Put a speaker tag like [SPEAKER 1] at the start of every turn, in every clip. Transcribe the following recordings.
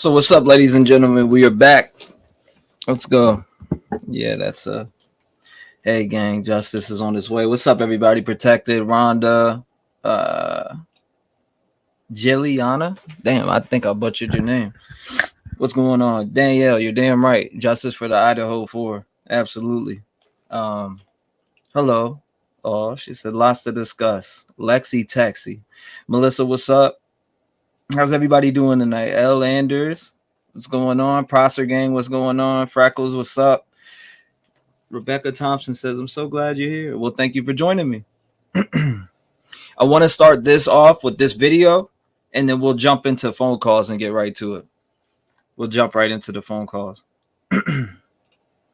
[SPEAKER 1] So what's up, ladies and gentlemen? We are back. Let's go. Yeah, that's hey gang, justice is on its way. What's up, everybody? Protected, Rhonda, uh Jilliana. Damn, I think I butchered your name. What's going on? Danielle, you're damn right. Justice for the Idaho 4. Absolutely. Um, hello. Oh, she said lots to discuss. Lexi Taxi. Melissa, what's up? How's everybody doing tonight? L. Anders, what's going on? Prosser Gang, what's going on? Freckles, what's up? Rebecca Thompson says, I'm so glad you're here. Well, thank you for joining me. I want to start this off with this video, and then we'll jump into phone calls and get right to it. We'll jump right into the phone calls.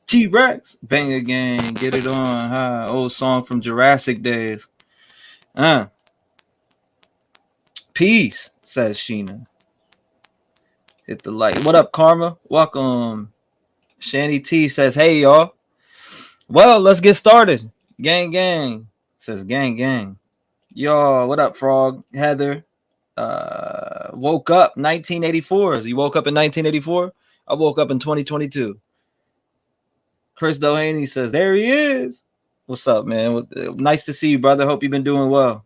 [SPEAKER 1] T-Rev, bang again, get it on. Huh? Old song from Jurassic days. Peace, says Sheena. Hit the like. What up, Karma? Welcome. Shanny T says, hey, y'all. Well, let's get started. Gang, gang. Says gang, gang. Yo, what up, Frog? Heather. Woke up 1984. You woke up in 1984? I woke up in 2022. Chris Doheny says, there he is. What's up, man? Nice to see you, brother. Hope you've been doing well.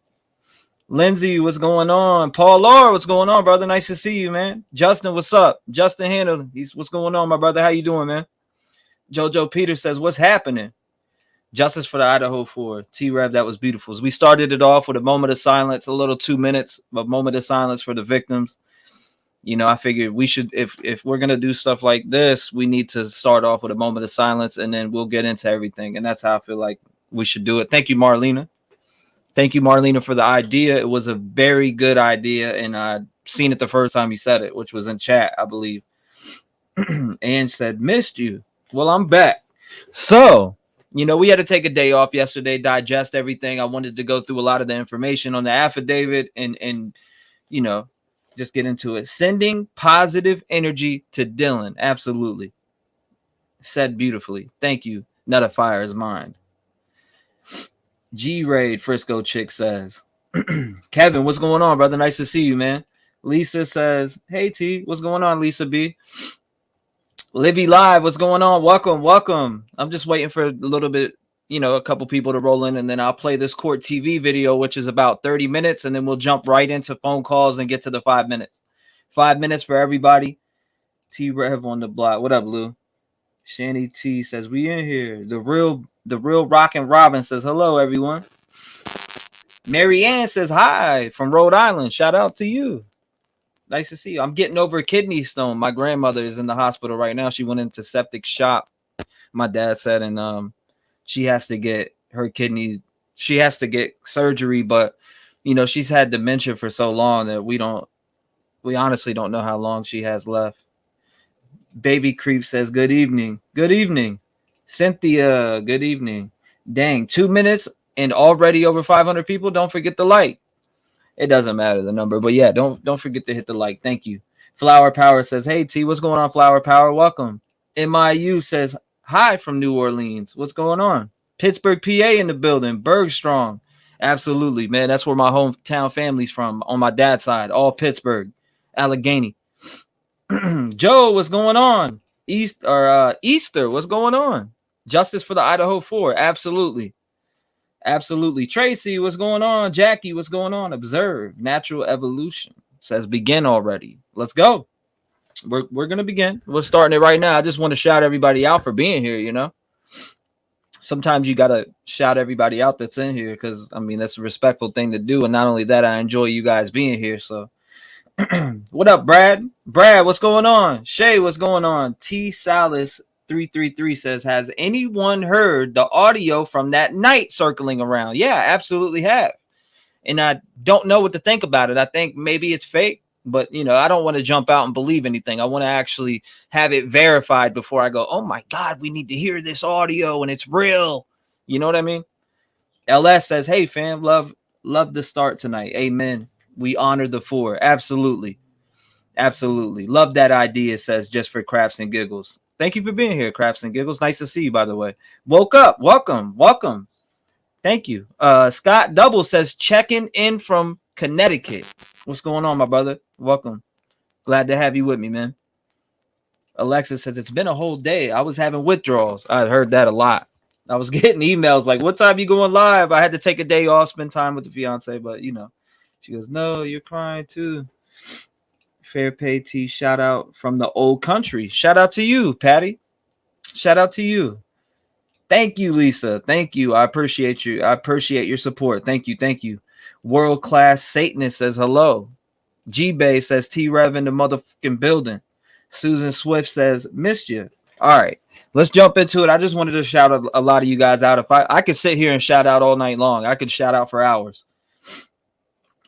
[SPEAKER 1] Lindsay, what's going on? Paul Laura, what's going on, brother? Nice to see you, man. Justin, what's up? Justin Handel, what's going on, my brother? How you doing, man? Jojo Peter says, what's happening? Justice for the Idaho 4. T-Rev, that was beautiful. We started it off with a moment of silence, a little 2 minutes, a moment of silence for the victims. You know, I figured we should, if we're going to do stuff like this, we need to start off with a moment of silence, and then we'll get into everything. And that's how I feel like we should do it. Thank you, Marlena. Thank you, Marlena, for the idea. It was a very good idea, and I'd seen it the first time you said it, which was in chat, I believe. And said, missed you. Well, I'm back. So, you know, we had to take a day off yesterday, digest everything. I wanted to go through a lot of the information on the affidavit and you know, just get into it. Sending positive energy to Dylan. Absolutely. Said beautifully. Thank you. Not a fire's mind. G-Raid, Frisco Chick says. Kevin, what's going on, brother? Nice to see you, man. Lisa says, hey, T, what's going on, Lisa B? Livy Live, what's going on? Welcome. I'm just waiting for a little bit, you know, a couple people to roll in, and then I'll play this court TV video, which is about 30 minutes, and then we'll jump right into phone calls and get to the 5 minutes. 5 minutes for everybody. T-Rev on the block. What up, Lou? Shanny T says, we in here. The real Rockin' Robin says, hello, everyone. Mary Ann says, hi, from Rhode Island. Shout out to you. Nice to see you. I'm getting over a kidney stone. My grandmother is in the hospital right now. She went into septic shock, my dad said, and she has to get her kidney. She has to get surgery, but you know, she's had dementia for so long that we honestly don't know how long she has left. Baby Creep says, good evening. Good evening. Cynthia, good evening. Dang, 2 minutes and already over 500 people. Don't forget the like. It doesn't matter the number, but yeah, don't forget to hit the like. Thank you. Flower Power says, hey, T, what's going on, Flower Power? Welcome. MIU says, hi from New Orleans. What's going on? Pittsburgh, PA in the building. Bergstrom. Absolutely, man. That's where my hometown family's from on my dad's side. All Pittsburgh. Allegheny. Joe, what's going on? Easter, what's going on? Justice for the Idaho 4. Absolutely. Tracy, what's going on? Jackie, what's going on? Observe. Natural evolution says begin already. Let's go. We're going to begin. We're starting it right now. I just want to shout everybody out for being here, you know. Sometimes you got to shout everybody out that's in here because, I mean, that's a respectful thing to do. And not only that, I enjoy you guys being here. So what up, Brad? Brad, what's going on? Shay, what's going on? T. Salas 333 says, has anyone heard the audio from that night circling around? Yeah, absolutely have. And I don't know what to think about it. I think maybe it's fake, but you know, I don't want to jump out and believe anything. I want to actually have it verified before I go, oh my God, we need to hear this audio and it's real. You know what I mean? LS says, hey fam, love the start tonight. Amen. We honor the 4. Absolutely. Love that idea, says just for craps and giggles. Thank you for being here, Craps and Giggles. Nice to see you, by the way. Woke up. Welcome. Thank you. Scott Double says, checking in from Connecticut. What's going on, my brother? Welcome. Glad to have you with me, man. Alexis says, it's been a whole day. I was having withdrawals. I heard that a lot. I was getting emails like, what time you going live? I had to take a day off, spend time with the fiance, but you know, she goes, no, you're crying too. Fair pay T, shout out from the old country. Shout out to you, Patty. Shout out to you. Thank you, Lisa. Thank you. I appreciate you. I appreciate your support. Thank you. Thank you. World Class Satanist says hello. G-Bay says T-Rev in the motherfucking building. Susan Swift says, missed you. All right, let's jump into it. I just wanted to shout a lot of you guys out. If I could sit here and shout out all night long, I could shout out for hours.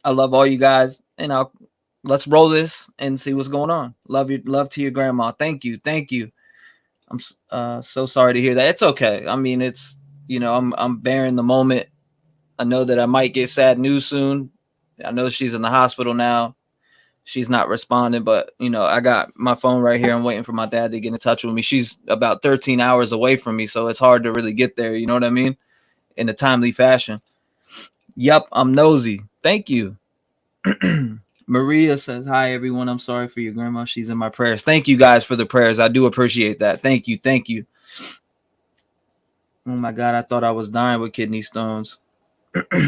[SPEAKER 1] I love all you guys, and let's roll this and see what's going on. Love you. Love to your grandma. Thank you. Thank you. I'm so sorry to hear that. It's okay. I mean, it's, you know, I'm bearing the moment. I know that I might get sad news soon. I know she's in the hospital now. She's not responding, but, you know, I got my phone right here. I'm waiting for my dad to get in touch with me. She's about 13 hours away from me, so it's hard to really get there. You know what I mean? In a timely fashion. Yep, I'm nosy. Thank you. Maria says, hi, everyone. I'm sorry for your grandma. She's in my prayers. Thank you guys for the prayers. I do appreciate that. Thank you. Thank you. Oh, my God. I thought I was dying with kidney stones. All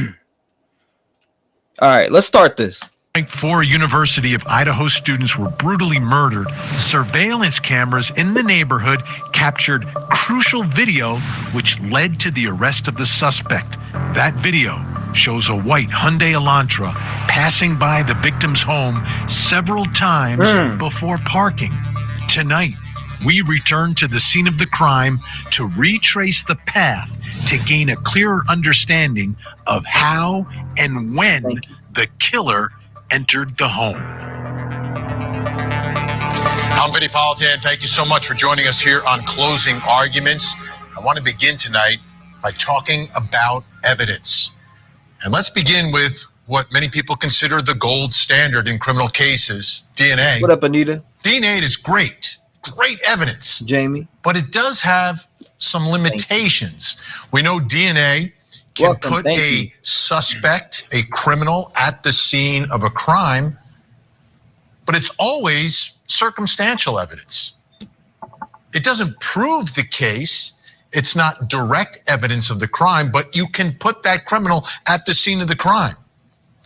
[SPEAKER 1] right, let's start this.
[SPEAKER 2] 4 University of Idaho students were brutally murdered. Surveillance cameras in the neighborhood captured crucial video which led to the arrest of the suspect. That video shows a white Hyundai Elantra passing by the victim's home several times before parking. Tonight, we return to the scene of the crime to retrace the path to gain a clearer understanding of how and when the killer entered the home. I'm Vinny Politan. Thank you so much for joining us here on Closing Arguments. I want to begin tonight by talking about evidence. And let's begin with what many people consider the gold standard in criminal cases, DNA.
[SPEAKER 1] What up, Anita?
[SPEAKER 2] DNA is great evidence.
[SPEAKER 1] Jamie.
[SPEAKER 2] But it does have some limitations. We know DNA can put a suspect, a criminal, at the scene of a crime, but it's always circumstantial evidence. It doesn't prove the case. It's not direct evidence of the crime, but you can put that criminal at the scene of the crime.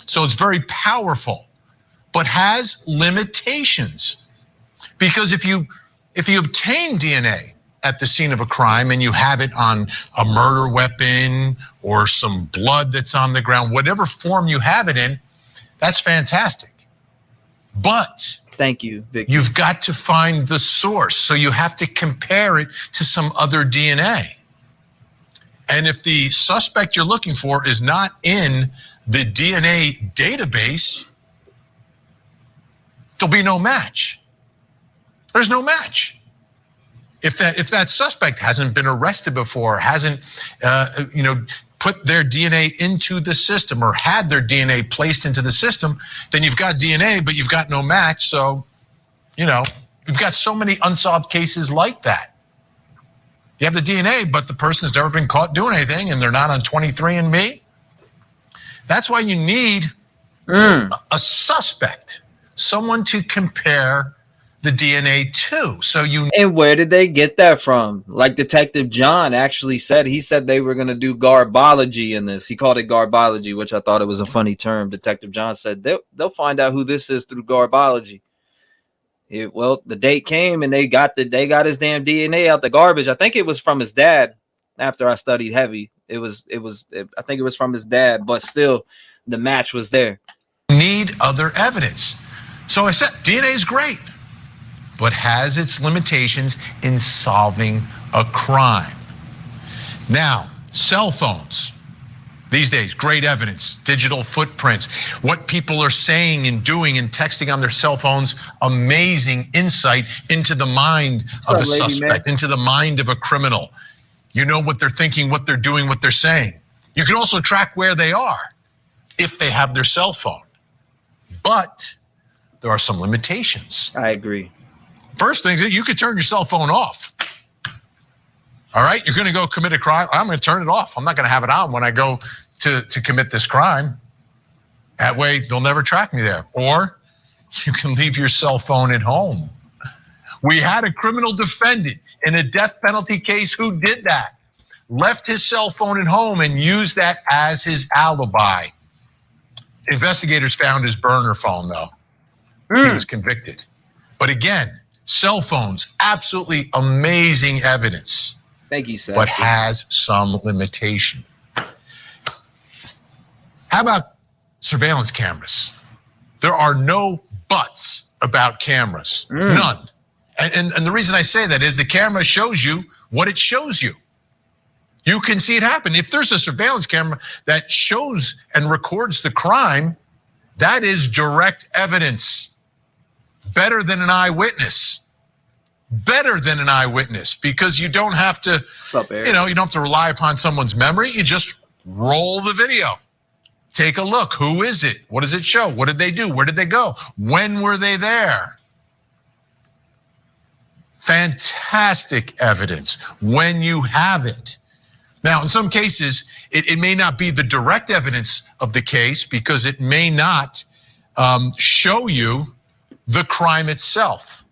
[SPEAKER 2] So it's very powerful, but has limitations. Because if you obtain DNA at the scene of a crime and you have it on a murder weapon or some blood that's on the ground, whatever form you have it in, that's fantastic. But
[SPEAKER 1] thank you, Vic.
[SPEAKER 2] You've got to find the source. So you have to compare it to some other DNA. And if the suspect you're looking for is not in the DNA database, there'll be no match. There's no match. If that suspect hasn't been arrested before, hasn't put their DNA into the system or had their DNA placed into the system, then you've got DNA, but you've got no match. So, you've got so many unsolved cases like that. You have the DNA, but the person's never been caught doing anything, and they're not on 23andMe. That's why you need a suspect, someone to compare the DNA too.
[SPEAKER 1] And where did they get that from? Like Detective John actually said, he said they were going to do garbology in this. He called it garbology, which I thought it was a funny term. Detective John said they'll find out who this is through garbology. Well, the date came and they got his damn DNA out the garbage. I think it was from his dad. After I studied heavy, I think it was from his dad, but still the match was there.
[SPEAKER 2] Need other evidence. So I said DNA is great, but has its limitations in solving a crime. Now, cell phones. These days, great evidence, digital footprints, what people are saying and doing and texting on their cell phones, amazing insight into the mind of a suspect, into the mind of a criminal. You know what they're thinking, what they're doing, what they're saying. You can also track where they are if they have their cell phone. But there are some limitations.
[SPEAKER 1] I agree.
[SPEAKER 2] First thing is you could turn your cell phone off. All right, you're going to go commit a crime. I'm going to turn it off. I'm not going to have it on when I go to commit this crime. That way, they'll never track me there. Or you can leave your cell phone at home We had a criminal defendant in a death penalty case who did that. Left his cell phone at home and used that as his alibi. Investigators found his burner phone, though. He was convicted. But again, cell phones, absolutely amazing evidence.
[SPEAKER 1] Thank you, Seth.
[SPEAKER 2] But has some limitation. How about surveillance cameras? There are no buts about cameras. None. And the reason I say that is the camera shows you what it shows you. You can see it happen. If there's a surveillance camera that shows and records the crime, that is direct evidence. Better than an eyewitness. Better than an eyewitness, because you don't have to, you don't have to rely upon someone's memory. You just roll the video. Take a look. Who is it? What does it show? What did they do? Where did they go? When were they there? Fantastic evidence when you have it. Now, in some cases, it may not be the direct evidence of the case because it may not show you the crime itself.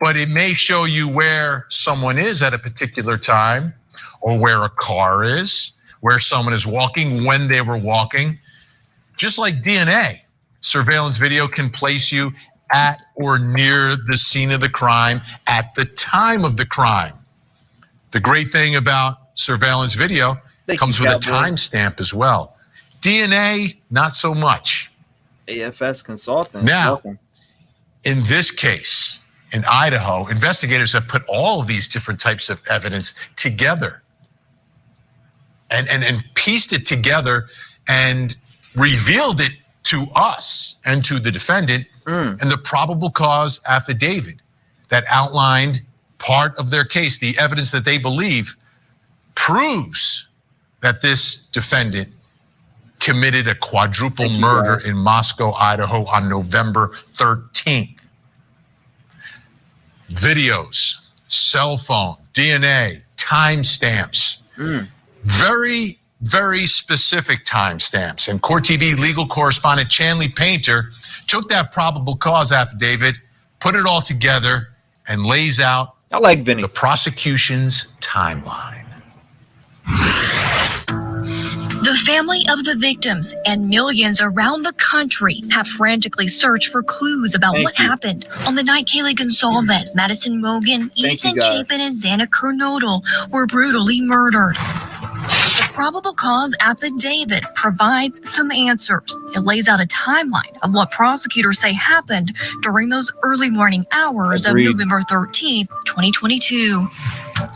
[SPEAKER 2] But it may show you where someone is at a particular time, or where a car is, where someone is walking, when they were walking. Just like DNA, surveillance video can place you at or near the scene of the crime at the time of the crime. The great thing about surveillance video comes with a timestamp as well. DNA, not so much.
[SPEAKER 1] AFS consultant.
[SPEAKER 2] Now, in this case, in Idaho, investigators have put all of these different types of evidence together and pieced it together and revealed it to us and to the defendant and the probable cause affidavit that outlined part of their case. The evidence that they believe proves that this defendant committed a quadruple murder in Moscow, Idaho on November 13th. Videos, cell phone, DNA, timestamps, very, very specific timestamps. And Court TV legal correspondent Chanley Painter took that probable cause affidavit, put it all together, and lays out the prosecution's timeline.
[SPEAKER 3] The family of the victims and millions around the country have frantically searched for clues about what happened on the night Kaylee Gonsalves, Madison Mogen, Ethan Chapin, and Xana Kernodle were brutally murdered. The probable cause affidavit provides some answers. It lays out a timeline of what prosecutors say happened during those early morning hours of November 13th, 2022.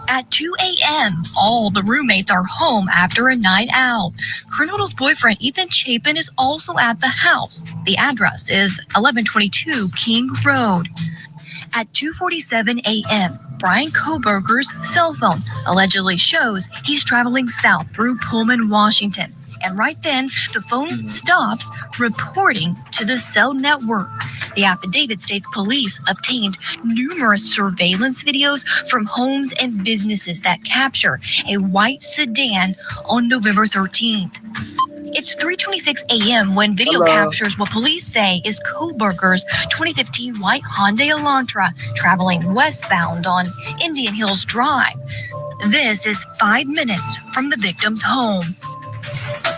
[SPEAKER 3] At 2 a.m., all the roommates are home after a night out. Kernodle's boyfriend, Ethan Chapin, is also at the house. The address is 1122 King Road. At 2:47 a.m., BryanKohberger's cell phone allegedly shows he's traveling south through Pullman, Washington. And right then, the phone stops reporting to the cell network. The affidavit states police obtained numerous surveillance videos from homes and businesses that capture a white sedan on November 13th. It's 3:26 a.m. when video captures what police say is Kohberger's 2015 white Hyundai Elantra traveling westbound on Indian Hills Drive. This is 5 minutes from the victim's home.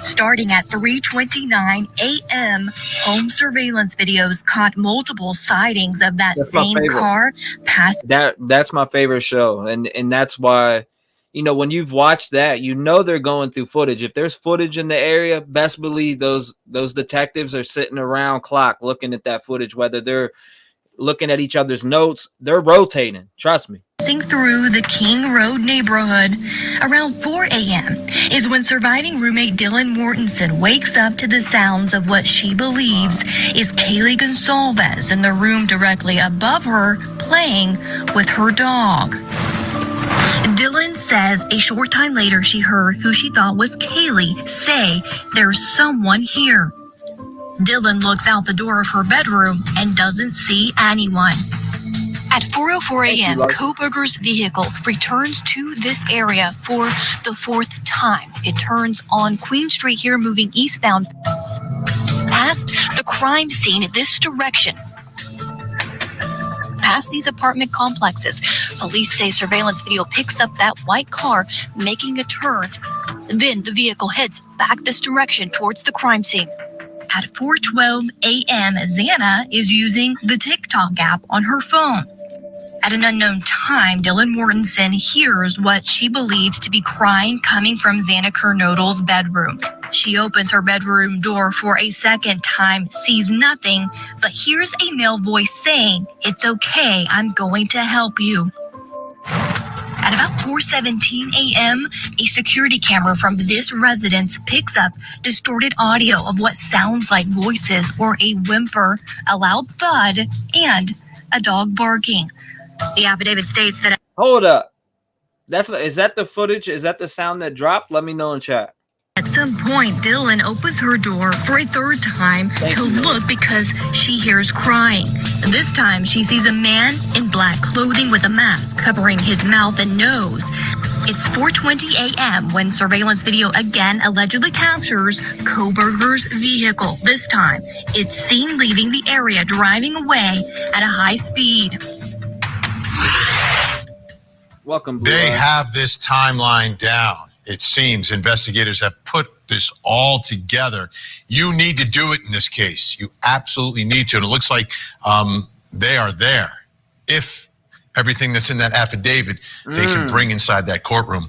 [SPEAKER 3] Starting at 3:29 a.m., home surveillance videos caught multiple sightings of that same car past.
[SPEAKER 1] That's my favorite show, and that's why, you know, when you've watched that, you know they're going through footage. If there's footage in the area, best believe those detectives are sitting around clock looking at that footage, whether they're looking at each other's notes, they're rotating. Trust me.
[SPEAKER 3] Through the King Road neighborhood. Around 4 a.m. is when surviving roommate Dylan Mortensen wakes up to the sounds of what she believes is Kaylee Gonsalves in the room directly above her playing with her dog. Dylan says a short time later she heard who she thought was Kaylee say, "There's someone here." Dylan looks out the door of her bedroom and doesn't see anyone. At 4:04 a.m., Kohberger's vehicle returns to this area for the fourth time. It turns on Queen Street here, moving eastbound past the crime scene in this direction. past these apartment complexes. Police say surveillance video picks up that white car making a turn. Then the vehicle heads back this direction towards the crime scene. At 4:12 a.m., Xana is using the TikTok app on her phone. At an unknown time, Dylan Mortensen hears what she believes to be crying coming from Xana Kernodle's bedroom. She opens her bedroom door for a second time, sees nothing, but hears a male voice saying, "It's okay, I'm going to help you." At about 4:17 a.m., a security camera from this residence picks up distorted audio of what sounds like voices or a whimper, a loud thud, and a dog barking. The affidavit states that...
[SPEAKER 1] Hold up. Is that the footage? Is that the sound that dropped? Let me know in chat.
[SPEAKER 3] At some point, Dylan opens her door for a third time to look because she hears crying. This time, she sees a man in black clothing with a mask covering his mouth and nose. It's 4:20 a.m. when surveillance video again allegedly captures Kohberger's vehicle. This time, it's seen leaving the area, driving away at a high speed.
[SPEAKER 1] Welcome.
[SPEAKER 2] They have this timeline down. It seems investigators have put this all together. You need to do it in this case. You absolutely need to. And it looks like they are there. If everything that's in that affidavit, they can bring inside that courtroom.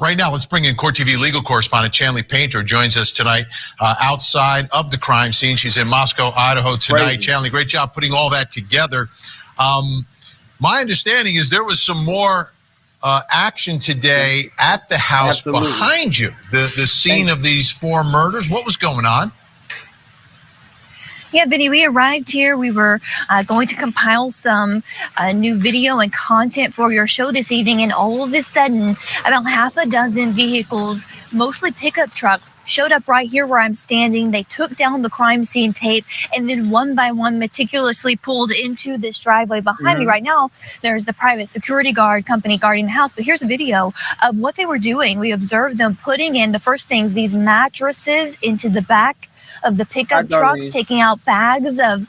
[SPEAKER 2] Right now, let's bring in Court TV legal correspondent Chanley Painter, joins us tonight outside of the crime scene. She's in Moscow, Idaho tonight. Chanley, great job putting all that together. My understanding is there was some more action today at the house behind you, the scene of these 4 murders. What was going on?
[SPEAKER 3] Yeah, Vinny, we arrived here. We were going to compile some new video and content for your show this evening, and all of a sudden, about half a dozen vehicles, mostly pickup trucks, showed up right here where I'm standing. They took down the crime scene tape, and then one by one meticulously pulled into this driveway behind me. Right now, there's the private security guard company guarding the house, but here's a video of what they were doing. We observed them putting in, the first things, these mattresses into the back of the pickup trucks, taking out bags of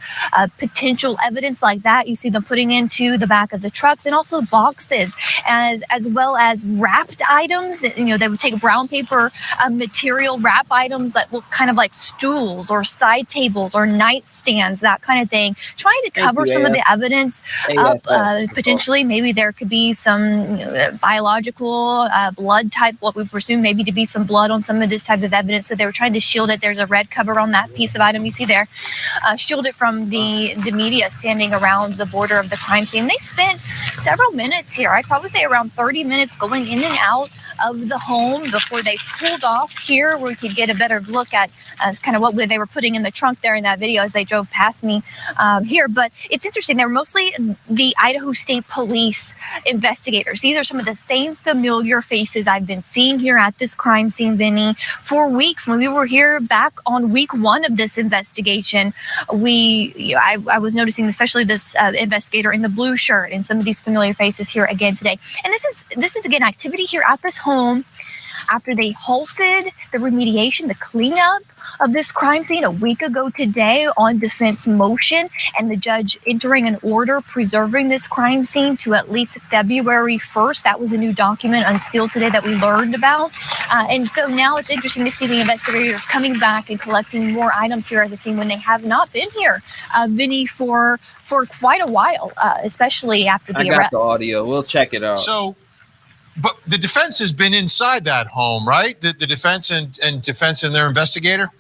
[SPEAKER 3] potential evidence like that. You see them putting into the back of the trucks, and also boxes, as well as wrapped items. You know, they would take brown paper material, wrap items that look kind of like stools or side tables or nightstands, that kind of thing, trying to cover some of the evidence up. Potentially, maybe there could be some biological blood type, what we presume maybe to be some blood on some of this type of evidence. So they were trying to shield it. There's a red cover on that piece of item you see there, shield it from the media standing around the border of the crime scene. They spent several minutes here. I'd probably say around 30 minutes going in and out of the home before they pulled off here, where we could get a better look at kind of what they were putting in the trunk there in that video as they drove past me here. But it's interesting. They were mostly the Idaho State Police investigators. These are some of the same familiar faces I've been seeing here at this crime scene, Vinny, for weeks. When we were here back on week 1 of this investigation, I was noticing especially this investigator in the blue shirt and some of these familiar faces here again today. And this is again activity here at this home after they halted the remediation, the cleanup of this crime scene a week ago today on defense motion, and the judge entering an order preserving this crime scene to at least February 1st. That was a new document unsealed today that we learned about. And so now it's interesting to see the investigators coming back and collecting more items here at the scene when they have not been here, Vinny, for quite a while, especially after the arrest.
[SPEAKER 1] I got the audio. We'll check it out.
[SPEAKER 2] So, but the defense has been inside that home, right? The defense and their investigator?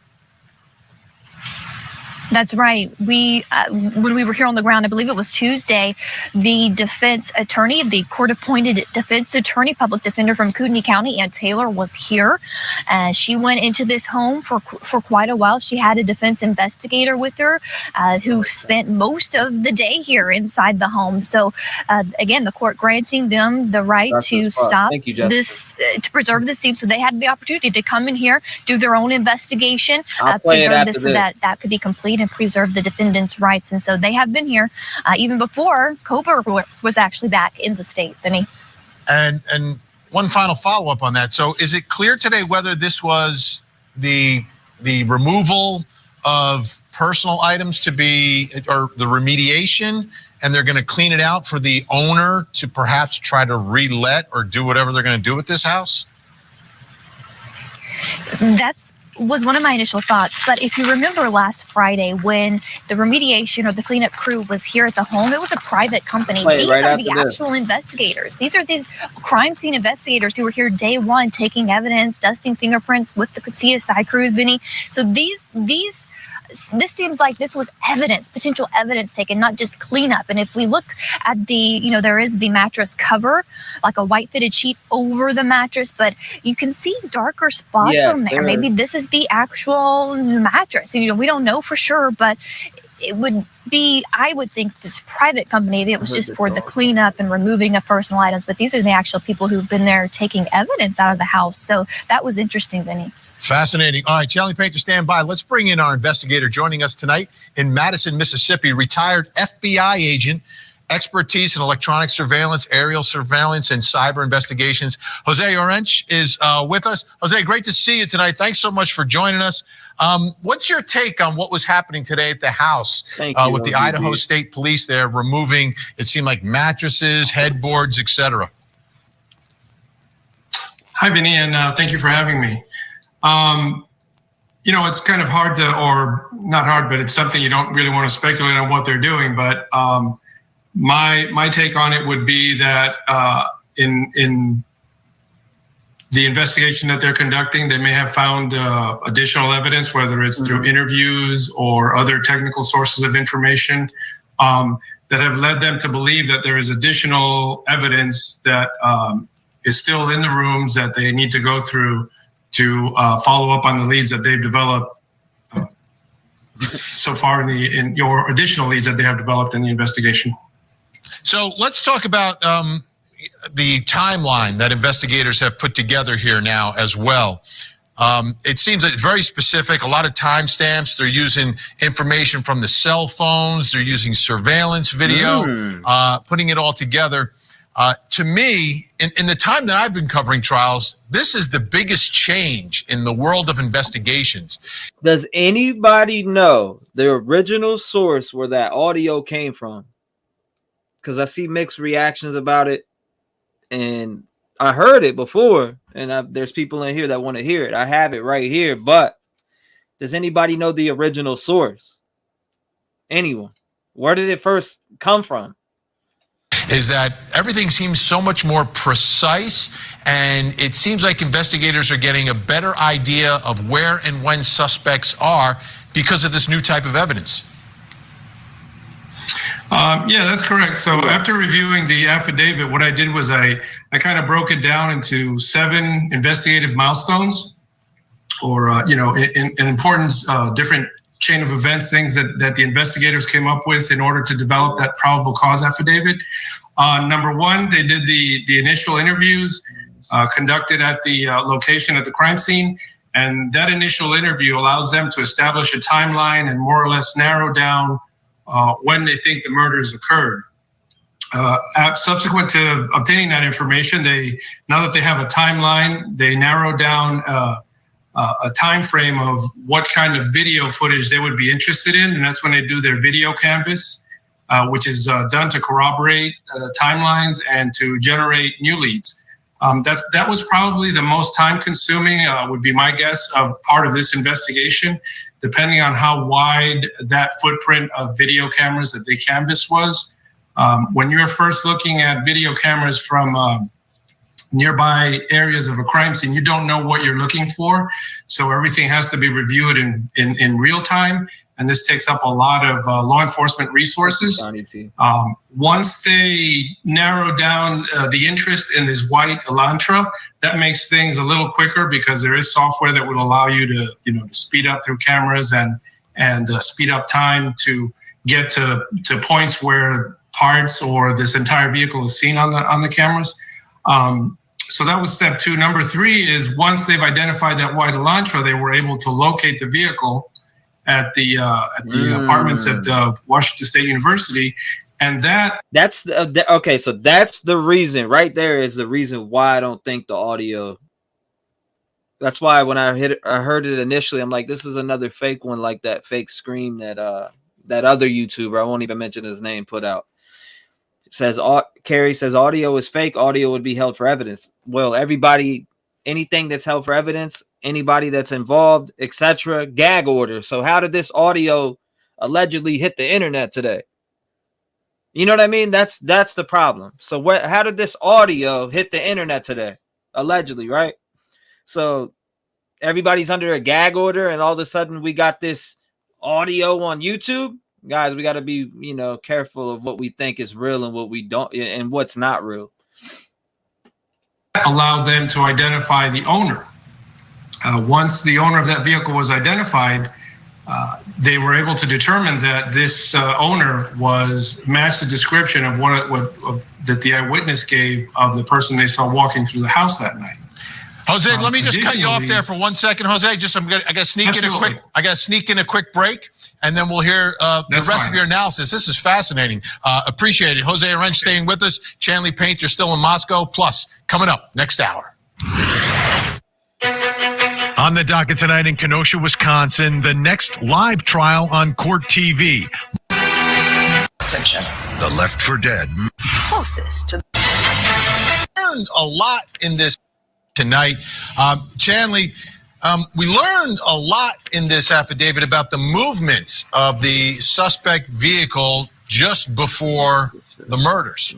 [SPEAKER 3] That's right. We, when we were here on the ground, I believe it was Tuesday, the defense attorney, the court-appointed defense attorney, public defender from Kootenai County, Ann Taylor, was here. She went into this home for quite a while. She had a defense investigator with her who spent most of the day here inside the home. So, again, the court granting them the right to stop this, to preserve the scene. So they had the opportunity to come in here, do their own investigation, preserve this so that could be complete and preserve the defendant's rights. And so they have been here even before Kohberger was actually back in the state, Vinny.
[SPEAKER 2] And one final follow-up on that. So is it clear today whether this was the removal of personal items to be, or the remediation and they're going to clean it out for the owner to perhaps try to re-let or do whatever they're going to do with this house?
[SPEAKER 3] Was one of my initial thoughts. But if you remember last Friday when the remediation or the cleanup crew was here at the home, it was a private company. These are the actual investigators. These are these crime scene investigators who were here day one, taking evidence, dusting fingerprints with the CSI crew, Vinny. So this seems like this was evidence, potential evidence taken, not just cleanup. And if we look at there is the mattress cover, like a white fitted sheet over the mattress, but you can see darker spots on there. Maybe this is the actual mattress. We don't know for sure, but it would be, I would think, this private company that was just for the cleanup and removing of personal items. But these are the actual people who've been there taking evidence out of the house. So that was interesting, Vinny.
[SPEAKER 2] Fascinating. All right, Charlie Painter, stand by. Let's bring in our investigator joining us tonight in Madison, Mississippi, retired FBI agent, expertise in electronic surveillance, aerial surveillance, and cyber investigations. Jose Orench is with us. Jose, great to see you tonight. Thanks so much for joining us. What's your take on what was happening today at the house with the Idaho State Police there removing, it seemed like, mattresses, headboards, etc.?
[SPEAKER 4] Hi, Vinny, and thank you for having me. It's kind of hard to, or not hard, but it's something you don't really want to speculate on what they're doing. But my take on it would be that in the investigation that they're conducting, they may have found additional evidence, whether it's through interviews or other technical sources of information, that have led them to believe that there is additional evidence that is still in the rooms that they need to go through to follow up on the leads that they've developed so far in your additional leads that they have developed in the investigation.
[SPEAKER 2] So let's talk about the timeline that investigators have put together here now as well. It seems like very specific, a lot of timestamps. They're using information from the cell phones. They're using surveillance video, putting it all together. To me, in the time that I've been covering trials, this is the biggest change in the world of investigations.
[SPEAKER 1] Does anybody know the original source where that audio came from? Because I see mixed reactions about it, and I heard it before, and there's people in here that want to hear it. I have it right here, but does anybody know the original source? Anyone? Where did it first come from?
[SPEAKER 2] Is that everything seems so much more precise, and it seems like investigators are getting a better idea of where and when suspects are because of this new type of evidence.
[SPEAKER 4] Yeah, that's correct. So after reviewing the affidavit, what I did was I kind of broke it down into 7 investigative milestones, or an important different chain of events, things that the investigators came up with in order to develop that probable cause affidavit. Number 1, they did the initial interviews conducted at the location at the crime scene. And that initial interview allows them to establish a timeline and more or less narrow down when they think the murders occurred. Subsequent to obtaining that information, now that they have a timeline, they narrow down a time frame of what kind of video footage they would be interested in, and that's when they do their video canvas, which is done to corroborate timelines and to generate new leads. That was probably the most time-consuming, would be my guess, of part of this investigation, depending on how wide that footprint of video cameras that they canvassed was. When you're first looking at video cameras from nearby areas of a crime scene, you don't know what you're looking for. So everything has to be reviewed in real time. And this takes up a lot of law enforcement resources. Once they narrow down the interest in this white Elantra, that makes things a little quicker because there is software that would allow you to speed up through cameras and speed up time to get to points where parts or this entire vehicle is seen on the cameras. So that was step 2. Number 3 is once they've identified that white Elantra, they were able to locate the vehicle at the apartments at Washington State University, and
[SPEAKER 1] that's okay. So that's the reason right there is the reason why I don't think the audio. That's why when I heard it initially, I'm like, this is another fake one, like that fake scream that that other YouTuber, I won't even mention his name, put out. says Carrie says audio is fake. Audio would be held for evidence. Well, everybody, anything that's held for evidence, anybody that's involved, etc., gag order. So how did this audio allegedly hit the internet today? You know what I mean? That's the problem. So how did this audio hit the internet today? Allegedly, right? So everybody's under a gag order, and all of a sudden we got this audio on YouTube. Guys, we got to be, careful of what we think is real and what we don't, and what's not real.
[SPEAKER 4] Allow them to identify the owner. Once the owner of that vehicle was identified, they were able to determine that this owner matched the description of that the eyewitness gave of the person they saw walking through the house that night.
[SPEAKER 2] Jose, let me just cut you off there for 1 second, Jose. I got to sneak in a quick break, and then we'll hear the rest of your analysis. This is fascinating. Appreciate it. Jose Arenz staying with us. Chanley Paint, you're still in Moscow. Plus, coming up next hour. On the docket tonight in Kenosha, Wisconsin, the next live trial on Court TV.
[SPEAKER 5] Attention.
[SPEAKER 2] The Left for Dead.
[SPEAKER 5] Closest to.
[SPEAKER 2] Learned a lot in this tonight. Chanley, we learned a lot in this affidavit about the movements of the suspect vehicle just before the murders.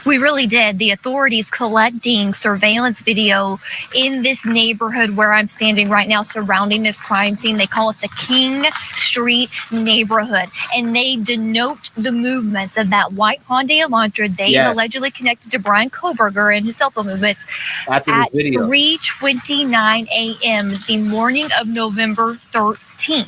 [SPEAKER 3] We really did. The authorities collecting surveillance video in this neighborhood where I'm standing right now surrounding this crime scene. They call it the King Street neighborhood. And they denote the movements of that white Hyundai Elantra. They allegedly connected to bryankohberger and his cell phone movements at 3:29 a.m. the morning of November 13th.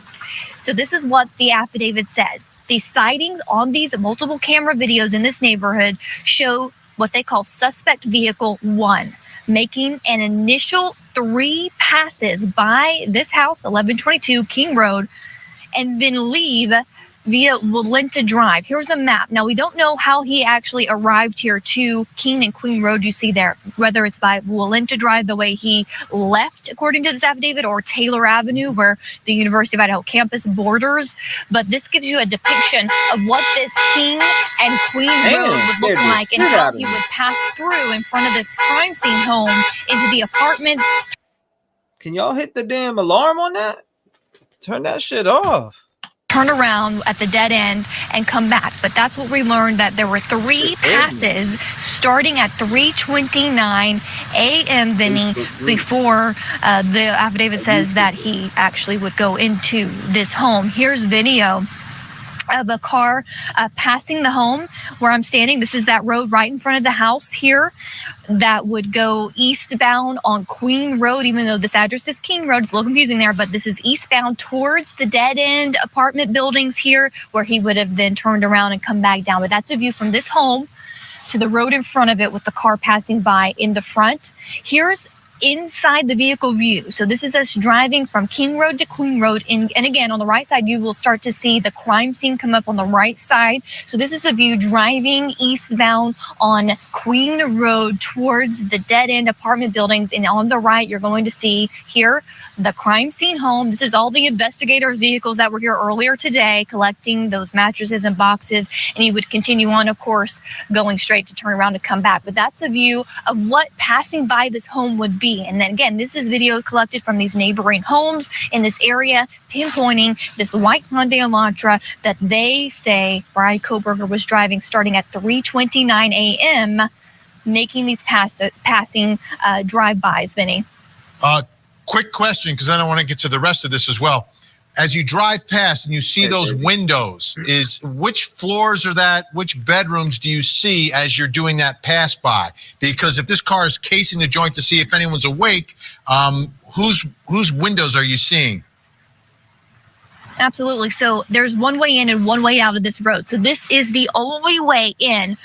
[SPEAKER 3] So this is what the affidavit says. The sightings on these multiple camera videos in this neighborhood show what they call suspect vehicle 1, making an initial 3 passes by this house, 1122 King Road, and then leave via Walenta Drive. Here's a map. Now, we don't know how he actually arrived here to King and Queen Road you see there, whether it's by Walenta Drive, the way he left, according to this affidavit, or Taylor Avenue, where the University of Idaho campus borders. But this gives you a depiction of what this King and Queen Road would look like and how he would pass through in front of this crime scene home into the apartments.
[SPEAKER 1] Can y'all hit the damn alarm on that? Turn that shit off.
[SPEAKER 3] Turn around at the dead end and come back. But that's what we learned, that there were 3 passes starting at 3:29 a.m., Vinny, before the affidavit says that he actually would go into this home. Here's video of a car passing the home where I'm standing. This is that road right in front of the house here that would go eastbound on Queen Road, even though this address is King Road. It's a little confusing there, but this is eastbound towards the dead-end apartment buildings here where he would have then turned around and come back down. But that's a view from this home to the road in front of it with the car passing by in the front. Here's inside the vehicle view. So this is us driving from King Road to Queen Road. And again, on the right side, you will start to see the crime scene come up on the right side. So this is the view driving eastbound on Queen Road towards the dead-end apartment buildings. And on the right, you're going to see here the crime scene home. This is all the investigators' vehicles that were here earlier today, collecting those mattresses and boxes. And he would continue on, of course, going straight to turn around to come back. But that's a view of what passing by this home would be. And then again, this is video collected from these neighboring homes in this area, pinpointing this white Hyundai Elantra that they say bryankohberger was driving starting at 3:29 a.m., making these passing drive-bys, Vinny.
[SPEAKER 2] Quick question, because I don't want to get to the rest of this as well. As you drive past and you see those windows, which floors are that? Which bedrooms do you see as you're doing that pass by? Because if this car is casing the joint to see if anyone's awake, whose windows are you seeing?
[SPEAKER 3] Absolutely. So there's one way in and one way out of this road. So this is the only way in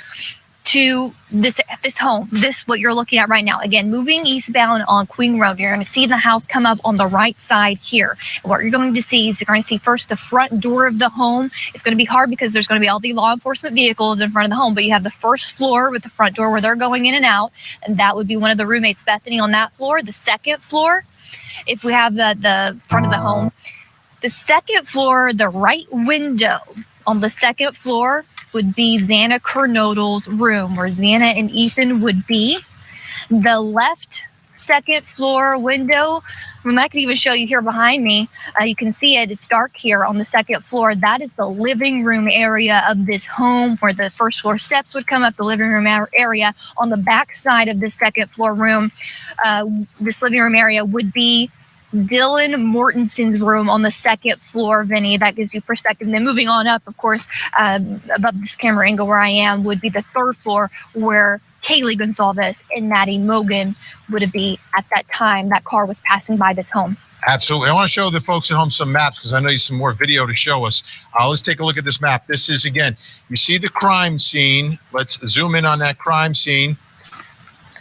[SPEAKER 3] to this home, what you're looking at right now. Again, moving eastbound on Queen Road, you're going to see the house come up on the right side here. What you're going to see is you're going to see first the front door of the home. It's going to be hard because there's going to be all the law enforcement vehicles in front of the home, but you have the first floor with the front door where they're going in and out, and that would be one of the roommates, Bethany, on that floor. The second floor, if we have the front of the home, the second floor, the right window on the second floor would be Xana Kernodle's room, where Xana and Ethan would be. The left second floor window, I can even show you here behind me. You can see it. It's dark here on the second floor. That is the living room area of this home, where the first floor steps would come up, the living room area. On the back side of this second floor room, this living room area would be Dylan Mortensen's room on the second floor, Vinny. That gives you perspective. And then moving on up, of course, above this camera angle where I am, would be the third floor, where Kaylee Gonsalves and Maddie Mogan would be at that time that car was passing by this home.
[SPEAKER 2] Absolutely. I want to show the folks at home some maps, because I know you have some more video to show us. Let's take a look at this map. This is, again, you see the crime scene. Let's zoom in on that crime scene.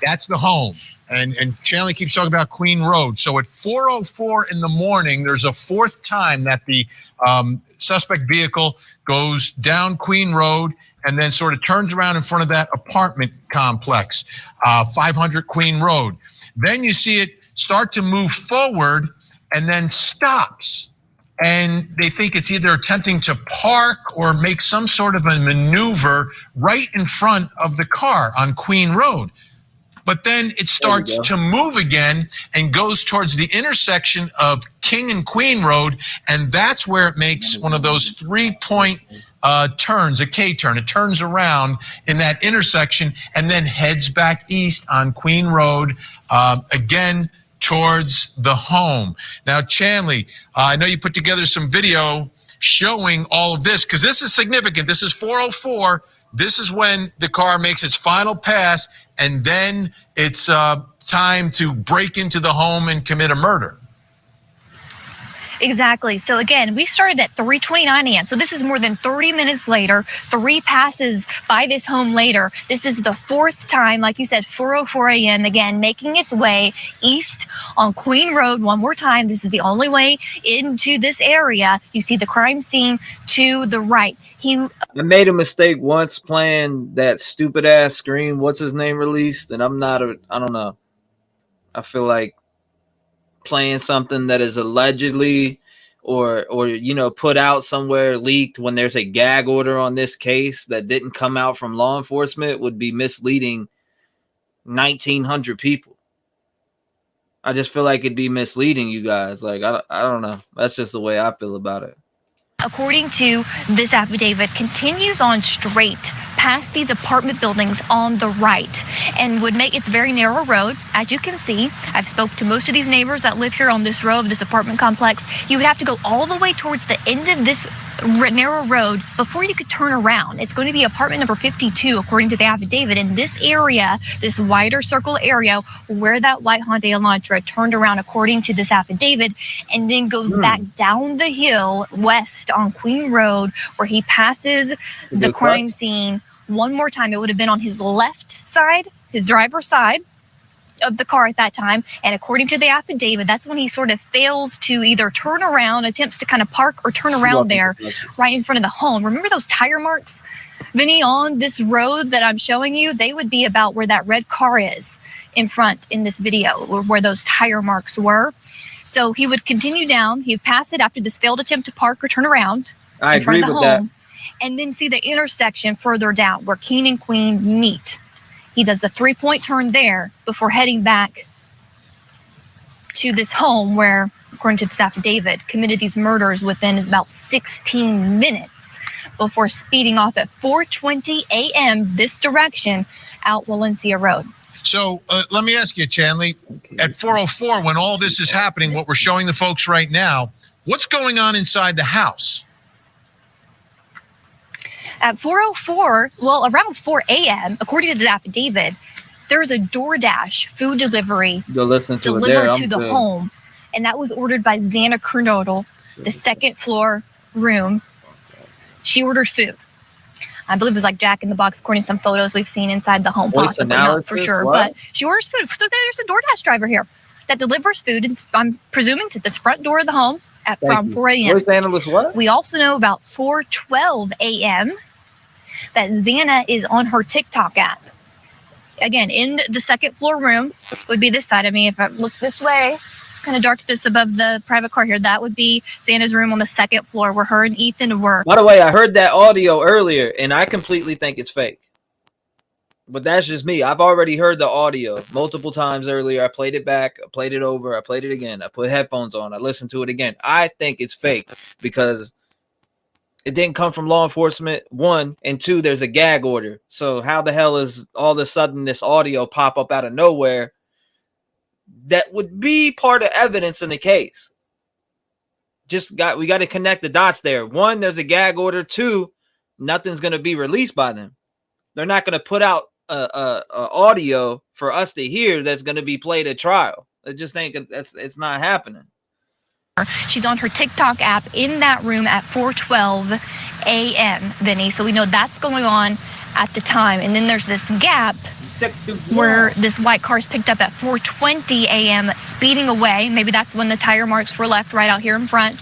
[SPEAKER 2] That's the home. And Shanley keeps talking about Queen Road. So at 4:04 in the morning, there's a fourth time that the suspect vehicle goes down Queen Road and then sort of turns around in front of that apartment complex, 500 Queen Road. Then you see it start to move forward and then stops. And they think it's either attempting to park or make some sort of a maneuver right in front of the car on Queen Road. But then it starts to move again and goes towards the intersection of King and Queen Road, and that's where it makes one of those 3-point turns, a K-turn. It turns around in that intersection and then heads back east on Queen Road, again towards the home. Now, Chanley, I know you put together some video showing all of this, because this is significant. This is 4:04. This is when the car makes its final pass, and then it's time to break into the home and commit a murder.
[SPEAKER 3] Exactly. So again, we started at 3:29 a.m. So this is more than 30 minutes later, 3 passes by this home later. This is the fourth time, like you said, 4:04 a.m. again, making its way east on Queen Road one more time. This is the only way into this area. You see the crime scene to the right.
[SPEAKER 1] I made a mistake once playing that stupid ass screen. What's his name released? And I don't know. I feel like playing something that is allegedly or put out somewhere, leaked, when there's a gag order on this case that didn't come out from law enforcement, would be misleading 1,900 people. I just feel like it'd be misleading you guys. Like, I don't know. That's just the way I feel about it.
[SPEAKER 3] According to this affidavit, continues on straight past these apartment buildings on the right, and would make its very narrow road. As you can see, I've spoke to most of these neighbors that live here on this row of this apartment complex. You would have to go all the way towards the end of this narrow road before you could turn around. It's going to be apartment number 52, according to the affidavit. In this area, this wider circle area where that white Hyundai Elantra turned around, according to this affidavit, and then goes back down the hill west on Queen Road, where he passes the crime scene one more time. It would have been on his left side, his driver's side of the car at that time. And according to the affidavit, that's when he sort of fails to either turn around, attempts to kind of park or turn around there right in front of the home. Remember those tire marks, Vinny, on this road that I'm showing you? They would be about where that red car is in front in this video, where those tire marks were. So he would continue down. He'd pass it after this failed attempt to park or turn around in front of the home. And then see the intersection further down where King and Queen meet. He does a 3-point turn there before heading back to this home where, according to this affidavit, committed these murders within about 16 minutes before speeding off at 4:20 a.m. this direction out Valencia Road.
[SPEAKER 2] So let me ask you, Chanley, at 4:04, when all this is happening, what we're showing the folks right now, what's going on inside the house?
[SPEAKER 3] At 4:04, well, around 4 a.m., according to the affidavit, there's a DoorDash food delivery delivered to the home, and that was ordered by Xana Kernodle, the second floor room. She ordered food. I believe it was like Jack in the Box, according to some photos we've seen inside the home, possibly not for sure. What? But she orders food. So there's a DoorDash driver here that delivers food, and I'm presuming to this front door of the home at around 4 a.m.
[SPEAKER 1] Voice analyst, what?
[SPEAKER 3] We also know about 4:12 a.m. that Xana is on her TikTok app. Again, in the second floor room would be this side of me. If I look this way, kind of dark this above the private car here. That would be Santa's room on the second floor where her and Ethan were.
[SPEAKER 1] By the way, I heard that audio earlier, and I completely think it's fake. But that's just me. I've already heard the audio multiple times earlier. I played it back. I played it over. I played it again. I put headphones on. I listened to it again. I think it's fake because it didn't come from law enforcement, one. And two, there's a gag order. So how the hell is all of a sudden this audio pop up out of nowhere? That would be part of evidence in the case. We got to connect the dots there. One, there's a gag order. Two, nothing's going to be released by them. They're not going to put out a audio for us to hear that's going to be played at trial. I just think it's not happening.
[SPEAKER 3] She's on her TikTok app in that room at 4:12 a.m., Vinny. So we know that's going on at the time. And then there's this gap where this white car is picked up at 4:20 a.m. speeding away. Maybe that's when the tire marks were left right out here in front.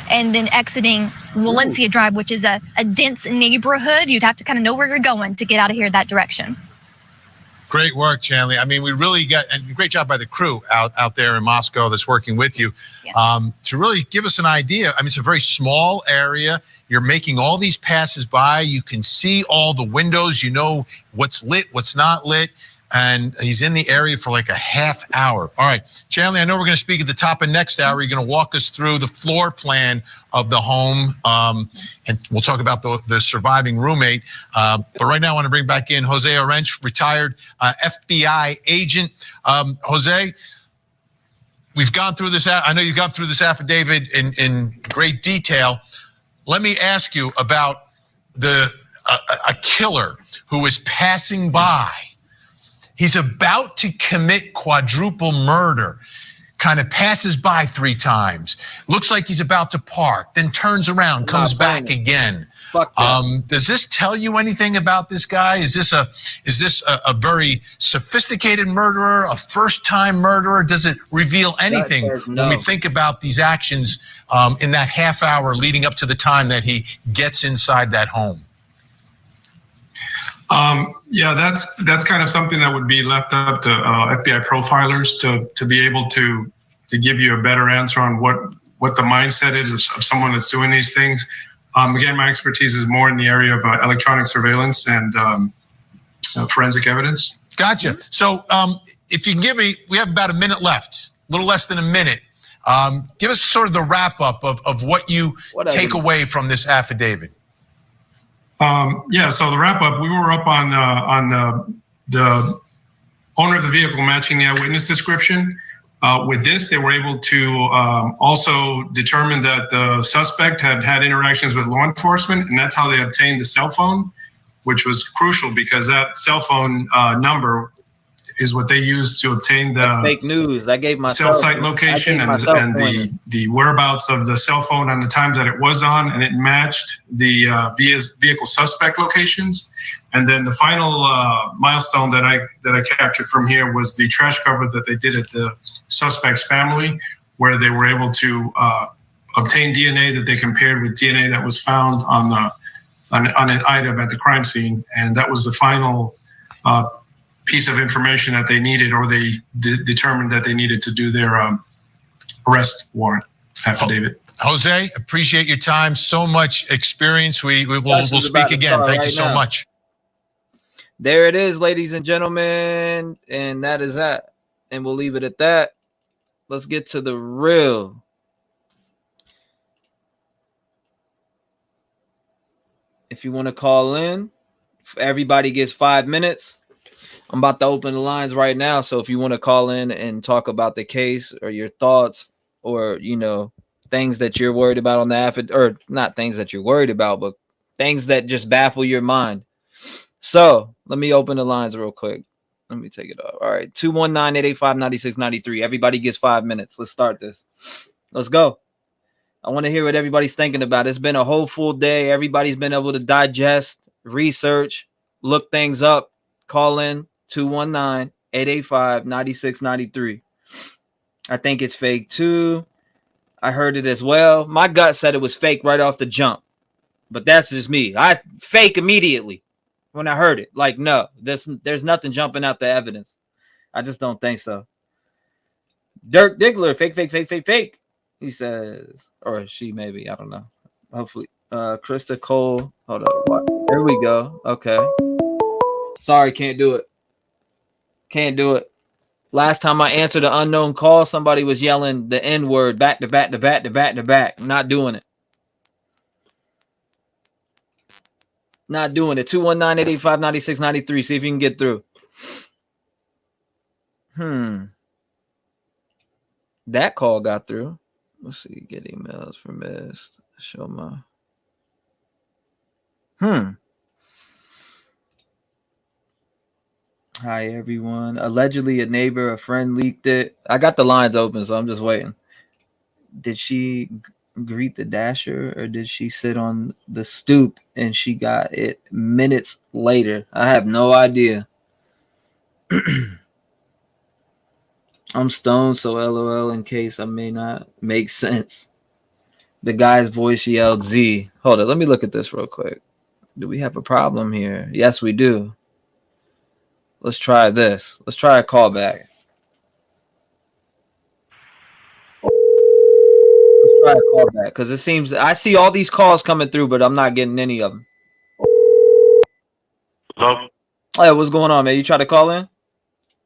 [SPEAKER 3] And then exiting Valencia Drive, which is a dense neighborhood. You'd have to kind of know where you're going to get out of here that direction.
[SPEAKER 2] Great work, Chanley. I mean, we really got, and great job by the crew out there in Moscow that's working with you to really give us an idea. I mean, it's a very small area. You're making all these passes by. You can see all the windows. You know what's lit, what's not lit. And he's in the area for like a half hour. All right, Chanley, I know we're going to speak at the top of next hour. You're going to walk us through the floor plan of the home, and we'll talk about the surviving roommate. But right now I want to bring back in Jose Orench, retired FBI agent. Jose, we've gone through this. I know you've gone through this affidavit in great detail. Let me ask you about a killer who is passing by. He's about to commit quadruple murder, kind of passes by 3 times. Looks like he's about to park, then turns around, comes back again. Does this tell you anything about this guy? Is this a very sophisticated murderer, a first-time murderer? Does it reveal anything when we think about these actions in that half hour leading up to the time that he gets inside that home?
[SPEAKER 4] Yeah, that's kind of something that would be left up to FBI profilers to be able to give you a better answer on what the mindset is of someone that's doing these things. Again, my expertise is more in the area of electronic surveillance and forensic evidence.
[SPEAKER 2] Gotcha. So if you can give me, we have about a minute left, a little less than a minute. Give us sort of the wrap up of what you take away from this affidavit.
[SPEAKER 4] Yeah, so the wrap up, we were up on the owner of the vehicle matching the eyewitness description. With this, they were able to also determine that the suspect had interactions with law enforcement, and that's how they obtained the cell phone, which was crucial because that cell phone number is what they used to obtain the
[SPEAKER 1] fake news. I gave my
[SPEAKER 4] cell site location and the whereabouts of the cell phone and the times that it was on, and it matched the vehicle suspect locations. And then the final milestone that I captured from here was the trash cover that they did at the suspect's family, where they were able to obtain DNA that they compared with DNA that was found on an item at the crime scene, and that was the final piece of information that they needed, or they determined that they needed to do their arrest warrant affidavit.
[SPEAKER 2] Jose, appreciate your time. So much experience. We'll speak again. Thank you so much.
[SPEAKER 1] There it is, ladies and gentlemen, and that is that. And we'll leave it at that. Let's get to the real. If you want to call in, everybody gets 5 minutes. I'm about to open the lines right now. So if you want to call in and talk about the case or your thoughts or, things that you're worried about on the affidavit, or not things that you're worried about, but things that just baffle your mind. So let me open the lines real quick. Let me take it off. All right. 219-885-9693. Everybody gets 5 minutes. Let's start this. Let's go. I want to hear what everybody's thinking about. It's been a whole full day. Everybody's been able to digest, research, look things up. Call in 219-885-9693. I think it's fake too. I heard it as well. My gut said it was fake right off the jump, but that's just me. I fake immediately when I heard it. Like, no, there's nothing jumping out the evidence. I just don't think so. Dirk Diggler, fake. He says, or she maybe, I don't know. Hopefully, Krista Cole. Hold up, what? There we go. Okay. Sorry, can't do it. Last time I answered an unknown call, somebody was yelling the N word back to back. I'm not doing it. 219-885-9693. See if you can get through. That call got through. Let's see. Get emails from this. Show my. Hi, everyone. Allegedly, a friend leaked it. I got the lines open, so I'm just waiting. Did she greet the dasher, or did she sit on the stoop and she got it minutes later? I have no idea. I'm stoned, so LOL in case I may not make sense. The guy's voice yelled Z. Hold on, let me look at this real quick. Do we have a problem here? Yes, we do. Let's try this. Let's try a callback. Let's try a callback because it seems I see all these calls coming through, but I'm not getting any of them.
[SPEAKER 6] Hello?
[SPEAKER 1] Hey, what's going on, man? You try to call in?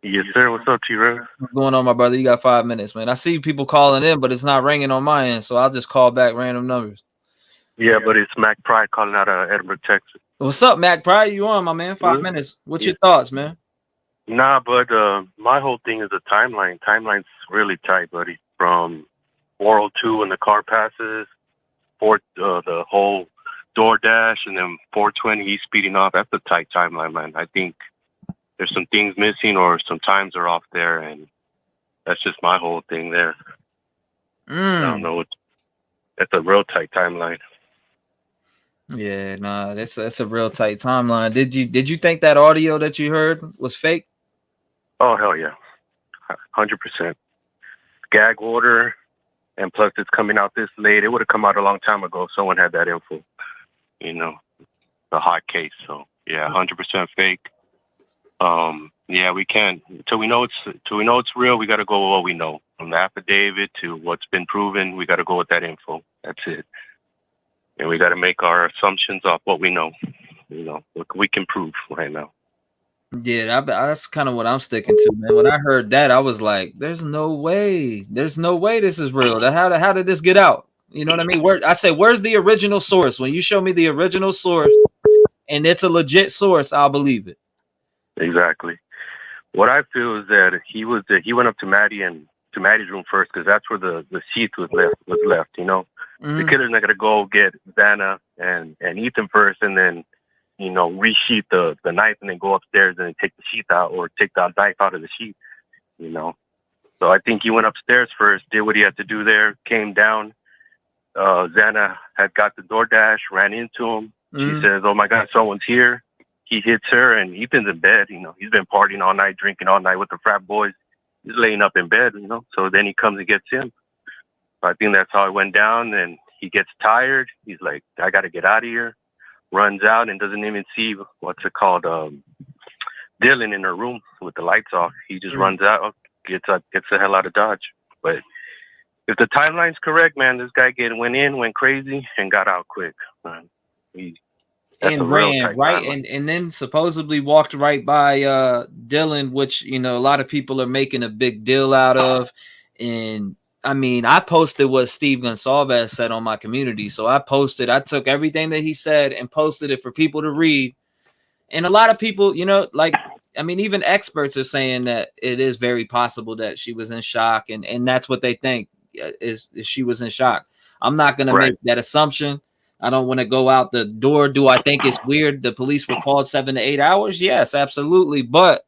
[SPEAKER 6] Yes, sir. What's up, T-Rev?
[SPEAKER 1] What's going on, my brother? You got 5 minutes, man. I see people calling in, but it's not ringing on my end, so I'll just call back random numbers.
[SPEAKER 6] Yeah, but it's Mac Pride calling out of Edinburgh, Texas.
[SPEAKER 1] What's up, Mac Pride? You on, my man? 5 minutes. What's your thoughts, man?
[SPEAKER 6] Nah, but my whole thing is a timeline. Timeline's really tight, buddy. From 402 when the car passes, the whole DoorDash, and then 420 he's speeding off. That's a tight timeline, man. I think there's some things missing or some times are off there, and that's just my whole thing there. I don't know. That's a real tight timeline.
[SPEAKER 1] Yeah, nah, that's a real tight timeline. Did you think that audio that you heard was fake?
[SPEAKER 6] Oh, hell yeah. 100%. Gag order, and plus it's coming out this late. It would have come out a long time ago if someone had that info. You know, the hot case. So, yeah, 100% fake. Yeah, we can't. Until we know it's real, we got to go with what we know. From the affidavit to what's been proven, we got to go with that info. That's it. And we got to make our assumptions off what we know. You know, what we can prove right now.
[SPEAKER 1] Yeah, that's kind of what I'm sticking to, man. When I heard that, I was like, "There's no way this is real. How did this get out?" You know what I mean? Where's the original source? When you show me the original source and it's a legit source, I'll believe it.
[SPEAKER 6] Exactly. What I feel is that he went up to Maddie's room first because that's where the sheath was left. You know, the killer's not gonna go get Vanna and Ethan first, and then resheath the knife and then go upstairs and then take the sheath out or take the knife out of the sheath. You know, so I think he went upstairs first, did what he had to do there, came down. Xana had got the DoorDash, ran into him. She says, "Oh my God, someone's here." He hits her, and Ethan's in bed. You know, he's been partying all night, drinking all night with the frat boys. He's laying up in bed, you know. So then he comes and gets him. So I think that's how it went down. And he gets tired. He's like, "I got to get out of here." Runs out and doesn't even see Dylan in her room with the lights off. He just runs out, gets the hell out of Dodge. But if the timeline's correct, man, this guy went crazy and got out quick.
[SPEAKER 1] And ran right and then supposedly walked right by Dylan, which a lot of people are making a big deal out of. And I mean, I posted what Steve Gonsalves said on my community. So I took everything that he said and posted it for people to read. And a lot of people, even experts are saying that it is very possible that she was in shock, and that's what they think is she was in shock. I'm not going to make that assumption. I don't want to go out the door. Do I think it's weird the police were called 7 to 8 hours? Yes, absolutely. But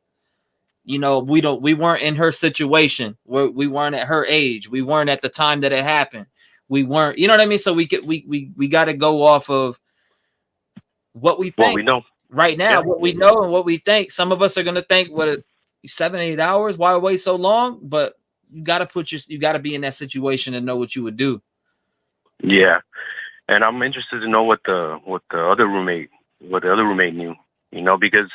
[SPEAKER 1] we weren't in her situation. We weren't at her age. We weren't at the time that it happened. We weren't, you know what I mean? So we got to go off of what we think.
[SPEAKER 6] What we know
[SPEAKER 1] right now, what we know and what we think. Some of us are going to think, 7 8 hours? Why wait so long? But you got to be in that situation and know what you would do.
[SPEAKER 6] Yeah. And I'm interested to know what the other roommate knew, because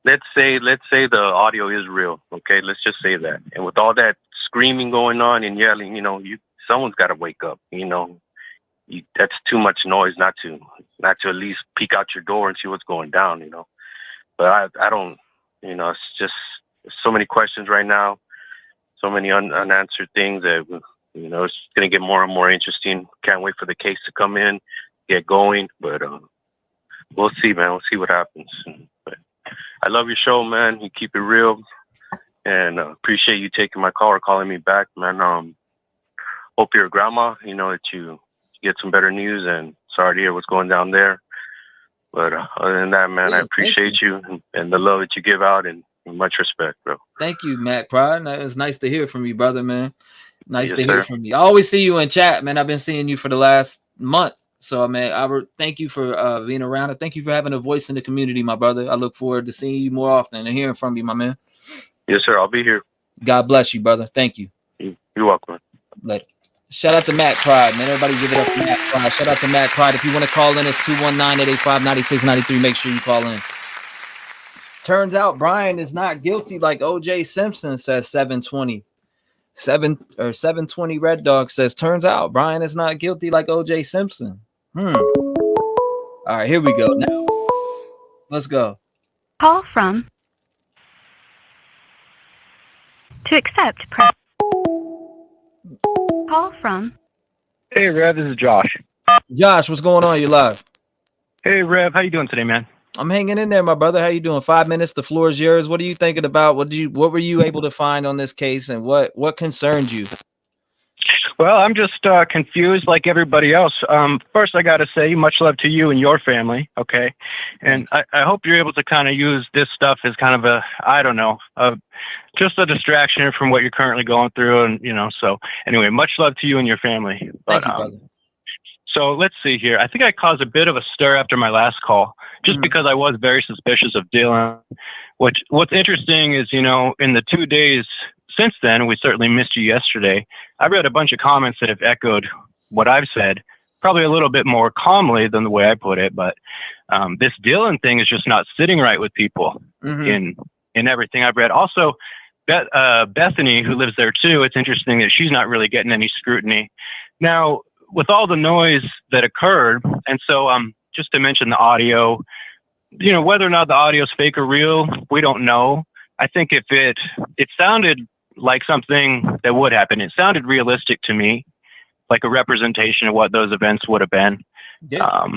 [SPEAKER 6] let's say the audio is real. Okay. Let's just say that. And with all that screaming going on and yelling, someone's got to wake up. That's too much noise not to at least peek out your door and see what's going down. But I don't. It's just so many questions right now, so many unanswered things that it's going to get more and more interesting. Can't wait for the case to come in, get going. But we'll see, man. We'll see what happens. But I love your show, man. You keep it real, and appreciate you taking my call or calling me back, man. Hope your grandma, that you get some better news, and sorry to hear what's going down there. But other than that, man, I appreciate you and the love that you give out, and much respect, bro.
[SPEAKER 1] Thank you, Matt Pride. It was nice to hear from you, brother, man. Nice to hear from you. I always see you in chat, man. I've been seeing you for the last month. So, man, thank you for being around. And thank you for having a voice in the community, my brother. I look forward to seeing you more often and hearing from you, my man.
[SPEAKER 6] Yes, sir. I'll be here.
[SPEAKER 1] God bless you, brother. Thank you.
[SPEAKER 6] You're welcome.
[SPEAKER 1] Later. Shout out to Matt Pride, man. Everybody give it up for Matt Pride. Shout out to Matt Pride. If you want to call in, it's 219-885-9693. Make sure you call in. Turns out Brian is not guilty like O.J. Simpson, says 720. 720 Red Dog says, turns out Brian is not guilty like O.J. Simpson. All right, here we go. Now, let's go.
[SPEAKER 7] Call from. To accept, press. Call from.
[SPEAKER 8] Hey, Rev, this is Josh.
[SPEAKER 1] Josh, what's going on? You live.
[SPEAKER 8] Hey, Rev, how you doing today, man?
[SPEAKER 1] I'm hanging in there, my brother. How you doing? 5 minutes. The floor is yours. What are you thinking about? What were you able to find on this case, and what concerned you?
[SPEAKER 8] Well, I'm just confused like everybody else. First, I got to say much love to you and your family, okay? And I hope you're able to kind of use this stuff as kind of just a distraction from what you're currently going through. And, so anyway, much love to you and your family.
[SPEAKER 1] Thank you, brother.
[SPEAKER 8] So let's see here. I think I caused a bit of a stir after my last call, just because I was very suspicious of Dylan. What's interesting is, in the 2 days since then, we certainly missed you yesterday. I read a bunch of comments that have echoed what I've said, probably a little bit more calmly than the way I put it. But this Dylan thing is just not sitting right with people in everything I've read. Also, Bethany, who lives there too, it's interesting that she's not really getting any scrutiny. Now, with all the noise that occurred, and so just to mention the audio, whether or not the audio is fake or real, we don't know. I think if it sounded like something that would happen, it sounded realistic to me, like a representation of what those events would have been. Yeah.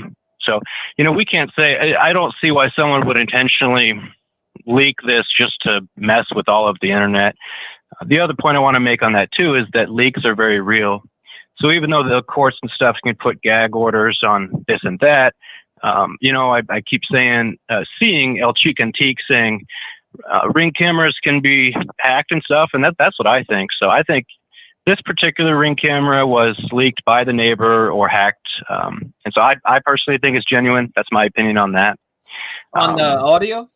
[SPEAKER 8] So, we can't say, I don't see why someone would intentionally leak this just to mess with all of the internet. The other point I want to make on that too is that leaks are very real. So even though the courts and stuff can put gag orders on this and that, I keep saying, seeing El Chicantique saying Ring cameras can be hacked and stuff, and that's what I think. So I think this particular Ring camera was leaked by the neighbor or hacked, and so I personally think it's genuine. That's my opinion on that.
[SPEAKER 1] On the audio?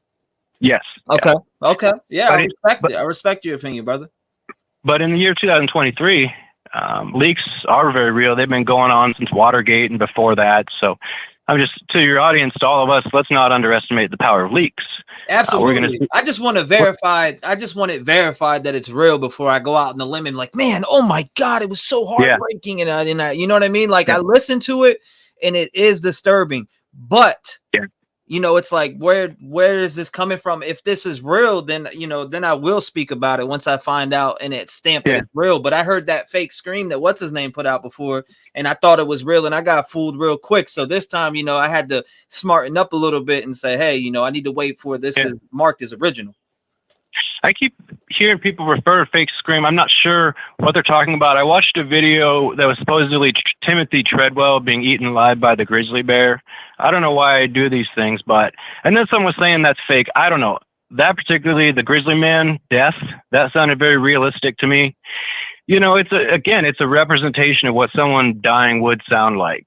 [SPEAKER 8] Yes.
[SPEAKER 1] Okay.
[SPEAKER 8] Yeah.
[SPEAKER 1] Okay. Yeah, I respect your opinion, brother.
[SPEAKER 8] But in the year 2023. Leaks are very real. They've been going on since Watergate and before that. So I'm just, to your audience, to all of us, let's not underestimate the power of leaks.
[SPEAKER 1] Absolutely. I just want to verify. I just want it verified that it's real before I go out on the limb and like, man, oh my God, it was so heartbreaking. And I, you know what I mean? Like I listened to it and it is disturbing, but it's like, where is this coming from? If this is real, then, then I will speak about it once I find out and it's stamped that it's real. But I heard that fake scream that what's his name put out before, and I thought it was real and I got fooled real quick. So this time, I had to smarten up a little bit and say, hey, I need to wait for this is marked as original.
[SPEAKER 8] I keep hearing people refer to fake scream. I'm not sure what they're talking about. I watched a video that was supposedly Timothy Treadwell being eaten alive by the grizzly bear. I don't know why I do these things, and then someone was saying that's fake. I don't know. That particularly, the grizzly man death, that sounded very realistic to me. It's a representation of what someone dying would sound like.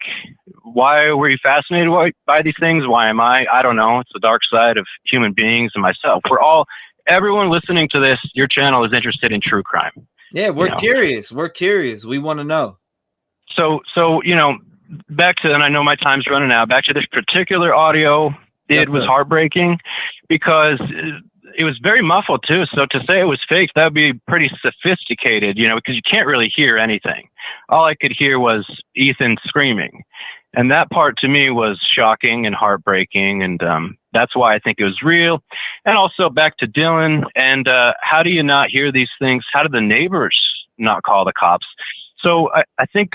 [SPEAKER 8] Why were you fascinated by these things? Why am I? I don't know. It's the dark side of human beings and myself. Everyone listening to this, your channel is interested in true crime.
[SPEAKER 1] Yeah, we're curious. We're curious. We want to know.
[SPEAKER 8] So, back to, and I know my time's running out, back to this particular audio, it was heartbreaking because it was very muffled too. So to say it was fake, that would be pretty sophisticated, because you can't really hear anything. All I could hear was Ethan screaming. And that part to me was shocking and heartbreaking. And that's why I think it was real. And also back to Dylan. And how do you not hear these things? How do the neighbors not call the cops? So I think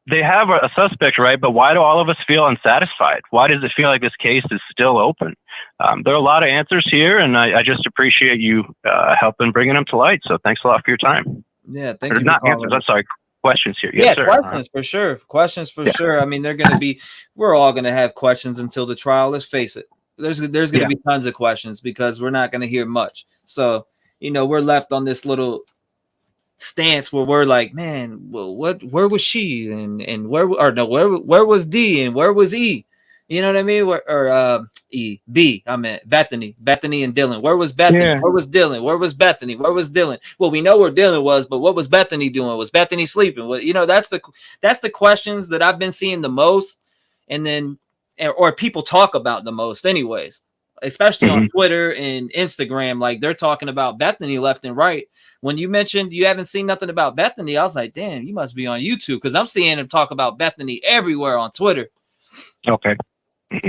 [SPEAKER 8] they have a suspect, right? But why do all of us feel unsatisfied? Why does it feel like this case is still open? There are a lot of answers here, and I just appreciate you helping bringing them to light. So thanks a lot for your time.
[SPEAKER 1] Yeah, thank you.
[SPEAKER 8] Not answers, I'm sorry, questions here. Yes, sir.
[SPEAKER 1] Questions for sure. Questions for sure. I mean, we're all going to have questions until the trial. Let's face it. There's going to be tons of questions because we're not going to hear much. So, we're left on this little stance where we're like, man, well, where was she and where was D and where was E? You know what I mean? B, I meant Bethany and Dylan. Where was Bethany? Yeah. Where was Dylan? Where was Bethany? Where was Dylan? Well, we know where Dylan was, but what was Bethany doing? Was Bethany sleeping? Well, that's the questions that I've been seeing the most, and then or people talk about the most, anyways. Especially on Twitter and Instagram, like they're talking about Bethany left and right. When you mentioned you haven't seen nothing about Bethany, I was like, damn, you must be on YouTube because I'm seeing them talk about Bethany everywhere on Twitter.
[SPEAKER 8] Okay.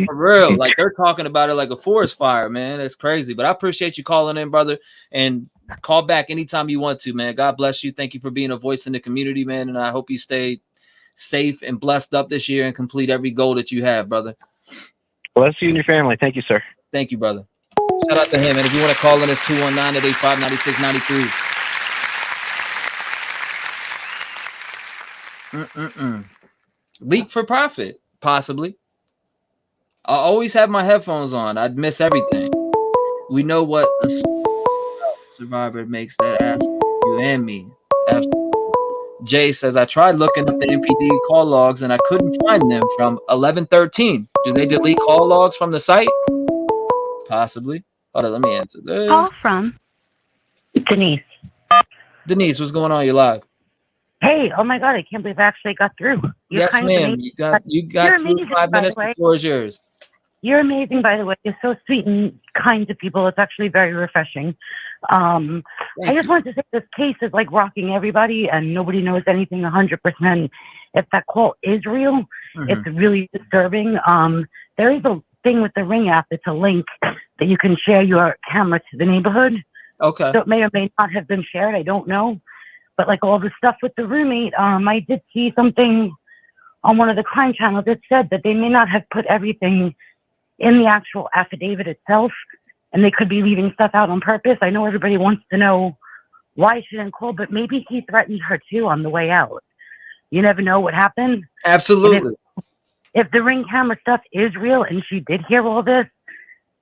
[SPEAKER 1] For real. Like they're talking about it like a forest fire, man. It's crazy. But I appreciate you calling in, brother. And call back anytime you want to, man. God bless you. Thank you for being a voice in the community, man. And I hope you stay safe and blessed up this year and complete every goal that you have, brother.
[SPEAKER 8] Bless you and your family. Thank you, sir.
[SPEAKER 1] Thank you, brother. Shout out to him. And if you want to call in, it's 219-885-9693. Leak for profit, possibly. I always have my headphones on. I'd miss everything. We know what a survivor makes that ask you and me. Absolutely. Jay says, I tried looking up the MPD call logs and I couldn't find them from 11/13. Do they delete call logs from the site? Possibly. Hold on, let me answer this.
[SPEAKER 7] Call from
[SPEAKER 3] Denise.
[SPEAKER 1] Denise, what's going on? You're live.
[SPEAKER 3] Hey, oh my God, I can't believe I actually got through.
[SPEAKER 1] Yes, ma'am. You got through 5 minutes. The floor is yours.
[SPEAKER 3] You're amazing, by the way. You're so sweet and kind to people. It's actually very refreshing. I just wanted to say this case is like rocking everybody and nobody knows anything 100%. If that call is real, it's really disturbing. There is a thing with the Ring app. It's a link that you can share your camera to the neighborhood.
[SPEAKER 1] Okay.
[SPEAKER 3] So it may or may not have been shared. I don't know. But like all the stuff with the roommate, I did see something on one of the crime channels that said that they may not have put everything in the actual affidavit itself, and they could be leaving stuff out on purpose. I know everybody wants to know why she didn't call, but maybe he threatened her too on the way out. You never know what happened.
[SPEAKER 1] Absolutely.
[SPEAKER 3] If the Ring camera stuff is real and she did hear all this,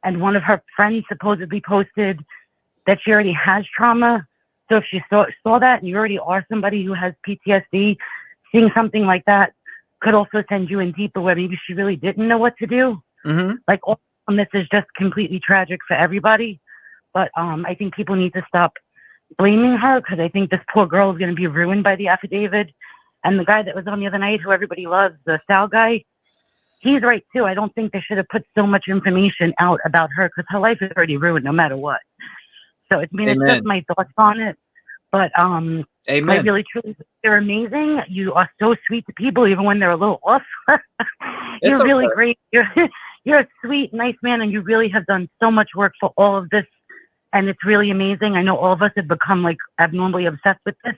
[SPEAKER 3] and one of her friends supposedly posted that she already has trauma, so if she saw that and you already are somebody who has PTSD, seeing something like that could also send you in deeper where maybe she really didn't know what to do. Like all of this is just completely tragic for everybody. But I think people need to stop blaming her because I think this poor girl is going to be ruined by the affidavit. And the guy that was on the other night, who everybody loves, the Sal guy, he's right too. I don't think they should have put so much information out about her because her life is already ruined no matter what. So it's just my thoughts on it. But I really truly, you're amazing. You are so sweet to people, even when they're a little off. You're really great. You're a sweet, nice man, and you really have done so much work for all of this. And it's really amazing. I know all of us have become like abnormally obsessed with this.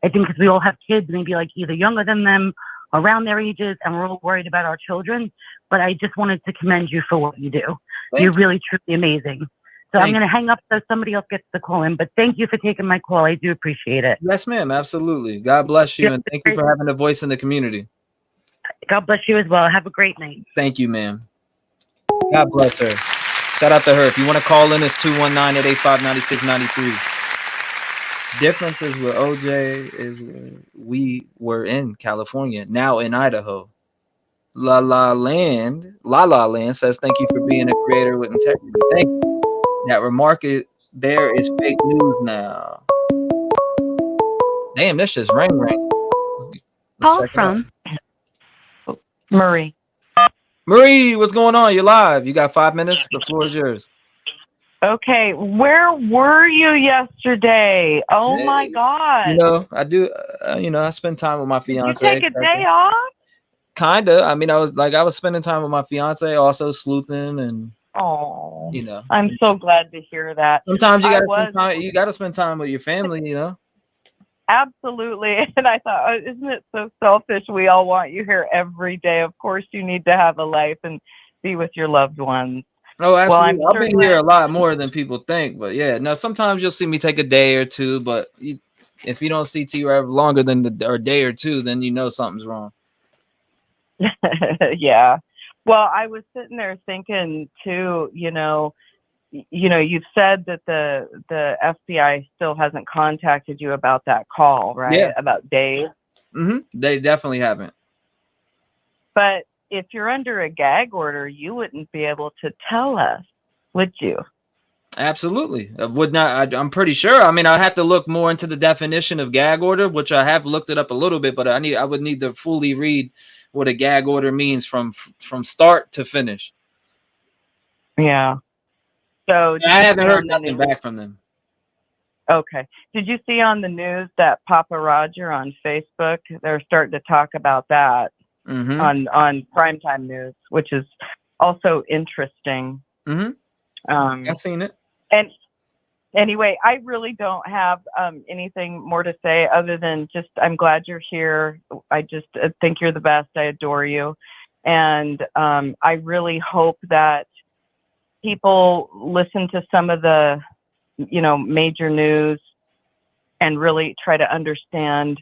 [SPEAKER 3] I think because we all have kids, maybe like either younger than them, around their ages, and we're all worried about our children. But I just wanted to commend you for what you do. You're really, truly amazing. So I'm going to hang up so somebody else gets the call in. But thank you for taking my call. I do appreciate it.
[SPEAKER 1] Yes, ma'am. Absolutely. God bless you. And thank you for having a voice in the community.
[SPEAKER 3] God bless you as well. Have a great night.
[SPEAKER 1] Thank you, ma'am. God bless her. Shout out to her. If you want to call in, it's 219-885-9693. Differences with OJ is we were in California, now in Idaho. La La Land says, thank you for being a creator with integrity. Thank you. That remark there is fake news now. Damn, this just ring.
[SPEAKER 7] Call from
[SPEAKER 3] Marie.
[SPEAKER 1] Marie, what's going on? You're live. You got 5 minutes. The floor is yours.
[SPEAKER 9] Okay, where were you yesterday? Oh my God!
[SPEAKER 1] You know, I do. You know, I spend time with my fiance.
[SPEAKER 9] Did you take a day off?
[SPEAKER 1] Kinda. I mean, I was spending time with my fiance, also sleuthing, and you know.
[SPEAKER 9] I'm so glad to hear that.
[SPEAKER 1] Sometimes you gotta spend time with your family. You know.
[SPEAKER 9] Absolutely. And I thought, oh, isn't it so selfish? We all want you here every day. Of course, you need to have a life and be with your loved ones.
[SPEAKER 1] Oh, absolutely.
[SPEAKER 9] Well,
[SPEAKER 1] I'll be here a lot more than people think. But yeah, no, sometimes you'll see me take a day or two. But if you don't see T-Rev longer than a day or two, then you know something's wrong.
[SPEAKER 9] Yeah. Well, I was sitting there thinking too, you know, you've said that the FBI still hasn't contacted you about that call, right?
[SPEAKER 1] Yeah.
[SPEAKER 9] About Dave.
[SPEAKER 1] They definitely haven't.
[SPEAKER 9] But if you're under a gag order, you wouldn't be able to tell us, would you?
[SPEAKER 1] Absolutely. I would not. I'm pretty sure. I mean, I have to look more into the definition of gag order, which I have looked it up a little bit, but I would need to fully read what a gag order means from start to finish.
[SPEAKER 9] Yeah. So
[SPEAKER 1] I haven't heard nothing back from them.
[SPEAKER 9] Okay. Did you see on the news that Papa Roger on Facebook, they're starting to talk about that on primetime news, which is also interesting.
[SPEAKER 1] I've seen it.
[SPEAKER 9] And anyway, I really don't have anything more to say other than just I'm glad you're here. I just think you're the best. I adore you. And I really hope that people listen to some of the, major news and really try to understand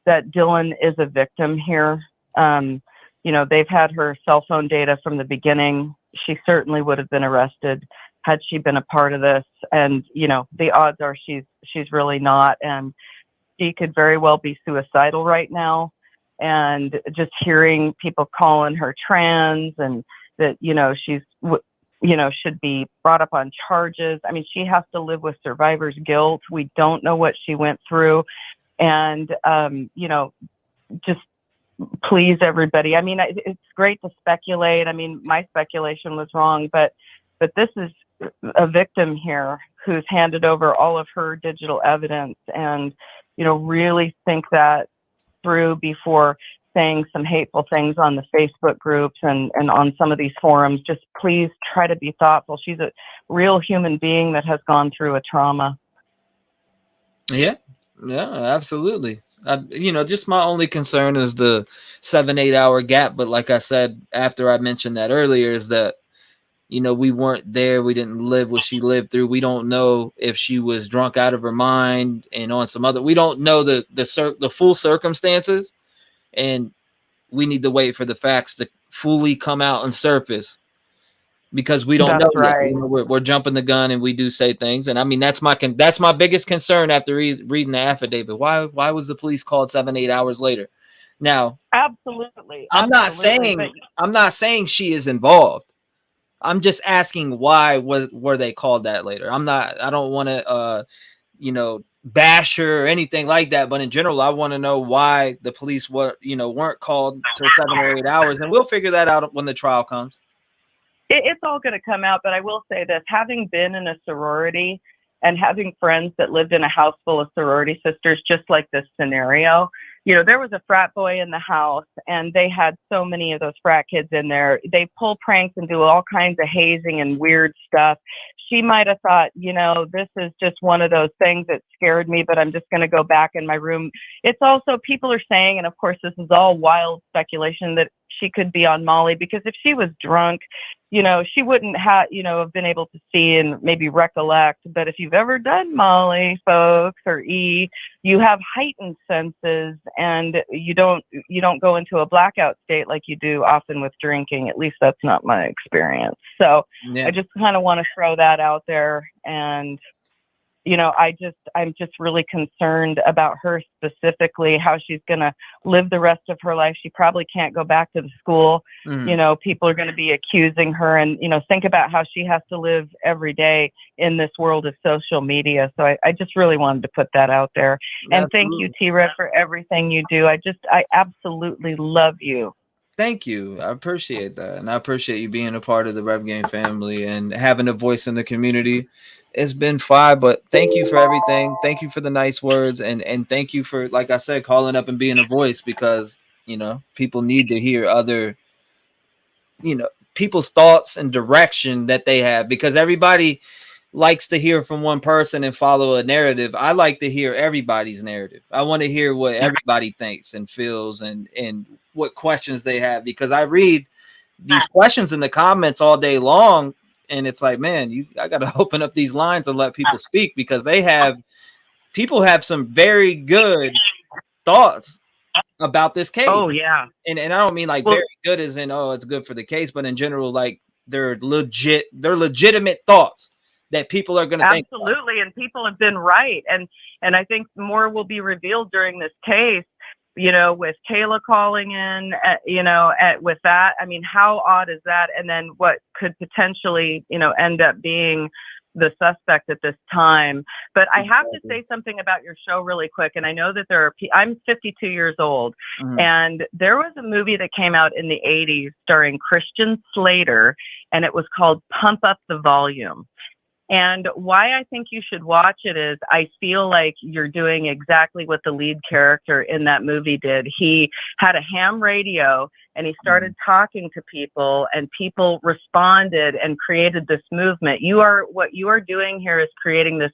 [SPEAKER 9] that Dylan is a victim here. They've had her cell phone data from the beginning. She certainly would have been arrested had she been a part of this. And, the odds are she's really not. And she could very well be suicidal right now. And just hearing people calling her trans and that, she's, should be brought up on charges. I mean, she has to live with survivor's guilt. We don't know what she went through. And, just please everybody. I mean, it's great to speculate. I mean, my speculation was wrong, but this is a victim here who's handed over all of her digital evidence and, really think that through before saying some hateful things on the Facebook groups and on some of these forums. Just please try to be thoughtful. She's a real human being that has gone through a trauma. Yeah,
[SPEAKER 1] absolutely. Just my only concern is the 7-8 hour gap. But like I said, after I mentioned that earlier, is that, we weren't there. We didn't live what she lived through. We don't know if she was drunk out of her mind and on some other, we don't know the full circumstances. And we need to wait for the facts to fully come out and surface because we don't know. Right. We're jumping the gun and we do say things. And I mean, that's my biggest concern after reading the affidavit. Why was the police called 7-8 hours later? Now,
[SPEAKER 9] absolutely.
[SPEAKER 1] I'm not saying she is involved. I'm just asking why were they called that later? I don't want to, bash her or anything like that. But in general, I want to know why the police weren't called till 7 or 8 hours. And we'll figure that out when the trial comes.
[SPEAKER 9] It's all going to come out. But I will say this, having been in a sorority and having friends that lived in a house full of sorority sisters, just like this scenario, there was a frat boy in the house and they had so many of those frat kids in there. They pull pranks and do all kinds of hazing and weird stuff. She might have thought, this is just one of those things that scared me, but I'm just going to go back in my room. It's also, people are saying, and of course, this is all wild speculation, that she could be on Molly, because if she was drunk, she wouldn't have, have been able to see and maybe recollect. But if you've ever done Molly, folks, or E, you have heightened senses and you don't go into a blackout state like you do often with drinking. At least that's not my experience. So yeah. I just kind of want to throw that out there. And, I'm just really concerned about her specifically, how she's going to live the rest of her life. She probably can't go back to the school. People are going to be accusing her, and, think about how she has to live every day in this world of social media. So I just really wanted to put that out there. And thank you, T-Rev, for everything you do. I absolutely love you.
[SPEAKER 1] Thank you. I appreciate that. And I appreciate you being a part of the Rev Game family and having a voice in the community. It's been fine, but thank you for everything. Thank you for the nice words. And thank you for, like I said, calling up and being a voice, because, people need to hear other, people's thoughts and direction that they have, because everybody likes to hear from one person and follow a narrative. I like to hear everybody's narrative. I want to hear what everybody thinks and feels and what questions they have, because I read these questions in the comments all day long, and it's like, man, I got to open up these lines and let people speak, because people have some very good thoughts about this case.
[SPEAKER 9] Oh yeah.
[SPEAKER 1] And I don't mean like very good as in, oh, it's good for the case, but in general, like they're legitimate thoughts that people are going to think.
[SPEAKER 9] Absolutely. And people have been right. And I think more will be revealed during this case, with Kayla calling in, with that. I mean, how odd is that? And then what could potentially, end up being the suspect at this time. But I have to say something about your show really quick. And I know that I'm 52 years old, and there was a movie that came out in the 80s starring Christian Slater, and it was called Pump Up the Volume. And why I think you should watch it is I feel like you're doing exactly what the lead character in that movie did. He had a ham radio and he started talking to people, and people responded and created this movement. What you are doing here is creating this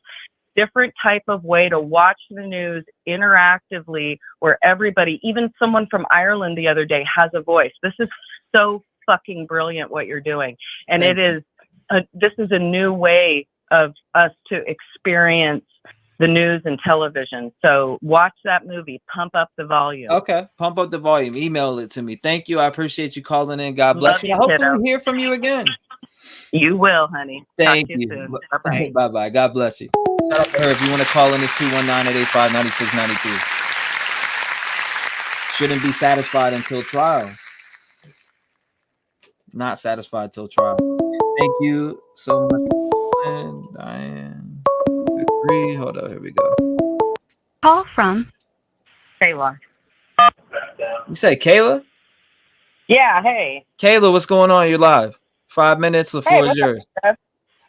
[SPEAKER 9] different type of way to watch the news interactively, where everybody, even someone from Ireland the other day, has a voice. This is so fucking brilliant what you're doing. And this is a new way of us to experience the news and television. So watch that movie, Pump Up the Volume.
[SPEAKER 1] Okay, Pump Up the Volume. Email it to me. Thank you. I appreciate you calling in. God bless you. I hope to hear from you again.
[SPEAKER 9] You will, honey.
[SPEAKER 1] Thank you. Bye-bye. Bye-bye. God bless you. Shout out to her. If you want to call in, it's 219-885-9692. Shouldn't be satisfied until trial. Not satisfied till trial. Thank you so much, Diane. Agree. Hold on, here we go.
[SPEAKER 7] Call from
[SPEAKER 9] Kayla.
[SPEAKER 1] You say Kayla?
[SPEAKER 9] Yeah, hey.
[SPEAKER 1] Kayla, what's going on? You're live. 5 minutes. The floor is yours.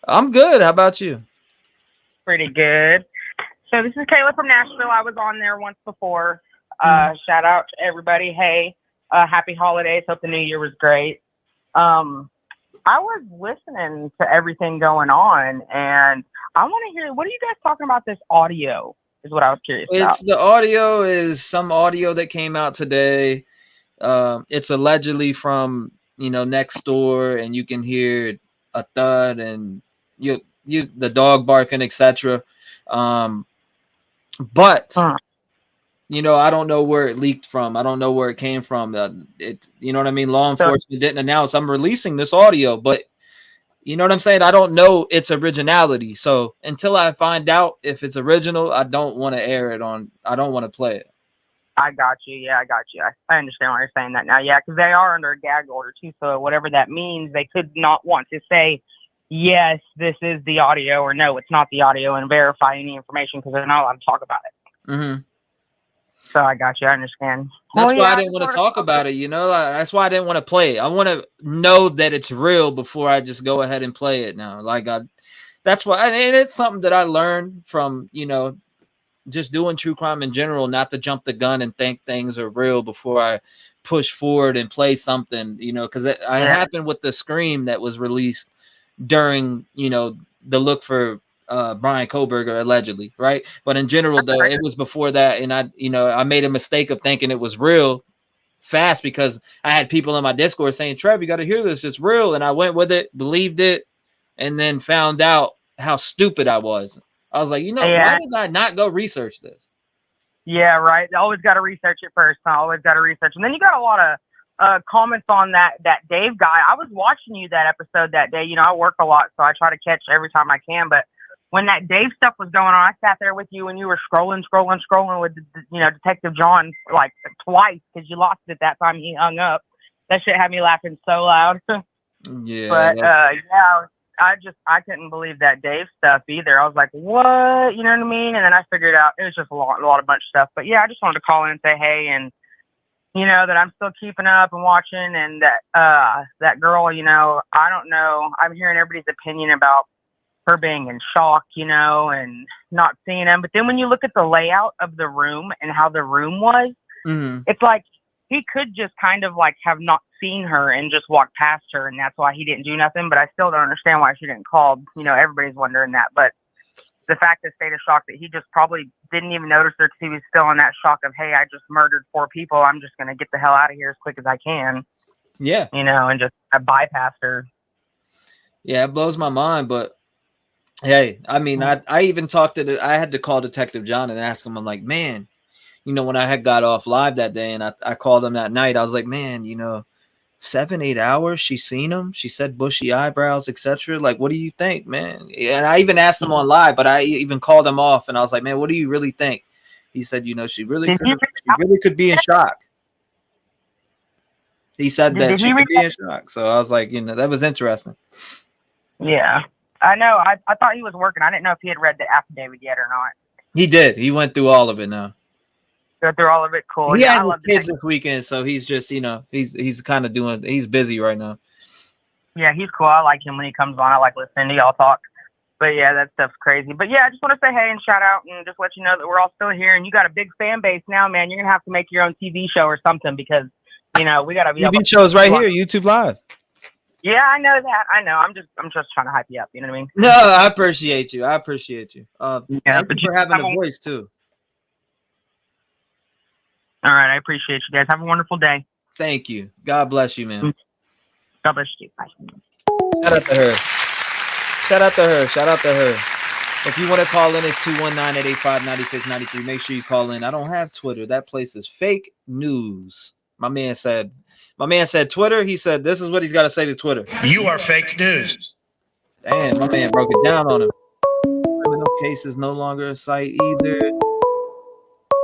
[SPEAKER 1] I'm good. How about you?
[SPEAKER 10] Pretty good. So this is Kayla from Nashville. I was on there once before. Shout out to everybody. Hey, happy holidays. Hope the new year was great. I was listening to everything going on, and I want to hear, what are you guys talking about this audio is what I was curious about.
[SPEAKER 1] The audio is some audio that came out today. It's allegedly from, next door, and you can hear a thud and the dog barking, etc. But I don't know where it leaked from. I don't know where it came from. You know what I mean? Law enforcement didn't announce, I'm releasing this audio, but you know what I'm saying? I don't know its originality. So until I find out if it's original, I don't want to air it I don't want to play it.
[SPEAKER 10] I got you. Yeah, I got you. I understand why you're saying that now. Yeah, because they are under a gag order too. So whatever that means, they could not want to say, yes, this is the audio, or no, it's not the audio, and verify any information because they're not allowed to talk about it.
[SPEAKER 1] Mm-hmm.
[SPEAKER 10] So I got you. I understand.
[SPEAKER 1] That's why I didn't want to talk about it. That's why I didn't want to play it. I want to know that it's real before I just go ahead and play it now. That's why, and it's something that I learned from, just doing true crime in general, not to jump the gun and think things are real before I push forward and play something, because it happened with the Scream that was released during, the look for bryankohberger allegedly, right? But in general, though, it was before that, and I made a mistake of thinking it was real fast because I had people in my Discord saying, Trev, you got to hear this, it's real, and I went with it, believed it, and then found out how stupid I was. I was like, why did I not go research this?
[SPEAKER 10] Yeah, right. Always got to research it first. Always got to research, and then you got a lot of comments on that Dave guy. I was watching you that episode that day. I work a lot, so I try to catch every time I can, but when that Dave stuff was going on, I sat there with you and you were scrolling with, Detective John like twice because you lost it that time he hung up. That shit had me laughing so loud.
[SPEAKER 1] Yeah.
[SPEAKER 10] But I couldn't believe that Dave stuff either. I was like, what? You know what I mean? And then I figured out it was just a lot of bunch of stuff. But yeah, I just wanted to call in and say hey and you know, that I'm still keeping up and watching, and that that girl, you know, I don't know. I'm hearing everybody's opinion about her being in shock, you know, and not seeing him. But then when you look at the layout of the room and how the room was, it's like he could just kind of like have not seen her and just walked past her, and that's why he didn't do nothing. But I still don't understand why she didn't call. You know, everybody's wondering that. But the fact of state of shock that he just probably didn't even notice her because he was still in that shock of, hey, I just murdered 4 people. I'm just going to get the hell out of here as quick as I can.
[SPEAKER 1] Yeah.
[SPEAKER 10] You know, and just bypassed her.
[SPEAKER 1] Yeah, it blows my mind, but hey, I mean, I even talked to I had to call Detective John and ask him, I'm like, man, you know, when I had got off live that day and I called him that night, I was like, man, you know, 7-8 hours, she seen him. She said bushy eyebrows, etc. Like, what do you think, man? And I even asked him on live, but I even called him off and I was like, man, what do you really think? He said, you know, she really could be in shock. He said that she could be in shock. So I was like, you know, that was interesting.
[SPEAKER 10] Yeah. I know. I thought he was working. I didn't know if he had read the affidavit yet or not.
[SPEAKER 1] He did. He went through all of it now.
[SPEAKER 10] Go through all of it. Cool.
[SPEAKER 1] He
[SPEAKER 10] Yeah,
[SPEAKER 1] had
[SPEAKER 10] I love
[SPEAKER 1] kids this weekend, so he's just, you know, he's kind of doing, he's busy right now.
[SPEAKER 10] Yeah, he's cool. I like him when he comes on. I like listening to y'all talk. But yeah, that stuff's crazy. But yeah, I just want to say hey and shout out and just let you know that we're all still here, and you got a big fan base now, man. You're gonna have to make your own TV show or something because, you know, we gotta be
[SPEAKER 1] TV shows right here, YouTube Live.
[SPEAKER 10] Yeah, I know that. I know. I'm just trying to hype you up. You know what I mean?
[SPEAKER 1] No, I appreciate you. I appreciate you.
[SPEAKER 10] Yeah,
[SPEAKER 1] thank you for having a voice too.
[SPEAKER 10] All right, I appreciate you guys. Have a wonderful day.
[SPEAKER 1] Thank you. God bless you, man.
[SPEAKER 10] God bless you. Bye.
[SPEAKER 1] Shout out to her. Shout out to her. Shout out to her. If you want to call in, it's 219-885-9693. Make sure you call in. I don't have Twitter. That place is fake news. My man said Twitter. He said this is what he's got to say to Twitter.
[SPEAKER 11] You are fake news.
[SPEAKER 1] Damn, my man broke it down on him. Criminal case is no longer a site either.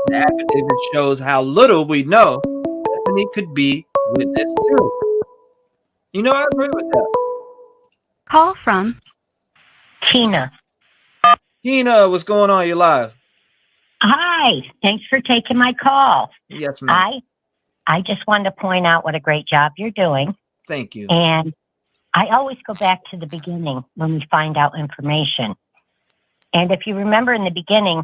[SPEAKER 1] The affidavit shows how little we know Bethany could be witness to. You know, I agree with that.
[SPEAKER 7] Call from
[SPEAKER 12] Tina.
[SPEAKER 1] Tina, what's going on? You're live.
[SPEAKER 12] Hi. Thanks for taking my call.
[SPEAKER 1] Yes, ma'am.
[SPEAKER 12] I just wanted to point out what a great job you're doing.
[SPEAKER 1] Thank you.
[SPEAKER 12] And I always go back to the beginning when we find out information. And if you remember in the beginning,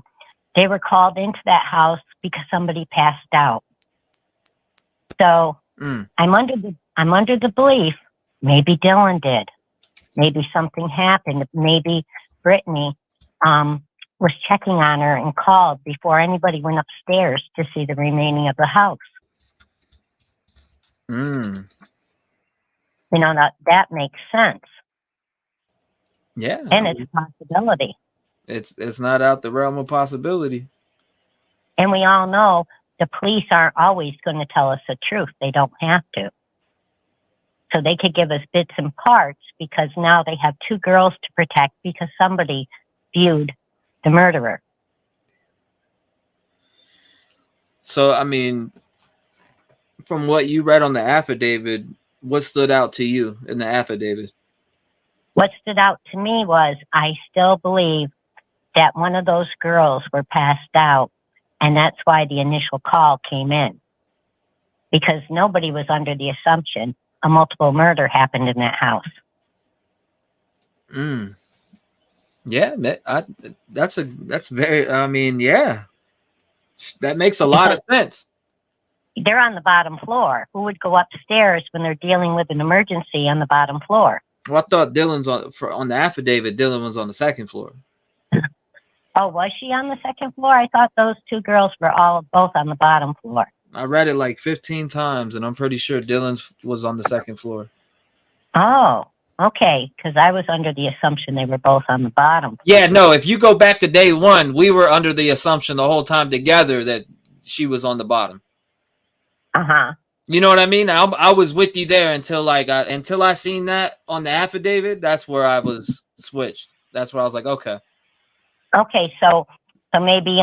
[SPEAKER 12] they were called into that house because somebody passed out. So I'm under the belief maybe Dylan did. Maybe something happened. Maybe Brittany was checking on her and called before anybody went upstairs to see the remaining of the house. You know, that makes sense.
[SPEAKER 1] Yeah.
[SPEAKER 12] And it's a possibility.
[SPEAKER 1] It's not out the realm of possibility.
[SPEAKER 12] And we all know the police aren't always going to tell us the truth. They don't have to. So they could give us bits and parts because now they have 2 girls to protect because somebody viewed the murderer.
[SPEAKER 1] So, I mean, from what you read on the affidavit, what stood out to you in the affidavit?
[SPEAKER 12] What stood out to me was I still believe that one of those girls were passed out, and that's why the initial call came in. Because nobody was under the assumption a multiple murder happened in that house.
[SPEAKER 1] Yeah, that's very, I mean, yeah, that makes a lot of sense.
[SPEAKER 12] They're on the bottom floor. Who would go upstairs when they're dealing with an emergency on the bottom floor?
[SPEAKER 1] Well, I thought Dylan's on the affidavit. Dylan was on the second floor.
[SPEAKER 12] Oh, was she on the second floor? I thought those 2 girls were both on the bottom floor.
[SPEAKER 1] I read it like 15 times, and I'm pretty sure Dylan's was on the second floor.
[SPEAKER 12] Oh, okay, because I was under the assumption they were both on the bottom floor.
[SPEAKER 1] Yeah, no, if you go back to day 1, we were under the assumption the whole time together that she was on the bottom.
[SPEAKER 12] Uh-huh.
[SPEAKER 1] You know what I mean? I was with you there until I seen that on the affidavit. That's where I was switched. That's where I was like, okay.
[SPEAKER 12] Okay, so maybe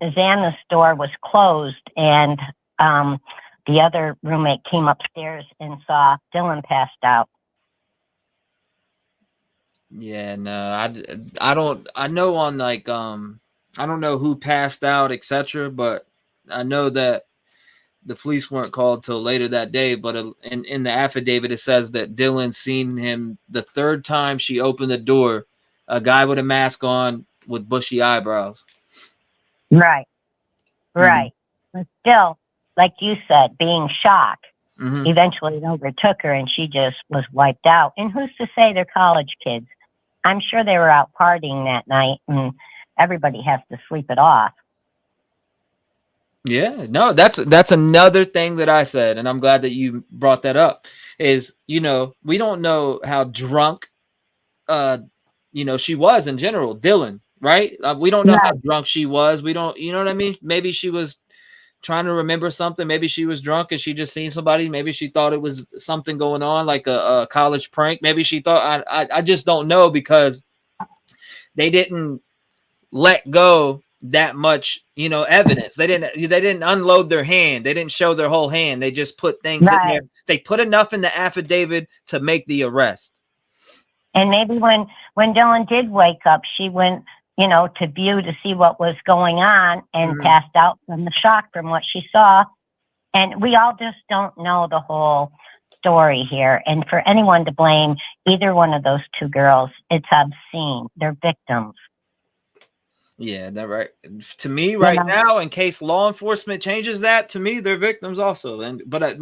[SPEAKER 12] Xana's door was closed and the other roommate came upstairs and saw Dylan passed out.
[SPEAKER 1] Yeah, no, I don't. I know on like I don't know who passed out, etc. But I know that the police weren't called till later that day. But in the affidavit, it says that Dylan seen him the third time she opened the door, a guy with a mask on with bushy eyebrows.
[SPEAKER 12] Right. But still, like you said, being shocked, eventually it overtook her and she just was wiped out. And who's to say they're college kids? I'm sure they were out partying that night and everybody has to sleep it off.
[SPEAKER 1] Yeah, no, that's another thing that I said, and I'm glad that you brought that up. Is, you know, we don't know how drunk, you know, she was in general, Dylan, right? We don't know how drunk she was. We don't, you know what I mean? Maybe she was trying to remember something. Maybe she was drunk and she just seen somebody. Maybe she thought it was something going on, like a college prank. Maybe she thought, I just don't know, because they didn't let go that much, you know, evidence. They didn't unload their hand. They didn't show their whole hand. They just put things in there. They put enough in the affidavit to make the arrest.
[SPEAKER 12] And maybe when Dylan did wake up, she went, you know, to view to see what was going on and passed out from the shock from what she saw. And we all just don't know the whole story here. And for anyone to blame either one of those two girls, it's obscene. They're victims.
[SPEAKER 1] Yeah, that right. To me, right now, in case law enforcement changes that, to me, they're victims also. And but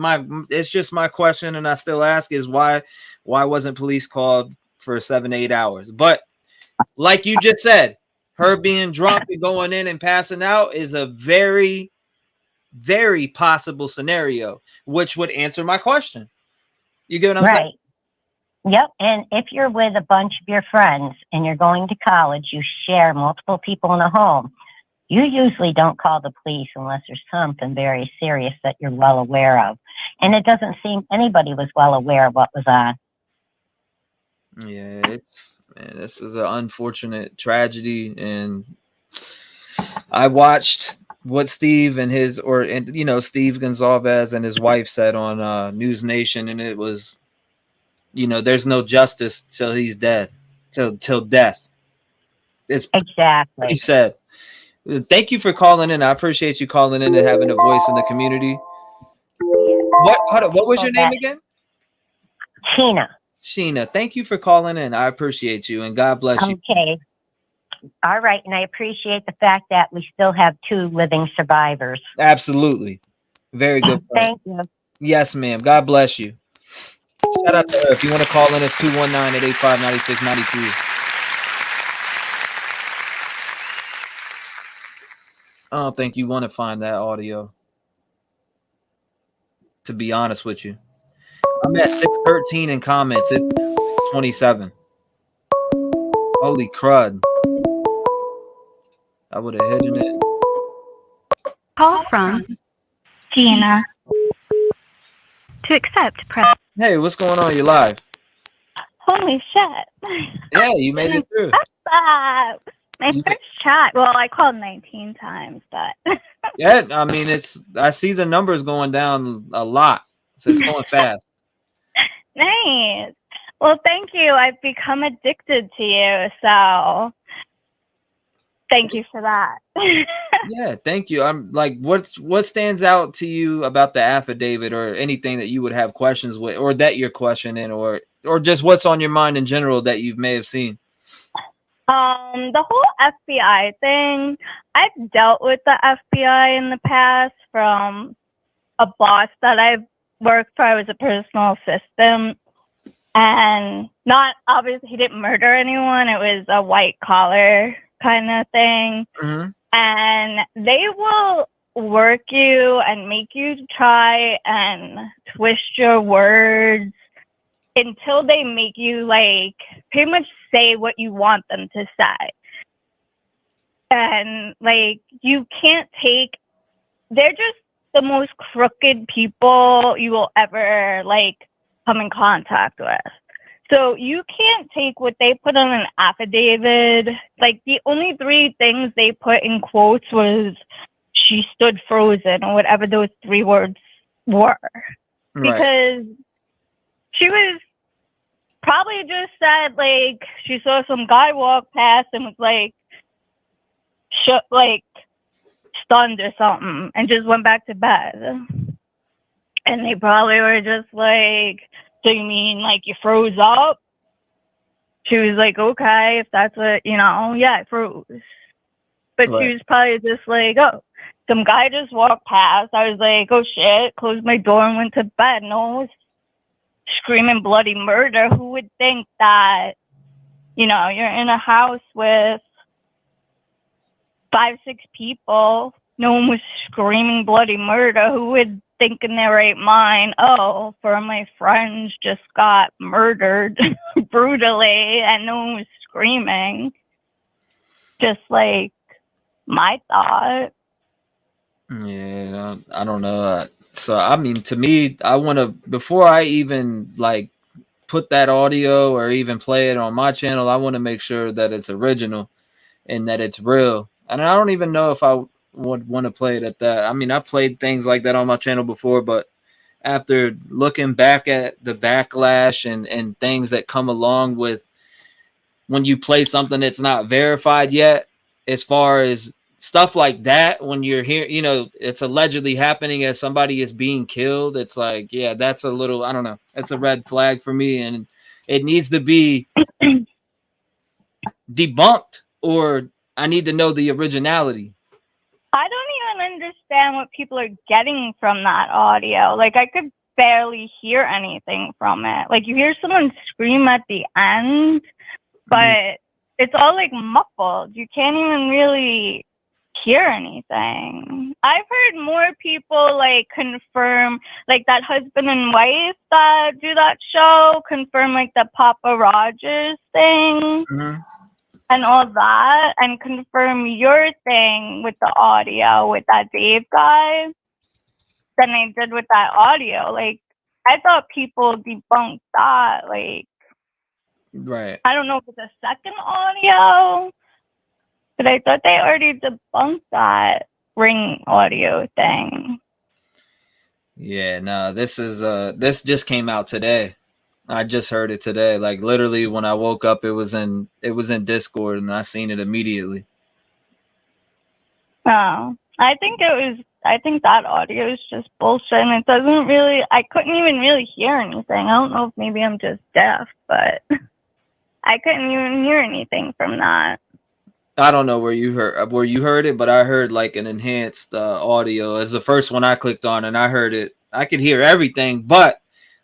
[SPEAKER 1] it's just my question, and I still ask, is why wasn't police called for 7 to 8 hours? But like you just said, her being drunk and going in and passing out is a very, very possible scenario, which would answer my question. You get what I'm saying?
[SPEAKER 12] Yep. And if you're with a bunch of your friends and you're going to college, you share multiple people in a home, you usually don't call the police unless there's something very serious that you're well aware of. And it doesn't seem anybody was well aware of what was on.
[SPEAKER 1] Yeah, this is an unfortunate tragedy. And I watched what Steve and Steve Gonzalez and his wife said on News Nation, and it was, you know, there's no justice till he's dead, till death. It's
[SPEAKER 12] exactly
[SPEAKER 1] he said. Thank you for calling in. I appreciate you calling in and having a voice in the community. What was your name again? Sheena. Thank you for calling in. I appreciate you, and God bless you.
[SPEAKER 12] Okay. All right. And I appreciate the fact that we still have 2 living survivors.
[SPEAKER 1] Absolutely. Very good.
[SPEAKER 12] Thank you.
[SPEAKER 1] Yes, ma'am. God bless you. Shout out to her. If you want to call in, it's 219-885-9692. I don't think you want to find that audio, to be honest with you. I'm at 613 in comments. It's 27. Holy crud. I would have hidden it.
[SPEAKER 7] Call from Gina. To accept, press.
[SPEAKER 1] Hey, what's going on? You're live.
[SPEAKER 7] Holy shit.
[SPEAKER 1] Yeah, you made it through.
[SPEAKER 7] My first chat. Well, I called 19 times, but.
[SPEAKER 1] Yeah, I mean, I see the numbers going down a lot. So it's going fast.
[SPEAKER 7] Nice. Well, thank you. I've become addicted to you, so thank you for that.
[SPEAKER 1] Yeah, thank you. I'm like, what stands out to you about the affidavit, or anything that you would have questions with, or that you're questioning, or just what's on your mind in general that you may have seen?
[SPEAKER 7] The whole FBI thing, I've dealt with the FBI in the past from a boss that I've worked for. I was a personal assistant, and not obviously he didn't murder anyone. It was a white collar kind of thing. And they will work you and make you try and twist your words until they make you like pretty much say what you want them to say. And like, you can't take, they're just the most crooked people you will ever like come in contact with. So you can't take what they put on an affidavit. Like, the only 3 things they put in quotes was she stood frozen, or whatever those 3 words were.
[SPEAKER 1] Right.
[SPEAKER 7] Because she was probably just said, like, she saw some guy walk past and was like, stunned or something, and just went back to bed. And they probably were just like, so you mean like you froze up? She was like, okay, if that's what, yeah, I froze. But
[SPEAKER 1] Right.
[SPEAKER 7] she was probably just like, oh, some guy just walked past. I was like, oh shit, closed my door and went to bed. No one was screaming bloody murder. Who would think that, you're in a house with 5, 6 people. No one was screaming bloody murder. Who would think in their right mind, oh, 4 of my friends just got murdered brutally and no one was screaming? Just like my thought.
[SPEAKER 1] Yeah, I don't know. So, I mean, to me, I want to, before I even like put that audio or even play it on my channel, I want to make sure that it's original and that it's real. And I don't even know if I would want to play it at that. I mean, I played things like that on my channel before, but after looking back at the backlash and things that come along with when you play something that's not verified yet, as far as stuff like that, when you're here, it's allegedly happening as somebody is being killed. It's like, yeah, that's a little, I don't know. It's a red flag for me, and it needs to be debunked, or I need to know the originality.
[SPEAKER 7] I don't even understand what people are getting from that audio. Like, I could barely hear anything from it. Like, you hear someone scream at the end, but it's all like muffled. You can't even really hear anything. I've heard more people like confirm, like that husband and wife that do that show, confirm like the Papa Rogers thing and all that, and confirm your thing with the audio with that Dave guy than I did with that audio. Like, I thought people debunked that. Like,
[SPEAKER 1] right.
[SPEAKER 7] I don't know if it's a second audio, but I thought they already debunked that ring audio thing.
[SPEAKER 1] Yeah, no, this just came out today. I just heard it today. Like, literally when I woke up, it was in Discord and I seen it immediately.
[SPEAKER 7] Oh, I think that audio is just bullshit, and it doesn't really, I couldn't even really hear anything. I don't know if maybe I'm just deaf, but I couldn't even hear anything from that.
[SPEAKER 1] I don't know where you heard it, but I heard like an enhanced audio as the first one I clicked on, and I heard it. I could hear everything, but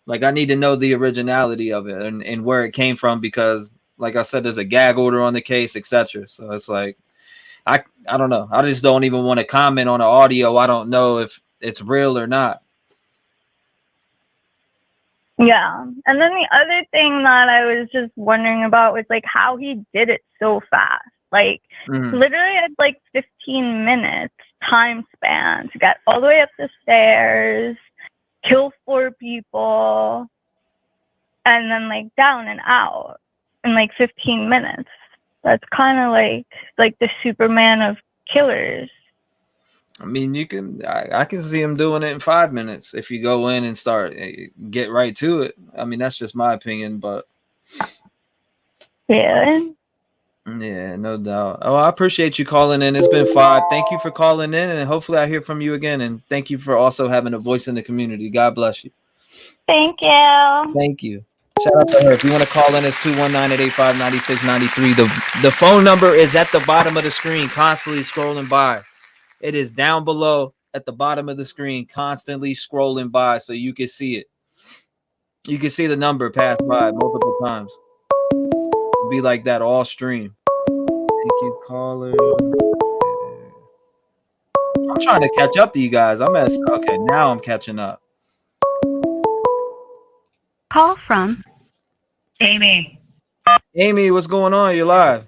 [SPEAKER 1] like, I need to know the originality of it and where it came from, because like I said, there's a gag order on the case, etc. So it's like, I don't know. I just don't even want to comment on the audio. I don't know if it's real or not.
[SPEAKER 7] Yeah. And then the other thing that I was just wondering about was like how he did it so fast. Like, literally had like 15 minutes time span to get all the way up the stairs, kill 4 people, and then like down and out in like 15 minutes. That's kind of like the Superman of killers.
[SPEAKER 1] I mean, I can see him doing it in 5 minutes if you go in and get right to it. I mean, that's just my opinion, but
[SPEAKER 7] yeah,
[SPEAKER 1] no doubt. Oh, I appreciate you calling in. It's been 5. Thank you for calling in, and hopefully I hear from you again. And thank you for also having a voice in the community. God bless you.
[SPEAKER 7] Thank you.
[SPEAKER 1] Thank you. Shout out to her. If you want to call in, it's 219-885-9693. The phone number is at the bottom of the screen, constantly scrolling by. It is down below at the bottom of the screen, constantly scrolling by, so you can see it. You can see the number pass by multiple times. It'll be like that all stream. Thank you, caller. I'm trying to catch up to you guys. Okay, now I'm catching up.
[SPEAKER 13] Call from Amy.
[SPEAKER 1] Amy, what's going on? You're live.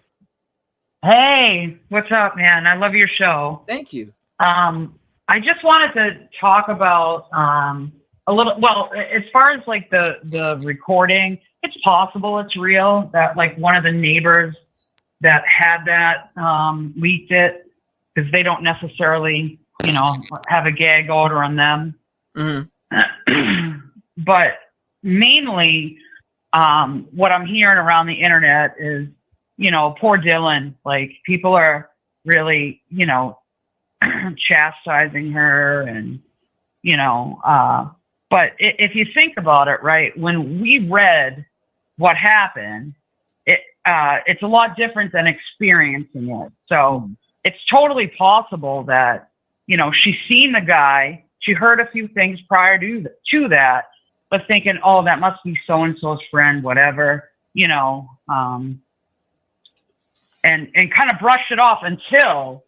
[SPEAKER 10] Hey, what's up, man? I love your show.
[SPEAKER 1] Thank you.
[SPEAKER 10] I just wanted to talk about a little. Well, as far as like the recording, it's possible it's real that like one of the neighbors that had that leaked it, because they don't necessarily, have a gag order on them. But mainly, what I'm hearing around the internet is, poor Dylan. Like, people are really, chastising her and, But if you think about it, right, when we read what happened, it's a lot different than experiencing it. So it's totally possible that, you know, she's seen the guy, she heard a few things prior to that, but thinking, oh, that must be so-and-so's friend, whatever, you know, and kind of brushed it off until,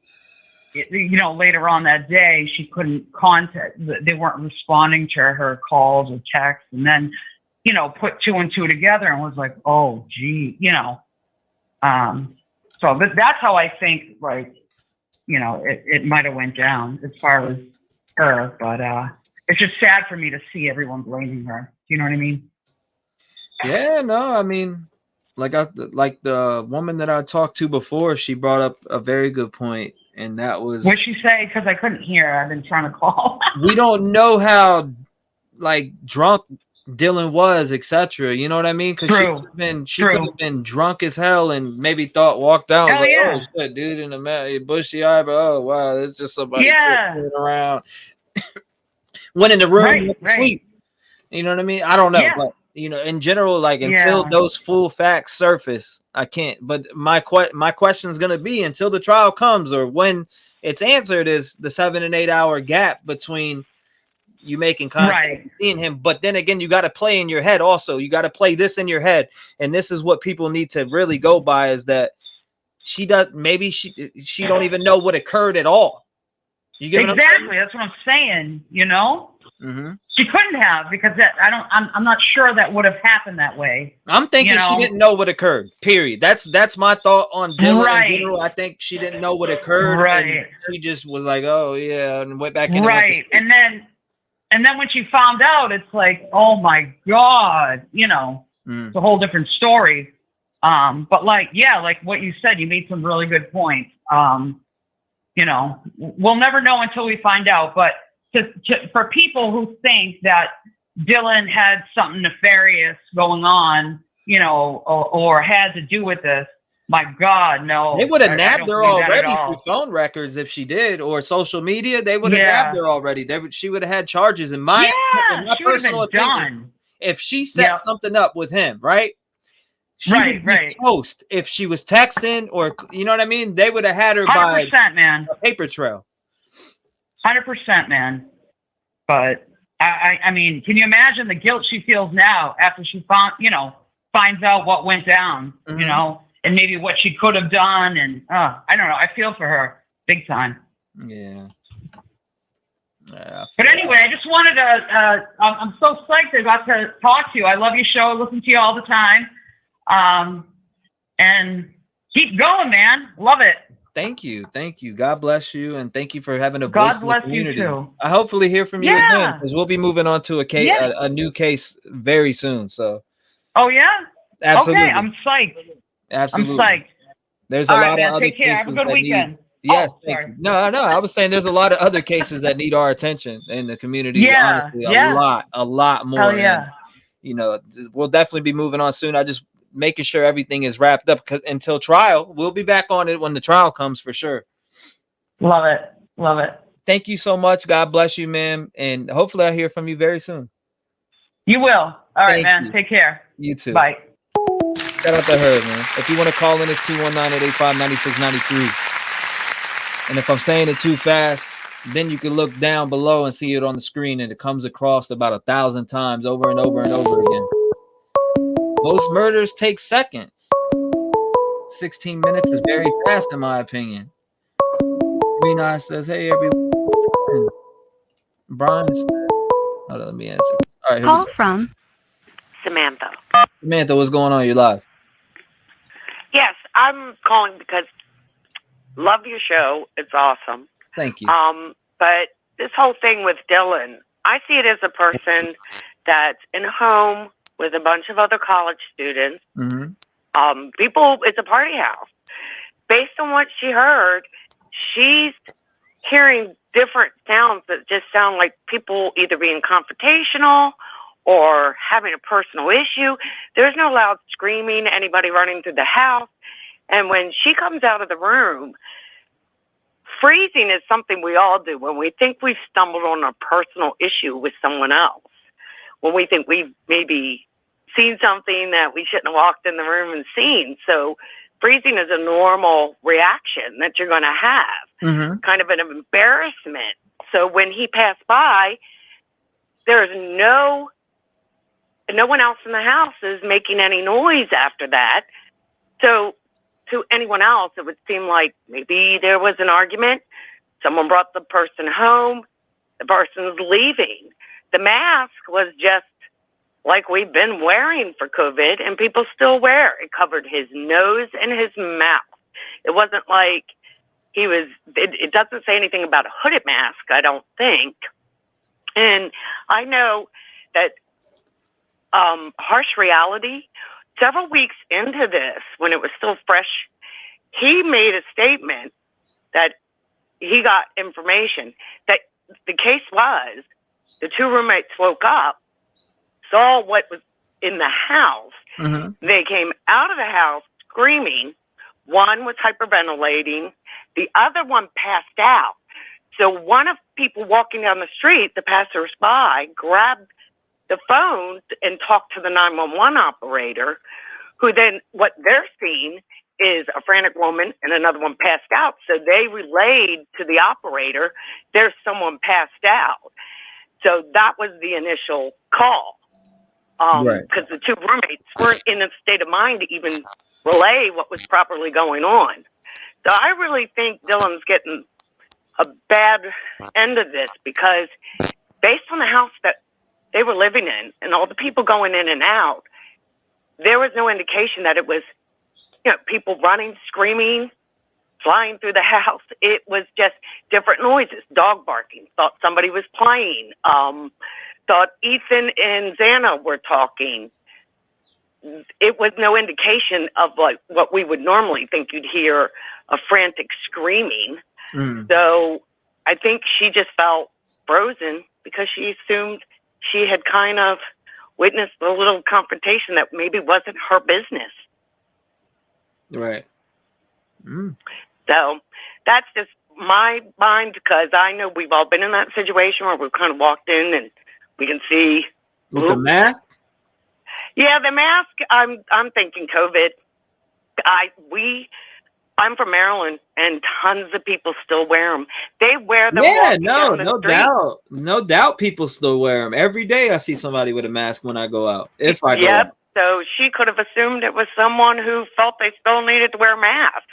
[SPEAKER 10] you know, later on that day, she couldn't contact, they weren't responding to her calls or texts, and then, you know, put two and two together and was like, oh, gee, you know. So that's how I think, like, you know, it might have went down as far as her, but it's just sad for me to see everyone blaming her. Do you know what I mean?
[SPEAKER 1] Yeah, no, I mean, like the woman that I talked to before, she brought up a very good point, and that was,
[SPEAKER 10] what'd she say? Because I couldn't hear. I've been trying to call.
[SPEAKER 1] we don't know how like drunk Dylan was, etc. You know what I mean? Because she could have been drunk as hell and maybe walked out. Like, oh shit, dude, in the bushy eyebrow. Oh wow, it's just somebody tripping around. Went in the room, went to sleep. You know what I mean? I don't know, but you know, in general, like until those full facts surface, I can't. But my question is gonna be, until the trial comes or when it's answered, is the 7 and 8 hour gap between you making contact and seeing him. But then again, you got to play in your head also. You got to play this in your head. And this is what people need to really go by, is that she don't even know what occurred at all. You get
[SPEAKER 10] exactly. That's what I'm saying, you know? Mm-hmm. She couldn't have, because I'm not sure that would have happened that way.
[SPEAKER 1] I'm thinking she didn't know what occurred. Period. That's my thought on Dylan in general. I think she didn't know what occurred. And she just was like, oh yeah, and went back in.
[SPEAKER 10] And then when she found out, it's like, oh my God, you know, it's a whole different story. But like what you said, you made some really good points. You know, we'll never know until we find out. But for people who think that Dylan had something nefarious going on, you know, or had to do with this, my God, no.
[SPEAKER 1] They would have nabbed her already through phone records if she did, or social media. They would have nabbed her already. She would have had charges. In my personal opinion, if she set something up with him, right? She would be toast if she was texting, or you know what I mean. They would have had her
[SPEAKER 10] 100%, man.
[SPEAKER 1] A paper trail.
[SPEAKER 10] 100%, man. But I mean, can you imagine the guilt she feels now after she finds out what went down, you know? And maybe what she could have done, and I don't know. I feel for her big time.
[SPEAKER 1] Yeah.
[SPEAKER 10] But anyway, I just wanted to. I'm so psyched I got to talk to you. I love your show. I listen to you all the time. And keep going, man. Love it.
[SPEAKER 1] Thank you. God bless you, and thank you for having a voice in the community.
[SPEAKER 10] You too.
[SPEAKER 1] I hopefully hear from you again, because we'll be moving on to a new case very soon. So.
[SPEAKER 10] Oh yeah.
[SPEAKER 1] Absolutely.
[SPEAKER 10] Okay, I'm psyched.
[SPEAKER 1] Absolutely.
[SPEAKER 10] I'm psyched.
[SPEAKER 1] There's a lot of other
[SPEAKER 10] take care.
[SPEAKER 1] cases.
[SPEAKER 10] Have a good weekend.
[SPEAKER 1] Yes, thank you. No. I was saying there's a lot of other cases that need our attention in the community. Honestly, a lot more.
[SPEAKER 10] Hell yeah.
[SPEAKER 1] And, you know, we'll definitely be moving on soon. I just making sure everything is wrapped up until trial. We'll be back on it when the trial comes for sure.
[SPEAKER 10] Love it.
[SPEAKER 1] Thank you so much. God bless you, ma'am, and hopefully I'll hear from you very soon.
[SPEAKER 10] You will. All right, man. Take care.
[SPEAKER 1] You too.
[SPEAKER 10] Bye.
[SPEAKER 1] Shout out to her, man. If you want to call in, it's 219-885-9693. And if I'm saying it too fast, then you can look down below and see it on the screen, and it comes across about 1,000 times over and over and over again. Most murders take seconds. 16 minutes is very fast, in my opinion. Green Eye says, hey, everyone. Brian says, hold on, let me answer. All right,
[SPEAKER 13] call from Samantha.
[SPEAKER 1] Samantha, what's going on? You're live.
[SPEAKER 14] Yes, I'm calling because love your show. It's awesome.
[SPEAKER 1] Thank you.
[SPEAKER 14] But this whole thing with Dylan, I see it as a person that's in a home with a bunch of other college students.
[SPEAKER 1] Mm-hmm.
[SPEAKER 14] People, it's a party house. Based on what she heard, she's hearing different sounds that just sound like people either being confrontational or having a personal issue. There's no loud screaming, anybody running through the house. And when she comes out of the room, freezing is something we all do when we think we've stumbled on a personal issue with someone else. when we think we've maybe seen something that we shouldn't have walked in the room and seen. So freezing is a normal reaction that you're going to have, kind of an embarrassment. So when he passed by, there's no one else in the house is making any noise after that. So to anyone else, it would seem like maybe there was an argument. Someone brought the person home. The person's leaving. The mask was just like we've been wearing for COVID, and people still wear. It covered his nose and his mouth. It wasn't like he was, it doesn't say anything about a hooded mask, I don't think. And I know that harsh reality, several weeks into this, when it was still fresh, he made a statement that he got information that the case was the two roommates woke up, saw what was in the house. They came out of the house screaming. One was hyperventilating. The other one passed out. So one of people walking down the street, the passersby, grabbed the phone and talked to the 911 operator, who then, what they're seeing is a frantic woman and another one passed out. So they relayed to the operator, there's someone passed out. So that was the initial call. Because the two roommates weren't in a state of mind to even relay what was properly going on. So I really think Dylan's getting a bad end of this, because based on the house that they were living in and all the people going in and out, there was no indication that it was, people running, screaming, flying through the house. It was just different noises, dog barking, thought somebody was playing, thought Ethan and Xana were talking. It was no indication of like what we would normally think you'd hear, a frantic screaming. So I think she just felt frozen because she assumed she had kind of witnessed a little confrontation that maybe wasn't her business.
[SPEAKER 1] Right.
[SPEAKER 14] So that's just my mind, because I know we've all been in that situation where we've kind of walked in and we can see
[SPEAKER 1] with the mask.
[SPEAKER 14] Yeah, the mask. I'm thinking COVID. I'm from Maryland, and tons of people still wear them. They wear them.
[SPEAKER 1] Yeah, no doubt. People still wear them every day. I see somebody with a mask when I go out. If I go out.
[SPEAKER 14] So she could have assumed it was someone who felt they still needed to wear masks.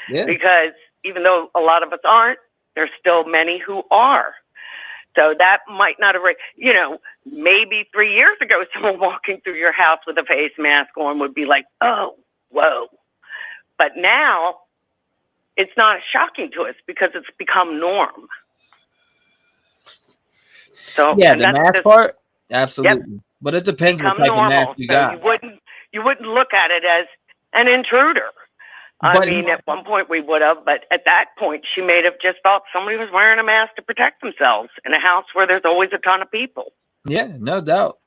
[SPEAKER 1] Yeah.
[SPEAKER 14] Because even though a lot of us aren't, there's still many who are. So that might not have, maybe 3 years ago, someone walking through your house with a face mask on would be like, oh, whoa. But now it's not shocking to us because it's become norm. So
[SPEAKER 1] yeah, the mask part, absolutely. Yep. But it depends what type of mask you got.
[SPEAKER 14] You wouldn't look at it as an intruder. I mean, at one point we would have, but at that point she may have just thought somebody was wearing a mask to protect themselves in a house where there's always a ton of people.
[SPEAKER 1] Yeah, no doubt.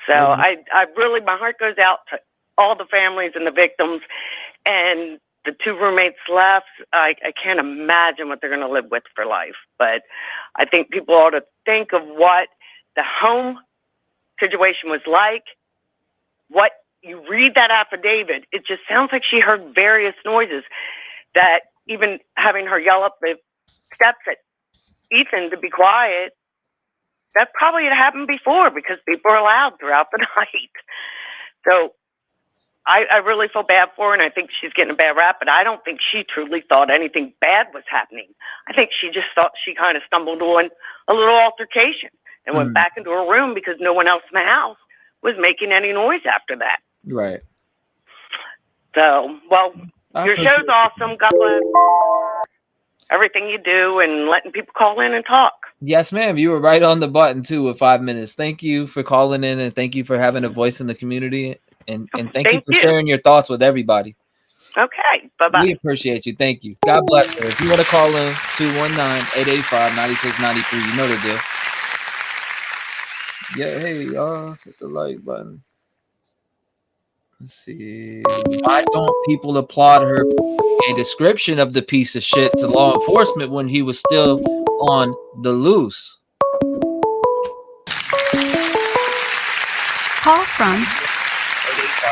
[SPEAKER 14] So I really, my heart goes out to all the families and the victims, and the two roommates left. I can't imagine what they're going to live with for life, but I think people ought to think of what the home situation was like. What you read that affidavit, it just sounds like she heard various noises, that even having her yell up the steps at Ethan to be quiet, that probably had happened before because people are loud throughout the night. So I really feel bad for her, and I think she's getting a bad rap, but I don't think she truly thought anything bad was happening. I think she just thought she kind of stumbled on a little altercation and went back into her room because no one else in the house was making any noise after that.
[SPEAKER 1] Right.
[SPEAKER 14] So, well, your show's awesome. God bless everything you do and letting people call in and talk.
[SPEAKER 1] Yes, ma'am. You were right on the button too with 5 minutes. Thank you for calling in, and thank you for having a voice in the community, and thank you for sharing your thoughts with everybody.
[SPEAKER 14] Okay. Bye-bye.
[SPEAKER 1] We appreciate you. Thank you. God bless her. If you want to call in, 219-885-9693. You know the deal. Yeah, hey, hit the like button. Let's see. Why don't people applaud her a description of the piece of shit to law enforcement when he was still on the loose?
[SPEAKER 15] call from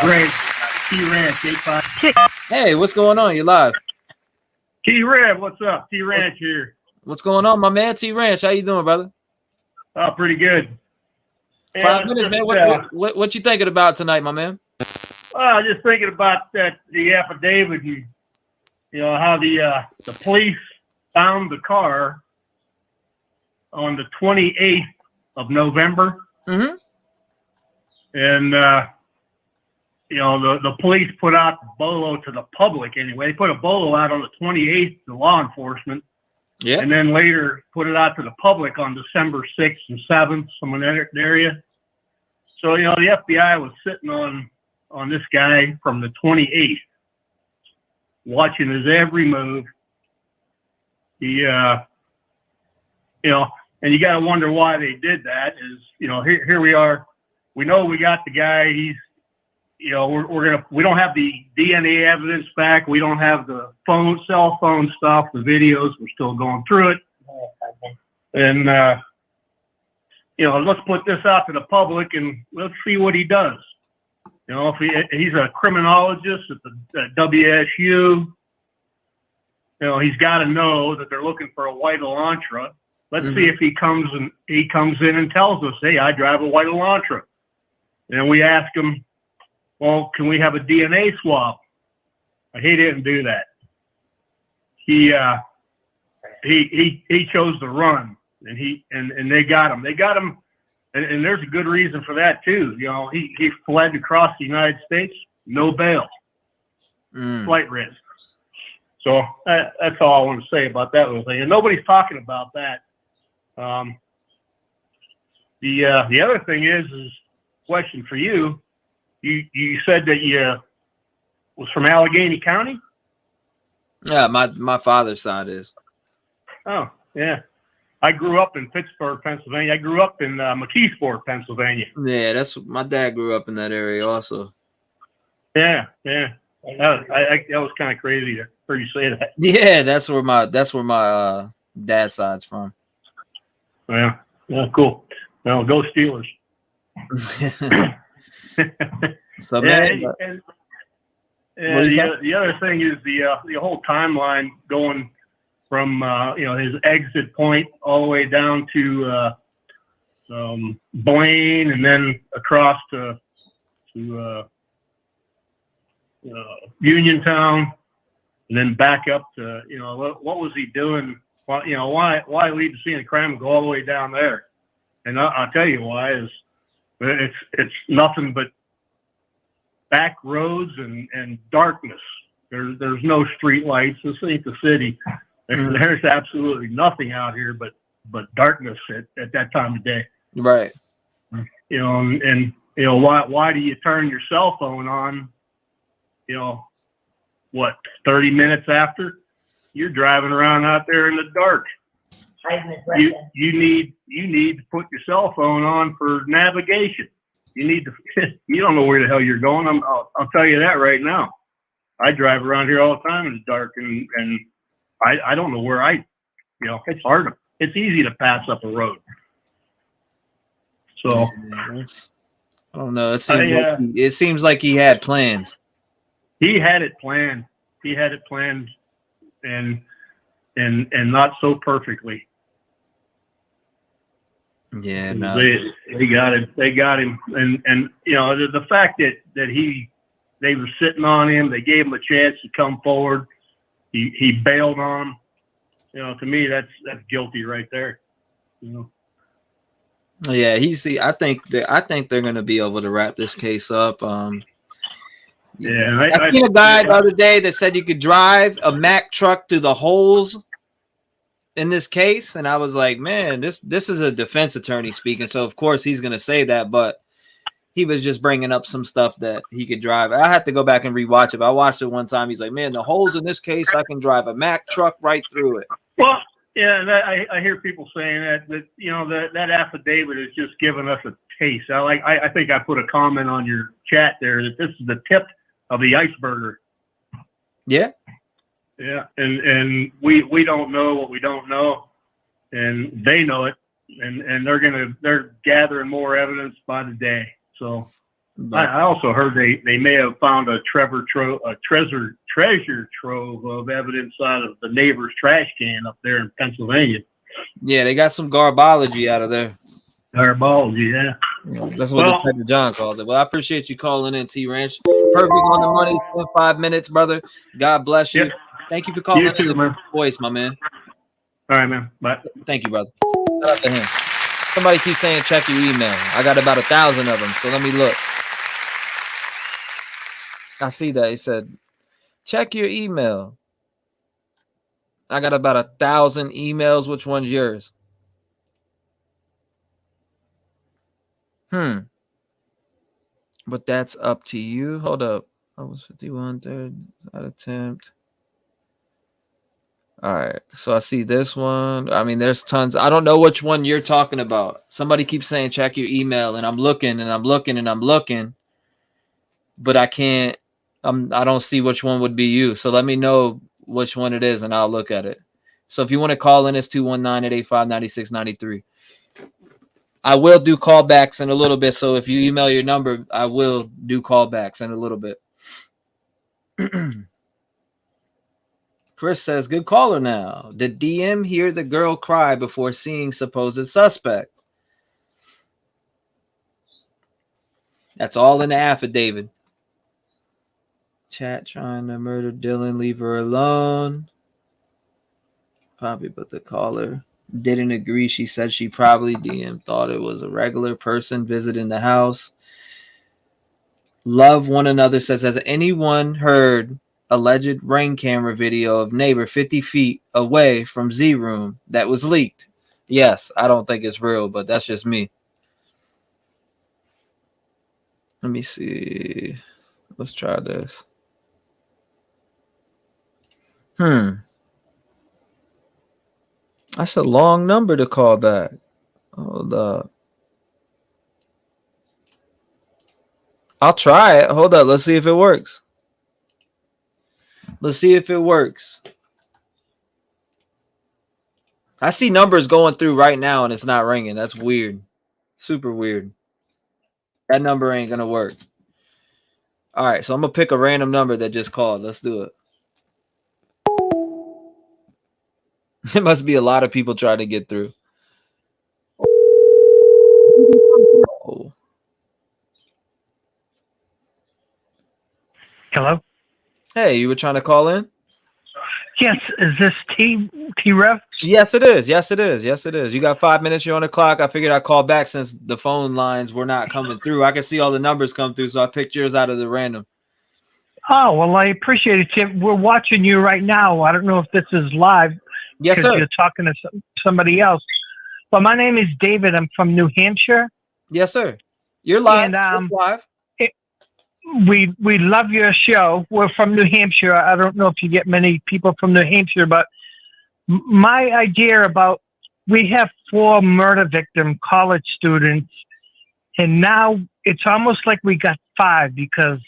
[SPEAKER 16] Greg, T-Ranch, 85.
[SPEAKER 1] Hey, what's going on? You live?
[SPEAKER 16] T-Rev, what's up? T-Ranch here.
[SPEAKER 1] What's going on, my man? T-Ranch, how you doing, brother?
[SPEAKER 16] Oh, pretty good.
[SPEAKER 1] 5 minutes, man. What you thinking about tonight, my man?
[SPEAKER 16] Just thinking about the affidavit, and how the police found the car on the 28th of November.
[SPEAKER 1] Mm-hmm.
[SPEAKER 16] And the police put out the bolo to the public anyway. They put a bolo out on the 28th to law enforcement.
[SPEAKER 1] Yeah.
[SPEAKER 16] And then later put it out to the public on December 6th and 7th, somewhere in that area. So, the FBI was sitting on this guy from the 28th, watching his every move. He, and you got to wonder why they did that. Is here we are. We know we got the guy. He's, we don't have the DNA evidence back. We don't have the cell phone stuff, the videos. We're still going through it. And, let's put this out to the public and let's see what he does. If he's a criminologist at the WSU, he's got to know that they're looking for a white Elantra. Let's see if he comes in and tells us, hey, I drive a white Elantra. And we ask him, well, can we have a DNA swab? He didn't do that. He chose to run, and they got him. They got him, and there's a good reason for that too. He fled across the United States, no bail, flight risk. So that's all I want to say about that little thing. And nobody's talking about that. The other thing is question for you. You said that you was from Allegheny County?
[SPEAKER 1] Yeah, my father's side is.
[SPEAKER 16] Oh, yeah. I grew up in Pittsburgh, Pennsylvania. I grew up in McKeesport, Pennsylvania.
[SPEAKER 1] Yeah, my dad grew up in that area also.
[SPEAKER 16] Yeah. That was kind of crazy to hear you say that.
[SPEAKER 1] Yeah, that's where my dad's side's from.
[SPEAKER 16] Yeah, cool. Well, go Steelers.
[SPEAKER 1] So man,
[SPEAKER 16] the other thing is the whole timeline going from his exit point all the way down to Blaine, and then across to Uniontown, and then back up to what was he doing? Why lead the scene of crime and go all the way down there? And I'll tell you why is it's nothing but back roads and darkness. There's no street lights. This ain't the city. There's absolutely nothing out here but darkness at that time of day.
[SPEAKER 1] Right.
[SPEAKER 16] Why do you turn your cell phone on? 30 minutes after you're driving around out there in the dark. You need to put your cell phone on for navigation. You don't know where the hell you're going. I'll tell you that right now. I drive around here all the time in the dark, and I don't know where it's hard. It's easy to pass up a road. So
[SPEAKER 1] I don't know. It seems like he had plans.
[SPEAKER 16] He had it planned. And not so perfectly.
[SPEAKER 1] Yeah, no.
[SPEAKER 16] They got him. And the fact that they were sitting on him, they gave him a chance to come forward. He bailed on him. To me, that's guilty right there.
[SPEAKER 1] Yeah, I think they're going to be able to wrap this case up.
[SPEAKER 16] Yeah,
[SPEAKER 1] I seen a guy the other day that said you could drive a Mack truck through the holes in this case, and I was like, man, this is a defense attorney speaking, so of course he's going to say that, but he was just bringing up some stuff that he could drive. I had to go back and rewatch it, but I watched it one time. He's like, man, the holes in this case, I can drive a Mack truck right through it.
[SPEAKER 16] Well, yeah, I hear people saying that affidavit is just giving us a taste. I think I put a comment on your chat there that this is the tip of the iceberg.
[SPEAKER 1] Yeah.
[SPEAKER 16] Yeah. And we don't know what we don't know, and they know it, and they're gathering more evidence by the day. So I also heard they may have found a treasure trove of evidence out of the neighbor's trash can up there in Pennsylvania.
[SPEAKER 1] Yeah, they got some garbology out of there.
[SPEAKER 16] Garbology, yeah.
[SPEAKER 1] That's what Detective John calls it. Well, I appreciate you calling in, T Ranch. Perfect on the money. 5 minutes, brother. God bless you.
[SPEAKER 16] Yep.
[SPEAKER 1] Thank you for calling
[SPEAKER 16] You too,
[SPEAKER 1] in.
[SPEAKER 16] man.
[SPEAKER 1] Voice, my man.
[SPEAKER 16] All right, man. Bye.
[SPEAKER 1] Thank you, brother. Shout out to him. Somebody keeps saying check your email. I got about 1,000 of them, so let me look. I see that. He said, check your email. I got about 1,000 emails. Which one's yours? But that's up to you. Hold up. I was 51 third attempt. All right. So I see this one. I mean, there's tons. I don't know which one you're talking about. Somebody keeps saying check your email, and I'm looking and I'm looking and I'm looking, but I can't. I don't see which one would be you. So let me know which one it is, and I'll look at it. So if you want to call in, it's 219-885-9693. I will do callbacks in a little bit. So if you email your number, I will do callbacks in a little bit. Chris says, good caller now. Did DM hear the girl cry before seeing supposed suspect? That's all in the affidavit. Chat trying to murder Dylan. Leave her alone. Probably, but the caller didn't agree. She said she probably thought it was a regular person visiting the house. Love one another says, has anyone heard alleged ring camera video of neighbor 50 feet away from Z room that was leaked? Yes, I don't think it's real, but that's just me. Let me see. Let's try this. That's a long number to call back. Hold up. I'll try it. Hold up. Let's see if it works. Let's see if it works. I see numbers going through right now and it's not ringing. That's weird. Super weird. That number ain't going to work. All right. So I'm going to pick a random number that just called. Let's do it. There must be a lot of people trying to get through. Oh.
[SPEAKER 15] Hello?
[SPEAKER 1] Hey, you were trying to call in?
[SPEAKER 15] Yes. Is this T-Rev?
[SPEAKER 1] Yes, it is. Yes, it is. Yes, it is. You got 5 minutes. You're on the clock. I figured I'd call back since the phone lines were not coming through. I can see all the numbers come through, so I picked yours out of the random.
[SPEAKER 15] Oh, well, I appreciate it, Tim. We're watching you right now. I don't know if this is live.
[SPEAKER 1] Yes, sir.
[SPEAKER 15] You're talking to somebody else. But my name is David. I'm from New Hampshire.
[SPEAKER 1] Yes, sir. You're live.
[SPEAKER 15] And,
[SPEAKER 1] You're live.
[SPEAKER 15] We love your show. We're from New Hampshire. I don't know if you get many people from New Hampshire, but my idea about we have 4 murder victim college students, and now it's almost like we got 5 because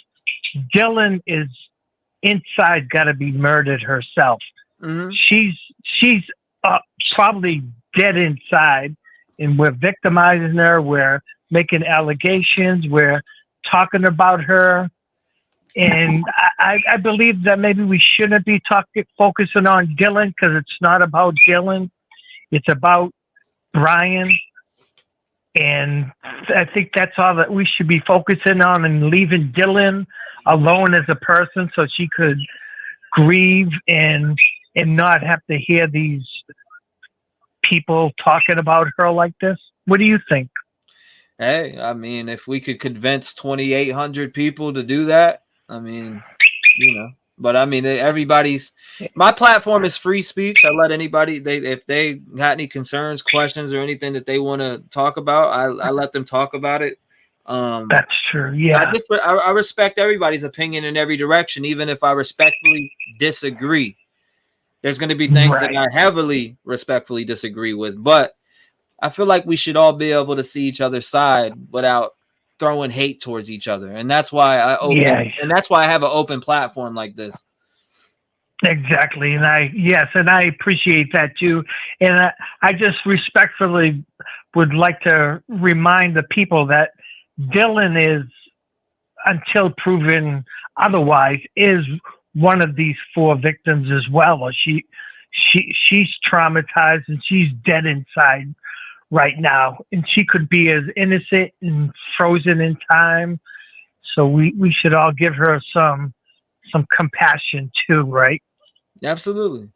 [SPEAKER 15] Dylan is inside, got to be murdered herself.
[SPEAKER 1] Mm-hmm.
[SPEAKER 15] She's probably dead inside, and we're victimizing her. We're making allegations. We're talking about her. And I believe that maybe we shouldn't be focusing on Dylan because it's not about Dylan. It's about Brian. And I think that's all that we should be focusing on, and leaving Dylan alone as a person so she could grieve and not have to hear these people talking about her like this. What do you think?
[SPEAKER 1] Hey, I mean, if we could convince 2,800 people to do that, I mean, you know, but I mean, my platform is free speech. I let anybody, if they got any concerns, questions, or anything that they want to talk about, I let them talk about it.
[SPEAKER 15] That's true. Yeah.
[SPEAKER 1] I respect everybody's opinion in every direction, even if I respectfully disagree. There's going to be things that I heavily respectfully disagree with, but I feel like we should all be able to see each other's side without throwing hate towards each other. And that's why and that's why I have an open platform like this.
[SPEAKER 15] Exactly. And I appreciate that too. And I just respectfully would like to remind the people that Dylan is until proven otherwise, is one of these 4 victims as well. Or she's traumatized and she's dead inside right now, and she could be as innocent and frozen in time. So we should all give her some compassion too, right?
[SPEAKER 1] Absolutely.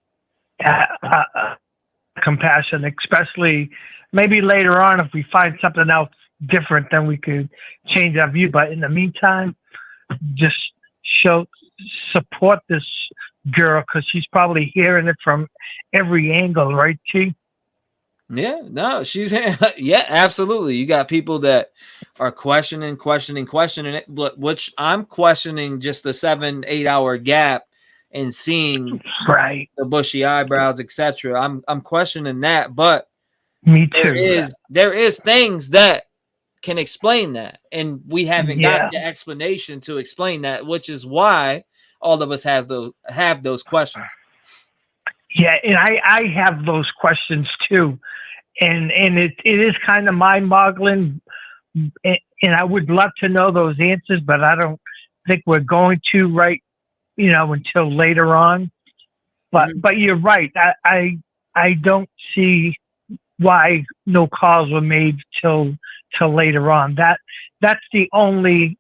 [SPEAKER 15] Compassion, especially maybe later on if we find something else different, then we could change our view. But in the meantime, just support this girl, because she's probably hearing it from every angle, right, T?
[SPEAKER 1] Yeah, no, she's yeah, absolutely. You got people that are questioning it, but which I'm questioning just the 7-8 hour gap and seeing
[SPEAKER 15] right
[SPEAKER 1] the bushy eyebrows, etc. I'm questioning that, but
[SPEAKER 15] me too.
[SPEAKER 1] There is things that can explain that, and we haven't got the explanation to explain that, which is why all of us have those questions.
[SPEAKER 15] Yeah, and I have those questions too, and it is kind of mind-boggling, and I would love to know those answers, but I don't think we're going to until later on. But you're right. I don't see why no calls were made till later on. That's the only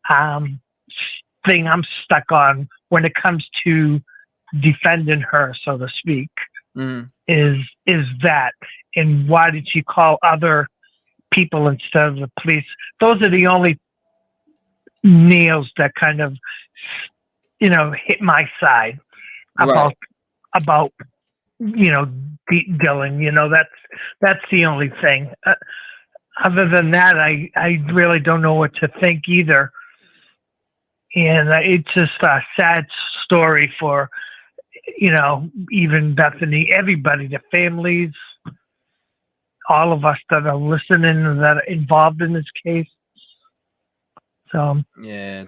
[SPEAKER 15] thing I'm stuck on when it comes to defending her, so to speak, is that, and why did she call other people instead of the police? Those are the only nails that kind of hit my side about Dylan. That's the only thing. Other than that, I really don't know what to think either. And it's just a sad story for, even Bethany, everybody, the families, all of us that are listening and that are involved in this case. So
[SPEAKER 1] yeah,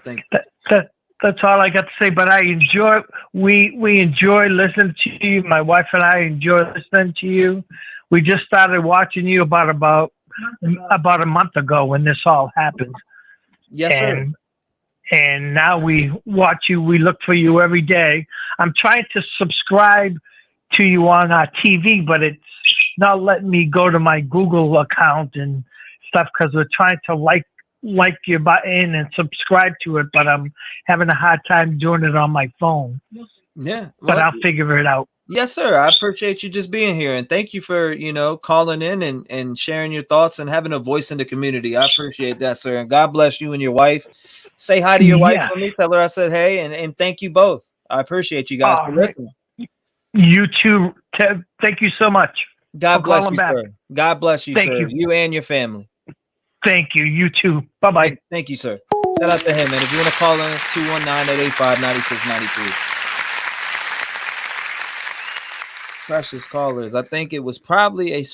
[SPEAKER 15] that's all I got to say. But we enjoy listening to you. My wife and I enjoy listening to you. We just started watching you about a month ago when this all happened.
[SPEAKER 1] Yes, sir.
[SPEAKER 15] And now we watch you. We look for you every day. I'm trying to subscribe to you on our TV, but it's not letting me go to my Google account and stuff, because we're trying to like your button and subscribe to it, but I'm having a hard time doing it on my phone.
[SPEAKER 1] Yeah,
[SPEAKER 15] but I'll figure it out.
[SPEAKER 1] Yes, sir. I appreciate you just being here, and thank you for calling in and sharing your thoughts and having a voice in the community. I appreciate that, sir. And God bless you and your wife. Say hi to your wife for me. Tell her I said hey, and thank you both. I appreciate you guys for listening.
[SPEAKER 15] You too. Thank you so much.
[SPEAKER 1] God bless you, sir. God bless you, sir. You and your family.
[SPEAKER 15] Thank you. You too. Bye-bye.
[SPEAKER 1] Thank you, sir. Shout out to him, man. If you want to call in, 219-885-9693. Precious callers. I think it was probably a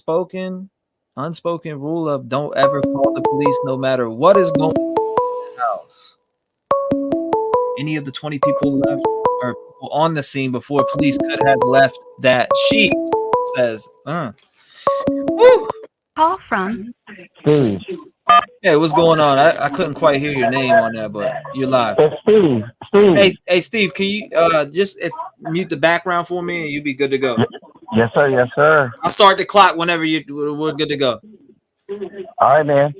[SPEAKER 1] unspoken rule of don't ever call the police no matter what is going on in the house. Any of the 20 people left or people on the scene before police could have left that sheet says, Woo.
[SPEAKER 17] Call from
[SPEAKER 1] Steve. Hey, what's going on? I couldn't quite hear your name on there, but you're live.
[SPEAKER 18] It's Steve.
[SPEAKER 1] Hey, Steve, can you just mute the background for me and you'll be good to go?
[SPEAKER 18] Yes, sir. Yes, sir.
[SPEAKER 1] I'll start the clock whenever we're good to go.
[SPEAKER 18] All right, man.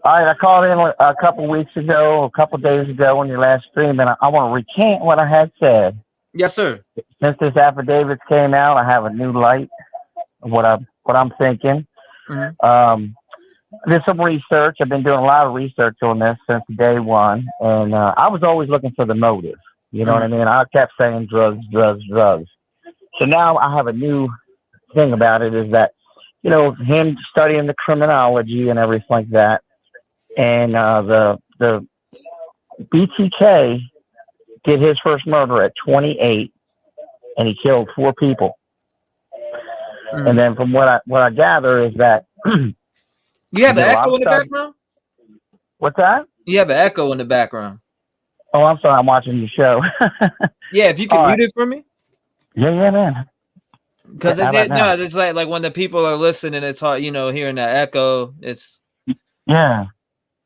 [SPEAKER 18] All right, I called in a couple weeks ago, a couple days ago on your last stream, and I want to recant what I had said.
[SPEAKER 1] Yes, sir.
[SPEAKER 18] Since this affidavit came out, I have a new light of what I'm thinking.
[SPEAKER 1] Mm-hmm.
[SPEAKER 18] Did some research. I've been doing a lot of research on this since day one, and I was always looking for the motive. You know what I mean? I kept saying drugs. So now I have a new thing about it, is that, him studying the criminology and everything like that, and the BCK did his first murder at 28, and he killed 4 people. And then from what I gather is that
[SPEAKER 1] you have an echo in the background?
[SPEAKER 18] What's that?
[SPEAKER 1] You have an echo in the background.
[SPEAKER 18] Oh, I'm sorry. I'm watching the show.
[SPEAKER 1] Yeah, if you can mute it for me.
[SPEAKER 18] Yeah, man.
[SPEAKER 1] Because it's like when the people are listening, it's hard, hearing that echo. It's
[SPEAKER 18] I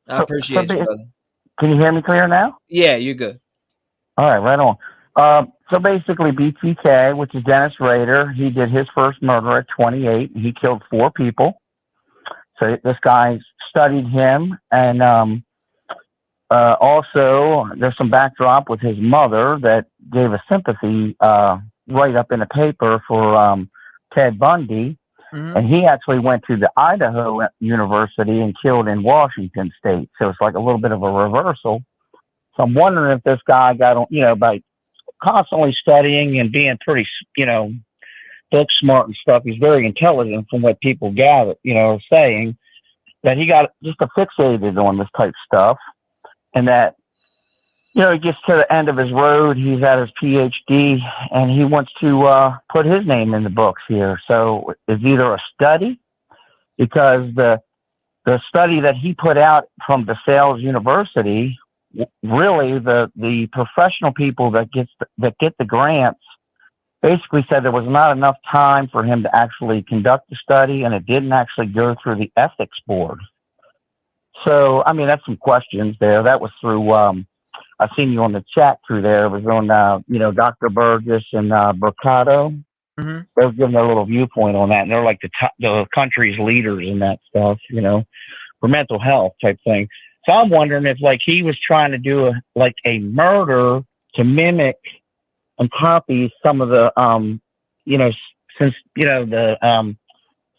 [SPEAKER 1] appreciate you, brother.
[SPEAKER 18] Can you hear me clear now?
[SPEAKER 1] Yeah, you're good.
[SPEAKER 18] All right, right on. So basically, BCK, which is Dennis Rader, he did his first murder at 28. He killed 4 people. So this guy studied him, and also there's some backdrop with his mother that gave a sympathy write up in the paper for Ted Bundy. And he actually went to the Idaho University and killed in Washington State. So it's like a little bit of a reversal. So I'm wondering if this guy got on, by constantly studying and being pretty, book smart and stuff. He's very intelligent from what people gather, saying that he got just fixated on this type of stuff. And that, he gets to the end of his road. He's at his PhD and he wants to put his name in the books here. So it's either a study, because the study that he put out from DeSales University, really the professional people that get the grants basically said there was not enough time for him to actually conduct the study, and it didn't actually go through the ethics board. So, I mean, that's some questions there. That was through, I've seen you on the chat through there. It was on, Dr. Burgess and Mercado.
[SPEAKER 1] Mm-hmm.
[SPEAKER 18] They were giving their little viewpoint on that, and they're like the country's leaders in that stuff, for mental health type thing. So I'm wondering if, he was trying to do a murder to mimic and copy some of the, the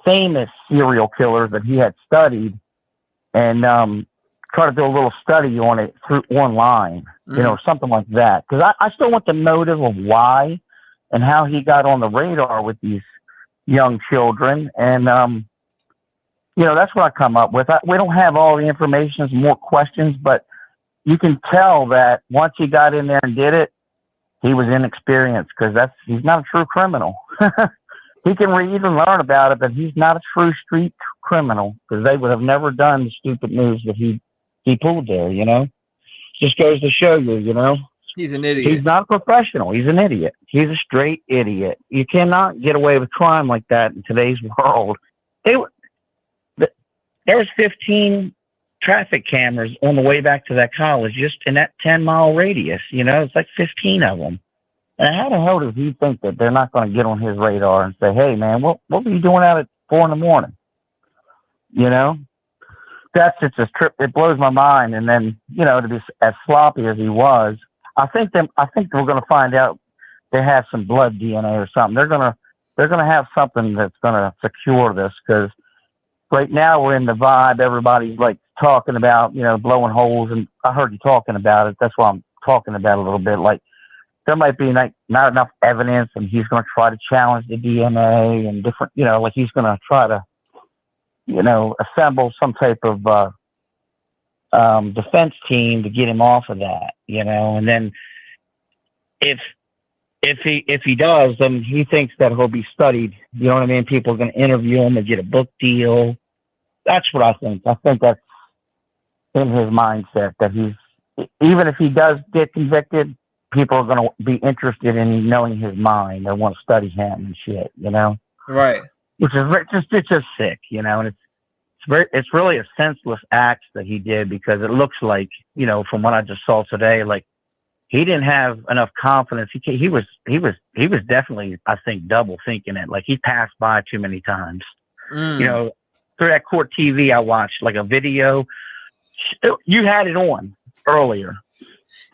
[SPEAKER 18] famous serial killers that he had studied, and try to do a little study on it online, something like that. Because I still want the motive of why and how he got on the radar with these young children. And, that's what I come up with. We don't have all the information, there's more questions, but you can tell that once he got in there and did it, he was inexperienced, because he's not a true criminal. He can read and learn about it, but he's not a true street criminal, because they would have never done the stupid moves that he pulled there, Just goes to show you,
[SPEAKER 1] He's an idiot.
[SPEAKER 18] He's not a professional. He's an idiot. He's a straight idiot. You cannot get away with crime like that in today's world. There was 15 traffic cameras on the way back to that college, just in that 10-mile radius. It's like 15 of them. And how the hell does he think that they're not going to get on his radar and say, "Hey, man, what were you doing out at 4 a.m? That's just a trip. It blows my mind. And then, to be as sloppy as he was, I think we're going to find out they have some blood DNA or something. They're going to have something that's going to secure this, because right now we're in the vibe. Everybody's talking about, blowing holes. And I heard you talking about it. That's why I'm talking about it a little bit. There might be not enough evidence, and he's going to try to challenge the DNA and different, he's going to try to, assemble some type of defense team to get him off of that, and then if he does, then he thinks that he'll be studied. You know what I mean? People are going to interview him and get a book deal. That's what I think. I think that's in his mindset, that even if he does get convicted, people are going to be interested in knowing his mind. They want to study him and shit,
[SPEAKER 1] Right.
[SPEAKER 18] Which is it's just sick, and it's really a senseless act that he did, because it looks like, from what I just saw today, he didn't have enough confidence. He was definitely, I think, double thinking it. He passed by too many times. Through that court TV I watched, a video. You had it on earlier.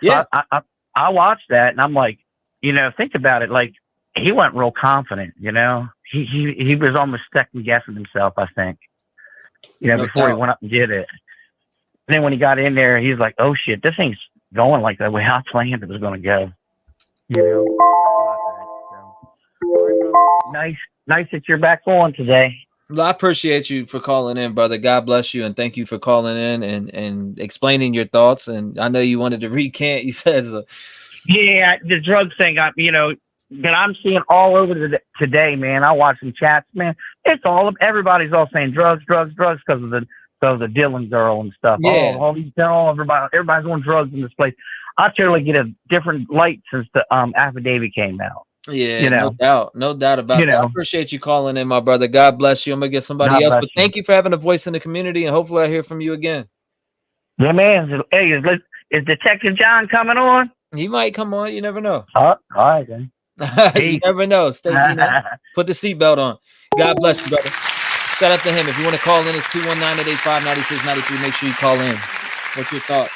[SPEAKER 1] Yeah.
[SPEAKER 18] So I watched that, and I'm like, think about it. He wasn't real confident, he was almost second guessing himself, I think, before he went up and did it. And then when he got in there, he's like, "Oh shit, this thing's going like the way I planned it was going to go." Nice that you're back on today.
[SPEAKER 1] Well, I appreciate you for calling in, brother. God bless you, and thank you for calling in and explaining your thoughts. And I know you wanted to recant. You said,
[SPEAKER 18] yeah, the drug thing, that I'm seeing all over today, man. I watch some chats, man. It's everybody's all saying drugs, because of the Dylan girl and stuff.
[SPEAKER 1] Yeah.
[SPEAKER 18] Everybody's on drugs in this place. I totally get a different light since the affidavit came out.
[SPEAKER 1] Yeah, no doubt about it. I appreciate you calling in, my brother. God bless you. I'm gonna get somebody else, but thank you for having a voice in the community, and hopefully I hear from you again.
[SPEAKER 18] Yeah, man. Hey, Is Detective John coming on?
[SPEAKER 1] He might come on. You never know.
[SPEAKER 18] All right, then.
[SPEAKER 1] You never know. Stay, put the seatbelt on. God bless you, brother. Shout out to him. If you want to call in, it's 219-885-9693. Make sure you call in. What's your thought?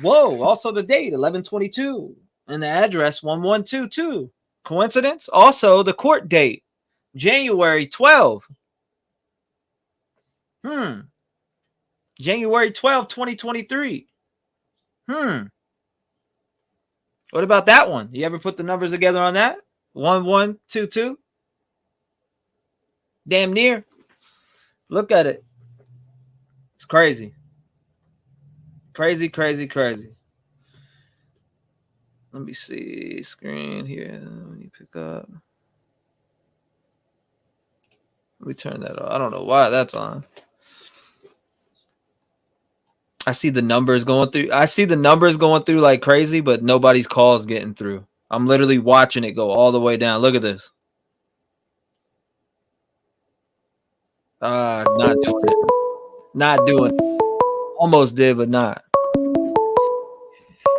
[SPEAKER 1] Whoa. Also the date, 11/22. And the address, 1122. Coincidence? Also the court date, January 12. January 12, 2023. What about that one? You ever put the numbers together on that? 1122. Damn near. Look at it. It's crazy. Crazy, crazy, crazy. Let me see. Screen here. Let me pick up. Let me turn that off. I don't know why that's on. I see the numbers going through. Like crazy, but nobody's calls getting through. I'm literally watching it go all the way down. Look at this. Not doing it. Not doing it. Almost did, but not.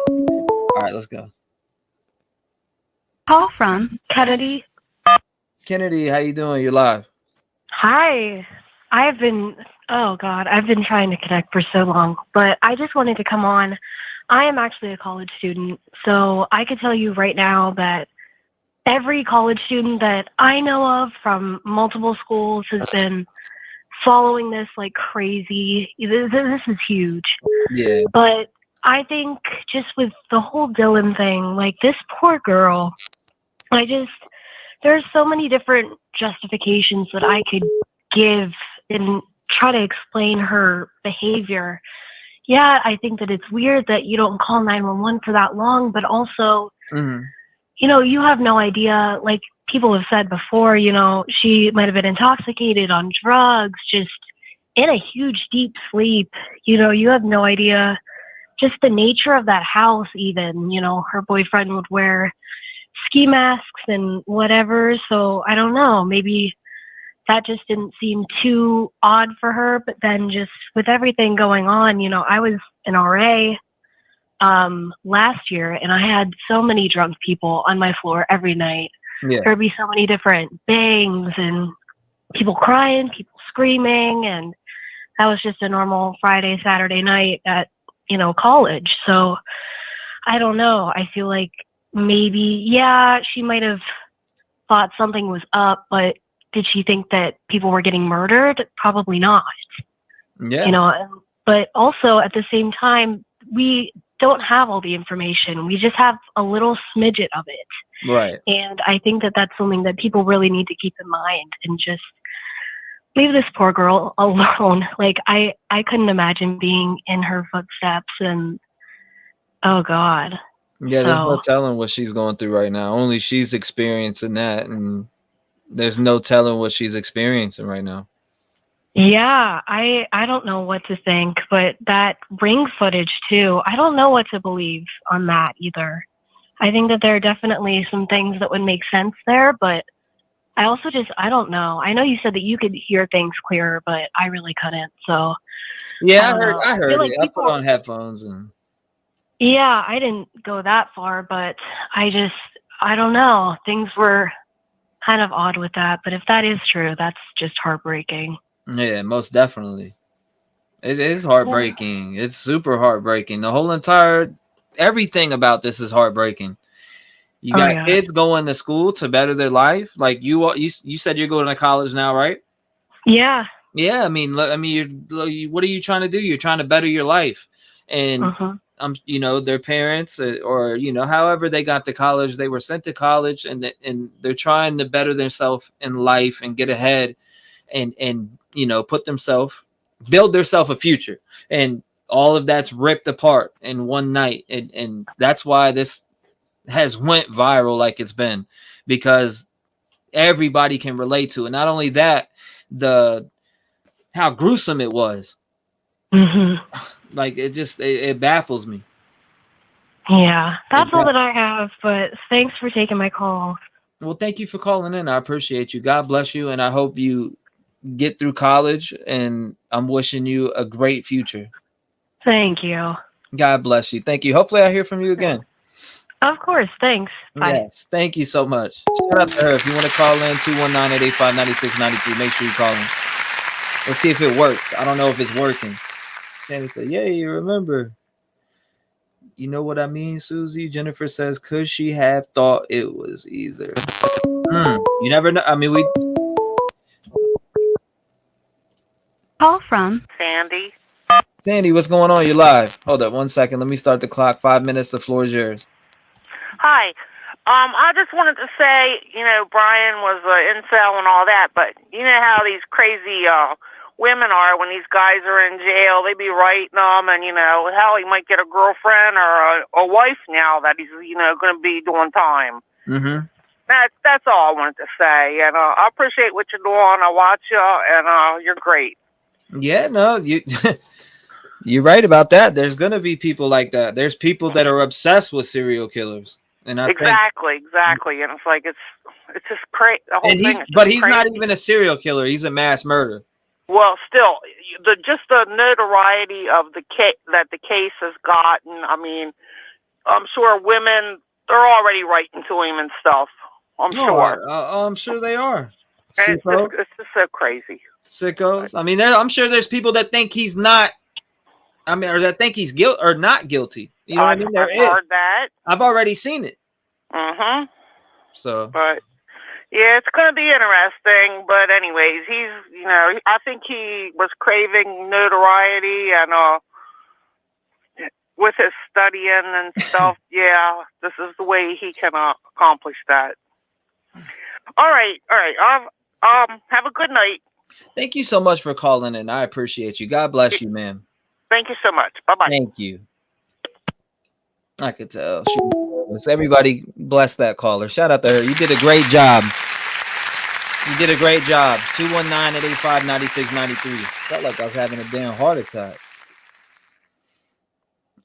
[SPEAKER 1] All right, let's go.
[SPEAKER 17] Call from Kennedy.
[SPEAKER 1] Kennedy, how you doing? You're live.
[SPEAKER 17] Hi. I've been trying to connect for so long, but I just wanted to come on. I am actually a college student, so I could tell you right now that every college student that I know of from multiple schools has been following this like crazy. This is huge.
[SPEAKER 1] Yeah.
[SPEAKER 17] But I think just with the whole Dylan thing, like this poor girl, there's so many different justifications that I could give and try to explain her behavior. Yeah, I think that it's weird that you don't call 911 for that long, but also, you have no idea, like people have said before, she might have been intoxicated on drugs, just in a huge deep sleep. You have no idea just the nature of that house even. Her boyfriend would wear ski masks and whatever, so I don't know, maybe that just didn't seem too odd for her. But then just with everything going on, I was an RA last year, and I had so many drunk people on my floor every night.
[SPEAKER 1] Yeah.
[SPEAKER 17] There'd be so many different bangs and people crying, people screaming, and that was just a normal Friday, Saturday night at, college. So I don't know. I feel like maybe, she might have thought something was up, but did she think that people were getting murdered? Probably not.
[SPEAKER 1] Yeah.
[SPEAKER 17] But also at the same time, we don't have all the information. We just have a little smidget of it.
[SPEAKER 1] Right.
[SPEAKER 17] And I think that that's something that people really need to keep in mind and just leave this poor girl alone. Like I couldn't imagine being in her footsteps, and oh God.
[SPEAKER 1] Yeah, there's no telling what she's going through right now. Only she's experiencing that, and there's no telling what she's experiencing right now.
[SPEAKER 17] Yeah, I don't know what to think, but that ring footage too, I don't know what to believe on that either. I think that there are definitely some things that would make sense there, but I also I don't know. I know you said that you could hear things clearer, but I really couldn't. So
[SPEAKER 1] yeah, I heard
[SPEAKER 17] like
[SPEAKER 1] it. I put on headphones and.
[SPEAKER 17] Yeah, I didn't go that far, but I don't know. Things were kind of odd with that, but if that is true, that's just heartbreaking.
[SPEAKER 1] Yeah, most definitely. It is heartbreaking. It's super heartbreaking. The whole entire everything about this is heartbreaking. You got kids going to school to better their life. Like you said you're going to college now, right?
[SPEAKER 17] Yeah.
[SPEAKER 1] Yeah, I mean, what are you trying to do? You're trying to better your life. And their parents or however they got to college, they were sent to college and they're trying to better themselves in life and get ahead and build themselves a future, and all of that's ripped apart in one night. And that's why this has went viral like it's been, because everybody can relate to it. Not only that, how gruesome it was. Like it baffles me.
[SPEAKER 17] Yeah, that's all that I have, but thanks for taking my call.
[SPEAKER 1] Well, thank you for calling in. I appreciate you. God bless you, and I hope you get through college, and I'm wishing you a great future.
[SPEAKER 17] Thank you.
[SPEAKER 1] God bless you. Thank you. Hopefully I hear from you again.
[SPEAKER 17] Of course. Thanks. Bye.
[SPEAKER 1] Yes. Thank you so much. Shout out to her. If you want to call in 219-885-9693, make sure you call in. Let's see if it works. I don't know if it's working. Shannon said, yeah, you remember. You know what I mean, Susie? Jennifer says, could she have thought it was either? You never know. I mean, we...
[SPEAKER 19] Call from
[SPEAKER 14] Sandy.
[SPEAKER 1] Sandy, what's going on? You're live. Hold up 1 second. Let me start the clock. 5 minutes. The floor is yours.
[SPEAKER 14] Hi. I just wanted to say, Brian was an incel and all that, but you know how these crazy women are when these guys are in jail. They be writing them, and hell, he might get a girlfriend or a wife now that he's going to be doing time.
[SPEAKER 1] Mm-hmm.
[SPEAKER 14] That's all I wanted to say, and I appreciate what you're doing. I watch you, and you're great.
[SPEAKER 1] Yeah, no, you're right about that. There's gonna be people like that. There's people that are obsessed with serial killers, and
[SPEAKER 14] Exactly, and it's like it's just crazy.
[SPEAKER 1] And he's not even a serial killer. He's a mass murderer.
[SPEAKER 14] Well, still, just the notoriety of the case that the case has gotten. I mean, I'm sure women they're already writing to him and stuff. I'm sure.
[SPEAKER 1] I'm sure they are.
[SPEAKER 14] And it's just so crazy.
[SPEAKER 1] Sickos. I mean, I'm sure there's people that think he's not. I mean, or that think he's guilty or not guilty. You know what I mean?
[SPEAKER 14] I've heard that.
[SPEAKER 1] I've already seen it.
[SPEAKER 14] Mm-hmm.
[SPEAKER 1] So.
[SPEAKER 14] But yeah, it's going to be interesting. But anyways, he's I think he was craving notoriety and with his studying and stuff. Yeah, this is the way he can accomplish that. All right. Have a good night.
[SPEAKER 1] Thank you so much for calling in. I appreciate you. God bless you, ma'am.
[SPEAKER 14] Thank you so much. Bye-bye.
[SPEAKER 1] Thank you. I could tell. Everybody bless that caller. Shout out to her. You did a great job. 219-885-9693. Felt like I was having a damn heart attack.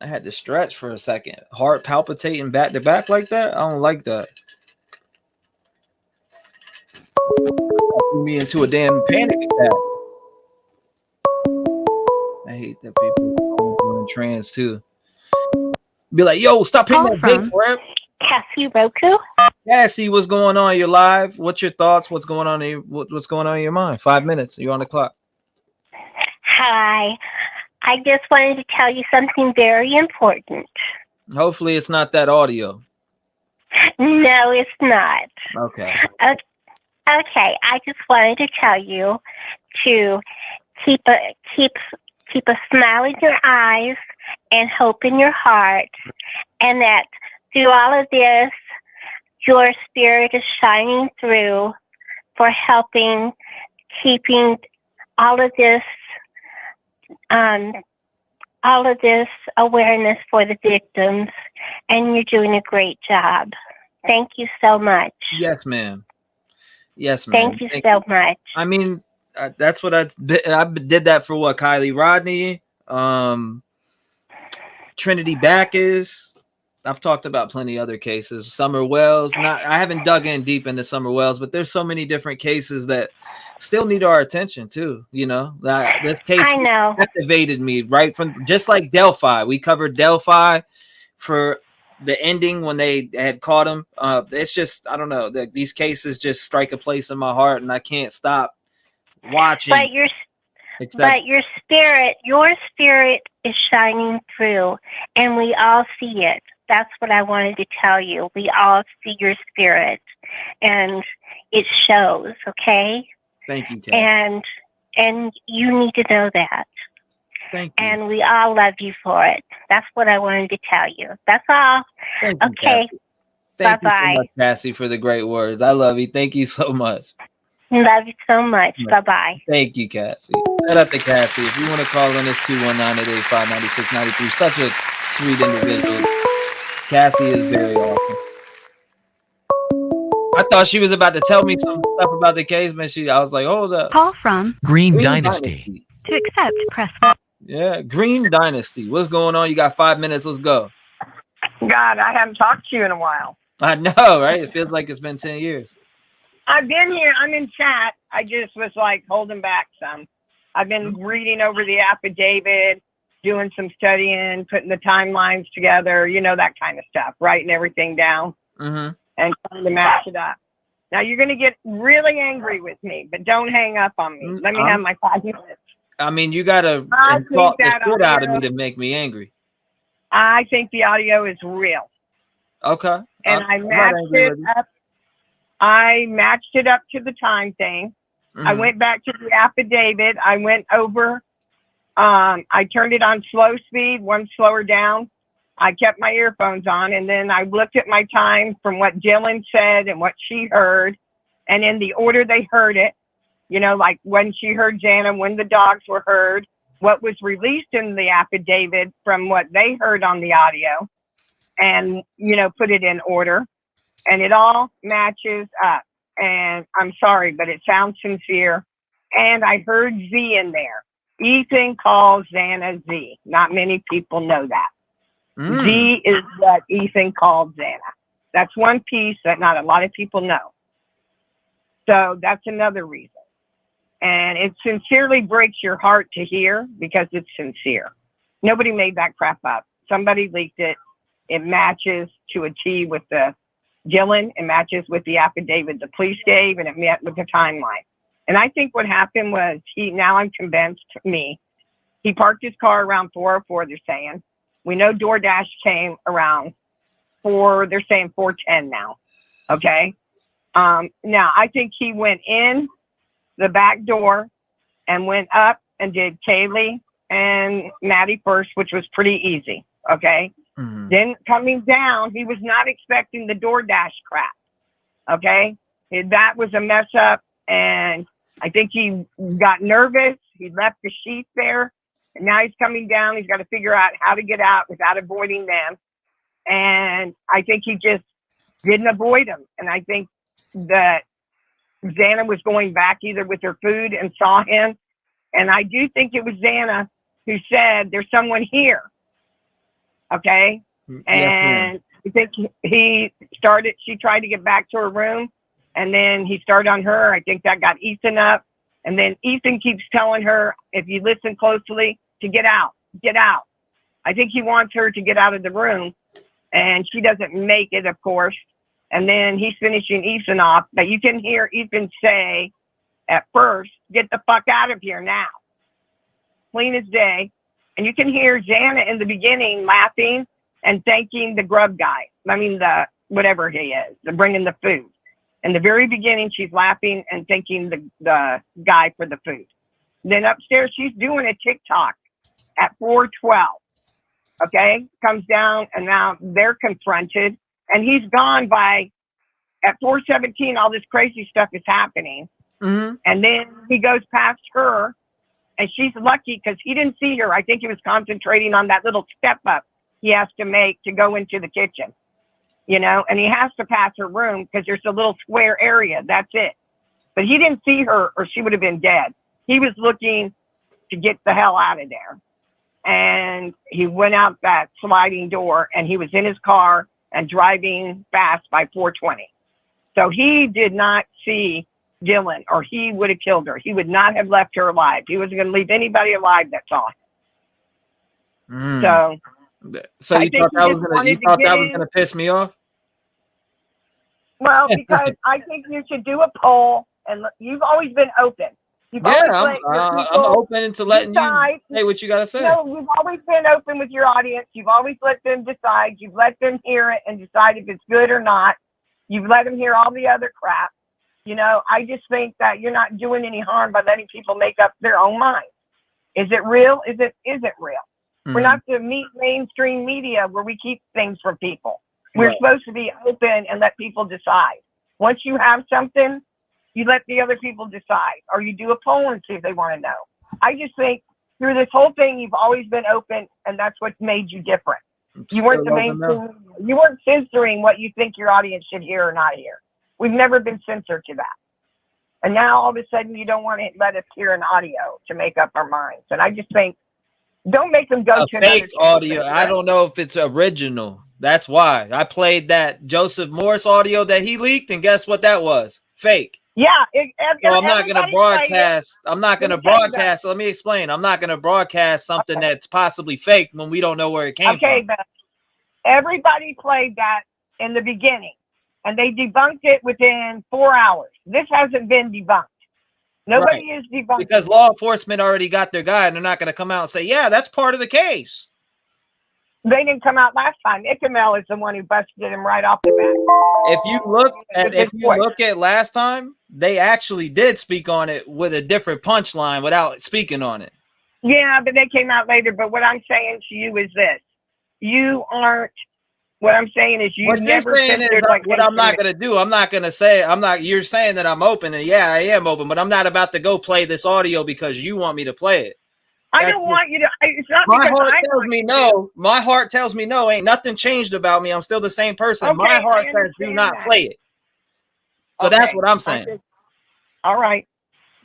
[SPEAKER 1] I had to stretch for a second. Heart palpitating back to back like that. I don't like that. Threw me into a damn panic attack. I hate that people are in trance too. Be like, yo, stop hitting that big rep.
[SPEAKER 12] Cassie Roku.
[SPEAKER 1] Cassie, what's going on? You're live. What's your thoughts? What's going on? What's going on in your mind? 5 minutes. You're on the clock.
[SPEAKER 12] Hi. I just wanted to tell you something very important.
[SPEAKER 1] Hopefully, it's not that audio.
[SPEAKER 12] No, it's not.
[SPEAKER 1] Okay.
[SPEAKER 12] Okay. I just wanted to tell you to keep a smile in your eyes and hope in your heart, and that through all of this, your spirit is shining through for helping, keeping all of this awareness for the victims, and you're doing a great job. Thank you so much.
[SPEAKER 1] Yes, ma'am. Yes, ma'am.
[SPEAKER 12] Thank you so much.
[SPEAKER 1] I mean, that's what I did that for what? Kylie Rodney, Trinity Backus. I've talked about plenty other cases. Summer Wells. I haven't dug in deep into Summer Wells, but there's so many different cases that still need our attention too. This case activated me right from just like Delphi. We covered Delphi for the ending when they had caught him. It's just I don't know that these cases just strike a place in my heart, and I can't stop watching.
[SPEAKER 12] But your spirit is shining through, and we all see it. That's what I wanted to tell you. We all see your spirit, and it shows. Okay.
[SPEAKER 1] Thank you, Kate.
[SPEAKER 12] And you need to know that.
[SPEAKER 1] Thank you.
[SPEAKER 12] And we all love you for it. That's what I wanted to tell you. That's all.
[SPEAKER 1] Thank you,
[SPEAKER 12] okay.
[SPEAKER 1] Thank you so much, Cassie, for the great words. I love you. Thank you so much.
[SPEAKER 12] Love you so much. Bye-bye.
[SPEAKER 1] Thank you, Cassie. Shout out to Cassie. If you want to call in, it's 219-885-9693. Such a sweet individual. Cassie is very awesome. I thought she was about to tell me some stuff about the case, man. I was like, hold up.
[SPEAKER 19] Call from
[SPEAKER 20] Green Dynasty.
[SPEAKER 19] To accept, press 1.
[SPEAKER 1] Yeah, Green Dynasty. What's going on? You got 5 minutes. Let's go.
[SPEAKER 10] God, I haven't talked to you in a while.
[SPEAKER 1] I know, right? It feels like it's been 10 years.
[SPEAKER 10] I've been here. I'm in chat. I just was like holding back some. I've been reading over the affidavit,
[SPEAKER 20] doing some studying, putting the timelines together, you know, that kind of stuff, writing everything down and trying to match it up. Now you're going to get really angry with me, but don't hang up on me. Let me have my 5 minutes.
[SPEAKER 1] I mean, you got to insult the shit out of me to make me angry.
[SPEAKER 20] I think the audio is real.
[SPEAKER 1] Okay.
[SPEAKER 20] And I matched it up. I matched it up to the time thing. I went back to the affidavit. I went over. I turned it on slow speed, one slower down. I kept my earphones on, and then I looked at my time from what Dylan said and what she heard, and in the order they heard it, you know, like when she heard Jana, when the dogs were heard, what was released in the affidavit from what they heard on the audio, and, you know, put it in order, and it all matches up. And I'm sorry, but it sounds sincere. And I heard Z in there. Ethan calls Xana Z. Not many people know that. Z is what Ethan called Xana. That's one piece that not a lot of people know. So that's another reason. And it sincerely breaks your heart to hear because it's sincere. Nobody made that crap up. Somebody leaked it. It matches to a T with the Dylan. It matches with the affidavit the police gave, and it met with the timeline. And I think what happened was now I'm convinced, he parked his car around 4:04, they're saying. We know DoorDash came around they're saying 4:10 now. Okay. Now I think he went in the back door and went up and did Kaylee and Maddie first, which was pretty easy. Okay. Then coming down, he was not expecting the DoorDash crap. Okay. That was a mess up. And I think he got nervous. He left the sheet there. And now he's coming down. He's got to figure out how to get out without avoiding them. And I think he just didn't avoid them. And I think that Xana was going back either with her food and saw him. And I do think it was Xana who said, there's someone here. Okay. And I think she tried to get back to her room, and then he started on her. I think that got Ethan up. And then Ethan keeps telling her, if you listen closely, to get out. I think he wants her to get out of the room, and she doesn't make it, of course. And then he's finishing Ethan off, but you can hear Ethan say at first, get the fuck out of here now. Clean as day. And you can hear Xana in the beginning laughing and thanking the grub guy. I mean, the whatever he is, the bringing the food. In the very beginning, she's laughing and thanking the guy for the food. Then upstairs, she's doing a TikTok at 4:12. Okay, comes down, and now they're confronted, and he's gone by at 4:17. All this crazy stuff is happening, and then he goes past her. And she's lucky because he didn't see her. I think he was concentrating on that little step up he has to make to go into the kitchen, you know, and he has to pass her room because there's a little square area. That's it. But he didn't see her or she would have been dead. He was looking to get the hell out of there. And he went out that sliding door, and he was in his car and driving fast by 4:20. So he did not see Dylan, or he would have killed her. He would not have left her alive. He wasn't going to leave anybody alive that saw him.
[SPEAKER 1] So you thought that was going to piss me off?
[SPEAKER 20] Well, because I think you should do a poll, and you've always been open.
[SPEAKER 1] I'm open to letting you say what you got to say.
[SPEAKER 20] No, you've always been open with your audience. You've always let them decide. You've let them hear it and decide if it's good or not. You've let them hear all the other crap. You know, I just think that you're not doing any harm by letting people make up their own minds. Is it real? Is it real? We're not the mainstream media where we keep things from people. We're supposed to be open and let people decide. Once you have something, you let the other people decide, or you do a poll and see if they want to know. I just think through this whole thing, you've always been open, and that's what made you different. You weren't the mainstream. You weren't censoring what you think your audience should hear or not hear. We've never been censored to that. And now all of a sudden you don't want to let us hear an audio to make up our minds. And I just think, don't make them go to
[SPEAKER 1] fake audio. I don't know if it's original. That's why I played that Joseph Morris audio that he leaked. And guess what that was? Fake.
[SPEAKER 20] Yeah.
[SPEAKER 1] So I'm not going to broadcast. I'm not going to broadcast. Let me explain. I'm not going to broadcast something that's possibly fake when we don't know where it came from.
[SPEAKER 20] But everybody played that in the beginning, and they debunked it within 4 hours. This hasn't been debunked. Nobody is debunked.
[SPEAKER 1] Because law enforcement already got their guy, and they're not going to come out and say, yeah, that's part of the case.
[SPEAKER 20] They didn't come out last time. Ikamel is the one who busted him right off the bat.
[SPEAKER 1] If you look at last time, they actually did speak on it with a different punchline without speaking on it.
[SPEAKER 20] Yeah, but they came out later. But what I'm saying to you is this: you aren't. What I'm saying is you never considered like
[SPEAKER 1] what I'm not going to do. I'm not going to say I'm not. You're saying that I'm open, and yeah, I am open, but I'm not about to go play this audio because you want me to play it.
[SPEAKER 20] I don't want you to. It's not
[SPEAKER 1] my
[SPEAKER 20] because
[SPEAKER 1] heart
[SPEAKER 20] I
[SPEAKER 1] tells me no. My heart tells me no. Ain't nothing changed about me. I'm still the same person.
[SPEAKER 20] Okay,
[SPEAKER 1] my heart says do not play it. So that's what I'm saying.
[SPEAKER 20] All right.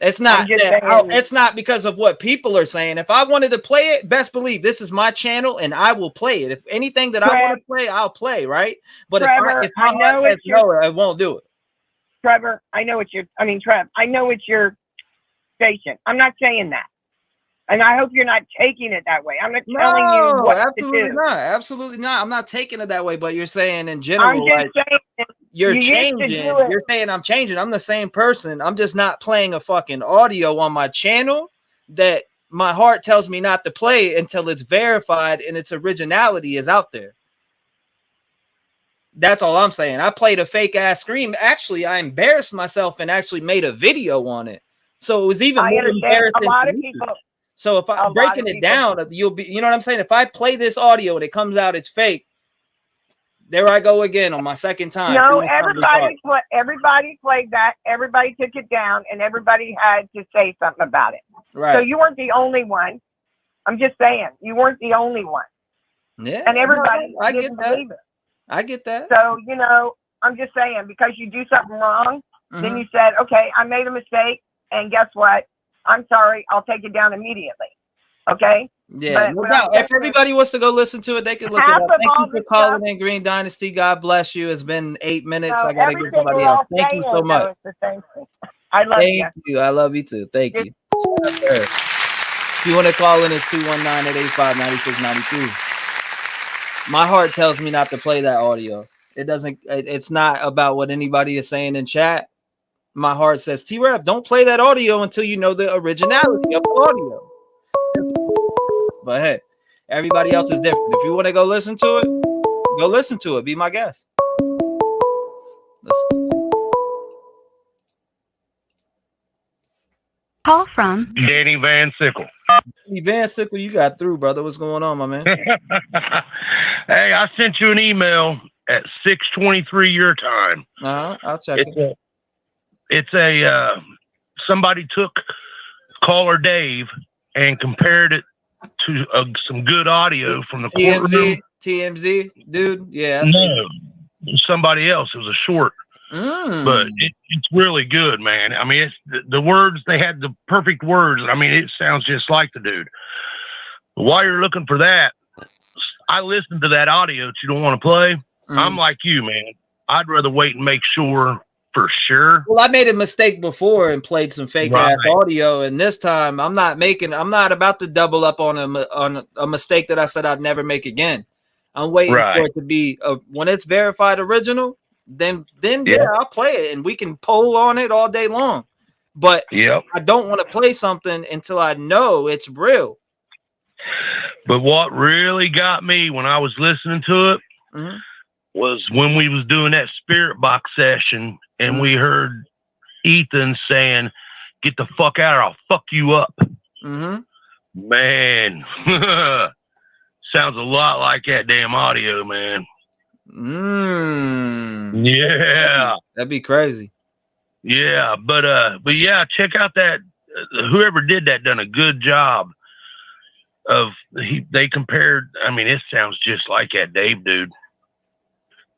[SPEAKER 1] It's not. It's not because of what people are saying. If I wanted to play it, best believe this is my channel, and I will play it. If anything that I want to play, I'll play. Right. But
[SPEAKER 20] Trevor,
[SPEAKER 1] if my heart says no, I won't do it.
[SPEAKER 20] Trevor, I know it's your. I mean, Trev, I know it's your station. I'm not saying that. And I hope you're not taking it that way. I'm not telling you what
[SPEAKER 1] absolutely
[SPEAKER 20] to do.
[SPEAKER 1] not. Absolutely not. I'm not taking it that way. But you're saying in general,
[SPEAKER 20] I'm just saying
[SPEAKER 1] you're changing. You're saying I'm changing. I'm the same person. I'm just not playing a fucking audio on my channel that my heart tells me not to play until it's verified and its originality is out there. That's all I'm saying. I played a fake ass scream. Actually, I embarrassed myself and actually made a video on it. So it was even more embarrassing.
[SPEAKER 20] A lot of people.
[SPEAKER 1] So if I'm breaking it down, you'll be, you know what I'm saying? If I play this audio and it comes out, it's fake. There I go again on my second time.
[SPEAKER 20] No, everybody played that. Everybody took it down, and everybody had to say something about it.
[SPEAKER 1] Right.
[SPEAKER 20] So you weren't the only one. I'm just saying, you weren't the only one.
[SPEAKER 1] Yeah.
[SPEAKER 20] And everybody
[SPEAKER 1] I
[SPEAKER 20] didn't
[SPEAKER 1] get that.
[SPEAKER 20] believe it.
[SPEAKER 1] I get that.
[SPEAKER 20] So, you know, I'm just saying, because you do something wrong, then you said, okay, I made a mistake, and guess what? I'm sorry, I'll take it down immediately. Okay?
[SPEAKER 1] Yeah, no doubt. If everybody wants to go listen to it, they can look it up. Thank you for calling in, Green Dynasty. God bless you. It's been 8 minutes. I gotta get somebody else. Thank you so much.
[SPEAKER 20] I love you.
[SPEAKER 1] Thank you. I love you too. Thank you. If you want to call in, it's 219-885-9692. My heart tells me not to play that audio. It doesn't. It's not about what anybody is saying in chat. My heart says, T-Rev, don't play that audio until you know the originality of the audio. But hey, everybody else is different. If you want to go listen to it, go listen to it. Be my guest.
[SPEAKER 19] Call from
[SPEAKER 11] Danny Van Sickle.
[SPEAKER 1] Van Sickle, you got through, brother. What's going on, my man?
[SPEAKER 11] Hey, I sent you an email at 6:23 your time.
[SPEAKER 1] I'll check it.
[SPEAKER 11] It's somebody took caller Dave and compared it to some good audio from the courtroom.
[SPEAKER 1] TMZ, dude. Yeah.
[SPEAKER 11] No, somebody else. It was a short, but it's really good, man. I mean, it's the words, they had the perfect words. I mean, it sounds just like the dude. But while you're looking for that, I listened to that audio that you don't want to play. I'm like you, man. I'd rather wait and make sure. For sure.
[SPEAKER 1] Well, I made a mistake before and played some fake ass audio, and this time I'm not about to double up on a mistake that I said I'd never make again. I'm waiting for it to be when it's verified original. Then yeah, I'll play it and we can poll on it all day long. But I don't want to play something until I know it's real.
[SPEAKER 11] But what really got me when I was listening to it was when we was doing that spirit box session and we heard Ethan saying, "Get the fuck out or I'll fuck you up." Man, sounds a lot like that damn audio, man. Yeah,
[SPEAKER 1] that'd be crazy.
[SPEAKER 11] Yeah, but yeah, check out that. Whoever did that done a good job. They compared. I mean, it sounds just like that Dave dude.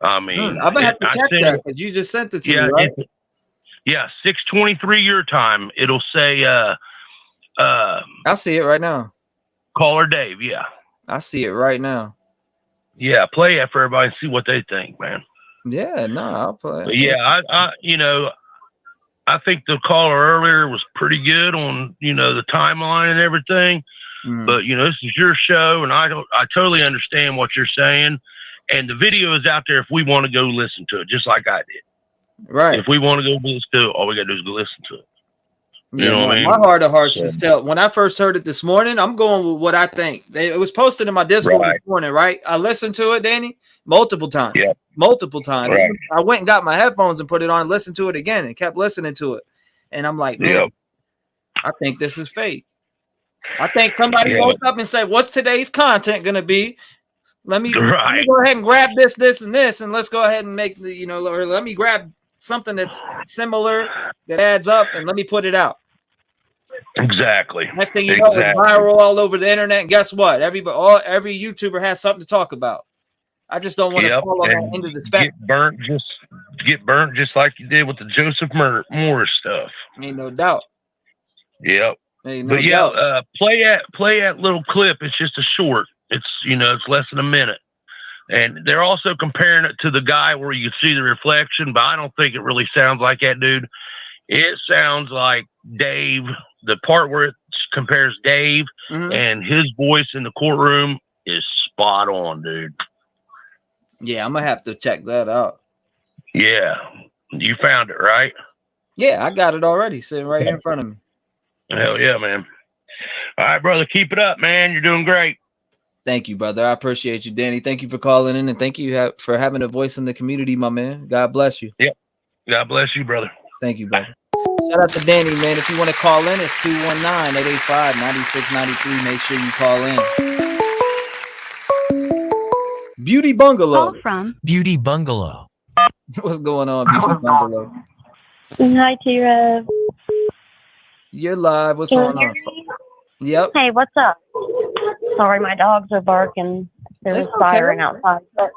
[SPEAKER 11] I mean,
[SPEAKER 1] I'm gonna have to check that because you just sent it to me, right?
[SPEAKER 11] 6:23 your time. It'll say
[SPEAKER 1] I see it right now.
[SPEAKER 11] Caller Dave, yeah.
[SPEAKER 1] I see it right now.
[SPEAKER 11] Yeah, play it for everybody and see what they think, man.
[SPEAKER 1] Yeah, no, I'll play.
[SPEAKER 11] But yeah, I you know, I think the caller earlier was pretty good on, the timeline and everything. But, this is your show, and I totally understand what you're saying. And the video is out there if we want to go listen to it, just like I did.
[SPEAKER 1] Right.
[SPEAKER 11] If we want to go listen to it, all we got to do is go listen to it. You
[SPEAKER 1] Yeah,
[SPEAKER 11] know what I mean?
[SPEAKER 1] my heart of hearts is tell. When I first heard it this morning, I'm going with what I think. It was posted in my Discord this morning, right? I listened to it, Danny, multiple times.
[SPEAKER 11] Yeah.
[SPEAKER 1] Multiple times.
[SPEAKER 11] Right.
[SPEAKER 1] I went and got my headphones and put it on and listened to it again and kept listening to it. And I'm like, man, I think this is fake. I think somebody woke up and said, what's today's content going to be? Let me go ahead and grab this, and this, and let's go ahead and make the, or let me grab something that's similar that adds up and let me put it out.
[SPEAKER 11] Exactly.
[SPEAKER 1] Next thing you know, it's viral all over the internet. And guess what? Every YouTuber has something to talk about. I just don't want to fall on that end of the spectrum.
[SPEAKER 11] Get burnt just like you did with the Joseph Morris stuff.
[SPEAKER 1] Ain't no doubt.
[SPEAKER 11] Yep.
[SPEAKER 1] Ain't no
[SPEAKER 11] but
[SPEAKER 1] doubt.
[SPEAKER 11] Play that little clip. It's just a short. It's it's less than a minute. And they're also comparing it to the guy where you can see the reflection, but I don't think it really sounds like that dude. It sounds like Dave, the part where it compares Dave and his voice in the courtroom is spot on, dude.
[SPEAKER 1] Yeah, I'm going to have to check that out.
[SPEAKER 11] Yeah. You found it, right?
[SPEAKER 1] Yeah, I got it already sitting right here in front of me.
[SPEAKER 11] Hell yeah, man. All right, brother. Keep it up, man. You're doing great.
[SPEAKER 1] Thank you, brother. I appreciate you, Danny. Thank you for calling in, and thank you for having a voice in the community, my man. God bless you.
[SPEAKER 11] Yep. God bless you, brother.
[SPEAKER 1] Thank you, brother. Shout out to Danny, man. If you want to call in, it's 219-885-9693. Make sure you call in. Beauty Bungalow.
[SPEAKER 19] Call from
[SPEAKER 21] Beauty Bungalow.
[SPEAKER 1] What's going on, Beauty Bungalow?
[SPEAKER 22] Hi, T-Rev.
[SPEAKER 1] You're live. What's going on? Yep.
[SPEAKER 22] Hey, what's up? Sorry, my dogs are barking. There's a siren outside. But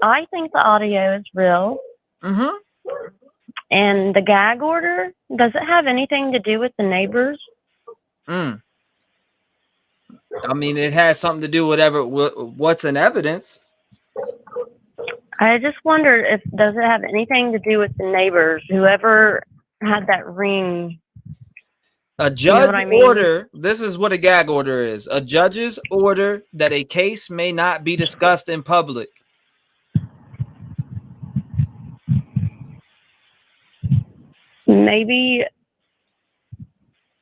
[SPEAKER 22] I think the audio is real.
[SPEAKER 1] Mm-hmm.
[SPEAKER 22] And the gag order, does it have anything to do with the neighbors?
[SPEAKER 1] I mean, it has something to do with what's in evidence.
[SPEAKER 22] I just wondered does it have anything to do with the neighbors? Whoever had that ring.
[SPEAKER 1] A judge order, this is what a gag order is. A judge's order that a case may not be discussed in public.
[SPEAKER 22] Maybe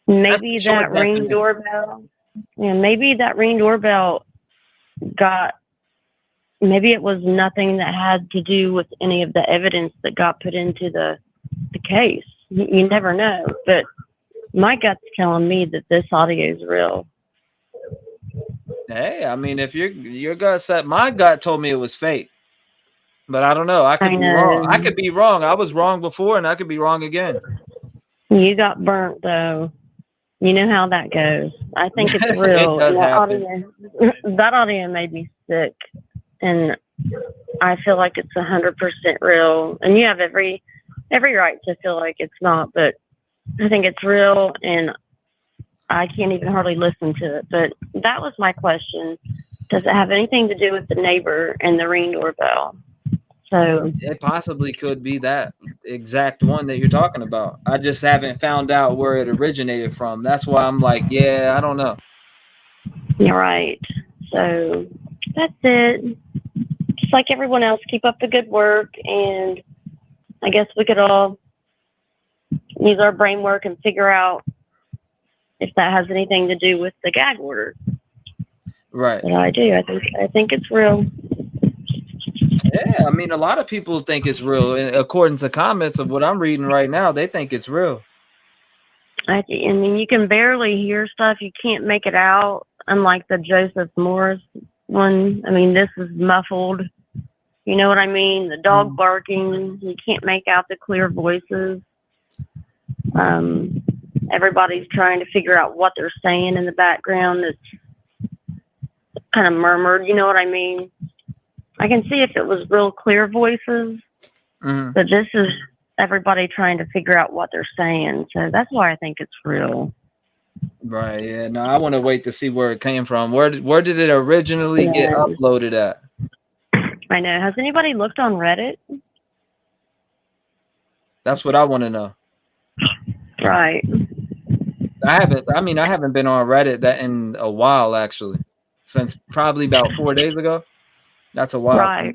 [SPEAKER 22] that ring doorbell. Yeah, maybe that ring doorbell maybe it was nothing that had to do with any of the evidence that got put into the case. You never know, but my gut's telling me that this audio is real.
[SPEAKER 1] Hey, I mean, if your gut said, my gut told me it was fake, but I don't know. I could be wrong. I could be wrong. I was wrong before, and I could be wrong again.
[SPEAKER 22] You got burnt, though. You know how that goes. I think it's real.
[SPEAKER 1] It does happen.
[SPEAKER 22] That audio made me sick, and I feel like it's 100% real. And you have every right to feel like it's not, but I think it's real, and I can't even hardly listen to it. But that was my question. Does it have anything to do with the neighbor and the ring doorbell? So
[SPEAKER 1] it possibly could be that exact one that you're talking about. I just haven't found out where it originated from. That's why I'm like, yeah, I don't know.
[SPEAKER 22] You're right. So that's it. Just like everyone else, keep up the good work, and I guess we could all use our brain work and figure out if that has anything to do with the gag order.
[SPEAKER 1] Right.
[SPEAKER 22] But I do. I think it's real.
[SPEAKER 1] Yeah, I mean, a lot of people think it's real. And according to comments of what I'm reading right now, they think it's real.
[SPEAKER 22] I mean, you can barely hear stuff. You can't make it out, unlike the Joseph Morris one. I mean, this is muffled. You know what I mean? The dog barking. You can't make out the clear voices. Everybody's trying to figure out what they're saying in the background. It's kind of murmured. You know what I mean? I can see if it was real clear voices, but this is everybody trying to figure out what they're saying. So that's why I think it's real.
[SPEAKER 1] Right. Yeah. No, I want to wait to see where it came from. Where did it originally get uploaded at?
[SPEAKER 22] I know. Has anybody looked on Reddit?
[SPEAKER 1] That's what I want to know.
[SPEAKER 22] Right.
[SPEAKER 1] I haven't been on Reddit that in a while, actually, since probably about 4 days ago. That's a while.
[SPEAKER 22] Right.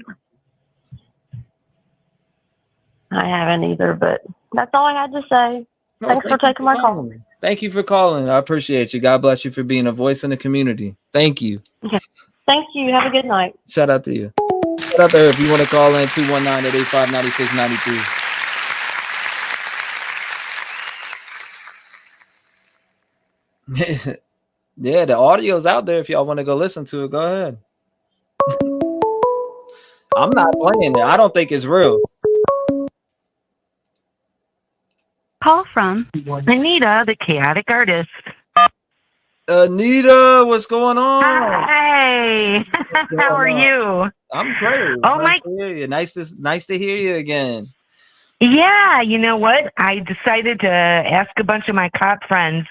[SPEAKER 22] I haven't either, but that's all I had to say.
[SPEAKER 1] No,
[SPEAKER 22] Thanks for taking my call.
[SPEAKER 1] Thank you for calling. I appreciate you. God bless you for being a voice in the community. Thank you.
[SPEAKER 22] Okay. Thank you. Have a good night.
[SPEAKER 1] Shout out to you. Shout out to her if you want to call in 219-885-9693. Yeah, the audio's out there if y'all want to go listen to it. Go ahead. I'm not playing it. I don't think it's real.
[SPEAKER 19] Call from
[SPEAKER 5] Anita, the chaotic artist.
[SPEAKER 1] Anita, what's going on?
[SPEAKER 5] Hey, how are you?
[SPEAKER 1] I'm great.
[SPEAKER 5] Oh
[SPEAKER 1] nice to hear you. Nice to hear you again.
[SPEAKER 5] Yeah, you know what? I decided to ask a bunch of my cop friends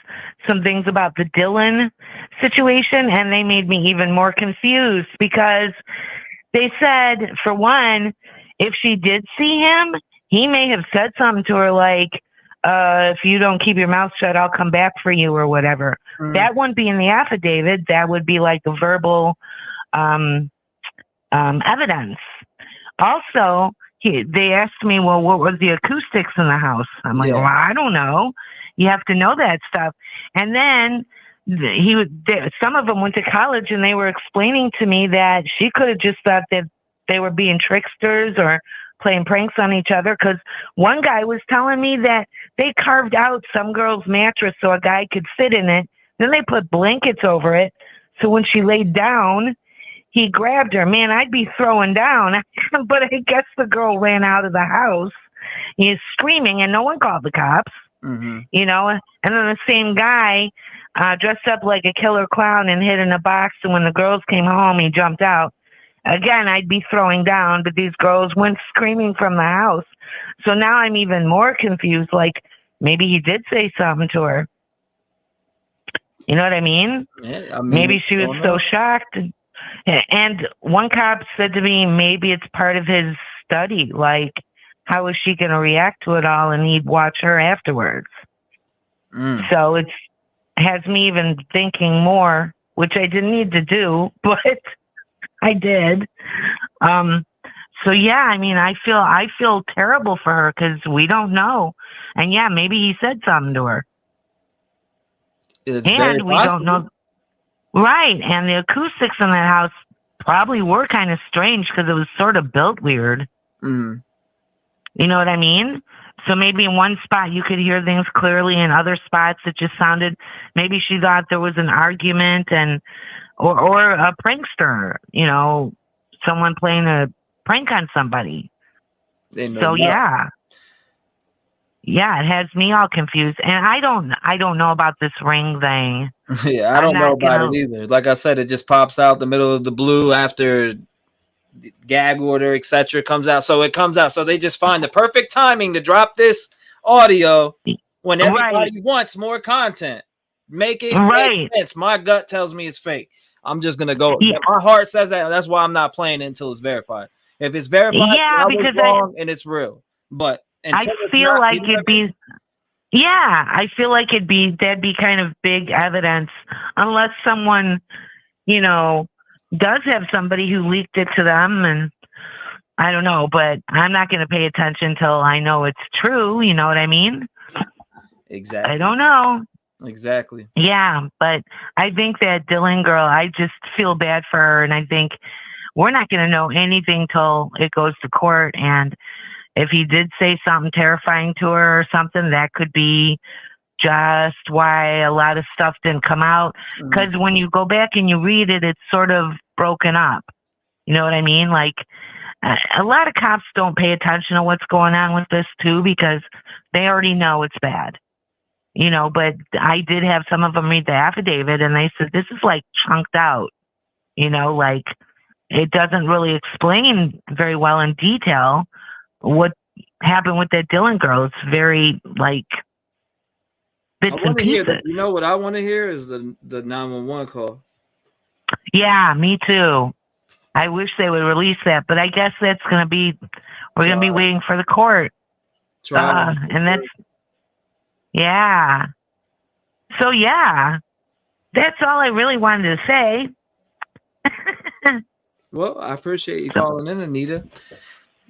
[SPEAKER 5] some things about the Dylan situation, and they made me even more confused because they said, for one, if she did see him, he may have said something to her like, if you don't keep your mouth shut, I'll come back for you or whatever.
[SPEAKER 1] Mm.
[SPEAKER 5] That wouldn't be in the affidavit. That would be like a verbal evidence. Also, they asked me, well, what was the acoustics in the house? I'm like, well, I don't know. You have to know that stuff. And then some of them went to college, and they were explaining to me that she could have just thought that they were being tricksters or playing pranks on each other. Because one guy was telling me that they carved out some girl's mattress so a guy could sit in it. Then they put blankets over it. So when she laid down, he grabbed her. Man, I'd be throwing down. But I guess the girl ran out of the house. He's screaming, and no one called the cops.
[SPEAKER 1] Mm-hmm.
[SPEAKER 5] You know, and then the same guy dressed up like a killer clown and hid in a box. And when the girls came home, he jumped out. Again, I'd be throwing down, but these girls went screaming from the house. So now I'm even more confused. Like, maybe he did say something to her. You know what I mean?
[SPEAKER 1] Yeah, I mean,
[SPEAKER 5] maybe she was so shocked. And one cop said to me, maybe it's part of his study. Like, how is she going to react to it all? And he'd watch her afterwards.
[SPEAKER 1] Mm.
[SPEAKER 5] So it has me even thinking more, which I didn't need to do, but I did. So yeah, I mean, I feel terrible for her because we don't know. And yeah, maybe he said something to her.
[SPEAKER 1] It's
[SPEAKER 5] and we don't know. Right. And the acoustics in that house probably were kind of strange because it was sort of built weird.
[SPEAKER 1] Mm.
[SPEAKER 5] You know what I mean? So maybe in one spot you could hear things clearly, in other spots it just sounded, maybe she thought there was an argument or a prankster, you know, someone playing a prank on somebody. So yeah. Yeah, it has me all confused. And I don't know about this ring thing.
[SPEAKER 1] Yeah, I don't know about it either. Like I said, it just pops out the middle of the blue after gag order, etc. comes out. So it comes out. So they just find the perfect timing to drop this audio when everybody wants more content. Make it make sense. My gut tells me it's fake. I'm just gonna go. Yeah. My heart says that. That's why I'm not playing it until it's verified. If it's verified, I was wrong and it's real. But
[SPEAKER 5] I feel like it'd be, I feel like that'd be kind of big evidence, unless someone, you know, does have somebody who leaked it to them, and I don't know, but I'm not going to pay attention till I know it's true. You know what I mean?
[SPEAKER 1] Exactly.
[SPEAKER 5] I don't know.
[SPEAKER 1] Exactly.
[SPEAKER 5] Yeah, but I think that Dylan girl, I just feel bad for her, and I think we're not going to know anything till it goes to court. And if he did say something terrifying to her or something, that could be just why a lot of stuff didn't come out. Because when you go back and you read it, it's sort of broken up. You know what I mean? Like, a lot of cops don't pay attention to what's going on with this, too, because they already know it's bad. You know, but I did have some of them read the affidavit, and they said, this is like chunked out. You know, like, it doesn't really explain very well in detail what happened with that Dylan girl. It's very like bits and pieces.
[SPEAKER 1] You know what I want to hear is the 911 call.
[SPEAKER 5] Yeah, me too. I wish they would release that, but I guess that's we're gonna be waiting for the court. And Yeah. So yeah, that's all I really wanted to say.
[SPEAKER 1] Well, I appreciate you calling in, Anita.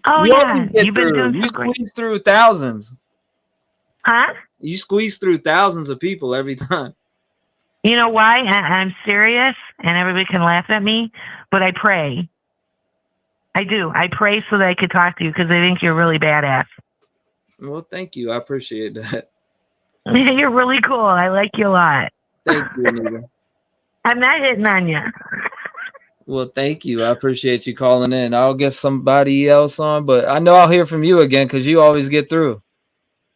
[SPEAKER 5] Oh yeah, you've been doing
[SPEAKER 1] You
[SPEAKER 5] so great.
[SPEAKER 1] squeeze through thousands.
[SPEAKER 5] Huh?
[SPEAKER 1] You squeeze through thousands of people every time.
[SPEAKER 5] You know why? I'm serious, and everybody can laugh at me, but I pray. I do. I pray so that I could talk to you because I think you're really badass.
[SPEAKER 1] Well, thank you. I appreciate that.
[SPEAKER 5] You're really cool. I like you a lot.
[SPEAKER 1] Thank you, Anita.
[SPEAKER 5] I'm not hitting on you.
[SPEAKER 1] Well, thank you. I appreciate you calling in. I'll get somebody else on, but I know I'll hear from you again because you always get through.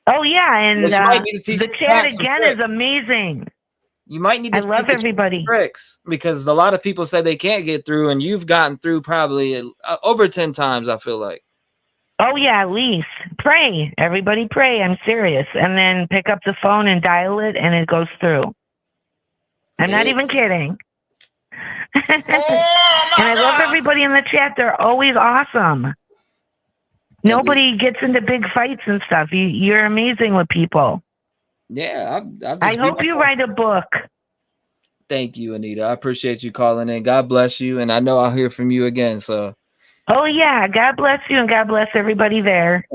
[SPEAKER 5] Oh yeah, and
[SPEAKER 1] Well, you might need to teach
[SPEAKER 5] the
[SPEAKER 1] Pat
[SPEAKER 5] chat
[SPEAKER 1] some
[SPEAKER 5] again
[SPEAKER 1] tricks.
[SPEAKER 5] is amazing.
[SPEAKER 1] You might need to
[SPEAKER 5] I love
[SPEAKER 1] teach
[SPEAKER 5] everybody.
[SPEAKER 1] tricks because a lot of people say they can't get through, and you've gotten through probably over 10 times, I feel like.
[SPEAKER 5] Oh yeah, at least pray. Everybody pray. I'm serious, and then pick up the phone and dial it, and it goes through. I'm not even kidding. And I love everybody in the chat. They're always awesome. Nobody gets into big fights and stuff. You're amazing with people.
[SPEAKER 1] Yeah,
[SPEAKER 5] I hope you write a book.
[SPEAKER 1] Thank you, Anita. I appreciate you calling in. God bless you, and I know I'll hear from you again. So,
[SPEAKER 5] oh yeah, God bless you, and God bless everybody there.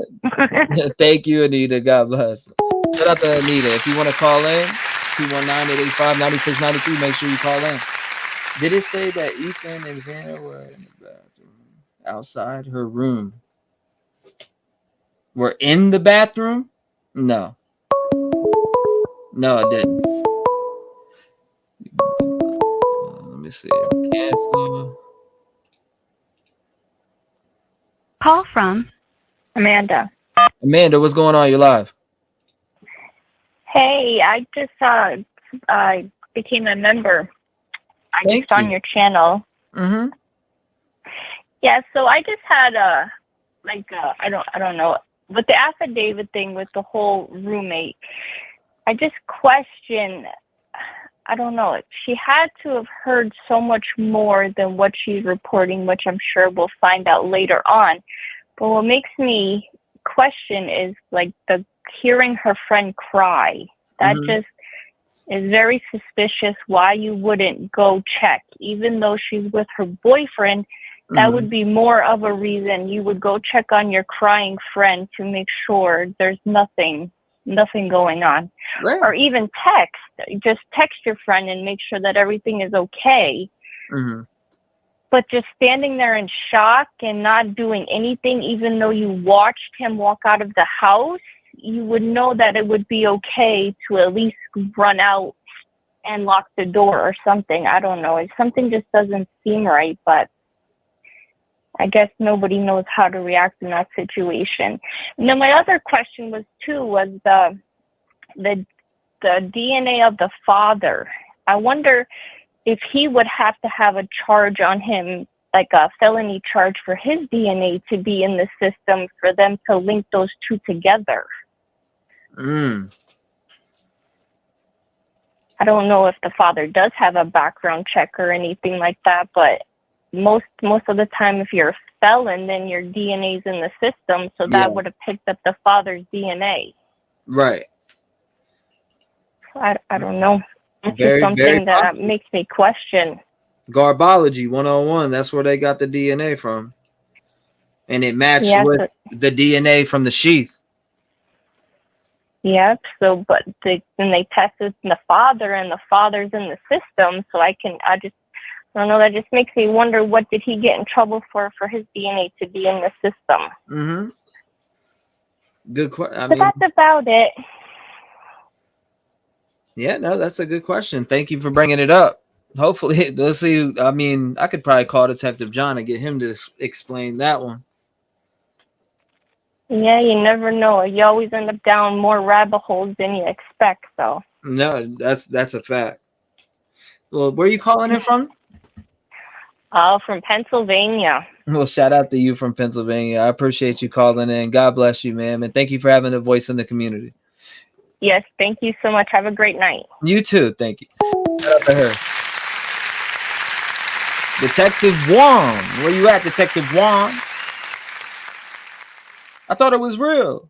[SPEAKER 1] thank you, Anita. God bless. Shout out to Anita. If you want to call in, 219-885-9693. Make sure you call in. Did it say that Ethan and Xana were in the bathroom outside her room? We're in the bathroom? No. No, it didn't. Let me see. Cancel.
[SPEAKER 19] Call from
[SPEAKER 7] Amanda.
[SPEAKER 1] Amanda, what's going on? You're live.
[SPEAKER 7] Hey, I just I became a member. I just on your channel.
[SPEAKER 1] Mm-hmm.
[SPEAKER 7] Yeah, so I just had I don't know, with the affidavit thing with the whole roommate. I just question. I don't know. She had to have heard so much more than what she's reporting, which I'm sure we'll find out later on. But what makes me question is like the hearing her friend cry. That just is very suspicious. Why you wouldn't go check, even though she's with her boyfriend. That would be more of a reason you would go check on your crying friend to make sure there's nothing going on.
[SPEAKER 1] Right.
[SPEAKER 7] Or even just text your friend and make sure that everything is okay. But just standing there in shock and not doing anything, even though you watched him walk out of the house, you would know that it would be okay to at least run out and lock the door or something. I don't know. Something just doesn't seem right, but I guess nobody knows how to react in that situation. And then my other question was the DNA of the father. I wonder if he would have to have a charge on him, like a felony charge for his DNA to be in the system for them to link those two together. I don't know if the father does have a background check or anything like that, but most of the time, if you're a felon, then your DNA's in the system, so that would have picked up the father's DNA.
[SPEAKER 1] Right.
[SPEAKER 7] I don't know. It's just something that makes me question.
[SPEAKER 1] Garbology 101. That's where they got the DNA from, and it matched with the DNA from the sheath.
[SPEAKER 7] Yep. So, but then they tested the father, and the father's in the system. So I don't know. That just makes me wonder, what did he get in trouble for his DNA to be in the system?
[SPEAKER 1] Good question.
[SPEAKER 7] But that's about it.
[SPEAKER 1] Yeah, no, that's a good question. Thank you for bringing it up. Hopefully, let's see. I mean, I could probably call Detective John and get him to explain that one.
[SPEAKER 7] Yeah, you never know. You always end up down more rabbit holes than you expect. So.
[SPEAKER 1] No, that's a fact. Well, where are you calling in from?
[SPEAKER 7] From Pennsylvania.
[SPEAKER 1] Well, shout out to you from Pennsylvania. I appreciate you calling in. God bless you, ma'am. And thank you for having a voice in the community.
[SPEAKER 7] Yes, thank you so much. Have a great night.
[SPEAKER 1] You too. Thank you. Shout out to her. Detective Juan. Where you at, Detective Juan? I thought it was real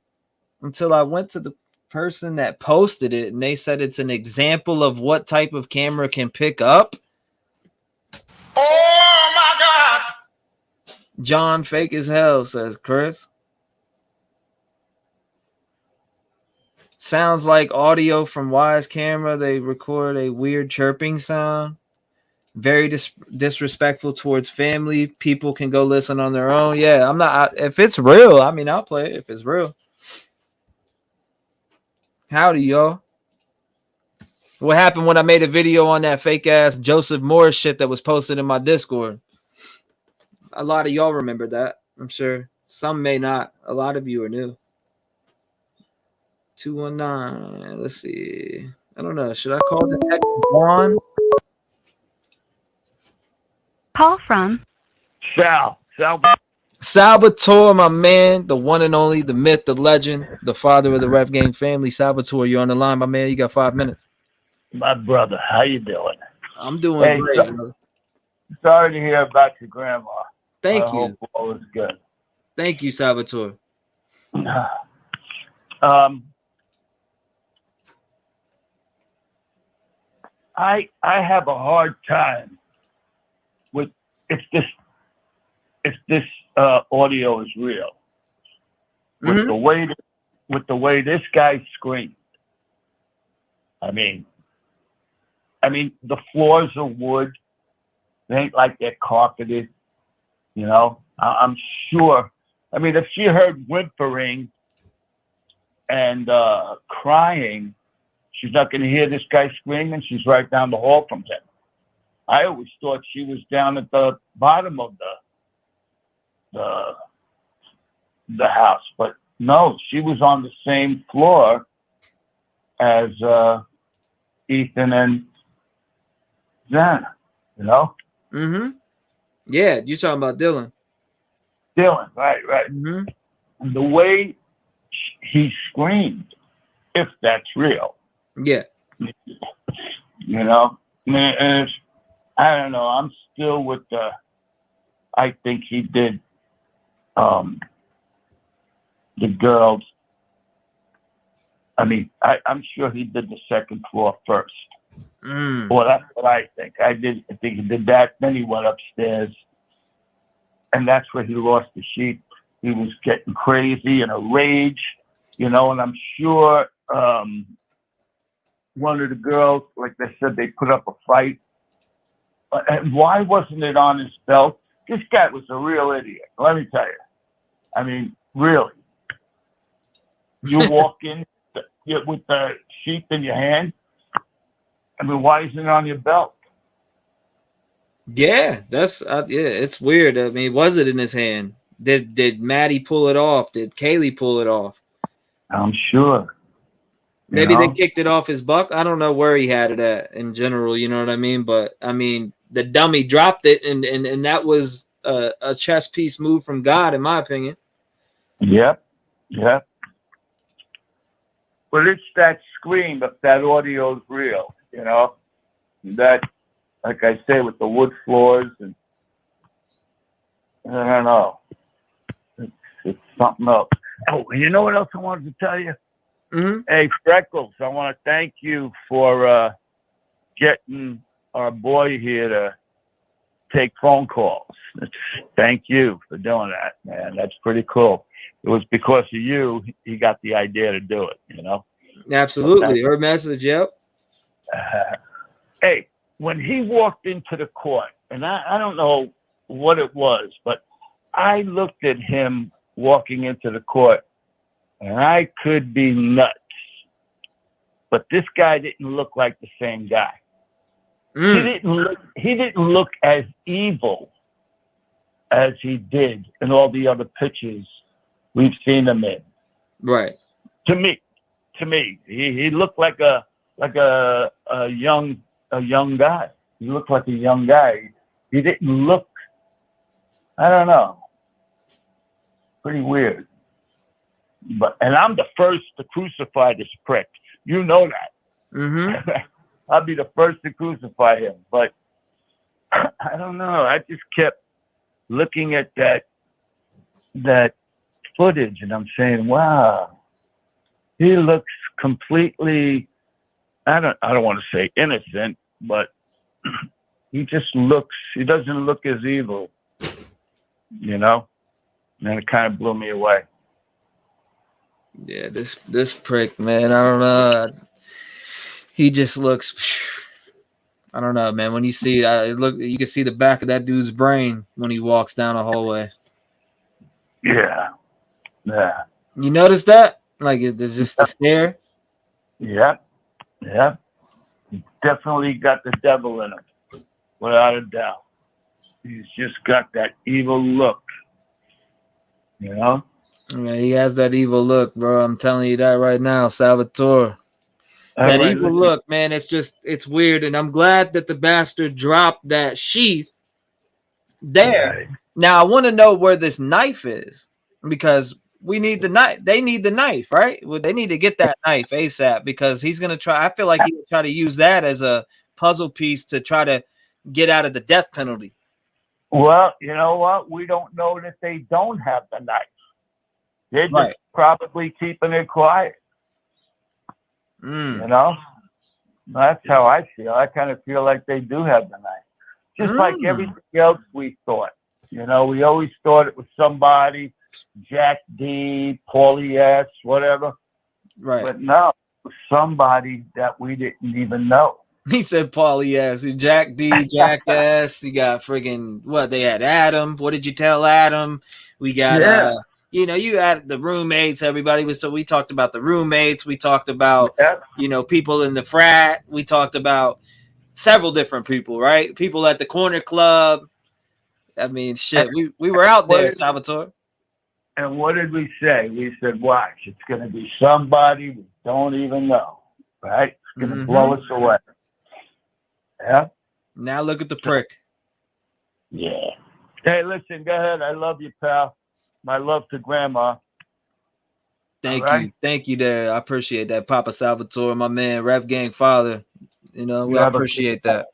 [SPEAKER 1] until I went to the person that posted it, and they said it's an example of what type of camera can pick up.
[SPEAKER 2] Oh my God!
[SPEAKER 1] John, fake as hell, says Chris. Sounds like audio from Wise camera. They record a weird chirping sound. Very disrespectful towards family. People can go listen on their own. Yeah, I'm not. If it's real, I mean, I'll play it if it's real. Howdy, y'all. What happened when I made a video on that fake ass Joseph Morris shit that was posted in my Discord? A lot of y'all remember that, I'm sure. Some may not. A lot of you are new. 219. Let's see. I don't know. Should I call Detective Juan?
[SPEAKER 19] Call from
[SPEAKER 1] Salvatore, my man, the one and only, the myth, the legend, the father of the Rev Gang family. Salvatore, you're on the line, my man. You got 5 minutes.
[SPEAKER 4] My brother, how you doing?
[SPEAKER 1] I'm doing great, brother.
[SPEAKER 4] Sorry to hear about your grandma.
[SPEAKER 1] Thank
[SPEAKER 4] I
[SPEAKER 1] you.
[SPEAKER 4] hope all is good.
[SPEAKER 1] Thank you, Salvatore.
[SPEAKER 4] I have a hard time with if this audio is real. With the way this guy screamed. I mean the floors are wood. They ain't like they're carpeted. You know, I'm sure. I mean, if she heard whimpering and crying, she's not going to hear this guy screaming. She's right down the hall from him. I always thought she was down at the bottom of the house, but no, she was on the same floor as Ethan and Zen. You know.
[SPEAKER 1] Mm-hmm. Yeah, you're talking about Dylan.
[SPEAKER 4] Dylan, right.
[SPEAKER 1] Mm-hmm.
[SPEAKER 4] And the way he screamed, if that's real.
[SPEAKER 1] Yeah.
[SPEAKER 4] You know, and I don't know. I'm still with the. I think he did. The girls. I mean, I'm sure he did the second floor first. Well, that's what I think. I think he did that. Then he went upstairs, and that's where he lost the sheep. He was getting crazy in a rage, you know. And I'm sure one of the girls, like they said, they put up a fight. And why wasn't it on his belt? This guy was a real idiot. Let me tell you. I mean, really. You walk in with the sheep in your hand. I mean, why isn't it on your belt?
[SPEAKER 1] Yeah, that's it's weird. I mean, was it in his hand? Did Maddie pull it off? Did Kaylee pull it off?
[SPEAKER 4] I'm sure.
[SPEAKER 1] Maybe they kicked it off his buck. I don't know where he had it at in general. You know what I mean? But I mean, the dummy dropped it, and that was a chess piece move from God, in my opinion.
[SPEAKER 4] Yep. But it's that scream, if that audio is real, you know, that, like I say, with the wood floors, and I don't know, it's something else. Oh, and you know what else I wanted to tell you?
[SPEAKER 1] Mm-hmm.
[SPEAKER 4] Hey, Freckles, I want to thank you for getting our boy here to take phone calls. Thank you for doing that, man. That's pretty cool. It was because of you he got the idea to do it, you know?
[SPEAKER 1] Absolutely. Her message, yep.
[SPEAKER 4] Hey, when he walked into the court, and I don't know what it was, but I looked at him walking into the court, and I could be nuts. But this guy didn't look like the same guy. He didn't look as evil as he did in all the other pictures we've seen him in.
[SPEAKER 1] Right.
[SPEAKER 4] To me, he looked like a young guy. He looked like a young guy. He didn't look. I don't know. Pretty weird. And I'm the first to crucify this prick. You know that.
[SPEAKER 1] Mm-hmm.
[SPEAKER 4] I'll be the first to crucify him. But I don't know. I just kept looking at that footage, and I'm saying, wow, he looks completely, I don't want to say innocent, but he doesn't look as evil, you know? And it kind of blew me away.
[SPEAKER 1] Yeah, this prick, man, I don't know. He just looks, I don't know, man. When you see, you can see the back of that dude's brain when he walks down the hallway.
[SPEAKER 4] Yeah. Yeah.
[SPEAKER 1] You notice that? Like, it's just the stare?
[SPEAKER 4] Yeah. Yeah. He's definitely got the devil in him, without a doubt. He's just got that evil look, you know?
[SPEAKER 1] Man, he has that evil look, bro. I'm telling you that right now, Salvatore. That evil look, man, it's weird. And I'm glad that the bastard dropped that sheath there.
[SPEAKER 4] Right.
[SPEAKER 1] Now, I want to know where this knife is, because we need the knife. They need the knife, right? Well, they need to get that knife ASAP, because he's going to try. I feel like he'll try to use that as a puzzle piece to try to get out of the death penalty.
[SPEAKER 4] Well, you know what? We don't know that they don't have the knife. They're just probably keeping it quiet. You know? That's how I feel. I kind of feel like they do have the knife. Just like everything else we thought. You know, we always thought it was somebody, Jack D, Paulie S, whatever.
[SPEAKER 1] Right.
[SPEAKER 4] But no, it was somebody that we didn't even know.
[SPEAKER 1] He said Paulie S. Jack D, Jack S. You got friggin' what? They had Adam. What did you tell Adam? We got you know, you had the roommates. Everybody was. So we talked about the roommates. We talked about you know, people in the frat. We talked about several different people, right? People at the corner club. I mean, shit. We were out there, Salvatore.
[SPEAKER 4] And what did we say? We said, watch, it's going to be somebody we don't even know, right? It's going to blow us away. Yeah.
[SPEAKER 1] Now look at the prick.
[SPEAKER 4] Yeah. Hey, listen, go ahead. I love you, pal. My love to Grandma.
[SPEAKER 1] Thank you. Thank you there. I appreciate that. Papa Salvatore, my man, Rev Gang father. You know, we appreciate that.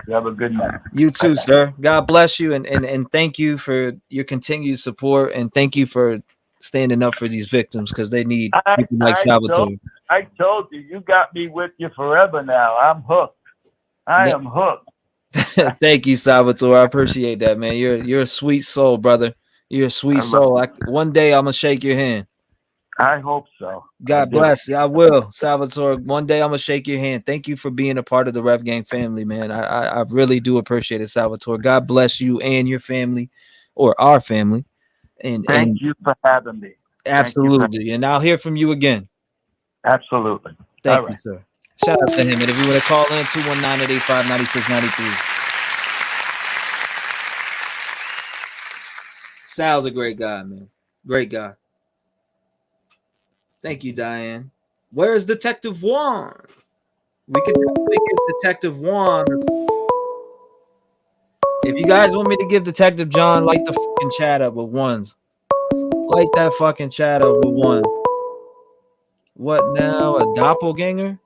[SPEAKER 4] You have a good night.
[SPEAKER 1] You too, sir. God bless you, and thank you for your continued support, and thank you for standing up for these victims, because they need people like Salvatore.
[SPEAKER 4] I told you, you got me with you forever now. I'm hooked. I am hooked.
[SPEAKER 1] Thank you, Salvatore. I appreciate that, man. You're a sweet soul, brother. You're a sweet soul. One day I'm gonna shake your hand.
[SPEAKER 4] I hope so.
[SPEAKER 1] God bless. I will, Salvatore. One day I'm gonna shake your hand. Thank you for being a part of the Rev Gang family, man. I really do appreciate it, Salvatore. God bless you and your family, or our family. And
[SPEAKER 4] thank you for having me.
[SPEAKER 1] Absolutely. And I'll hear from you again.
[SPEAKER 4] Absolutely.
[SPEAKER 1] Thank you, sir. Shout out to him. And if you want to call in, 219-885-9693. Sal's a great guy, man. Great guy. Thank you, Diane. Where is Detective Juan? We can definitely give Detective Juan. If you guys want me to give Detective John, light the fucking chat up with ones. Light that fucking chat up with one. What now? A doppelganger?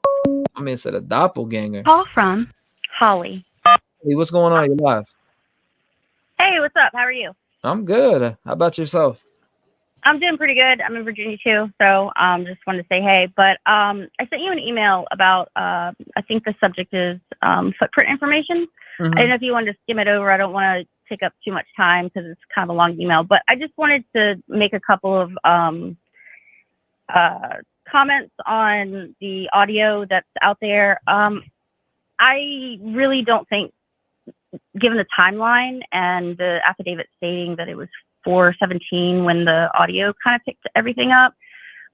[SPEAKER 1] I mean, it's a doppelganger.
[SPEAKER 19] Call from Holly.
[SPEAKER 1] Hey, what's going on? You're live.
[SPEAKER 7] Hey, what's up? How are you?
[SPEAKER 1] I'm good. How about yourself?
[SPEAKER 7] I'm doing pretty good. I'm in Virginia too, so just wanted to say hey. But I sent you an email about I think the subject is footprint information. I don't know if you wanted to skim it over. I don't want to take up too much time because it's kind of a long email. But I just wanted to make a couple of comments on the audio that's out there. I really don't think, given the timeline and the affidavit stating that it was 4:17 when the audio kind of picked everything up,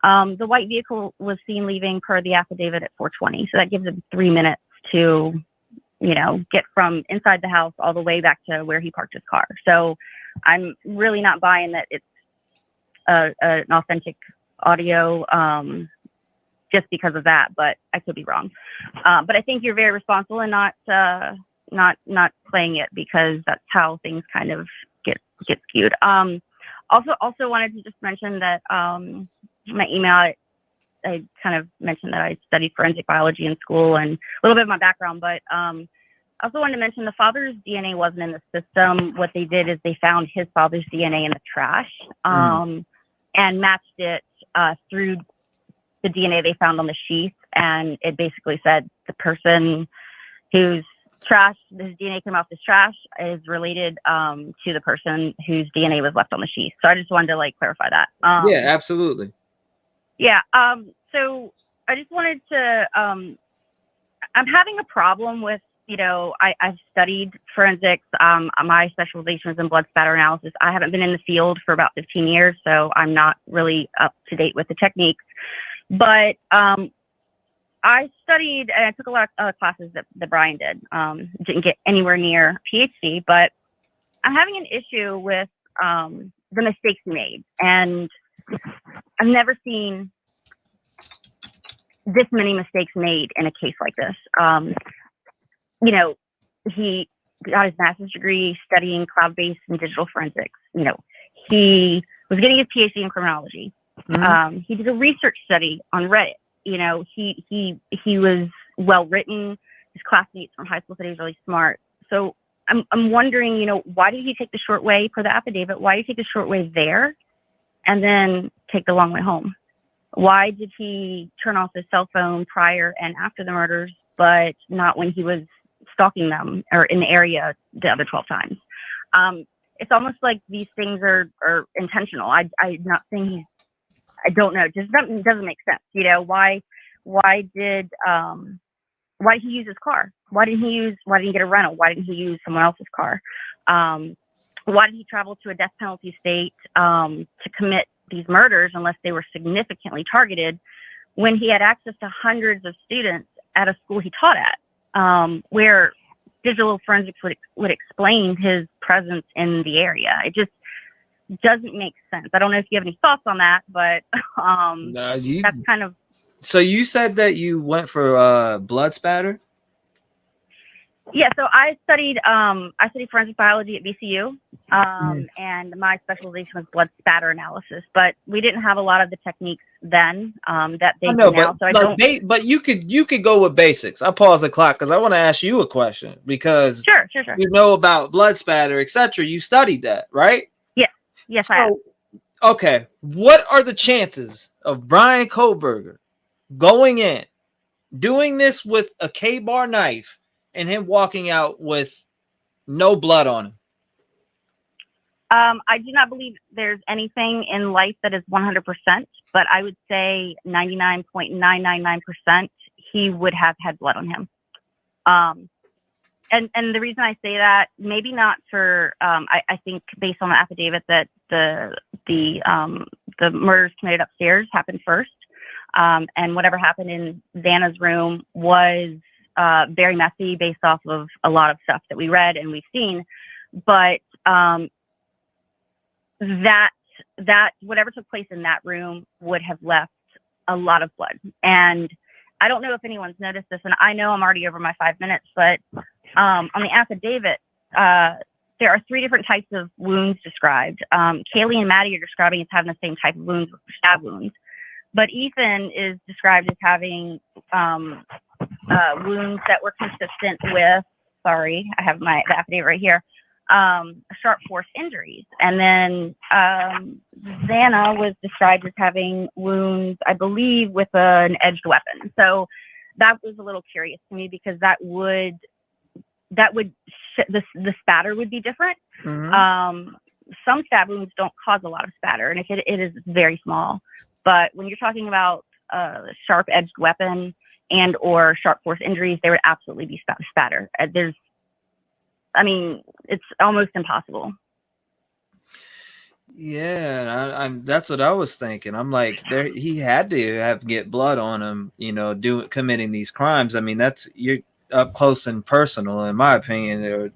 [SPEAKER 7] the white vehicle was seen leaving per the affidavit at 4:20. So that gives him 3 minutes to, you know, get from inside the house all the way back to where he parked his car. So I'm really not buying that it's an authentic audio just because of that, but I could be wrong. But I think you're very responsible in not playing it, because that's how things kind of get skewed. Also wanted to just mention that my email, I kind of mentioned that I studied forensic biology in school and a little bit of my background, but I also wanted to mention the father's DNA wasn't in the system. What they did is they found his father's DNA in the trash and matched it through
[SPEAKER 6] the DNA they found on the sheath, and it basically said the person whose DNA came off this trash is related to the person whose DNA was left on the sheath. So I just wanted to like clarify that.
[SPEAKER 1] Yeah, absolutely.
[SPEAKER 6] Yeah. So I just wanted to. I'm having a problem with, I've studied forensics. My specialization was in blood spatter analysis. I haven't been in the field for about 15 years, so I'm not really up to date with the techniques. But I studied and I took a lot of classes that Brian did. Didn't get anywhere near PhD, but I'm having an issue with the mistakes he made. And I've never seen this many mistakes made in a case like this. He got his master's degree studying cloud-based and digital forensics. He was getting his PhD in criminology.
[SPEAKER 1] Mm-hmm.
[SPEAKER 6] He did a research study on Reddit. He was well written. His classmates from high school said he was really smart. So I'm wondering, why did he take the short way for the affidavit? Why did he take the short way there and then take the long way home? Why did he turn off his cell phone prior and after the murders, but not when he was stalking them or in the area the other 12 times? It's almost like these things are intentional. I'm not saying I don't know. It just doesn't make sense. Why did he use his car? Why didn't he get a rental? Why didn't he use someone else's car? Why did he travel to a death penalty state to commit these murders unless they were significantly targeted when he had access to hundreds of students at a school he taught at, where digital forensics would explain his presence in the area? It just doesn't make sense. I don't know if you have any thoughts on that, but that's kind of.
[SPEAKER 1] So you said that you went for blood spatter?
[SPEAKER 6] Yeah, so I studied forensic biology at BCU, and my specialization was blood spatter analysis. But we didn't have a lot of the techniques then that they do now. So I don't.
[SPEAKER 1] But you could go with basics. I pause the clock because I want to ask you a question because
[SPEAKER 6] sure.
[SPEAKER 1] You know about blood spatter, etc. You studied that, right?
[SPEAKER 6] Yes, I have.
[SPEAKER 1] Okay, what are the chances of Bryan Kohberger going in, doing this with a K-bar knife, and him walking out with no blood on him?
[SPEAKER 6] I do not believe there's anything in life that is 100%, but I would say 99.999% he would have had blood on him. And the reason I say that, maybe not for, I think based on the affidavit that the murders committed upstairs happened first, and whatever happened in Xana's room was very messy based off of a lot of stuff that we read and we've seen. But that whatever took place in that room would have left a lot of blood. And I don't know if anyone's noticed this, and I know I'm already over my 5 minutes, but on the affidavit, there are 3 different types of wounds described. Kaylee and Maddie are describing as having the same type of wounds, stab wounds, but Ethan is described as having wounds that were consistent with, sorry, I have the affidavit right here, sharp force injuries. And then Xana was described as having wounds, I believe, with an edged weapon. So that was a little curious to me because the spatter would be different.
[SPEAKER 1] Mm-hmm.
[SPEAKER 6] Some stab wounds don't cause a lot of spatter, and if it is very small. But when you're talking about sharp edged weapon and or sharp force injuries, there would absolutely be spatter. It's almost impossible.
[SPEAKER 1] Yeah, that's what I was thinking. I'm like, he had to get blood on him, committing these crimes. I mean, you're up close and personal, in my opinion. Or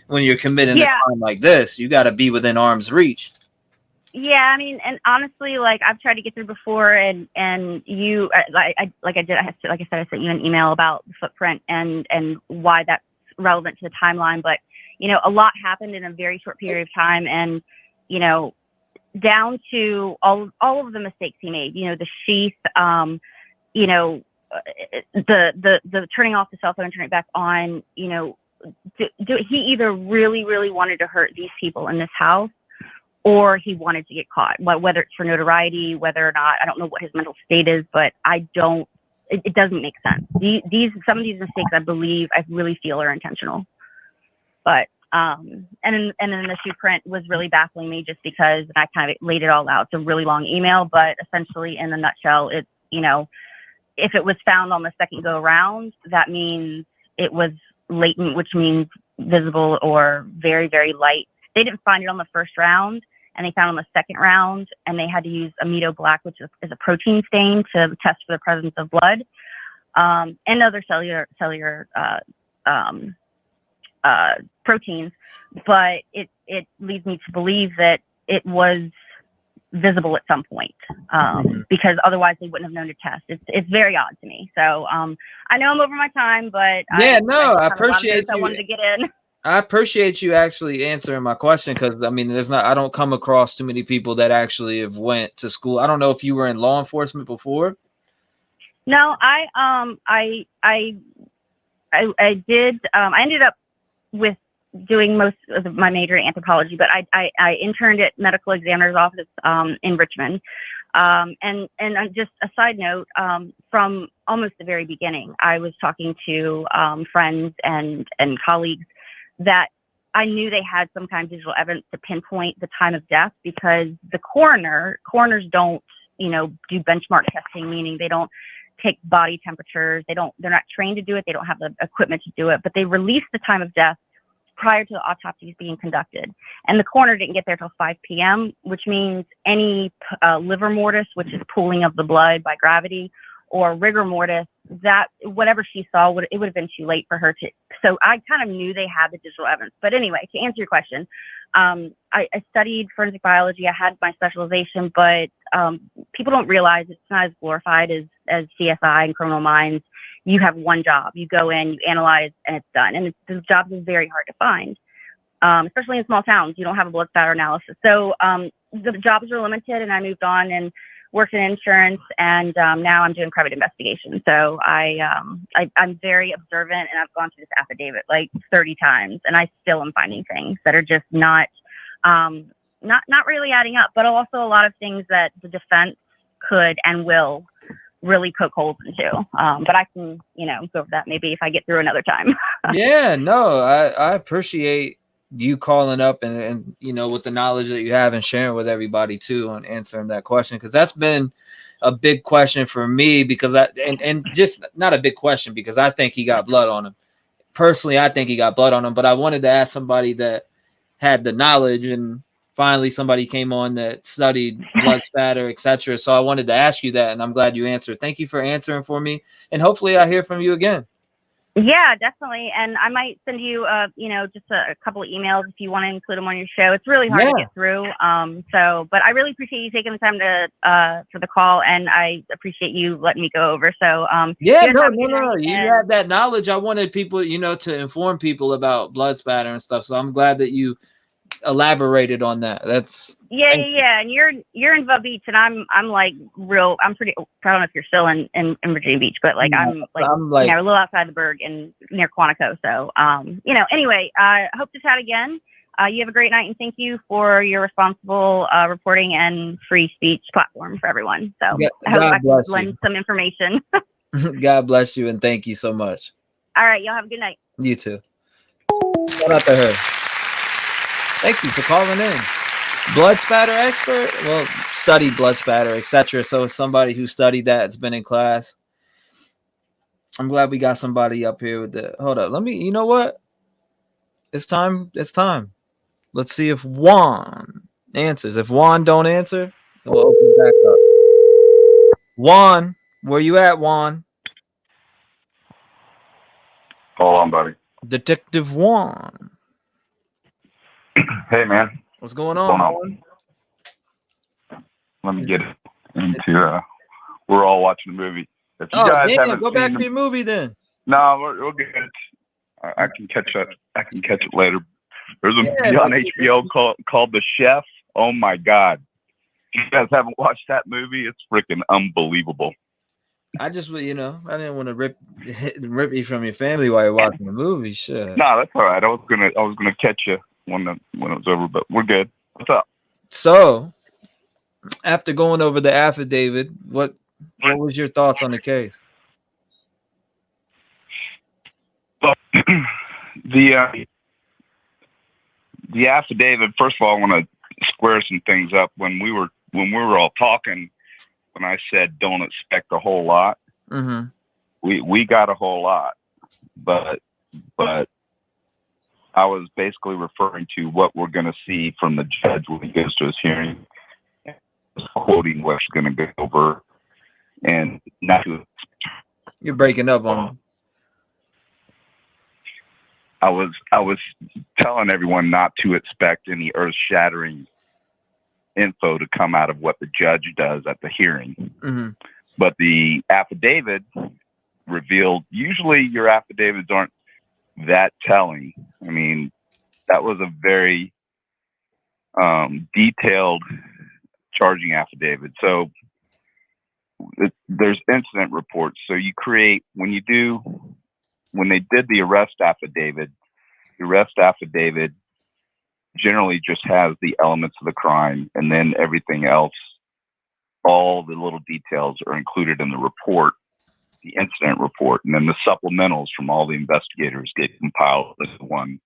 [SPEAKER 1] when you're committing a crime like this, you got to be within arm's reach.
[SPEAKER 6] Yeah, and honestly, like I've tried to get through before, and you, I sent you an email about the footprint and why that's relevant to the timeline. But a lot happened in a very short period of time, and down to all of the mistakes he made. The sheath, the turning off the cell phone and turning it back on. He either really, really wanted to hurt these people in this house, or he wanted to get caught. Whether it's for notoriety, whether or not, I don't know what his mental state is, but it doesn't make sense. Some of these mistakes, I really feel are intentional. But and then the shoe print was really baffling me, just because I kind of laid it all out. It's a really long email, but essentially in a nutshell, it's, if it was found on the second go around, that means it was latent, which means visible or very, very light. They didn't find it on the first round, and they found it on the second round, and they had to use amido black, which is a protein stain, to test for the presence of blood and other cellular proteins. But it leads me to believe that it was visible at some point, because otherwise they wouldn't have known to test. It's very odd to me. So I know I'm over my time, but
[SPEAKER 1] I appreciate you.
[SPEAKER 6] I wanted to get in.
[SPEAKER 1] I appreciate you actually answering my question, because I mean, I don't come across too many people that actually have went to school. I don't know if you were in law enforcement before.
[SPEAKER 6] No, I did. I ended up with doing most of my major in anthropology, but I interned at medical examiner's office in Richmond. And just a side note, from almost the very beginning, I was talking to friends and colleagues that I knew they had some kind of digital evidence to pinpoint the time of death, because the coroners don't, do benchmark testing, meaning they don't take body temperatures. They're not trained to do it. They don't have the equipment to do it, but they release the time of death prior to the autopsies being conducted. And the coroner didn't get there till 5 p.m., which means any liver mortis, which is pooling of the blood by gravity, or rigor mortis, that whatever she saw, it would have been too late for her to. So I kind of knew they had the digital evidence. But anyway, to answer your question, I studied forensic biology. I had my specialization, but people don't realize it's not as glorified as CSI and Criminal Minds. You have one job. You go in, you analyze, and it's done. And the job is very hard to find, especially in small towns. You don't have a blood spatter analysis. So the jobs were limited, and I moved on and worked in insurance, and now I'm doing private investigation. So I'm very observant, and I've gone through this affidavit like 30 times, and I still am finding things that are just not really adding up, but also a lot of things that the defense could and will really poke holes into. But I can, go over that maybe if I get through another time.
[SPEAKER 1] Yeah, no, I appreciate you calling up and with the knowledge that you have and sharing with everybody too on answering that question, because that's been a big question for me, because and just not a big question because I think he got blood on him. Personally, I think he got blood on him, but I wanted to ask somebody that had the knowledge, and finally somebody came on that studied blood spatter, etc. So I wanted to ask you that, and I'm glad you answered. Thank you for answering for me, and hopefully I hear from you again.
[SPEAKER 6] Yeah, definitely. And I might send you, just a couple of emails if you want to include them on your show. It's really hard to get through. But I really appreciate you taking the time for the call, and I appreciate you letting me go over. So,
[SPEAKER 1] no. You had that knowledge. I wanted people, to inform people about blood spatter and stuff. So I'm glad that you elaborated on that. That's
[SPEAKER 6] and you're in Verbatim, and I'm like I'm pretty, I don't know if you're still in Virginia Beach, but I'm like a little outside the Berg and near Quantico. So anyway, I hope to chat again. You have a great night, and thank you for your responsible reporting and free speech platform for everyone. So I hope I can lend some information.
[SPEAKER 1] God bless you, and thank you so much.
[SPEAKER 6] All right, y'all have a good night.
[SPEAKER 1] You too. Shout out to her. Thank you for calling in. Blood spatter expert? Well, studied blood spatter, etc. So it's somebody who studied that. It's been in class. I'm glad we got somebody up here with the. Hold up. Let me. You know what? It's time. It's time. Let's see if Juan answers. If Juan don't answer, we'll open it back up. Juan, where you at, Juan?
[SPEAKER 8] Hold on, buddy.
[SPEAKER 1] Detective Juan.
[SPEAKER 8] Hey, man.
[SPEAKER 1] What's going on?
[SPEAKER 8] Let me get into we're all watching a movie. If you guys haven't
[SPEAKER 1] go back to your movie then.
[SPEAKER 8] No, we're good. I can catch that. I can catch it later. There's a movie on HBO called The Chef. Oh my God. If you guys haven't watched that movie, it's freaking unbelievable.
[SPEAKER 1] I just, I didn't want to rip you from your family while you're watching the movie. Shit.
[SPEAKER 8] No, that's all right. I was gonna catch you when it was over, but we're good. What's up?
[SPEAKER 1] So, after going over the affidavit, what was your thoughts on the case?
[SPEAKER 8] Well, the affidavit. First of all, I want to square some things up. When we were all talking, when I said don't expect a whole lot, we got a whole lot, but I was basically referring to what we're going to see from the judge when he goes to his hearing, quoting what she's going to go over, and not to.
[SPEAKER 1] You're breaking up on me.
[SPEAKER 8] I was telling everyone not to expect any earth-shattering info to come out of what the judge does at the hearing. But the affidavit revealed, usually your affidavits aren't that telling. I mean, that was a very detailed charging affidavit. So there's incident reports. So you create, when they did the arrest affidavit generally just has the elements of the crime, and then everything else, all the little details are included in the report, the incident report, and then the supplementals from all the investigators get compiled into one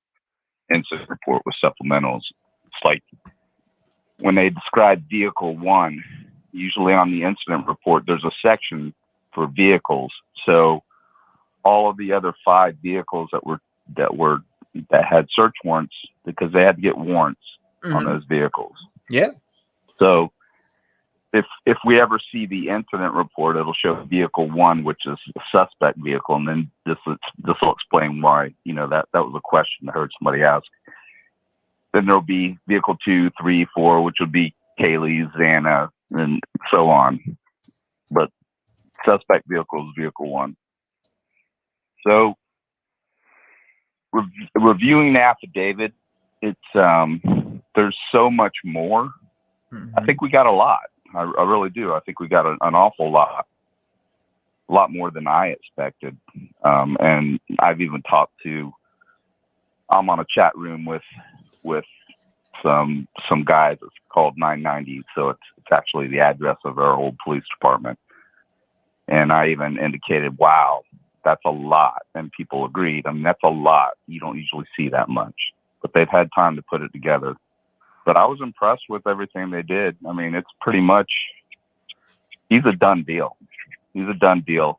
[SPEAKER 8] incident report with supplementals. It's like when they describe vehicle 1, usually on the incident report, there's a section for vehicles. So all of the other 5 vehicles that had search warrants, because they had to get warrants on those vehicles.
[SPEAKER 1] Yeah.
[SPEAKER 8] So if we ever see the incident report, it'll show vehicle 1, which is a suspect vehicle, and then this will explain why. That was a question I heard somebody ask. Then there'll be vehicle 2, 3, 4, which would be Kaylee, Xana, and so on. But suspect vehicle is vehicle 1. So reviewing the affidavit, it's there's so much more. I think we got a lot. I really do. I think we got an awful lot, a lot more than I expected. And I've even talked to. I'm on a chat room with some guys. It's called 990. So it's actually the address of our old police department. And I even indicated, wow, that's a lot. And people agreed. I mean, that's a lot. You don't usually see that much. But they've had time to put it together. But I was impressed with everything they did. I mean, it's pretty much, he's a done deal. He's a done deal.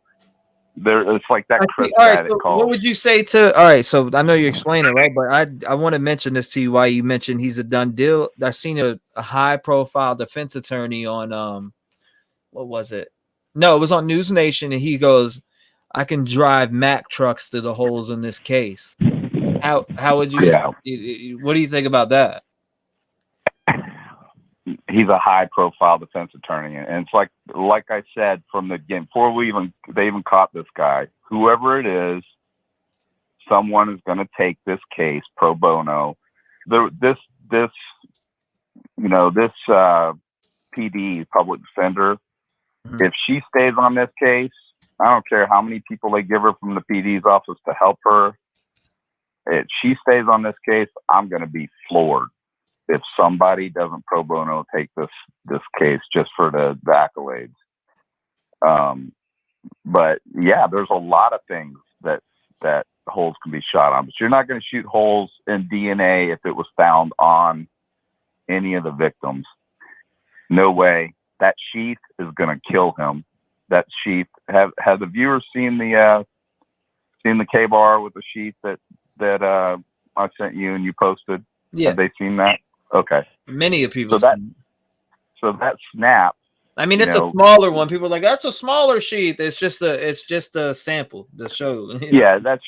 [SPEAKER 8] It's like that Chris guy that called.
[SPEAKER 1] What would you say to, all right, so I know you explained it, right? But I want to mention this to you, why you mentioned he's a done deal. I seen a high profile defense attorney on, what was it? No, it was on News Nation, and he goes, I can drive Mack trucks through the holes in this case. How would you, what do you think about that?
[SPEAKER 8] He's a high profile defense attorney. And it's like I said from the game, before they even caught this guy, whoever it is, someone is going to take this case pro bono. This PD, public defender, if she stays on this case, I don't care how many people they give her from the PD's office to help her. If she stays on this case, I'm going to be floored if somebody doesn't pro bono take this case just for the accolades. But yeah, there's a lot of things that holes can be shot on, but you're not going to shoot holes in DNA if it was found on any of the victims. No way. That sheath is going to kill him. That sheath. Have the viewers seen the K-bar with the sheath that I sent you and you posted?
[SPEAKER 1] Yeah.
[SPEAKER 8] Have they seen that? Okay.
[SPEAKER 1] Many of people.
[SPEAKER 8] So that snap.
[SPEAKER 1] I mean, it's a smaller one. People are like, that's a smaller sheath. It's just a sample to show.
[SPEAKER 8] Yeah, that's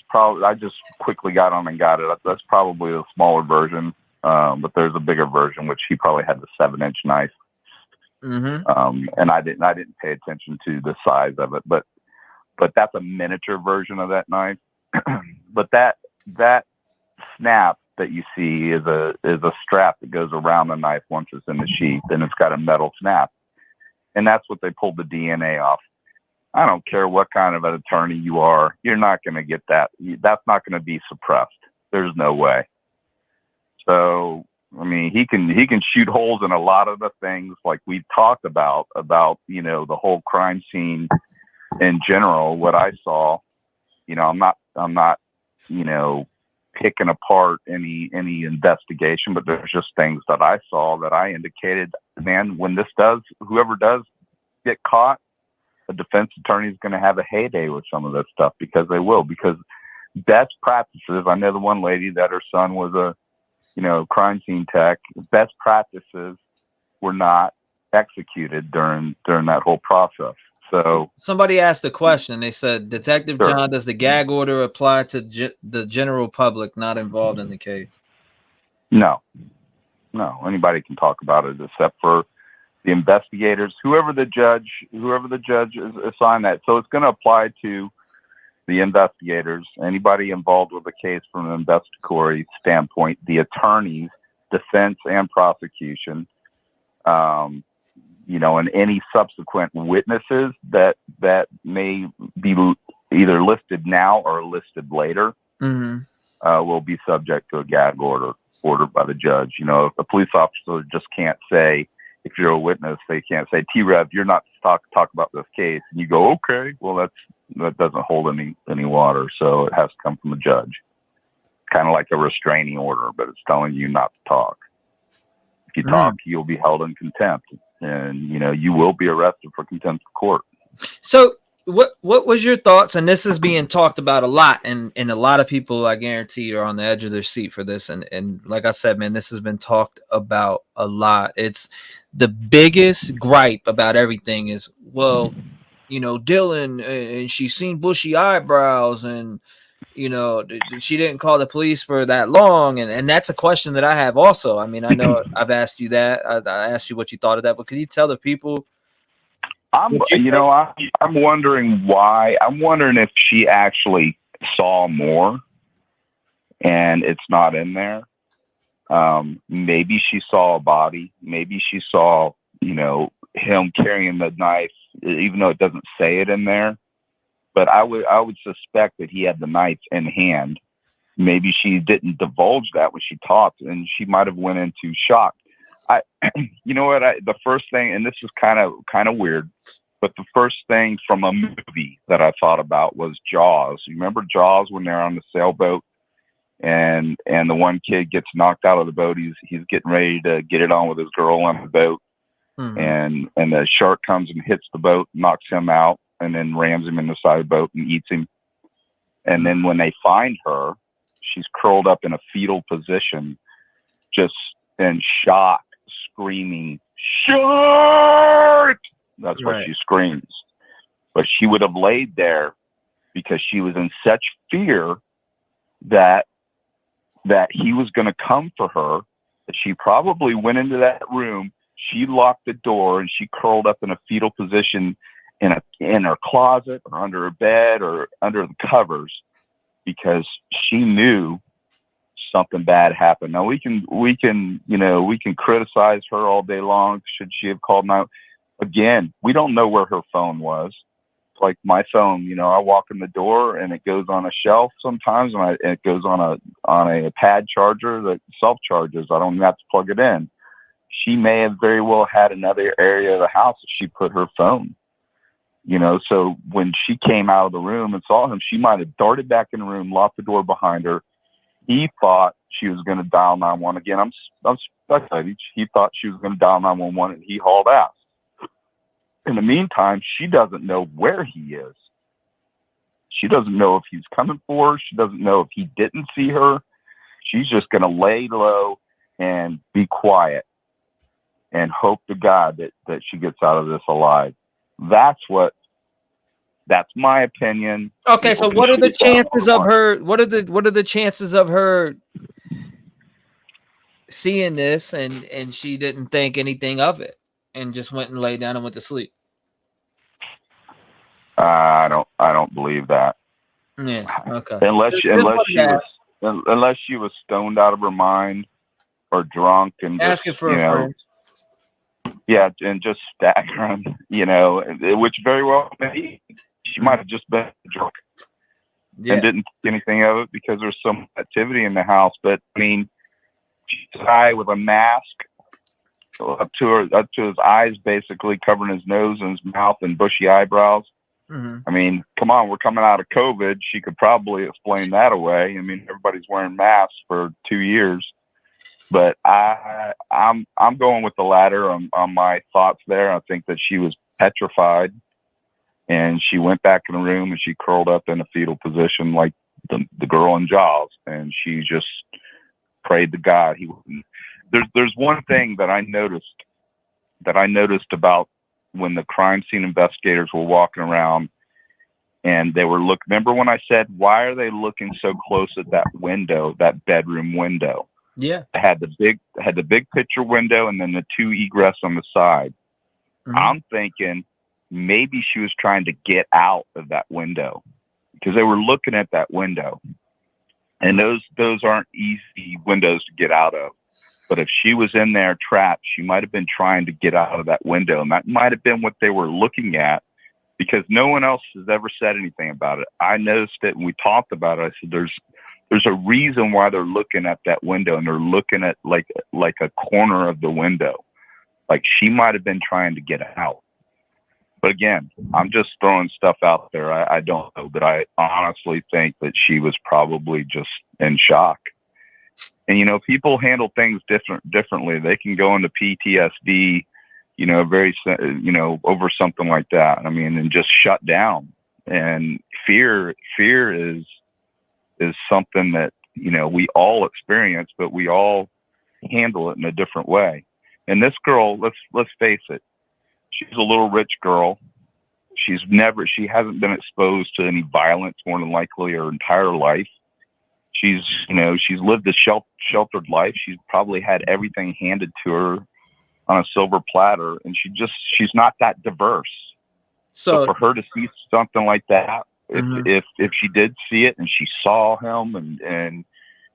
[SPEAKER 8] probably. I just quickly got on and got it. That's probably a smaller version. But there's a bigger version, which he probably had the 7-inch knife. And I didn't pay attention to the size of it, but that's a miniature version of that knife. But that snap that you see is a strap that goes around the knife once it's in the sheath, and it's got a metal snap, and that's what they pulled the DNA off. I don't care what kind of an attorney you are, you're not going to get that. That's not going to be suppressed. There's no way. So I mean, he can shoot holes in a lot of the things like we've talked about, the whole crime scene in general. What I saw, I'm not, picking apart any investigation, but there's just things that I saw that I indicated, man, when whoever does get caught, a defense attorney is going to have a heyday with some of this stuff, because they will, because best practices. I know the one lady that her son was a, crime scene tech. Best practices were not executed during that whole process. So
[SPEAKER 1] somebody asked a question. They said, Detective
[SPEAKER 8] Sure.
[SPEAKER 1] John, does the gag order apply to the general public not involved in the case?
[SPEAKER 8] No, anybody can talk about it except for the investigators, whoever the judge is assigned that. So it's going to apply to the investigators, anybody involved with the case from an investigatory standpoint, the attorneys, defense and prosecution, and any subsequent witnesses that may be either listed now or listed later, will be subject to a gag order ordered by the judge. If a police officer just can't say, if you're a witness, they can't say, T-Rev, you're not to talk about this case. And you go, okay, well, that doesn't hold any water. So it has to come from the judge. Kind of like a restraining order, but it's telling you not to talk. If you talk, you'll be held in contempt, and you will be arrested for contempt of court.
[SPEAKER 1] So what was your thoughts? And this is being talked about a lot, and a lot of people, I guarantee, are on the edge of their seat for this. And like I said, man, this has been talked about a lot. It's the biggest gripe about everything is, well, Dylan, and she's seen bushy eyebrows, and she didn't call the police for that long, and that's a question that I have also. I mean, I know I've asked you that. I asked you what you thought of that, but could you tell the people?
[SPEAKER 8] I'm wondering why. I'm wondering if she actually saw more and it's not in there. Maybe she saw a body. Maybe she saw, him carrying the knife, even though it doesn't say it in there. But I would suspect that he had the knife in hand. Maybe she didn't divulge that when she talked, and she might have went into shock. The first thing, and this is kind of weird, but the first thing from a movie that I thought about was Jaws. You remember Jaws, when they're on the sailboat and the one kid gets knocked out of the boat? He's getting ready to get it on with his girl on the boat. And the shark comes and hits the boat, knocks him out, and then rams him in the side of the boat and eats him. And then when they find her, she's curled up in a fetal position, just in shock, screaming, "Shark!" That's what she screams. But she would have laid there because she was in such fear that he was going to come for her, that she probably went into that room. She locked the door and she curled up in a fetal position in her closet or under her bed or under the covers, because she knew something bad happened. Now we can criticize her all day long. Should she have called 911? Again, we don't know where her phone was. It's like my phone, I walk in the door and it goes on a shelf sometimes, and it goes on a pad charger that self charges. I don't even have to plug it in. She may have very well had another area of the house that she put her phone. So when she came out of the room and saw him, she might have darted back in the room, locked the door behind her. He thought she was going to dial 911 again. I'm speculating. He thought she was going to dial 911, and he hauled ass. In the meantime, she doesn't know where he is. She doesn't know if he's coming for her. She doesn't know if he didn't see her. She's just going to lay low and be quiet and hope to God that she gets out of this alive. That's my opinion.
[SPEAKER 1] Okay, so what are the chances of her? What are the chances of her seeing this and she didn't think anything of it and just went and laid down and went to sleep?
[SPEAKER 8] I don't believe that.
[SPEAKER 1] Yeah. Okay.
[SPEAKER 8] Unless she was stoned out of her mind or drunk and
[SPEAKER 1] asking for a friend.
[SPEAKER 8] Yeah, and just staggering, which very well may be. She might have just been drunk and didn't think anything of it because there's some activity in the house. But I mean, guy with a mask up to his eyes, basically covering his nose and his mouth and bushy eyebrows. I mean, come on, we're coming out of COVID. She could probably explain that away. I mean, everybody's wearing masks for 2 years, but I'm going with the latter on my thoughts there. I think that she was petrified, and she went back in the room and she curled up in a fetal position like the girl in Jaws, and she just prayed to God he wouldn't. There's one thing that I noticed about when the crime scene investigators were walking around and they were remember when I said, why are they looking so close at that window, that bedroom window?
[SPEAKER 1] Yeah.
[SPEAKER 8] It had the big picture window and then the 2 egress on the side. I'm thinking maybe she was trying to get out of that window because they were looking at that window, and those aren't easy windows to get out of. But if she was in there trapped, she might have been trying to get out of that window. And that might have been what they were looking at, because no one else has ever said anything about it. I noticed it and we talked about it. I said, there's a reason why they're looking at that window, and they're looking at like a corner of the window. Like she might have been trying to get out. But again, I'm just throwing stuff out there. I don't know, but I honestly think that she was probably just in shock. And, people handle things differently. They can go into PTSD, over something like that. I mean, and just shut down. And fear is something that, we all experience, but we all handle it in a different way. And this girl, let's face it, she's a little rich girl. She hasn't been exposed to any violence more than likely her entire life. She's lived a sheltered life. She's probably had everything handed to her on a silver platter, and she's not that diverse. So for her to see something like that, if she did see it and she saw him and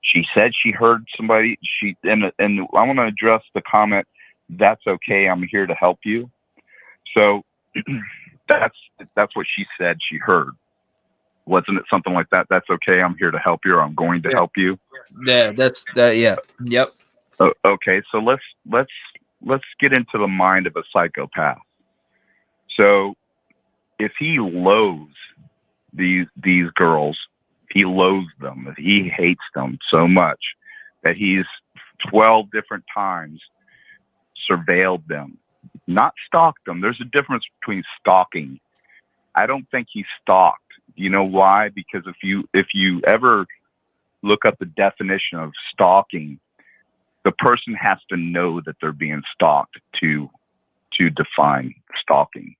[SPEAKER 8] she said she heard somebody, and I want to address the comment, "That's okay, I'm here to help you." So that's what she said she heard. Wasn't it something like that? "That's okay, I'm here to help you," or "I'm going to help you"?
[SPEAKER 1] Yeah, that's that. Yeah. Yep.
[SPEAKER 8] Okay, so let's get into the mind of a psychopath. So if he loathes these girls, he loathes them, he hates them so much that he's 12 different times surveilled them, not stalked them. There's a difference between stalking. I don't think he stalked. You know why? Because if you ever look up the definition of stalking, the person has to know that they're being stalked to define stalking.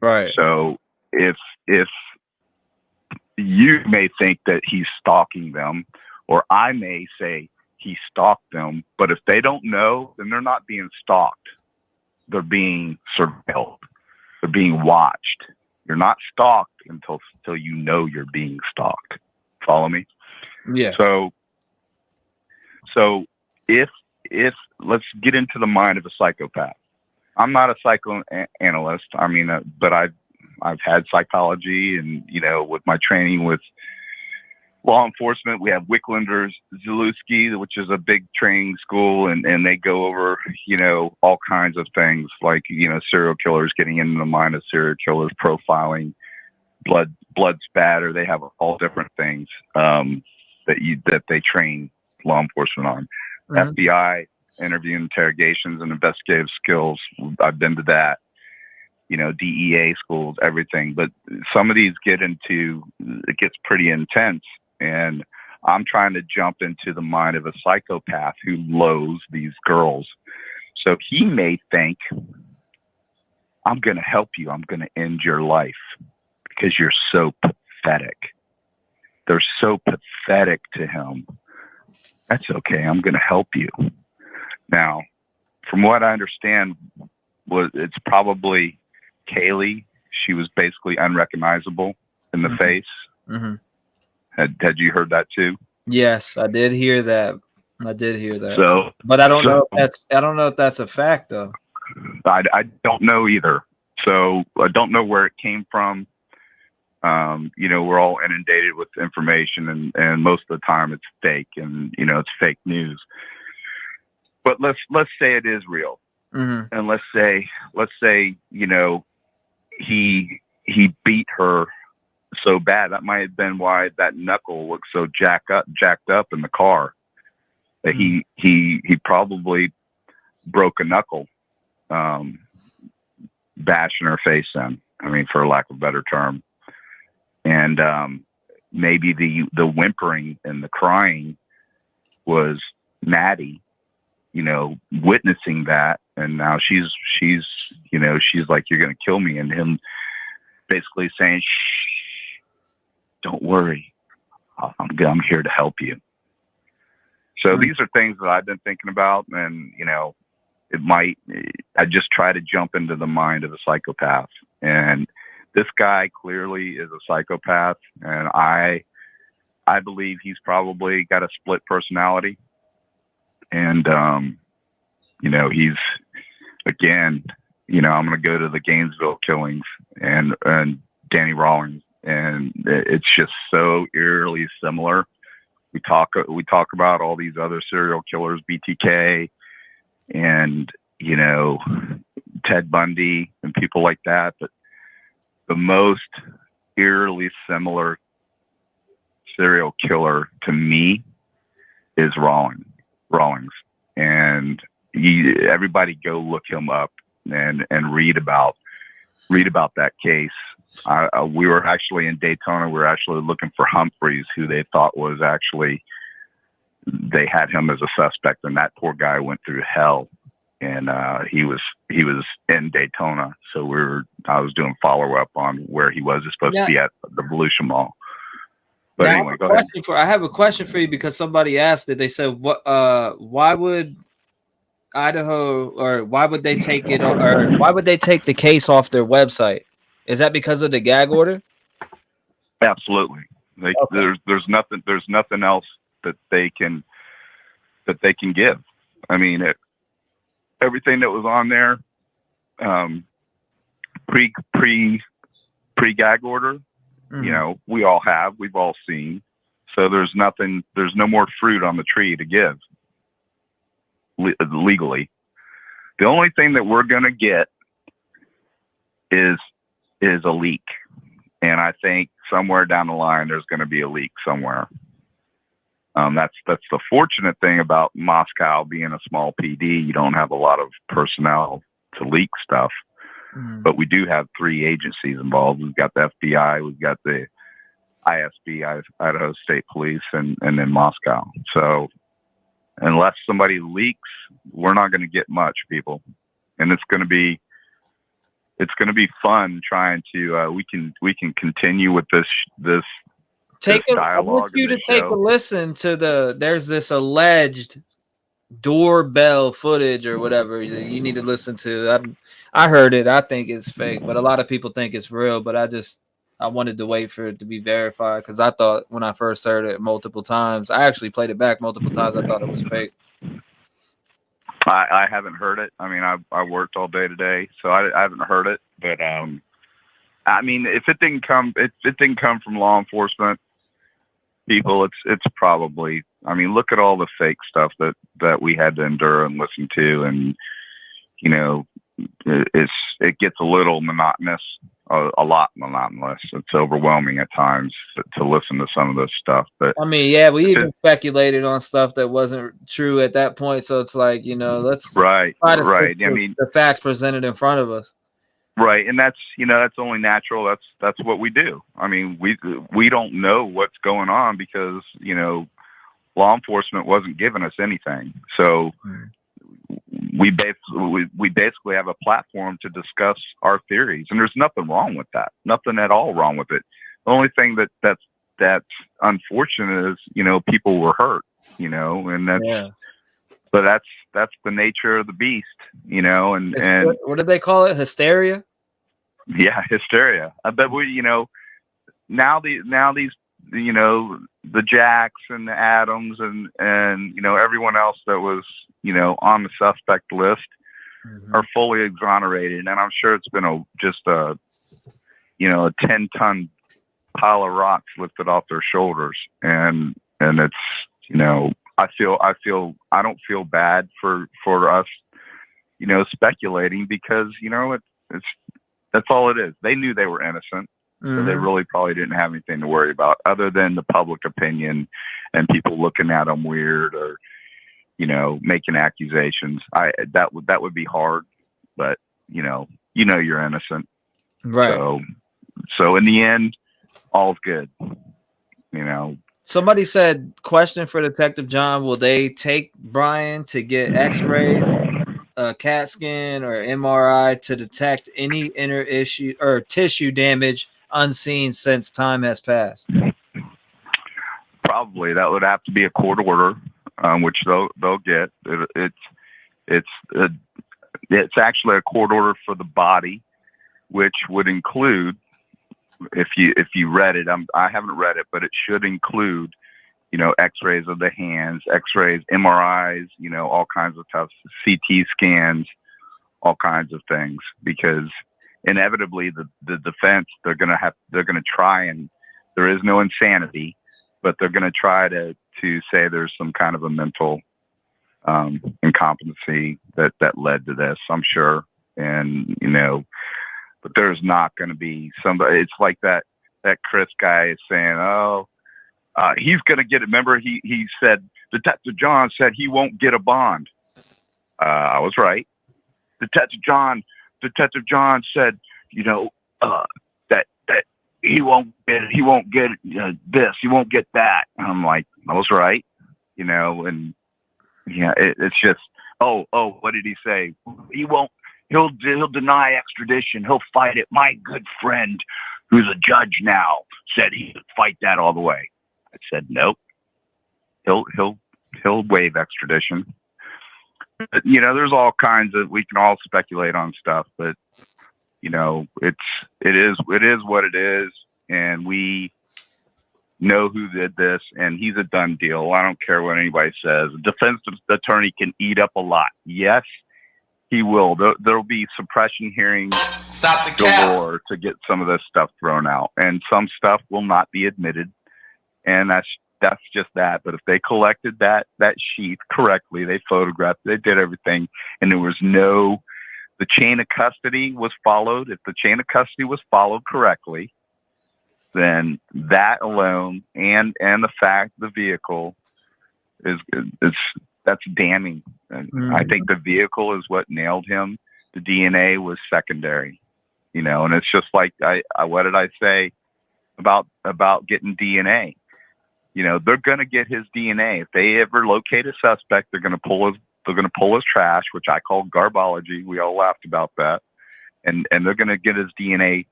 [SPEAKER 1] Right.
[SPEAKER 8] So if you may think that he's stalking them, or I may say he stalked them, but if they don't know, then they're not being stalked. They're being surveilled. They're being watched. You're not stalked until you know you're being stalked. Follow me?
[SPEAKER 1] Yeah.
[SPEAKER 8] So if let's get into the mind of a psychopath. I'm not a psychoanalyst. I mean, but I've had psychology, and with my training with law enforcement, we have Wicklander Zalewski, which is a big training school, and they go over all kinds of things like serial killers, getting into the mind of serial killers, profiling, blood spatter. They have all different things that they train law enforcement on. FBI interview, interrogations, and investigative skills. I've been to that. DEA schools, everything. But some of these it gets pretty intense. And I'm trying to jump into the mind of a psychopath who loathes these girls. So he may think, "I'm going to help you. I'm going to end your life because you're so pathetic." They're so pathetic to him. "That's okay. I'm going to help you." Now, from what I understand, it's probably Kaylee. She was basically unrecognizable in the face.
[SPEAKER 1] Mm-hmm.
[SPEAKER 8] Had you heard that too?
[SPEAKER 1] Yes, I did hear that.
[SPEAKER 8] So,
[SPEAKER 1] but I don't know if that's a fact though.
[SPEAKER 8] I don't know either. So I don't know where it came from. We're all inundated with information, and most of the time it's fake, and it's fake news. but let's say it is real. And let's say, you know, he beat her so bad. That might have been why that knuckle looked so jacked up in the car. That he probably broke a knuckle, bashing her face in. I mean, for lack of a better term. And maybe the whimpering and the crying was Maddie, you know, witnessing that, and now she's you know, she's like, "You're gonna kill me," and him basically saying, "Shh, don't worry, I'm here to help you." So these are things that I've been thinking about, and you know, I just try to jump into the mind of a psychopath, and this guy clearly is a psychopath, and I believe he's probably got a split personality, and you know, he's, again, you know, I'm going to go to the Gainesville killings and Danny Rawlings, and it's just so eerily similar. We talk about all these other serial killers, BTK, and you know, Ted Bundy and people like that, but the most eerily similar serial killer to me is Rawlings, and everybody go look him up and read about that case. We were actually in Daytona. We were actually looking for Humphreys, who they thought was actually, they had him as a suspect, and that poor guy went through hell. And he was in Daytona, so I was doing follow up on where he was supposed to be at the Volusia Mall. But
[SPEAKER 1] now,
[SPEAKER 8] anyway, go ahead.
[SPEAKER 1] I have a question for you, because somebody asked it. They said, "What? Why would Idaho, or why would they take it, or why would they take the case off their website? Is that because of the gag order?"
[SPEAKER 8] Absolutely. There's nothing else that they can give. I mean, everything that was on there, pre gag order, you know, we've all seen. So there's no more fruit on the tree to give legally. The only thing that we're going to get is a leak. And I think somewhere down the line, there's going to be a leak somewhere. That's the fortunate thing about Moscow being a small PD. You don't have a lot of personnel to leak stuff, but we do have 3 agencies involved. We've got the FBI, we've got the ISB, Idaho State Police, and then Moscow. So unless somebody leaks, we're not going to get much, people. And it's going to be fun trying to, we can continue with this dialogue.
[SPEAKER 1] I want you to take a listen to there's this alleged doorbell footage or whatever you need to listen to. I heard it. I think it's fake, but a lot of people think it's real. But I wanted to wait for it to be verified, because I thought when I first heard it multiple times, I actually played it back multiple times, I thought it was fake.
[SPEAKER 8] I haven't heard it. I mean, I worked all day today, so I haven't heard it. But I mean, if it didn't come from law enforcement people, it's probably, I mean, look at all the fake stuff that we had to endure and listen to, and you know, it gets a little monotonous, a lot monotonous. It's overwhelming at times to listen to some of this stuff. But
[SPEAKER 1] I mean, yeah, we even speculated on stuff that wasn't true at that point. So it's like, you know, let's
[SPEAKER 8] right. I mean,
[SPEAKER 1] the facts presented in front of us.
[SPEAKER 8] Right, and that's, you know, that's only natural. That's what we do. I mean, we don't know what's going on because, you know, law enforcement wasn't giving us anything. So we basically have a platform to discuss our theories, and there's nothing wrong with that. Nothing at all wrong with it. The only thing that's unfortunate is, you know, people were hurt, you know, and that's but that's the nature of the beast, you know, and
[SPEAKER 1] what did they call it? Hysteria?
[SPEAKER 8] Yeah, hysteria. I bet you know, now these, you know, the Jacks and the Adams and you know, everyone else that was, you know, on the suspect list are fully exonerated, and I'm sure it's been just a 10-ton pile of rocks lifted off their shoulders, and it's, you know, I don't feel bad for us, speculating, because it's that's all it is. They knew they were innocent, so they really probably didn't have anything to worry about other than the public opinion and people looking at them weird or making accusations. That would be hard, but you're innocent,
[SPEAKER 1] right?
[SPEAKER 8] So in the end, all's good.
[SPEAKER 1] Somebody said, question for Detective John: will they take Brian to get X-ray, CAT scan, or MRI to detect any inner issue or tissue damage unseen since time has passed?
[SPEAKER 8] Probably that would have to be a court order, which they'll get. It's actually a court order for the body, which would include, if you read it, I haven't read it, but it should include, X-rays of the hands, X-rays, MRIs, all kinds of stuff, CT scans, all kinds of things, because inevitably the defense, they're going to try, and there is no insanity, but they're going to try to say there's some kind of a mental incompetency that led to this, I'm sure. And, but there's not going to be somebody. It's like that Chris guy is saying, he's going to get it. Remember, he said, Detective John said he won't get a bond. I was right. Detective John said, that he won't get this, he won't get that. And I'm like, I was right, and yeah, it's just, what did he say? He'll deny extradition. He'll fight it. My good friend, who's a judge now, said he would fight that all the way. I said, nope. He'll waive extradition. But, there's all kinds of, we can all speculate on stuff, but it is what it is, and we know who did this, and he's a done deal. I don't care what anybody says. A defense attorney can eat up a lot. Yes, he will. There'll be suppression hearings galore to get some of this stuff thrown out, and some stuff will not be admitted, and that's just that. But if they collected that sheath correctly, they photographed, they did everything, and there was the chain of custody was followed. If the chain of custody was followed correctly, then that alone, and the fact the vehicle that's damning. And I think the vehicle is what nailed him. The DNA was secondary, and it's just like what did I say about getting DNA? They're going to get his DNA. If they ever locate a suspect, they're going to pull his trash, which I call garbology. We all laughed about that. And they're going to get his DNA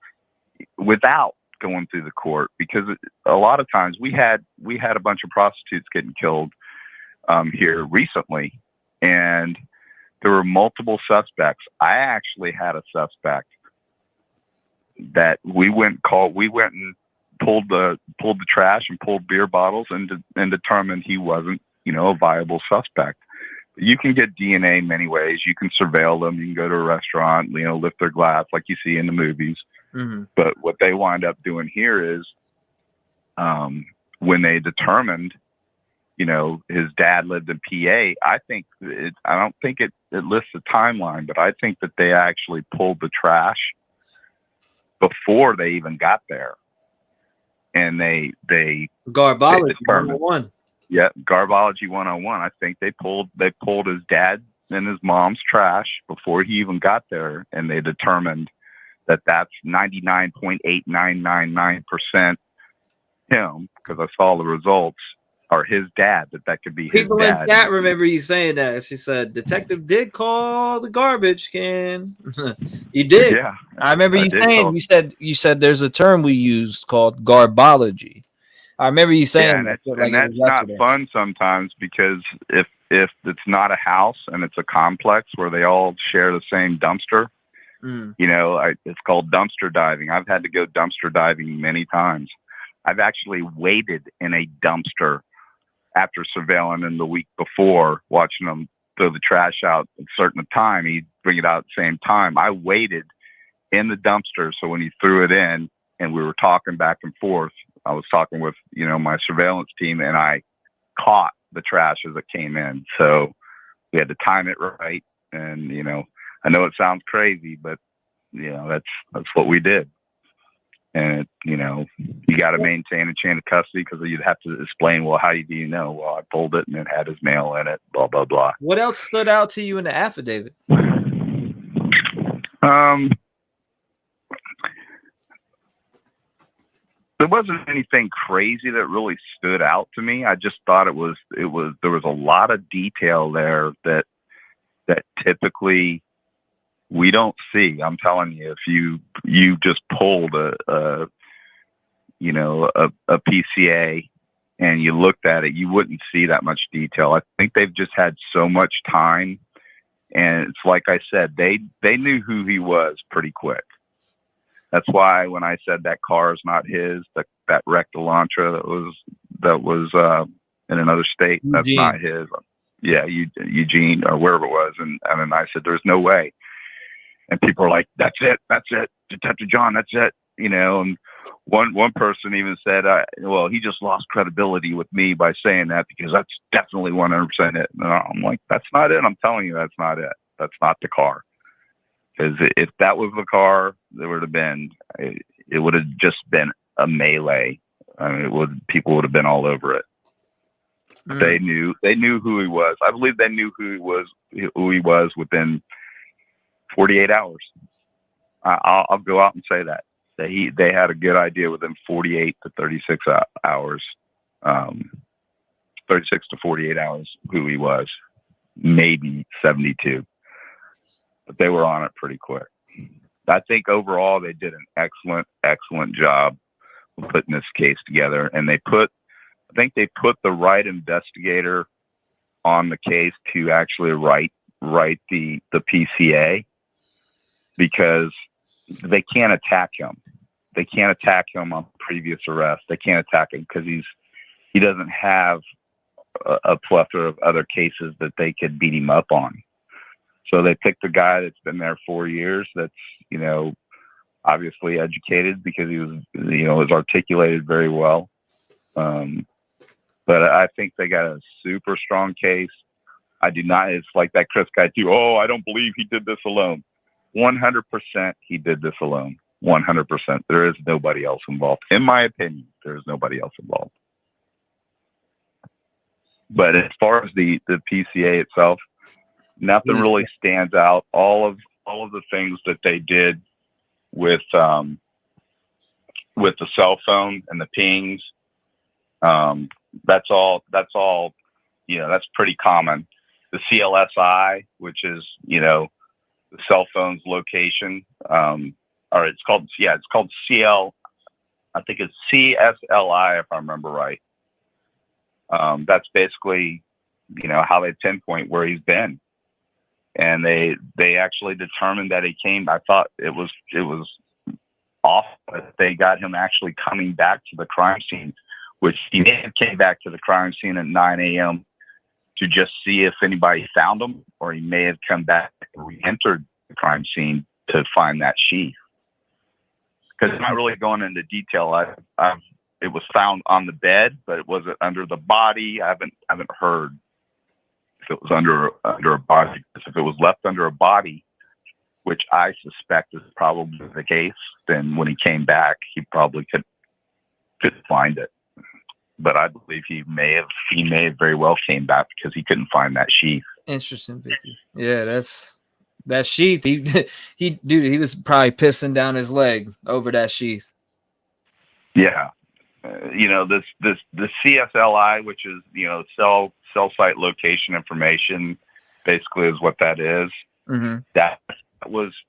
[SPEAKER 8] without going through the court, because a lot of times we had a bunch of prostitutes getting killed here recently, and there were multiple suspects. I actually had a suspect that we went and pulled the trash and pulled beer bottles and determined he wasn't, a viable suspect. You can get DNA many ways. You can surveil them. You can go to a restaurant, lift their glass like you see in the movies. Mm-hmm. But what they wind up doing here is, when they determined, his dad lived in PA, I don't think it lists a timeline, but I think that they actually pulled the trash before they even got there. And they
[SPEAKER 1] Garbology 101.
[SPEAKER 8] Yeah, Garbology 101. I think they pulled his dad and his mom's trash before he even got there, and they determined that that's 99.8999% him, because I saw the results, or his dad, that could be his
[SPEAKER 1] People
[SPEAKER 8] dad.
[SPEAKER 1] in chat remember you saying that. She said, Detective did call the garbage can. You did.
[SPEAKER 8] Yeah.
[SPEAKER 1] I remember you saying, you said there's a term we used called garbology. I remember you saying
[SPEAKER 8] that. And that's not fun sometimes, because if it's not a house and it's a complex where they all share the same dumpster, it's called dumpster diving. I've had to go dumpster diving many times. I've actually waited in a dumpster after surveilling them the week before, watching them throw the trash out at a certain time. He'd bring it out at the same time. I waited in the dumpster, so when he threw it in and we were talking back and forth, I was talking with, my surveillance team, and I caught the trash as it came in. So we had to time it right. And, you know, I know it sounds crazy, but, you know, that's what we did. And, you know, you got to maintain a chain of custody because you'd have to explain, well, how do you know? Well, I pulled it and it had his mail in it, blah, blah, blah.
[SPEAKER 1] What else stood out to you in the affidavit?
[SPEAKER 8] There wasn't anything crazy that really stood out to me. I just thought there was a lot of detail there that typically we don't see. I'm telling you, if you just pulled a PCA and you looked at it, you wouldn't see that much detail. I think they've just had so much time, and it's like I said, they knew who he was pretty quick. That's why when I said that car is not his, that wrecked Elantra that was in another state, that's not his. Yeah, Eugene or wherever it was, and then I said, "There's no way." And people are like, "That's it, Detective John, that's it." You know, and one person even said, "Well, he just lost credibility with me by saying that because that's definitely 100% it." And I'm like, "That's not it. I'm telling you, that's not it. That's not the car." Because if that was the car, there would have been, it would have just been a melee. I mean, people would have been all over it. They knew who he was. I believe they knew who he was within 48 hours. I'll go out and say that they had a good idea within 48 to 36 hours, 36 to 48 hours who he was, maybe 72. But they were on it pretty quick. I think overall they did an excellent job of putting this case together, and I think they put the right investigator on the case to actually write the PCA, because they can't attack him. They can't attack him on previous arrest. They can't attack him because he doesn't have a plethora of other cases that they could beat him up on. So they picked a guy that's been there 4 years, that's, you know, obviously educated because he was, you know, was articulated very well. But I think they got a super strong case. I do not, it's like that Chris guy too. "Oh, I don't believe he did this alone." 100% he did this alone. 100%. There is nobody else involved. In my opinion, there is nobody else involved. But as far as the PCA itself, nothing really stands out. All of the things that they did with the cell phone and the pings, that's all, you know, that's pretty common. The CLSI, which is, you know, the cell phone's location, or it's called CL, I think it's CSLI if I remember right. That's basically, you know, how they pinpoint where he's been. And they actually determined that he came. I thought it was off, but they got him actually coming back to the crime scene, which he may have came back to the crime scene at 9 a.m. to just see if anybody found him, or he may have come back and re-entered the crime scene to find that sheath. Because I'm not really going into detail. It was found on the bed, but was it under the body? I haven't heard if it was under a body. Because if it was left under a body, which I suspect is probably the case, then when he came back, he probably could find it. But I believe he may have very well came back because he couldn't find that sheath.
[SPEAKER 1] Interesting, Vicky. Yeah, that sheath. He was probably pissing down his leg over that sheath.
[SPEAKER 8] Yeah, you know, the CSLI, which is, you know, cell site location information, basically is what that is.
[SPEAKER 1] Mm-hmm.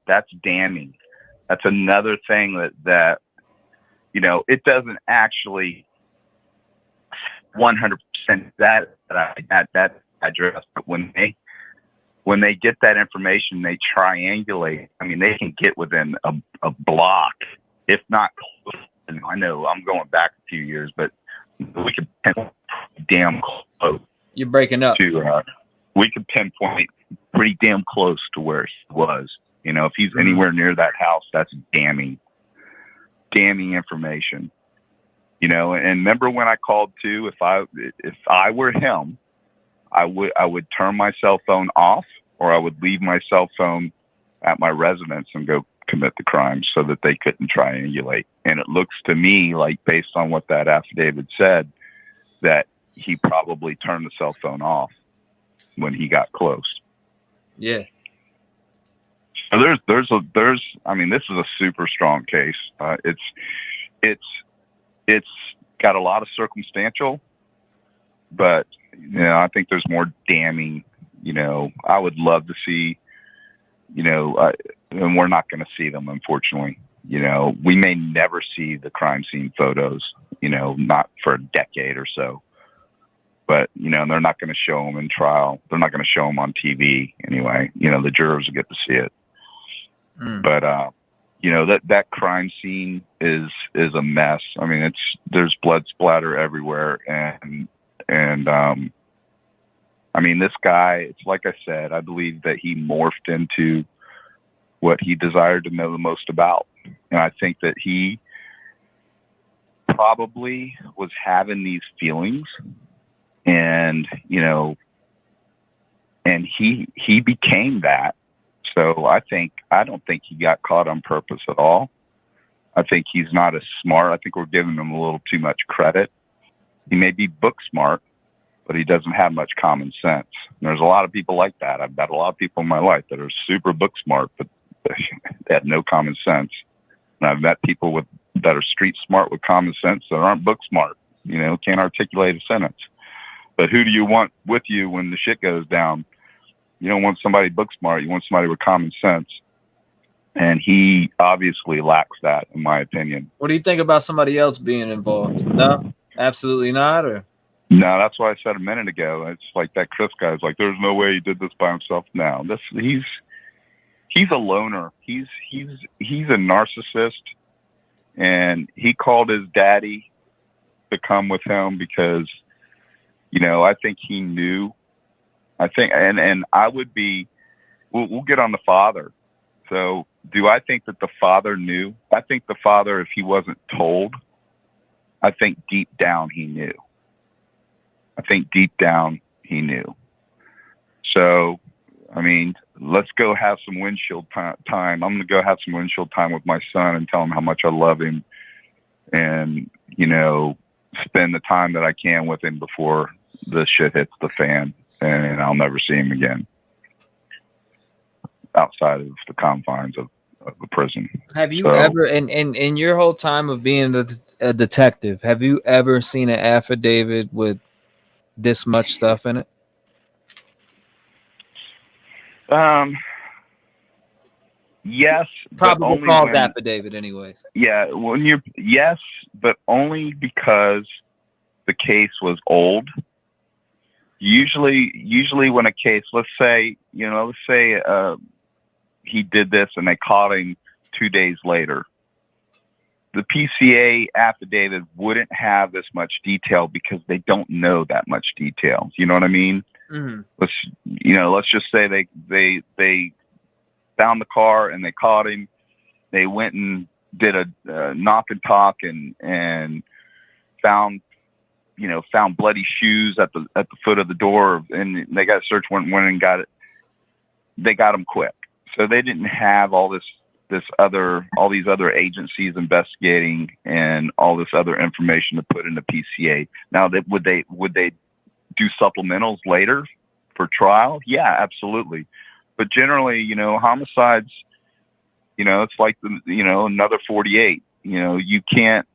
[SPEAKER 8] That's damning. That's another thing that you know, it doesn't actually 100% that address, but when they get that information, they triangulate. I mean, they can get within a block, if not close. I know I'm going back a few years, but we could pinpoint damn close.
[SPEAKER 1] You're breaking up.
[SPEAKER 8] We could pinpoint pretty damn close to where he was. You know, if he's anywhere near that house, that's damning information. You know, and remember when I called too, if I were him, I would turn my cell phone off, or I would leave my cell phone at my residence and go commit the crime so that they couldn't triangulate. And it looks to me like, based on what that affidavit said, that he probably turned the cell phone off when he got close.
[SPEAKER 1] Yeah.
[SPEAKER 8] So there's I mean, this is a super strong case. It's got a lot of circumstantial, but I think there's more damning. I would love to see, and we're not going to see them, unfortunately. We may never see the crime scene photos, not for a decade or so. But, they're not going to show them in trial. They're not going to show them on TV anyway. The jurors will get to see it. But, that crime scene is a mess. I mean, there's blood splatter everywhere. And I mean, this guy, it's like I said, I believe that he morphed into what he desired to know the most about. And I think that he probably was having these feelings, and, and he became that. So I don't think he got caught on purpose at all. I think he's not as smart. I think we're giving him a little too much credit. He may be book smart, but he doesn't have much common sense. And there's a lot of people like that. I've met a lot of people in my life that are super book smart, but they have no common sense. And I've met people that are street smart with common sense that aren't book smart, can't articulate a sentence. But who do you want with you when the shit goes down? You don't want somebody book smart. You want somebody with common sense. And he obviously lacks that, in my opinion.
[SPEAKER 1] What do you think about somebody else being involved? No, absolutely not. Or
[SPEAKER 8] no, that's what I said a minute ago. It's like that Chris guy's like, there's no way he did this by himself. No, he's a loner. He's a narcissist, and he called his daddy to come with him because, I think he knew. I think, and I would be. We'll get on the father. So, do I think that the father knew? I think the father, if he wasn't told, I think deep down he knew. So, I mean, let's go have some windshield time. I'm going to go have some windshield time with my son and tell him how much I love him, and, spend the time that I can with him before the shit hits the fan and I'll never see him again outside of the confines of the prison.
[SPEAKER 1] Have you ever, in your whole time of being a detective, have you ever seen an affidavit with this much stuff in it?
[SPEAKER 8] Yes,
[SPEAKER 1] probably called affidavit anyways.
[SPEAKER 8] Yeah, yes, but only because the case was old. Usually when a case, let's say he did this and they caught him 2 days later, the PCA affidavit wouldn't have this much detail because they don't know that much detail. You know what I mean?
[SPEAKER 1] Mm-hmm.
[SPEAKER 8] Let's just say they found the car and they caught him. They went and did a knock and talk and found bloody shoes at the foot of the door, and they got a search warrant, went and got it. They got them quick. So they didn't have all these other agencies investigating and all this other information to put into PCA. Now, would they do supplementals later for trial? Yeah, absolutely. But generally, homicides, it's like another 48. You can't.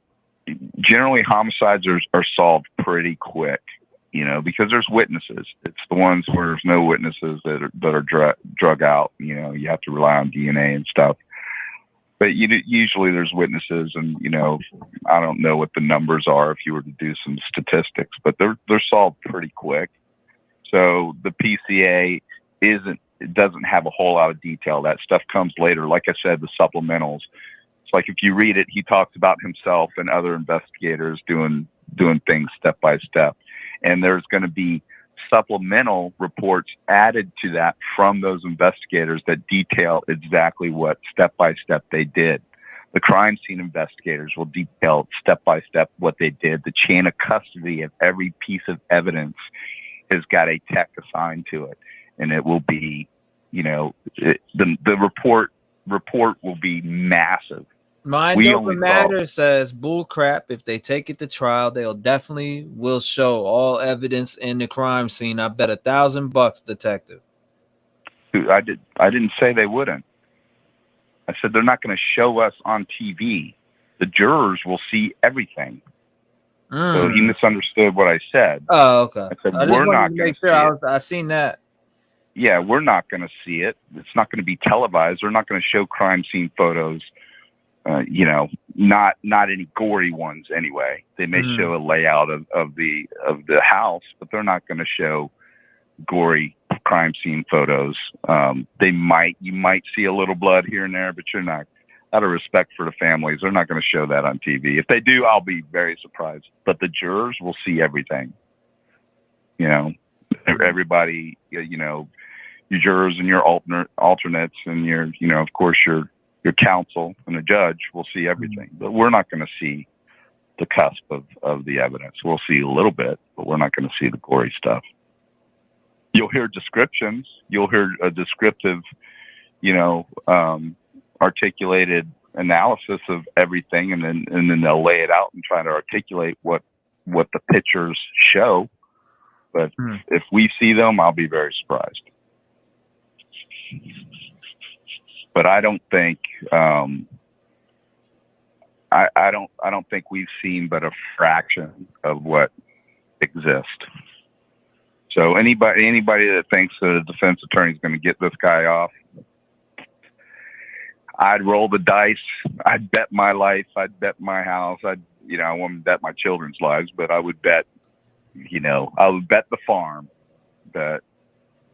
[SPEAKER 8] Generally, homicides are solved pretty quick, because there's witnesses. It's the ones where there's no witnesses that are drug out. You have to rely on DNA and stuff. But usually there's witnesses, and I don't know what the numbers are if you were to do some statistics, but they're solved pretty quick. So the PCA doesn't have a whole lot of detail. That stuff comes later. Like I said, the supplementals. It's like if you read it, he talks about himself and other investigators doing things step by step, and there's going to be supplemental reports added to that from those investigators that detail exactly what step by step they did. The crime scene investigators will detail step by step what they did, the chain of custody of every piece of evidence, has got a tech assigned to it, and it will be, the report will be massive.
[SPEAKER 1] Mind Over Matter says bull crap. If they take it to trial, they'll definitely will show all evidence in the crime scene. I bet $1,000, detective.
[SPEAKER 8] I didn't say they wouldn't. I said they're not going to show us on TV. The jurors will see everything. So he misunderstood what I said.
[SPEAKER 1] Oh, okay.
[SPEAKER 8] I said,
[SPEAKER 1] I just
[SPEAKER 8] we're
[SPEAKER 1] wanted
[SPEAKER 8] not
[SPEAKER 1] to
[SPEAKER 8] going
[SPEAKER 1] make
[SPEAKER 8] to
[SPEAKER 1] sure
[SPEAKER 8] see it.
[SPEAKER 1] I seen that.
[SPEAKER 8] Yeah, we're not going to see it. It's not going to be televised. They're not going to show crime scene photos. Not any gory ones anyway. They may show a layout of the house, but they're not going to show gory crime scene photos. You might see a little blood here and there, but you're not. Out of respect for the families, they're not going to show that on TV. If they do, I'll be very surprised. But the jurors will see everything. Everybody, your jurors and your alternates and your, of course, your counsel and the judge will see everything. But we're not going to see the cusp of the evidence. We'll see a little bit, but we're not going to see the gory stuff. You'll hear descriptions. You'll hear a descriptive, articulated analysis of everything, and then they'll lay it out and try to articulate what the pictures show. But if we see them, I'll be very surprised. But I don't think I don't think we've seen but a fraction of what exists. So anybody that thinks that a defense attorney is going to get this guy off, I'd roll the dice. I'd bet my life. I'd bet my house. I wouldn't bet my children's lives, but I would bet, I would bet the farm that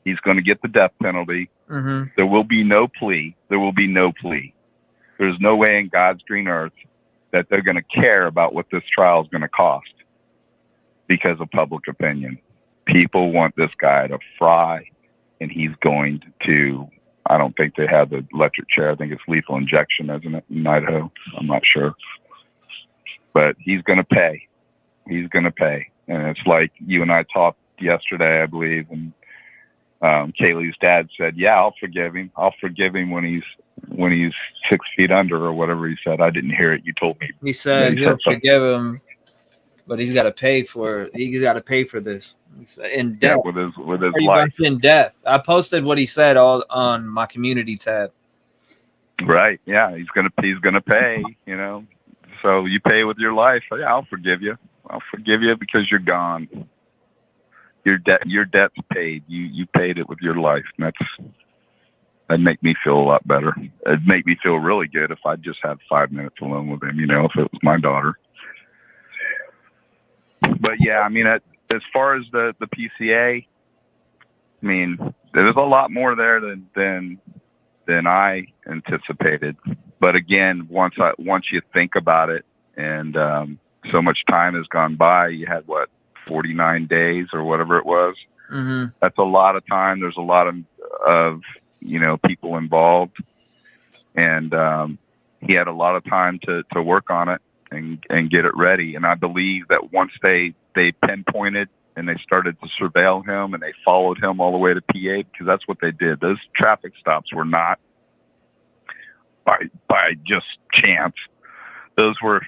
[SPEAKER 8] he's going to get the death penalty. There will be no plea. There's no way in God's green earth that they're going to care about what this trial is going to cost because of public opinion. People want this guy to fry, and he's going to. I don't think they have the electric chair. I think it's lethal injection, isn't it, in Idaho? I'm not sure. But he's going to pay. He's going to pay. And it's like you and I talked yesterday, I believe, and Kaylee's dad said, yeah, I'll forgive him. I'll forgive him when he's 6 feet under or whatever he said. I didn't hear it. You told me.
[SPEAKER 1] He said he'll forgive him, but he's got to pay for it. He's got to pay for this. In death.
[SPEAKER 8] Yeah, with his life.
[SPEAKER 1] In death. I posted what he said all on my community tab.
[SPEAKER 8] Right. Yeah, he's gonna pay. So you pay with your life. Yeah, I'll forgive you. I'll forgive you because you're gone. Your debt's paid. You paid it with your life. And that'd make me feel a lot better. It'd make me feel really good if I just had 5 minutes alone with him. If it was my daughter. But yeah, I mean, as far as the PCA, I mean, there's a lot more there than I anticipated. But again, once you think about it, and so much time has gone by, you had 49 days or whatever it was. That's a lot of time. There's a lot of people involved, and he had a lot of time to work on it and get it ready. And I believe that once they pinpointed and they started to surveil him and they followed him all the way to PA, because that's what they did. Those traffic stops were not by just chance. Those were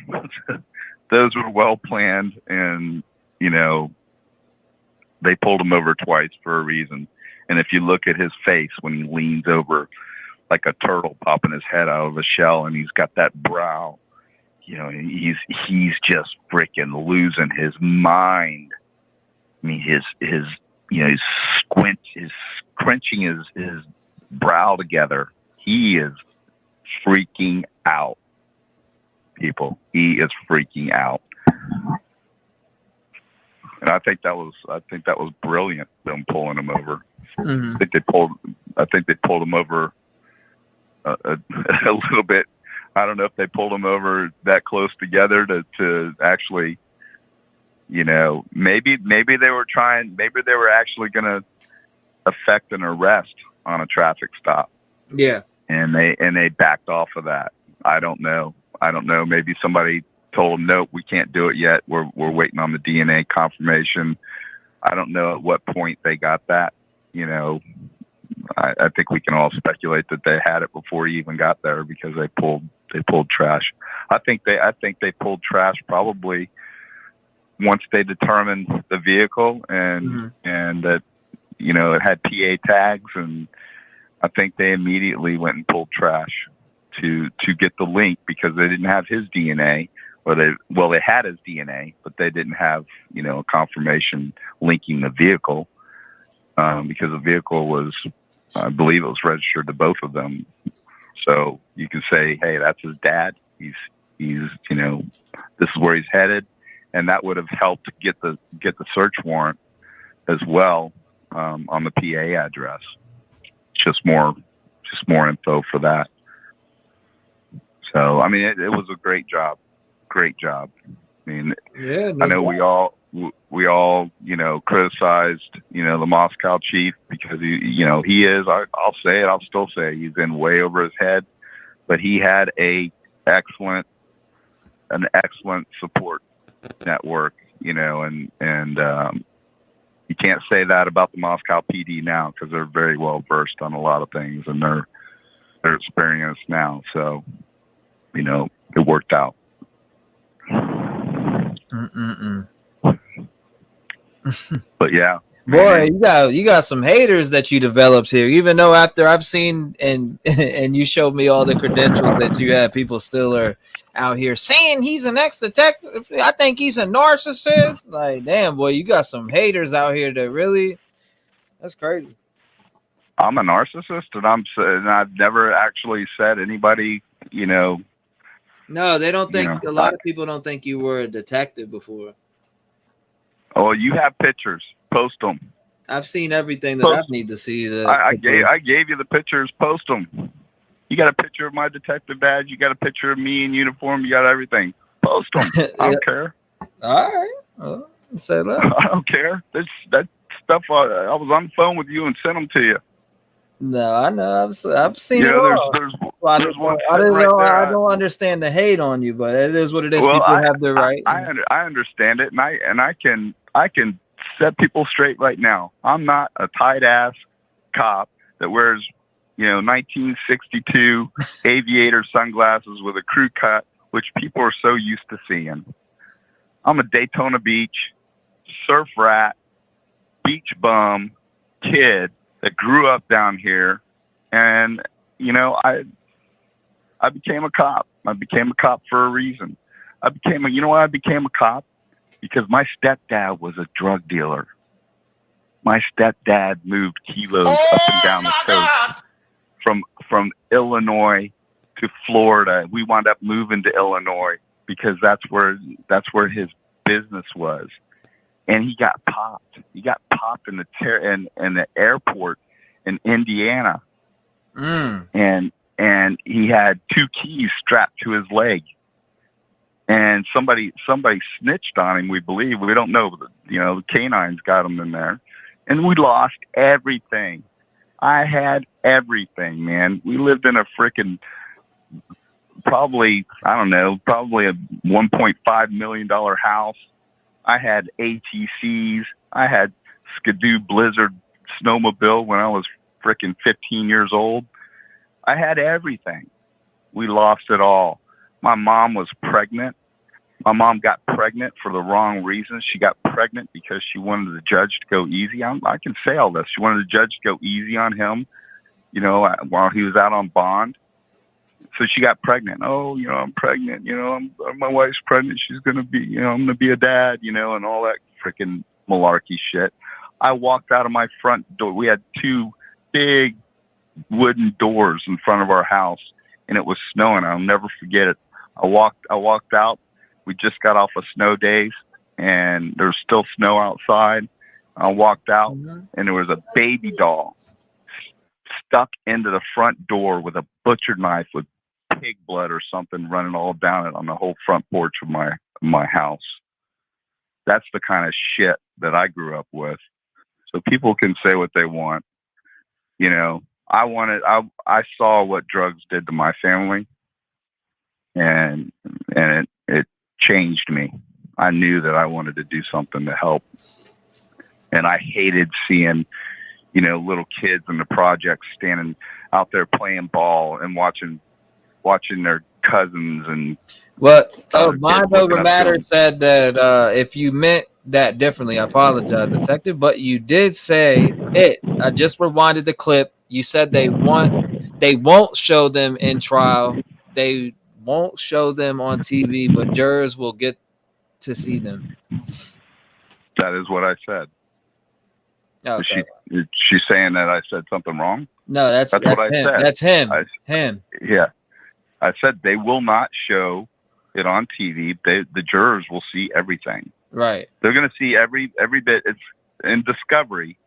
[SPEAKER 8] well planned, and they pulled him over twice for a reason. And if you look at his face when he leans over like a turtle popping his head out of a shell, and he's got that brow, he's just freaking losing his mind. I mean, he's crunching his brow together. He is freaking out, people. He is freaking out. And I think that was brilliant, them pulling him over. I think they pulled him over a little bit. I don't know if they pulled him over that close together to actually, maybe they were actually going to effect an arrest on a traffic stop.
[SPEAKER 1] Yeah.
[SPEAKER 8] And they backed off of that. I don't know. Maybe somebody told them, nope, we can't do it yet. We're waiting on the DNA confirmation. I don't know at what point they got that. You know, I think we can all speculate that they had it before he even got there because they pulled trash. I think they pulled trash probably once they determined the vehicle and that, you know, it had PA tags, and I think they immediately went and pulled trash to get the link because they didn't have his DNA, or they had his DNA, but they didn't have, you know, a confirmation linking the vehicle because the vehicle was, I believe it was registered to both of them. So you can say, hey, that's his dad. He's, you know, this is where he's headed. And that would have helped get the search warrant as well on the PA address. Just more info for that. So, I mean, it was a great job. Great job. I mean,
[SPEAKER 1] yeah,
[SPEAKER 8] I know we all, you know, criticized, you know, the Moscow chief because he is, I'll say it, I'll still say he's in way over his head, but he had an excellent support network, you know, and you can't say that about the Moscow PD now because they're very well versed on a lot of things and they're experienced now. So, you know, it worked out. But yeah,
[SPEAKER 1] boy, you got some haters that you developed here. Even though after I've seen and you showed me all the credentials that you had, people still are out here saying he's an ex-detective. I think he's a narcissist. Like, damn, boy, you got some haters out here that really, that's crazy.
[SPEAKER 8] I'm a narcissist, and I've never actually said anybody, you know.
[SPEAKER 1] No, they don't think,
[SPEAKER 8] you know,
[SPEAKER 1] a lot of people don't think you were a detective before.
[SPEAKER 8] Oh, you have pictures. Post them.
[SPEAKER 1] I've seen everything that I need to see.
[SPEAKER 8] I gave you the pictures. Post them. You got a picture of my detective badge. You got a picture of me in uniform. You got everything. Post them. I don't care.
[SPEAKER 1] All right. Well, say that.
[SPEAKER 8] I don't care. That stuff. I was on the phone with you and sent them to you.
[SPEAKER 1] No, I know. I've seen it
[SPEAKER 8] there's
[SPEAKER 1] all.
[SPEAKER 8] there's one.
[SPEAKER 1] I didn't
[SPEAKER 8] right
[SPEAKER 1] know.
[SPEAKER 8] there.
[SPEAKER 1] I don't understand the hate on you, but it is what it is.
[SPEAKER 8] Well,
[SPEAKER 1] People have their right.
[SPEAKER 8] I understand it, and I can set people straight right now. I'm not a tight ass cop that wears, you know, 1962 aviator sunglasses with a crew cut, which people are so used to seeing. I'm a Daytona Beach surf rat, beach bum kid that grew up down here, and you know, I became a cop. I became a cop for a reason. You know why I became a cop? Because my stepdad was a drug dealer. My stepdad moved kilos up and down the coast from Illinois to Florida. We wound up moving to Illinois because that's where his business was. And he got popped. He got popped in the airport in Indiana. And he had 2 keys strapped to his leg. And somebody snitched on him, we believe. We don't know, but, you know, the canines got him in there. And we lost everything. I had everything, man. We lived in a freaking probably a $1.5 million house. I had ATCs. I had Skidoo Blizzard snowmobile when I was freaking 15 years old. I had everything. We lost it all. My mom was pregnant. My mom got pregnant for the wrong reasons. She got pregnant because she wanted the judge to go easy on. I can say all this. She wanted the judge to go easy on him, you know, while he was out on bond. So she got pregnant. Oh, you know, I'm pregnant. You know, my wife's pregnant. She's gonna be, you know, I'm gonna be a dad. You know, and all that freaking malarkey shit. I walked out of my front door. We had 2 big wooden doors in front of our house, and it was snowing. I'll never forget it. I walked out. We just got off of snow days, and there's still snow outside. I walked out, and there was a baby doll stuck into the front door with a butcher knife with pig blood or something running all down it on the whole front porch of my house. That's the kind of shit that I grew up with. So people can say what they want. You know, I saw what drugs did to my family, and it changed me. I knew that I wanted to do something to help And I hated seeing, little kids in the projects standing out there playing ball and watching their cousins and.
[SPEAKER 1] Mind Over Matter said that if you meant that differently, I apologize, Detective. But you did say it. I just rewinded the clip. You said they won't show them in trial. They won't show them on TV, but jurors will get to see them.
[SPEAKER 8] That is what I said.
[SPEAKER 1] Okay.
[SPEAKER 8] Is she saying that I said something wrong?
[SPEAKER 1] No, that's
[SPEAKER 8] what I
[SPEAKER 1] him.
[SPEAKER 8] said.
[SPEAKER 1] That's him.
[SPEAKER 8] Yeah. I said they will not show it on TV. The jurors will see everything.
[SPEAKER 1] Right.
[SPEAKER 8] They're going to see every bit. It's in discovery.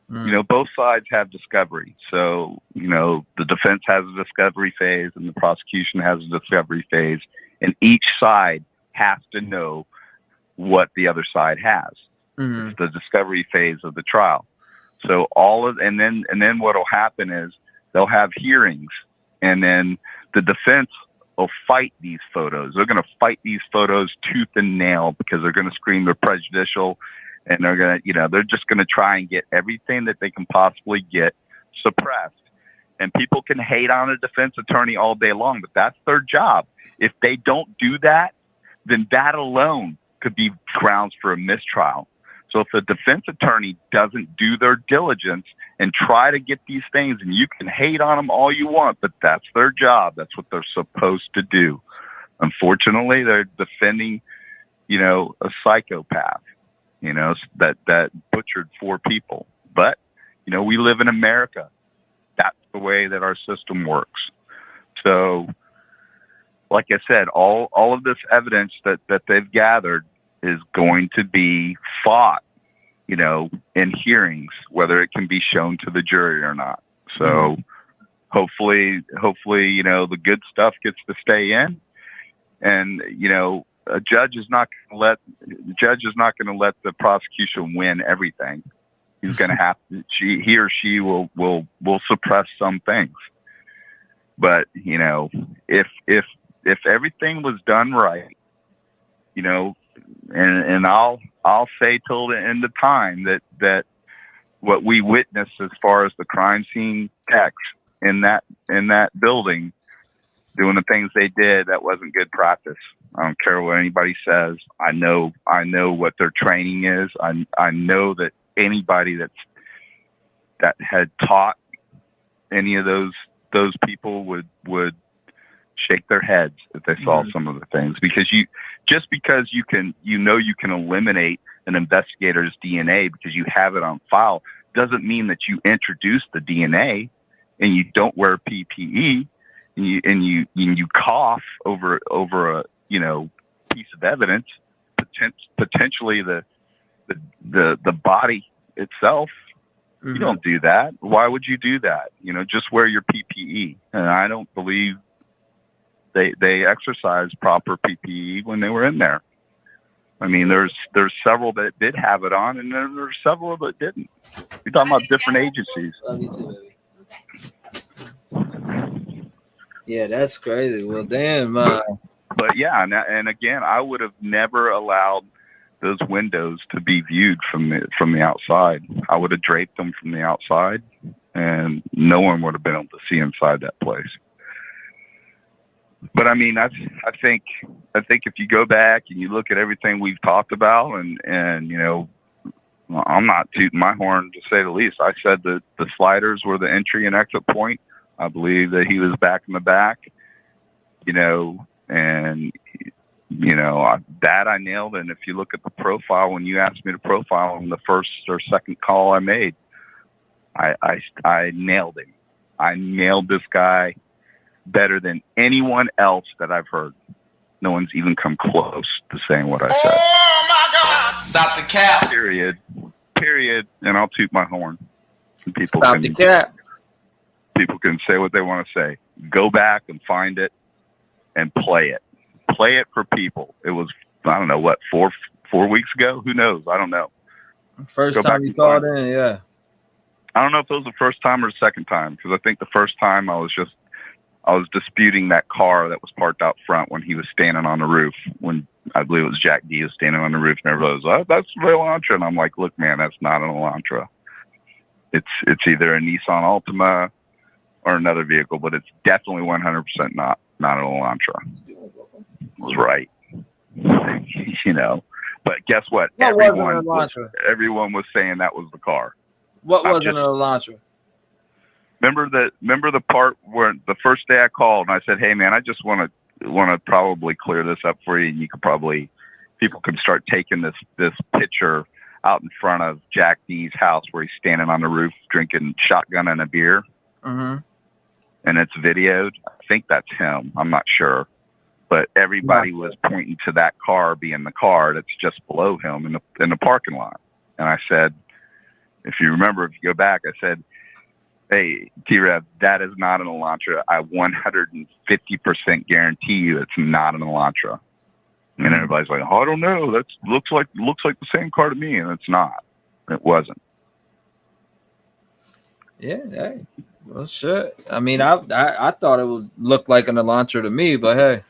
[SPEAKER 8] Both sides have discovery. So, the defense has a discovery phase and the prosecution has a discovery phase, and each side has to know what the other side has. It's the discovery phase of the trial. So and then what'll happen is they'll have hearings, and then the defense will fight these photos. They're going to fight these photos tooth and nail because they're going to scream they're prejudicial, and they're going to, they're just going to try and get everything that they can possibly get suppressed. And people can hate on a defense attorney all day long, but that's their job. If they don't do that, then that alone could be grounds for a mistrial. So if the defense attorney doesn't do their diligence and try to get these things, and you can hate on them all you want, but that's their job. That's what they're supposed to do. Unfortunately, they're defending, a psychopath, that butchered 4 people. But, we live in America. That's the way that our system works. So, like I said, all of this evidence that they've gathered is going to be fought, in hearings, whether it can be shown to the jury or not. So hopefully, the good stuff gets to stay in, and, a judge is not going to let the prosecution win everything. He's going to have to, he or she will suppress some things. But, if everything was done right, and I'll say till the end of time that what we witnessed as far as the crime scene techs in that building doing the things they did, that wasn't good practice. I don't care what anybody says. I know what their training is. I know that anybody that had taught any of those people would shake their heads if they saw some of the things, because you can eliminate an investigator's DNA because you have it on file doesn't mean that you introduce the DNA and you don't wear PPE and you cough over a piece of evidence, potentially the body itself. You don't do that. Why would you do that? Just wear your PPE. And I don't believe they exercised proper PPE when they were in there. I mean, there's several that did have it on, and there's several that didn't. You're talking about different agencies.
[SPEAKER 1] Love you too, baby. Yeah, that's crazy. Well, damn.
[SPEAKER 8] But yeah, and again, I would have never allowed those windows to be viewed from the outside. I would have draped them from the outside, and no one would have been able to see inside that place. But I mean, I think if you go back and you look at everything we've talked about, and I'm not tooting my horn to say the least. I said that the sliders were the entry and exit point. I believe that he was back in the back, and that I nailed. And if you look at the profile, when you asked me to profile him, the first or second call I made, I nailed him. I nailed this guy better than anyone else that I've heard. No one's even come close to saying what I said.
[SPEAKER 3] Oh my God! Stop the cap.
[SPEAKER 8] Period. And I'll toot my horn. And people
[SPEAKER 1] Stop the cap.
[SPEAKER 8] People can say what they want to say. Go back and find it and play it. Play it for people. It was, I don't know what, four weeks ago? Who knows? I don't know.
[SPEAKER 1] First time you called in, yeah.
[SPEAKER 8] I don't know if it was the first time or the second time, because I think the first time I was disputing that car that was parked out front when he was standing on the roof when I believe it was Jack D was standing on the roof, and everybody was like, "That's the Elantra," and I'm like, "Look, man, that's not an Elantra. It's either a Nissan Altima or another vehicle, but it's definitely 100% not an Elantra." I was right, you know. But guess what? Everyone was saying that was the car.
[SPEAKER 1] What was an Elantra?
[SPEAKER 8] Remember the part where the first day I called and I said, "Hey, man, I just want to probably clear this up for you, and you could probably people can start taking this picture out in front of Jack D's house where he's standing on the roof drinking shotgun and a beer,
[SPEAKER 1] Mm-hmm.
[SPEAKER 8] and it's videoed. I think that's him. I'm not sure, but everybody was pointing to that car being the car that's just below him in the parking lot. And I said, if you remember, if you go back, I said, "Hey, T-Rev, that is not an Elantra. I 150% guarantee you it's not an Elantra." And everybody's like, "Oh, I don't know. That looks like the same car to me," and it's not. It wasn't.
[SPEAKER 1] Yeah. Hey. Well, shit. I mean, I thought it would look like an Elantra to me, but hey.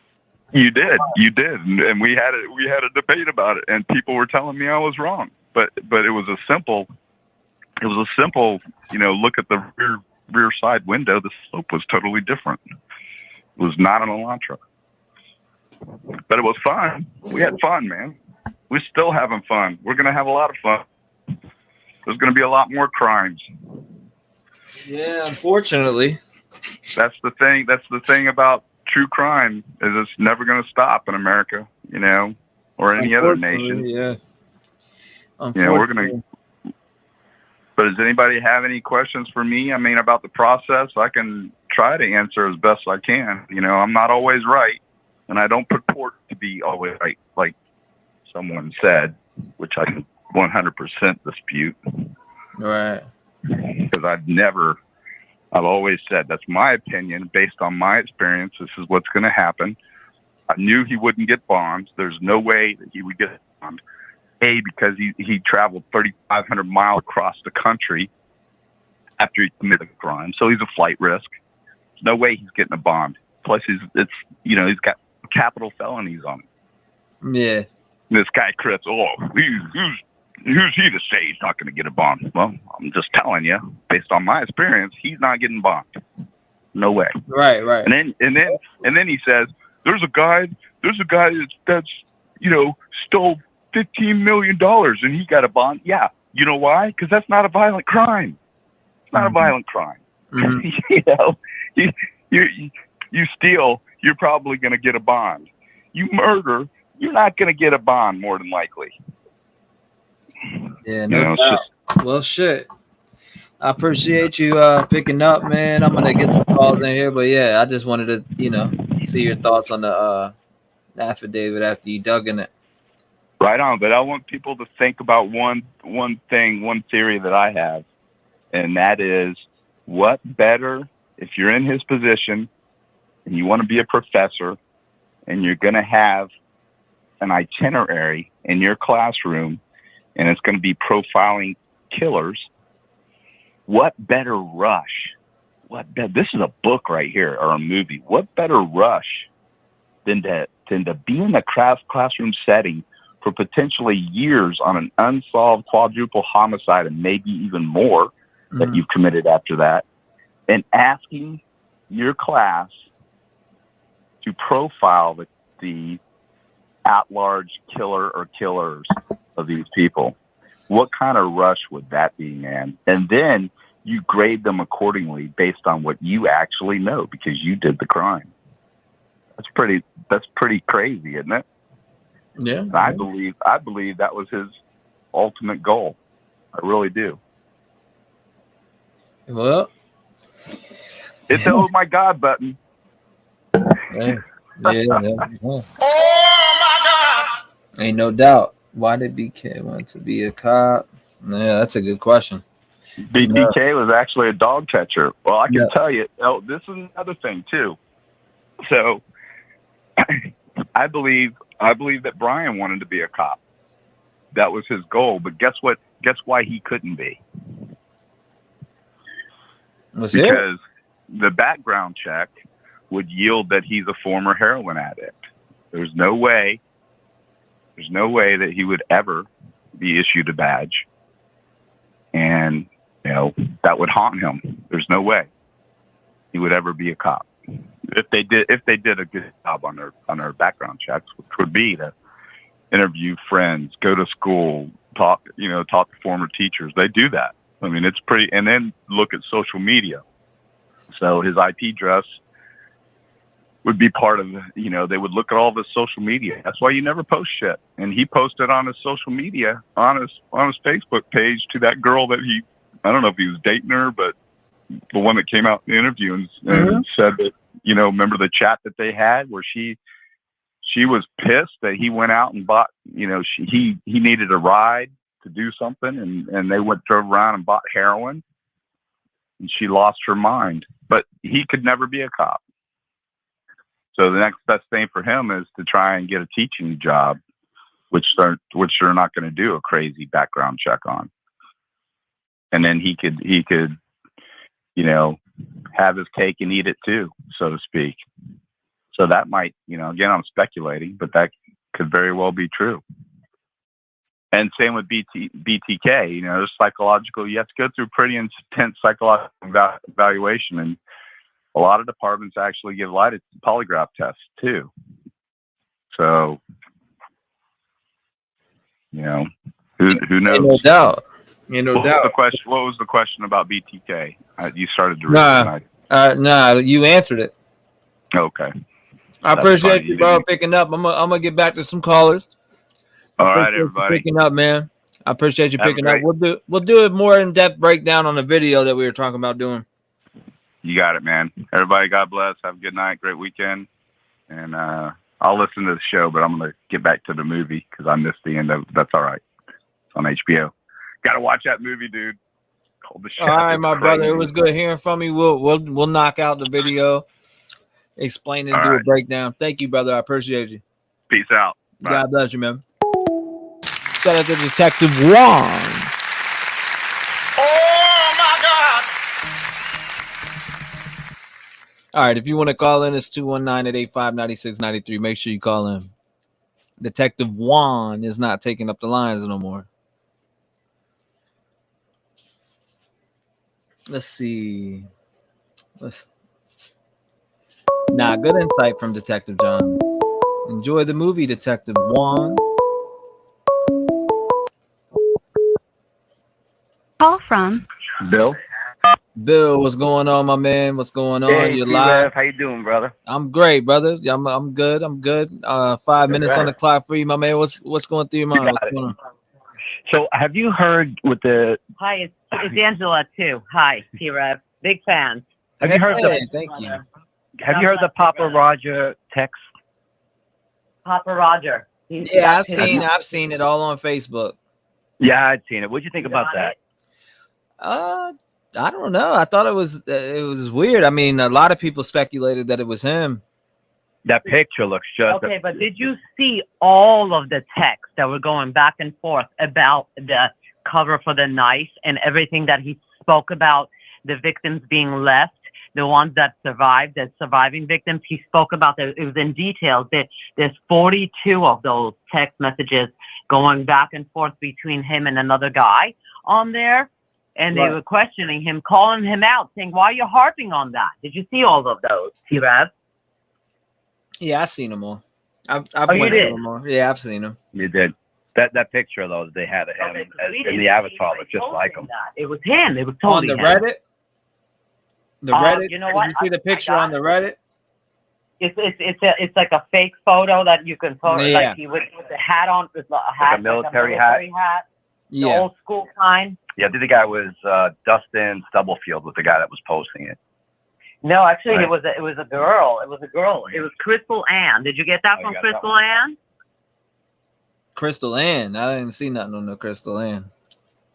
[SPEAKER 8] You did, and we had a debate about it, and people were telling me I was wrong. But it was a simple, look at the rear side window. The slope was totally different. It was not an Elantra. But it was fun. We had fun, man. We're still having fun. We're going to have a lot of fun. There's going to be a lot more crimes.
[SPEAKER 1] Yeah, unfortunately.
[SPEAKER 8] That's the thing. That's the thing about true crime is it's never going to stop in America, or any other nation.
[SPEAKER 1] Yeah.
[SPEAKER 8] We're going to. But does anybody have any questions for me? I mean, about the process, I can try to answer as best I can. I'm not always right. And I don't purport to be always right, like someone said, which I can 100% dispute.
[SPEAKER 1] Right.
[SPEAKER 8] Because I've always said that's my opinion based on my experience. This is what's going to happen. I knew he wouldn't get bond. There's no way that he would get bond. A, because he traveled 3,500 miles across the country after he committed a crime. So he's a flight risk. There's no way he's getting a bond. Plus, he's got capital felonies on him.
[SPEAKER 1] Yeah.
[SPEAKER 8] This guy Chris, who's he to say he's not going to get a bond? Well, I'm just telling you, based on my experience, he's not getting bond. No way.
[SPEAKER 1] Right.
[SPEAKER 8] And then he says, there's a guy that's stole $15 million and he got a bond. Yeah. You know why? Because that's not a violent crime. It's not a violent crime.
[SPEAKER 1] Mm-hmm.
[SPEAKER 8] You steal, you're probably going to get a bond. You murder, you're not going to get a bond more than likely.
[SPEAKER 1] Yeah, no doubt. Well, shit. I appreciate you picking up, man. I'm gonna get some calls in here, but yeah, I just wanted to, see your thoughts on the affidavit after you dug in it.
[SPEAKER 8] Right on, but I want people to think about one theory that I have, and that is, what better if you're in his position and you want to be a professor and you're going to have an itinerary in your classroom and it's going to be profiling killers. What better rush? This is a book right here, or a movie. What better rush than to be in the classroom setting for potentially years on an unsolved quadruple homicide and maybe even more that you've committed after that, and asking your class to profile the at-large killer or killers of these people. What kind of rush would that be, man? And then you grade them accordingly based on what you actually know because you did the crime. That's pretty crazy, isn't it?
[SPEAKER 1] Yeah.
[SPEAKER 8] And I believe that was his ultimate goal. I really do.
[SPEAKER 1] Well,
[SPEAKER 8] hit the oh my God button.
[SPEAKER 1] Yeah. Oh my God! Ain't no doubt. Why did BK want to be a cop? Yeah, that's a good question.
[SPEAKER 8] BK was actually a dog catcher. Well, I can tell you. Oh, this is another thing too. So, I believe that Brian wanted to be a cop. That was his goal. But guess what? Guess why he couldn't be? Because the background check would yield that he's a former heroin addict. There's no way There's no way that he would ever be issued a badge, and that would haunt him. There's no way he would ever be a cop if they did a good job on their background checks, which would be to interview friends, go to school, talk to former teachers. They do that. I mean, it's pretty, and then look at social media. So his IP address would be part of, they would look at all the social media. That's why you never post shit. And he posted on his social media, on his Facebook page, to that girl that I don't know if he was dating her, but the one that came out in the interview and said that, remember the chat that they had where she was pissed that he went out and bought, he needed a ride to do something, and they drove around and bought heroin, and she lost her mind. But he could never be a cop. So the next best thing for him is to try and get a teaching job, which they're not going to do a crazy background check on. And then he could, have his cake and eat it too, so to speak. So that might, again, I'm speculating, but that could very well be true. And same with BTK, there's psychological, you have to go through pretty intense psychological evaluation, and a lot of departments actually give light polygraph tests too. So, who knows?
[SPEAKER 1] No doubt. No doubt.
[SPEAKER 8] What was the question about BTK? You started to read.
[SPEAKER 1] Nah, you answered it.
[SPEAKER 8] Okay.
[SPEAKER 1] I appreciate you, bro, picking up. I'm gonna get back to some callers.
[SPEAKER 8] All right, everybody.
[SPEAKER 1] Picking up, man. I appreciate you picking up. We'll do a more in-depth breakdown on the video that we were talking about doing.
[SPEAKER 8] You got it, man. Everybody, God bless. Have a good night. Great weekend. And I'll listen to the show, but I'm going to get back to the movie because I missed the end of it. That's all right. It's on HBO. Got to watch that movie, dude. Called The Chef.
[SPEAKER 1] All right, my brother. It was good hearing from you. We'll knock out the video, explain and do a breakdown. Thank you, brother. I appreciate you.
[SPEAKER 8] Peace out.
[SPEAKER 1] Bye. God bless you, man. Shout out to Detective Juan. All right, if you want to call in, it's 219-885-9693. Make sure you call in. Detective Juan is not taking up the lines no more. Let's see. Good insight from Detective John. Enjoy the movie, Detective Juan.
[SPEAKER 6] Call from
[SPEAKER 18] Bill.
[SPEAKER 1] Bill, what's going on, my man? What's going on?
[SPEAKER 18] Hey,
[SPEAKER 1] You're
[SPEAKER 18] T-Rev.
[SPEAKER 1] live.
[SPEAKER 18] How you doing, brother?
[SPEAKER 1] I'm great, brother. I'm good. 5 minutes on the clock for you, my man. What's going through your mind? What's going on?
[SPEAKER 18] So, have you heard with the?
[SPEAKER 9] Hi, it's Angela too. Hi, T-Rev. Big fan.
[SPEAKER 18] Have you heard the?
[SPEAKER 1] Thank you.
[SPEAKER 18] Have you heard the Papa Roger text?
[SPEAKER 9] Papa Roger.
[SPEAKER 1] Yeah, I've seen it all on Facebook.
[SPEAKER 18] Yeah, I'd seen it. What'd you think about that?
[SPEAKER 1] I don't know. I thought it was weird. I mean, a lot of people speculated that it was him.
[SPEAKER 18] That picture looks just
[SPEAKER 9] okay. But did you see all of the texts that were going back and forth about the cover for the knife and everything that he spoke about the victims being left, the ones that survived, the surviving victims? He spoke about that. It was in detail. There's 42 of those text messages going back and forth between him and another guy on there. And they were questioning him, calling him out, saying, why are you harping on that? Did you see all of those, T-Rev?
[SPEAKER 1] Yeah, I've seen them all. I've
[SPEAKER 9] you did?
[SPEAKER 1] them all. Yeah, I've seen them.
[SPEAKER 18] You did. That picture, though, they had of him in the avatar was just like him.
[SPEAKER 9] It was him. It was totally
[SPEAKER 1] on the
[SPEAKER 9] him.
[SPEAKER 1] Reddit? The Reddit?
[SPEAKER 9] You know what?
[SPEAKER 1] Did you see the picture on the Reddit?
[SPEAKER 9] It's like a fake photo that you can photo, like he with the hat on, with a hat,
[SPEAKER 18] like a military hat.
[SPEAKER 9] The old school kind.
[SPEAKER 18] Yeah, I think the guy was Dustin Stubblefield was the guy that was posting it.
[SPEAKER 9] No, actually, it was a girl. It was a girl. It was Crystal Ann. Did you get that from Crystal Ann?
[SPEAKER 1] Crystal Ann. I didn't see nothing on the Crystal Ann.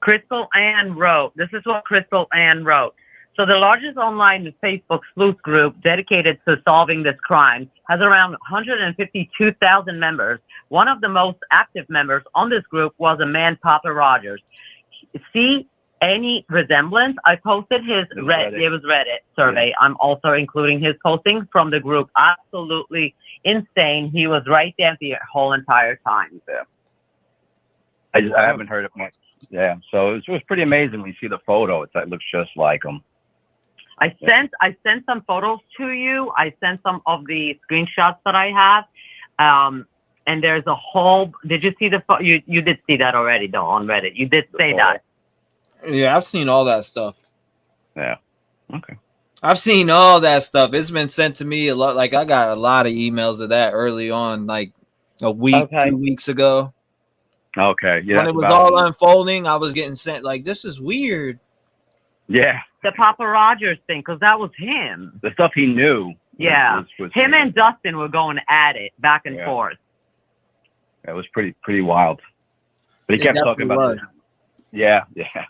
[SPEAKER 9] Crystal Ann wrote. This is what Crystal Ann wrote. So the largest online Facebook sleuth group dedicated to solving this crime has around 152,000 members. One of the most active members on this group was a man, Papa Rogers. See, any resemblance. I posted his Reddit survey. I'm also including his posting from the group. Absolutely insane. He was right there the whole entire time.
[SPEAKER 8] Yeah. I haven't heard it much. Yeah. So it was pretty amazing when you see the photo. It looks just like him.
[SPEAKER 9] I sent some photos to you. I sent some of the screenshots that I have. And there's a whole. Did you see the? You did see that already, though, on Reddit. You did say that.
[SPEAKER 1] Yeah, I've seen all that stuff.
[SPEAKER 8] Yeah. Okay.
[SPEAKER 1] I've seen all that stuff. It's been sent to me a lot. Like I got a lot of emails of that early on, like a week, 2 weeks ago.
[SPEAKER 8] Okay. Yeah.
[SPEAKER 1] When it was all unfolding, I was getting sent like, "This is weird."
[SPEAKER 8] Yeah.
[SPEAKER 9] The Papa Rogers thing, because that was him.
[SPEAKER 8] The stuff he knew.
[SPEAKER 9] Yeah.
[SPEAKER 8] Was
[SPEAKER 9] him and Dustin were going at it back and forth.
[SPEAKER 8] It was pretty wild. But he kept talking about this. Yeah. Yeah.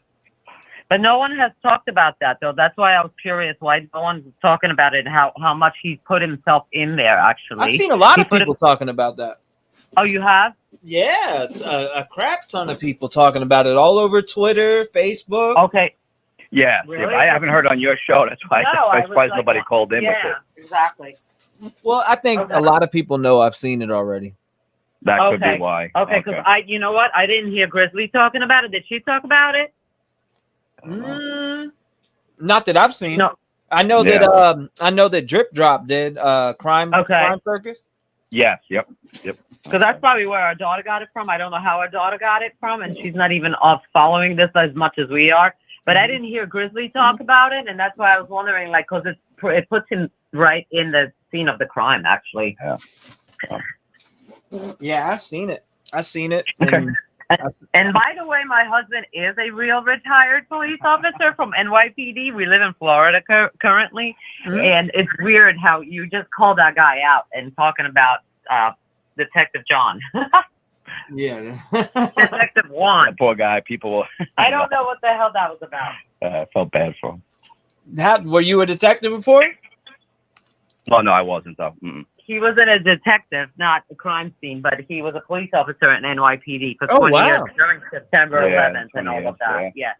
[SPEAKER 9] But no one has talked about that, though. That's why I was curious why no one's talking about it and how much he's put himself in there, actually.
[SPEAKER 1] I've seen a lot of people talking about that.
[SPEAKER 9] Oh, you have?
[SPEAKER 1] Yeah, a crap ton of people talking about it all over Twitter, Facebook.
[SPEAKER 9] Okay.
[SPEAKER 8] Yeah,
[SPEAKER 9] Really?
[SPEAKER 8] I haven't heard on your show. That's why I'm surprised nobody called in with it.
[SPEAKER 9] Exactly.
[SPEAKER 1] Well, I think a lot of people know I've seen it already.
[SPEAKER 8] That could be why.
[SPEAKER 9] Okay, because you know what? I didn't hear Grizzly talking about it. Did she talk about it?
[SPEAKER 1] Not that I've seen.
[SPEAKER 9] No.
[SPEAKER 1] I know that Drip Drop did Crime Circus.
[SPEAKER 8] Yes. Yep.
[SPEAKER 9] Because that's probably where our daughter got it from. I don't know how our daughter got it from, and she's not even following this as much as we are. But I didn't hear Grizzly talk about it, and that's why I was wondering, like, because it puts him right in the scene of the crime, actually.
[SPEAKER 1] Yeah, I've seen it.
[SPEAKER 9] Okay. And by the way, my husband is a real retired police officer from NYPD. We live in Florida currently, and it's weird how you just call that guy out and talking about Detective John.
[SPEAKER 1] Yeah.
[SPEAKER 9] Detective Juan.
[SPEAKER 8] That poor guy. People.
[SPEAKER 9] I don't know what the hell that was about.
[SPEAKER 8] I felt bad for him.
[SPEAKER 1] Were you a detective before?
[SPEAKER 8] Oh no, I wasn't though.
[SPEAKER 9] He wasn't a detective, not a crime scene, but he was a police officer at NYPD for 20 years during September 11th and all of that. Yeah.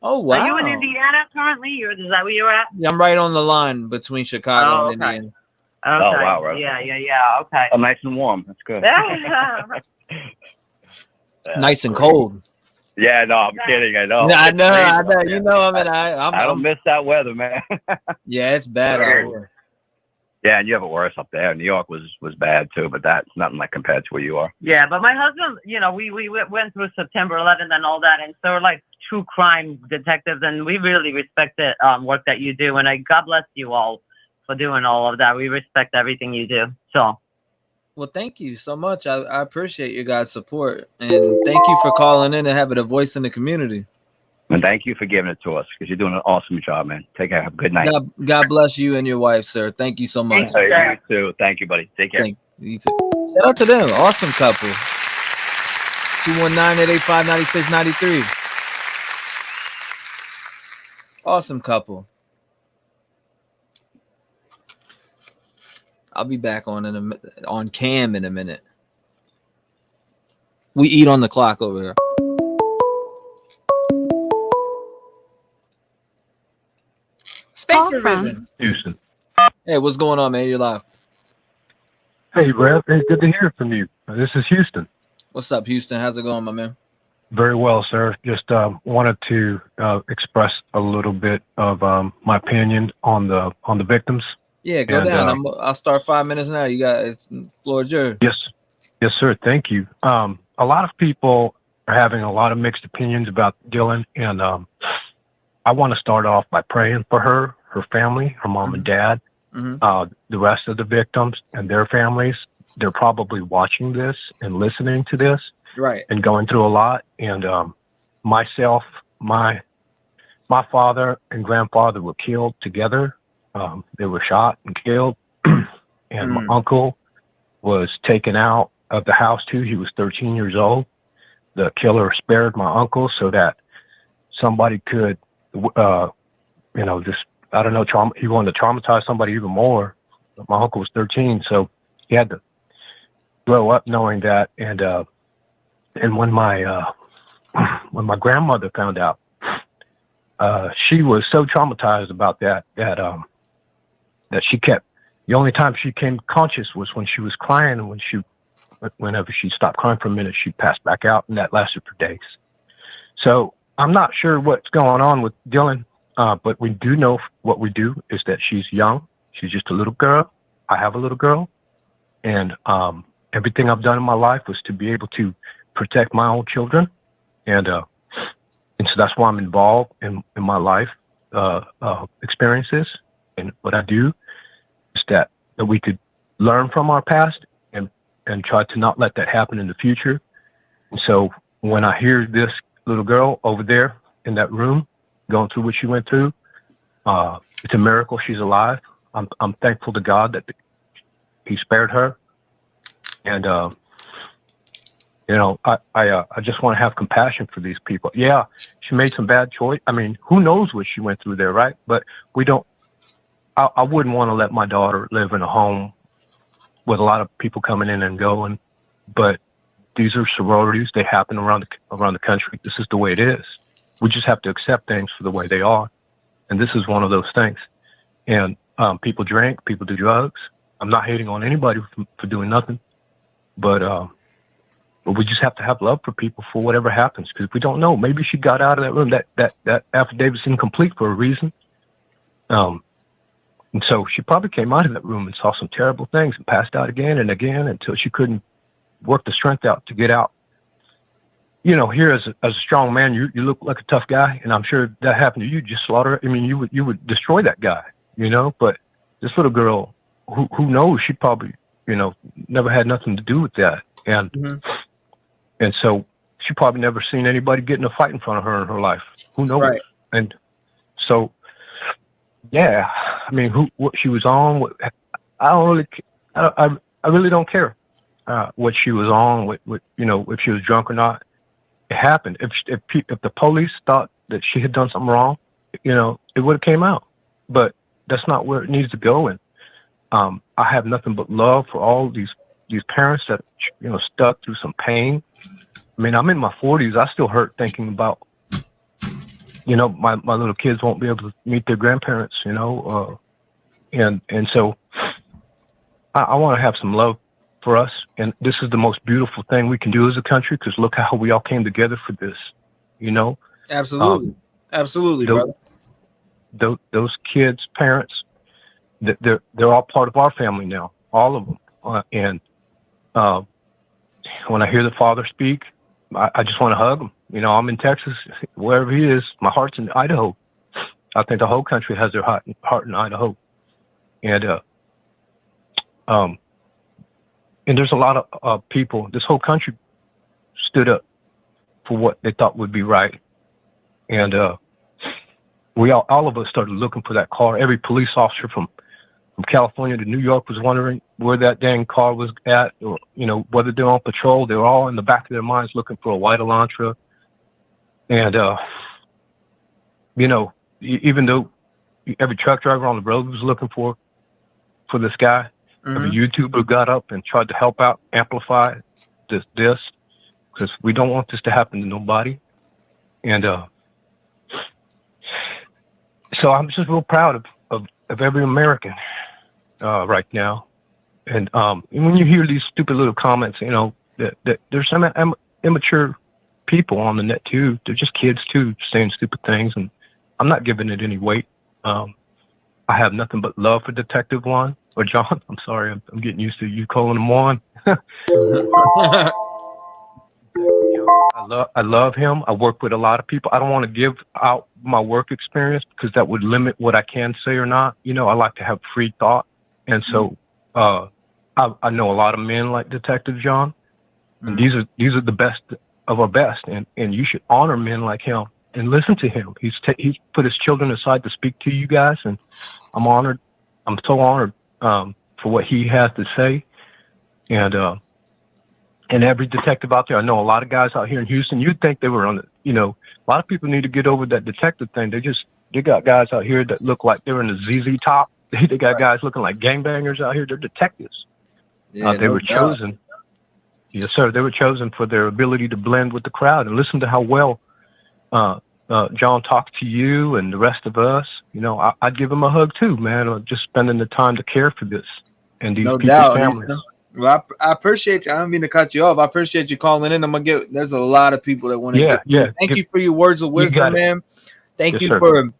[SPEAKER 1] Oh wow.
[SPEAKER 9] Are you in Indiana currently? Is that where you're at?
[SPEAKER 1] Yeah, I'm right on the line between Chicago and Indiana.
[SPEAKER 9] Okay.
[SPEAKER 8] Oh wow, right.
[SPEAKER 9] Yeah. Okay.
[SPEAKER 8] Oh, nice and warm. That's good.
[SPEAKER 1] Nice and cold.
[SPEAKER 8] Yeah, no, I'm kidding. I know.
[SPEAKER 1] I know. You know, I
[SPEAKER 8] don't miss that weather, man.
[SPEAKER 1] Yeah, it's bad out here.
[SPEAKER 8] Yeah, and you have it worse up there. New York was bad too, but that's nothing like compared to where you are.
[SPEAKER 9] Yeah, but my husband, we went through September 11th and all that, and so we're like true crime detectives, and we really respect the work that you do, and God bless you all for doing all of that. We respect everything you do. So.
[SPEAKER 1] Well, thank you so much. I appreciate your guys' support, and thank you for calling in and having a voice in the community.
[SPEAKER 8] And thank you for giving it to us because you're doing an awesome job, man. Take care. Have a good night.
[SPEAKER 1] God bless you and your wife, sir. Thank you so much.
[SPEAKER 8] You too. Thank you, buddy. Take care.
[SPEAKER 1] You too. Shout out to them. Awesome couple. 219-885-9693. Awesome couple. I'll be back on cam in a minute. We eat on the clock over here.
[SPEAKER 13] Houston.
[SPEAKER 1] Hey, what's going on, man? You're live.
[SPEAKER 13] Hey, Rev. Hey, good to hear from you. This is Houston.
[SPEAKER 1] What's up, Houston? How's it going, my man?
[SPEAKER 13] Very well, sir. Just wanted to express a little bit of my opinion on the victims.
[SPEAKER 1] Yeah, go down. I'll start 5 minutes now. You got floor is yours.
[SPEAKER 13] Yes, sir. Thank you. A lot of people are having a lot of mixed opinions about Dylan, and I want to start off by praying for her family, her mom and dad, the rest of the victims and their families. They're probably watching this and listening to this,
[SPEAKER 1] right,
[SPEAKER 13] and going through a lot. And myself, my father and grandfather were killed together. They were shot and killed, and my uncle was taken out of the house too. He was 13 years old. The killer spared my uncle so that somebody could, I don't know, he wanted to traumatize somebody even more. But my uncle was 13, so he had to grow up knowing that. And when my grandmother found out she was so traumatized about that she kept. The only time she came conscious was when she was crying, and whenever she stopped crying for a minute, she passed back out, and that lasted for days. So I'm not sure what's going on with Dylan, but we do know what we do is that she's young. She's just a little girl. I have a little girl, and everything I've done in my life was to be able to protect my own children, and so that's why I'm involved in my life experiences, and what I do is that we could learn from our past and try to not let that happen in the future. And so when I hear this little girl over there in that room going through what she went through, it's a miracle she's alive. I'm thankful to God that He spared her, and I just want to have compassion for these people. Yeah, she made some bad choice. I mean, who knows what she went through there, right? But we don't. I wouldn't want to let my daughter live in a home with a lot of people coming in and going. But these are sororities. They happen around the country. This is the way it is. We just have to accept things for the way they are. And this is one of those things. And people drink, people do drugs. I'm not hating on anybody for doing nothing. But we just have to have love for people for whatever happens, because we don't know. Maybe she got out of that room. That affidavit's incomplete for a reason. And so she probably came out of that room and saw some terrible things and passed out again and again until she couldn't work the strength out to get out. You know, here as a strong man, you look like a tough guy, and I'm sure that happened to you. Just slaughter. I mean, you would destroy that guy. You know, but this little girl, who knows? She probably, never had nothing to do with that, and so she probably never seen anybody get in a fight in front of her in her life. Who knows? Right. And so, yeah, I mean, what she was on, I really don't care what she was on, if she was drunk or not. It happened. If the police thought that she had done something wrong, it would have came out. But that's not where it needs to go. And I have nothing but love for all these parents that stuck through some pain. I mean, I'm in my 40s. I still hurt thinking about my little kids won't be able to meet their grandparents. And so I want to have some love for us. And this is the most beautiful thing we can do as a country, because look how we all came together for this.
[SPEAKER 1] Absolutely, absolutely, brother.
[SPEAKER 13] Those kids' parents, they're all part of our family now, all of them. And when I hear the father speak, I just want to hug him. I'm in Texas, wherever he is. My heart's in Idaho. I think the whole country has their heart in Idaho. And there's a lot of people. This whole country stood up for what they thought would be right. And all of us started looking for that car. Every police officer from California to New York was wondering where that dang car was at, or whether they're on patrol. They were all in the back of their minds looking for a white Elantra. And even though every truck driver on the road was looking for this guy, every YouTuber got up and tried to help out, amplify this, because we don't want this to happen to nobody. And so I'm just real proud of every American right now. And when you hear these stupid little comments, that there's some immature people on the net too. They're just kids too, saying stupid things, and I'm not giving it any weight. I have nothing but love for Detective Juan, or John. I'm sorry, I'm getting used to you calling him Juan. I love him. I work with a lot of people. I don't want to give out my work experience because that would limit what I can say or not. I like to have free thought. And so I know a lot of men like Detective John. And these are the best of our best. And you should honor men like him and listen to him. He's put his children aside to speak to you guys. And I'm honored. I'm so honored for what he has to say. And every detective out there, I know a lot of guys out here in Houston, you'd think they were on a lot of people need to get over that detective thing. They got guys out here that look like they're in a ZZ Top. They got guys looking like gangbangers out here. They're detectives.
[SPEAKER 1] Yeah,
[SPEAKER 13] they were chosen. Yes, sir. They were chosen for their ability to blend with the crowd. And listen to how well John talked to you and the rest of us, I'd give him a hug too, man. Or just spending the time to care for this and these
[SPEAKER 1] No
[SPEAKER 13] people's
[SPEAKER 1] doubt.
[SPEAKER 13] families.
[SPEAKER 1] Well, I appreciate you. I don't mean to cut you off. I appreciate you calling in. There's a lot of people that want to get.
[SPEAKER 13] Yeah.
[SPEAKER 1] Thank you for your words of wisdom, man. Thank you for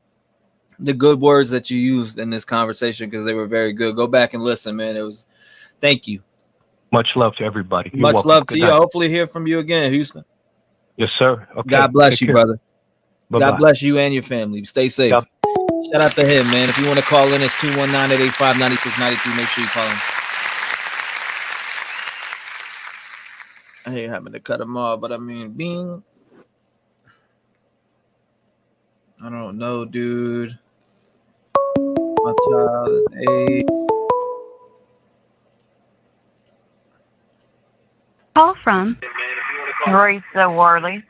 [SPEAKER 1] the good words that you used in this conversation, because they were very good. Go back and listen, man. Thank you.
[SPEAKER 13] Much love to everybody.
[SPEAKER 1] Much love to you. Hopefully hear from you again, Houston.
[SPEAKER 13] Yes, sir. Okay.
[SPEAKER 1] God bless you, brother.
[SPEAKER 13] Bye-bye.
[SPEAKER 1] God bless you and your family. Stay safe. Shout out to him, man. If you want to call in, it's 219-885-9692. Make sure you call him. I hate having to cut him off, but I mean, Bing. I don't know, dude. My child is 8.
[SPEAKER 6] Call from
[SPEAKER 9] Teresa Worley.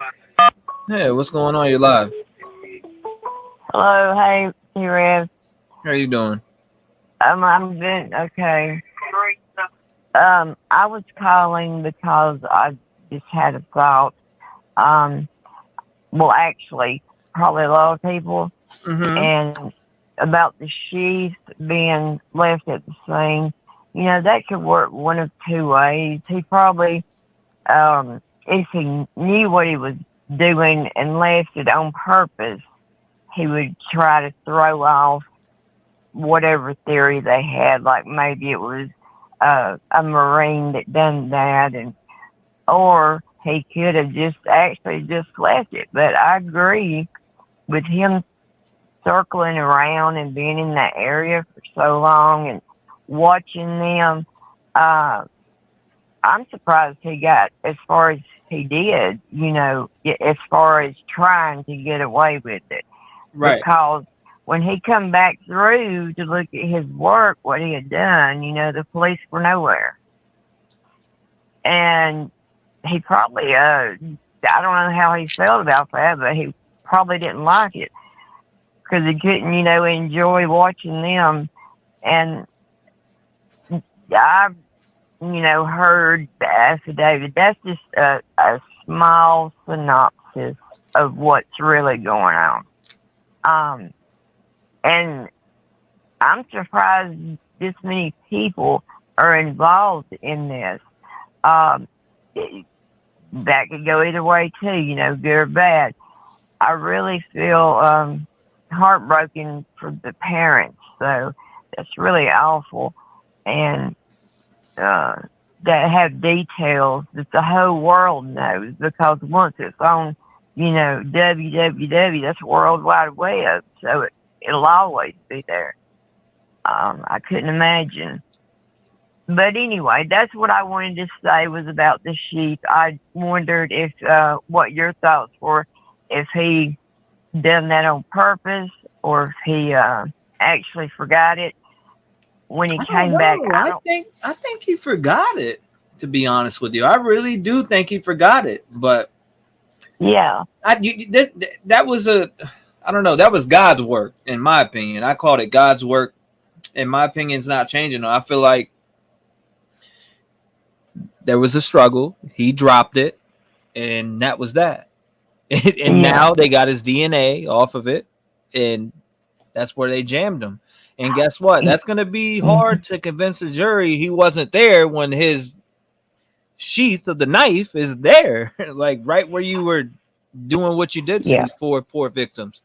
[SPEAKER 1] Hey, what's going on? You're live.
[SPEAKER 9] Hello, hey, T-Rev.
[SPEAKER 1] How you doing?
[SPEAKER 9] I'm doing okay. I was calling because I just had a thought. Well, actually, probably a lot of people, and about the sheath being left at the scene. That could work one of two ways. He probably, if he knew what he was doing and left it on purpose, he would try to throw off whatever theory they had, like maybe it was a Marine that done that, or he could have just left it. But I agree with him circling around and being in that area for so long and watching them. I'm surprised he got as far as he did, as far as trying to get away with it.
[SPEAKER 1] Right.
[SPEAKER 9] Because when he come back through to look at his work, what he had done, the police were nowhere. And he probably, I don't know how he felt about that, but he probably didn't like it because he couldn't, enjoy watching them. And I've, heard the affidavit. That's just a small synopsis of what's really going on. And I'm surprised this many people are involved in this. That could go either way too, good or bad. I really feel heartbroken for the parents, so that's really awful. And that have details that the whole world knows, because once it's on, www, that's World Wide Web, so it'll always be there. I couldn't imagine. But anyway, that's what I wanted to say was about the sheep. I wondered if what your thoughts were, if he done that on purpose or if he actually forgot it when he came back.
[SPEAKER 1] I think he forgot it, to be honest with you. I really do think he forgot it. But
[SPEAKER 9] yeah,
[SPEAKER 1] that was I don't know, that was God's work, in my opinion. I called it God's work. In my opinion, it's not changing. I feel like there was a struggle. He dropped it, and that was that. And now they got his DNA off of it, and that's where they jammed him. And guess what? That's going to be hard to convince the jury he wasn't there when his sheath of the knife is there, like right where you were doing what you did to these 4 poor victims.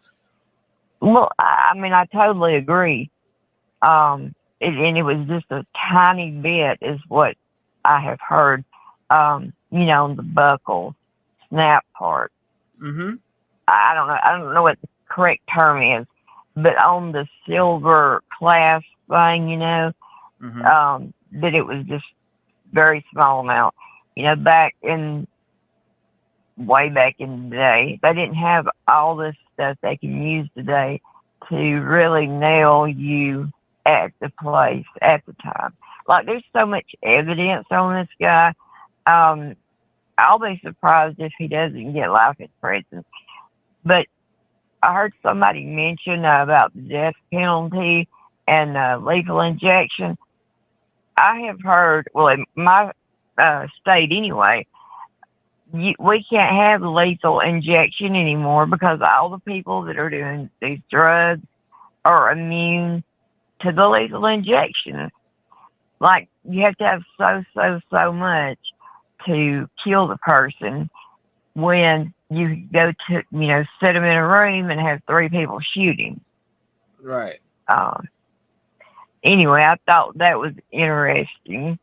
[SPEAKER 9] Well, I mean, I totally agree. And it was just a tiny bit is what I have heard, the buckle snap part. I don't know what the correct term is, but on the silver clasp thing, that it was just very small amount. Way back in the day, they didn't have all this stuff they can use today to really nail you at the place at the time. Like, there's so much evidence on this guy. I'll be surprised if he doesn't get life in prison. But I heard somebody mention about the death penalty and lethal injection. I have heard, well, in my state anyway,
[SPEAKER 16] we can't have lethal injection anymore because all the people that are doing these drugs are immune to the lethal injection. Like, you have to have so much to kill the person when you go to, sit them in a room and have 3 people shooting.
[SPEAKER 1] Right.
[SPEAKER 16] Anyway, I thought that was interesting.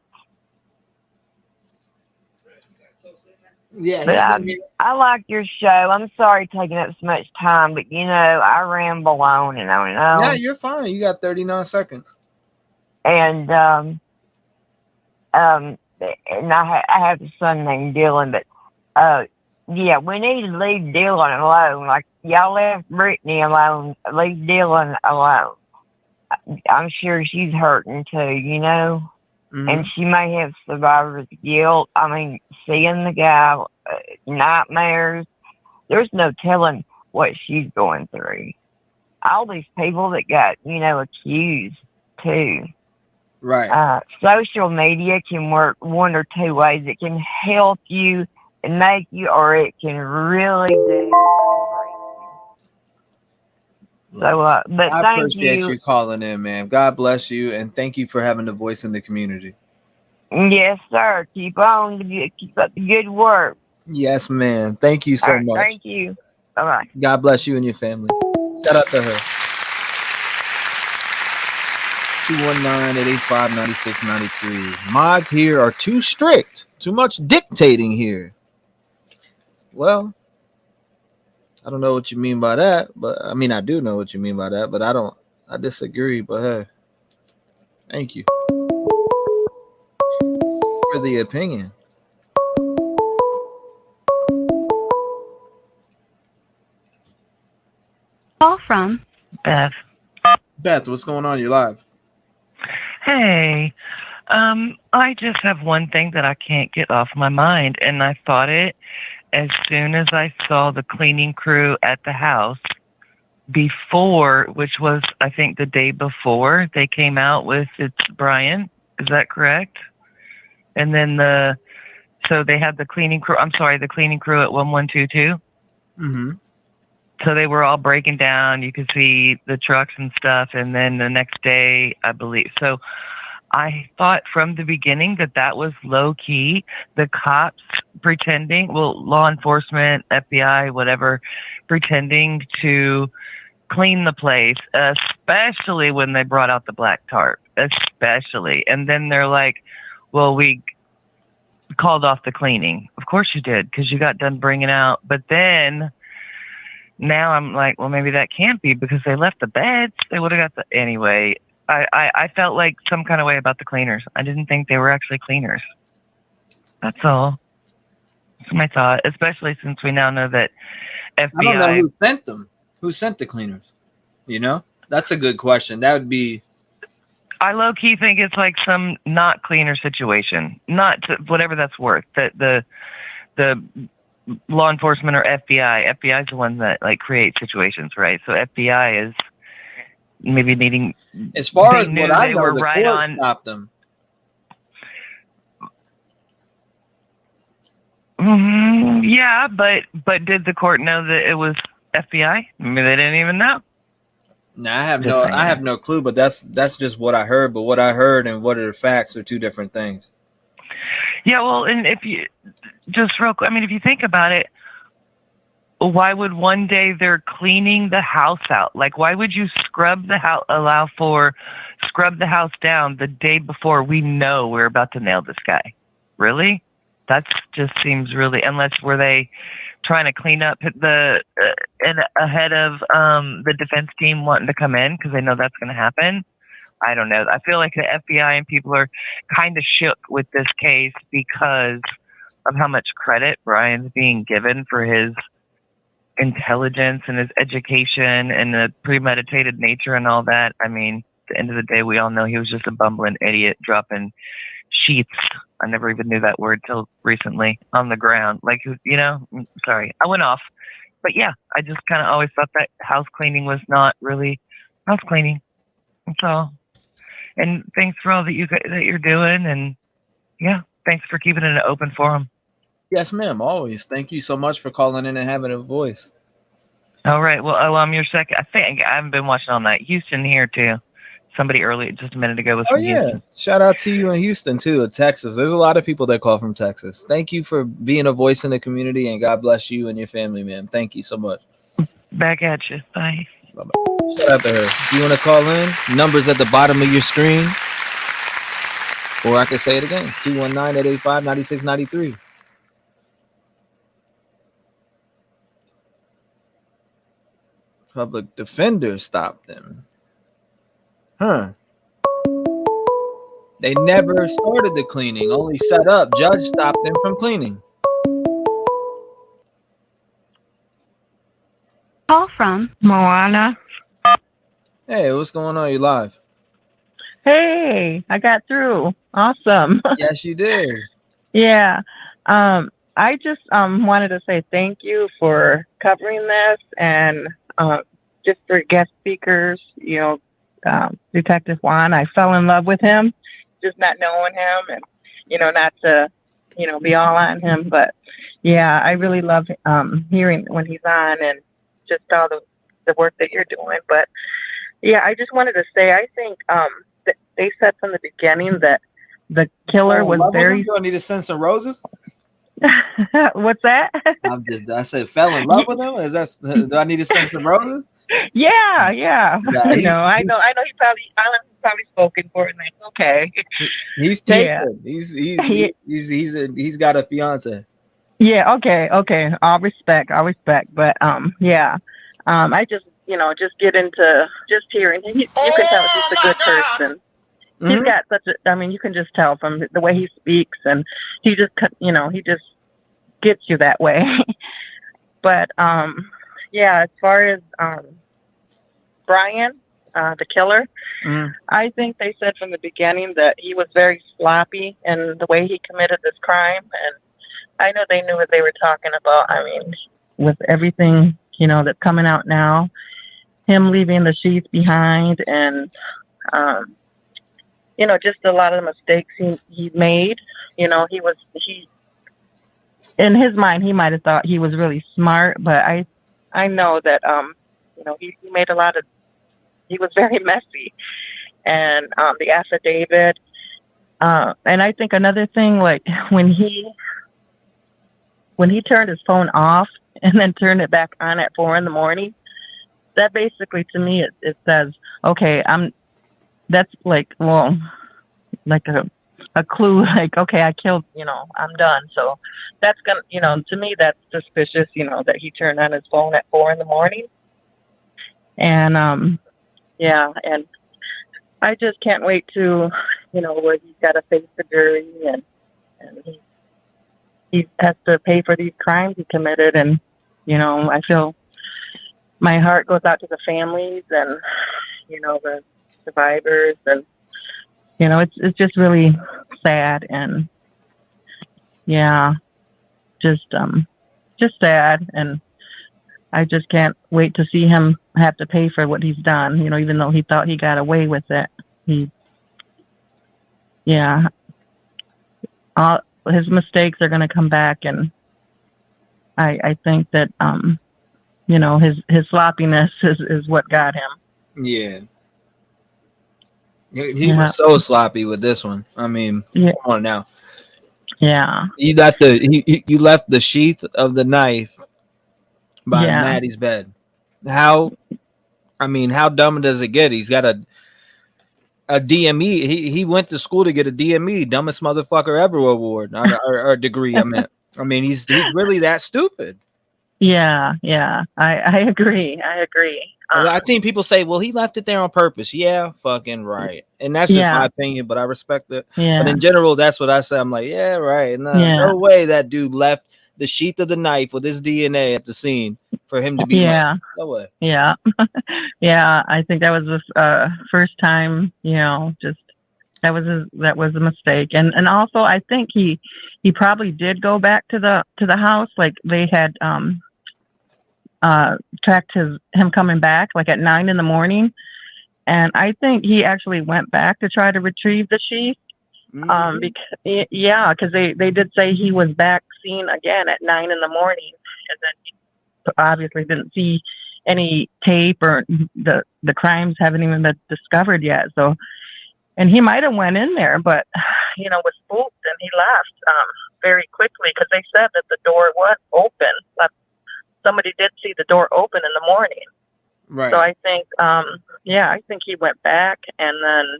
[SPEAKER 1] Yeah.
[SPEAKER 16] But I like your show. I'm sorry taking up so much time, but I ramble on and on and on.
[SPEAKER 1] Yeah, you're fine. You got 39 seconds.
[SPEAKER 16] And and I have a son named Dylan, but yeah, we need to leave Dylan alone. Like, y'all left Brittany alone. Leave Dylan alone. I'm sure she's hurting too,
[SPEAKER 1] Mm-hmm.
[SPEAKER 16] and she may have survivor's guilt. I mean, seeing the guy, nightmares. There's no telling what she's going through. All these people that got, accused too.
[SPEAKER 1] Right.
[SPEAKER 16] Social media can work one or two ways. It can help you and make you, or it can really do. So, but
[SPEAKER 1] I
[SPEAKER 16] thank
[SPEAKER 1] appreciate
[SPEAKER 16] you.
[SPEAKER 1] you calling in, man. God bless you, and thank you for having the voice in the community.
[SPEAKER 16] Yes, sir. Keep on. Keep up the good work.
[SPEAKER 1] Yes, man. Thank you so much.
[SPEAKER 16] Thank you. Bye-bye.
[SPEAKER 1] God bless you and your family. Shout out to her. 219-885-9693. Mods here are too strict. Too much dictating here. Well, I don't know what you mean by that, but I mean, I do know what you mean by that, but I disagree, but hey, thank you for the opinion.
[SPEAKER 6] Call from
[SPEAKER 21] Beth.
[SPEAKER 1] Beth, what's going on? You're live.
[SPEAKER 21] Hey, I just have one thing that I can't get off my mind, and I thought it as soon as I saw the cleaning crew at the house before, which was, I think, the day before they came out with it's Brian. Is that correct? And then so they had the cleaning crew. I'm sorry, the cleaning crew at 1122.
[SPEAKER 1] Mm-hmm.
[SPEAKER 21] So they were all breaking down. You could see the trucks and stuff. And then the next day, I believe. So I thought from the beginning that was low key. The cops pretending, law enforcement, FBI, whatever, pretending to clean the place, especially when they brought out the black tarp, especially. And then they're like, well, we called off the cleaning. Of course you did, because you got done bringing out. But then now I'm like, well, maybe that can't be because they left the beds. They would have got anyway. I felt like some kind of way about the cleaners. I didn't think they were actually cleaners. That's all. That's my thought, especially since we now know that FBI.
[SPEAKER 1] I don't know who sent them. Who sent the cleaners? That's a good question. That would be.
[SPEAKER 21] I low key think it's like some not cleaner situation, not whatever that's worth. That the law enforcement or FBI. FBI is the one that like creates situations, right? So FBI is maybe needing.
[SPEAKER 1] As far as what I
[SPEAKER 21] they
[SPEAKER 1] know,
[SPEAKER 21] were
[SPEAKER 1] the
[SPEAKER 21] right
[SPEAKER 1] court
[SPEAKER 21] on.
[SPEAKER 1] stopped them.
[SPEAKER 21] Yeah, but did the court know that it was FBI? Maybe they didn't even know.
[SPEAKER 1] No, I have no clue, but that's just what I heard. But what I heard and what are the facts are two different things.
[SPEAKER 21] Yeah, well, and if you just real quick, I mean, if you think about it, why would one day they're cleaning the house out? Like, why would you scrub the house down the day before we know we're about to nail this guy? Really? That just seems really, unless were they trying to clean up and ahead of the defense team wanting to come in because they know that's going to happen. I don't know. I feel like the FBI and people are kind of shook with this case because of how much credit Brian's being given for his intelligence and his education and the premeditated nature and all that. I mean, at the end of the day, we all know he was just a bumbling idiot dropping sheets. I never even knew that word till recently on the ground. Like, sorry, I went off. But yeah, I just kind of always thought that house cleaning was not really house cleaning. That's all. And thanks for all that you're doing. And yeah, thanks for keeping it an open forum.
[SPEAKER 1] Yes, ma'am. Always. Thank you so much for calling in and having a voice.
[SPEAKER 21] All right. Well, your second. I think I haven't been watching on that. Houston here too. Somebody early, just a minute ago, was from Houston.
[SPEAKER 1] Shout out to you in Houston too, Texas. There's a lot of people that call from Texas. Thank you for being a voice in the community, and God bless you and your family, man. Thank you so much.
[SPEAKER 21] Back at you. Bye.
[SPEAKER 1] Bye-bye. Shout out to her. If you want to call in, numbers at the bottom of your screen. Or I can say it again, 219-885-9693. Public defender stopped them. Huh. They never started the cleaning, only set up. Judge stopped them from cleaning.
[SPEAKER 6] Call from
[SPEAKER 15] Moana.
[SPEAKER 1] Hey, what's going on? You live?
[SPEAKER 15] Hey, I got through. Awesome.
[SPEAKER 1] Yes, you did.
[SPEAKER 15] Yeah. I just wanted to say thank you for covering this and just for guest speakers, Detective Juan. I fell in love with him, just not knowing him and, not to, be all on him. But yeah, I really love hearing when he's on and just all the work that you're doing. But yeah, I just wanted to say, I think that they said from the beginning that the killer was very.
[SPEAKER 1] Do I need to send some roses?
[SPEAKER 15] What's that?
[SPEAKER 1] I said fell in love with him. Is that? Do I need to send some roses?
[SPEAKER 15] Yeah.
[SPEAKER 1] Nah,
[SPEAKER 15] I know. He probably spoken for it, and that's okay.
[SPEAKER 1] He's taken. Yeah. He's got a fiance.
[SPEAKER 15] Yeah. Okay. I'll respect. But yeah. I just just get into just hearing. You can tell he's a good person.
[SPEAKER 1] Mm-hmm.
[SPEAKER 15] He's got such a. I mean, you can just tell from the way he speaks, and he just gets you that way. But yeah, as far as Brian, the killer, I think they said from the beginning that he was very sloppy in the way he committed this crime, and I know they knew what they were talking about. I mean, with everything that's coming out now, him leaving the sheets behind, and just a lot of the mistakes he made. He in his mind, he might have thought he was really smart, but I know that he made a lot of. He was very messy, and the affidavit, and I think another thing, like when he turned his phone off and then turned it back on at 4 a.m, that basically to me it says, okay, that's like, well, like a clue, like, okay, I killed, I'm done. So that's gonna, to me, that's suspicious, that he turned on his phone at 4 a.m. And, yeah, and I just can't wait to, where he's got to face the jury and he has to pay for these crimes he committed. And, I feel my heart goes out to the families and, the survivors, and, it's just really sad, and yeah, just sad. And I just can't wait to see him have to pay for what he's done, even though he thought he got away with it. All his mistakes are going to come back. And I think that, his sloppiness is what got him.
[SPEAKER 1] Yeah. He was so sloppy with this one. I mean, come on now.
[SPEAKER 15] Yeah.
[SPEAKER 1] You left the sheath of the knife by Maddie's bed. How dumb does it get? He's got a DME. He went to school to get a DME, dumbest motherfucker ever award or degree. I mean, he's really that stupid.
[SPEAKER 15] Yeah. I agree.
[SPEAKER 1] I've seen people say, well, he left it there on purpose. Yeah, fucking right. And that's just my opinion, but I respect it.
[SPEAKER 15] Yeah.
[SPEAKER 1] But in general, that's what I say. I'm like, yeah, right. No way that dude left the sheath of the knife with his DNA at the scene for him to be left. No way.
[SPEAKER 15] Yeah. Yeah. I think that was the first time, just that was a mistake. And also I think he probably did go back to the house. Like they had tracked him coming back like at 9 a.m, and I think he actually went back to try to retrieve the sheath, Because they did say he was back seen again at 9 in the morning, and then he obviously didn't see any tape, or the crimes haven't even been discovered yet. So, and he might have went in there, but was spooked, and he left very quickly, because they said that the door was open. But somebody did see the door open in the morning.
[SPEAKER 1] Right.
[SPEAKER 15] So I think, I think he went back, and then,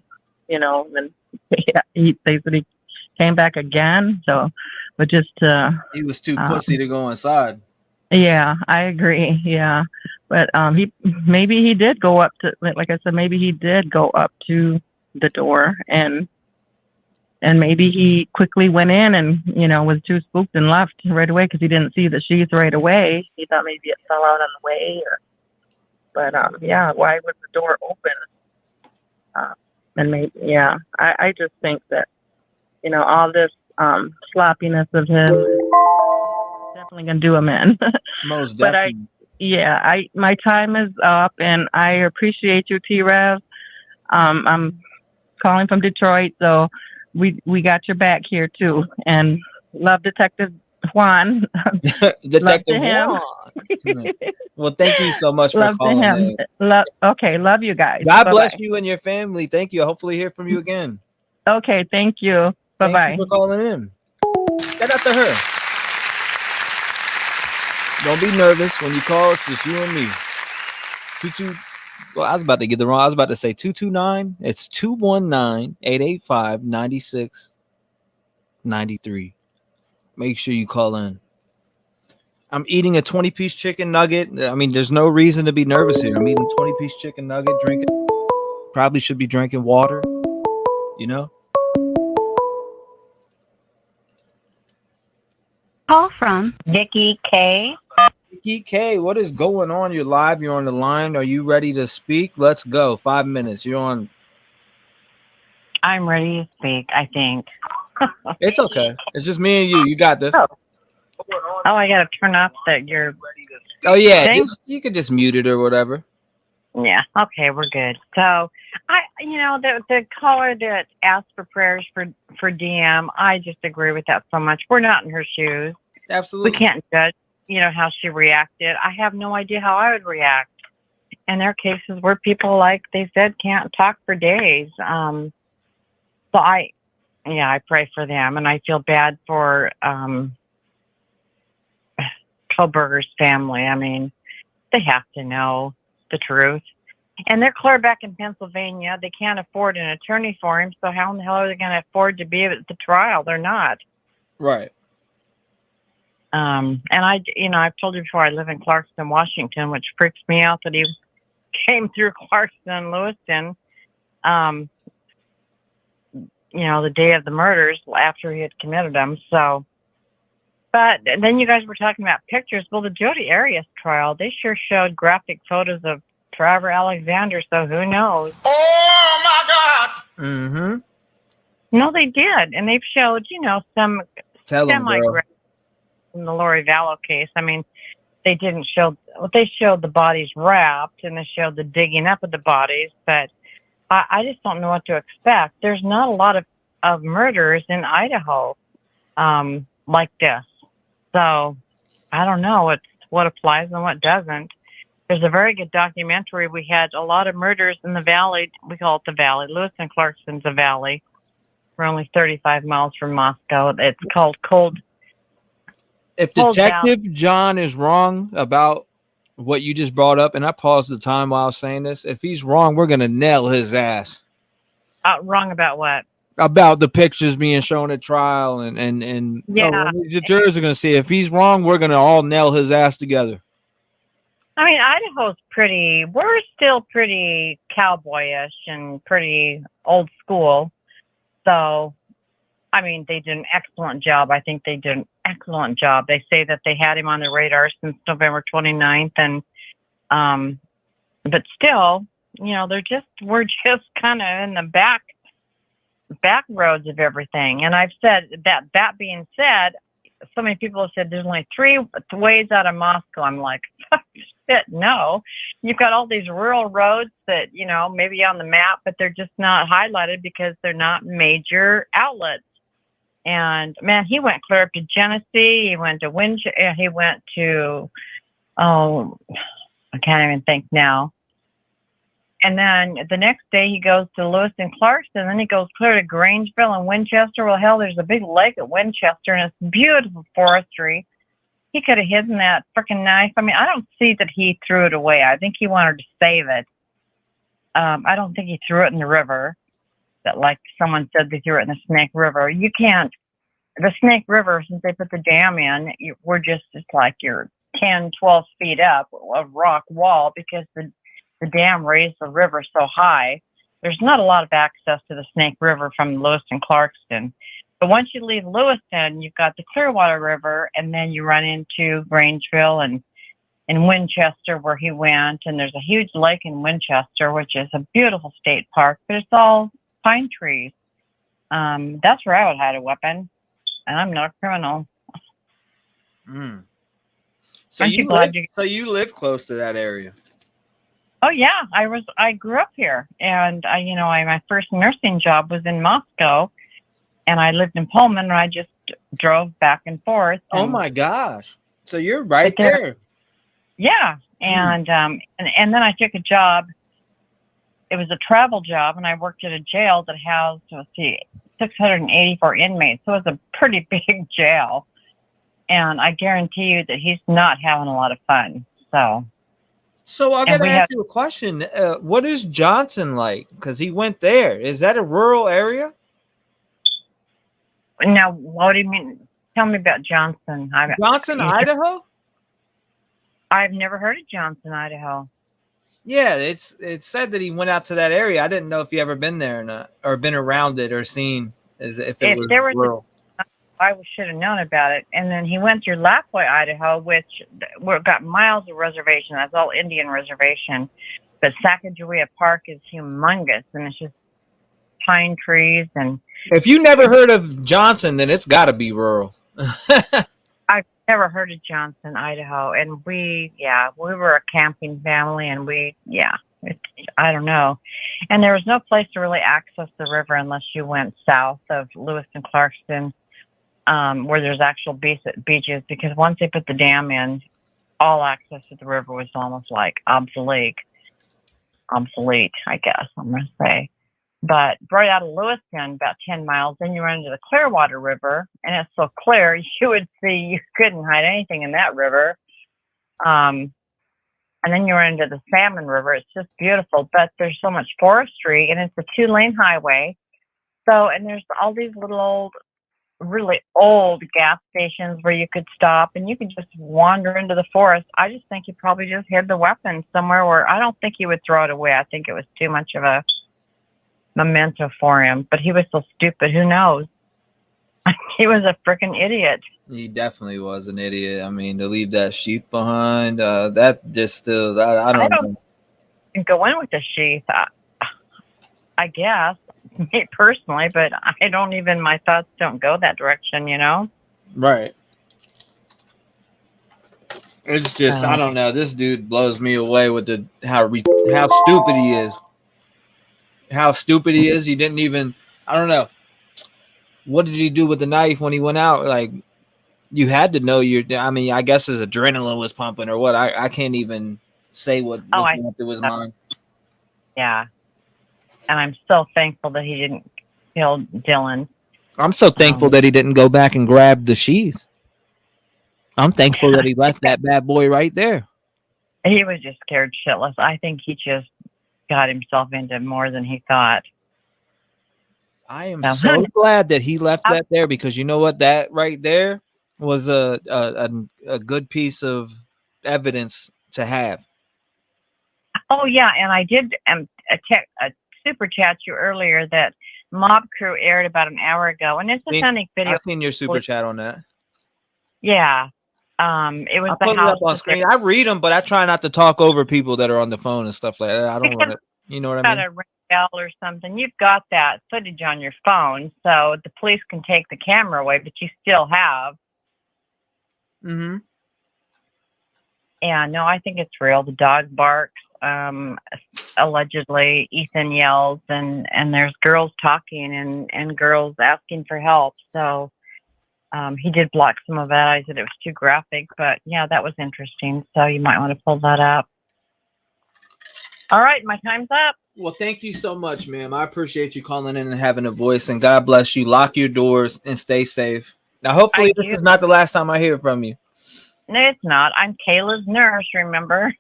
[SPEAKER 15] they said he came back again. So, but just
[SPEAKER 1] he was too pussy to go inside.
[SPEAKER 15] Yeah, I agree. Yeah, but maybe he did go up to, like I said, maybe he did go up to the door, and maybe he quickly went in and was too spooked and left right away, because he didn't see the sheath right away. He thought maybe it fell out on the way, but why was the door open? And maybe I just think that all this sloppiness of him definitely gonna do him in.
[SPEAKER 1] Most
[SPEAKER 15] But
[SPEAKER 1] definitely.
[SPEAKER 15] my time is up, and I appreciate you, T-Rev. I'm calling from Detroit, so we got your back here too, and love Detective Juan.
[SPEAKER 1] Detective
[SPEAKER 15] Love to him.
[SPEAKER 1] Juan. Well, thank you so much for
[SPEAKER 15] Love to
[SPEAKER 1] calling
[SPEAKER 15] him.
[SPEAKER 1] in.
[SPEAKER 15] Love you guys.
[SPEAKER 1] God bless
[SPEAKER 15] Bye-bye.
[SPEAKER 1] you and your family. Thank you. I hopefully hear from you again.
[SPEAKER 15] Okay, thank you.
[SPEAKER 1] Thank
[SPEAKER 15] Bye-bye.
[SPEAKER 1] you for calling in. Shout out to her. Don't be nervous when you call. It's just you and me. Well, I was about to get the wrong. I was about to say 229. It's 219-885-9693. Make sure you call in. I'm eating a 20-piece chicken nugget. I mean, there's no reason to be nervous here. I'm eating 20-piece chicken nugget, drinking. Probably should be drinking water.
[SPEAKER 6] Call from
[SPEAKER 12] Vicky K.
[SPEAKER 1] Vicky K, what is going on? You're live. You're on the line. Are you ready to speak? Let's go. 5 minutes. You're on.
[SPEAKER 9] I'm ready to speak, I think.
[SPEAKER 1] It's okay. It's just me and you. You got this.
[SPEAKER 9] Oh, I got to turn off your.
[SPEAKER 1] Oh yeah,
[SPEAKER 9] thing?
[SPEAKER 1] you could just mute it or whatever.
[SPEAKER 9] Yeah. Okay, we're good. So the caller that asked for prayers for DM, I just agree with that so much. We're not in her shoes.
[SPEAKER 1] Absolutely.
[SPEAKER 9] We can't judge, how she reacted. I have no idea how I would react. And there are cases where people, like they said, can't talk for days. So I pray for them, and I feel bad for Kohlberger's family. I mean, they have to know the truth. And they're clear back in Pennsylvania. They can't afford an attorney for him, so how in the hell are they going to afford to be at the trial? They're not.
[SPEAKER 1] Right.
[SPEAKER 9] And I've told you before, I live in Clarkston, Washington, which freaks me out that he came through Clarkston and Lewiston, the day of the murders after he had committed them. So, but then you guys were talking about pictures. Well, the Jodi Arias trial, they sure showed graphic photos of Trevor Alexander, so who knows?
[SPEAKER 3] Oh my God!
[SPEAKER 1] Mm-hmm.
[SPEAKER 9] No, they did, and they've showed, some semi-graphic in the Lori Vallow case. I mean, they didn't show. They showed the bodies wrapped, and they showed the digging up of the bodies, but I just don't know what to expect. There's not a lot of murders in Idaho like this, so I don't know what applies and what doesn't. There's a very good documentary. We had a lot of murders in the valley. We call it the valley. Lewis and Clarkston's a valley. We're only 35 miles from Moscow. It's called Cold.
[SPEAKER 1] If Detective John is wrong about what you just brought up, and I paused the time while I was saying this, if he's wrong, we're going to nail his ass.
[SPEAKER 9] Wrong about what?
[SPEAKER 1] About the pictures being shown at trial, and the jurors are going to see if he's wrong, we're going to all nail his ass together.
[SPEAKER 9] I mean, Idaho's we're still pretty cowboyish and pretty old school. So, I mean, they did an excellent job. I think they did an excellent job. They say that they had him on the radar since November 29th. And, but still, we're just kind of in the back roads of everything. And I've said that being said, so many people have said there's only 3 ways out of Moscow. I'm like,
[SPEAKER 14] shit, no. You've got all these rural roads that, maybe on the map, but they're just not highlighted because they're not major outlets. And man, he went clear up to Genesee. He went to he went to, I can't even think now. And then the next day he goes to Lewis and Clarkston. Then he goes clear to Grangeville and Winchester. Well, hell, there's a big lake at Winchester and it's beautiful forestry. He could have hidden that freaking knife. I mean, I don't see that he threw it away. I think he wanted to save it. I don't think he threw it in the river. That, like someone said, they threw it in the Snake River. You can't. The Snake River, since they put the dam in, we're just like you're 10, 12 feet up a rock wall because the dam raised the river so high. There's not a lot of access to the Snake River from Lewis and Clarkston. But once you leave Lewiston, you've got the Clearwater River, and then you run into Grangeville and Winchester where he went. And there's a huge lake in Winchester, which is a beautiful state park, but it's all pine trees. That's where I would hide a weapon, and I'm not a criminal.
[SPEAKER 1] So you live close to that area?
[SPEAKER 14] Oh yeah, I grew up here, and my first nursing job was in Moscow, and I lived in Pullman, and I just drove back and forth.
[SPEAKER 1] Oh my gosh! So you're right there.
[SPEAKER 14] Yeah, and then I took a job. It was a travel job, and I worked at a jail that housed 684 inmates. So it was a pretty big jail, and I guarantee you that he's not having a lot of fun.
[SPEAKER 1] So I got to ask you a question. What is Johnson like? Because he went there. Is that a rural area?
[SPEAKER 14] Now, what do you mean? Tell me about Johnson.
[SPEAKER 1] Johnson, Idaho?
[SPEAKER 14] I've never heard of Johnson, Idaho.
[SPEAKER 1] Yeah, it's said that he went out to that area. I didn't know if you ever been there or not, or been around it or seen if it was rural.
[SPEAKER 14] I should have known about it. And then he went through Lapwai, Idaho, which we've got miles of reservation. That's all Indian reservation. But Sacagawea Park is humongous, and it's just pine trees. And
[SPEAKER 1] if you never heard of Johnson, then it's got to be rural.
[SPEAKER 14] I've never heard of Johnson, Idaho. And we were a camping family, and I don't know. And there was no place to really access the river unless you went south of Lewis and Clarkston. Where there's actual beaches, because once they put the dam in, all access to the river was almost like obsolete, I guess I'm going to say. But right out of Lewiston, about 10 miles, then you run into the Clearwater River, and it's so clear you would see you couldn't hide anything in that river. And then you run into the Salmon River. It's just beautiful, but there's so much forestry, and it's a 2-lane highway. So, and there's all these little really old gas stations where you could stop and you could just wander into the forest. I just think he probably just hid the weapon somewhere where I don't think he would throw it away. I think it was too much of a memento for him, but he was so stupid. Who knows? He was a freaking idiot.
[SPEAKER 1] He definitely was an idiot. I mean, to leave that sheath behind, that just still, I don't know.
[SPEAKER 14] Go in with the sheath, I guess. Me personally, but I don't even, my thoughts don't go that direction,
[SPEAKER 1] Right. It's just, I don't know. This dude blows me away with how stupid he is. How stupid he is. He didn't even, I don't know. What did he do with the knife when he went out? Like, you had to know I guess his adrenaline was pumping or what. I can't even say what was going through his mind.
[SPEAKER 14] Yeah. And I'm so thankful that he didn't kill Dylan.
[SPEAKER 1] I'm so thankful that he didn't go back and grab the sheath. I'm thankful that he left that bad boy right there.
[SPEAKER 14] He was just scared shitless. I think he just got himself into more than he thought.
[SPEAKER 1] I am so glad that he left that there, because you know what? That right there was a good piece of evidence to have.
[SPEAKER 14] Oh, yeah. And I did super chat you earlier that Mob Crew aired about an hour ago, and it's a stunning video.
[SPEAKER 1] I've seen your super chat on that.
[SPEAKER 14] Yeah, it was.
[SPEAKER 1] I put it up on screen. I read them, but I try not to talk over people that are on the phone and stuff like that. I don't want to, you know what I mean?
[SPEAKER 14] A ring bell or something. You've got that footage on your phone, so the police can take the camera away, but you still have.
[SPEAKER 1] Mm-hmm.
[SPEAKER 14] Yeah, no, I think it's real. The dog barks. Allegedly, Ethan yells, and there's girls talking and girls asking for help. So he did block some of that. I said it was too graphic, but yeah, that was interesting. So you might want to pull that up. All right, my time's up.
[SPEAKER 1] Well, thank you so much, ma'am. I appreciate you calling in and having a voice, and God bless you. Lock your doors and stay safe. Now, hopefully this is not the last time I hear from you.
[SPEAKER 14] No, it's not. I'm Kayla's nurse, remember?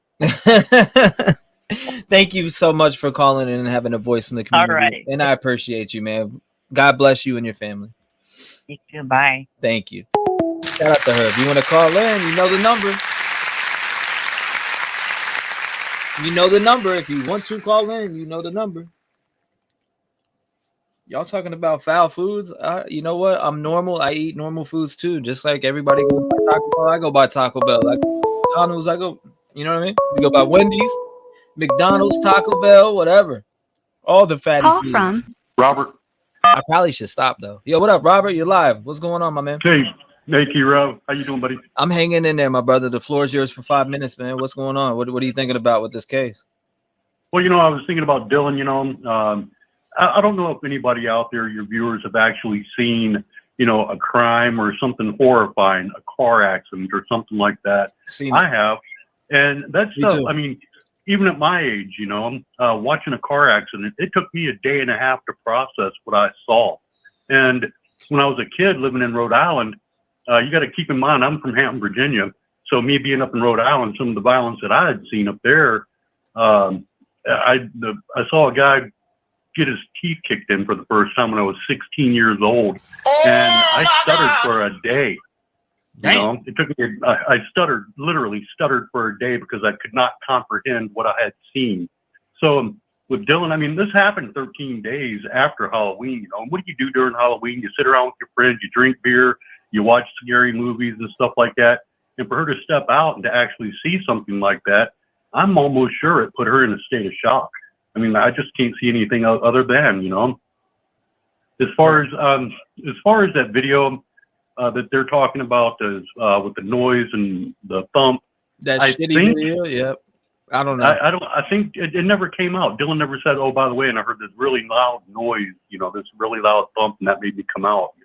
[SPEAKER 1] Thank you so much for calling in and having a voice in the community.
[SPEAKER 14] All right.
[SPEAKER 1] And I appreciate you, man. God bless you and your family.
[SPEAKER 14] You too. Bye.
[SPEAKER 1] Thank you. Shout out to her. If you want to call in, you know the number. You know the number. If you want to call in, you know the number. Y'all talking about foul foods? You know what? I'm normal. I eat normal foods too. Just like everybody goes by Taco Bell, I go by Taco Bell. Like McDonald's, I go, you know what I mean? You go by Wendy's, McDonald's, Taco Bell, whatever. All the fatty
[SPEAKER 10] Call
[SPEAKER 1] foods.
[SPEAKER 10] from
[SPEAKER 17] Robert.
[SPEAKER 1] I probably should stop though. Yo, what up, Robert? You're live. What's going on, my man?
[SPEAKER 17] Hey, T-Rev. How you doing, buddy?
[SPEAKER 1] I'm hanging in there, my brother. The floor is yours for 5 minutes, man. What's going on? What are you thinking about with this case?
[SPEAKER 17] Well, I was thinking about Dylan. I don't know if anybody out there, your viewers, have actually seen, a crime or something horrifying, a car accident or something like that. I have. And that stuff, I mean, even at my age, I'm watching a car accident. It took me a day and a half to process what I saw. And when I was a kid living in Rhode Island, you got to keep in mind, I'm from Hampton, Virginia. So me being up in Rhode Island, some of the violence that I had seen up there, I saw a guy get his teeth kicked in for the first time when I was 16 years old. And I stuttered for a day. It took me, I literally stuttered for a day because I could not comprehend what I had seen. So with Dylan, I mean, this happened 13 days after Halloween. What do you do during Halloween? You sit around with your friends, you drink beer, you watch scary movies and stuff like that. And for her to step out and to actually see something like that, I'm almost sure it put her in a state of shock. I mean, I just can't see anything other than, as far as that video that they're talking about is with the noise and the thump.
[SPEAKER 1] That shitty video, yep. I don't know.
[SPEAKER 17] I think it never came out. Dylan never said, "Oh, by the way," and I heard this really loud noise, this really loud thump, and that made me come out.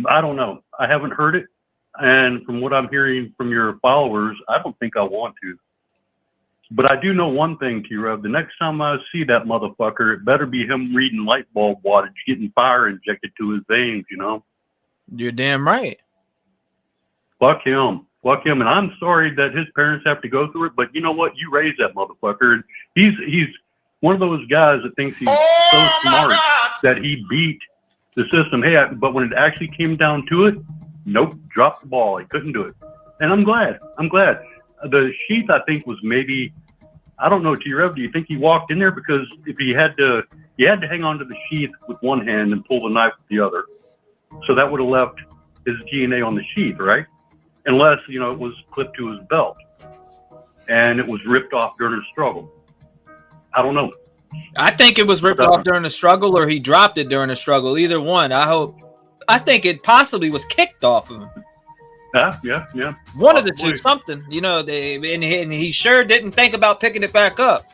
[SPEAKER 17] I don't know. I haven't heard it, and from what I'm hearing from your followers, I don't think I want to. But I do know one thing, T-Rev. The next time I see that motherfucker, it better be him reading light bulb wattage, getting fire injected to his veins,
[SPEAKER 1] You're damn right.
[SPEAKER 17] Fuck him. Fuck him. And I'm sorry that his parents have to go through it, but you know what? You raised that motherfucker. He's one of those guys that thinks he's so smart that he beat the system. Hey, but when it actually came down to it, nope, dropped the ball. He couldn't do it. And I'm glad. The sheath, I think, was maybe, I don't know, T-Rev, do you think he walked in there? Because if he had to hang on to the sheath with one hand and pull the knife with the other. So that would have left his DNA on the sheath, right? Unless, it was clipped to his belt and it was ripped off during a struggle. I don't know.
[SPEAKER 1] I think it was ripped off during the struggle or he dropped it during the struggle. Either one. I think it possibly was kicked off of him.
[SPEAKER 17] Yeah.
[SPEAKER 1] One of the two, something, and he sure didn't think about picking it back up.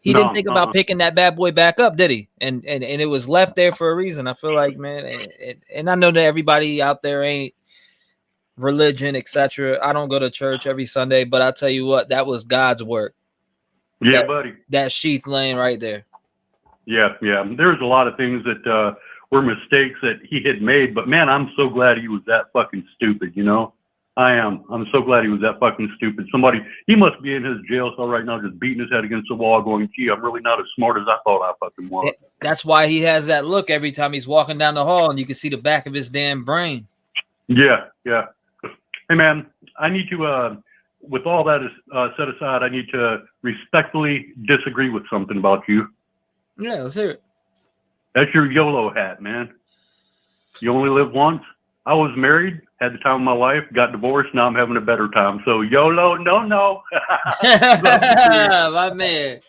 [SPEAKER 1] He didn't think about picking that bad boy back up, did he? And it was left there for a reason. I feel like, man, and I know that everybody out there ain't religion, etc. I don't go to church every Sunday, but I tell you what, that was God's work.
[SPEAKER 17] Yeah, buddy.
[SPEAKER 1] That sheath laying right there.
[SPEAKER 17] Yeah. There's a lot of things that were mistakes that he had made, but man, I'm so glad he was that fucking stupid, I am. I'm so glad he was that fucking stupid. He must be in his jail cell right now just beating his head against the wall going, gee, I'm really not as smart as I thought I fucking was.
[SPEAKER 1] That's why he has that look every time he's walking down the hall and you can see the back of his damn brain.
[SPEAKER 17] Yeah. Hey man, I need to, with all that set aside, I need to respectfully disagree with something about you.
[SPEAKER 1] Yeah, let's hear it.
[SPEAKER 17] That's your YOLO hat, man. You only live once. I was married, had the time of my life, got divorced, now I'm having a better time. So YOLO, no.
[SPEAKER 1] My man.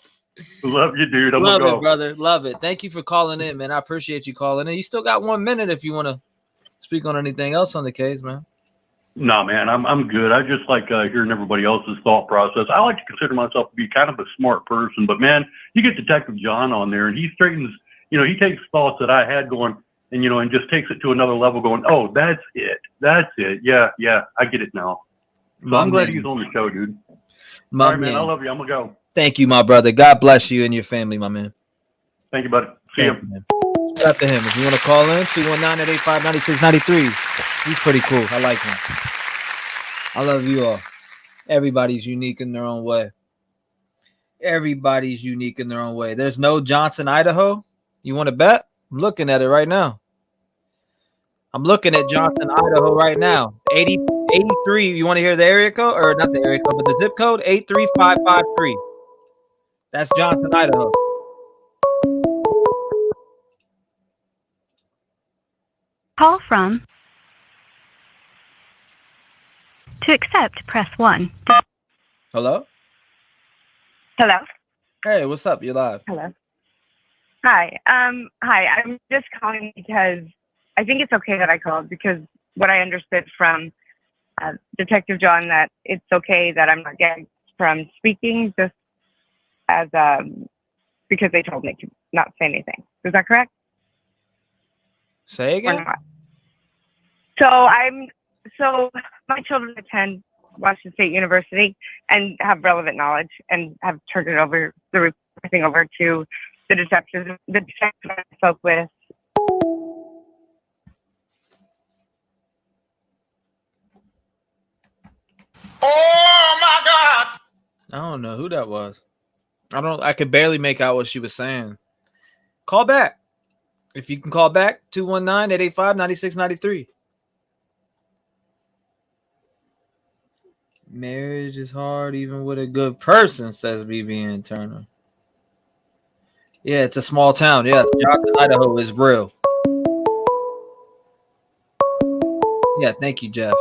[SPEAKER 17] Love you, dude.
[SPEAKER 1] Love it, brother. Love it. Thank you for calling in, man. I appreciate you calling in. You still got 1 minute if you want to speak on anything else on the case, man.
[SPEAKER 17] No, man, I'm good. I just like hearing everybody else's thought process. I like to consider myself to be kind of a smart person, but man, you get Detective John on there, and he straightens, he takes thoughts that I had going, and just takes it to another level, going, oh, that's it. Yeah, I get it now. So I'm glad he's on the show, dude. All right, man, I love you. I'm gonna go.
[SPEAKER 1] Thank you, my brother. God bless you and your family, my man.
[SPEAKER 17] Thank you, buddy. See you.
[SPEAKER 1] Shout out to him. If you want to call in, 219-885-9693. He's pretty cool. I like him. I love you all. Everybody's unique in their own way. Everybody's unique in their own way. There's no Johnson, Idaho. You want to bet? I'm looking at it right now. I'm looking at Johnson, Idaho right now. 83. You want to hear the area code? Or not the area code, but the zip code? 83553. That's Johnson, Idaho.
[SPEAKER 6] Call from. To accept, press 1.
[SPEAKER 1] Hello?
[SPEAKER 9] Hello.
[SPEAKER 1] Hey, what's up? You're live.
[SPEAKER 9] Hello. Hi. Hi. I'm just calling because I think it's okay that I called, because what I understood from Detective John, that it's okay that I'm not getting from speaking, just as because they told me to not say anything. Is that correct?
[SPEAKER 1] Say again.
[SPEAKER 9] Or not? So my children attend Washington State University and have relevant knowledge, and have turned it over, the reporting over to the detective I spoke with.
[SPEAKER 3] Oh my God!
[SPEAKER 1] I don't know who that was. I could barely make out what she was saying. Call back. If you can call back, 219-885-9693. Marriage is hard even with a good person, says BB Turner. Yeah, it's a small town. Yes, Johnson, Idaho is real. Yeah, thank you, Jeff.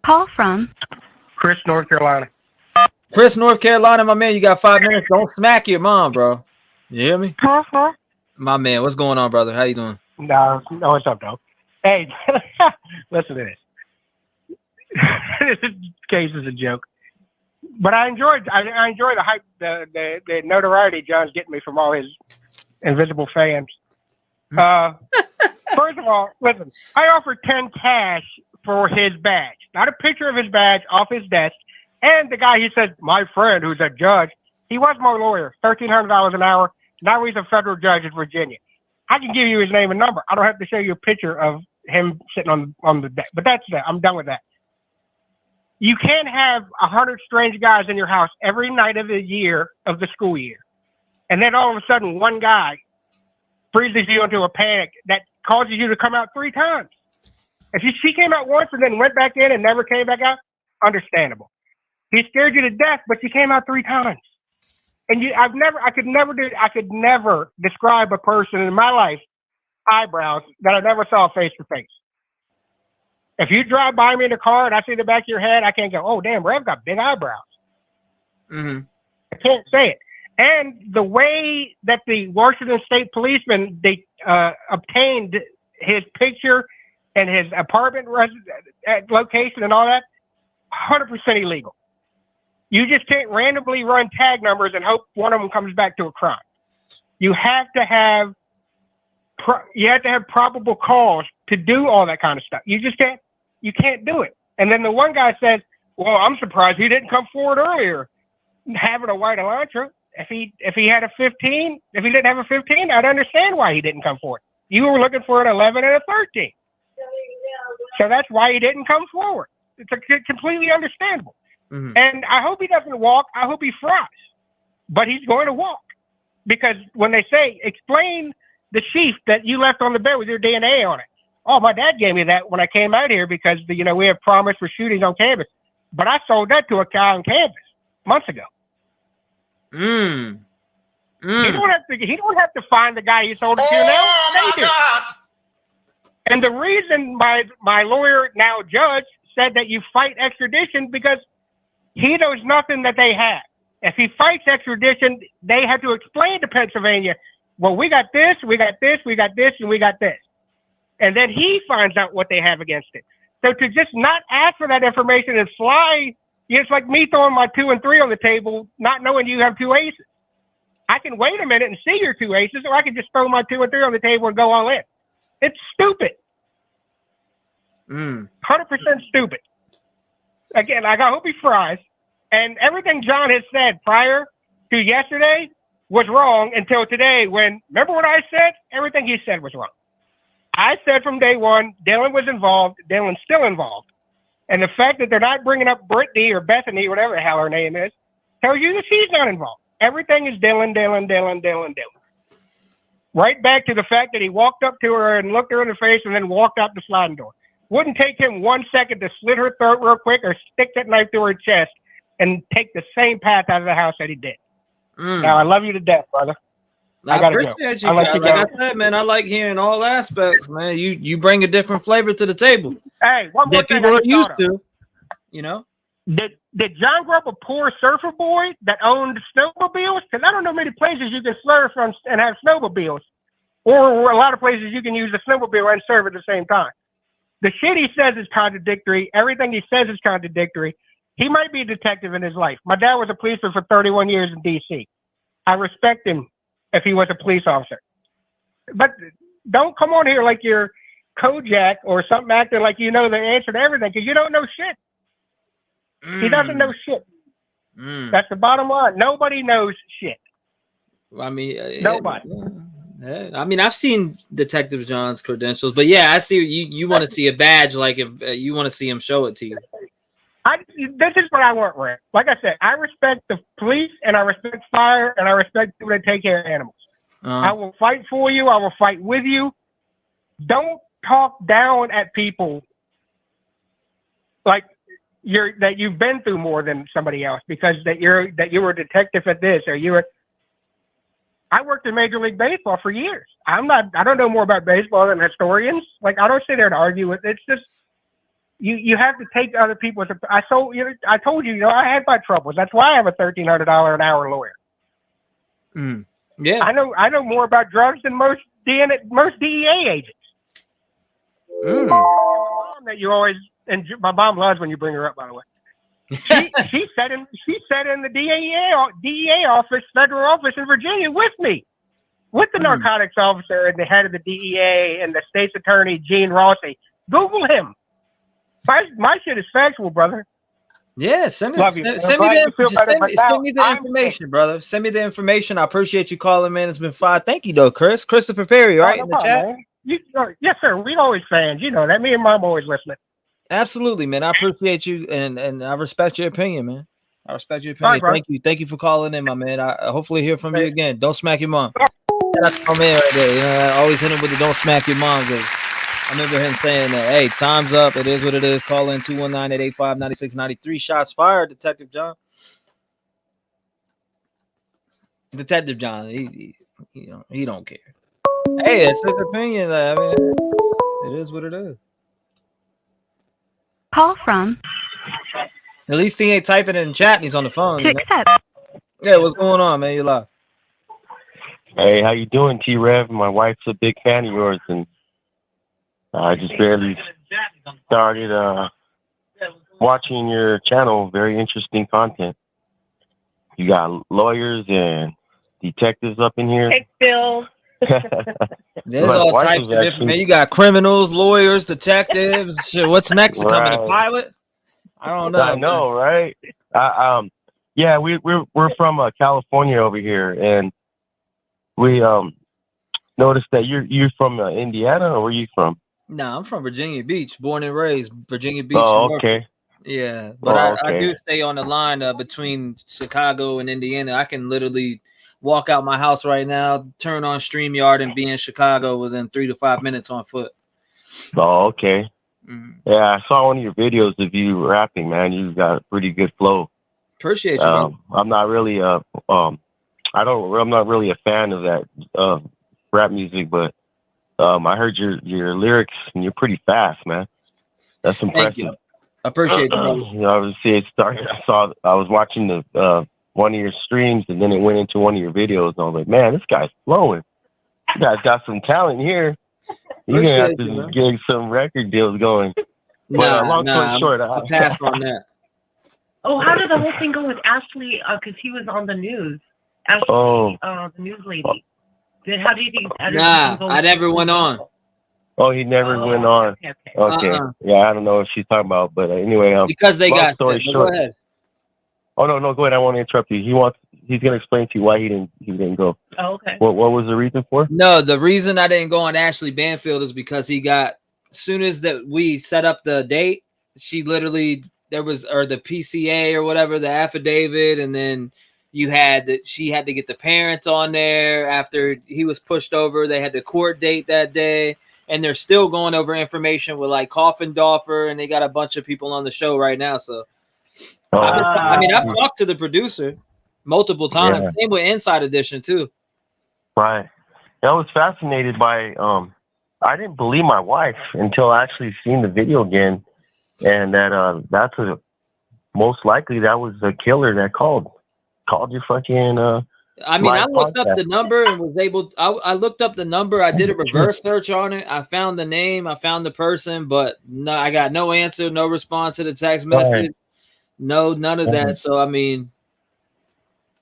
[SPEAKER 6] Call from.
[SPEAKER 10] Chris, North Carolina.
[SPEAKER 1] Chris, North Carolina, my man, you got 5 minutes. Don't smack your mom, bro. You hear me? My man, what's going on, brother? How you doing?
[SPEAKER 10] No, what's up, though? Hey, listen to this. This case is a joke, but I enjoy the hype, the notoriety John's getting me from all his invisible fans. First of all, listen, I offered 10 cash for his badge, not a picture of his badge off his desk. And the guy, he said, my friend, who's a judge, he was my lawyer, $1,300 an hour. Now he's a federal judge in Virginia. I can give you his name and number. I don't have to show you a picture of him sitting on the deck. But that's that. I'm done with that. You can't have 100 strange guys in your house every night of the year of the school year. And then all of a sudden, one guy freezes you into a panic that causes you to come out 3 times. If she came out once and then went back in and never came back out, understandable. He scared you to death, but she came out 3 times. And I could never describe a person in my life, eyebrows, that I never saw face to face. If you drive by me in a car and I see the back of your head, I can't go, oh, damn, Rev got big eyebrows.
[SPEAKER 1] Mm-hmm.
[SPEAKER 10] I can't say it. And the way that the Washington State policeman, they obtained his picture and his apartment location and all that, 100% illegal. You just can't randomly run tag numbers and hope one of them comes back to a crime. You have to have probable cause to do all that kind of stuff. You can't do it. And then the one guy says, well, I'm surprised he didn't come forward earlier having a white Elantra. If he had a 15, if he didn't have a 15, I'd understand why he didn't come forward. You were looking for an 11 and a 13. So that's why he didn't come forward. It's completely understandable. Mm-hmm. And I hope he doesn't walk. I hope he fries. But he's going to walk. Because when they say, explain the sheath that you left on the bed with your DNA on it. Oh, my dad gave me that when I came out here because, we have promise for shootings on campus. But I sold that to a guy on campus months ago. He don't have to find the guy he sold it to now. They do. And the reason my lawyer, now judge, said that you fight extradition because he knows nothing that they have. If he fights extradition, they have to explain to Pennsylvania, well, we got this, we got this, we got this, and we got this. and then he finds out what they have against it. So to just not ask for that information and fly, it's like me throwing my 2 and 3 on the table, not knowing you have 2 aces. I can wait a minute and see your 2 aces, or I can just throw my 2 and 3 on the table and go all in. It's stupid. 100% stupid. Again, I hope he fries. And everything John has said prior to yesterday was wrong until today when, remember what I said? Everything he said was wrong. I said from day one, Dylan was involved. Dylan's still involved. And the fact that they're not bringing up Brittany or Bethany, whatever the hell her name is, tells you that she's not involved. Everything is Dylan. Right back to the fact that he walked up to her and looked her in the face and then walked out the sliding door. Wouldn't take him 1 second to slit her throat real quick or stick that knife through her chest and take the same path out of the house that he did. Now, I love you to death, brother.
[SPEAKER 1] I appreciate you. Like I said, man, I like hearing all aspects, man. You bring a different flavor to the table.
[SPEAKER 10] Hey, one more
[SPEAKER 1] that
[SPEAKER 10] thing
[SPEAKER 1] people are used to, you know.
[SPEAKER 10] Did John grow up a poor surfer boy that owned snowmobiles? Because I don't know many places you can surf from and have snowmobiles, or a lot of places you can use a snowmobile and surf at the same time. The shit he says is contradictory. Everything he says is contradictory. He might be a detective in his life. My dad was a policeman for 31 years in D.C. I respect him if he was a police officer. But don't come on here like you're Kojak or something acting like you know the answer to everything, because you don't know shit. He doesn't know shit. That's the bottom line. Nobody knows shit.
[SPEAKER 1] I mean,
[SPEAKER 10] nobody.
[SPEAKER 1] I mean, I've seen Detective John's credentials, but yeah, I see you want to see a badge, like if you want to see him show it to you.
[SPEAKER 10] This is what I want, Rick. Like I said, I respect the police and I respect fire and I respect people that take care of animals. I will fight for you. I will fight with you. Don't talk down at people like that you've been through more than somebody else because you were a detective at this or you were. I worked in Major League Baseball for years. I don't know more about baseball than historians. Like I don't sit there to argue with. It's just. You have to take other people's. I told you, I had my troubles. That's why I have a $1,300 an hour lawyer.
[SPEAKER 1] Yeah,
[SPEAKER 10] I know more about drugs than most DEA agents. That you always, and my mom loves when you bring her up. By the way, she sat in the DEA office, federal office in Virginia with me, with the narcotics officer and the head of the DEA and the state's attorney Gene Rossi. Google him. My shit is factual, brother.
[SPEAKER 1] Yeah, send me the information, brother. Send me the information. I appreciate you calling, man. It's been fun. Thank you, though, Chris. Christopher Perry, right? In the chat.
[SPEAKER 10] Yes, sir. We always fans. You know that. Me and Mom always listening.
[SPEAKER 1] Absolutely, man. I appreciate you, and I respect your opinion, man. I respect your opinion.
[SPEAKER 10] Right,
[SPEAKER 1] Thank you for calling in, my man. I hopefully hear from you again. Don't smack your mom. That's my man right there. You know, I always hit him with the "don't smack your mom." I remember him saying that, hey, time's up. It is what it is. Call in 219-885-9693. Shots fired, Detective John. Detective John, he don't care. Hey, it's his opinion. I mean, it is what it is.
[SPEAKER 6] Call from.
[SPEAKER 1] At least he ain't typing it in chat and he's on the phone.
[SPEAKER 6] To accept.
[SPEAKER 1] Yeah, what's going on, man? You live.
[SPEAKER 11] Hey, how you doing, T-Rev? My wife's a big fan of yours, and I just barely started watching your channel. Very interesting content. You got lawyers and detectives up in here.
[SPEAKER 7] Hey, Bill.
[SPEAKER 1] There's all types of different, man. You got criminals, lawyers, detectives. Shit, what's next to come in a pilot? I don't know.
[SPEAKER 11] I know, right? Yeah, we're from California over here, and we noticed that you're from Indiana, or where are you from?
[SPEAKER 1] No, I'm from Virginia Beach, born and raised Virginia Beach.
[SPEAKER 11] Oh, okay.
[SPEAKER 1] Yeah, but I do stay on the line between Chicago and Indiana. I can literally walk out my house right now, turn on StreamYard, and be in Chicago within 3 to 5 minutes on foot.
[SPEAKER 11] Oh, okay. Yeah, I saw one of your videos of you rapping, man. You got a pretty good flow.
[SPEAKER 1] Appreciate you.
[SPEAKER 11] I'm not really I'm not really a fan of that rap music, but I heard your lyrics and you're pretty fast, man. That's impressive.
[SPEAKER 1] Thank you. I appreciate it.
[SPEAKER 11] You know, obviously it started. I was watching the one of your streams, and then it went into one of your videos, and I was like, man, this guy's flowing. You guys got some talent here. You're gonna have
[SPEAKER 1] Appreciate you,
[SPEAKER 11] to
[SPEAKER 1] man.
[SPEAKER 11] get some record deals going. But
[SPEAKER 1] Nah,
[SPEAKER 11] long story short,
[SPEAKER 1] I passed on that.
[SPEAKER 20] Oh, how did the whole thing go with Ashley? Because he was on the news. Ashley, the news lady. How do you think?
[SPEAKER 1] Nah, I never went on.
[SPEAKER 11] Oh, he never went on. Okay. Yeah, I don't know what she's talking about, but anyway,
[SPEAKER 1] Because they
[SPEAKER 11] long
[SPEAKER 1] got
[SPEAKER 11] story
[SPEAKER 1] shit,
[SPEAKER 11] short.
[SPEAKER 1] go ahead.
[SPEAKER 11] Oh no, go ahead. I want to interrupt you. He's gonna explain to you why he didn't go.
[SPEAKER 20] Oh, okay.
[SPEAKER 11] What was the reason for?
[SPEAKER 1] No, the reason I didn't go on Ashley Banfield is because he got, as soon as that we set up the date, she literally, there was, or the PCA or whatever, the affidavit, and then you had that she had to get the parents on there after he was pushed over. They had the court date that day, and they're still going over information with like Coffin Doffer, and they got a bunch of people on the show right now. So I mean, I've talked to the producer multiple times.
[SPEAKER 11] Yeah.
[SPEAKER 1] Same with Inside Edition too.
[SPEAKER 11] Right. I was fascinated by. I didn't believe my wife until I actually seen the video again, and that's most likely that was the killer that called your fucking.
[SPEAKER 1] I mean, I looked
[SPEAKER 11] podcast.
[SPEAKER 1] up the number and was able. I looked up the number. I did a reverse search on it. I found the name. I found the person, but no, I got no answer, no response to the text message.
[SPEAKER 11] Right.
[SPEAKER 1] No, none of that. So I mean,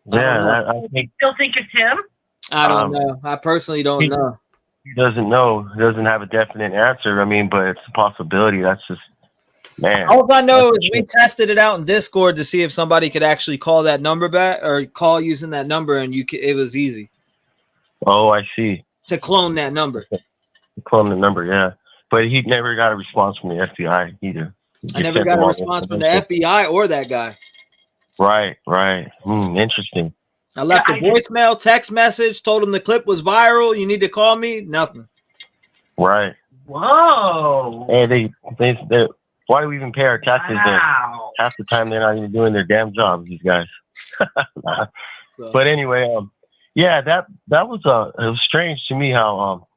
[SPEAKER 11] Yeah, I think
[SPEAKER 20] Still think it's him?
[SPEAKER 1] I don't know. I personally don't know.
[SPEAKER 11] he doesn't know. He doesn't have a definite answer. I mean, but it's a possibility. That's just man.
[SPEAKER 1] All I know is we tested it out in Discord to see if somebody could actually call that number back or call using that number, and it was easy
[SPEAKER 11] Oh, I see.
[SPEAKER 1] to clone that number.
[SPEAKER 11] Clone the number, yeah. But he never got a response from the FBI either.
[SPEAKER 1] I never got a response from the FBI or that guy.
[SPEAKER 11] Right. Interesting.
[SPEAKER 1] I left a voicemail, text message, told him the clip was viral. You need to call me. Nothing.
[SPEAKER 11] Right.
[SPEAKER 20] Whoa.
[SPEAKER 11] Hey, they why do we even pay our taxes?
[SPEAKER 20] Wow.
[SPEAKER 11] Half the time they're not even doing their damn jobs, these guys. But anyway, yeah, that was it was strange to me how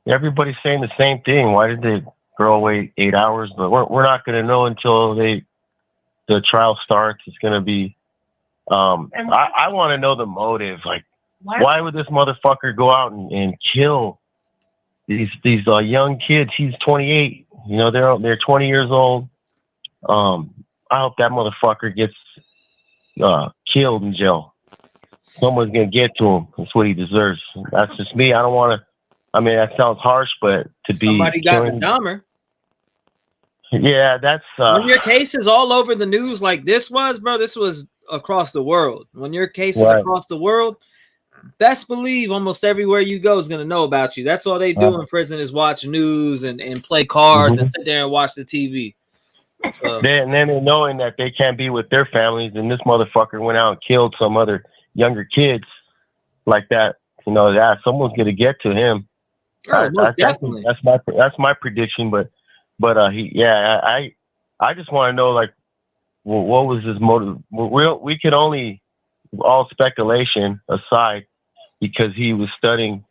[SPEAKER 11] everybody's saying the same thing. Why did the girl wait 8 hours? But we're not going to know until the trial starts. It's going to be. I want to know the motive. Like, why would this motherfucker go out and kill these young kids? He's 28. You know, they're 20 years old. I hope that motherfucker gets killed in jail. Someone's gonna get to him. That's what he deserves. That's just me. I don't want to. I mean, that sounds harsh, but to be
[SPEAKER 1] Somebody got the Dahmer.
[SPEAKER 11] Yeah, that's.
[SPEAKER 1] When your case is all over the news like this was, bro, this was across the world. When your case is across the world, best believe almost everywhere you go is gonna know about you. That's all they do in prison is watch news and play cards and sit there and watch the TV. So.
[SPEAKER 11] And then they're knowing that they can't be with their families, and this motherfucker went out and killed some other younger kids like that. You know, that someone's gonna get to him.
[SPEAKER 1] Definitely.
[SPEAKER 11] That's my prediction. But I just want to know, like, what was his motive? We could only, all speculation aside, because he was studying,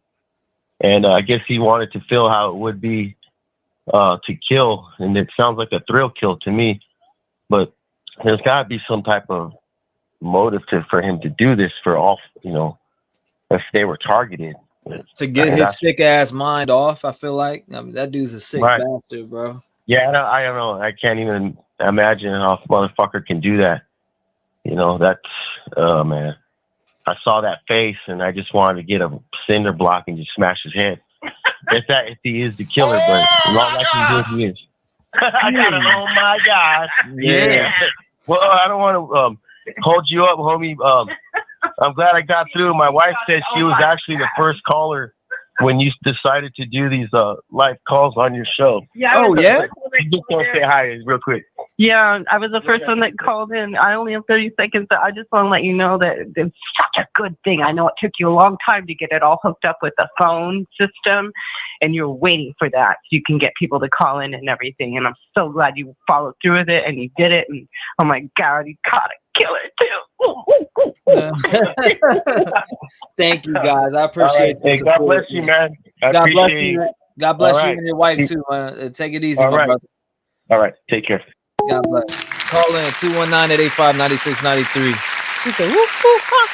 [SPEAKER 11] and I guess he wanted to feel how it would be to kill, and it sounds like a thrill kill to me. But there's got to be some type of motive for him to do this for all, you know, if they were targeted.
[SPEAKER 1] To get his sick ass mind off, I feel like. I mean, that dude's a sick bastard, bro.
[SPEAKER 11] Yeah, I don't know. I can't even imagine how a motherfucker can do that. You know, that's man. I saw that face and I just wanted to get a cinder block and just smash his head. if he is the killer, but not like he is. I got it. Oh my God. Yeah. Well, I don't want to hold you up, homie. I'm glad I got through. My wife said she was actually the first caller when you decided to do these live calls on your show.
[SPEAKER 14] Yeah. Oh, yeah?
[SPEAKER 11] You just want to say hi real quick.
[SPEAKER 14] Yeah, I was the first one that called in. I only have 30 seconds, but I just want to let you know that it's such a good thing. I know it took you a long time to get it all hooked up with the phone system, and you're waiting for that so you can get people to call in and everything. And I'm so glad you followed through with it and you did it. And oh my God, you caught a killer too.
[SPEAKER 1] Thank you, guys. I appreciate
[SPEAKER 11] it. Hey, God bless you, man.
[SPEAKER 1] God bless you. God bless you and your wife too. Take it easy, my brother.
[SPEAKER 11] All right, take care.
[SPEAKER 1] God bless. Call in 219-885-9693. She said, whoop, whoop, ha,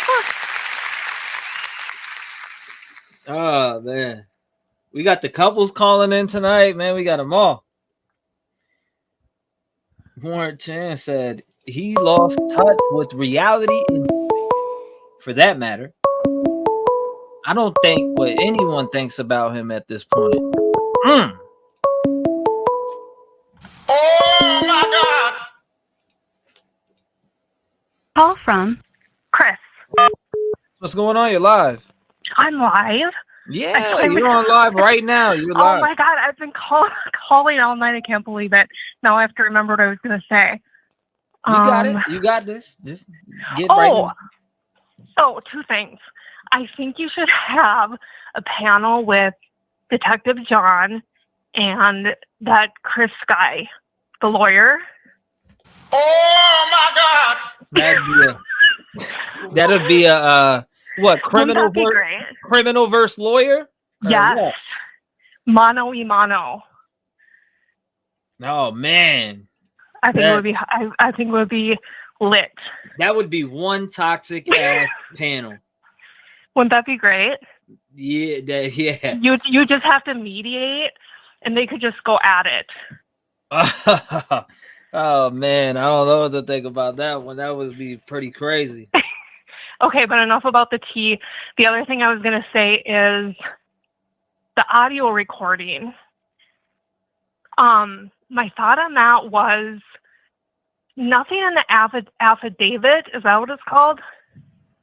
[SPEAKER 1] ha. Oh man. We got the couples calling in tonight, man. We got them all. Warren Chan said he lost touch with reality, for that matter. I don't think what anyone thinks about him at this point.
[SPEAKER 3] Oh my God!
[SPEAKER 6] Call from Chris.
[SPEAKER 1] What's going on? You're live.
[SPEAKER 5] I'm live.
[SPEAKER 1] Yeah, you're on live right now. You're
[SPEAKER 5] Oh
[SPEAKER 1] live.
[SPEAKER 5] my God, I've been calling all night. I can't believe it. Now I have to remember what I was going to say.
[SPEAKER 1] You got it. You got this. Just get right in.
[SPEAKER 5] Oh, two things. I think you should have a panel with Detective John and that Chris guy, the lawyer.
[SPEAKER 3] Oh my God!
[SPEAKER 1] That'd be a what, criminal
[SPEAKER 5] Wouldn't that be great?
[SPEAKER 1] criminal versus lawyer? Or
[SPEAKER 5] Yes.
[SPEAKER 1] what?
[SPEAKER 5] Mano y mano.
[SPEAKER 1] Oh man.
[SPEAKER 5] I think it would be lit.
[SPEAKER 1] That would be one toxic ass panel.
[SPEAKER 5] Wouldn't that be great?
[SPEAKER 1] Yeah, yeah.
[SPEAKER 5] You just have to mediate, and they could just go at it.
[SPEAKER 1] Oh man, I don't know what to think about that one. That would be pretty crazy.
[SPEAKER 5] Okay, but enough about the tea. The other thing I was going to say is the audio recording. My thought on that was nothing in the affidavit. Is that what it's called?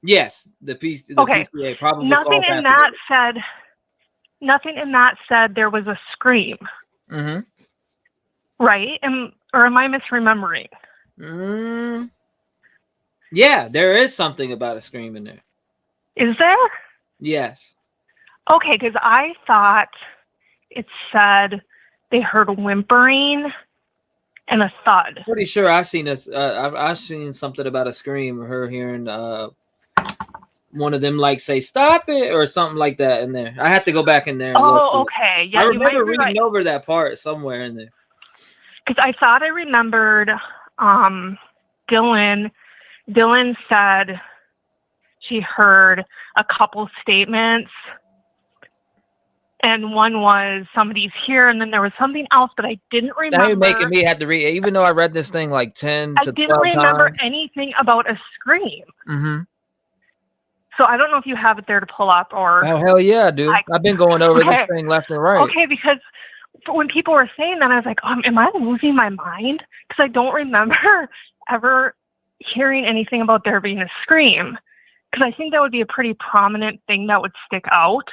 [SPEAKER 1] Yes, the PCA probably.
[SPEAKER 5] Nothing in that said. Nothing in that said there was a scream.
[SPEAKER 1] Mm-hmm.
[SPEAKER 5] Right? Or am I misremembering?
[SPEAKER 1] Yeah, there is something about a scream in there.
[SPEAKER 5] Is there?
[SPEAKER 1] Yes.
[SPEAKER 5] Okay, because I thought it said they heard whimpering and a thud.
[SPEAKER 1] Pretty sure I've seen this. I've seen something about a scream, or her hearing one of them like say "stop it" or something like that in there. I have to go back in there. And look.
[SPEAKER 5] Okay. Yeah,
[SPEAKER 1] I
[SPEAKER 5] you might
[SPEAKER 1] remember
[SPEAKER 5] be
[SPEAKER 1] reading
[SPEAKER 5] right.
[SPEAKER 1] over that part somewhere in there.
[SPEAKER 5] Because I thought I remembered Dylan said she heard a couple statements, and one was somebody's here, and then there was something else, but I didn't remember.
[SPEAKER 1] Now you're making me have to read, even though I read this thing like 10
[SPEAKER 5] I
[SPEAKER 1] to
[SPEAKER 5] didn't
[SPEAKER 1] 12
[SPEAKER 5] remember
[SPEAKER 1] times.
[SPEAKER 5] anything about a scream.
[SPEAKER 1] Mm-hmm.
[SPEAKER 5] So I don't know if you have it there to pull up or.
[SPEAKER 1] Oh hell yeah, dude! I've been going over this
[SPEAKER 5] Okay.
[SPEAKER 1] thing left and right.
[SPEAKER 5] Okay, because when people were saying that, I was like, am I losing my mind? Because I don't remember ever hearing anything about there being a scream. Because I think that would be a pretty prominent thing that would stick out.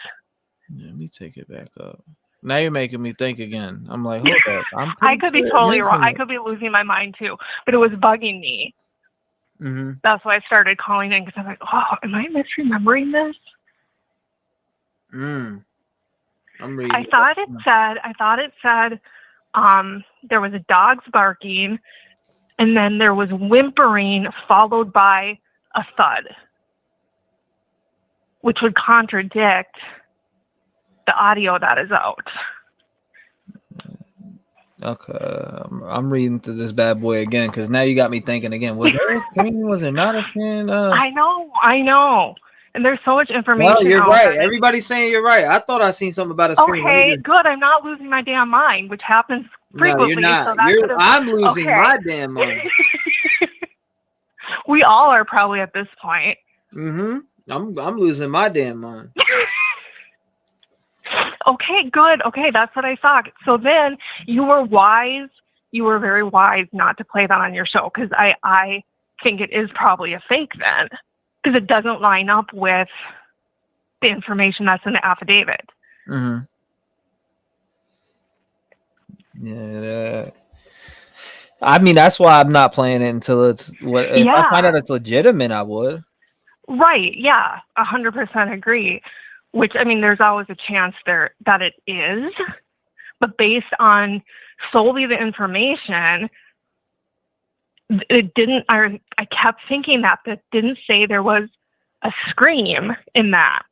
[SPEAKER 1] Let me take it back up. Now you're making me think again. I'm like, hold up.
[SPEAKER 5] I could be totally wrong. I could be losing my mind too, but it was bugging me.
[SPEAKER 1] Mm-hmm.
[SPEAKER 5] That's why I started calling in, because I'm like, oh, am I misremembering this?
[SPEAKER 1] I'm reading.
[SPEAKER 5] I thought it said there was a dog's barking, and then there was whimpering followed by a thud, which would contradict the audio that is out.
[SPEAKER 1] Okay, I'm reading through this bad boy again because now you got me thinking again. Was there a screen? Was there not a screen?
[SPEAKER 5] I know. And there's so much information.
[SPEAKER 1] Well, you're
[SPEAKER 5] out
[SPEAKER 1] right.
[SPEAKER 5] that
[SPEAKER 1] Everybody's saying you're right. I thought I seen something about a screen.
[SPEAKER 5] Okay, good. I'm not losing my damn mind, which happens frequently.
[SPEAKER 1] No, you're not.
[SPEAKER 5] So that could've-
[SPEAKER 1] I'm losing
[SPEAKER 5] okay.
[SPEAKER 1] my damn mind.
[SPEAKER 5] We all are probably at this point.
[SPEAKER 1] Mm-hmm. I'm losing my damn mind.
[SPEAKER 5] Okay, good. Okay, that's what I thought. So then you were wise. You were very wise not to play that on your show, because I think it is probably a fake then, because it doesn't line up with the information that's in the affidavit.
[SPEAKER 1] Mm-hmm. Yeah. I mean, that's why I'm not playing it until it's what. If I find out it's legitimate, I would.
[SPEAKER 5] Right. Yeah. 100% agree. Which, I mean, there's always a chance there that it is, but based on solely the information, it didn't. I kept thinking that didn't say there was a scream in that.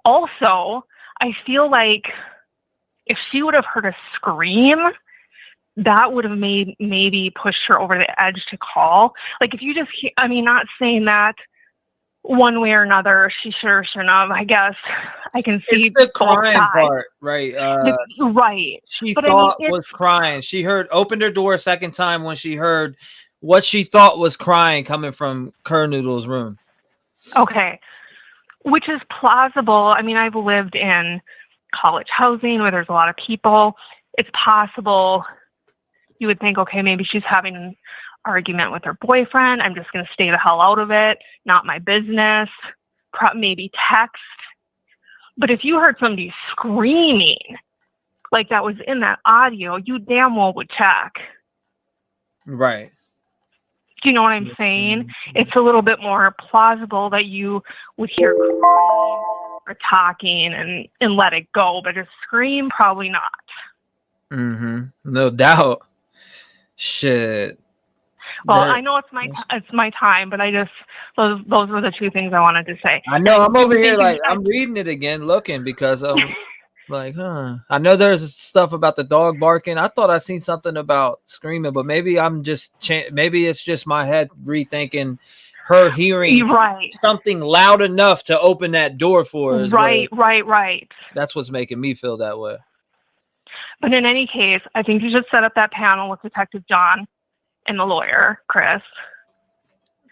[SPEAKER 5] Also, I feel like if she would have heard a scream, that would have maybe pushed her over the edge to call. Like if you just, I mean, not saying that one way or another, she sure shouldn't have. I guess I can see
[SPEAKER 1] It's the
[SPEAKER 5] both
[SPEAKER 1] crying
[SPEAKER 5] sides.
[SPEAKER 1] part, right?
[SPEAKER 5] Right.
[SPEAKER 1] She
[SPEAKER 5] But
[SPEAKER 1] thought
[SPEAKER 5] I mean,
[SPEAKER 1] was crying. She opened her door a second time when she heard what she thought was crying coming from Kernoodle's room.
[SPEAKER 5] okay, which is plausible. I mean, I've lived in college housing where there's a lot of people. It's possible you would think, okay, maybe she's having an argument with her boyfriend. I'm just going to stay the hell out of it. Not my business. Maybe text. But if you heard somebody screaming like that was in that audio, you damn well would check.
[SPEAKER 1] Right.
[SPEAKER 5] Do you know what I'm saying? It's a little bit more plausible that you would hear crying or talking and let it go, but a scream, probably not.
[SPEAKER 1] No doubt. Shit.
[SPEAKER 5] Well, I know it's my time, but I just those were the two things I wanted to say.
[SPEAKER 1] I know. I'm over here like I'm reading it again, looking because like, I know there's stuff about the dog barking. I thought I seen something about screaming, but maybe I'm just maybe it's just my head rethinking her hearing something loud enough to open that door for her.
[SPEAKER 5] Right.
[SPEAKER 1] That's what's making me feel that way.
[SPEAKER 5] But in any case, I think you should set up that panel with Detective John and the lawyer, Chris.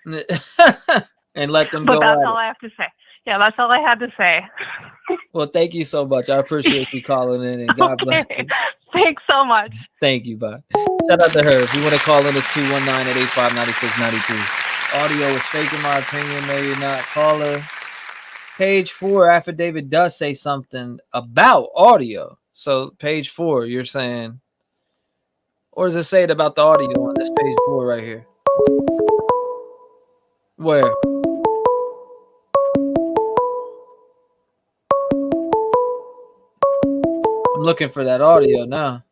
[SPEAKER 1] And let them
[SPEAKER 5] But
[SPEAKER 1] go.
[SPEAKER 5] that's all I have to say. Yeah, that's all I had to say.
[SPEAKER 1] Well, thank you so much. I appreciate you calling in, and God bless you.
[SPEAKER 5] Thanks so much.
[SPEAKER 1] Thank you. Bye. Shout out to her. If you want to call in, it's 219-885-9692. Audio is fake, in my opinion. Maybe not. Caller. Page 4, affidavit does say something about audio. So page 4, you're saying, or does it say it about the audio on this page 4 right here? Where? I'm looking for that audio now.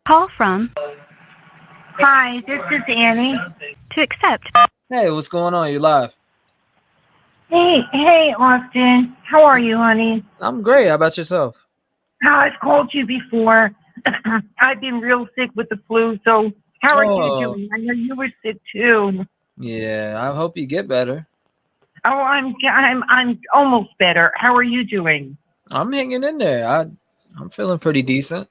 [SPEAKER 6] Call from.
[SPEAKER 2] Hi, this is Annie.
[SPEAKER 6] To accept.
[SPEAKER 1] Hey, what's going on? You live?
[SPEAKER 2] Hey, Austin. How are you, honey?
[SPEAKER 1] I'm great. How about yourself?
[SPEAKER 2] I've called you before. I've been real sick with the flu, so how are you doing? I know you were sick too.
[SPEAKER 1] Yeah, I hope you get better.
[SPEAKER 2] Oh, I'm almost better. How are you doing?
[SPEAKER 1] I'm hanging in there. I'm feeling pretty decent.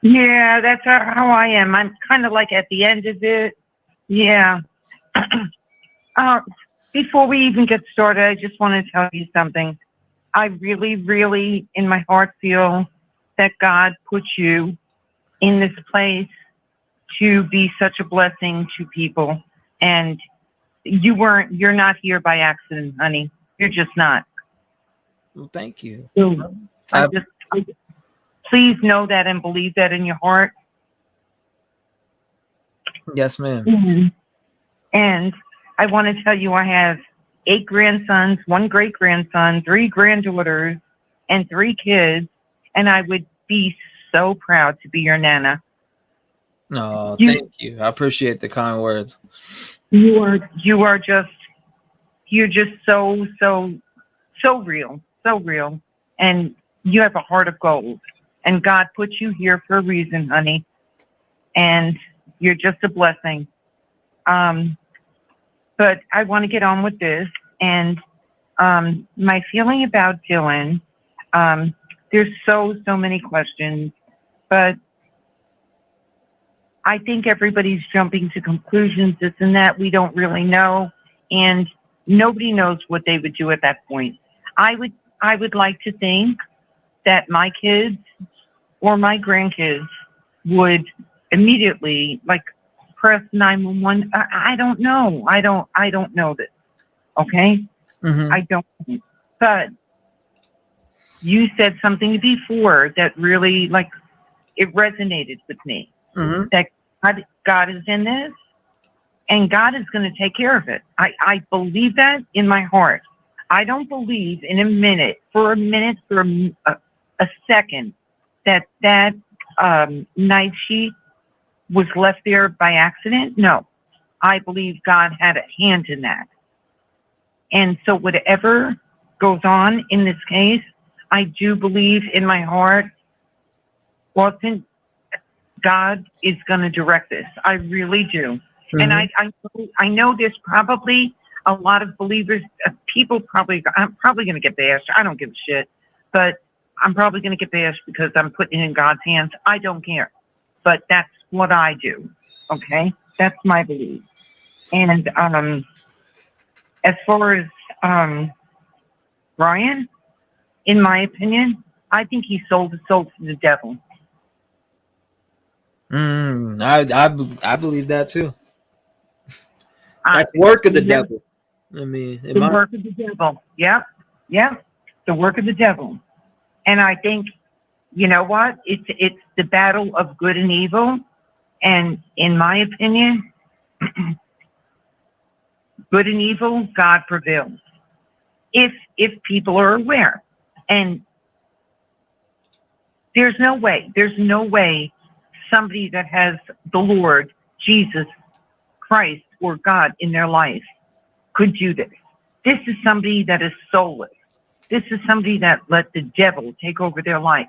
[SPEAKER 2] Yeah, that's how I am. I'm kind of like at the end of it. Yeah. Before we even get started, I just want to tell you something. I really, really, in my heart, feel that God put you in this place to be such a blessing to people. And you're not here by accident, honey. You're just not.
[SPEAKER 1] Well, thank you.
[SPEAKER 2] So please know that and believe that in your heart.
[SPEAKER 1] Yes, ma'am.
[SPEAKER 2] Mm-hmm. And I want to tell you, I have 8 grandsons, 1 great-grandson, 3 granddaughters, and 3 kids. And I would be so proud to be your Nana.
[SPEAKER 1] Oh, thank you. I appreciate the kind words.
[SPEAKER 2] You're just so real, so real. And you have a heart of gold. And God put you here for a reason, honey. And you're just a blessing. But I want to get on with this. And my feeling about Dylan, there's so many questions. But I think everybody's jumping to conclusions, this and that. We don't really know. And nobody knows what they would do at that point. I would like to think that my kids or my grandkids would immediately press 911. I don't know. I don't know this. Okay?
[SPEAKER 1] Mm-hmm.
[SPEAKER 2] I don't. But you said something before that really it resonated with me.
[SPEAKER 1] Mm-hmm.
[SPEAKER 2] That God is in this and God is going to take care of it. I believe that in my heart. I don't believe in for a second that night sheet was left there by accident. No, I believe God had a hand in that. And so whatever goes on in this case, I do believe in my heart, Austin, God is going to direct this. I really do. And I know there's probably a lot of believers, people probably, I'm probably going to get bashed. I don't give a shit, but I'm probably going to get bashed because I'm putting it in God's hands. I don't care, but that's what I do. Okay. That's my belief. And, as far as, Brian, in my opinion, I think he sold his soul to the devil.
[SPEAKER 1] I believe that too. That's work of the devil. I mean,
[SPEAKER 2] the work of the devil. Yep. The work of the devil. And I think, you know what? It's the battle of good and evil. And in my opinion, good and evil, God prevails. If people are aware. And there's no way somebody that has the Lord, Jesus Christ, or God in their life could do this. This is somebody that is soulless. This is somebody that let the devil take over their life.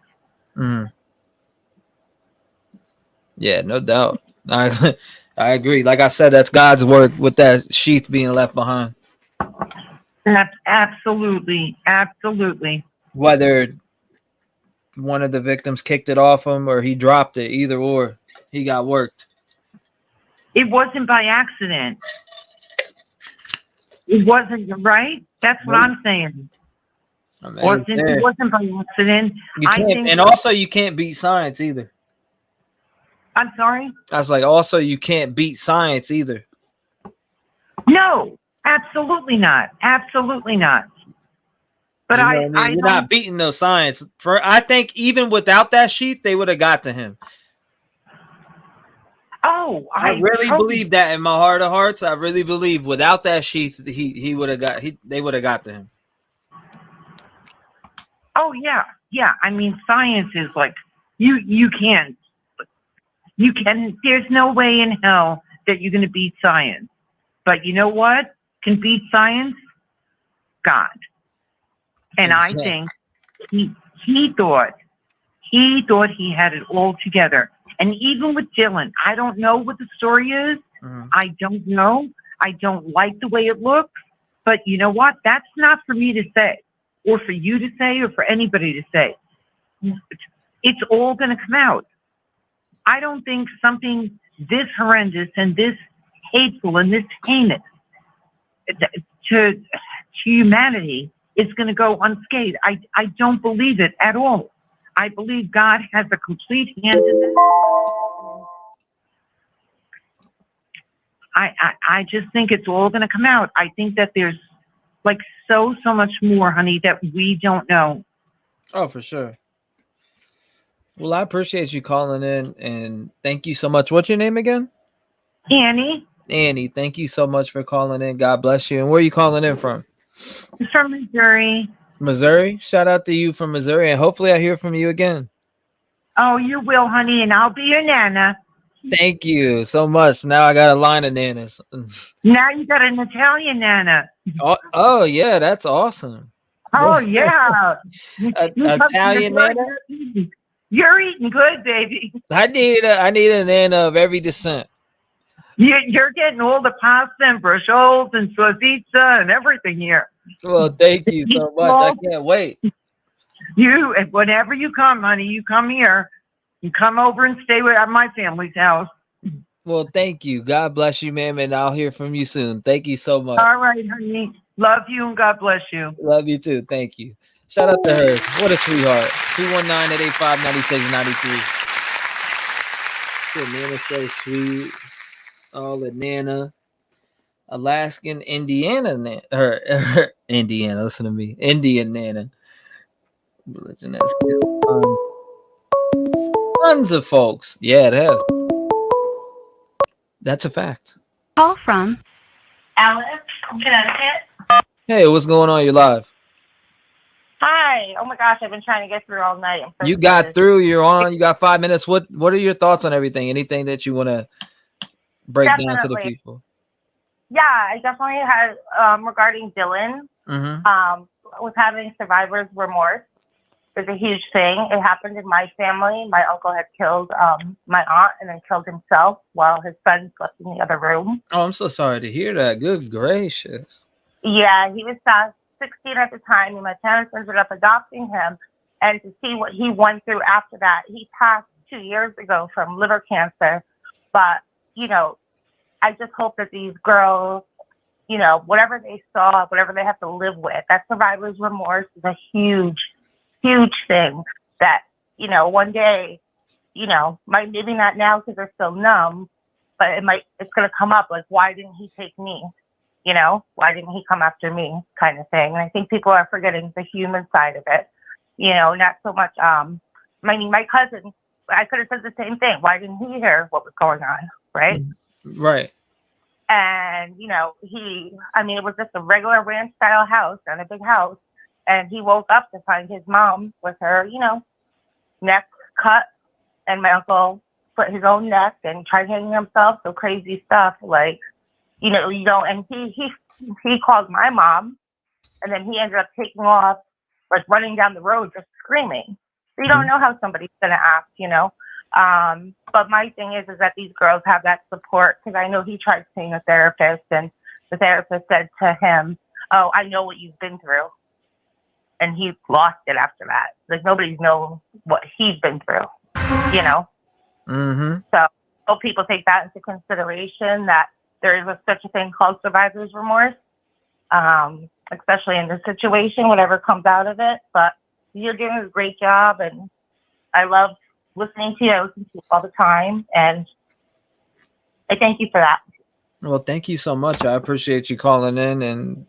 [SPEAKER 1] Yeah, no doubt. I agree. Like I said, that's God's work with that sheath being left behind.
[SPEAKER 2] Absolutely.
[SPEAKER 1] Whether one of the victims kicked it off him or he dropped it, either or, he got worked.
[SPEAKER 2] It wasn't by accident. It wasn't, right? That's what I'm saying. It wasn't by accident.
[SPEAKER 1] Also, you can't beat science either.
[SPEAKER 2] I'm sorry?
[SPEAKER 1] I was like, also, you can't beat science either.
[SPEAKER 2] No, absolutely not. Absolutely not. But
[SPEAKER 1] you're not beating no science. I think even without that sheet, they would have got to him.
[SPEAKER 2] Oh,
[SPEAKER 1] I really believe that in my heart of hearts. I really believe without that sheet, he would have got. They would have got to him.
[SPEAKER 2] Oh yeah. I mean, science is like you can't. There's no way in hell that you're going to beat science. But you know what can beat science? God. And I think he thought he had it all together. And even with Dylan, I don't know what the story is. I don't know. I don't like the way it looks. But you know what? That's not for me to say, or for you to say, or for anybody to say. It's all going to come out. I don't think something this horrendous and this hateful and this heinous to humanity is going to go unscathed. I don't believe it at all. I believe God has a complete hand in this. I just think it's all going to come out. I think that there's like so much more, honey, that we don't know.
[SPEAKER 1] Oh, for sure. Well, I appreciate you calling in, and thank you so much. What's your name again?
[SPEAKER 2] Annie.
[SPEAKER 1] Annie, thank you so much for calling in. God bless you. And where are you calling in from?
[SPEAKER 2] I'm from Missouri.
[SPEAKER 1] Missouri? Shout out to you from Missouri, and hopefully I hear from you again.
[SPEAKER 2] Oh, you will, honey, and I'll be your nana.
[SPEAKER 1] Thank you so much. Now I got a line of nanas.
[SPEAKER 2] Now you got an Italian nana.
[SPEAKER 1] Oh yeah, that's awesome.
[SPEAKER 2] Oh, yeah.
[SPEAKER 1] Italian nana?
[SPEAKER 2] You're eating good, baby.
[SPEAKER 1] I need a nana of every descent.
[SPEAKER 2] You're getting all the pasta and prosciutto and salsiccia and everything here.
[SPEAKER 1] Well, thank you so much. I can't wait.
[SPEAKER 2] Whenever you come, honey, you come here. You come over and stay at my family's house.
[SPEAKER 1] Well, thank you. God bless you, ma'am, and I'll hear from you soon. Thank you so much.
[SPEAKER 2] All right, honey. Love you and God bless you.
[SPEAKER 1] Love you too. Thank you. Shout out to her. What a sweetheart. 219-885-9693. The Nana's so sweet. Oh, the Nana. Alaskan, Indiana, her Indiana. Listen to me. Indian Nana. Religion has killed tons of folks. Yeah, it has. That's a fact.
[SPEAKER 4] Call from Alex, Connecticut.
[SPEAKER 1] Hey, what's going on? You're live.
[SPEAKER 4] Hi. Oh my gosh, I've been trying to get through all night.
[SPEAKER 1] You got through. You're on. You got 5 minutes. What are your thoughts on everything? Anything that you want to break down to the people?
[SPEAKER 4] Yeah, I definitely had regarding Dylan.
[SPEAKER 1] Mm-hmm.
[SPEAKER 4] Was having survivor's remorse. is a huge thing. It happened in my family. My uncle had killed my aunt and then killed himself while his son slept in the other room.
[SPEAKER 1] Oh, I'm so sorry to hear that. Good gracious.
[SPEAKER 4] Yeah, he was 16 at the time, and my parents ended up adopting him. And to see what he went through after that, he passed 2 years ago from liver cancer. But, you know, I just hope that these girls, you know, whatever they saw, whatever they have to live with, that survivor's remorse is a huge, huge thing that, you know, one day, you know, maybe not now because they're still numb, but it's going to come up like, why didn't he take me? You know, why didn't he come after me kind of thing? And I think people are forgetting the human side of it, you know, not so much, my cousin, I could have said the same thing. Why didn't he hear what was going on? Right.
[SPEAKER 1] Right.
[SPEAKER 4] And, you know, it was just a regular ranch style house and a big house. And he woke up to find his mom with her, you know, neck cut. And my uncle put his own neck and tried hanging himself. So crazy stuff. Like, you know, and he called my mom, and then he ended up taking off, like running down the road, just screaming. So you don't know how somebody's going to act, you know. But my thing is that these girls have that support, because I know he tried seeing a therapist, and the therapist said to him, "Oh, I know what you've been through," and he lost it after that. Like nobody's known what he's been through, you know.
[SPEAKER 1] Mm-hmm.
[SPEAKER 4] So I hope people take that into consideration, that there is such a thing called survivor's remorse, especially in this situation, whatever comes out of it. But you're doing a great job, and I love listening to you. I listen to you all the time, and I thank you for that.
[SPEAKER 1] Well, thank you so much. I appreciate you calling in and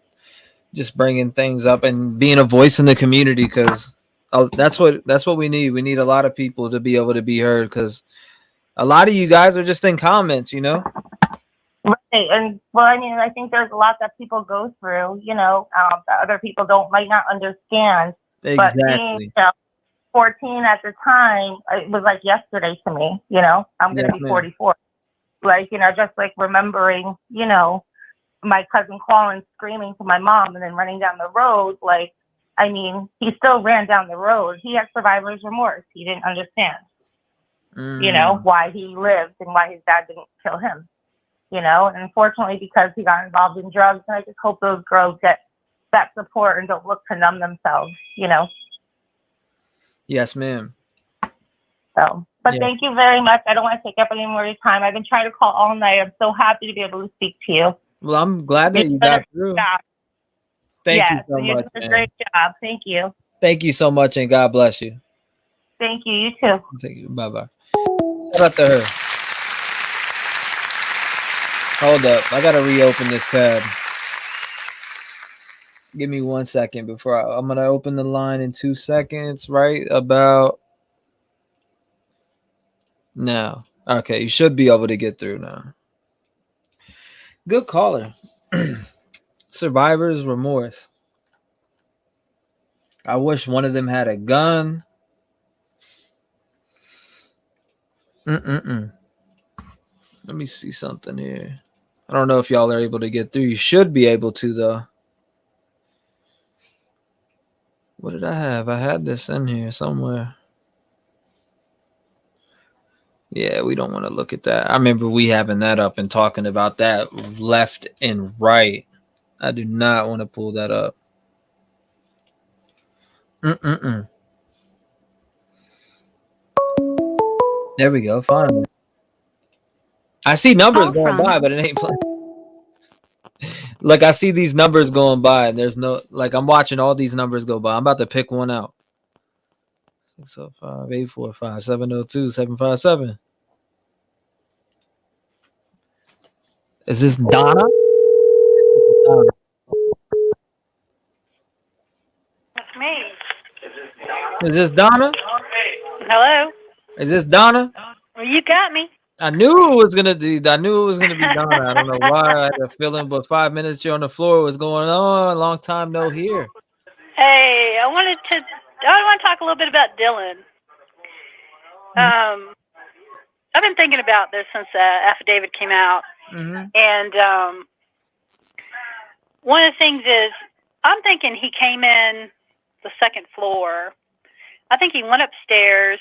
[SPEAKER 1] just bringing things up and being a voice in the community, because that's what we need. We need a lot of people to be able to be heard, because a lot of you guys are just in comments, you know.
[SPEAKER 4] Right, and well, I mean, I think there's a lot that people go through, you know, that other people might not understand. But being 14 at the time, it was like yesterday to me. You know, I'm going to be 44. Like, you know, just like remembering, you know, my cousin calling, screaming to my mom, and then running down the road. Like, I mean, he still ran down the road. He had survivor's remorse. He didn't understand, you know, why he lived and why his dad didn't kill him. You know, and unfortunately, because he got involved in drugs, and I just hope those girls get that support and don't look to numb themselves, you know.
[SPEAKER 1] Yes, ma'am.
[SPEAKER 4] So, but thank you very much. I don't want to take up any more of your time. I've been trying to call all night. I'm so happy to be able to speak to you.
[SPEAKER 1] Well, I'm glad that you got through. Thank you so much.
[SPEAKER 4] You're doing a great job. Thank you.
[SPEAKER 1] Thank you so much, and God bless you.
[SPEAKER 4] Thank you. You too.
[SPEAKER 1] Thank you. Bye-bye. Shout out to her. Hold up. I got to reopen this tab. Give me 1 second before I'm going to open the line in 2 seconds, right about now. Okay, you should be able to get through now. Good caller. Survivor's remorse. I wish one of them had a gun. Let me see something here. I don't know if y'all are able to get through. You should be able to, though. What did I have? I had this in here somewhere. Yeah, we don't want to look at that. I remember we having that up and talking about that left and right. I do not want to pull that up. There we go. Finally. I see numbers going by, but it ain't playing. Like, I see these numbers going by, and there's no, like, I'm watching all these numbers go by. I'm about to pick one out. 605-845-702-757. Is this Donna?
[SPEAKER 19] That's me.
[SPEAKER 1] Is this Donna?
[SPEAKER 19] Hello.
[SPEAKER 1] Is this Donna?
[SPEAKER 19] Well, you got me.
[SPEAKER 1] I knew it was gonna be Donna. I don't know why. I had a feeling, but 5 minutes you're on the floor. What's going on? Long time no hear.
[SPEAKER 19] Hey, I want to talk a little bit about Dylan. I've been thinking about this since Affidavit came out, and one of the things is I'm thinking he came in the second floor I think he went upstairs.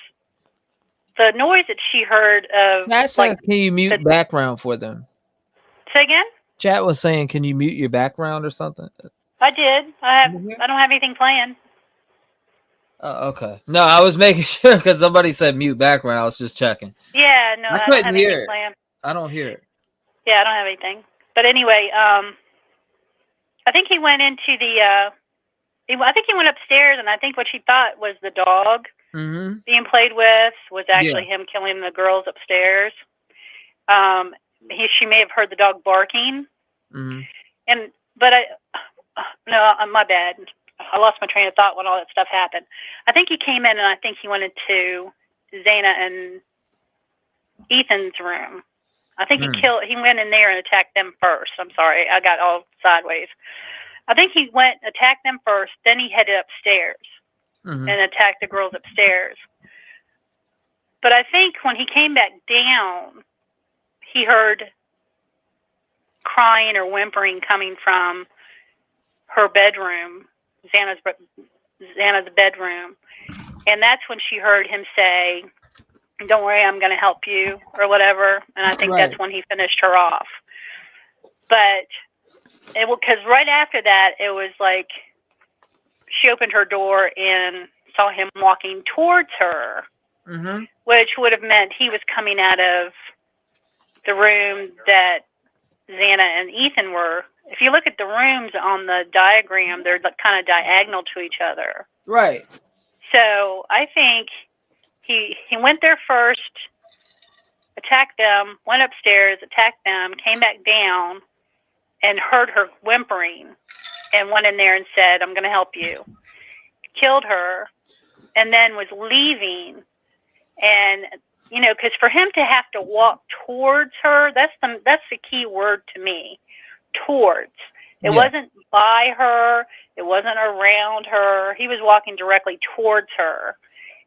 [SPEAKER 19] The noise that she heard of,
[SPEAKER 1] Chat says, can you mute background for them?
[SPEAKER 19] Say again?
[SPEAKER 1] Chat was saying, can you mute your background or something?
[SPEAKER 19] I did. I don't have anything playing.
[SPEAKER 1] Okay. No, I was making sure because somebody said mute background. I was just checking.
[SPEAKER 19] Yeah, no, I don't
[SPEAKER 1] couldn't
[SPEAKER 19] have
[SPEAKER 1] hear
[SPEAKER 19] anything
[SPEAKER 1] it.
[SPEAKER 19] playing.
[SPEAKER 1] I don't hear it.
[SPEAKER 19] Yeah, I don't have anything. But anyway, I think he went into the. I think he went upstairs, and I think what she thought was the dog being played with was actually him killing the girls upstairs. She may have heard the dog barking, but my bad. I lost my train of thought when all that stuff happened. I think he came in, and I think he went into Zana and Ethan's room. I think he went in there and attacked them first. I'm sorry, I got all sideways. I think he attacked them first, then he headed upstairs and attacked the girls upstairs. But I think when he came back down, he heard crying or whimpering coming from her bedroom, Xana's bedroom. And that's when she heard him say, "Don't worry, I'm going to help you," or whatever. And I think that's when he finished her off. But because right after that, it was like she opened her door and saw him walking towards her, which would have meant he was coming out of the room that Xana and Ethan were. If you look at the rooms on the diagram, they're kind of diagonal to each other.
[SPEAKER 1] Right.
[SPEAKER 19] So I think he went there first, attacked them, went upstairs, attacked them, came back down, and heard her whimpering, and went in there and said, "I'm going to help you." Killed her, and then was leaving. And, because for him to have to walk towards her, that's the key word to me, towards. It wasn't by her. It wasn't around her. He was walking directly towards her.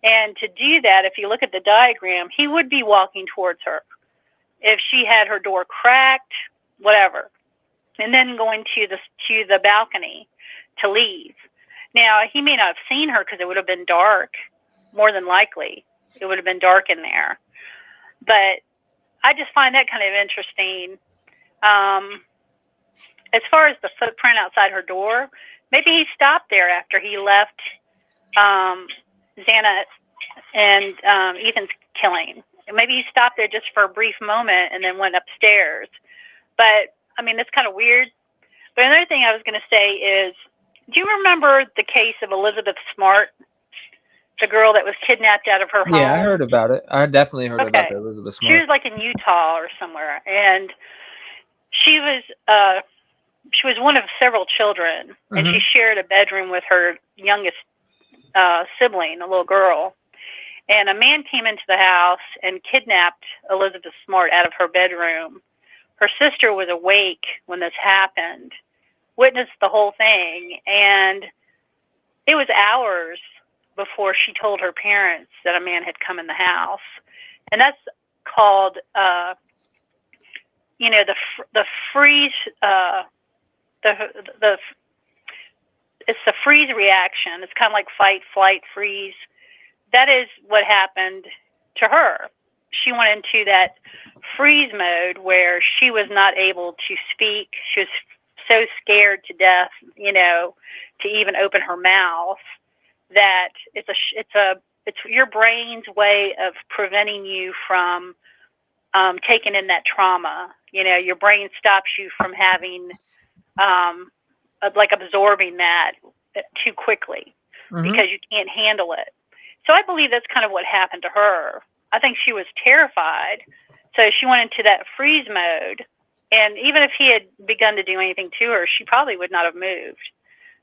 [SPEAKER 19] And to do that, if you look at the diagram, he would be walking towards her. If she had her door cracked, whatever. And then going to the balcony to leave. Now, he may not have seen her because it would have been dark, more than likely. It would have been dark in there. But I just find that kind of interesting. As far as the footprint outside her door, maybe he stopped there after he left Xana and Ethan's killing. Maybe he stopped there just for a brief moment and then went upstairs. But, I mean, that's kind of weird. But another thing I was going to say is, do you remember the case of Elizabeth Smart, the girl that was kidnapped out of her home?
[SPEAKER 1] Yeah, I heard about it. I definitely heard about the Elizabeth Smart.
[SPEAKER 19] She was like in Utah or somewhere, and she was one of several children, and she shared a bedroom with her youngest sibling, a little girl. And a man came into the house and kidnapped Elizabeth Smart out of her bedroom. Her sister was awake when this happened, witnessed the whole thing, and it was hours before she told her parents that a man had come in the house. And that's called, the freeze, it's the freeze reaction. It's kind of like fight, flight, freeze. That is what happened to her. She went into that freeze mode where she was not able to speak. She was so scared to death, to even open her mouth, that it's your brain's way of preventing you from taking in that trauma. Your brain stops you from having absorbing that too quickly because you can't handle it. So I believe that's kind of what happened to her. I think she was terrified, so she went into that freeze mode. And even if he had begun to do anything to her, she probably would not have moved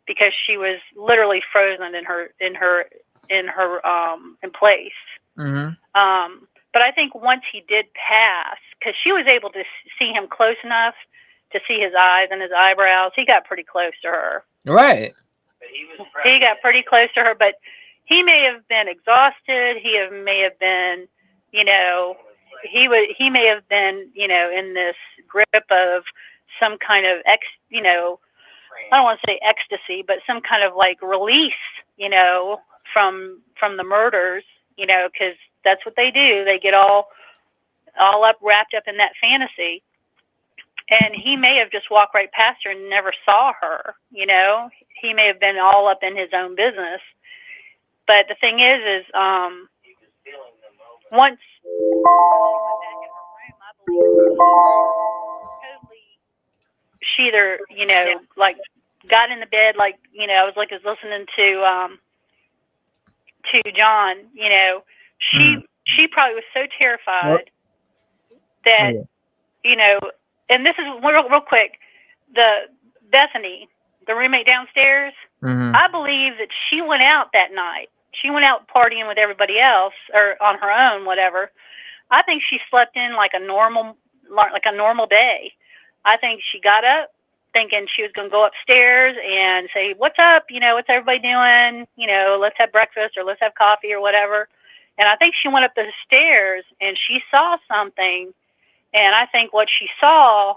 [SPEAKER 19] because she was literally frozen in place. But I think once he did pass, because she was able to see him close enough to see his eyes and his eyebrows, he got pretty close to her.
[SPEAKER 1] Right.
[SPEAKER 19] He got pretty close to her, but he may have been exhausted. He may have been, he may have been, in this grip of some kind of I don't want to say ecstasy, but some kind of like release, from the murders, you know, because that's what they do. They get all up wrapped up in that fantasy. And he may have just walked right past her and never saw her, you know. He may have been all up in his own business. But the thing is once she went back in her room, I believe she either, you know, like got in the bed, like, you know, I was listening to John, you know, she probably was so terrified that, you know, and this is real quick, the Bethany, the roommate downstairs, I believe that she went out that night. She went out partying with everybody else or on her own, whatever. I think she slept in like a normal day. I think she got up thinking she was going to go upstairs and say, what's up? You know, what's everybody doing? You know, let's have breakfast or let's have coffee or whatever. And I think she went up the stairs and she saw something. And I think what she saw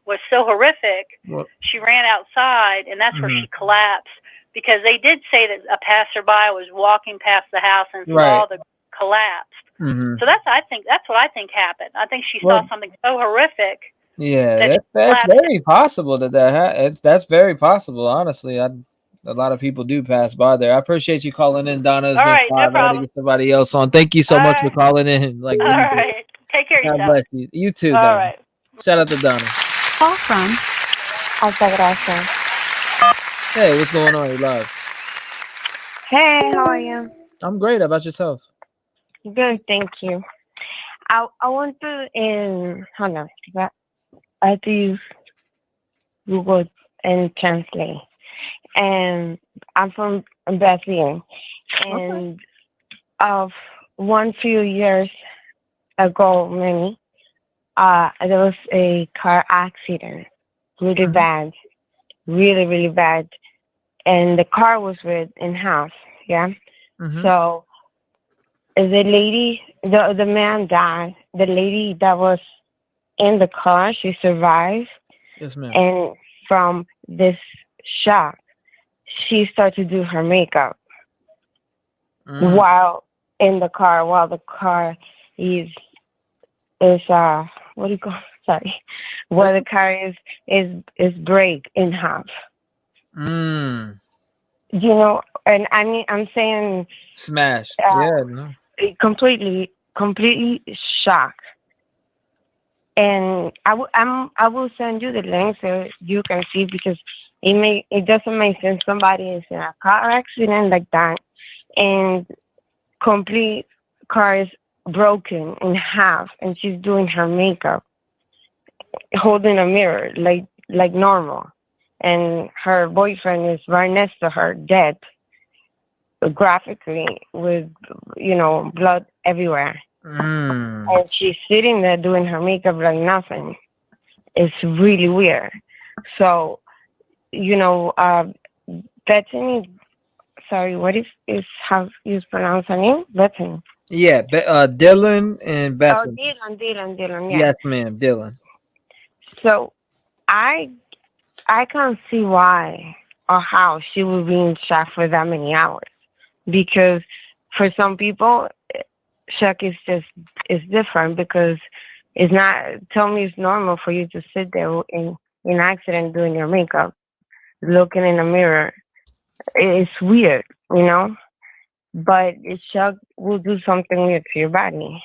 [SPEAKER 19] was so horrific. She ran outside and that's where she collapsed, because they did say that a passerby was walking past the house and saw the collapse. So that's what I think happened. I think she saw something so horrific.
[SPEAKER 1] Yeah, that's very possible that's very possible. Honestly, a lot of people do pass by there. I appreciate you calling in, Donna. It's
[SPEAKER 19] All
[SPEAKER 1] been
[SPEAKER 19] right, no
[SPEAKER 1] fun. I gotta
[SPEAKER 19] problem.
[SPEAKER 1] get somebody else on. Thank you so much for calling in. Like,
[SPEAKER 19] All right. Take care of
[SPEAKER 1] God
[SPEAKER 19] yourself.
[SPEAKER 1] bless you. You too,
[SPEAKER 19] All
[SPEAKER 1] Donna.
[SPEAKER 19] right.
[SPEAKER 1] Shout out to Donna.
[SPEAKER 18] Call from Altagracia.
[SPEAKER 1] Hey, what's going on? You live?
[SPEAKER 18] Hey, how are you?
[SPEAKER 1] I'm great. How about yourself?
[SPEAKER 18] Good, thank you. I want to hold on. I have to use Google and translate. And I'm from Brazil. And one few years ago, there was a car accident, really bad, really, really bad. And the car was ripped in half, yeah? So the man died. The lady that was in the car, she survived.
[SPEAKER 1] Yes, ma'am.
[SPEAKER 18] And from this shock, she started to do her makeup while in the car, while the car is what do you call it? Sorry. While the car is break in half. You know, and I mean, I'm saying
[SPEAKER 1] smash.
[SPEAKER 18] Completely shocked. And I will send you the link so you can see, because it doesn't make sense. Somebody is in a car accident like that, and complete car is broken in half, and she's doing her makeup, holding a mirror like normal, and her boyfriend is right next to her, dead, graphically, with, you know, blood everywhere. And she's sitting there doing her makeup like nothing. It's really weird. So, you know, Bethany, sorry, what is how you pronounce her name? Bethany.
[SPEAKER 1] Yeah, Dylan and Bethany.
[SPEAKER 18] Oh, Dylan, yeah.
[SPEAKER 1] Yes, ma'am, Dylan.
[SPEAKER 18] So I can't see why or how she would be in shock for that many hours, because for some people, shock is different, because it's not. Tell me it's normal for you to sit there in accident doing your makeup, looking in a mirror. It's weird, you know. But shock will do something weird to your body.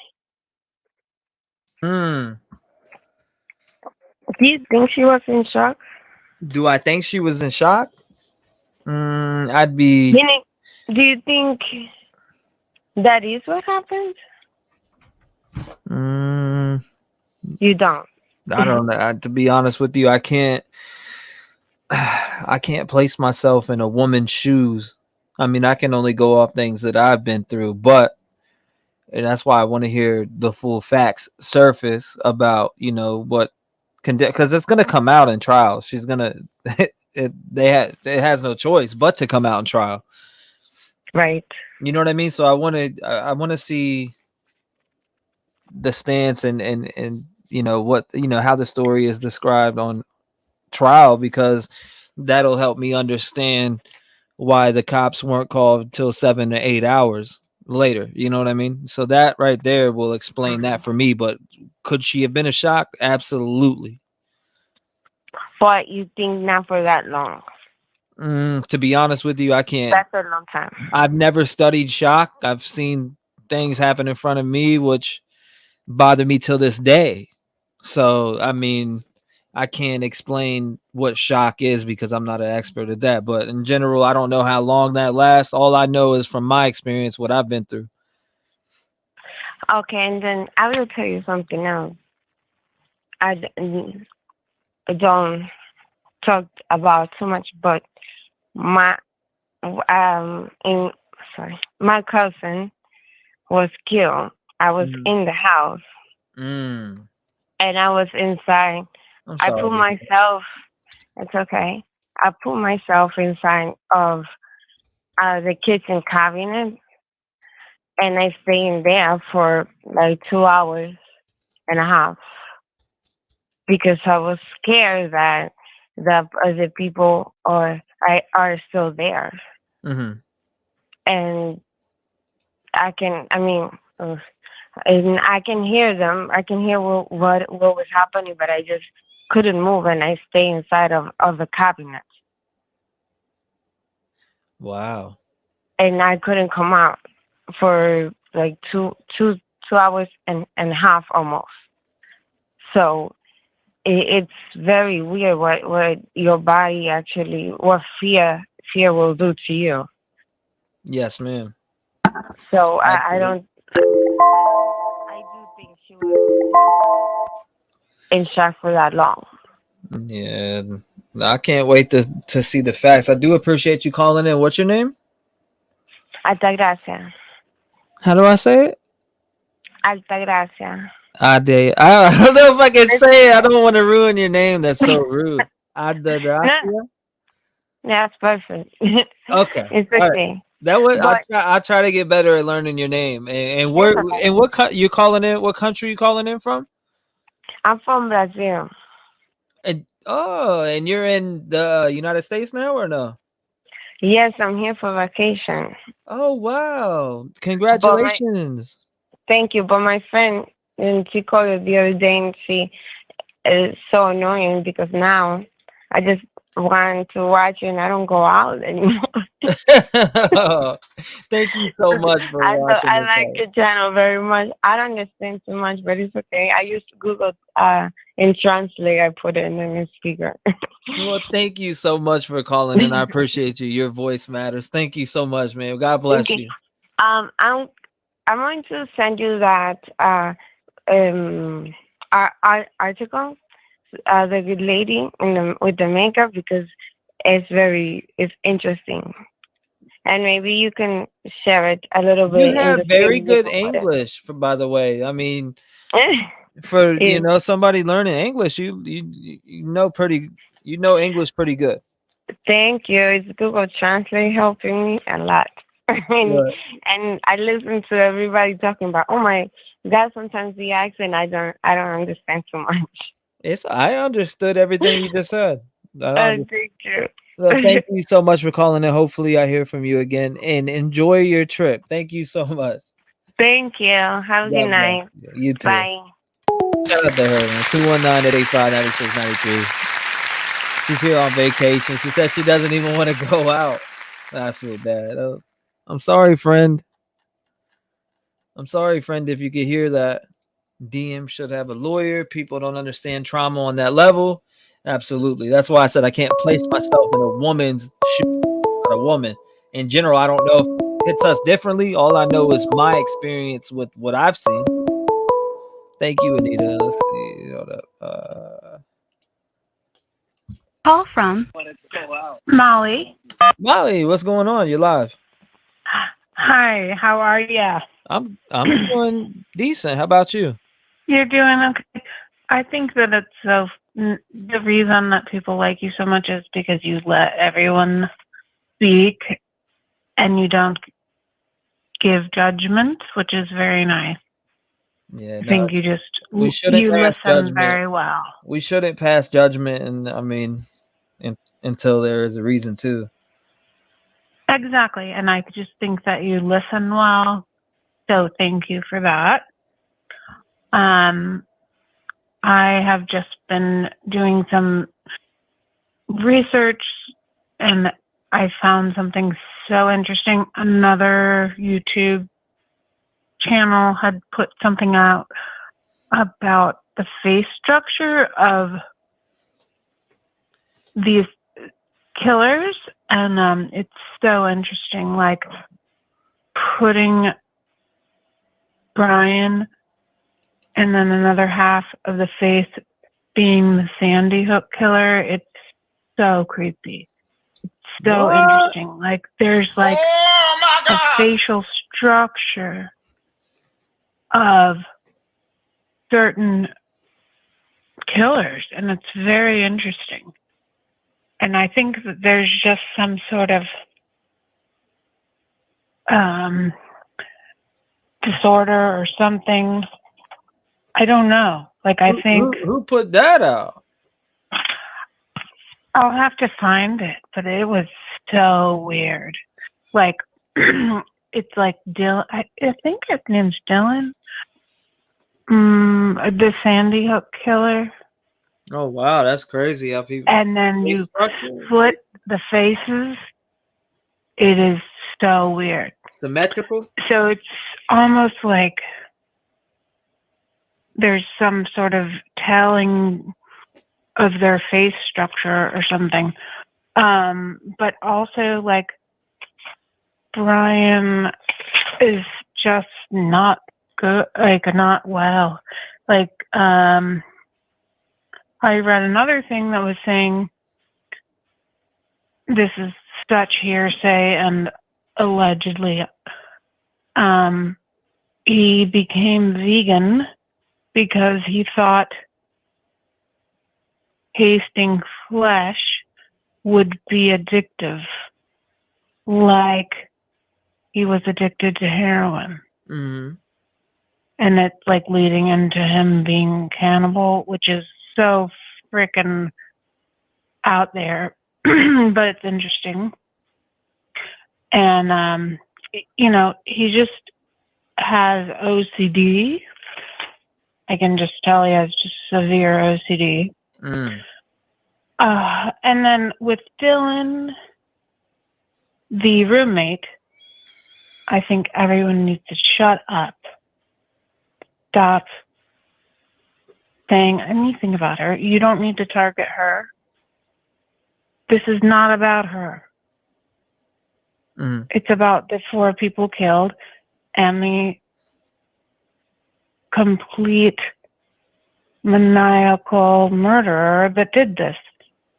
[SPEAKER 18] Do you think she was in shock?
[SPEAKER 1] Do I think she was in shock? I'd be.
[SPEAKER 18] Do you think that is what happened? You don't.
[SPEAKER 1] I don't know. To be honest with you, I can't place myself in a woman's shoes. I mean, I can only go off things that I've been through, and that's why I want to hear the full facts surface about, you know, what because it's going to come out in trial. She's going to it has no choice but to come out in trial.
[SPEAKER 18] Right.
[SPEAKER 1] You know what I mean? So I want to see the stance and you know what, you know, how the story is described on trial, because that'll help me understand why the cops weren't called until 7 to 8 hours later. You know what I mean? So that right there will explain that for me. But could she have been a shock? Absolutely.
[SPEAKER 18] But you think not for that long?
[SPEAKER 1] To be honest with you, I can't.
[SPEAKER 18] That's a long time.
[SPEAKER 1] I've never studied shock. I've seen things happen in front of me which bother me till this day. So, I mean, I can't explain what shock is because I'm not an expert at that. But in general, I don't know how long that lasts. All I know is from my experience, what I've been through.
[SPEAKER 18] Okay, and then I will tell you something else. I don't talk about too much, but my my cousin was killed. I was in the house and I was inside. I put myself. It's okay. I put myself inside of the kitchen cabinet, and I stayed in there for like 2 hours and a half because I was scared that the other people are still there.
[SPEAKER 1] Mm-hmm.
[SPEAKER 18] And I can hear them. I can hear what was happening, but I just couldn't move, and I stay inside of the cabinet.
[SPEAKER 1] Wow.
[SPEAKER 18] And I couldn't come out for like two hours and a half almost. So it's very weird what your body actually, what fear will do to you.
[SPEAKER 1] Yes, ma'am.
[SPEAKER 18] So I do think she was in shock for that long.
[SPEAKER 1] Yeah, I can't wait to see the facts. I do appreciate you calling in. What's your name?
[SPEAKER 18] Altagracia.
[SPEAKER 1] How do I say it?
[SPEAKER 18] Altagracia.
[SPEAKER 1] Ade. I don't know if I can say it. I don't want to ruin your name. That's so rude. Altagracia.
[SPEAKER 18] Yeah, that's perfect.
[SPEAKER 1] Okay.
[SPEAKER 18] It's
[SPEAKER 1] All
[SPEAKER 18] okay.
[SPEAKER 1] right. That was
[SPEAKER 18] But
[SPEAKER 1] I try to get better at learning your name. And where and what you calling in? What country you calling in from?
[SPEAKER 18] I'm from Brazil.
[SPEAKER 1] And you're in the United States now or no?
[SPEAKER 18] Yes, I'm here for vacation.
[SPEAKER 1] Oh wow! Congratulations.
[SPEAKER 18] Thank you. But my friend, and she called the other day, and she is so annoying because now I just want to watch you, and I don't go out anymore.
[SPEAKER 1] Thank you so much for watching.
[SPEAKER 18] I like the channel very much. I don't understand too much, but it's okay. I used to Google and translate. I put it in the speaker.
[SPEAKER 1] Well, thank you so much for calling, and I appreciate you. Your voice matters. Thank you so much, man. God bless you.
[SPEAKER 18] I'm going to send you that article, the good lady with the makeup, because it's interesting, and maybe you can share it a little bit.
[SPEAKER 1] You have very good English, by the way. I mean, for somebody learning English, you know English pretty good.
[SPEAKER 18] Thank you. It's Google Translate helping me a lot. And I listen to everybody talking about, oh my God, sometimes the accent I don't understand too much.
[SPEAKER 1] I understood everything you just said.
[SPEAKER 18] Thank you.
[SPEAKER 1] Well, thank you so much for calling in. Hopefully I hear from you again, and enjoy your trip. Thank you so much.
[SPEAKER 18] Thank you. Have a good night.
[SPEAKER 1] You too.
[SPEAKER 18] Bye.
[SPEAKER 1] Shout out to her, man. 219-885-9693. She's here on vacation. She said she doesn't even want to go out. I feel bad. I'm sorry, friend. I'm sorry, friend, if you could hear that. DM should have a lawyer. People don't understand trauma on that level. Absolutely. That's why I said I can't place myself in a woman's shoes. Not a woman. In general, I don't know if it hits us differently. All I know is my experience with what I've seen. Thank you, Anita. Let's see. Hold up.
[SPEAKER 8] Call from Molly.
[SPEAKER 1] Molly, what's going on? You're live.
[SPEAKER 8] Hi, how are you?
[SPEAKER 1] I'm doing decent. How about you?
[SPEAKER 8] You're doing okay. I think that it's the reason that people like you so much is because you let everyone speak and you don't give judgment, which is very nice.
[SPEAKER 1] Yeah,
[SPEAKER 8] I think you
[SPEAKER 1] listen
[SPEAKER 8] judgment very well.
[SPEAKER 1] We shouldn't pass judgment, and I mean, until there is a reason to.
[SPEAKER 8] Exactly. And I just think that you listen well. So thank you for that. I have just been doing some research and I found something so interesting. Another YouTube channel had put something out about the face structure of these killers, and it's so interesting, like putting Brian and then another half of the face being the Sandy Hook killer. It's so creepy. It's so
[SPEAKER 1] What?
[SPEAKER 8] interesting. Like there's like a facial structure of certain killers, and it's very interesting. And I think that there's just some sort of disorder or something. I don't know. Like I think
[SPEAKER 1] who put that out?
[SPEAKER 8] I'll have to find it, but it was so weird. Like it's like Dylan. I think his name's Dylan. The Sandy Hook killer.
[SPEAKER 1] Oh wow, that's crazy how people.
[SPEAKER 8] And then you split the faces. It is so weird.
[SPEAKER 1] Symmetrical?
[SPEAKER 8] So it's almost like there's some sort of telling of their face structure or something. But also like Brian is just not good, like not well. Like I read another thing that was saying this is such hearsay and allegedly he became vegan because he thought tasting flesh would be addictive, like he was addicted to heroin.
[SPEAKER 1] Mm-hmm.
[SPEAKER 8] And it's like leading into him being cannibal, which is so freaking out there, but it's interesting. And, you know, he just has OCD. I can just tell he has just severe OCD.
[SPEAKER 1] Mm.
[SPEAKER 8] And then with Dylan, the roommate, I think everyone needs to shut up. Stop saying anything about her. You don't need to target her. This is not about her.
[SPEAKER 1] Mm.
[SPEAKER 8] It's about the 4 people killed and the complete maniacal murderer that did this.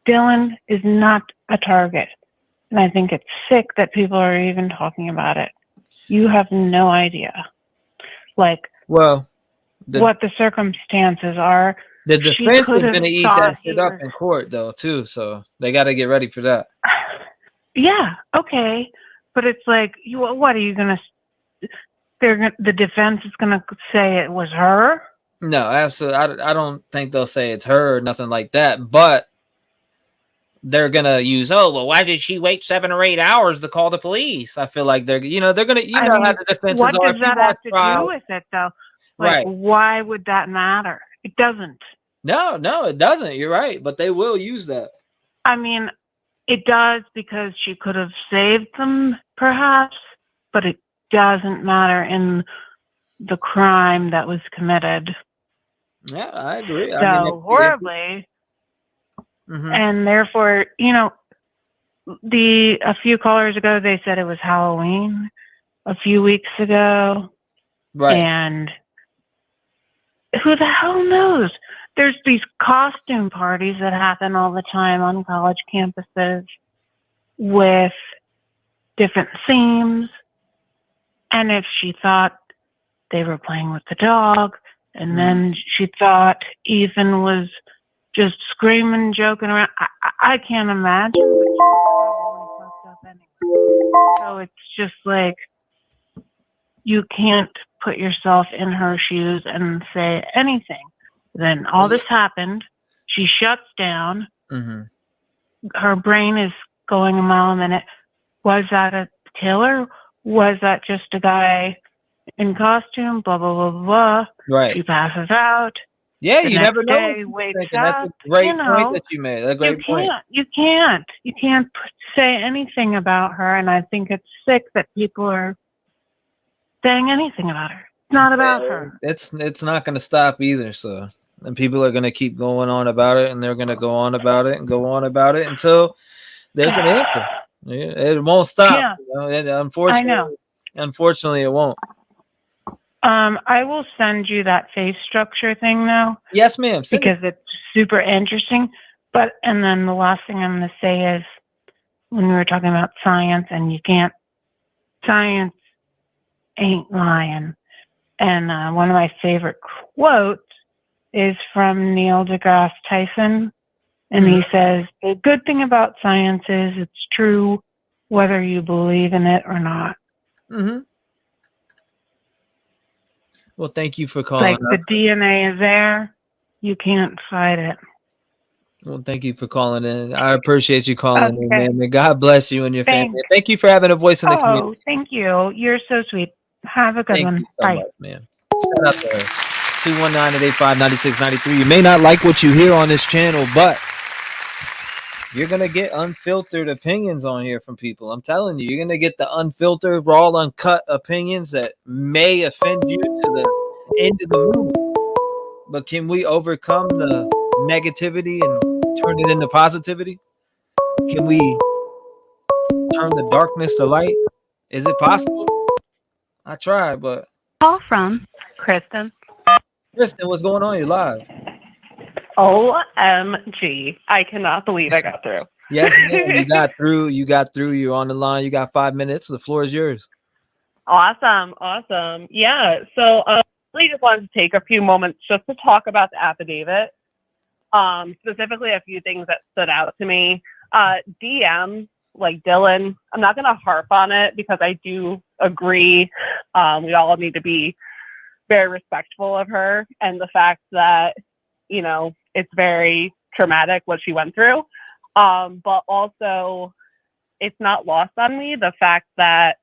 [SPEAKER 8] Dylan is not a target. And I think it's sick that people are even talking about it. You have no idea. Like,
[SPEAKER 1] well,
[SPEAKER 8] what the circumstances are.
[SPEAKER 1] The defense is going to eat that shit up in court, though, too. So they got to get ready for that.
[SPEAKER 8] Yeah, okay, but it's like, what are you going to? The defense is going to say it was her.
[SPEAKER 1] No, absolutely. I don't think they'll say it's her or nothing like that. But they're going to use, well, why did she wait 7 or 8 hours to call the police? I feel like they're going to, how the defense
[SPEAKER 8] what
[SPEAKER 1] is.
[SPEAKER 8] What does that have to do with it, though? Like,
[SPEAKER 1] right.
[SPEAKER 8] Why would that matter? It doesn't.
[SPEAKER 1] No, it doesn't. You're right. But they will use that.
[SPEAKER 8] I mean, it does because she could have saved them, perhaps, but it doesn't matter in the crime that was committed.
[SPEAKER 1] Yeah, I agree.
[SPEAKER 8] So horribly.
[SPEAKER 1] Mm-hmm.
[SPEAKER 8] And therefore, a few callers ago, they said it was Halloween a few weeks ago.
[SPEAKER 1] Right.
[SPEAKER 8] And who the hell knows? There's these costume parties that happen all the time on college campuses with different themes. And if she thought they were playing with the dog, and then she thought Ethan was just screaming, joking around, I can't imagine, but she's probably fucked up anyway. So it's just like, you can't put yourself in her shoes and say anything. Then all this happened. She shuts down.
[SPEAKER 1] Mm-hmm.
[SPEAKER 8] Her brain is going a mile a minute. Was that a killer? Was that just a guy in costume? Blah, blah, blah, blah.
[SPEAKER 1] Right.
[SPEAKER 8] She passes out.
[SPEAKER 1] Yeah,
[SPEAKER 8] The
[SPEAKER 1] you
[SPEAKER 8] next
[SPEAKER 1] never know what
[SPEAKER 8] day,
[SPEAKER 1] she's
[SPEAKER 8] wakes
[SPEAKER 1] thinking. That's
[SPEAKER 8] up.
[SPEAKER 1] a great
[SPEAKER 8] You
[SPEAKER 1] point
[SPEAKER 8] know,
[SPEAKER 1] that you made. A great point.
[SPEAKER 8] you can't say anything about her. And I think it's sick that people are saying anything about her. It's not about her.
[SPEAKER 1] It's not going to stop either. So, and people are going to keep going on about it, and they're going to go on about it and go on about it until there's an answer. It won't stop.
[SPEAKER 8] Yeah.
[SPEAKER 1] You know? And unfortunately, it won't.
[SPEAKER 8] I will send you that face structure thing now.
[SPEAKER 1] Yes, ma'am.
[SPEAKER 8] Because it's super interesting. And then the last thing I'm going to say is when we were talking about science, and science ain't lying. And one of my favorite quotes is from Neil deGrasse Tyson. And he says, the good thing about science is it's true whether you believe in it or not.
[SPEAKER 1] Mm-hmm. Well, thank you for calling.
[SPEAKER 8] Like the DNA is there. You can't fight it.
[SPEAKER 1] Well, thank you for calling in. I appreciate you calling in,
[SPEAKER 8] Okay.
[SPEAKER 1] man. And God bless you and your
[SPEAKER 8] Thanks.
[SPEAKER 1] family. Thank you for having a voice in the community.
[SPEAKER 8] Oh, thank you. You're so sweet. Have a good
[SPEAKER 1] Thank
[SPEAKER 8] one.
[SPEAKER 1] you so
[SPEAKER 8] Bye.
[SPEAKER 1] much, man. Shout out to her. 219-885-9693. You may not like what you hear on this channel, but you're going to get unfiltered opinions on here from people. I'm telling you, you're going to get the unfiltered, raw, uncut opinions that may offend you to the end of the movie. But can we overcome the negativity and turn it into positivity? Can we turn the darkness to light? Is it possible? I tried, but...
[SPEAKER 13] Call from Kristen.
[SPEAKER 1] Kristen, what's going on? You're live.
[SPEAKER 22] OMG. I cannot believe I got through.
[SPEAKER 1] Yes, ma'am. You got through. You're on the line. You got 5 minutes. The floor is yours.
[SPEAKER 22] Awesome. Yeah. So I really just wanted to take a few moments just to talk about the affidavit. Specifically, a few things that stood out to me. DM, like Dylan, I'm not going to harp on it because I do agree. We all need to be very respectful of her and the fact that, you know, it's very traumatic what she went through. But also, it's not lost on me the fact that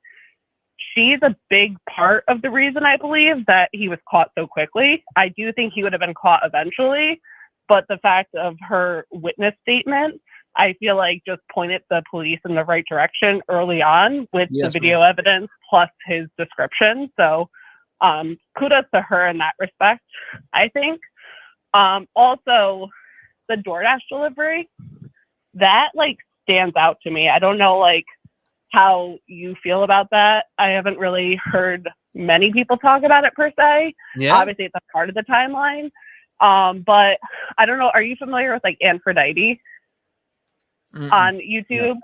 [SPEAKER 22] she's a big part of the reason I believe that he was caught so quickly. I do think he would have been caught eventually, but the fact of her witness statement, I feel like just pointed the police in the right direction early on with the video evidence plus his description. So kudos to her in that respect, I think. Also, the DoorDash delivery, that like stands out to me. I don't know like how you feel about that. I haven't really heard many people talk about it per se.
[SPEAKER 1] Yeah.
[SPEAKER 22] Obviously, it's a part of the timeline. But I don't know. Are you familiar with like Aphrodite on YouTube?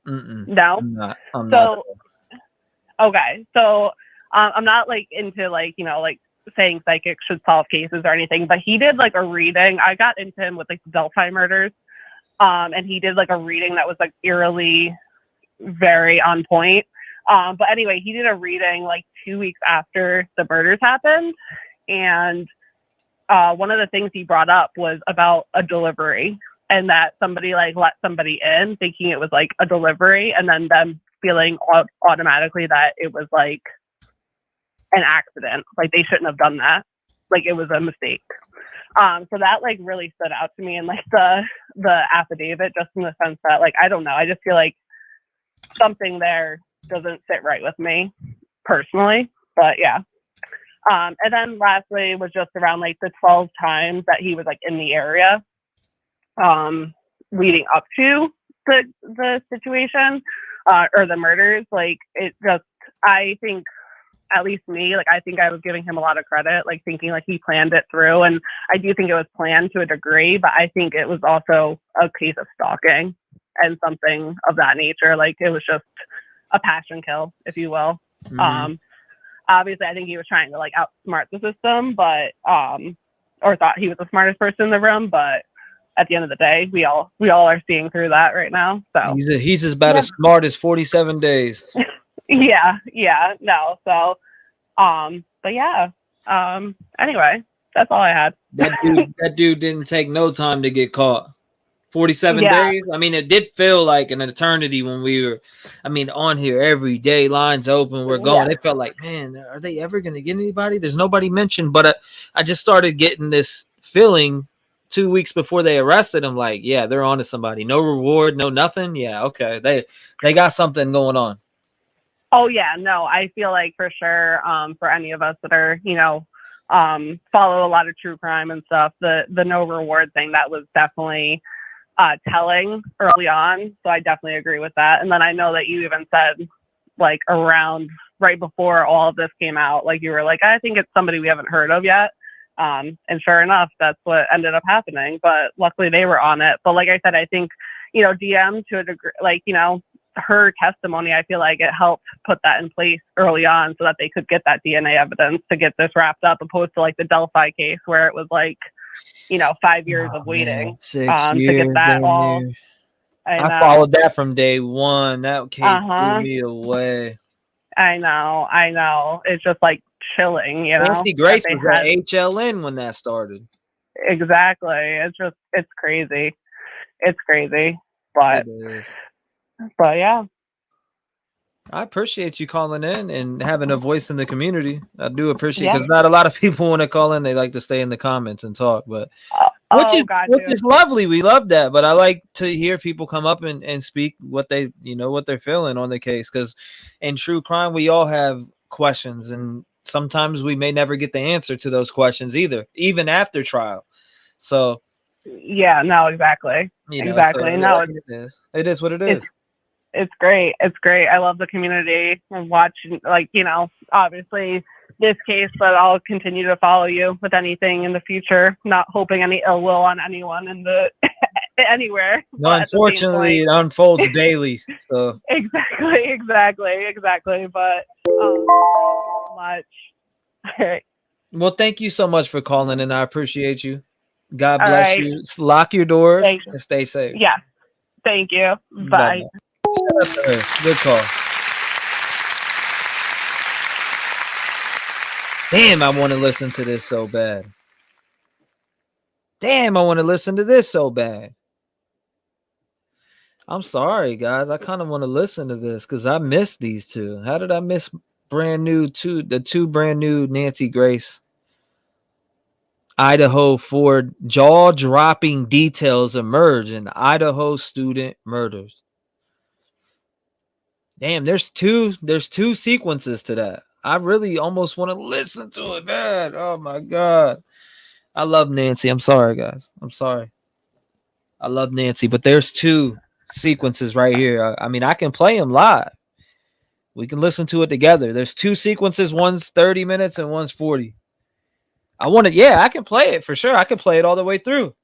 [SPEAKER 22] No.
[SPEAKER 1] I'm not.
[SPEAKER 22] Okay. So I'm not like into like, you know, like saying psychics should solve cases or anything, but he did like a reading. I got into him with like the Delphi murders. And he did like a reading that was like eerily very on point. But anyway, he did a reading like 2 weeks after the murders happened. And one of the things he brought up was about a delivery and that somebody like let somebody in thinking it was like a delivery and then them feeling automatically that it was like an accident. Like they shouldn't have done that. Like it was a mistake. So that like really stood out to me and like the affidavit, just in the sense that like, I don't know, I just feel like something there doesn't sit right with me personally, but yeah. And then lastly was just around like the 12 times that he was like in the area, leading up to the situation, or the murders. Like it just, I think, at least me, like I think I was giving him a lot of credit, like thinking like he planned it through, and I do think it was planned to a degree, but I think it was also a case of stalking and something of that nature. Like it was just a passion kill, if you will. Obviously, I think he was trying to like outsmart the system, but or thought he was the smartest person in the room. But at the end of the day, we all are seeing through that right now. So
[SPEAKER 1] he's about as smart as 47 days.
[SPEAKER 22] Yeah, no. So, but yeah. Anyway, that's all I had.
[SPEAKER 1] That dude didn't take no time to get caught. 47
[SPEAKER 5] Yeah.
[SPEAKER 1] days. I mean, it did feel like an eternity when we were, I mean, on here every day, lines open, we're going.
[SPEAKER 5] Yeah.
[SPEAKER 1] It felt like, man, are they ever going to get anybody? There's nobody mentioned, but I just started getting this feeling 2 weeks before they arrested him. Like, yeah, they're on to somebody. No reward, no nothing. Yeah, okay, they got something going on.
[SPEAKER 22] Oh yeah, no, I feel like for sure, for any of us that are, follow a lot of true crime and stuff, the no reward thing, that was definitely telling early on. So I definitely agree with that. And then I know that you even said, like, around right before all of this came out, like, you were like, I think it's somebody we haven't heard of yet. And sure enough, that's what ended up happening. But luckily they were on it. But like I said, I think, DM to a degree, like, her testimony, I feel like it helped put that in place early on so that they could get that DNA evidence to get this wrapped up, opposed to like the Delphi case where it was like, 5 years of waiting
[SPEAKER 1] Six
[SPEAKER 22] to
[SPEAKER 1] years,
[SPEAKER 22] get that all.
[SPEAKER 1] I followed that from day one. That case blew me away.
[SPEAKER 22] I know. It's just like chilling,
[SPEAKER 1] Nancy Grace
[SPEAKER 22] that
[SPEAKER 1] was
[SPEAKER 22] they
[SPEAKER 1] at
[SPEAKER 22] had-
[SPEAKER 1] HLN when that started.
[SPEAKER 22] Exactly. It's crazy. It's crazy. But yeah.
[SPEAKER 1] I appreciate you calling in and having a voice in the community. I do appreciate
[SPEAKER 22] Yeah.
[SPEAKER 1] because not a lot of people want to call in. They like to stay in the comments and talk, but which is lovely. We love that. But I like to hear people come up and speak what they, what they're feeling on the case. Because in true crime, we all have questions, and sometimes we may never get the answer to those questions either, even after trial. So
[SPEAKER 22] Yeah, no, exactly. Exactly.
[SPEAKER 1] so,
[SPEAKER 22] No,
[SPEAKER 1] it is what it is.
[SPEAKER 22] It's great. It's great. I love the community and watching, like, obviously this case, but I'll continue to follow you with anything in the future, not hoping any ill will on anyone in the anywhere.
[SPEAKER 1] No, unfortunately, it unfolds daily. So
[SPEAKER 22] Exactly. But so much. All right.
[SPEAKER 1] well, thank you so much for calling, and I appreciate you. God
[SPEAKER 22] All
[SPEAKER 1] bless
[SPEAKER 22] right.
[SPEAKER 1] you. Lock your doors
[SPEAKER 22] Thanks.
[SPEAKER 1] and stay safe.
[SPEAKER 22] Yeah. Thank you. Bye.
[SPEAKER 1] Bye-bye. Shout out to her. Good call. Damn, I want to listen to this so bad. I'm sorry, guys. I kind of want to listen to this because I missed these two. How did I miss the two brand new Nancy Grace? Idaho Ford jaw-dropping details emerge in Idaho student murders. Damn, there's two sequences to that. I really almost want to listen to it bad. Oh my God. I love Nancy. I'm sorry, guys. I'm sorry. I love Nancy, but there's two sequences right here. I mean, I can play them live. We can listen to it together. There's two sequences. One's 30 minutes and one's 40. I can play it for sure. I can play it all the way through.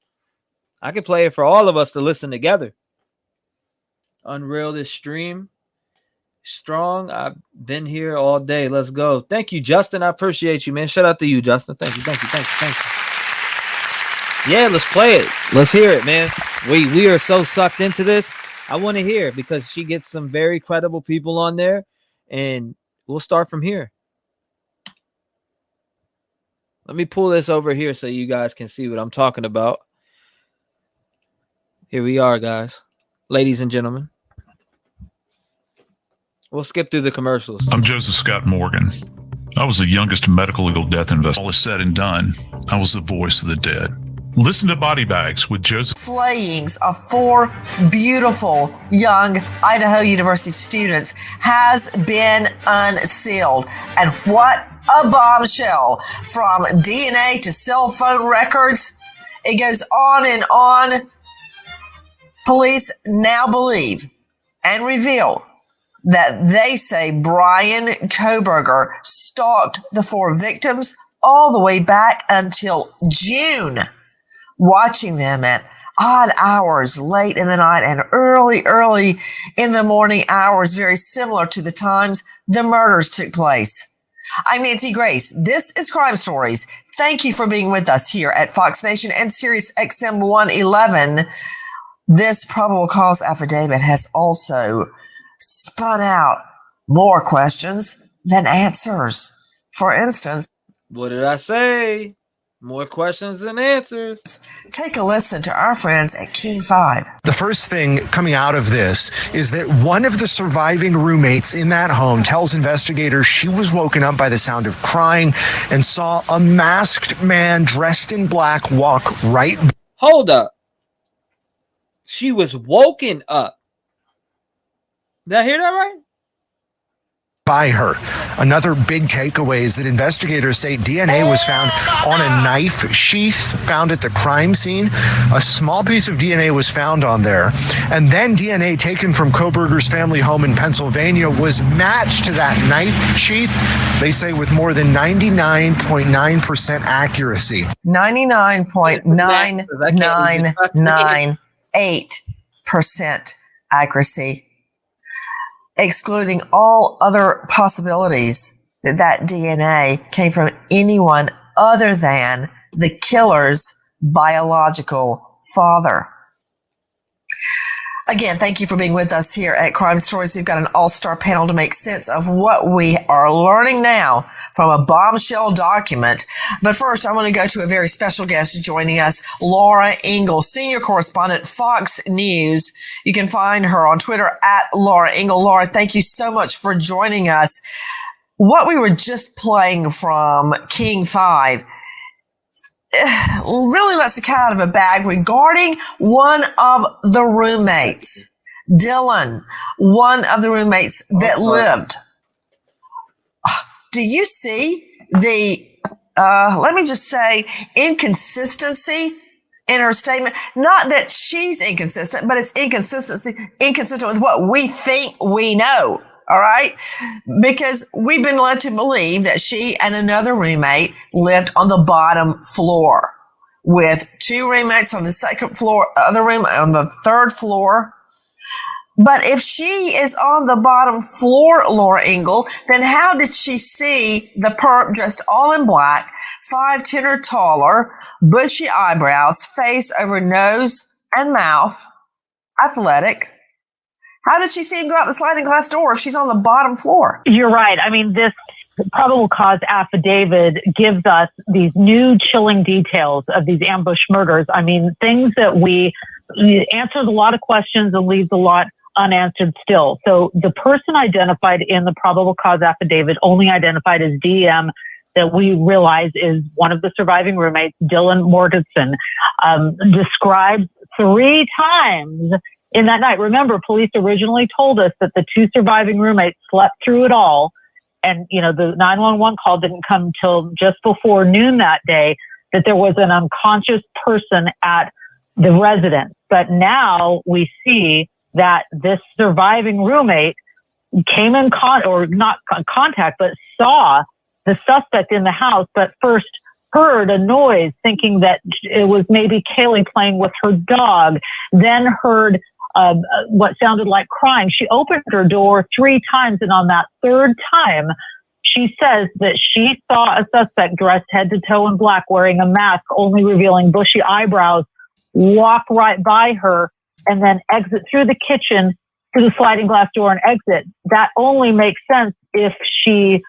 [SPEAKER 1] I can play it for all of us to listen together. Unreal this stream. Strong. I've been here all day. Let's go. Thank you, Justin. I appreciate you, man. Shout out to you, Justin. Thank you. Yeah, let's play it. Let's hear it, man. We are so sucked into this. I want to hear because she gets some very credible people on there, and we'll start from here. Let me pull this over here so you guys can see what I'm talking about. Here we are, guys. Ladies and gentlemen. We'll skip through the commercials.
[SPEAKER 16] I'm Joseph Scott Morgan. I was the youngest medical legal death investigator. All is said and done, I was the voice of the dead. Listen to Body Bags with Joseph.
[SPEAKER 21] Slayings of 4 beautiful young Idaho University students has been unsealed. And what a bombshell, from DNA to cell phone records. It goes on and on. Police now believe and reveal that they say BryanKohberger stalked the 4 victims all the way back until June, watching them at odd hours, late in the night and early in the morning hours, very similar to the times the murders took place. I'm Nancy Grace. This is Crime Stories. Thank you for being with us here at Fox Nation and Sirius XM 111. This probable cause affidavit has also spun out more questions than answers. For instance,
[SPEAKER 1] what did I say? More questions than answers.
[SPEAKER 21] Take a listen to our friends at King 5.
[SPEAKER 12] The first thing coming out of this is that one of the surviving roommates in that home tells investigators she was woken up by the sound of crying and saw a masked man dressed in black walk right.
[SPEAKER 1] Hold up. She was woken up. Did I hear that right?
[SPEAKER 12] By her. Another big takeaway is that investigators say DNA was found on a knife sheath found at the crime scene. A small piece of DNA was found on there. And then DNA taken from Kohberger's family home in Pennsylvania was matched to that knife sheath, they say, with more than 99.9% accuracy.
[SPEAKER 21] 99.9998% accuracy, excluding all other possibilities that DNA came from anyone other than the killer's biological father. Again, thank you for being with us here at Crime Stories. We've got an all-star panel to make sense of what we are learning now from a bombshell document. But first, I want to go to a very special guest joining us, Laura Ingle, senior correspondent, Fox News. You can find her on Twitter at Laura Ingle. Laura, thank you so much for joining us. What we were just playing from King 5 really lets the cat out of a bag regarding one of the roommates, Dylan, one of the roommates that lived. Do you see the, let me just say, inconsistency in her statement? Not that she's inconsistent, but it's inconsistent with what we think we know. All right. Because we've been led to believe that she and another roommate lived on the bottom floor with two roommates on the second floor, other room on the third floor. But if she is on the bottom floor, Laura Ingle, then how did she see the perp dressed all in black, 5'10" or taller, bushy eyebrows, face over nose and mouth, athletic? How did she see him go out the sliding glass door if she's on the bottom floor?
[SPEAKER 15] You're right. I mean, this probable cause affidavit gives us these new chilling details of these ambush murders. I mean, things that answers a lot of questions and leaves a lot unanswered still. So the person identified in the probable cause affidavit, only identified as DM, that we realize is one of the surviving roommates, Dylan Morganson, describes 3 times in that night. Remember, police originally told us that the 2 surviving roommates slept through it all. And, you know, the 911 call didn't come till just before noon that day, that there was an unconscious person at the residence. But now we see that this surviving roommate came in contact, but saw the suspect in the house, but first heard a noise thinking that it was maybe Kaylee playing with her dog, then heard what sounded like crying. She opened her door 3 times, and on that 3rd time, she says that she saw a suspect dressed head to toe in black, wearing a mask, only revealing bushy eyebrows, walk right by her, and then exit through the kitchen to the sliding glass door and exit. That only makes sense if she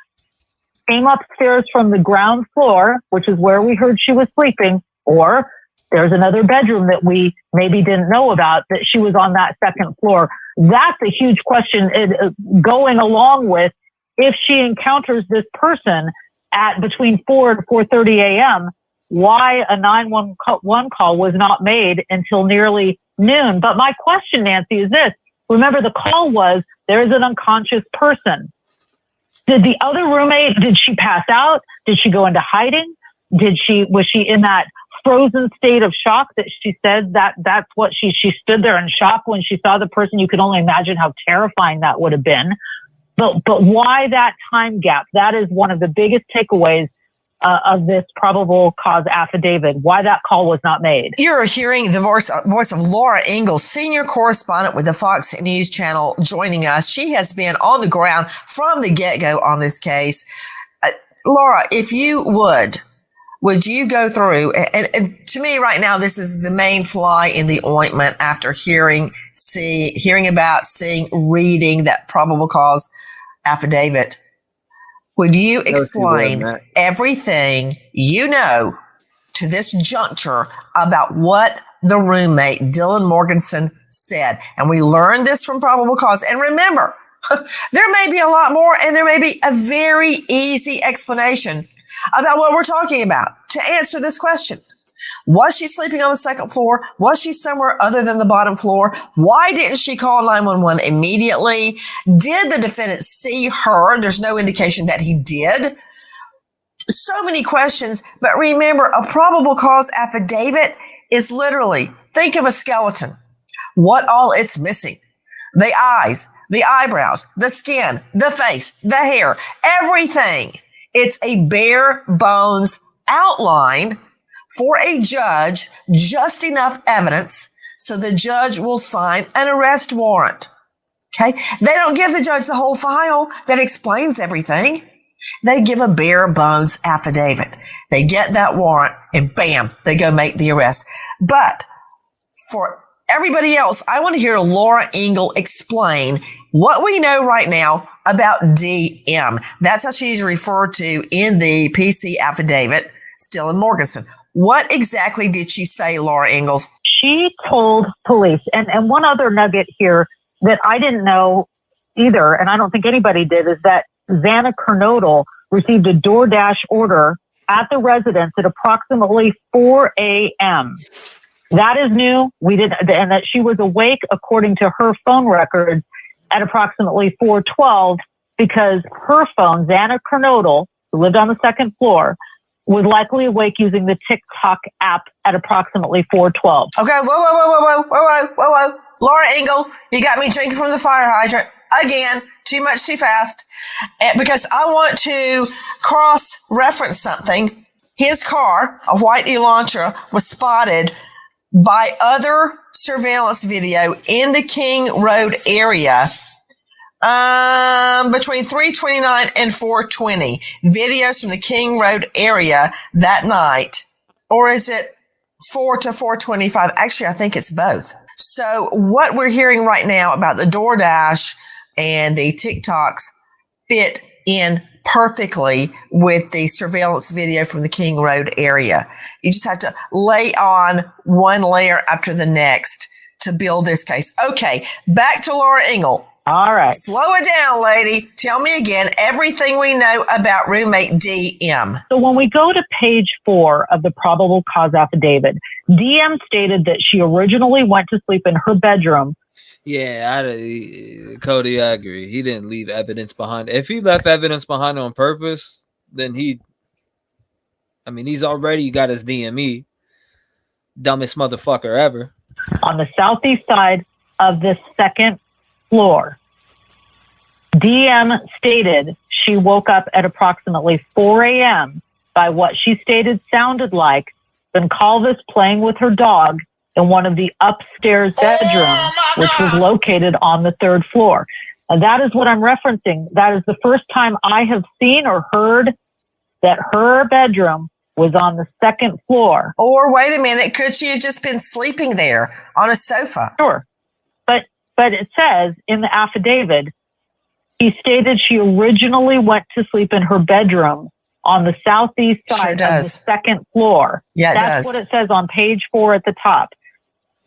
[SPEAKER 15] came upstairs from the ground floor, which is where we heard she was sleeping, or there's another bedroom that we maybe didn't know about, that she was on that 2nd floor. That's a huge question going along with if she encounters this person at between 4 and 4:30 a.m., why a 911 call was not made until nearly noon. But my question, Nancy, is this. Remember, the call was, there's an unconscious person. Did the other roommate, did she pass out? Did she go into hiding? Was she in that frozen state of shock that she said that's what she stood there in shock when she saw the person? You can only imagine how terrifying that would have been. But why that time gap? That is one of the biggest takeaways of this probable cause affidavit, why that call was not made.
[SPEAKER 21] You're hearing the voice of Laura Ingle, senior correspondent with the Fox News Channel, joining us. She has been on the ground from the get-go on this case. Laura, if you would you go through, and to me right now, this is the main fly in the ointment after hearing about, reading that probable cause affidavit. Would you explain everything you know to this juncture about what the roommate, Dylan Morganson, said. And we learned this from probable cause. And remember, there may be a lot more, and there may be a very easy explanation about what we're talking about to answer this question. Was she sleeping on the second floor? Was she somewhere other than the bottom floor? Why didn't she call 911 immediately? Did the defendant see her? There's no indication that he did. So many questions, but remember, a probable cause affidavit is literally, think of a skeleton. What all it's missing. The eyes, the eyebrows, the skin, the face, the hair, everything. It's a bare bones outline for a judge, just enough evidence so the judge will sign an arrest warrant. Okay? They don't give the judge the whole file that explains everything. They give a bare bones affidavit. They get that warrant and bam, they go make the arrest. But for everybody else, I want to hear Laura Ingle explain what we know right now about DM. That's how she's referred to in the PC affidavit, Dylan Morganson. What exactly did she say, Laura Ingalls?
[SPEAKER 15] She told police, and one other nugget here that I didn't know either, and I don't think anybody did, is that Xana Kernodle received a DoorDash order at the residence at approximately 4 a.m. That is new. And that she was awake, according to her phone records, at approximately 4:12 because her phone, Xana Kernodle, who lived on the second floor, was likely awake using the TikTok app at approximately 4:12.
[SPEAKER 21] Okay, whoa. Laura Ingle, you got me drinking from the fire hydrant. Again, too much, too fast. Because I want to cross-reference something. His car, a white Elantra, was spotted by other surveillance video in the King Road area between 3:29 and 4:20. Videos from the King Road area that night. Or is it 4 to 4:25? Actually, I think it's both. So what we're hearing right now about the DoorDash and the TikToks fit in perfectly with the surveillance video from the King Road area. You just have to lay on one layer after the next to build this case. Okay, back to Laura Ingle.
[SPEAKER 15] All right.
[SPEAKER 21] Slow it down, lady. Tell me again everything we know about roommate DM.
[SPEAKER 15] So when we go to page 4 of the probable cause affidavit, DM stated that she originally went to sleep in her bedroom.
[SPEAKER 1] Yeah, Cody, I agree. He didn't leave evidence behind. If he left evidence behind on purpose, then he's already got his DME. Dumbest motherfucker ever.
[SPEAKER 15] On the southeast side of the second floor. DM stated she woke up at approximately 4 a.m. by what she stated sounded like Goncalves playing with her dog in one of the upstairs bedrooms, which was located on the third floor. And that is what I'm referencing. That is the first time I have seen or heard that her bedroom was on the second floor.
[SPEAKER 21] Or wait a minute, could she have just been sleeping there on a sofa?
[SPEAKER 15] Sure. But it says in the affidavit, he stated she originally went to sleep in her bedroom on the southeast side of the second floor.
[SPEAKER 21] Yeah,
[SPEAKER 15] that's what it says on page 4 at the top.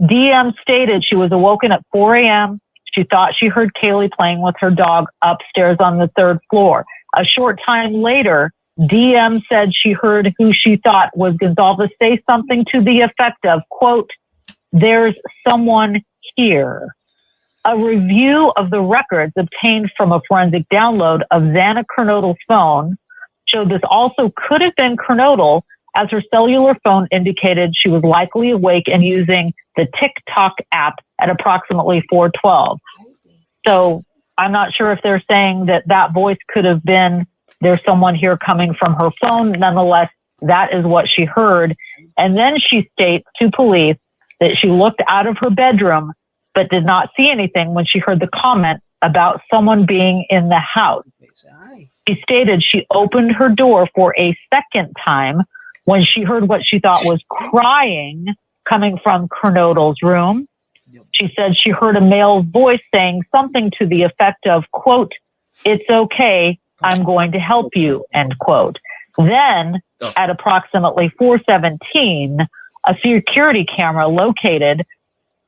[SPEAKER 15] DM stated she was awoken at 4 a.m. She thought she heard Kaylee playing with her dog upstairs on the third floor. A short time later, DM said she heard who she thought was Goncalves say something to the effect of, quote, "There's someone here." A review of the records obtained from a forensic download of Xana Kernodle's phone showed this also could have been Kernodle, as her cellular phone indicated she was likely awake and using the TikTok app at approximately 4:12. So I'm not sure if they're saying that voice could have been, "There's someone here," coming from her phone. Nonetheless, that is what she heard. And then she states to police that she looked out of her bedroom but did not see anything when she heard the comment about someone being in the house. She stated she opened her door for a second time when she heard what she thought was crying coming from Kernodle's room. She said she heard a male voice saying something to the effect of, quote, "It's okay, I'm going to help you," end quote. Then, at approximately 4:17, a security camera located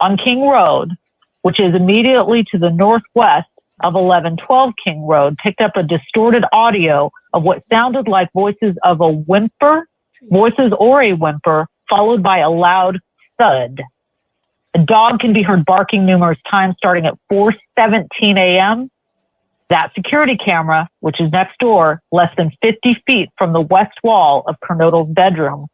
[SPEAKER 15] on King Road, which is immediately to the northwest of 1112 King Road, picked up a distorted audio of what sounded like voices or a whimper, followed by a loud thud. A dog can be heard barking numerous times starting at 4:17 a.m. That security camera, which is next door, less than 50 feet from the west wall of Kernodle's bedroom.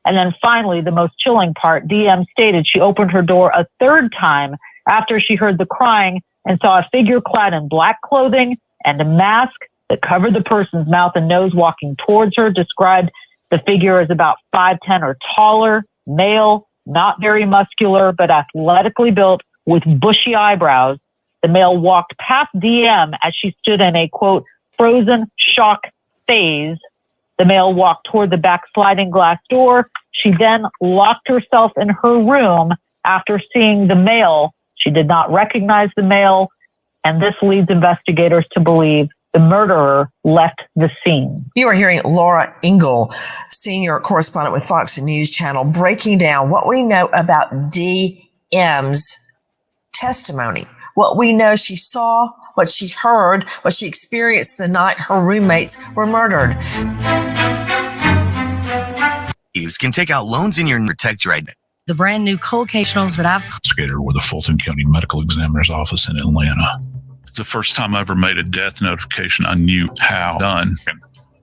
[SPEAKER 15] And then finally, the most chilling part, DM stated she opened her door a third time after she heard the crying and saw a figure clad in black clothing and a mask that covered the person's mouth and nose walking towards her. Described the figure as about 5'10" or taller, male, not very muscular, but athletically built with bushy eyebrows. The male walked past DM as she stood in a, quote, frozen shock phase. The male walked toward the back sliding glass door. She then locked herself in her room after seeing the male. She did not recognize the male, and this leads investigators to believe the murderer left the scene.
[SPEAKER 21] You are hearing Laura Ingle, senior correspondent with Fox News Channel, breaking down what we know about DM's testimony, what we know she saw, what she heard, what she experienced the night her roommates were murdered.
[SPEAKER 9] Can take out loans in your protect your identity. The brand new cold case that I've
[SPEAKER 16] Investigator with the Fulton County Medical Examiner's Office in Atlanta. It's the first time I ever made a death notification I knew how done.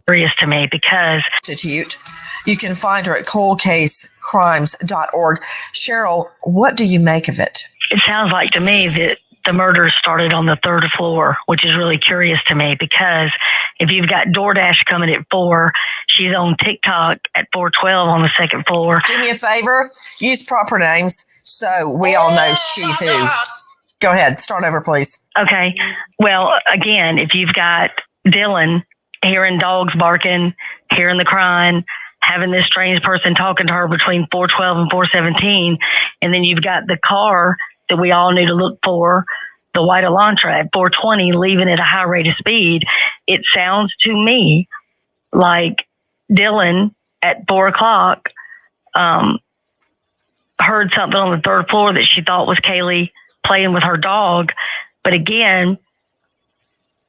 [SPEAKER 9] curious to me because
[SPEAKER 21] Institute. You can find her at coldcasecrimes.org. Cheryl, what do you make of it?
[SPEAKER 9] it sounds like to me that the murder started on the third floor, which is really curious to me because if you've got DoorDash coming at 4, she's on TikTok at 4:12 on the second floor.
[SPEAKER 21] Do me a favor, use proper names so we all know she who. Go ahead, start over, please.
[SPEAKER 9] Okay. Well, again, if you've got Dylan hearing dogs barking, hearing the crying, having this strange person talking to her between 4:12 and 4:17, and then you've got the car that we all knew to look for, the white Elantra at 4:20, leaving at a high rate of speed. It sounds to me like Dylan at 4 o'clock heard something on the third floor that she thought was Kaylee playing with her dog. But again,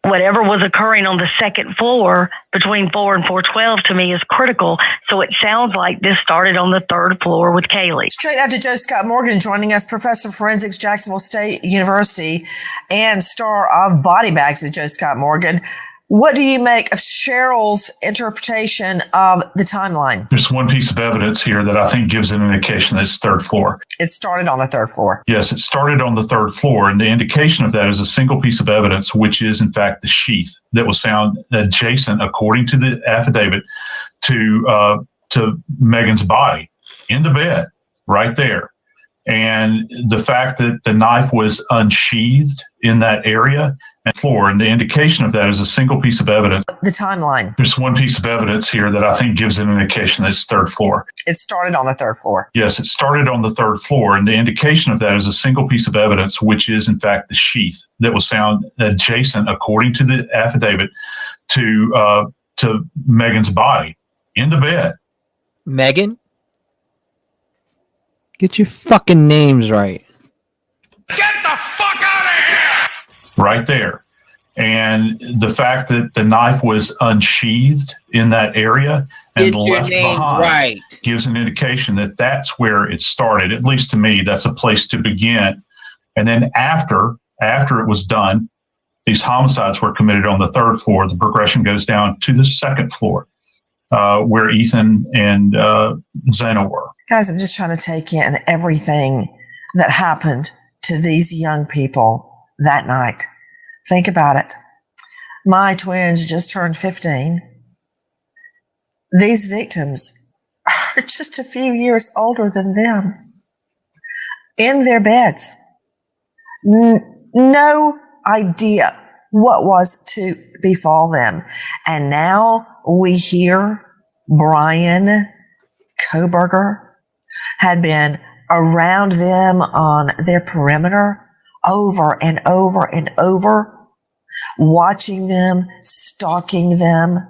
[SPEAKER 9] whatever was occurring on the second floor between 4 and 4:12 to me is critical. So it sounds like this started on the third floor with Kaylee.
[SPEAKER 21] Straight out to Joe Scott Morgan joining us, professor of forensics, Jacksonville State University, and star of Body Bags with Joe Scott Morgan. What do you make of Cheryl's interpretation of the timeline?
[SPEAKER 16] There's one piece of evidence here that I think gives an indication that it's third floor.
[SPEAKER 21] It started on the third floor.
[SPEAKER 16] Yes, it started on the third floor, and the indication of that is a single piece of evidence, which is, in fact, the sheath that was found adjacent, according to the affidavit, to Megan's body in the bed right there. And the fact that the knife was unsheathed in that area and floor, and the indication of that is a single piece of evidence.
[SPEAKER 21] The timeline.
[SPEAKER 16] There's one piece of evidence here that I think gives an indication that it's third floor.
[SPEAKER 21] It started on the third floor.
[SPEAKER 16] Yes, it started on the third floor, and the indication of that is a single piece of evidence, which is, in fact, the sheath that was found adjacent, according to the affidavit, to Megan's body in the bed.
[SPEAKER 1] Megan? Get your fucking names right.
[SPEAKER 16] Right there. And the fact that the knife was unsheathed in that area and left behind gives an indication that that's where it started. At least to me, that's a place to begin. And then after it was done, these homicides were committed on the third floor. The progression goes down to the second floor, where Ethan and Zena were.
[SPEAKER 21] Guys, I'm just trying to take in everything that happened to these young people that night. Think about it. My twins just turned 15. These victims are just a few years older than them. In their beds. No idea what was to befall them. And now we hear Bryankohberger had been around them on their perimeter over and over and over, watching them, stalking them.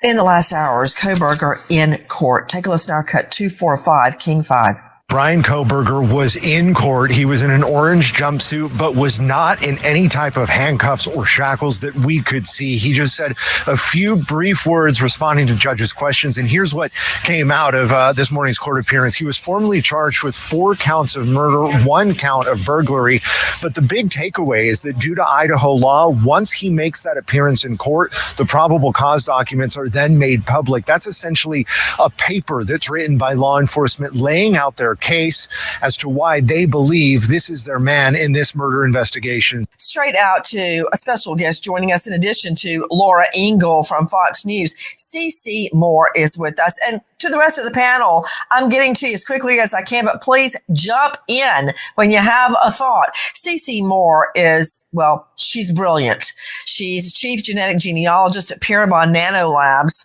[SPEAKER 21] In the last hours, Kohberger in court. Take a listen to our cut 245, King 5.
[SPEAKER 12] Bryan Kohberger was in court. He was in an orange jumpsuit, but was not in any type of handcuffs or shackles that we could see. He just said a few brief words responding to judges' questions. And here's what came out of this morning's court appearance. He was formally charged with 4 counts of murder, 1 count of burglary. But the big takeaway is that due to Idaho law, once he makes that appearance in court, the probable cause documents are then made public. That's essentially a paper that's written by law enforcement laying out their case as to why they believe this is their man in this murder investigation.
[SPEAKER 21] Straight out to a special guest joining us in addition to Laura Ingle from Fox News. CC Moore is with us. And to the rest of the panel, I'm getting to you as quickly as I can, but please jump in when you have a thought. CC Moore is, well, she's brilliant. She's chief genetic genealogist at Parabon Nanolabs.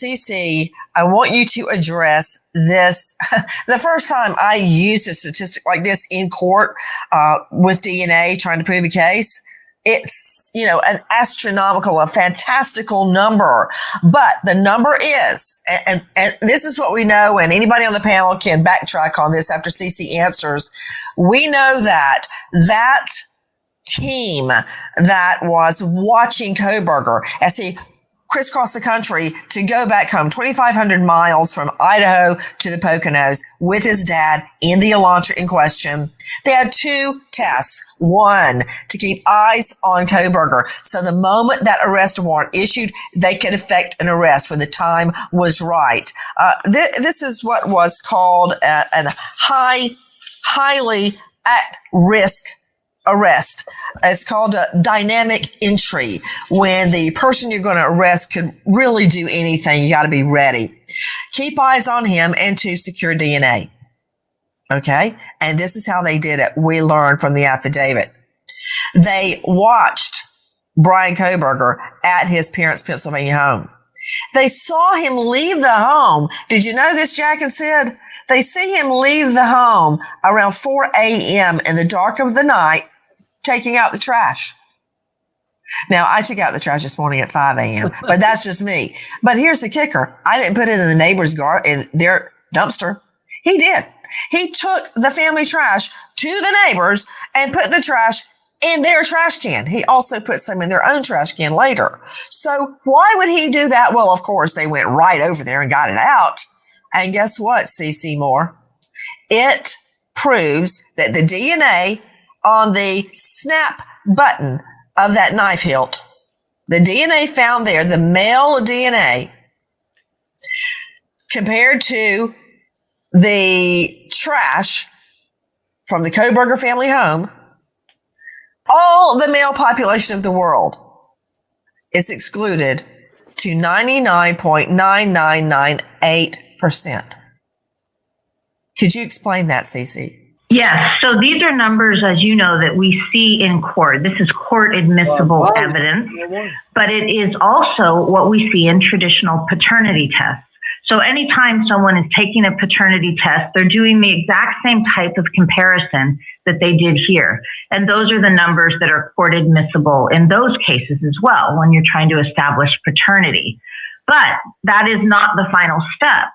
[SPEAKER 21] CC, I want you to address this. The first time I used a statistic like this in court with DNA trying to prove a case, it's, an astronomical, a fantastical number. But the number is, and this is what we know, and anybody on the panel can backtrack on this after CC answers. We know that team that was watching Kohberger as he crisscross the country to go back home, 2,500 miles from Idaho to the Poconos with his dad in the Elantra in question. They had 2 tasks. 1, to keep eyes on Kohberger. So the moment that arrest warrant issued, they could effect an arrest when the time was right. This is what was called a highly at-risk arrest. It's called a dynamic entry. When the person you're going to arrest could really do anything, you got to be ready. Keep eyes on him and to secure DNA. Okay? And this is how they did it. We learned from the affidavit. They watched Bryan Kohberger at his parents' Pennsylvania home. They saw him leave the home. Did you know this, Jack and Sid? They see him leave the home around 4 a.m. in the dark of the night, taking out the trash. Now, I took out the trash this morning at 5 a.m., but that's just me. But here's the kicker. I didn't put it in the neighbor's in their dumpster. He did. He took the family trash to the neighbors and put the trash in their trash can. He also put some in their own trash can later. So why would he do that? Well, of course, they went right over there and got it out. And guess what, CC Moore? It proves that the DNA on the snap button of that knife hilt, the DNA found there, the male DNA, compared to the trash from the Kohberger family home, all the male population of the world is excluded to 99.9998%. Could you explain that, Cece?
[SPEAKER 10] Yes. So these are numbers, as you know, that we see in court. This is court admissible evidence, but it is also what we see in traditional paternity tests. So anytime someone is taking a paternity test, they're doing the exact same type of comparison that they did here. And those are the numbers that are court admissible in those cases as well, when you're trying to establish paternity. But that is not the final step.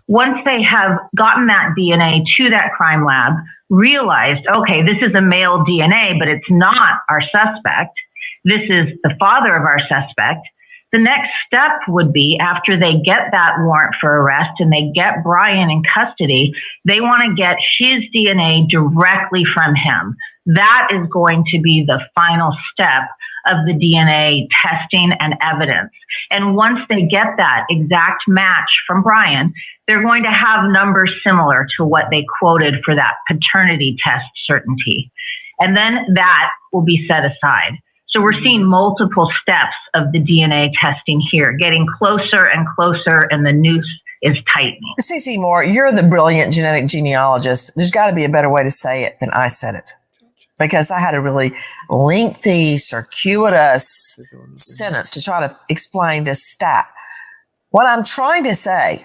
[SPEAKER 10] Once they have gotten that DNA to that crime lab, realized, okay, this is a male DNA, but it's not our suspect. This is the father of our suspect. The next step would be, after they get that warrant for arrest and they get Bryan in custody, they want to get his DNA directly from him. That is going to be the final step of the DNA testing and evidence. And once they get that exact match from Bryan, they're going to have numbers similar to what they quoted for that paternity test certainty. And then that will be set aside. So we're seeing multiple steps of the DNA testing here, getting closer and closer, and the noose is tightening.
[SPEAKER 21] CC Moore, you're the brilliant genetic genealogist. There's got to be a better way to say it than I said it, because I had a really lengthy, circuitous sentence to try to explain this stat. What I'm trying to say,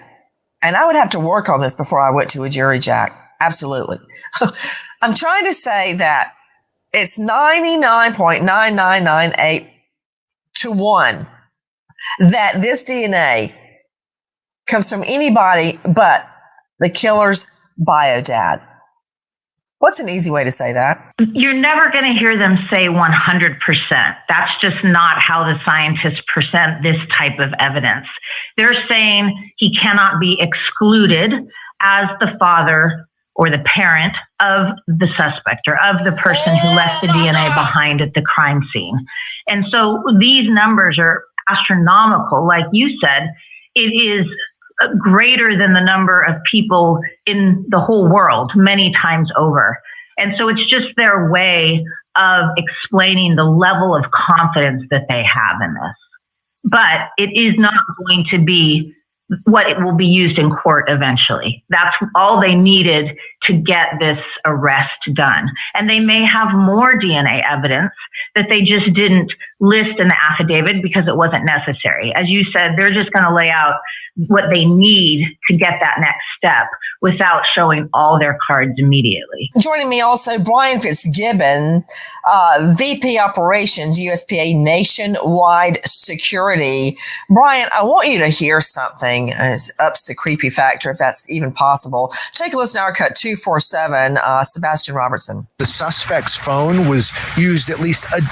[SPEAKER 21] and I would have to work on this before I went to a jury, Jack. Absolutely. I'm trying to say that it's 99.9998 to 1 that this DNA comes from anybody but the killer's bio dad? What's an easy way to say that?
[SPEAKER 10] You're never going to hear them say 100%. That's just not how the scientists present this type of evidence. They're saying he cannot be excluded as the father or the parent of the suspect or of the person who left the DNA behind at the crime scene. And so these numbers are astronomical. Like you said, it is greater than the number of people in the whole world many times over. And so it's just their way of explaining the level of confidence that they have in this. But it is not going to be what it will be used in court eventually. That's all they needed to get this arrest done. And they may have more DNA evidence that they just didn't list in the affidavit because it wasn't necessary. As you said, they're just going to lay out what they need to get that next step without showing all their cards immediately.
[SPEAKER 21] Joining me also, Brian Fitzgibbon, VP Operations, USPA Nationwide Security. Brian, I want you to hear something. It ups the creepy factor, if that's even possible. Take a listen to our cut 247, Sebastian Robertson.
[SPEAKER 12] The suspect's phone was used at least a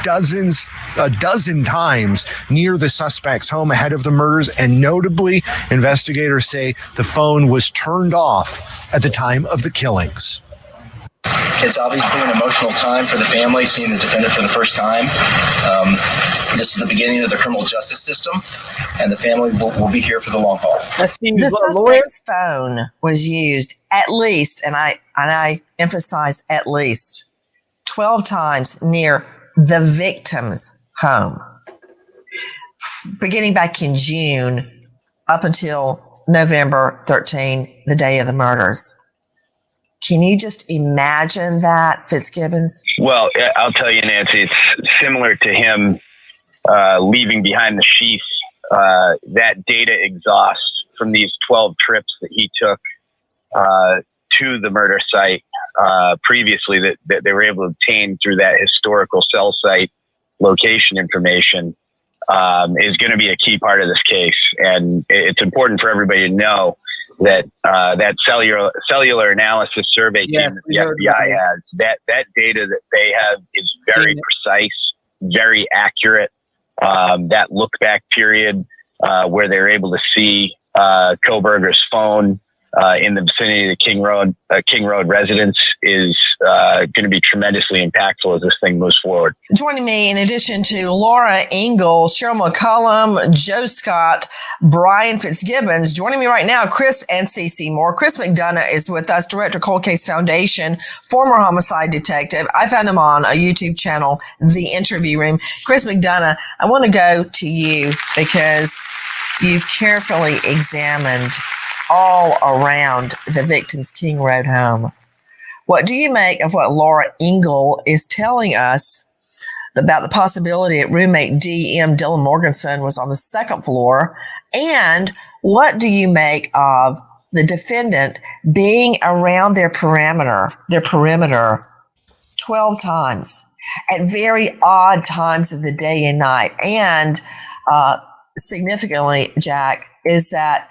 [SPEAKER 12] dozen times near the suspect's home ahead of the murders, and notably, investigators say the phone was turned off at the time of the killings.
[SPEAKER 7] It's obviously an emotional time for the family, seeing the defendant for the first time. This is the beginning of the criminal justice system, and the family will be here for the long haul.
[SPEAKER 21] The suspect's phone was used at least, and I emphasize at least, 12 times near the victim's home, beginning back in June up until November 13, the day of the murders. Can you just imagine that, Fitzgibbons?
[SPEAKER 17] Well, I'll tell you, Nancy, it's similar to him leaving behind the sheath. That data exhausts from these 12 trips that he took to the murder site previously that they were able to obtain through that historical cell site location information is going to be a key part of this case. And it's important for everybody to know that that cellular analysis survey team that the FBI has, that data that they have is very precise, very accurate. That look back period where they're able to see Kohberger's phone in the vicinity of the King Road residence is going to be tremendously impactful as this thing moves forward.
[SPEAKER 21] Joining me, in addition to Laura Engel, Cheryl McCollum, Joe Scott, Brian Fitzgibbons, joining me right now, Chris and CeCe Moore. Chris McDonough is with us, Director, Cold Case Foundation, former homicide detective. I found him on a YouTube channel, The Interview Room. Chris McDonough, I want to go to you because you've carefully examined all around the victim's King Road home. What do you make of what Laura Engel is telling us about the possibility that roommate DM Dylan Morganson was on the second floor? And what do you make of the defendant being around their perimeter 12 times at very odd times of the day and night? And significantly, Jack, is that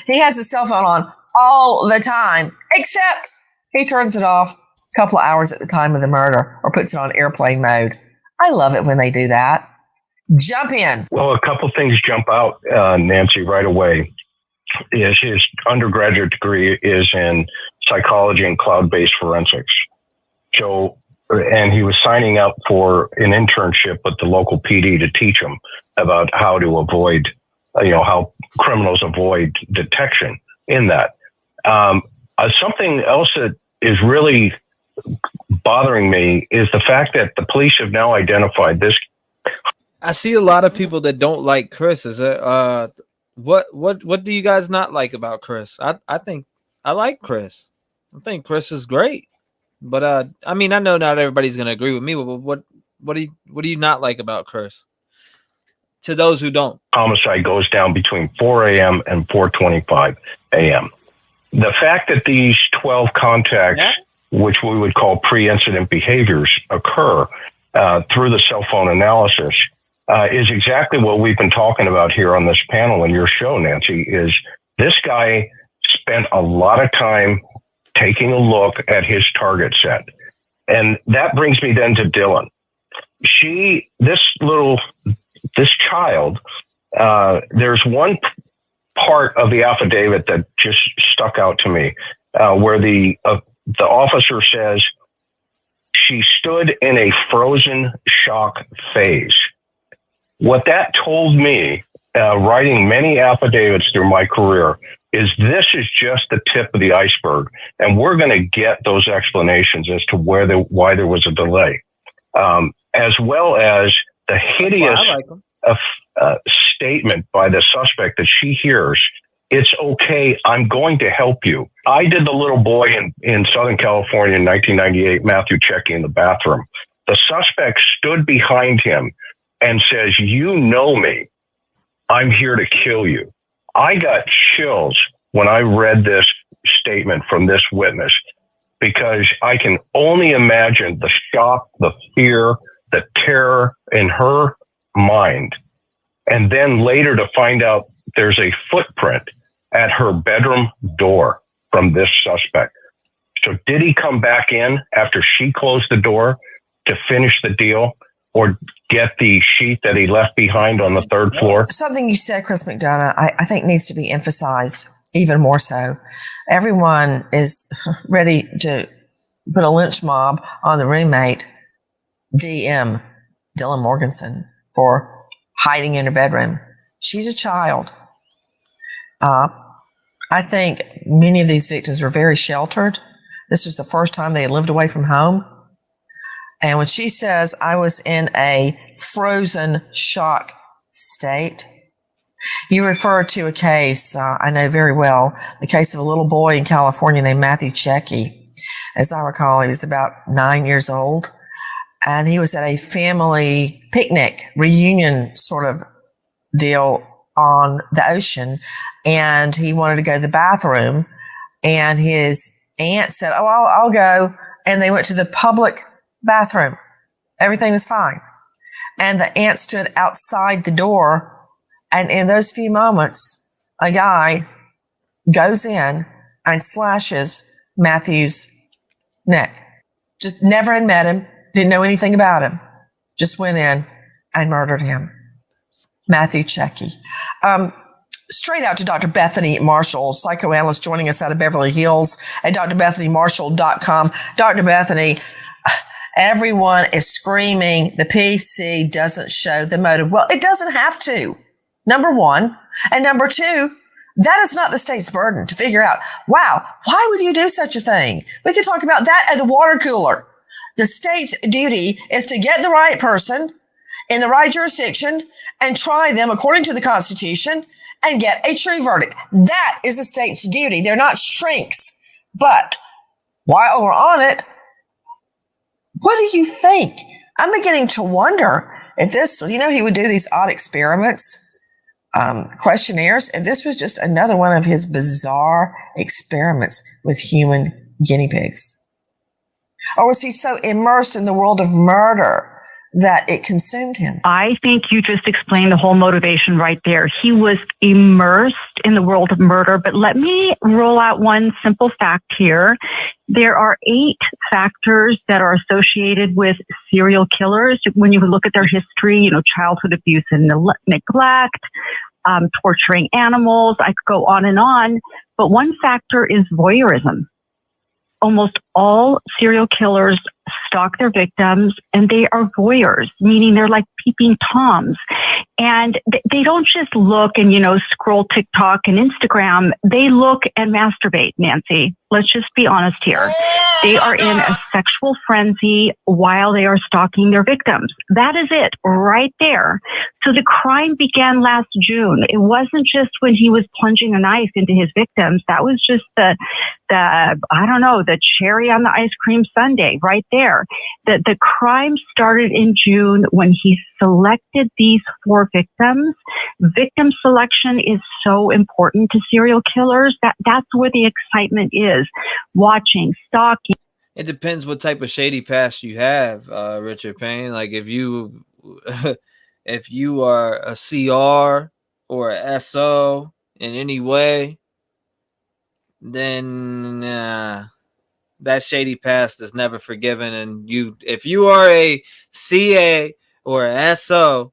[SPEAKER 21] he has his cell phone on all the time, except he turns it off a couple of hours at the time of the murder or puts it on airplane mode. I love it when they do that. Jump in.
[SPEAKER 23] Well, a couple things jump out, Nancy, right away. Is his undergraduate degree is in psychology and cloud-based forensics. So, and he was signing up for an internship with the local PD to teach him about how to avoid, how criminals avoid detection in that. Something else that is really bothering me is the fact that the police have now identified this.
[SPEAKER 1] I see a lot of people that don't like Chris. Is it what do you guys not like about Chris? I think I like Chris. I think Chris is great. But I mean, I know not everybody's gonna agree with me, but what do you not like about Chris? To those who don't.
[SPEAKER 23] Homicide goes down between 4 a.m. and 4:25 a.m. The fact that these 12 contacts, which we would call pre-incident behaviors, occur through the cell phone analysis is exactly what we've been talking about here on this panel in your show, Nancy, is this guy spent a lot of time taking a look at his target set. And that brings me then to Dylan. This child, there's one part of the affidavit that just stuck out to me, where the officer says she stood in a frozen shock phase. What that told me, writing many affidavits through my career, is this is just the tip of the iceberg, and we're going to get those explanations as to why there was a delay, as well as the hideous statement by the suspect that she hears. It's okay. I'm going to help you. I did the little boy in Southern California in 1998, Matthew Checky, in the bathroom. The suspect stood behind him and says, "You know me. I'm here to kill you." I got chills when I read this statement from this witness, because I can only imagine the shock, the fear, the terror in her mind. And then later to find out there's a footprint at her bedroom door from this suspect. So did he come back in after she closed the door to finish the deal, or get the sheet that he left behind on the third floor?
[SPEAKER 21] Something you said, Chris McDonough, I think needs to be emphasized even more so. Everyone is ready to put a lynch mob on the roommate, DM, Dylan Morganson, for hiding in her bedroom. She's a child. I think many of these victims were very sheltered. This was the first time they had lived away from home. And when she says, "I was in a frozen shock state," you refer to a case I know very well, the case of a little boy in California named Matthew Checky. As I recall, he was about 9 years old, and he was at a family picnic reunion sort of deal on the ocean, and he wanted to go to the bathroom, and his aunt said, "Oh, I'll go," and they went to the public bathroom. Everything was fine. And the aunt stood outside the door, and in those few moments, a guy goes in and slashes Matthew's neck. Just never had met him, didn't know anything about him, just went in and murdered him. Matthew Checky. Straight out to Dr. Bethany Marshall, psychoanalyst joining us out of Beverly Hills at drbethanymarshall.com. Dr. Bethany, everyone is screaming the PC doesn't show the motive. Well, it doesn't have to, number one. And number two, that is not the state's burden to figure out, wow, why would you do such a thing? We could talk about that at the water cooler. The state's duty is to get the right person in the right jurisdiction and try them according to the Constitution and get a true verdict. That is the state's duty. They're not shrinks. But while we're on it, what do you think? I'm beginning to wonder if this, he would do these odd experiments, questionnaires, if this was just another one of his bizarre experiments with human guinea pigs. Or was he so immersed in the world of murder that it consumed him?
[SPEAKER 6] I think you just explained the whole motivation right there. He was immersed in the world of murder. But let me roll out one simple fact here. There are 8 factors that are associated with serial killers. When you look at their history, childhood abuse and neglect, torturing animals, I could go on. But one factor is voyeurism. Almost all serial killers stalk their victims, and they are voyeurs, meaning they're like peeping Toms. And they don't just look and, scroll TikTok and Instagram. They look and masturbate, Nancy. Let's just be honest here. They are in a sexual frenzy while they are stalking their victims. That is it right there. So the crime began last June. It wasn't just when he was plunging a knife into his victims. That was just the cherry on the ice cream sundae right there. The crime started in June when he selected these 4 victims. Victim selection is so important to serial killers. That's where the excitement is. Watching, stalking.
[SPEAKER 1] It depends what type of shady past you have, Richard Payne. Like if if you are a CR or a SO in any way, then that shady past is never forgiven. And if you are a CA or a SO,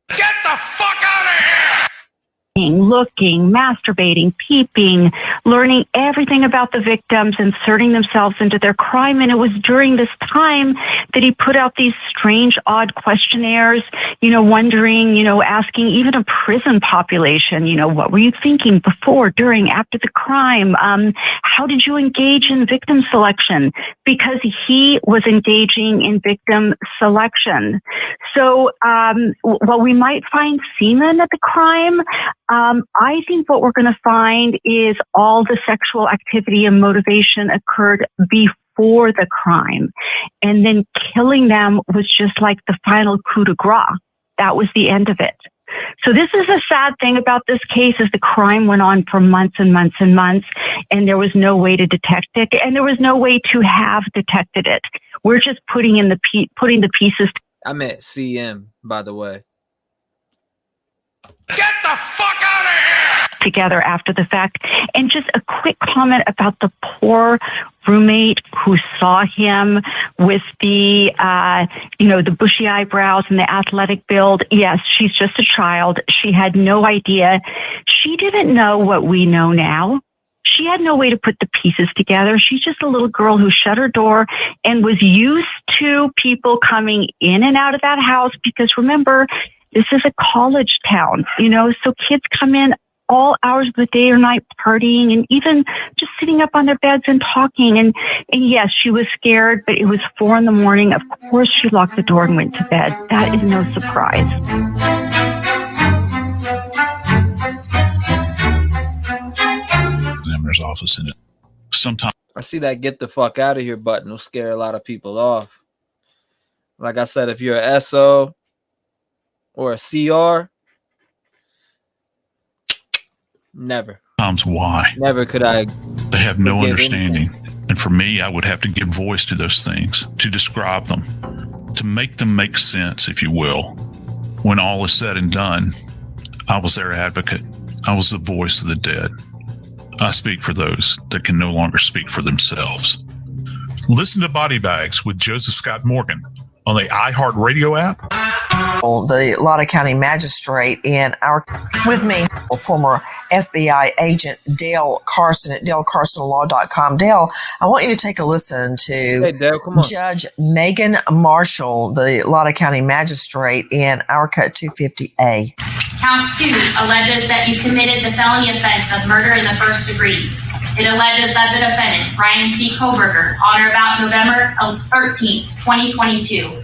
[SPEAKER 3] get the fuck out of here!
[SPEAKER 13] Looking, masturbating, peeping, learning everything about the victims, inserting themselves into their crime. And it was during this time that he put out these strange, odd questionnaires, wondering, asking even a prison population, what were you thinking before, during, after the crime? How did you engage in victim selection? Because he was engaging in victim selection. So while we might find semen at the crime, I think what we're going to find is all the sexual activity and motivation occurred before the crime. And then killing them was just like the final coup de grace. That was the end of it. So this is a sad thing about this case is the crime went on for months and months and months, and there was no way to detect it, and there was no way to have detected it. We're just putting the pieces.
[SPEAKER 1] I meant CM, by the way.
[SPEAKER 3] Get the fuck out of here!
[SPEAKER 13] Together after the fact. And just a quick comment about the poor roommate who saw him with the, the bushy eyebrows and the athletic build. Yes, she's just a child. She had no idea. She didn't know what we know now. She had no way to put the pieces together. She's just a little girl who shut her door and was used to people coming in and out of that house because remember, this is a college town, so kids come in all hours of the day or night partying and even just sitting up on their beds and talking. And yes, she was scared, but it was 4 a.m. Of course, she locked the door and went to bed. That is no surprise.
[SPEAKER 16] Examiner's office in it. Sometimes
[SPEAKER 1] I see that get the fuck out of here button will scare a lot of people off. Like I said, if you're a SO or a CR, never.
[SPEAKER 16] Why?
[SPEAKER 1] Never could I.
[SPEAKER 16] They have no understanding. And for me, I would have to give voice to those things, to describe them, to make them make sense, if you will. When all is said and done, I was their advocate. I was the voice of the dead. I speak for those that can no longer speak for themselves. Listen to Body Bags with Joseph Scott Morgan on the iHeartRadio app.
[SPEAKER 21] The Loudoun County Magistrate with me, former FBI agent Dale Carson at DaleCarsonLaw.com. Dale, I want you to take a listen to
[SPEAKER 1] Dale, come on.
[SPEAKER 21] Judge Megan Marshall, the Loudoun County Magistrate in our cut 250A.
[SPEAKER 11] Count 2 alleges that you committed the felony offense of murder in the first degree. It alleges that the defendant, Brian C. Kohberger, on or about November 13th, 2022,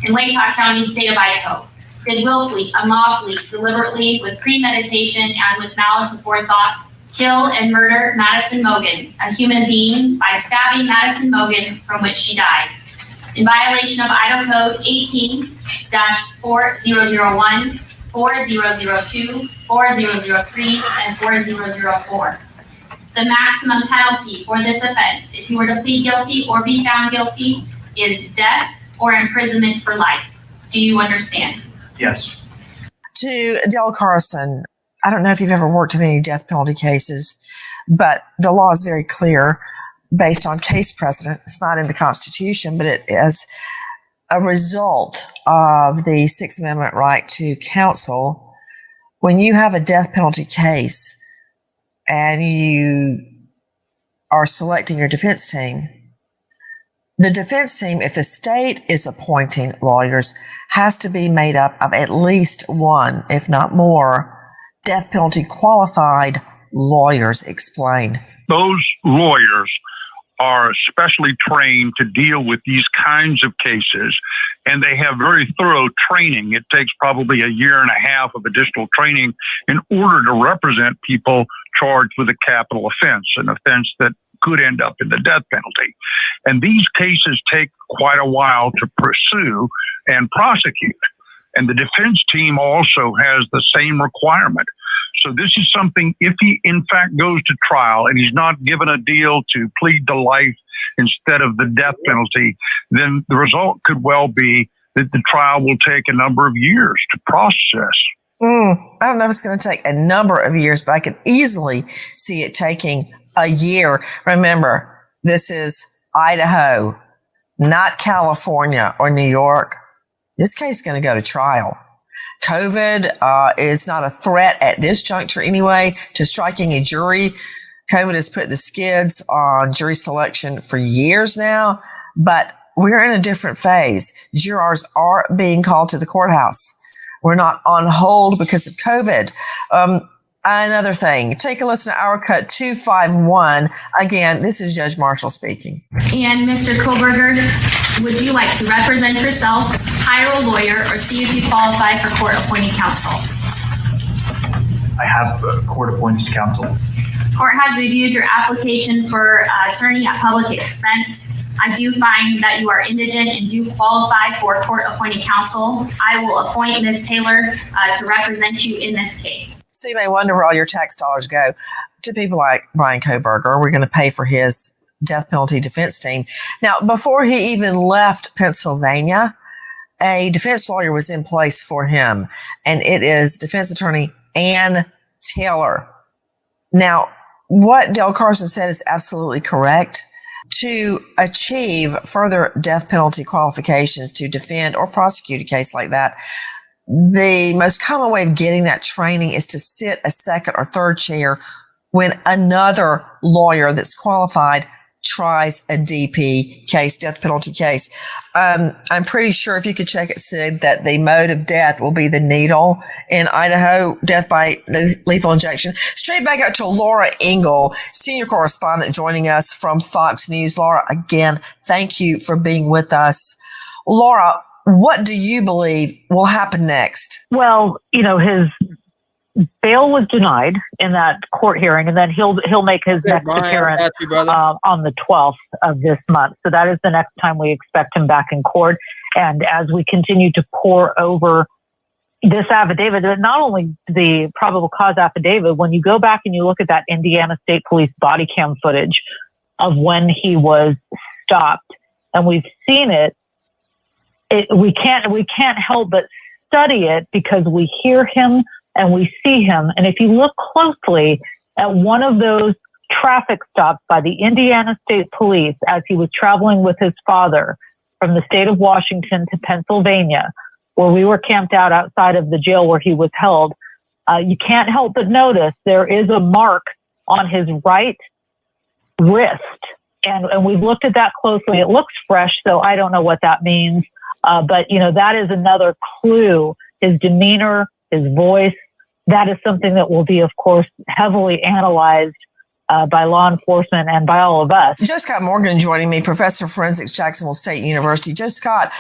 [SPEAKER 11] in Latah County, state of Idaho, did willfully, unlawfully, deliberately, with premeditation, and with malice aforethought, kill and murder Madison Mogen, a human being, by stabbing Madison Mogen, from which she died, in violation of Idaho Code 18-4001, 4002, 4003, and 4004. The maximum penalty for this offense, if you were to plead guilty or be found guilty, is death or imprisonment for life. Do you understand?
[SPEAKER 16] Yes.
[SPEAKER 21] To Dale Carson, I don't know if you've ever worked in any death penalty cases, but the law is very clear based on case precedent. It's not in the Constitution, but it is a result of the Sixth Amendment right to counsel. When you have a death penalty case and you are selecting your defense team, the defense team, if the state is appointing lawyers, has to be made up of at least one, if not more, death penalty qualified lawyers. Explain.
[SPEAKER 14] Those lawyers are specially trained to deal with these kinds of cases, and they have very thorough training. It takes probably a year and a half of additional training in order to represent people charged with a capital offense, an offense that could end up in the death penalty. And these cases take quite a while to pursue and prosecute. And the defense team also has the same requirement. So this is something, if he in fact goes to trial and he's not given a deal to plead to life instead of the death penalty, then the result could well be that the trial will take a number of years to process.
[SPEAKER 21] I don't know if it's going to take a number of years, but I could easily see it taking a year. Remember, this is Idaho, not California or New York. This case is going to go to trial. COVID is not a threat at this juncture anyway to striking a jury. COVID has put the skids on jury selection for years now, but we're in a different phase. Jurors are being called to the courthouse. We're not on hold because of COVID. Another thing, take a listen to our cut 251. Again, this is Judge Marshall speaking.
[SPEAKER 11] And Mr. Kohberger, would you like to represent yourself, hire a lawyer, or see if you qualify for court-appointed counsel?
[SPEAKER 2] I have court-appointed counsel.
[SPEAKER 11] Court has reviewed your application for attorney at public expense. I do find that you are indigent and do qualify for court-appointed counsel. I will appoint Ms. Taylor to represent you in this case.
[SPEAKER 21] So you may wonder where all your tax dollars go. To people like Bryan Kohberger, we're going to pay for his death penalty defense team. Now, before he even left Pennsylvania, a defense lawyer was in place for him, and it is defense attorney Ann Taylor. Now, what Dale Carson said is absolutely correct. To achieve further death penalty qualifications to defend or prosecute a case like that, the most common way of getting that training is to sit a second or third chair when another lawyer that's qualified tries a DP case, death penalty case. I'm pretty sure, if you could check it, Sid, that the mode of death will be the needle in Idaho, death by lethal injection. Straight back out to Laura Engel, senior correspondent joining us from Fox News. Laura, again, thank you for being with us. Laura, what do you believe will happen next?
[SPEAKER 15] Well, his bail was denied in that court hearing, and then he'll make his next appearance on the 12th of this month. So that is the next time we expect him back in court. And as we continue to pore over this affidavit, not only the probable cause affidavit, when you go back and you look at that Indiana State Police body cam footage of when he was stopped, and we've seen it, we can't help but study it because we hear him and we see him. And if you look closely at one of those traffic stops by the Indiana State Police as he was traveling with his father from the state of Washington to Pennsylvania, where we were camped out outside of the jail where he was held, you can't help but notice there is a mark on his right wrist. And we've looked at that closely. It looks fresh, so I don't know what that means. But that is another clue. His demeanor, his voice, that is something that will be, of course, heavily analyzed by law enforcement and by all of us.
[SPEAKER 21] Joe Scott Morgan joining me, professor of forensics, Jacksonville State University. Joe Scott,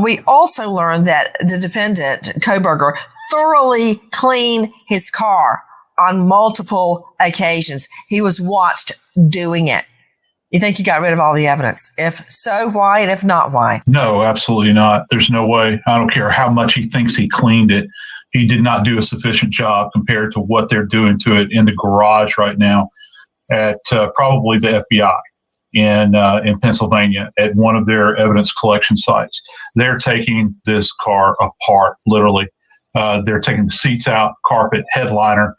[SPEAKER 21] we also learned that the defendant, Kohberger, thoroughly cleaned his car on multiple occasions. He was watched doing it. You think he got rid of all the evidence? If so, why? And if not, why?
[SPEAKER 16] No, absolutely not. There's no way. I don't care how much he thinks he cleaned it. He did not do a sufficient job compared to what they're doing to it in the garage right now at probably the FBI in Pennsylvania at one of their evidence collection sites. They're taking this car apart, literally. They're taking the seats out, carpet, headliner,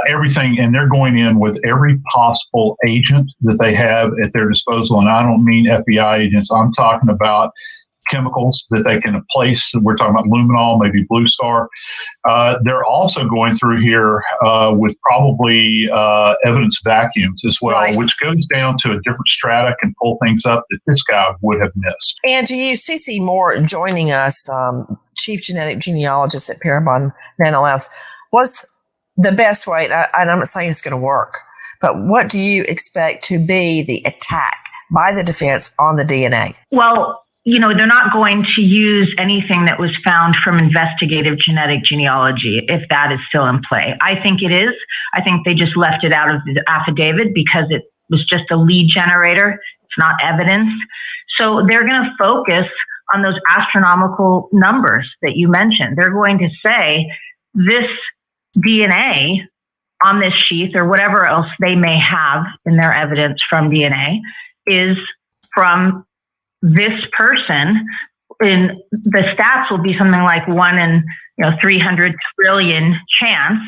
[SPEAKER 16] everything, and they're going in with every possible agent that they have at their disposal. And I don't mean FBI agents. I'm talking about chemicals that they can place. We're talking about luminol, maybe Blue Star. They're also going through here with probably evidence vacuums as well, right, which goes down to a different strata, can pull things up that this guy would have missed.
[SPEAKER 21] And to you, CC Moore joining us, chief genetic genealogist at Parabon Nanolabs, was the best way, and I'm not saying it's going to work, but what do you expect to be the attack by the defense on the DNA?
[SPEAKER 10] Well, they're not going to use anything that was found from investigative genetic genealogy if that is still in play. I think it is. I think they just left it out of the affidavit because it was just a lead generator. It's not evidence. So they're going to focus on those astronomical numbers that you mentioned. They're going to say this DNA on this sheath or whatever else they may have in their evidence from DNA is from this person in the stats will be something like 1 in 300 trillion chance.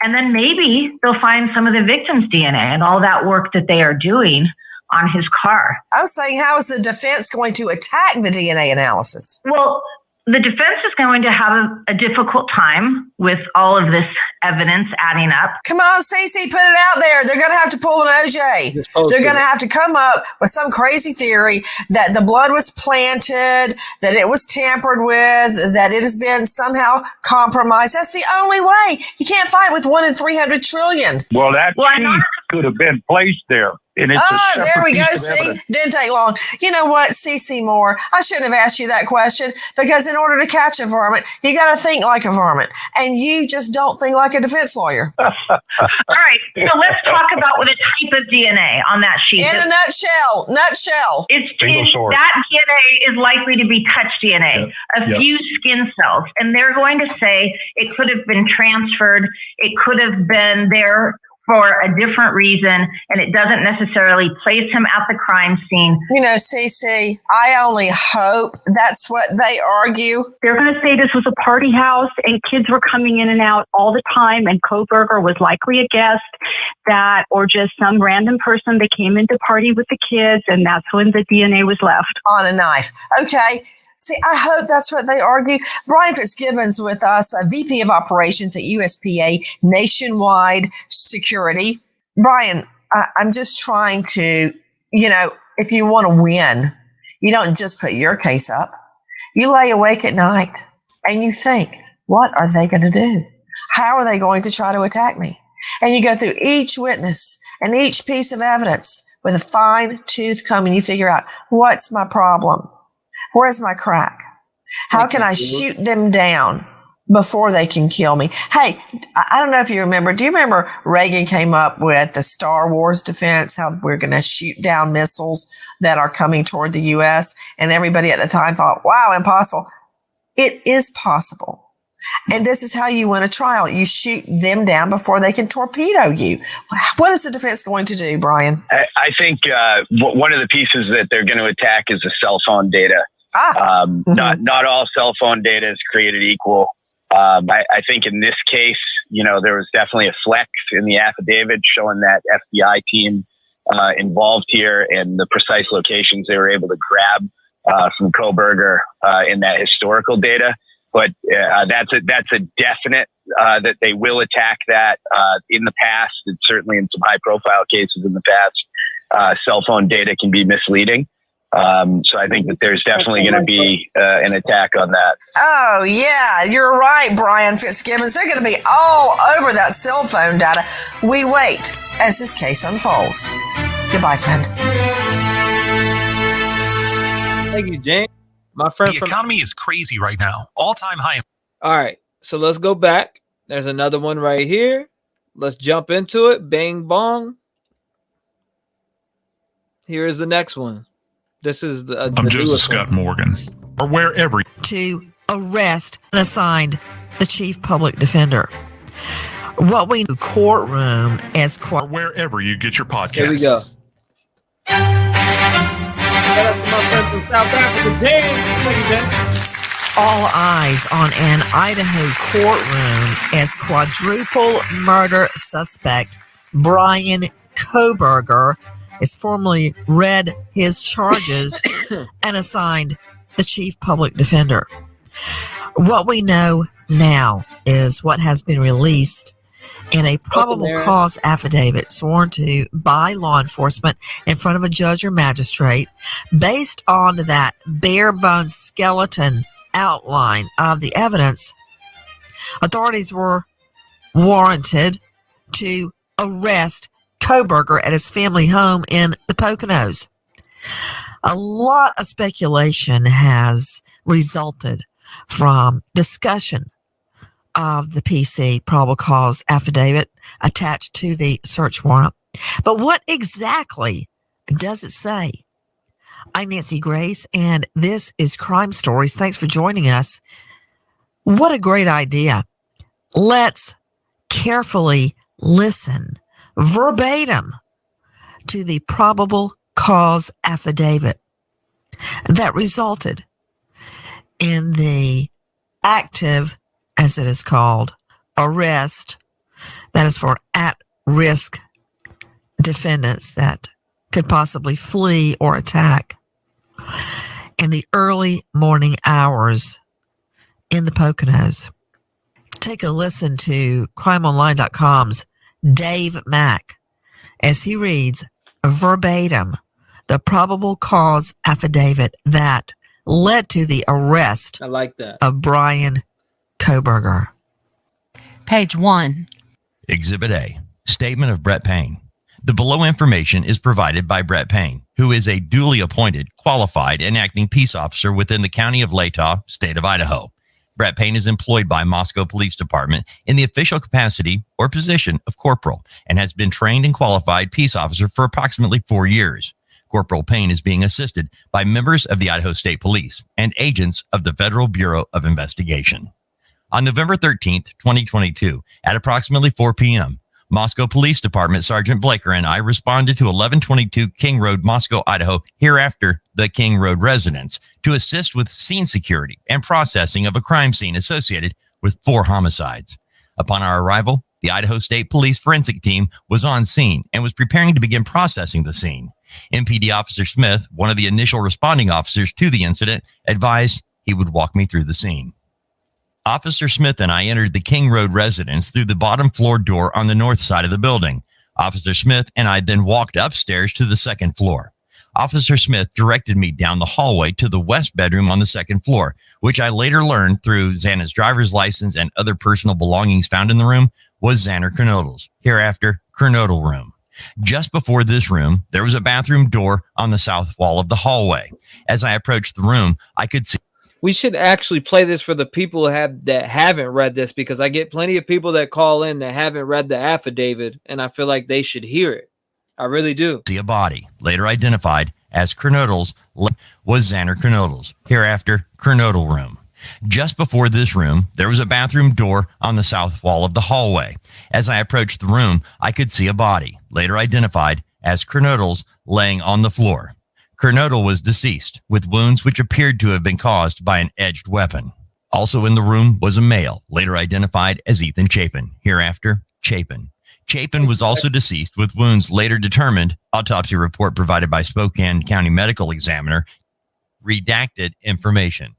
[SPEAKER 10] And then maybe they'll find some of the victim's DNA and all that work that they are doing on his car.
[SPEAKER 21] I was saying, how is the defense going to attack the DNA analysis?
[SPEAKER 10] Well, the defense is going to have a difficult time with all of this evidence adding up.
[SPEAKER 21] Come on, Cece, put it out there. They're going to have to pull an OJ. They're going to have to come up with some crazy theory that the blood was planted, that it was tampered with, that it has been somehow compromised. That's the only way. You can't fight with 1 in 300 trillion.
[SPEAKER 14] Well, that sheath could have been placed there. And it's
[SPEAKER 21] there we go. See, didn't take long. You know what, C.C. Moore? I shouldn't have asked you that question because in order to catch a varmint, you got to think like a varmint, and you just don't think like a defense lawyer.
[SPEAKER 10] All right, so let's talk about what a type of DNA on that sheet.
[SPEAKER 21] In a nutshell,
[SPEAKER 10] that DNA is likely to be touch DNA, a few skin cells, and they're going to say it could have been transferred, it could have been there for a different reason, and it doesn't necessarily place him at the crime scene.
[SPEAKER 21] You know, Cece, I only hope that's what they argue.
[SPEAKER 13] They're going to say this was a party house and kids were coming in and out all the time, and Kohberger was likely a guest or just some random person that came in to party with the kids, and that's when the DNA was left.
[SPEAKER 21] On a knife. Okay. See, I hope that's what they argue. Brian Fitzgibbon's with us, a VP of Operations at USPA Nationwide Security. Brian, I'm just trying to, if you want to win, you don't just put your case up. You lay awake at night and you think, what are they going to do? How are they going to try to attack me? And you go through each witness and each piece of evidence with a fine-tooth comb and you figure out, what's my problem? Where's my crack? How can I shoot them down before they can kill me? Hey, I don't know if you remember. Do you remember Reagan came up with the Star Wars defense, how we're going to shoot down missiles that are coming toward the U.S.? And everybody at the time thought, wow, impossible. It is possible. And this is how you win a trial. You shoot them down before they can torpedo you. What is the defense going to do, Brian?
[SPEAKER 17] I think one of the pieces that they're going to attack is the cell phone data. Not all cell phone data is created equal. I think in this case, there was definitely a flex in the affidavit showing that FBI team involved here and the precise locations they were able to grab from Kohberger in that historical data. But that's a definite that they will attack that in the past, and certainly in some high-profile cases in the past, cell phone data can be misleading. So I think that there's definitely going to be an attack on that.
[SPEAKER 21] Oh, yeah, you're right, Brian Fitzgibbons. They're going to be all over that cell phone data. We wait as this case unfolds. Goodbye, friend.
[SPEAKER 1] Thank you, James. My friend,
[SPEAKER 4] the economy is crazy right now. All-time high.
[SPEAKER 1] All right, so let's go back. There's another one right here. Let's jump into it. Bang, bong. Here is the next one. This is the
[SPEAKER 4] I'm Joseph Scott Morgan, or wherever.
[SPEAKER 21] To arrest and assign the chief public defender. What we courtroom as
[SPEAKER 4] or wherever you get your podcasts.
[SPEAKER 1] Here we go. Shout out to my friend from South Africa, James. Thank you, James.
[SPEAKER 21] All eyes on an Idaho courtroom as quadruple murder suspect Bryan Kohberger is formally read his charges and assigned the chief public defender. What we know now is what has been released in a probable cause affidavit sworn to by law enforcement in front of a judge or magistrate based on that bare bones skeleton outline of the evidence. Authorities were warranted to arrest Kohberger at his family home in the Poconos. A lot of speculation has resulted from discussion of the PC probable cause affidavit attached to the search warrant. But what exactly does it say? I'm Nancy Grace, and this is Crime Stories. Thanks for joining us. What a great idea. Let's carefully listen verbatim to the probable cause affidavit that resulted
[SPEAKER 18] in the active, as it is called, arrest, that is for at-risk defendants that could possibly flee or attack in the early morning hours in the Poconos. Take a listen to crimeonline.com's Dave Mack as he reads verbatim the probable cause affidavit that led to the arrest
[SPEAKER 1] I like that.
[SPEAKER 18] of bryankohberger.
[SPEAKER 19] Page 1.
[SPEAKER 20] Exhibit A, Statement of Brett Payne. The below information is provided by Brett Payne, who is a duly appointed, qualified, and acting peace officer within the county of Latah, state of Idaho. Brett Payne is employed by Moscow Police Department in the official capacity or position of corporal and has been trained and qualified peace officer for approximately 4 years. Corporal Payne is being assisted by members of the Idaho State Police and agents of the Federal Bureau of Investigation. On November 13th, 2022, at approximately 4 p.m., Moscow Police Department Sergeant Blaker and I responded to 1122 King Road, Moscow, Idaho, hereafter the King Road residence, to assist with scene security and processing of a crime scene associated with 4 homicides. Upon our arrival, the Idaho State Police forensic team was on scene and was preparing to begin processing the scene. MPD Officer Smith, one of the initial responding officers to the incident, advised he would walk me through the scene. Officer Smith and I entered the King Road residence through the bottom floor door on the north side of the building. Officer Smith and I then walked upstairs to the second floor. Officer Smith directed me down the hallway to the west bedroom on the second floor, which I later learned through Xana's driver's license and other personal belongings found in the room was Xander Kernodle's, hereafter Kernodle room. Just before this room, there was a bathroom door on the south wall of the hallway. As I approached the room, I could see.
[SPEAKER 1] We should actually play this for the people that haven't read this, because I get plenty of people that call in that haven't read the affidavit, and I feel like they should hear it. I really do.
[SPEAKER 20] See a body, later identified as Kernodle's, was Xander Kernodle's, hereafter Kernodle room. Just before this room, there was a bathroom door on the south wall of the hallway. As I approached the room, I could see a body, later identified as Kernodle's, laying on the floor. Kernodle was deceased, with wounds which appeared to have been caused by an edged weapon. Also in the room was a male, later identified as Ethan Chapin, hereafter Chapin. Chapin was also deceased with wounds later determined, autopsy report provided by Spokane County Medical Examiner, redacted information,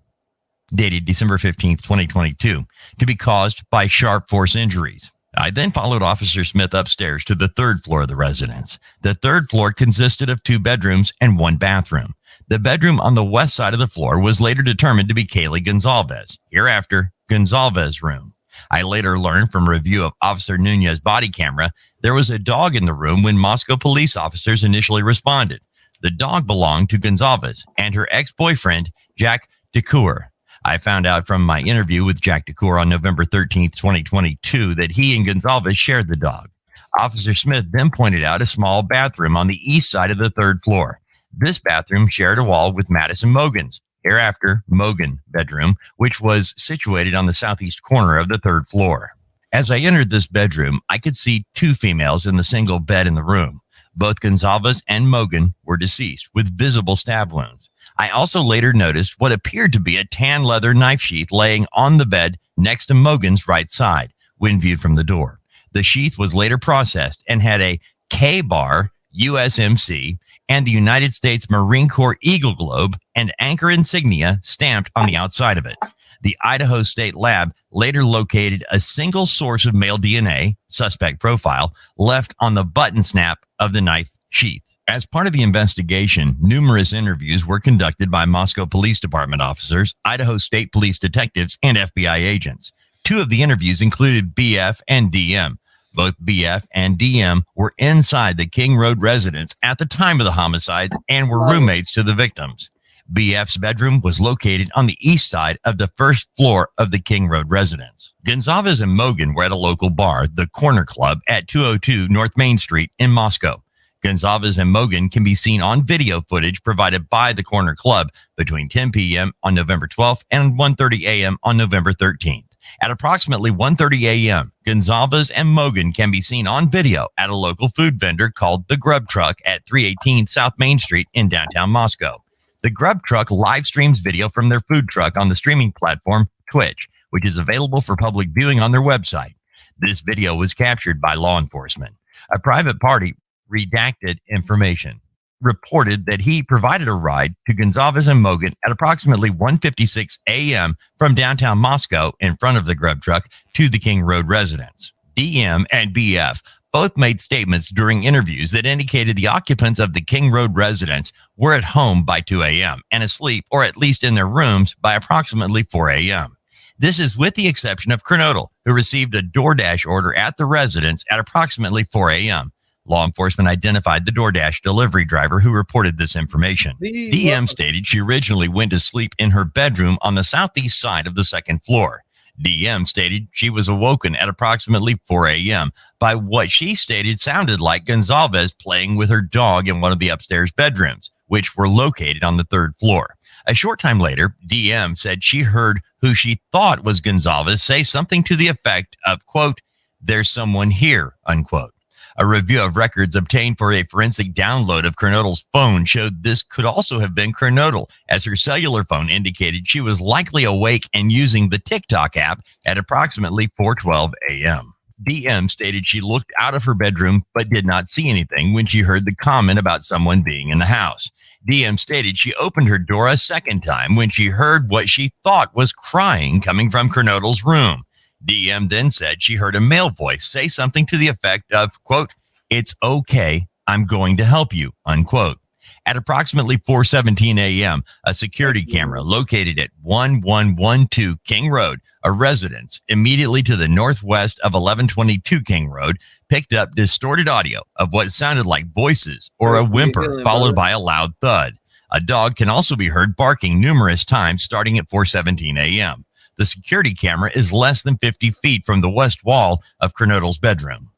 [SPEAKER 20] dated December 15th, 2022, to be caused by sharp force injuries. I then followed Officer Smith upstairs to the third floor of the residence. The third floor consisted of 2 bedrooms and 1 bathroom. The bedroom on the west side of the floor was later determined to be Kaylee Gonzalez, hereafter Gonzalez room. I later learned from a review of Officer Nunez's body camera, there was a dog in the room when Moscow police officers initially responded. The dog belonged to Gonzalez and her ex-boyfriend, Jack DeCoeur. I found out from my interview with Jack DeCoeur on November 13th, 2022, that he and Gonzalez shared the dog. Officer Smith then pointed out a small bathroom on the east side of the third floor. This bathroom shared a wall with Madison Mogan's, hereafter Mogan bedroom, which was situated on the southeast corner of the third floor. As I entered this bedroom, I could see 2 females in the single bed in the room. Both Gonzalez and Mogan were deceased with visible stab wounds. I also later noticed what appeared to be a tan leather knife sheath laying on the bed next to Mogan's right side when viewed from the door. The sheath was later processed and had a K-bar, USMC, and the United States Marine Corps Eagle Globe and anchor insignia stamped on the outside of it. The Idaho State Lab later located a single source of male DNA, suspect profile, left on the button snap of the knife sheath. As part of the investigation, numerous interviews were conducted by Moscow Police Department officers, Idaho State Police detectives, and FBI agents. 2 of the interviews included BF and DM. Both BF and DM were inside the King Road residence at the time of the homicides and were roommates to the victims. BF's bedroom was located on the east side of the first floor of the King Road residence. Gonzalez and Mogan were at a local bar, the Corner Club, at 202 North Main Street in Moscow. Gonzalez and Mogan can be seen on video footage provided by the Corner Club between 10 p.m. on November 12th and 1:30 a.m. on November 13th. At approximately 1:30 a.m., Gonzalez and Mogan can be seen on video at a local food vendor called The Grub Truck at 318 South Main Street in downtown Moscow. The Grub Truck live streams video from their food truck on the streaming platform Twitch, which is available for public viewing on their website. This video was captured by law enforcement. A private party redacted information reported that he provided a ride to Gonzalez and Mogan at approximately 1:56 a.m. from downtown Moscow in front of the Grub Truck to the King Road residence. DM and BF both made statements during interviews that indicated the occupants of the King Road residence were at home by 2 a.m. and asleep, or at least in their rooms, by approximately 4 a.m. This is with the exception of Kernodle, who received a DoorDash order at the residence at approximately 4 a.m. Law enforcement identified the DoorDash delivery driver who reported this information. DM stated she originally went to sleep in her bedroom on the southeast side of the second floor. DM stated she was awoken at approximately 4 a.m. by what she stated sounded like Gonzalez playing with her dog in one of the upstairs bedrooms, which were located on the third floor. A short time later, DM said she heard who she thought was Gonzalez say something to the effect of, quote, "There's someone here," unquote. A review of records obtained for a forensic download of Kernodle's phone showed this could also have been Kernodle, as her cellular phone indicated she was likely awake and using the TikTok app at approximately 4:12 a.m. DM stated she looked out of her bedroom but did not see anything when she heard the comment about someone being in the house. DM stated she opened her door a second time when she heard what she thought was crying coming from Kernodle's room. DM then said she heard a male voice say something to the effect of, quote, "It's okay, I'm going to help you," unquote. At approximately 4:17 a.m., a security camera located at 1112 King Road, a residence immediately to the northwest of 1122 King Road, picked up distorted audio of what sounded like voices or a whimper followed by a loud thud. A dog can also be heard barking numerous times starting at 4:17 a.m. The security camera is less than 50 feet from the west wall of Kernodle's bedroom.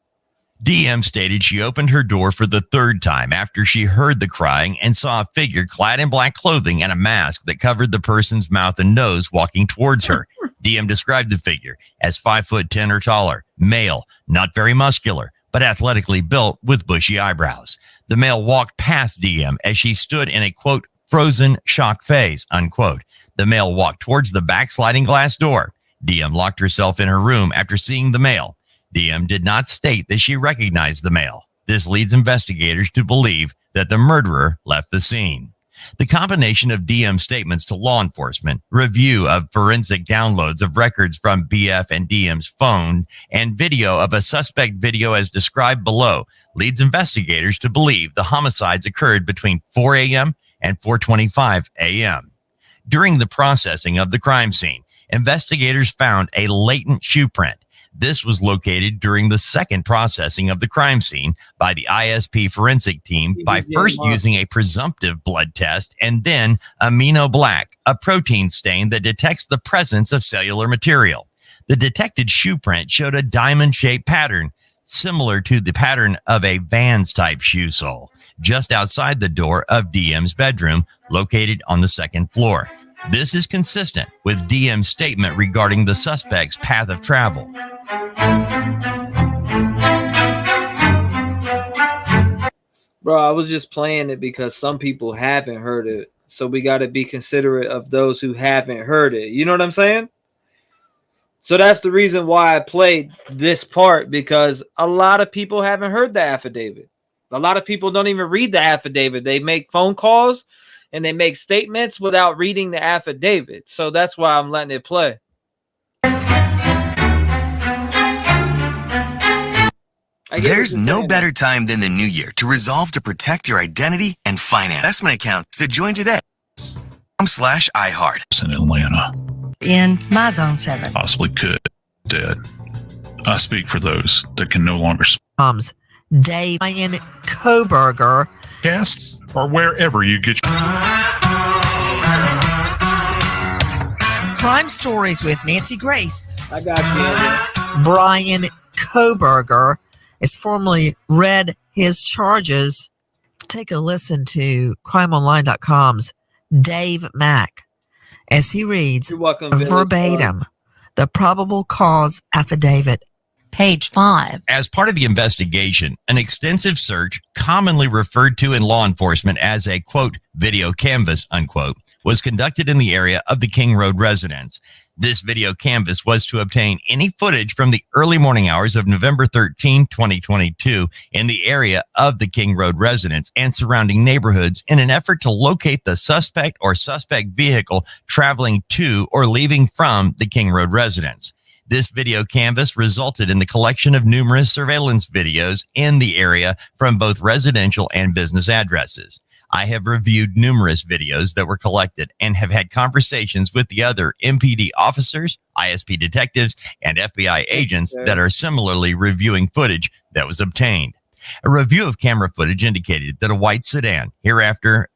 [SPEAKER 20] DM stated she opened her door for the third time after she heard the crying and saw a figure clad in black clothing and a mask that covered the person's mouth and nose walking towards her. DM described the figure as 5'10" or taller, male, not very muscular, but athletically built with bushy eyebrows. The male walked past DM as she stood in a, quote, "frozen shock phase," unquote. The male walked towards the back sliding glass door. DM locked herself in her room after seeing the male. DM did not state that she recognized the male. This leads investigators to believe that the murderer left the scene. The combination of DM's statements to law enforcement, review of forensic downloads of records from BF and DM's phone, and video of a suspect video as described below leads investigators to believe the homicides occurred between 4 a.m. and 4:25 a.m. During the processing of the crime scene, investigators found a latent shoe print. This was located during the second processing of the crime scene by the ISP forensic team by first using a presumptive blood test and then amino black, a protein stain that detects the presence of cellular material. The detected shoe print showed a diamond-shaped pattern, similar to the pattern of a Vans-type shoe sole, just outside the door of DM's bedroom, located on the second floor. This is consistent with DM's statement regarding the suspect's path of travel.
[SPEAKER 1] Bro, I was just playing it because some people haven't heard it. So we got to be considerate of those who haven't heard it. You know what I'm saying? So that's the reason why I played this part, because a lot of people haven't heard the affidavit. A lot of people don't even read the affidavit. They make phone calls and they make statements without reading the affidavit. So that's why I'm letting it play.
[SPEAKER 5] There's no better time than the new year to resolve to protect your identity and finance investment account. So join today. /iHeart.
[SPEAKER 4] In Atlanta.
[SPEAKER 9] In my zone 7.
[SPEAKER 4] Possibly could. Dead. I speak for those that can no longer
[SPEAKER 18] Dave Bryankohberger.
[SPEAKER 4] Casts or wherever you get your
[SPEAKER 18] Crime Stories with Nancy Grace.
[SPEAKER 1] I got you.
[SPEAKER 18] Bryankohberger has formally read his charges. Take a listen to crimeonline.com's Dave Mack as he reads
[SPEAKER 1] welcome,
[SPEAKER 18] verbatim the probable cause affidavit
[SPEAKER 19] Page 5.
[SPEAKER 20] As part of the investigation, an extensive search, commonly referred to in law enforcement as a, quote, video canvas, unquote, was conducted in the area of the King Road residence. This video canvas was to obtain any footage from the early morning hours of November 13, 2022, in the area of the King Road residence and surrounding neighborhoods in an effort to locate the suspect or suspect vehicle traveling to or leaving from the King Road residence. This video canvas resulted in the collection of numerous surveillance videos in the area from both residential and business addresses. I have reviewed numerous videos that were collected and have had conversations with the other MPD officers, ISP detectives, and FBI agents that are similarly reviewing footage that was obtained. A review of camera footage indicated that a white sedan, hereafter,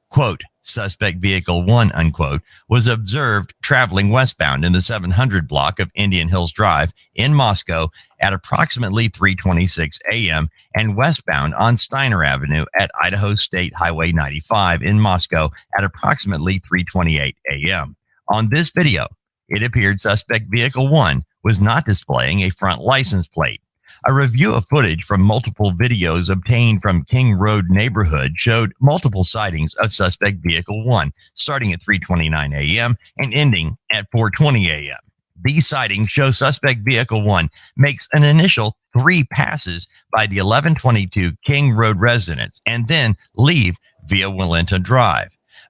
[SPEAKER 20] quote, suspect vehicle 1, unquote, was observed traveling westbound in the 700 block of Indian Hills Drive in Moscow at approximately 3:26 a.m. and westbound on Steiner Avenue at Idaho State Highway 95 in Moscow at approximately 3:28 a.m. On this video, it appeared suspect vehicle 1 was not displaying a front license plate. A review of footage from multiple videos obtained from King Road neighborhood showed multiple sightings of suspect vehicle 1, starting at 3:29 a.m. and ending at 4:20 a.m. These sightings show suspect vehicle 1 makes an initial 3 passes by the 1122 King Road residence and then leave via Willenta Drive.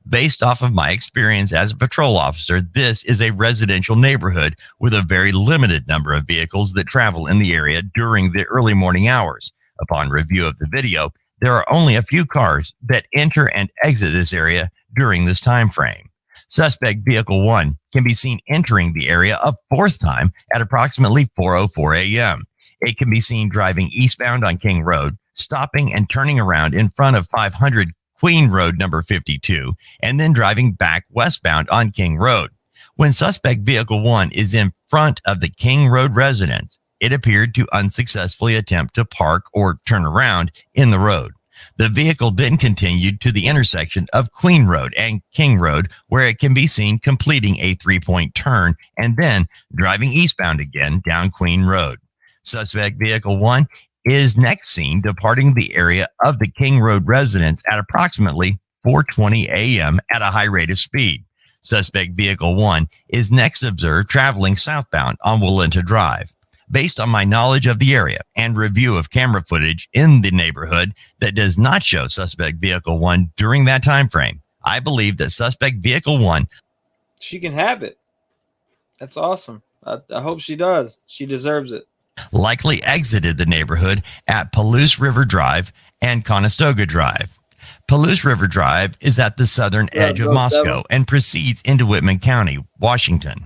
[SPEAKER 20] Based off of my experience as a patrol officer, this is a residential neighborhood with a very limited number of vehicles that travel in the area during the early morning hours. Upon review of the video, there are only a few cars that enter and exit this area during this time frame. Suspect vehicle 1 can be seen entering the area a 4th time at approximately 4:04 a.m. It can be seen driving eastbound on King Road, stopping and turning around in front of 500 Queen Road number 52, and then driving back westbound on King Road. When suspect vehicle 1 is in front of the King Road residence, it appeared to unsuccessfully attempt to park or turn around in the road. The vehicle then continued to the intersection of Queen Road and King Road, where it can be seen completing a 3-point turn and then driving eastbound again down Queen Road. Suspect vehicle 1 is next seen departing the area of the King Road residence at approximately 4:20 a.m. at a high rate of speed. Suspect vehicle 1 is next observed traveling southbound on Willenta Drive. Based on my knowledge of the area and review of camera footage in the neighborhood that does not show suspect vehicle 1 during that time frame, I believe that suspect vehicle 1...
[SPEAKER 1] She can have it. That's awesome. I hope she does. She deserves it.
[SPEAKER 20] likely exited the neighborhood at Palouse River Drive and Conestoga Drive. Palouse River Drive is at the southern edge of Moscow and proceeds into Whitman County, Washington.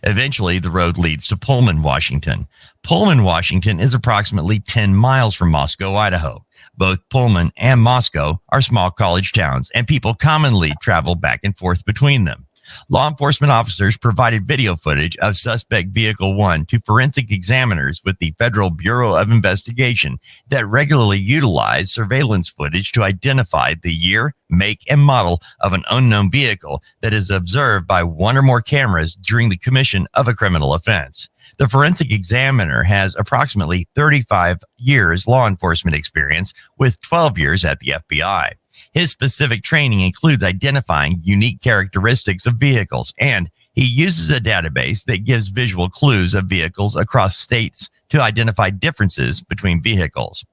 [SPEAKER 20] Eventually, the road leads to Pullman, Washington. Pullman, Washington is approximately 10 miles from Moscow, Idaho. Both Pullman and Moscow are small college towns, and people commonly travel back and forth between them. Law enforcement officers provided video footage of suspect vehicle 1 to forensic examiners with the Federal Bureau of Investigation that regularly utilize surveillance footage to identify the year, make, and model of an unknown vehicle that is observed by one or more cameras during the commission of a criminal offense. The forensic examiner has approximately 35 years law enforcement experience with 12 years at the FBI. His specific training includes identifying unique characteristics of vehicles, and he uses a database that gives visual clues of vehicles across states to identify differences between vehicles.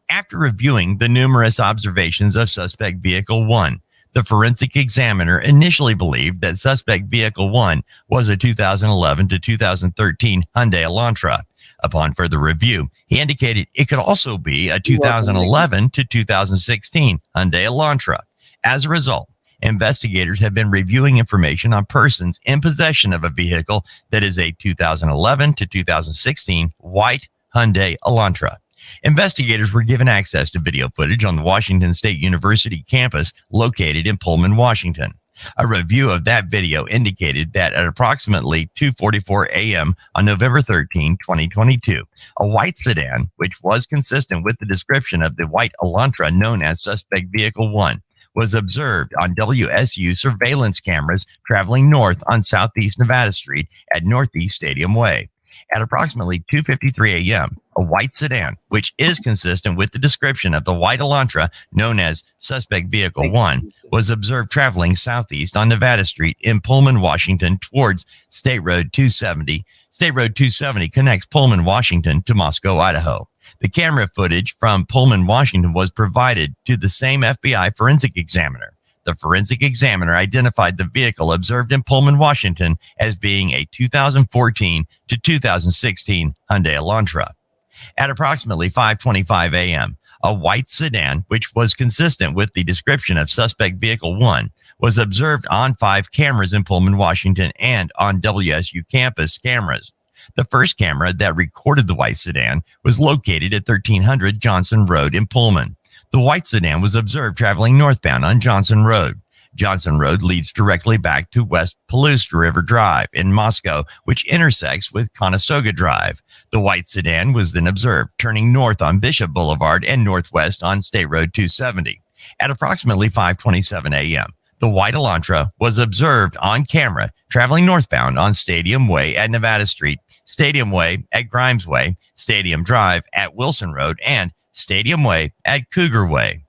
[SPEAKER 20] After reviewing the numerous observations of suspect vehicle 1, the forensic examiner initially believed that suspect vehicle 1 was a 2011 to 2013 Hyundai Elantra. Upon further review, he indicated it could also be a 2011 to 2016 Hyundai Elantra. As a result, investigators have been reviewing information on persons in possession of a vehicle that is a 2011 to 2016 white Hyundai Elantra. Investigators were given access to video footage on the Washington State University campus located in Pullman, Washington. A review of that video indicated that at approximately 2:44 a.m. on November 13, 2022, a white sedan, which was consistent with the description of the white Elantra known as suspect vehicle 1, was observed on WSU surveillance cameras traveling north on Southeast Nevada Street at Northeast Stadium Way. At approximately 2:53 a.m., a white sedan, which is consistent with the description of the white Elantra known as Suspect Vehicle 1, was observed traveling southeast on Nevada Street in Pullman, Washington towards State Road 270. State Road 270 connects Pullman, Washington to Moscow, Idaho. The camera footage from Pullman, Washington was provided to the same FBI forensic examiner. The forensic examiner identified the vehicle observed in Pullman, Washington as being a 2014 to 2016 Hyundai Elantra. At approximately 5:25 a.m., a white sedan, which was consistent with the description of Suspect Vehicle 1, was observed on 5 cameras in Pullman, Washington, and on WSU campus cameras. The first camera that recorded the white sedan was located at 1300 Johnson Road in Pullman. The white sedan was observed traveling northbound on Johnson Road. Johnson Road leads directly back to West Palouse River Drive in Moscow, which intersects with Conestoga Drive. The white sedan was then observed turning north on Bishop Boulevard and northwest on State Road 270. At approximately 5:27 a.m., the white Elantra was observed on camera traveling northbound on Stadium Way at Nevada Street, Stadium Way at Grimes Way, Stadium Drive at Wilson Road, and Stadium Way at Cougar Way.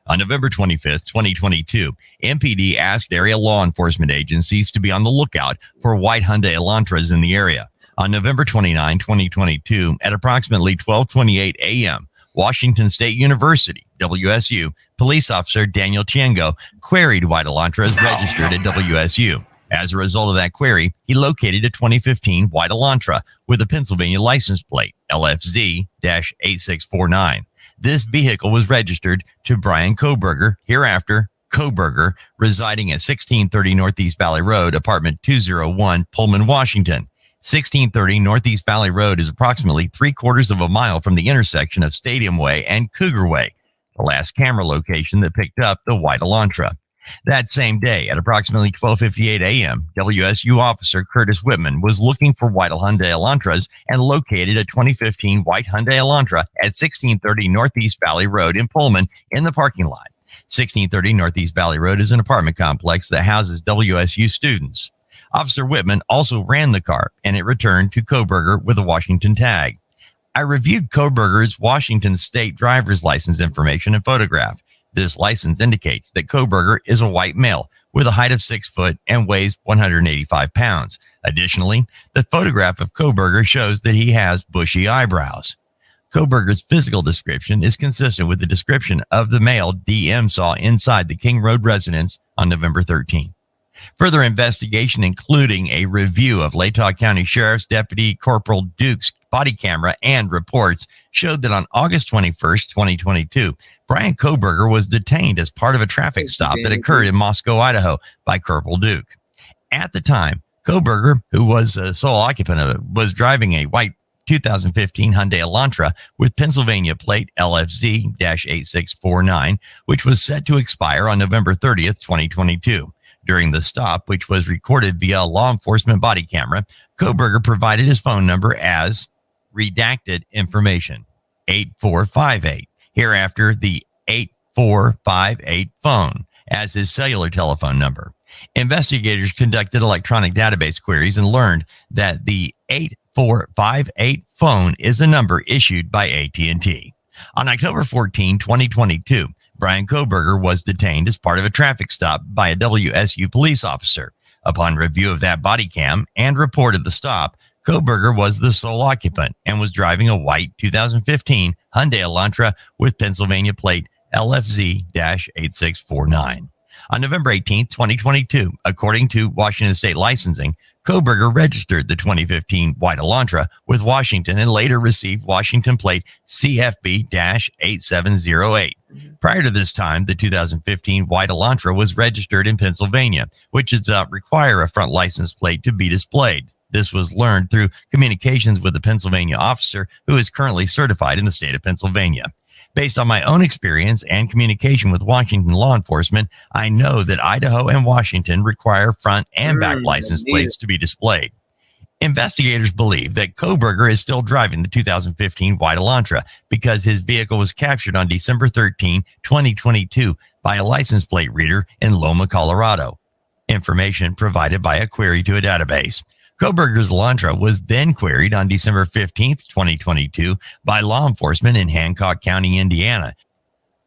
[SPEAKER 20] On November 25th, 2022, MPD asked area law enforcement agencies to be on the lookout for white Hyundai Elantras in the area. On November 29, 2022, at approximately 12:28 a.m., Washington State University, WSU, police officer Daniel Tiengo queried white Elantras registered at WSU. As a result of that query, he located a 2015 white Elantra with a Pennsylvania license plate, LFZ-8649. This vehicle was registered to Brian Kohberger, hereafter Kohberger, residing at 1630 Northeast Valley Road, apartment 201, Pullman, Washington. 1630 Northeast Valley Road is approximately 3/4 of a mile from the intersection of Stadium Way and Cougar Way, the last camera location that picked up the white Elantra. That same day, at approximately 12:58 a.m., WSU officer Curtis Whitman was looking for white Hyundai Elantras and located a 2015 white Hyundai Elantra at 1630 Northeast Valley Road in Pullman in the parking lot. 1630 Northeast Valley Road is an apartment complex that houses WSU students. Officer Whitman also ran the car, and it returned to Kohberger with a Washington tag. I reviewed Kohberger's Washington State driver's license information and photograph. This license indicates that Kohberger is a white male with a height of 6 foot and weighs 185 pounds. Additionally, the photograph of Kohberger shows that he has bushy eyebrows. Kohberger's physical description is consistent with the description of the male DM saw inside the King Road residence on November 13. Further investigation, including a review of Latah County Sheriff's Deputy Corporal Duke's body camera and reports, showed that on August 21st, 2022, Brian Kohberger was detained as part of a traffic stop that occurred in Moscow, Idaho by Corporal Duke. At the time, Kohberger, who was a sole occupant of it, was driving a white 2015 Hyundai Elantra with Pennsylvania plate LFZ-8649, which was set to expire on November 30th, 2022. During the stop, which was recorded via a law enforcement body camera, Kohberger provided his phone number as redacted information, 8458. Hereafter, the 8458 phone as his cellular telephone number. Investigators conducted electronic database queries and learned that the 8458 phone is a number issued by AT&T. On October 14, 2022, Brian Kohberger was detained as part of a traffic stop by a WSU police officer. Upon review of that body cam and report of the stop, Kohberger was the sole occupant and was driving a white 2015 Hyundai Elantra with Pennsylvania plate LFZ-8649. On November 18, 2022, according to Washington State Licensing, Kohberger registered the 2015 white Elantra with Washington and later received Washington plate CFB-8708. Prior to this time, the 2015 white Elantra was registered in Pennsylvania, which does not require a front license plate to be displayed. This was learned through communications with a Pennsylvania officer who is currently certified in the state of Pennsylvania. Based on my own experience and communication with Washington law enforcement, I know that Idaho and Washington require front and back license plates to be displayed. Investigators believe that Kohberger is still driving the 2015 white Elantra because his vehicle was captured on December 13, 2022 by a license plate reader in Loma, Colorado. Information provided by a query to a database. Kohberger's Elantra was then queried on December 15th, 2022 by law enforcement in Hancock County, Indiana.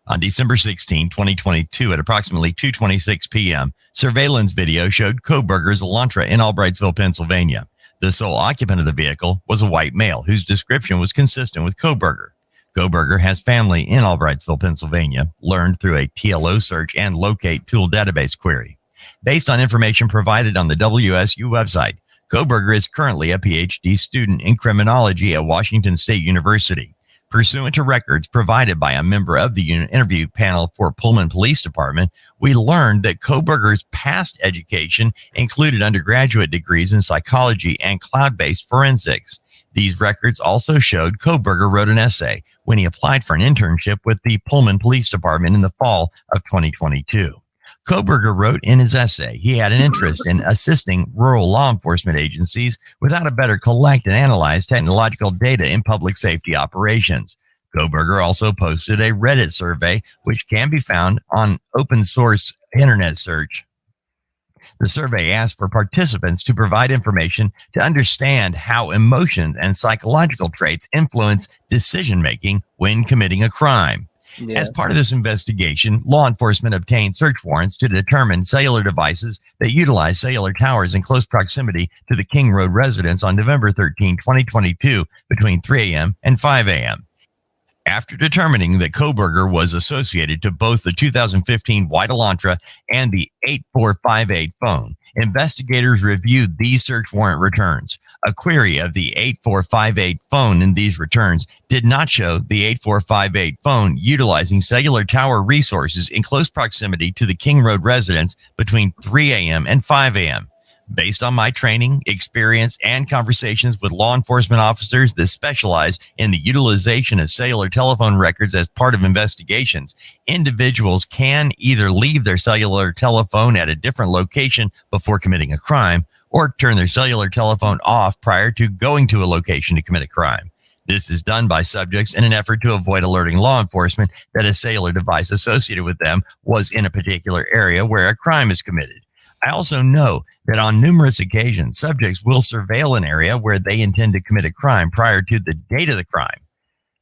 [SPEAKER 20] On December 16, 2022 at approximately 2:26 p.m., surveillance video showed Kohberger's Elantra in Albrightsville, Pennsylvania. The sole occupant of the vehicle was a white male whose description was consistent with Kohberger. Kohberger has family in Albrightsville, Pennsylvania, learned through a TLO search and locate tool database query. Based on information provided on the WSU website, Kohberger is currently a PhD student in criminology at Washington State University. Pursuant to records provided by a member of the interview panel for Pullman Police Department, we learned that Kohberger's past education included undergraduate degrees in psychology and cloud-based forensics. These records also showed Kohberger wrote an essay when he applied for an internship with the Pullman Police Department in the fall of 2022. Kohberger wrote in his essay he had an interest in assisting rural law enforcement agencies with how to better collect and analyze technological data in public safety operations. Kohberger also posted a Reddit survey, which can be found on open source internet search. The survey asked for participants to provide information to understand how emotions and psychological traits influence decision-making when committing a crime. Yeah. As part of this investigation, law enforcement obtained search warrants to determine cellular devices that utilize cellular towers in close proximity to the King Road residence on November 13, 2022, between 3 a.m. and 5 a.m. After determining that Kohberger was associated to both the 2015 white Elantra and the 8458 phone, investigators reviewed these search warrant returns. A query of the 8458 phone in these returns did not show the 8458 phone utilizing cellular tower resources in close proximity to the King Road residence between 3 a.m. and 5 a.m. Based on my training, experience, and conversations with law enforcement officers that specialize in the utilization of cellular telephone records as part of investigations, individuals can either leave their cellular telephone at a different location before committing a crime, or turn their cellular telephone off prior to going to a location to commit a crime. This is done by subjects in an effort to avoid alerting law enforcement that a cellular device associated with them was in a particular area where a crime is committed. I also know that on numerous occasions, subjects will surveil an area where they intend to commit a crime prior to the date of the crime.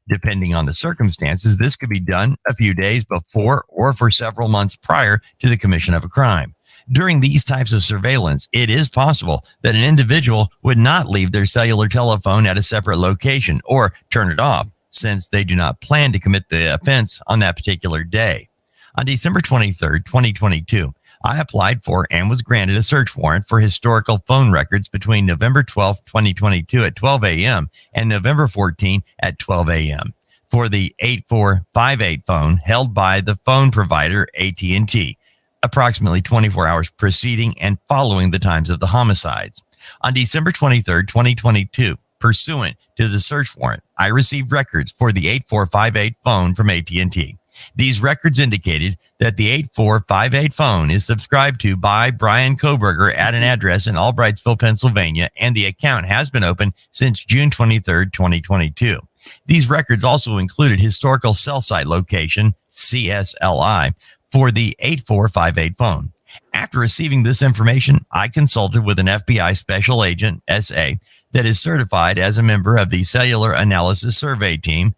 [SPEAKER 20] Depending on the circumstances, this could be done a few days before or for several months prior to the commission of a crime. During these types of surveillance, it is possible that an individual would not leave their cellular telephone at a separate location or turn it off, since they do not plan to commit the offense on that particular day. On December 23, 2022, I applied for and was granted a search warrant for historical phone records between November 12, 2022 at 12 a.m. and November 14 at 12 a.m. for the 8458 phone held by the phone provider AT&T, approximately 24 hours preceding and following the times of the homicides. On December 23, 2022, pursuant to the search warrant, I received records for the 8458 phone from AT&T. These records indicated that the 8458 phone is subscribed to by bryankohberger at an address in Albrightsville, Pennsylvania, and the account has been open since June 23, 2022. These records also included historical cell site location, CSLI, for the 8458 phone. After receiving this information, I consulted with an FBI special agent, SA, that is certified as a member of the Cellular Analysis Survey Team,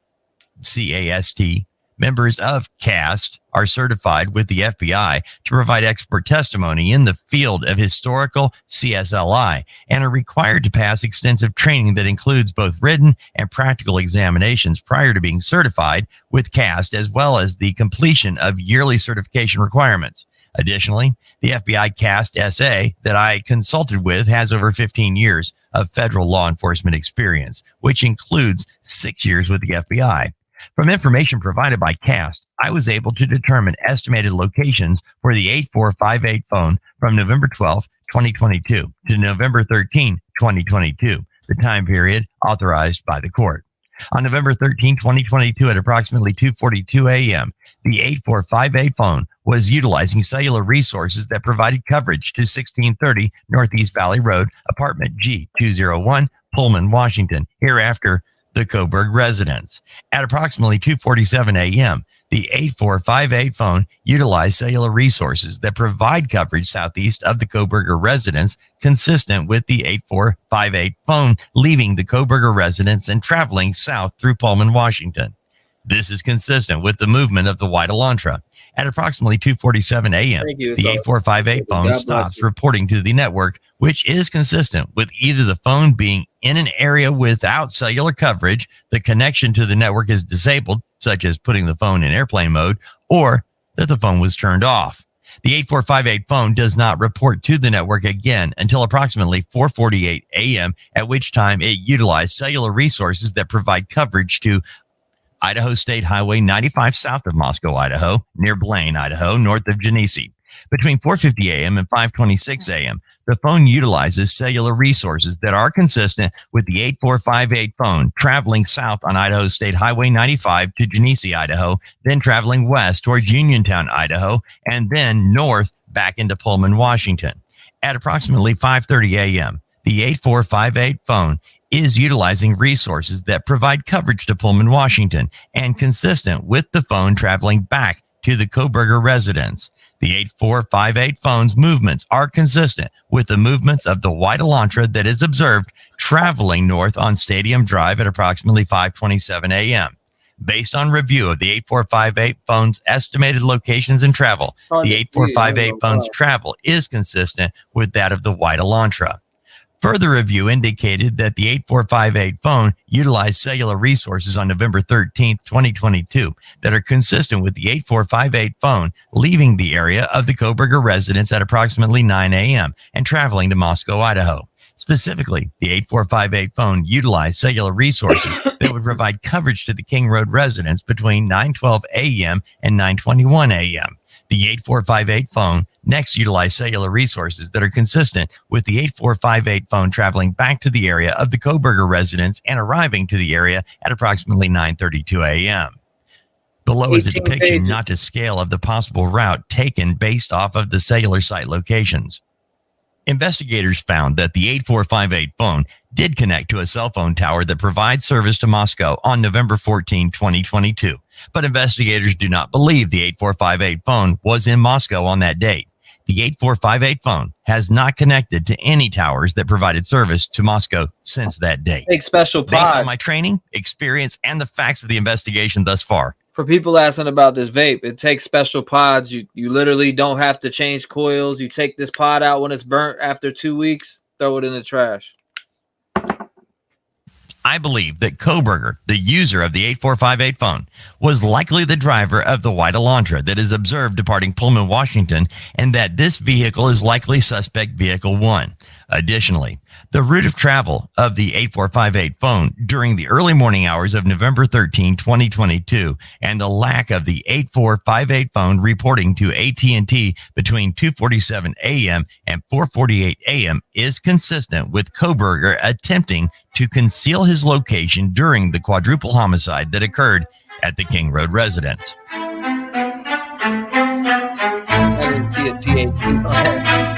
[SPEAKER 20] CAST. Members of CAST are certified with the FBI to provide expert testimony in the field of historical CSLI and are required to pass extensive training that includes both written and practical examinations prior to being certified with CAST, as well as the completion of yearly certification requirements. Additionally, the FBI CAST SA that I consulted with has over 15 years of federal law enforcement experience, which includes 6 years with the FBI. From information provided by CAST, I was able to determine estimated locations for the 8458 phone from November 12, 2022 to November 13, 2022, the time period authorized by the court. On November 13, 2022 at approximately 2:42 a.m., the 8458 phone was utilizing cellular resources that provided coverage to 1630 Northeast Valley Road, apartment G201, Pullman, Washington, hereafter the Kohberg residence. At approximately 2:47 a.m., The 8458 phone utilized cellular resources that provide coverage southeast of the Kohberger residence, consistent with the 8458 phone leaving the Kohberger residence and traveling south through Pullman, Washington. This is consistent with the movement of the White Elantra. At approximately 2:47 a.m., the 8458 phone stops reporting to the network, which is consistent with either the phone being in an area without cellular coverage, the connection to the network is disabled, such as putting the phone in airplane mode, or that the phone was turned off. The 8458 phone does not report to the network again until approximately 4:48 a.m., at which time it utilized cellular resources that provide coverage to Idaho State Highway 95 south of Moscow, Idaho, near Blaine, Idaho, north of Genesee. Between 4:50 a.m. and 5:26 a.m., the phone utilizes cellular resources that are consistent with the 8458 phone traveling south on Idaho State Highway 95 to Genesee, Idaho, then traveling west towards Uniontown, Idaho, and then north back into Pullman, Washington. At approximately 5:30 a.m., the 8458 phone is utilizing resources that provide coverage to Pullman, Washington, and consistent with the phone traveling back to the Kohberger residence. The 8458 phone's movements are consistent with the movements of the White Elantra that is observed traveling north on Stadium Drive at approximately 5:27 a.m. Based on review of the 8458 phone's estimated locations and travel, the 8458 phone's travel is consistent with that of the White Elantra. Further review indicated that the 8458 phone utilized cellular resources on November 13, 2022, that are consistent with the 8458 phone leaving the area of the Kohberger residence at approximately 9 a.m. and traveling to Moscow, Idaho. Specifically, the 8458 phone utilized cellular resources that would provide coverage to the King Road residence between 9:12 a.m. and 9:21 a.m. The 8458 phone next utilized cellular resources that are consistent with the 8458 phone traveling back to the area of the Kohberger residence and arriving to the area at approximately 9:32 a.m. Below is a depiction, not to scale, of the possible route taken based off of the cellular site locations. Investigators found that the 8458 phone did connect to a cell phone tower that provides service to Moscow on November 14, 2022. But investigators do not believe the 8458 phone was in Moscow on that date. The 8458 phone has not connected to any towers that provided service to Moscow since that date.
[SPEAKER 1] Take special pod.
[SPEAKER 20] Based on my training, experience, and the facts of the investigation thus far.
[SPEAKER 1] For people asking about this vape, it takes special pods. You literally don't have to change coils. You take this pod out when it's burnt after 2 weeks, throw it in the trash.
[SPEAKER 20] I believe that Kohberger, the user of the 8458 phone, was likely the driver of the White Elantra that is observed departing Pullman, Washington, and that this vehicle is likely suspect vehicle 1. Additionally, the route of travel of the 8458 phone during the early morning hours of November 13, 2022, and the lack of the 8458 phone reporting to AT&T between 2:47 a.m. and 4:48 a.m. is consistent with Kohberger attempting to conceal his location during the quadruple homicide that occurred at the King Road residence.
[SPEAKER 1] I didn't see a THC.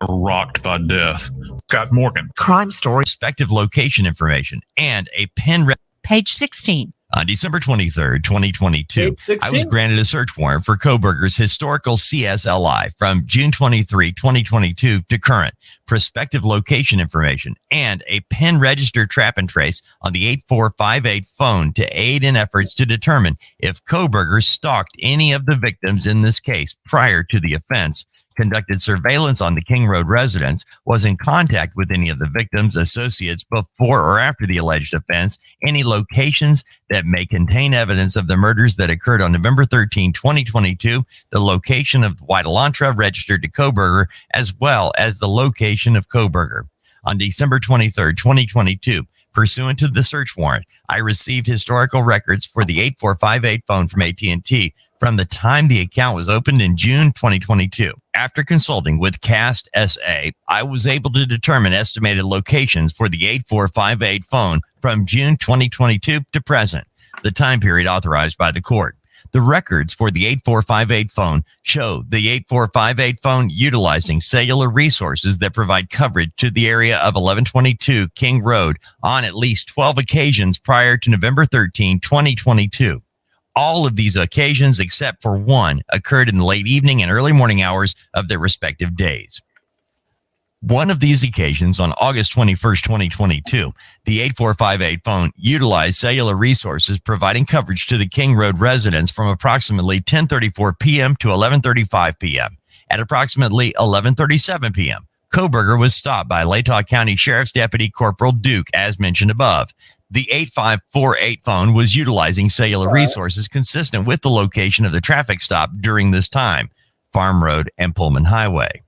[SPEAKER 4] Rocked by death. Scott Morgan.
[SPEAKER 18] Crime story.
[SPEAKER 20] Respective location information and a pen.
[SPEAKER 19] Page 16.
[SPEAKER 20] On December 23rd, 2022, I was granted a search warrant for Kohberger's historical CSLI from June 23, 2022 to current, prospective location information, and a pen register trap and trace on the 8458 phone to aid in efforts to determine if Kohberger stalked any of the victims in this case prior to the offense, conducted surveillance on the King Road residence, was in contact with any of the victims' associates before or after the alleged offense, any locations that may contain evidence of the murders that occurred on November 13, 2022, the location of White Elantra registered to Kohberger, as well as the location of Kohberger. On December 23, 2022, pursuant to the search warrant, I received historical records for the 8458 phone from AT&T from the time the account was opened in June 2022. After consulting with CAST SA, I was able to determine estimated locations for the 8458 phone from June 2022 to present, the time period authorized by the court. The records for the 8458 phone show the 8458 phone utilizing cellular resources that provide coverage to the area of 1122 King Road on at least 12 occasions prior to November 13, 2022. All of these occasions, except for one, occurred in the late evening and early morning hours of their respective days. One of these occasions, on August 21st, 2022, the 8458 phone utilized cellular resources providing coverage to the King Road residents from approximately 10:34 p.m. to 11:35 p.m. At approximately 11:37 p.m., Kohberger was stopped by Latah County Sheriff's Deputy Corporal Duke, as mentioned above. The 8548 phone was utilizing cellular resources consistent with the location of the traffic stop during this time, Farm Road and Pullman Highway.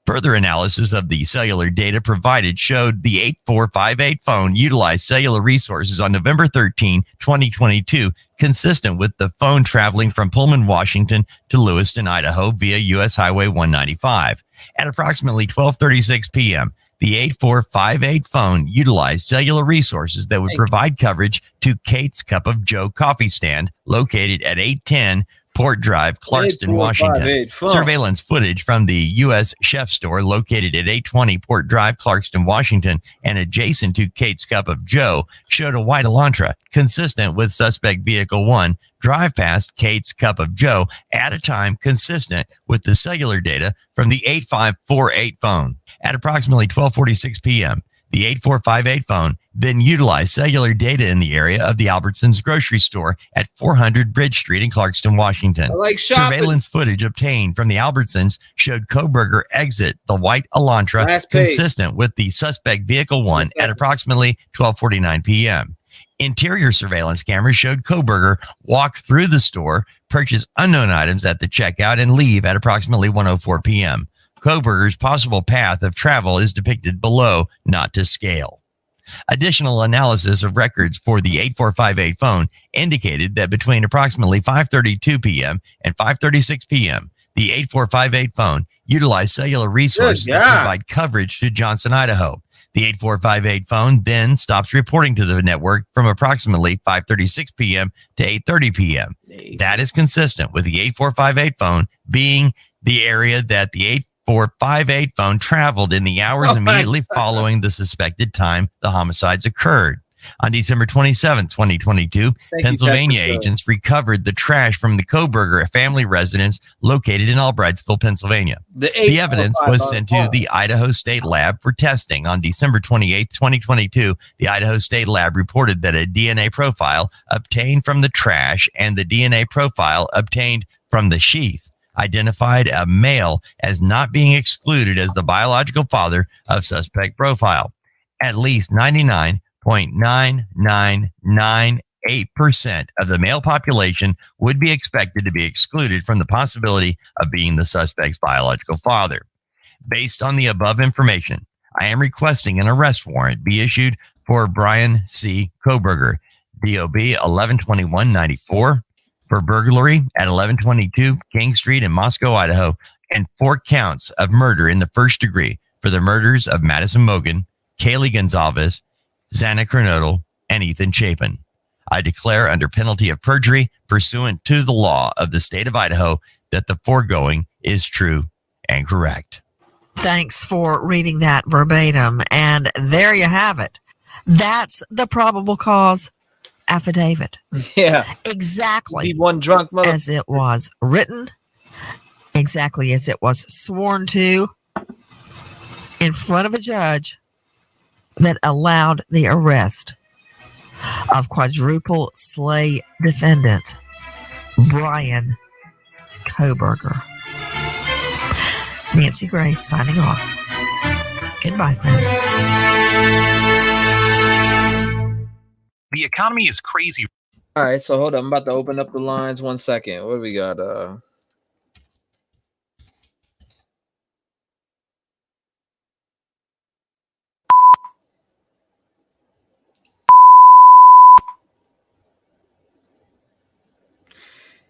[SPEAKER 20] Further analysis of the cellular data provided showed the 8458 phone utilized cellular resources on November 13, 2022, consistent with the phone traveling from Pullman, Washington to Lewiston, Idaho via U.S. Highway 195. At approximately 12:36 p.m., the 8458 phone utilized cellular resources that would provide coverage to Kate's Cup of Joe coffee stand located at 810 Port Drive, Clarkston, Washington. Surveillance footage from the U.S. Chef store located at 820 Port Drive, Clarkston, Washington, and adjacent to Kate's Cup of Joe showed a white Elantra consistent with suspect vehicle 1 drive past Kate's Cup of Joe at a time consistent with the cellular data from the 8548 phone. At approximately 12:46 p.m., the 8458 phone then utilized cellular data in the area of the Albertsons grocery store at 400 Bridge Street in Clarkston, Washington. Surveillance footage obtained from the Albertsons showed Kohberger exit the white Elantra consistent with the suspect vehicle 1 at approximately 12:49 p.m. Interior surveillance cameras showed Kohberger walk through the store, purchase unknown items at the checkout, and leave at approximately 1:04 p.m. Kohberger's possible path of travel is depicted below, not to scale. Additional analysis of records for the 8458 phone indicated that between approximately 5:32 p.m. and 5:36 p.m., the 8458 phone utilized cellular resources that provide coverage to Johnson, Idaho. The 8458 phone then stops reporting to the network from approximately 5:36 p.m. to 8:30 p.m. That is consistent with the 8458 phone being the area that the 8458 phone traveled in the hours immediately following the suspected time the homicides occurred. On December 27, 2022, Pennsylvania agents recovered the trash from the Kohberger family residence located in Albrightsville, Pennsylvania. The evidence was sent to the Idaho State Lab for testing. On December 28, 2022, the Idaho State Lab reported that a DNA profile obtained from the trash and the DNA profile obtained from the sheath identified a male as not being excluded as the biological father of suspect profile. At least 99.9998% of the male population would be expected to be excluded from the possibility of being the suspect's biological father. Based on the above information, I am requesting an arrest warrant be issued for Bryan C. Kohberger, DOB 112194, for burglary at 1122 King Street in Moscow, Idaho, and 4 counts of murder in the first degree for the murders of Madison Mogan, Kaylee Gonzalez, Xana Kernodle, and Ethan Chapin. I declare under penalty of perjury, pursuant to the law of the state of Idaho, that the foregoing is true and correct.
[SPEAKER 18] Thanks for reading that verbatim. And there you have it. That's the probable cause affidavit.
[SPEAKER 1] Yeah.
[SPEAKER 18] Exactly.
[SPEAKER 1] One drunk mother.
[SPEAKER 18] As it was written, exactly as it was sworn to in front of a judge that allowed the arrest of quadruple slay defendant Bryan Kohberger. Nancy Grace signing off. Goodbye, friend.
[SPEAKER 8] The economy is crazy.
[SPEAKER 1] All right, so hold on. I'm about to open up the lines. 1 second. What do we got?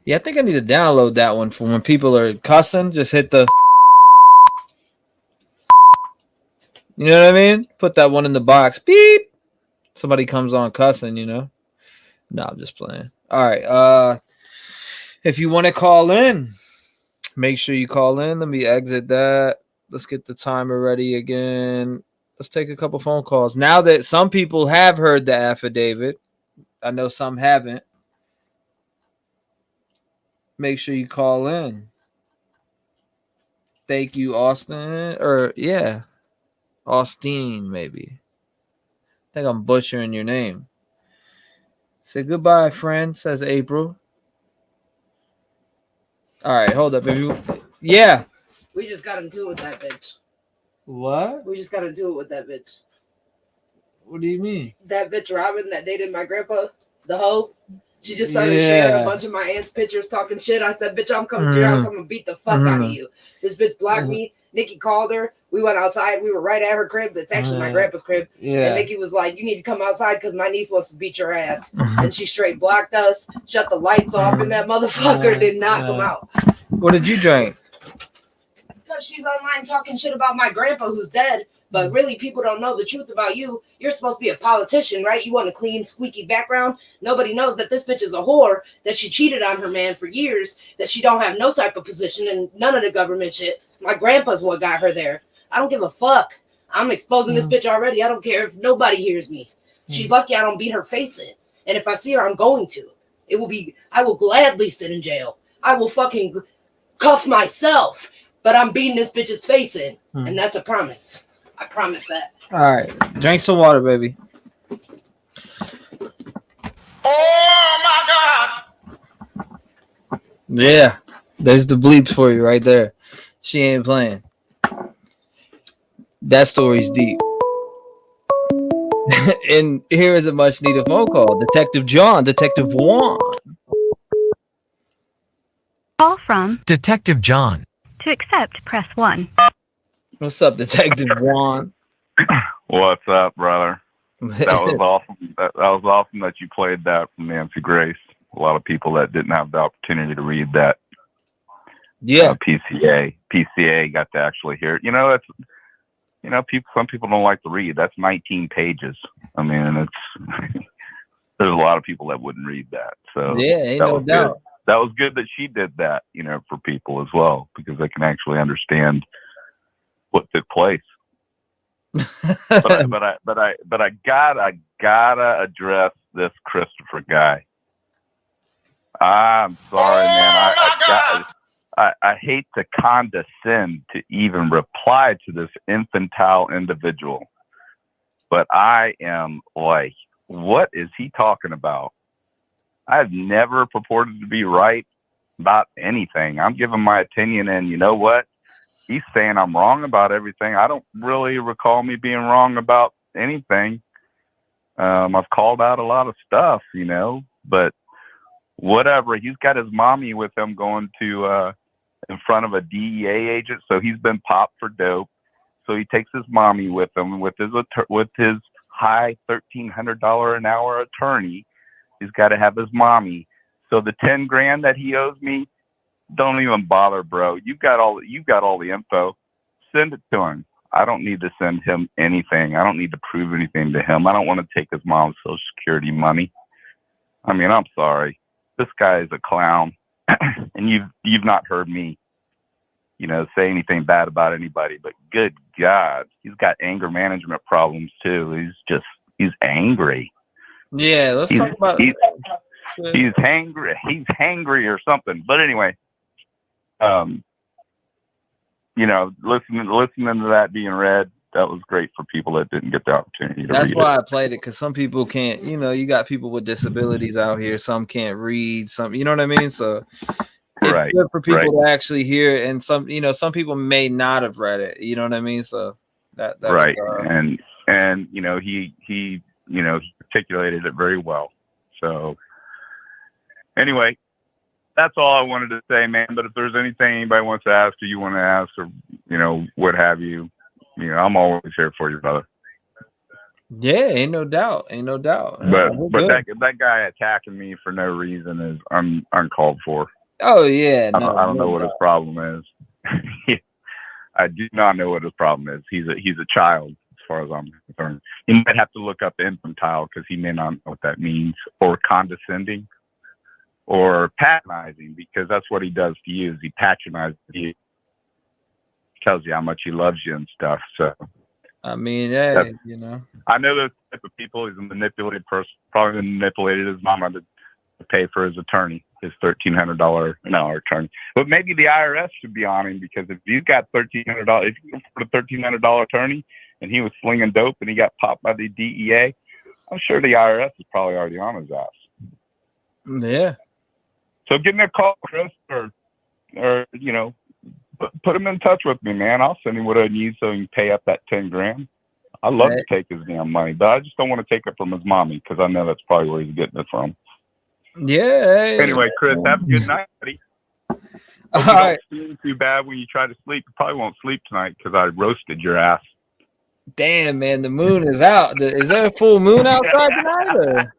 [SPEAKER 1] Yeah, I think I need to download that one for when people are cussing. Just hit the... You know what I mean? Put that one in the box. Beep. Somebody comes on cussing, you know? No, I'm just playing. All right. If you want to call in, make sure you call in. Let me exit that. Let's get the timer ready again. Let's take a couple phone calls. Now that some people have heard the affidavit, I know some haven't. Make sure you call in. Thank you, Austin. Austin, maybe. I think I'm butchering your name. Say goodbye, friend, says April. All right, hold up. Yeah.
[SPEAKER 7] We just got into it with that bitch.
[SPEAKER 1] What?
[SPEAKER 7] We just got into it with that bitch.
[SPEAKER 1] What do you mean?
[SPEAKER 7] That bitch Robin that dated my grandpa, the hoe. She just started sharing a bunch of my aunt's pictures talking shit. I said, bitch, I'm coming to your house. I'm going to beat the fuck out of you. This bitch blocked me. Nikki called her. We went outside. We were right at her crib. It's actually my grandpa's crib.
[SPEAKER 1] Yeah.
[SPEAKER 7] And Nikki was like, you need to come outside because my niece wants to beat your ass. And she straight blocked us, shut the lights off, and that motherfucker did not come out.
[SPEAKER 1] What did you drink?
[SPEAKER 7] Because she's online talking shit about my grandpa who's dead. But really, people don't know the truth about you. You're supposed to be a politician, right? You want a clean, squeaky background. Nobody knows that this bitch is a whore, that she cheated on her man for years, that she don't have no type of position and none of the government shit. My grandpa's what got her there. I don't give a fuck. I'm exposing this bitch already. I don't care if nobody hears me. She's lucky I don't beat her face in. And if I see her, I'm going to. I will gladly sit in jail. I will fucking cuff myself. But I'm beating this bitch's face in. And that's a promise. I promise that.
[SPEAKER 1] All right. Drink some water, baby.
[SPEAKER 3] Oh my God.
[SPEAKER 1] Yeah. There's the bleeps for you right there. She ain't playing. That story's deep. And here is a much needed phone call. Detective John, Detective Juan.
[SPEAKER 13] Call from
[SPEAKER 12] Detective John.
[SPEAKER 13] To accept, press 1.
[SPEAKER 1] What's up, Detective Juan?
[SPEAKER 22] What's up, brother? That was awesome. That was awesome that you played that from Nancy Grace. A lot of people that didn't have the opportunity to read that.
[SPEAKER 1] Yeah.
[SPEAKER 22] PCA got to actually hear it. Some people don't like to read. That's 19 pages. I mean, there's a lot of people that wouldn't read that. So
[SPEAKER 1] yeah, ain't no doubt.
[SPEAKER 22] That was good that she did that, for people as well, because they can actually understand what took place. but I gotta address this Christopher guy. I'm sorry, man. I hate to condescend to even reply to this infantile individual, but I am like, what is he talking about? I've never purported to be right about anything. I'm giving my opinion, and you know what? He's saying I'm wrong about everything. I don't really recall me being wrong about anything. I've called out a lot of stuff, but whatever. He's got his mommy with him going to in front of a DEA agent, so he's been popped for dope. So he takes his mommy with him with his high $1,300 an hour attorney. He's got to have his mommy. So the $10,000 that he owes me, don't even bother, bro. You've got all the info. Send it to him. I don't need to send him anything. I don't need to prove anything to him. I don't want to take his mom's Social Security money. I mean, I'm sorry. This guy is a clown, and you've not heard me, say anything bad about anybody. But good God, he's got anger management problems too. He's angry.
[SPEAKER 1] Yeah, let's talk about.
[SPEAKER 22] He's hangry. He's hangry or something. But anyway, listening to that being read, that was great for people that didn't get the opportunity to read it.
[SPEAKER 1] That's why I played it, because some people can't. You got people with disabilities out here. Some can't read. Some, you know what I mean. So it's good for people to actually hear it. And some people may not have read it. You know what I mean. So that
[SPEAKER 22] right.
[SPEAKER 1] Was,
[SPEAKER 22] and he articulated it very well. So anyway, that's all I wanted to say, man. But if there's anything anybody wants to ask or you want to ask, or what have you, I'm always here for you, brother.
[SPEAKER 1] Yeah, ain't no doubt.
[SPEAKER 22] But that guy attacking me for no reason is uncalled for.
[SPEAKER 1] Oh yeah,
[SPEAKER 22] I don't know what his problem is. I do not know what his problem is. He's a child, as far as I'm concerned. You might have to look up infantile, because he may not know what that means, or condescending. or patronizing, because that's what he does to you. Is he patronizes you, tells you how much he loves you and stuff. So
[SPEAKER 1] I mean, hey, you know,
[SPEAKER 22] I know those type of people. He's a manipulated person. Probably manipulated his mama to pay for his attorney, his $1,300 an hour attorney. But maybe the IRS should be on him, because if he's got $1,300, if you can afford a $1,300 attorney, and he was slinging dope and he got popped by the DEA, I'm sure the IRS is probably already on his ass.
[SPEAKER 1] Yeah.
[SPEAKER 22] So give me a call, Chris, or you know, put him in touch with me, man. I'll send him what I need so he can pay up that 10 grand. I'd love to take his damn money, but I just don't want to take it from his mommy, because I know that's probably where he's getting it from.
[SPEAKER 1] Yeah.
[SPEAKER 22] Anyway, Chris, have a good night, buddy. Hope you don't feel too bad when you try to sleep. You probably won't sleep tonight because I roasted your ass.
[SPEAKER 1] Damn, man, the moon is out. Is there a full moon outside tonight? Or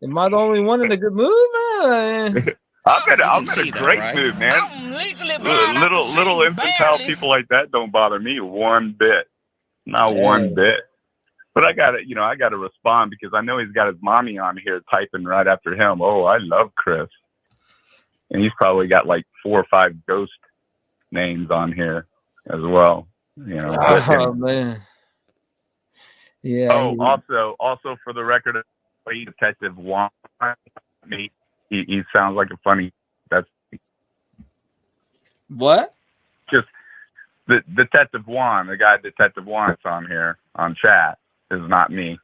[SPEAKER 1] am I the only one in a good mood, man?
[SPEAKER 22] I'm in a great mood, man. Little infantile people like that don't bother me one bit. Not one bit. But I gotta respond, because I know he's got his mommy on here typing right after him. Oh, I love Chris. And he's probably got like 4 or 5 ghost names on here as well. You know.
[SPEAKER 1] Oh man. Yeah.
[SPEAKER 22] Oh, also for the record, Detective Juan, he sounds like a funny. That's
[SPEAKER 1] what?
[SPEAKER 22] Just the Detective Juan, the guy Detective Juan that's on here on chat, is not me.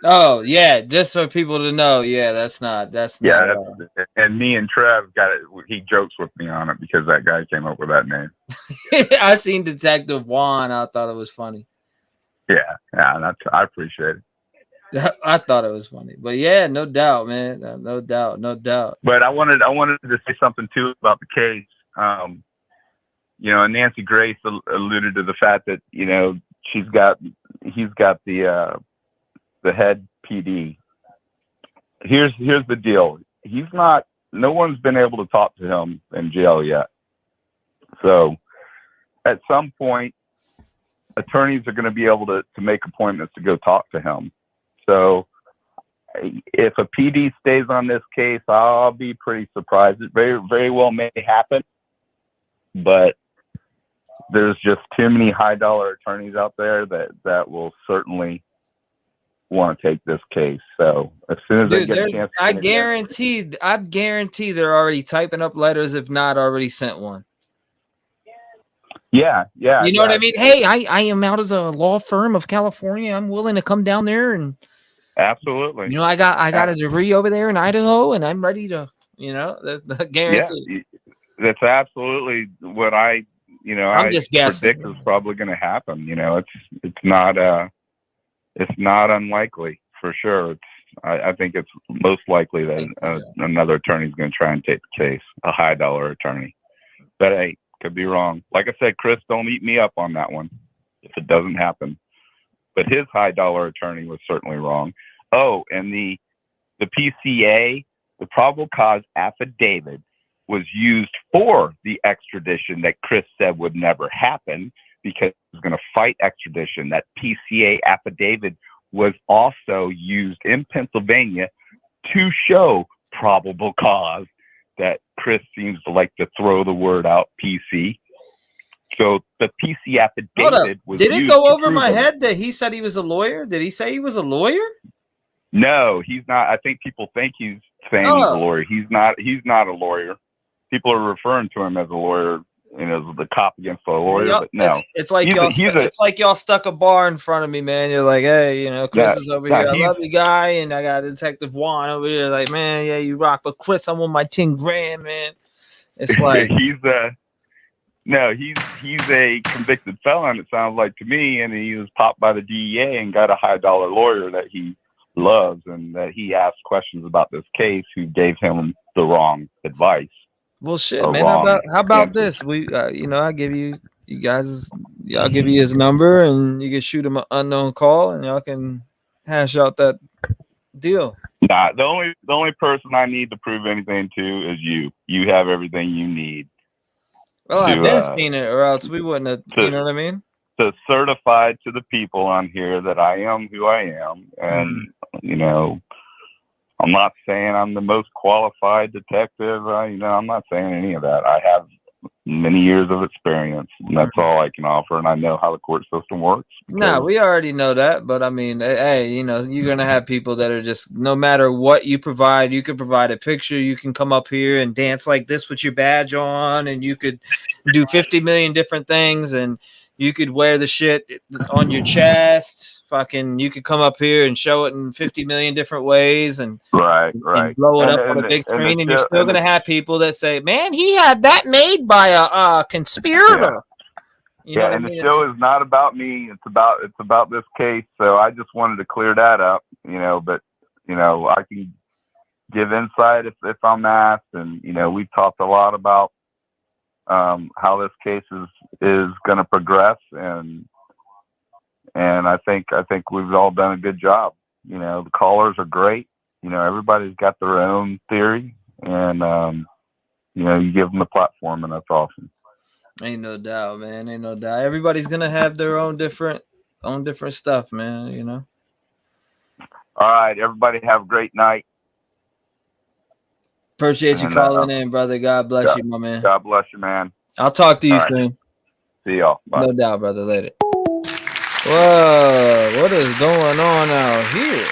[SPEAKER 1] Oh yeah, just for people to know. Yeah, that's not.
[SPEAKER 22] And me and Trev got it. He jokes with me on it because that guy came up with that name.
[SPEAKER 1] I seen Detective Juan. I thought it was funny.
[SPEAKER 22] Yeah, I appreciate it.
[SPEAKER 1] I thought it was funny, but yeah, no doubt, man, no doubt.
[SPEAKER 22] But I wanted to say something too about the case. You know, Nancy Grace alluded to the fact that, you know, he's got the head PD. Here's the deal. No one's been able to talk to him in jail yet. So at some point, attorneys are going to be able to make appointments to go talk to him. So if a PD stays on this case, I'll be pretty surprised. It very, very well may happen, but there's just too many high-dollar attorneys out there that will certainly want to take this case. So as soon as they get a chance,
[SPEAKER 1] I guarantee they're already typing up letters, if not already sent one.
[SPEAKER 22] Yeah.
[SPEAKER 1] You know what I mean? Hey, I am out of the law firm of California. I'm willing to come down there and
[SPEAKER 22] absolutely.
[SPEAKER 1] You know, I got a degree over there in Idaho, and I'm ready to. You know, that's guaranteed.
[SPEAKER 22] Yeah, that's absolutely what I
[SPEAKER 1] just guessing.
[SPEAKER 22] Predict is probably going to happen. You know, it's not unlikely for sure. I think it's most likely that another attorney is going to try and take the case, a high-dollar attorney. But hey, could be wrong. Like I said, Chris, don't eat me up on that one if it doesn't happen. But his high-dollar attorney was certainly wrong. Oh, and the PCA, the probable cause affidavit, was used for the extradition that Chris said would never happen because he was going to fight extradition. That PCA affidavit was also used in Pennsylvania to show probable cause that Chris seems to like to throw the word out, PC. So the PC affidavit was
[SPEAKER 1] Did it
[SPEAKER 22] used
[SPEAKER 1] go
[SPEAKER 22] to
[SPEAKER 1] over
[SPEAKER 22] prove
[SPEAKER 1] my
[SPEAKER 22] him.
[SPEAKER 1] head that he said he was a lawyer? Did he say he was a lawyer?
[SPEAKER 22] No, he's not. I think people think he's saying he's a lawyer. He's not a lawyer. People are referring to him as a lawyer, you know, the cop against a lawyer, but no.
[SPEAKER 1] It's like it's like y'all stuck a bar in front of me, man. You're like, hey, you know, Chris is over here. I love you, guy, and I got Detective Juan over here. Like, man, yeah, you rock, but Chris, I want my 10 grand, man. It's like
[SPEAKER 22] he's a convicted felon, it sounds like to me, and he was popped by the DEA and got a high-dollar lawyer that he loves and that he asked questions about this case who gave him the wrong advice.
[SPEAKER 1] Well, shit, man. How about this? We, you know, I'll give you his number, and you can shoot him an unknown call, and y'all can hash out that deal.
[SPEAKER 22] Nah, the only person I need to prove anything to is you. You have everything you need.
[SPEAKER 1] Well, I've been seen it, or else we wouldn't have. You know what I mean?
[SPEAKER 22] To certify to the people on here that I am who I am, and you know, I'm not saying I'm the most qualified detective. I'm not saying any of that. I have many years of experience, and that's all I can offer. And I know how the court system works.
[SPEAKER 1] No, we already know that, but I mean, hey, you're gonna have people that are just, no matter what you provide, you could provide a picture, you can come up here and dance like this with your badge on, and you could do 50 million different things, and you could wear the shit on your chest. Fucking, you could come up here and show it in 50 million different ways, and
[SPEAKER 22] and
[SPEAKER 1] blow it up on a big screen, and you're still gonna have people that say, "Man, he had that made by a conspirator."
[SPEAKER 22] Yeah. And the show is not about me. It's about this case. So I just wanted to clear that up, but, I can give insight if I'm asked. And, we've talked a lot about how this case is going to progress. And I think we've all done a good job. The callers are great. Everybody's got their own theory, and, you give them the platform, and that's awesome.
[SPEAKER 1] Ain't no doubt, man. Ain't no doubt. Everybody's gonna have their own different stuff, man.
[SPEAKER 22] All right, everybody have a great night.
[SPEAKER 1] Appreciate you calling in, brother. God bless you, my man.
[SPEAKER 22] God bless you, man.
[SPEAKER 1] I'll talk to you
[SPEAKER 22] All right.
[SPEAKER 1] soon.
[SPEAKER 22] See y'all. Bye.
[SPEAKER 1] No doubt, brother. Later. Whoa, what is going on out here?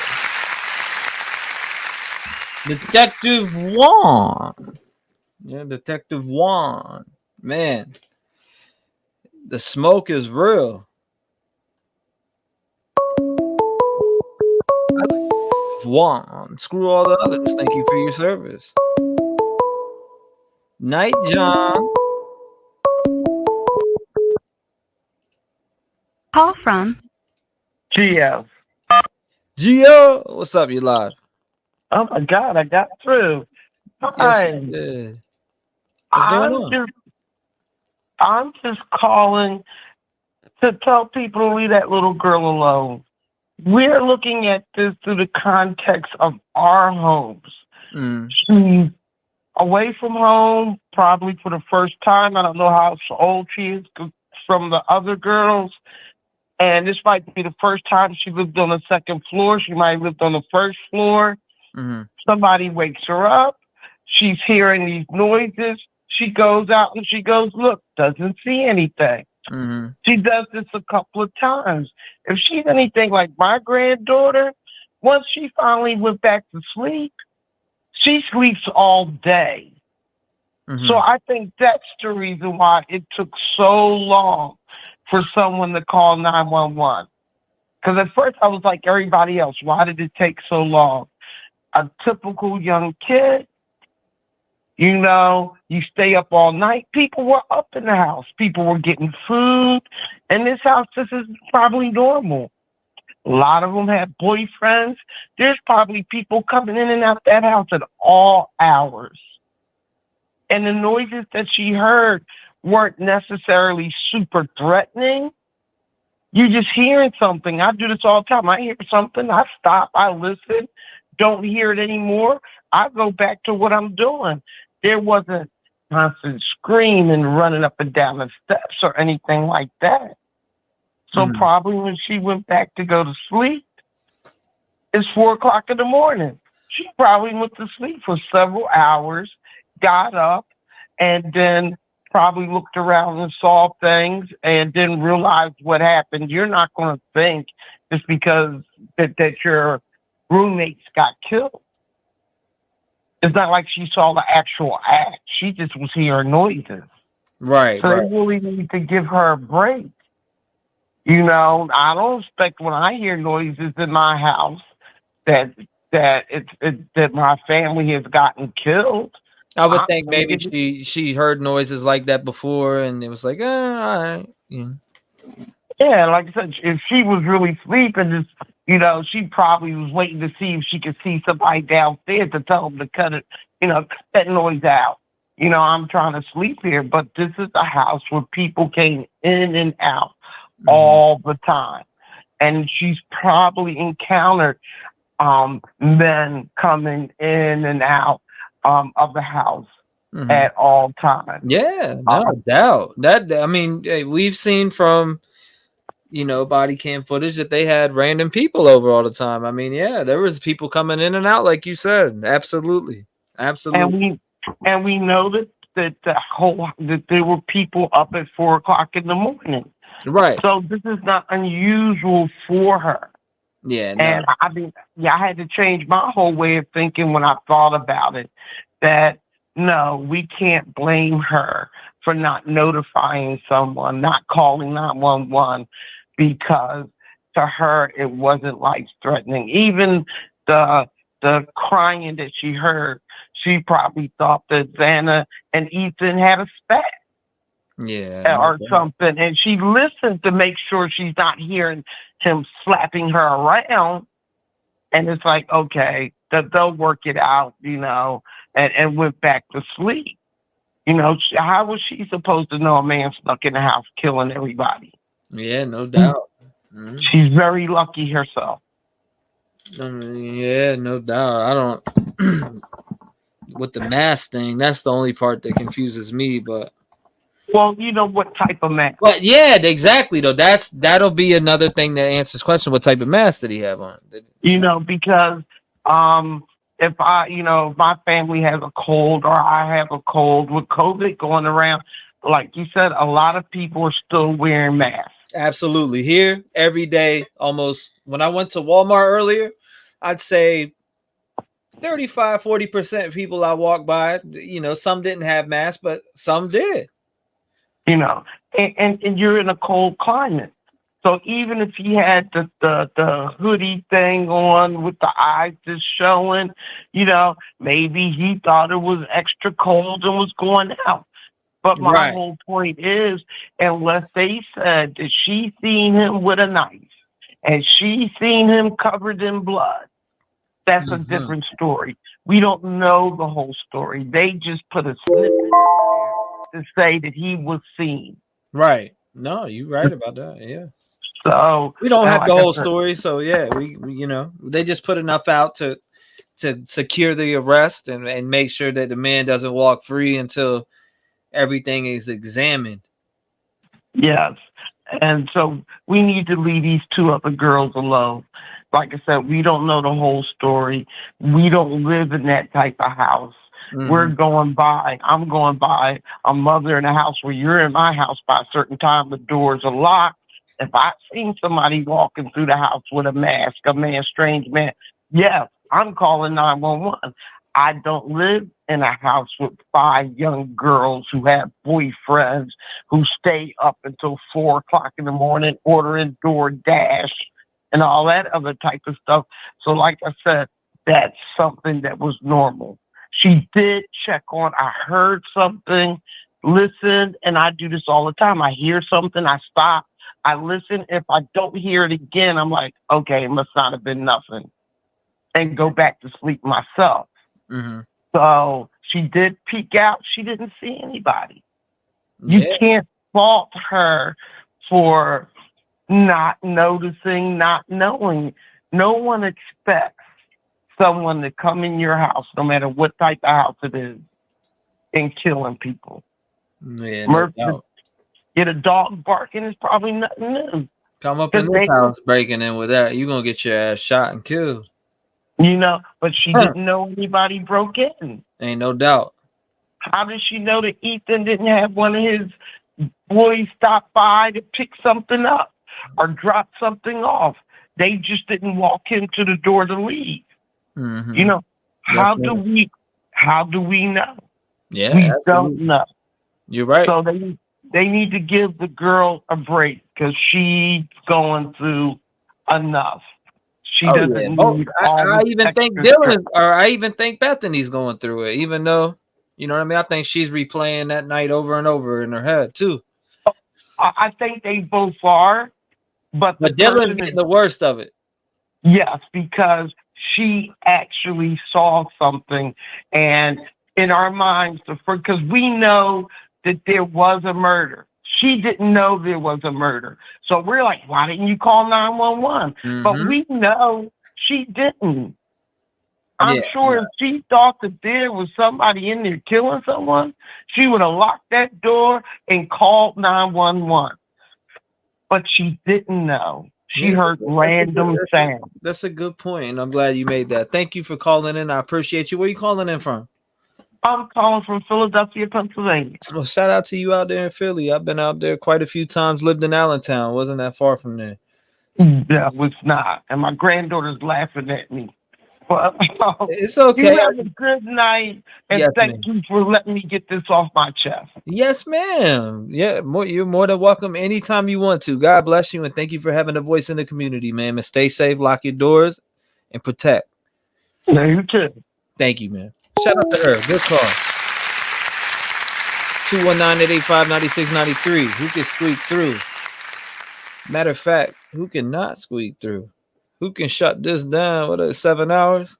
[SPEAKER 1] Detective Juan. Yeah, Detective Juan. Man. The smoke is real. Juan, screw all the others. Thank you for your service. Night, John.
[SPEAKER 13] Call from
[SPEAKER 6] Gio.
[SPEAKER 1] Gio, what's up? You live?
[SPEAKER 6] Oh my God, I got through. Hi.
[SPEAKER 1] Yes, you did. What's going on?
[SPEAKER 6] I'm just calling to tell people to leave that little girl alone. We're looking at this through the context of our homes. She's away from home, probably for the first time. I don't know how old she is from the other girls. And this might be the first time she lived on the second floor. She might have lived on the first floor. Somebody wakes her up. She's hearing these noises. She goes out and she goes, look, doesn't see anything. She does this a couple of times. If she's anything like my granddaughter, once she finally went back to sleep, she sleeps all day. So I think that's the reason why it took so long for someone to call 911. Because at first I was like everybody else, why did it take so long? A typical young kid, you stay up all night. People were up in the house. People were getting food. In this house, this is probably normal. A lot of them had boyfriends. There's probably people coming in and out that house at all hours. And the noises that she heard weren't necessarily super threatening. You're just hearing something. I do this all the time. I hear something. I stop. I listen. Don't hear it anymore. I go back to what I'm doing. There wasn't constant screaming, running up and down the steps or anything like that. So probably when she went back to go to sleep, it's 4 o'clock in the morning. She probably went to sleep for several hours, got up, and then probably looked around and saw things and didn't realize what happened. You're not going to think just because that your roommates got killed. It's not like she saw the actual act. She just was hearing noises.
[SPEAKER 1] Right.
[SPEAKER 6] So they really need to give her a break. I don't expect when I hear noises in my house that my family has gotten killed.
[SPEAKER 1] I would think maybe she heard noises like that before, and it was like, all right.
[SPEAKER 6] Yeah, like I said, if she was really sleeping, she probably was waiting to see if she could see somebody downstairs to tell them to cut that noise out. I'm trying to sleep here, but this is a house where people came in and out all the time. And she's probably encountered men coming in and out of the house at all times.
[SPEAKER 1] Yeah, no doubt. That, I mean, we've seen from body cam footage that they had random people over all the time. I mean, yeah, there was people coming in and out, like you said. Absolutely.
[SPEAKER 6] And we know that there were people up at 4 o'clock in the morning.
[SPEAKER 1] Right.
[SPEAKER 6] So this is not unusual for her.
[SPEAKER 1] Yeah. No.
[SPEAKER 6] And I mean, I had to change my whole way of thinking when I thought about it, that no, we can't blame her for not notifying someone, not calling 911, because to her it wasn't life-threatening. Even the crying that she heard, she probably thought that Xana and Ethan had a spat.
[SPEAKER 1] Yeah.
[SPEAKER 6] Or something. And she listened to make sure she's not hearing him slapping her around. And it's like, okay, they'll work it out, and went back to sleep. How was she supposed to know a man snuck in the house killing everybody?
[SPEAKER 1] Yeah, no doubt. Mm-hmm.
[SPEAKER 6] She's very lucky herself.
[SPEAKER 1] Yeah, no doubt. I don't. With the mask thing, that's the only part that confuses me. But
[SPEAKER 6] well, what type of mask?
[SPEAKER 1] But yeah, exactly. Though that'll be another thing that answers question. What type of mask did he have on?
[SPEAKER 6] Because if if my family has a cold or I have a cold with COVID going around, like you said, a lot of people are still wearing masks.
[SPEAKER 1] Absolutely. Here, every day, almost. When I went to Walmart earlier, I'd say 35-40% of people I walked by, some didn't have masks, but some did.
[SPEAKER 6] And you're in a cold climate. So even if he had the hoodie thing on with the eyes just showing, maybe he thought it was extra cold and was going out. But my whole point is, unless they said that she seen him with a knife and she seen him covered in blood, that's a different story. We don't know the whole story. They just put a snippet to say that he was seen.
[SPEAKER 1] Right. No, you're right about that. Yeah.
[SPEAKER 6] So
[SPEAKER 1] we don't have the whole story. So yeah, we they just put enough out to secure the arrest and make sure that the man doesn't walk free until everything is examined.
[SPEAKER 6] Yes. And so we need to leave these 2 other girls alone. Like I said, we don't know the whole story. We don't live in that type of house. Mm-hmm. I'm going by a mother in a house where you're in my house by a certain time, the doors are locked. If I seen somebody walking through the house with a mask, strange man, yes, I'm calling 911. I don't live in a house with 5 young girls who have boyfriends who stay up until 4 o'clock in the morning ordering DoorDash and all that other type of stuff. So like I said, that's something that was normal. She did check on, I heard something, listened, and I do this all the time. I hear something, I stop, I listen. If I don't hear it again, I'm like, okay, it must not have been nothing, and go back to sleep myself.
[SPEAKER 1] Mm-hmm.
[SPEAKER 6] So she did peek out. She didn't see anybody. Yeah. You can't fault her for not noticing, not knowing. No one expects someone to come in your house, no matter what type of house it is, and killing people.
[SPEAKER 1] Yeah, no doubt.
[SPEAKER 6] Get a dog barking is probably nothing new.
[SPEAKER 1] Come up in this house breaking in with that, you're going to get your ass shot and killed.
[SPEAKER 6] But she didn't know anybody broke in.
[SPEAKER 1] Ain't no doubt.
[SPEAKER 6] How did she know that Ethan didn't have one of his boys stop by to pick something up or drop something off? They just didn't walk into the door to leave.
[SPEAKER 1] Mm-hmm.
[SPEAKER 6] How do we know?
[SPEAKER 1] Yeah,
[SPEAKER 6] we don't know.
[SPEAKER 1] You're right.
[SPEAKER 6] So they need to give the girl a break because she's going through enough. She doesn't need
[SPEAKER 1] I even think Dylan, or I even think Bethany's going through it, even though, you know what I mean? I think she's replaying that night over and over in her head, too.
[SPEAKER 6] I think they both are. But
[SPEAKER 1] Dylan's getting the worst of it.
[SPEAKER 6] Yes, because she actually saw something. And in our minds, because we know that there was a murder. She didn't know there was a murder. So we're like, why didn't you call 911? Mm-hmm. But we know she didn't. I'm sure if she thought that there was somebody in there killing someone, she would have locked that door and called 911. but she didn't know. She heard random sounds.
[SPEAKER 1] That's a good point, and I'm glad you made that. Thank you for calling in. I appreciate you. Where you calling in from?
[SPEAKER 6] I'm calling from Philadelphia, Pennsylvania.
[SPEAKER 1] Well, shout out to you out there in Philly. I've been out there quite a few times. Lived in Allentown. Wasn't that far from there.
[SPEAKER 6] That was not. And my granddaughter's laughing at me. But
[SPEAKER 1] it's okay.
[SPEAKER 6] You have a good night, and
[SPEAKER 1] Yes,
[SPEAKER 6] thank you for letting me get this off my chest.
[SPEAKER 1] Yes, ma'am. Yeah, you're more than welcome anytime you want to. God bless you, and thank you for having a voice in the community, ma'am. And stay safe, lock your doors, and protect.
[SPEAKER 6] Yeah, you too.
[SPEAKER 1] Thank you, man. Shout out to her. Good call. 219-885-9693. Who can squeak through? Matter of fact, who cannot squeak through? Who can shut this down? What is it, 7 hours?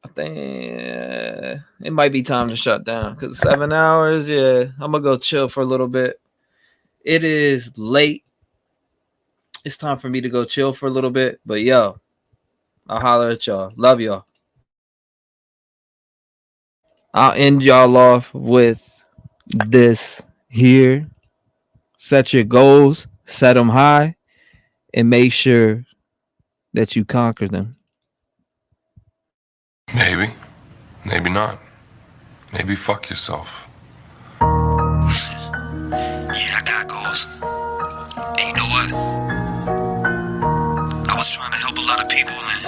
[SPEAKER 1] I think it might be time to shut down because 7 hours. Yeah, I'm gonna go chill for a little bit. It is late. It's time for me to go chill for a little bit. But yo, I'll holler at y'all. Love y'all. I'll end y'all off with this here. Set your goals, set them high, and make sure that you conquer them.
[SPEAKER 2] Maybe. Maybe not. Maybe fuck yourself.
[SPEAKER 5] Yeah, I got goals. And you know what? I was trying to help a lot of people and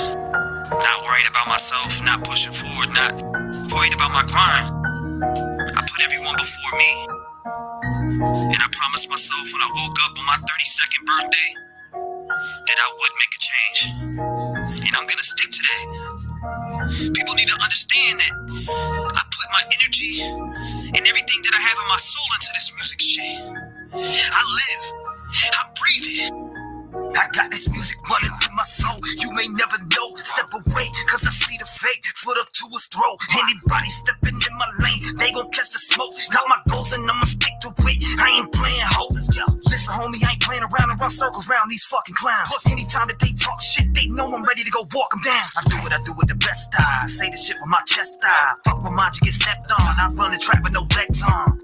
[SPEAKER 5] not worried about myself, not pushing forward, not worried about my grind. I put everyone before me. And I promised myself when I woke up on my 32nd birthday that I would make a change. And I'm gonna stick to that. People need to understand that I put my energy and everything that I have in my soul into this music shit. I live, I breathe it. I got this music running through my soul. You may never know. Step away, cause I see the fake. Foot up to his throat. Anybody stepping in my lane, they gon' catch the smoke. Got my goals and I'ma stick to it. I ain't playing hoes. Listen, homie, I ain't playing around and run circles around these fucking clowns. Plus, anytime that they talk shit, they know I'm ready to go walk them down. I do what I do with the best style. Say the shit with my chest style. Fuck my mind, you get stepped on. I run the track with no legs on.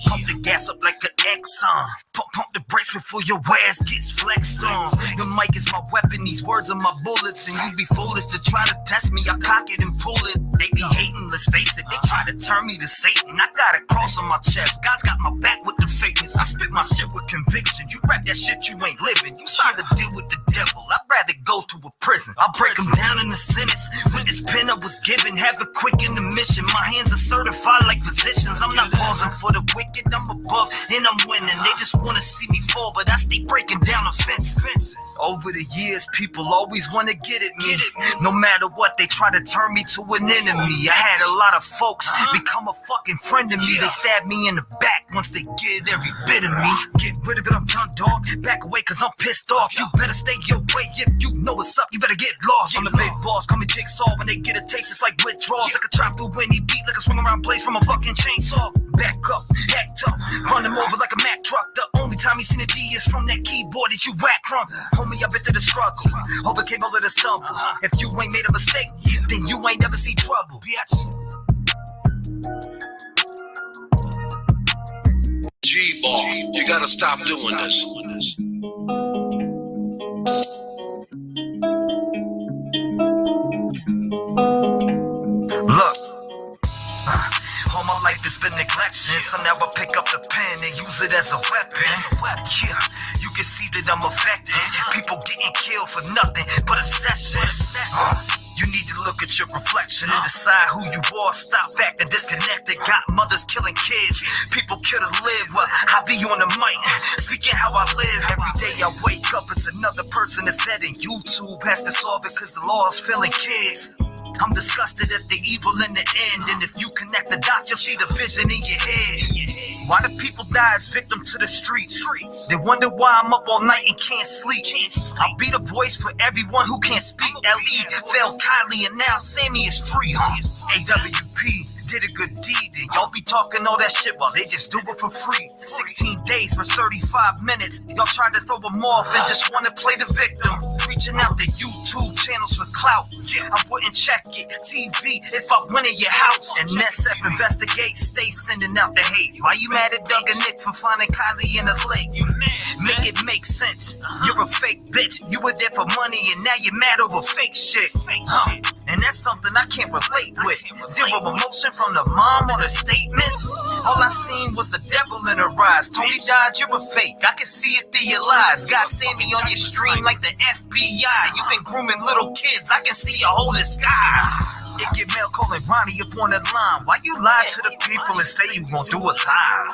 [SPEAKER 5] Pump the gas up like an Exxon. Pump the brakes before your ass gets flexed on. The mic is my weapon, these words are my bullets. And you'd be foolish to try to test me. I cock it and pull it. They be hating, let's face it. They try to turn me to Satan. I got a cross on my chest. God's got my back with the fakeness. I spit my shit with conviction. You rap that shit, you ain't living. You signed a deal with the devil. I'd rather go to a prison. I'll break them down in the sentence. With this pen I was given, have a quick intermission. My hands are certified like physicians. I'm not pausing for the wicked. I'm above and I'm winning. They just wanna see me fall, but I stay breaking down the fence. Over the years, people always wanna get at me. No matter what, they try to turn me to an enemy. I had a lot of folks become a fucking friend of me. They stab me in the back once they get every bit of me. Get rid of it, I'm done, dog. Back away, cause I'm pissed off. You better stay your way. If you know what's up, you better get lost. I'm the big boss, call me Jigsaw. When they get a taste, it's like withdrawals. I could chop through any beat like a swing around blade from a fucking chainsaw. Back up, act up, run them over like a Mack truck. The only time you seen a G is from that keyboard that you whack from. Homie, I've been through the struggle, overcame all of the stumbles. If you ain't made a mistake, then you ain't never see trouble.
[SPEAKER 12] G-Ball, you gotta stop doing this.
[SPEAKER 5] Look. All my life has been neglection, so now I pick up the pen and use it as a weapon. Yeah, you can see that I'm affected. People getting killed for nothing but obsession. You need to look at your reflection and decide who you are. Stop acting disconnected. Got mothers killing kids. People kill to live. Well, I be on the mic, speaking how I live. Every day I wake up, it's another person that's dead, and YouTube has to solve it because the law is filling kids. I'm disgusted at the evil in the end, and if you connect the dots, you'll see the vision in your head. Why do people die as victims to the streets? They wonder why I'm up all night and can't sleep. I'll be the voice for everyone who can't speak. L.E. failed kindly, and now Sammy is free. AWP.
[SPEAKER 11] did a good deed, and y'all be talking all that shit while they just do it for free. 16 days for 35 minutes. Y'all tried to throw them off and just want to play the victim. Reaching out to YouTube channels for clout. I wouldn't check it. TV if I went in your house. And SF Investigate, stay sending out the hate. Why you mad at Doug and Nick for finding Kylie in the lake? Make it make sense. You're a fake bitch. You were there for money and now you're mad over fake shit. And that's something I can't relate with. Zero emotion from the mom or the statements. All I seen was the devil in her eyes. Tony died, you're a fake. I can see it through your lies. God sent me on your stream like the FBI. You've been grooming little kids. I can see your whole disguise. It get mail calling Ronnie up on the line. Why you lie to the people and say you gon' do it live?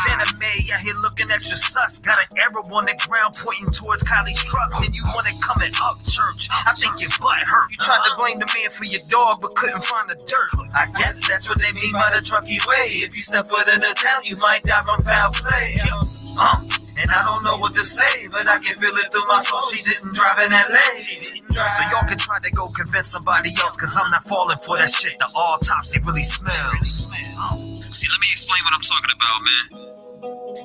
[SPEAKER 11] Santa Mae out here looking extra sus. Got an arrow on the ground pointing towards Kylie's truck. Then you wanna come and up church. I think your butt hurt. You tried to blame the man for your dog but couldn't find the dirt. I guess that's what they mean by the trucky way. If you step foot in the town, you might die from foul play. And I don't know what to say, but I can feel it through my soul. She didn't drive in LA. So y'all can try to go convince somebody else, cause I'm not falling for that shit. The autopsy really smells.
[SPEAKER 5] See, let me explain what I'm talking about, man.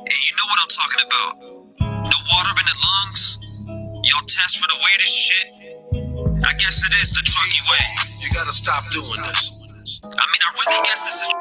[SPEAKER 5] And you know what I'm talking about. No water in the lungs. Y'all test for the weirdest shit. I guess it is the trucky way.
[SPEAKER 12] You gotta stop doing this.
[SPEAKER 5] I mean, I really guess this is...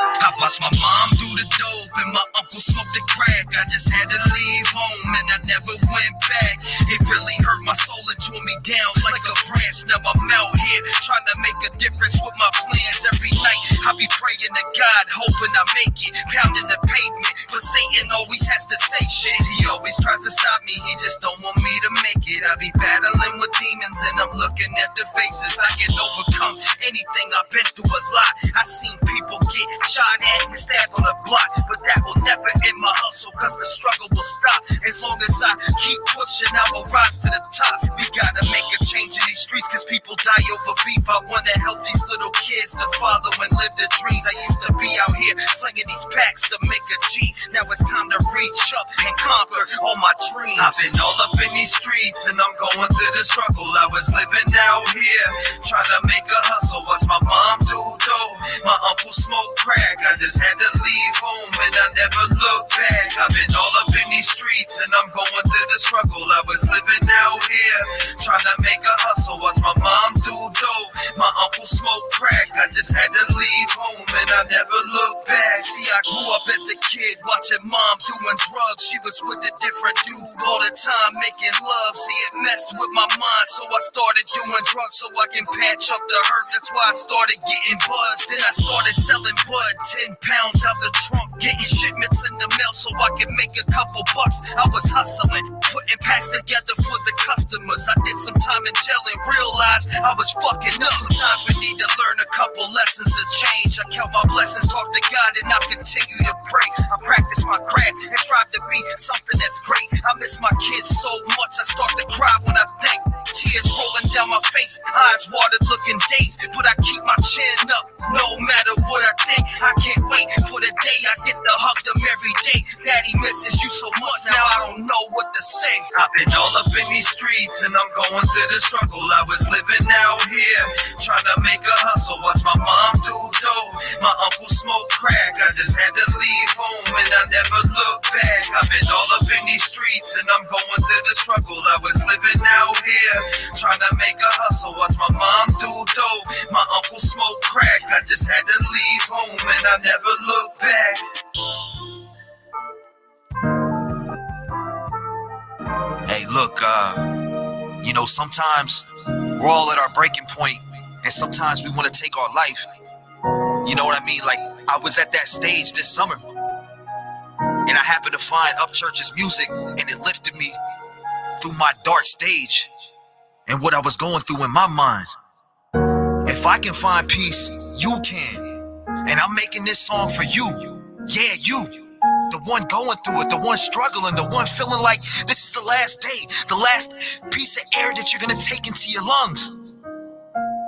[SPEAKER 11] I bust my mom through the dope and my uncle smoked the crack. I just had to leave home and I never went back. It really hurt my soul and tore me down like a branch. Now I'm out here trying to make a difference with my plans. Every night I be praying to God, hoping I make it. Pounding the pavement, but Satan always has to say shit. He always tries to stop me, he just don't want me to make it. I be battling with demons and I'm looking at their faces. I can overcome anything, I've been through a lot. I seen people get shot at and stabbed on the block, but that will never end my hustle, cause the struggle will stop. As long as I keep pushing, I will rise to the top. We gotta make a change in these streets, cause people die over beef. I wanna help these little kids to follow and live their dreams. I used to be out here slinging these packs to make a G. Now it's time to reach up and conquer all my dreams. I've been all up in these streets and I'm going through the struggle. I was living out here, trying to make a hustle. Watch my mom do dope, my uncle smoke crack. I just had to leave home and I never looked back. I've been all up in these streets and I'm going through the struggle. I was living out here, trying to make a hustle. Watch my mom do dope, my uncle smoke crack. I just had to leave home and I never looked back. See, I grew up as a kid watching mom doing drugs. She was with a different dude all the time, making love. See, it messed with my mind, so I started doing drugs so I can patch up the hurt. That's why I started getting buzzed. Then I started selling bud, 10 pounds out the trunk, getting shipments in the mail so I could make a couple bucks. I was hustling, putting packs together for the customers. I did some time in jail and realized I was fucking up. Sometimes we need to learn a couple lessons to change. I count my blessings, talk to God, and I continue to pray. I practice my craft and strive to be something that's great. I miss my kids so much, I start to cry when I think. Tears rolling down my face, eyes watered looking dazed, but I keep my chin up no matter what I think. I can't wait for the day I get to hug them every day. Daddy misses you so much, now I don't know what to say. I've been all up in these streets and I'm going through the struggle. I was living out here, trying to make a hustle. Watch my mom do dope, my uncle smoke crack. I just had to leave home and I never looked back. I've been all up in these streets and I'm going through the struggle. I was living out here, trying to make a hustle. Watch my mom do dope, my uncle smoke crack. I just had to leave home and I never looked back. Hey, look, you know, sometimes we're all at our breaking point, and sometimes we want to take our life. You know what I mean? Like, I was at that stage this summer, and I happened to find Upchurch's music, and it lifted me through my dark stage and what I was going through in my mind. If I can find peace, you can. And I'm making this song for you. Yeah, you. The one going through it, the one struggling, the one feeling like this is the last day, the last piece of air that you're gonna take into your lungs.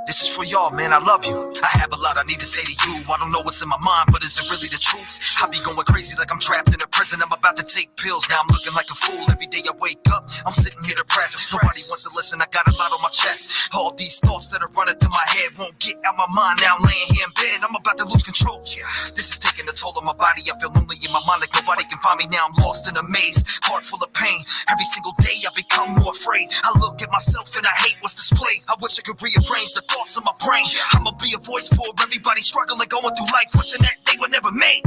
[SPEAKER 11] This is for y'all, man. I love you. I have a lot I need to say to you. I don't know what's in my mind, but is it really the truth? I be going crazy like I'm trapped in a prison. I'm about to take pills. Now I'm looking like a fool. Every day I wake up, I'm sitting here depressed. Nobody wants to listen. I got a lot on my chest. All these thoughts that are running through my head won't get out my mind. Now I'm laying here in bed. I'm about to lose control. Yeah, this is taking a toll on my body. I feel lonely in my mind like nobody can find me. Now I'm lost in a maze, heart full of pain. Every single day I become more afraid. I look at myself and I hate what's displayed. I wish I could rearrange the thoughts in my brain. I'ma be a voice for everybody struggling, going through life, wishing that they were never made.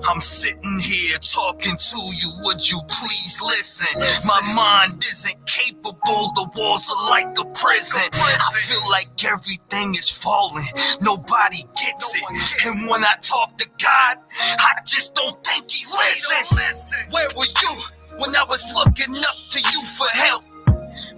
[SPEAKER 11] I'm sitting here talking to you, would you please listen? My mind isn't capable, the walls are like a prison. I feel like everything is falling, nobody gets it. And when I talk to God, I just don't think he listens. Where were you when I was looking up to you for help?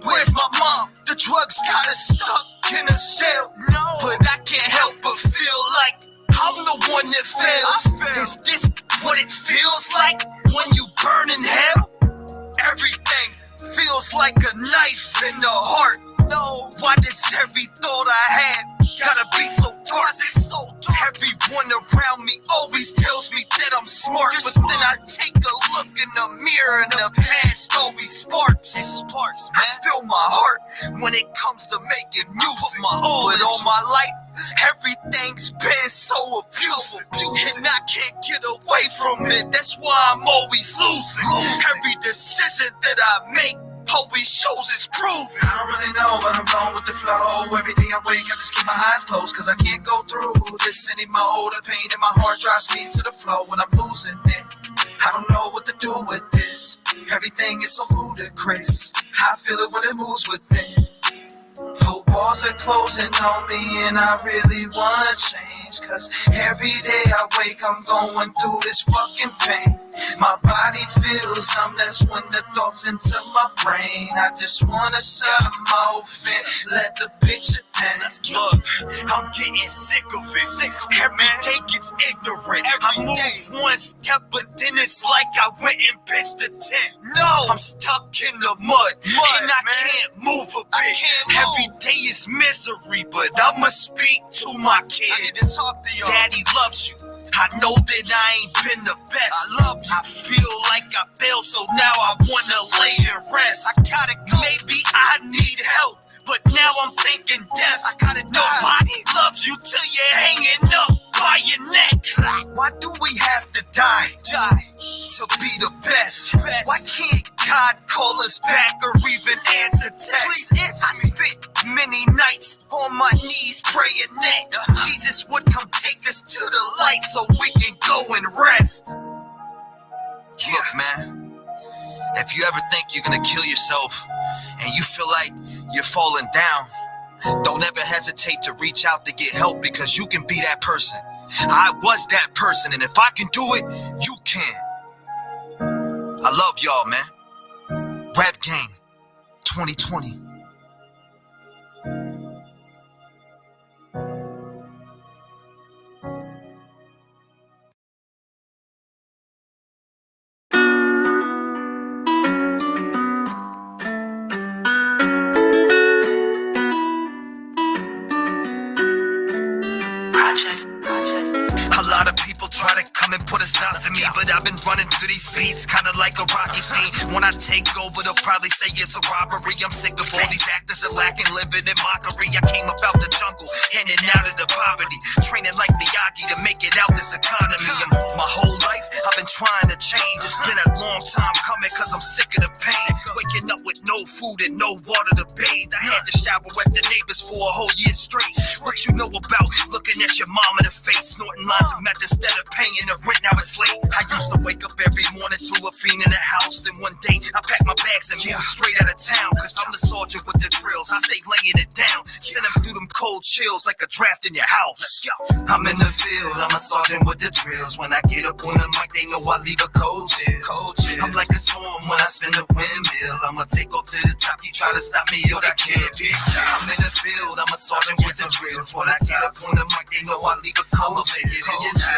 [SPEAKER 11] Where's my mom? The drugs got us stuck in a cell. But I can't help but feel like I'm the one that fails. Is this what it feels like when you burn in hell? Everything feels like a knife in the heart. No, why does every thought I had gotta be so dark? Everyone around me always tells me that I'm smart, but then I take a look in the mirror and the past always sparks. It sparks, man. I spill my heart when it comes to making music. But all my life, everything's been so abusive, and I can't get away from it. That's why I'm always losing. Every decision that I make always shows its proof. I don't really know, but I'm going with the flow. Every day I wake, I just keep my eyes closed, cause I can't go through this anymore. The pain in my heart drives me to the flow when I'm losing it. I don't know what to do with this. Everything is so ludicrous. I feel it when it moves within. The walls are closing on me and I really wanna change, cause every day I wake I'm going through this fucking pain. My body feels numb, that's when the thoughts enter my brain. I just wanna shut them off and let the picture pass. Look, I'm getting sick of it. Every day gets ignorant. I move one step, but then it's like I went and pitched a tent. No, I'm stuck in the mud and I can't move a bit. Every day is misery, but I'ma speak to my kids. Daddy loves you. I know that I ain't been the best. I love you. I feel like I failed, so now I wanna lay and rest. I gotta go. Maybe I need help, but now I'm thinking death. I gotta die. Nobody loves you till you're hanging up by your neck. Why do we have to die to be the best? Why can't God call us back or even answer texts? Please answer me. I spent many nights on my knees praying that Jesus would come take us to the light so we can go and rest. Look, man, if you ever think you're gonna kill yourself and you feel like you're falling down, don't ever hesitate to reach out to get help, because you can be that person. I was that person, and if I can do it, you can. I love y'all, man. Rap Gang 2020. A lot of people try to come and put a stop to me, but I've been running through these beats kinda like a rocky scene. When I take over, they'll probably say it's a robbery. I'm sick of all these actors are lacking, living in mockery. I came up out the jungle, in and out of the poverty, training like Miyagi to make it out this economy. My whole life, I've been trying to change. It's been a long time coming, cause I'm sick of the pain. Waking up with no food and no water to bathe. I had to shower at the neighbors for a whole year straight. What you know about looking at your mom in the face, snorting lines of meth instead of paying the rent, now it's late. I used to wake up every morning to a fiend in the house. Then one day I packed my bags and moved straight out of town, cause I'm the soldier with the drills. I stay laying it down, send them through them cold chills like a draft in your house. Let's go. I'm in the field, I'm a sergeant with the drills. When I get up on the mic, they know I leave a cold chill. I'm like a storm when I spin a windmill. I'ma take off to the top, you try to stop me, yo, that can't be. I'm in the field, I'm a sergeant with the drills. When I get up on the mic, they know I leave a cold chill.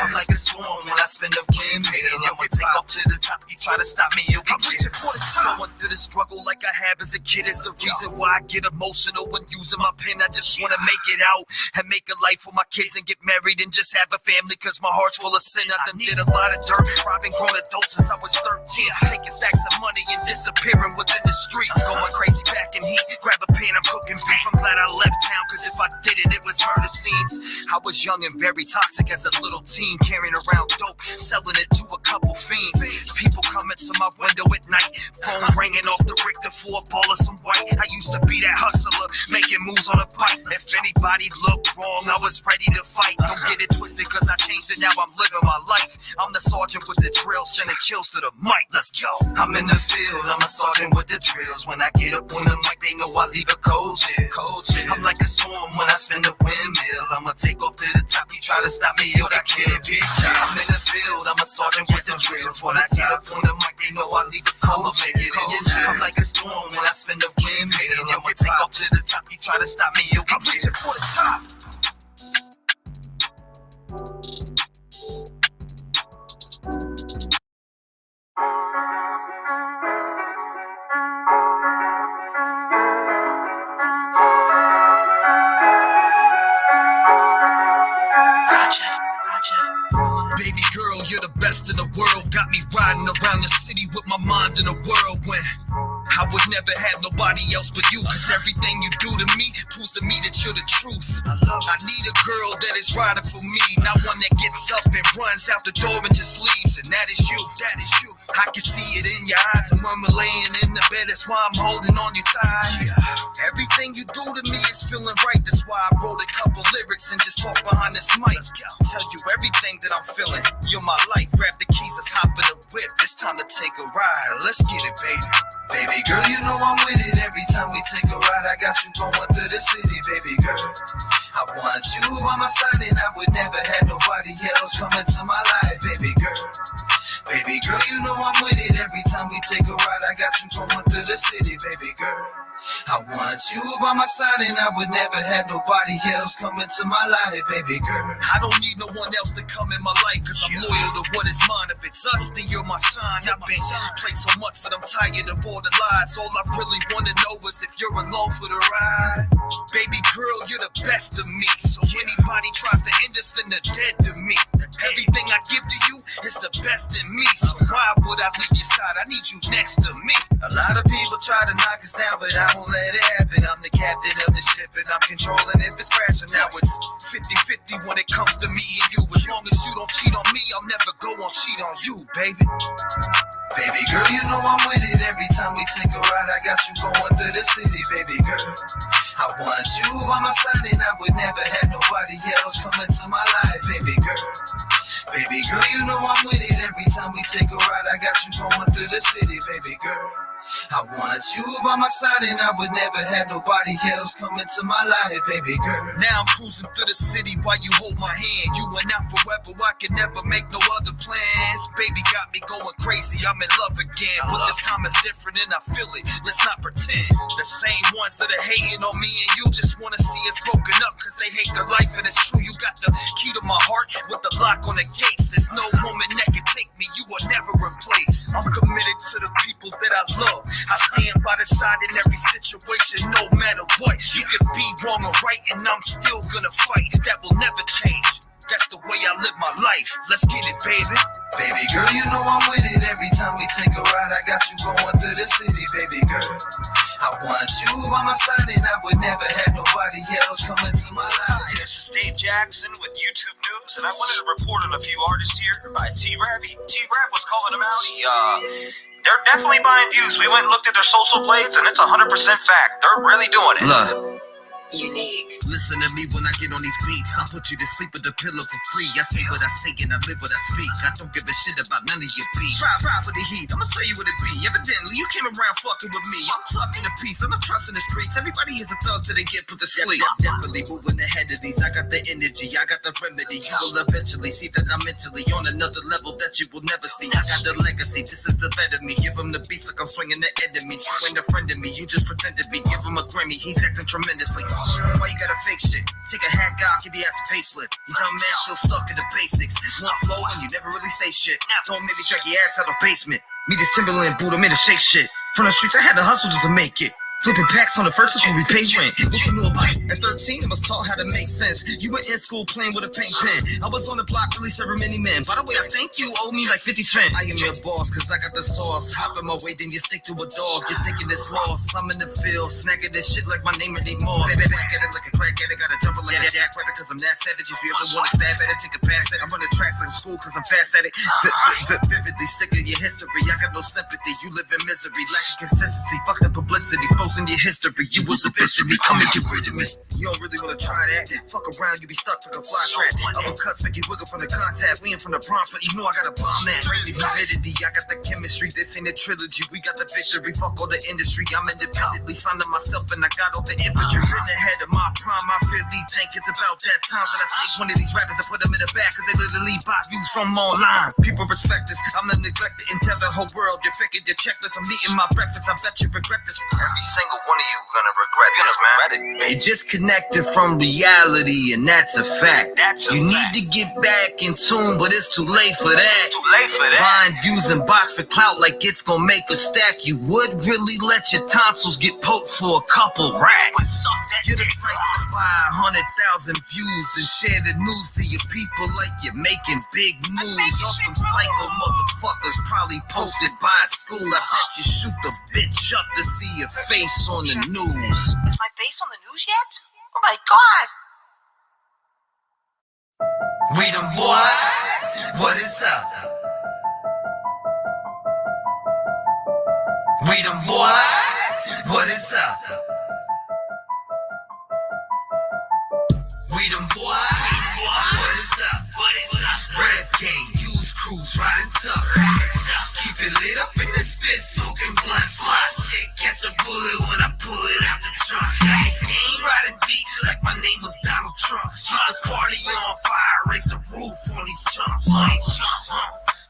[SPEAKER 11] I'm like a storm when I spin a windmill. I'ma take off to the top, you try to stop me, yo, I'm reaching for the top. Going through the struggle like I have as a kid is the reason why I get emotional when using my pen. I just wanna make make it out and make a life for my kids and get married and just have a family, cause my heart's full of sin. I done did a lot of dirt, robbing grown adults since I was 13, taking stacks of money and disappearing within the streets. I'm going crazy back in heat, grab a pan, I'm cooking beef. I'm glad I left town, cause if I didn't, it was murder scenes. I was young and very toxic as a little teen, carrying around dope, selling it to a couple fiends. People coming to my window at night, phone ringing off the Richter for a ball of some white. I used to be that hustler, making moves on a bike. If anybody looked wrong, I was ready to fight. Don't get it twisted, cause I changed it, now I'm living my life. I'm the sergeant with the drill, sending chills to the mic. Let's go. I'm in the field, I'm a sergeant with the drills. When I get up on the mic, they know I leave a cold chill. I'm like a storm when I spin the windmill. I'ma take off to the top, you try to stop me, yo, that can't be. I'm in the field, I'm a sergeant with the drills. When I get up on the mic, they know I leave a cold chill. I'm like a storm when I spin the windmill. I'ma take off to the top, you try to stop me, yo, I'm reaching for the top. Baby girl, you're the best in the world. Got me riding around the city with my mind in a whirlwind. I would never have nobody else but you, cause everything you do to me proves to me that you're the truth. I need a girl that is riding for me, not one that gets up and runs out the door and just leaves. And that is you, that is you. I can see it in your eyes, and when we're laying in the bed, that's why I'm holding on you tight. Everything you do to me is feeling right, that's why I wrote a couple lyrics and just talk behind this mic. Tell you everything that I'm feeling. You're my life, grab the keys, let's hop in the whip. It's time to take a ride, let's get it, baby. Baby girl, you know I'm with it every time we take a ride. I got you going through the city, baby girl. I want you by my side and I would never have nobody else come into my life, baby girl. Baby girl, you know I'm with it every time we take a ride. I got you going through the city, baby girl. I want you by my side and I would never have nobody else come into my life, baby girl. I don't need no one else to come in my life, cause I'm loyal to what is mine. If it's us, then you're my sign. I've been played so much that I'm tired of all the lies. All I really wanna know is if you're along for the ride. Baby girl, you're the best of me, so anybody tries to end us, then they're dead to me. Everything I give to you is the best in me, so why would I leave your side? I need you next to me. A lot of people try to knock us down, but I won't let it happen. I'm the captain of the ship and I'm controlling if it's crashing. Now it's 50-50 when it comes to me and you. As long as you don't cheat on me, I'll never go on cheat on you, baby. Baby girl, you know I'm with it every time we take a ride. I got you going through the city, baby girl. I want you by my side and I would never have nobody else come into my life, baby girl. Baby girl, you know I'm with it every time we take a ride. I got you going through the city, baby girl. I want you by my side and I would never have nobody else come into my life, baby girl. Now I'm cruising through the city while you hold my hand. You and I forever, I can never make no other plans. Baby got me going crazy, I'm in love again. But this time it's different and I feel it, let's not pretend. The same ones that are hating on me and you just wanna see us broken up cause they hate their life. And it's true, you got the key to my heart with the lock on the gates. There's no woman that can take me, you will never replace. I'm committed to the people that I love. I stand by the side in every situation, no matter what. You can be wrong or right, and I'm still gonna fight. That will never change. That's the way I live my life. Let's get it, baby. Baby girl, you know I'm with it every time we take a ride. I got you going through the city, baby girl. I want you by my side, and I would never have nobody else come into my life.
[SPEAKER 5] This is Dave Jackson with YouTube News, and I wanted to report on a few artists here by T-Rev. T-Rev was calling them out. They're definitely buying views. We went and looked at their social blades, and it's 100% fact. They're really doing it.
[SPEAKER 11] Look. Unique. Listen to me when I get on these beats. I'll put you to sleep with a pillow for free. I say what I say and I live what I speak. I don't give a shit about none of your beef. Ride with the heat, I'ma show you what it be. Evidently, you came around fucking with me. I'm talking to peace, I'm not trusting the streets. Everybody is a thug till they get put to sleep. Definitely moving ahead of these. I got the energy, I got the remedy. You will eventually see that I'm mentally on another level that you will never see. I got the legacy, this is the better me. Give him the beats like I'm swinging the enemy. You ain't a friend of me, you just pretend to be. Give him a Grammy, he's acting tremendously. Why you gotta fake shit? Take a hack out, give your ass a payslip. You dumb man still stuck in the basics. One flow and you never really say shit. Told maybe drag your ass out of basement. Me this Timberland boot, I'm in to shake shit. From the streets, I had to hustle just to make it. Flipping packs on the first is when we pay rent. What you know about it? At 13, I was taught how to make sense. You were in school playing with a paint pen. I was on the block really serving many men. By the way, I think you owe me like 50 cents. I am your boss, cause I got the sauce. Hop in my way, then you stick to a dog. You're taking this loss. I'm in the field, snagging this shit like my name anymore. Baby, back at it like a crack addict. Gotta jump like a jackrabbit, cause I'm that savage. If you ever wanna stab at it, take a pass at it. I'm running tracks like school, cause I'm fast at it. Vividly sick of your history. I got no sympathy. You live in misery, lacking consistency. Fuck the publicity, exposing your history. You was a bitch to me, come and get rid of me. You don't really wanna try that. Fuck around, you be stuck to the fly trap. Uppercuts make you wiggle from the contact. We ain't from the Bronx, but you know I got a bomb that. Humidity, I got the chemistry. This ain't a trilogy. We got the victory. Fuck all the industry. I'm independently signed to myself and I got all the infantry. Written ahead of my prime. I really think it's about that time that I take one of these rappers and put them in the back, cause they literally buy views from online. People respect this. I'm a neglected and tell the whole world you're faking your checklist. I'm eating my breakfast. I bet you regret this. Every single one of you gonna regret this, man. You disconnected from reality, and that's a fact. You need to get back in tune, but it's too late for that. Buying views and box for clout like it's gonna make a stack. You would really let your tonsils get poked for a couple racks. You're the type to buy 100,000 views and share the news to your people like you're making big news. Or some psycho motherfuckers probably posted by school. I bet you shoot the bitch up to see your face on the news.
[SPEAKER 3] Is my face on the news yet? Oh my god!
[SPEAKER 11] We them boys, what is up? We them boys, what is up? We them boys, what is up? What is up? Red gang, use crews, riding tough. Keep it lit up in this bitch, smoking blunts, fly stick. Catch a bullet when I pull it out the trunk. Ain't riding deep like my name was Donald Trump. Keep the party on fire, raise the roof on these chumps.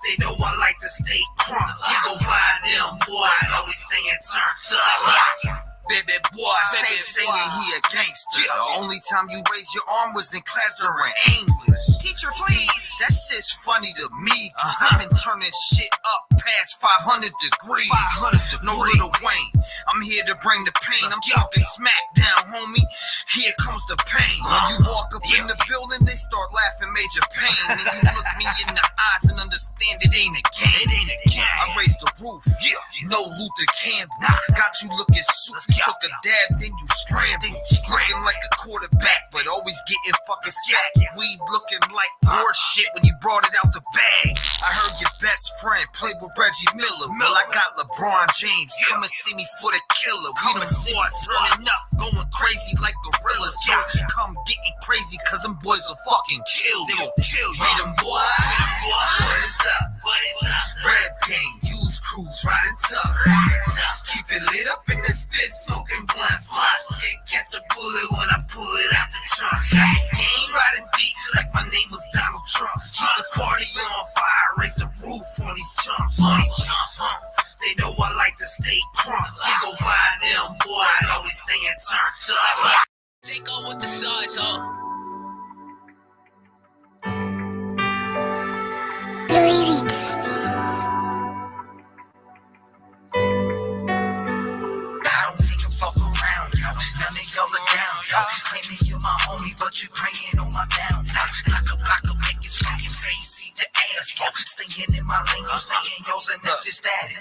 [SPEAKER 11] They know I like to stay crunk. You go by them boys, always staying turned up. Baby boy, stay saying he a gangster. The only time you raised your arm was in class during English. Teacher, please. That shit's funny to me, cause I've been turning shit up past 500 degrees. No Little Wayne, I'm here to bring the pain. I'm talking smack down, homie. Here comes the pain. When you walk up in the building, they start laughing major pain. And you look me in the eyes and understand it ain't a game. I raised the roof, no Luther Campbell. Got you looking super. Took a dab, then you scrambled. Looking like a quarterback, but always getting fucking sacked. Weed looking like war shit when you brought it out the bag. I heard your best friend played with Reggie Miller. Well, I got LeBron James. Come and see me for the killer. We them boys turning up, going crazy like gorillas. Come getting crazy, cause them boys will fucking kill you. They will kill you. We them boys, what is up? What is up? Red gang, use crews, riding tough. Keep it lit up in this bitch, smoking blunts, pop shit. Catch a bullet when I pull it out the trunk. Ain't riding deep like my name was Donald Trump. Keep the party on fire, raise the roof on these chumps. They know I like to stay crunk. We go by them boys, always staying turned up.
[SPEAKER 3] Take on with the sides, huh?
[SPEAKER 11] Louis Beats. Claiming you're my homie, but you praying on my downfall. Block up, make his fucking face, see the ass fall. Staying in my lane, you stay in yours, and that's just that.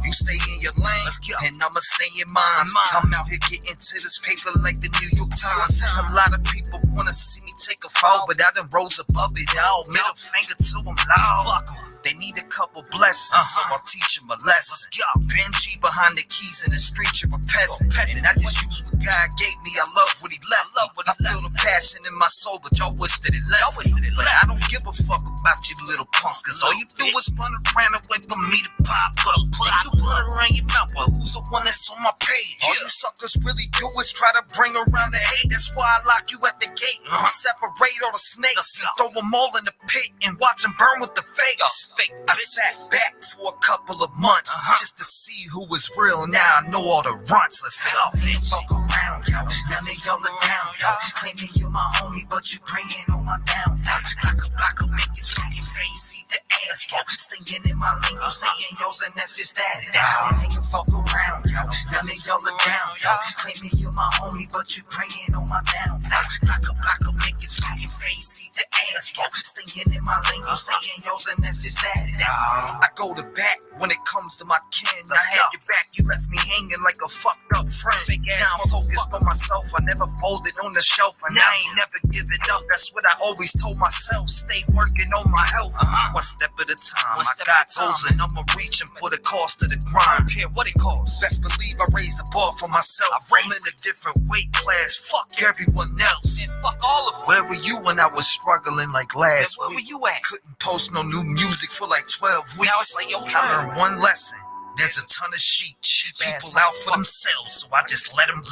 [SPEAKER 11] You stay in your lane, and I'ma stay in mine. I'm out here getting to this paper like the New York Times. A lot of people wanna see me take a fall, but I done rose above it all. Middle finger to them loud. Fuck 'em. They need a couple blessings, so I'll teach them a lesson. Benji behind the keys in the street, you're a peasant. And I just use what God gave me. I love what he left. I feel the passion in my soul, but y'all wish that it left. But I don't give a fuck about you little punks, cause all you do is run around and wait for me to pop up. You put it around your mouth, but who's the one that's on my page? All you suckers really do is try to bring around the hate. That's why I lock you at the gate. Separate all the snakes, throw them all in the pit, and watch them burn with the fakes. I sat back for a couple of months just to see who was real. Now I know all the runts. Let's go. Fuck around, yo. Now they all are down, yo. Claiming you my homie, but you praying on my downfall. Block up, make his fucking face, see the ass, yo. Stinging in my lane, you stay in yours, and that's just that. I ain't gonna fuck around, yo. None of y'all are down, yo. Claim me you're my homie, but you praying on my downfall. Block a make his fucking face, see the ass, yo. Stinging in my lane, you stay in yours, and that's just that. I go to bat when it comes to my kin. I had your back, you left me hanging like a fucked up friend. Now I'm focused on myself, I never folded on the shelf, and I ain't never giving up. That's what I always told myself. Stay working on my health, one step at a time. I got goals and I'ma reaching for the cost of the grind. I don't care what it costs. Best believe I raised the bar for myself. I'm in a different weight class. Fuck everyone else. And fuck all of them. Where were you when I was struggling like last week? Where were you at? Couldn't post no new music for like 12 weeks. Now it's like, yo, I learned one lesson. There's a ton of shit people out for themselves, so I just let them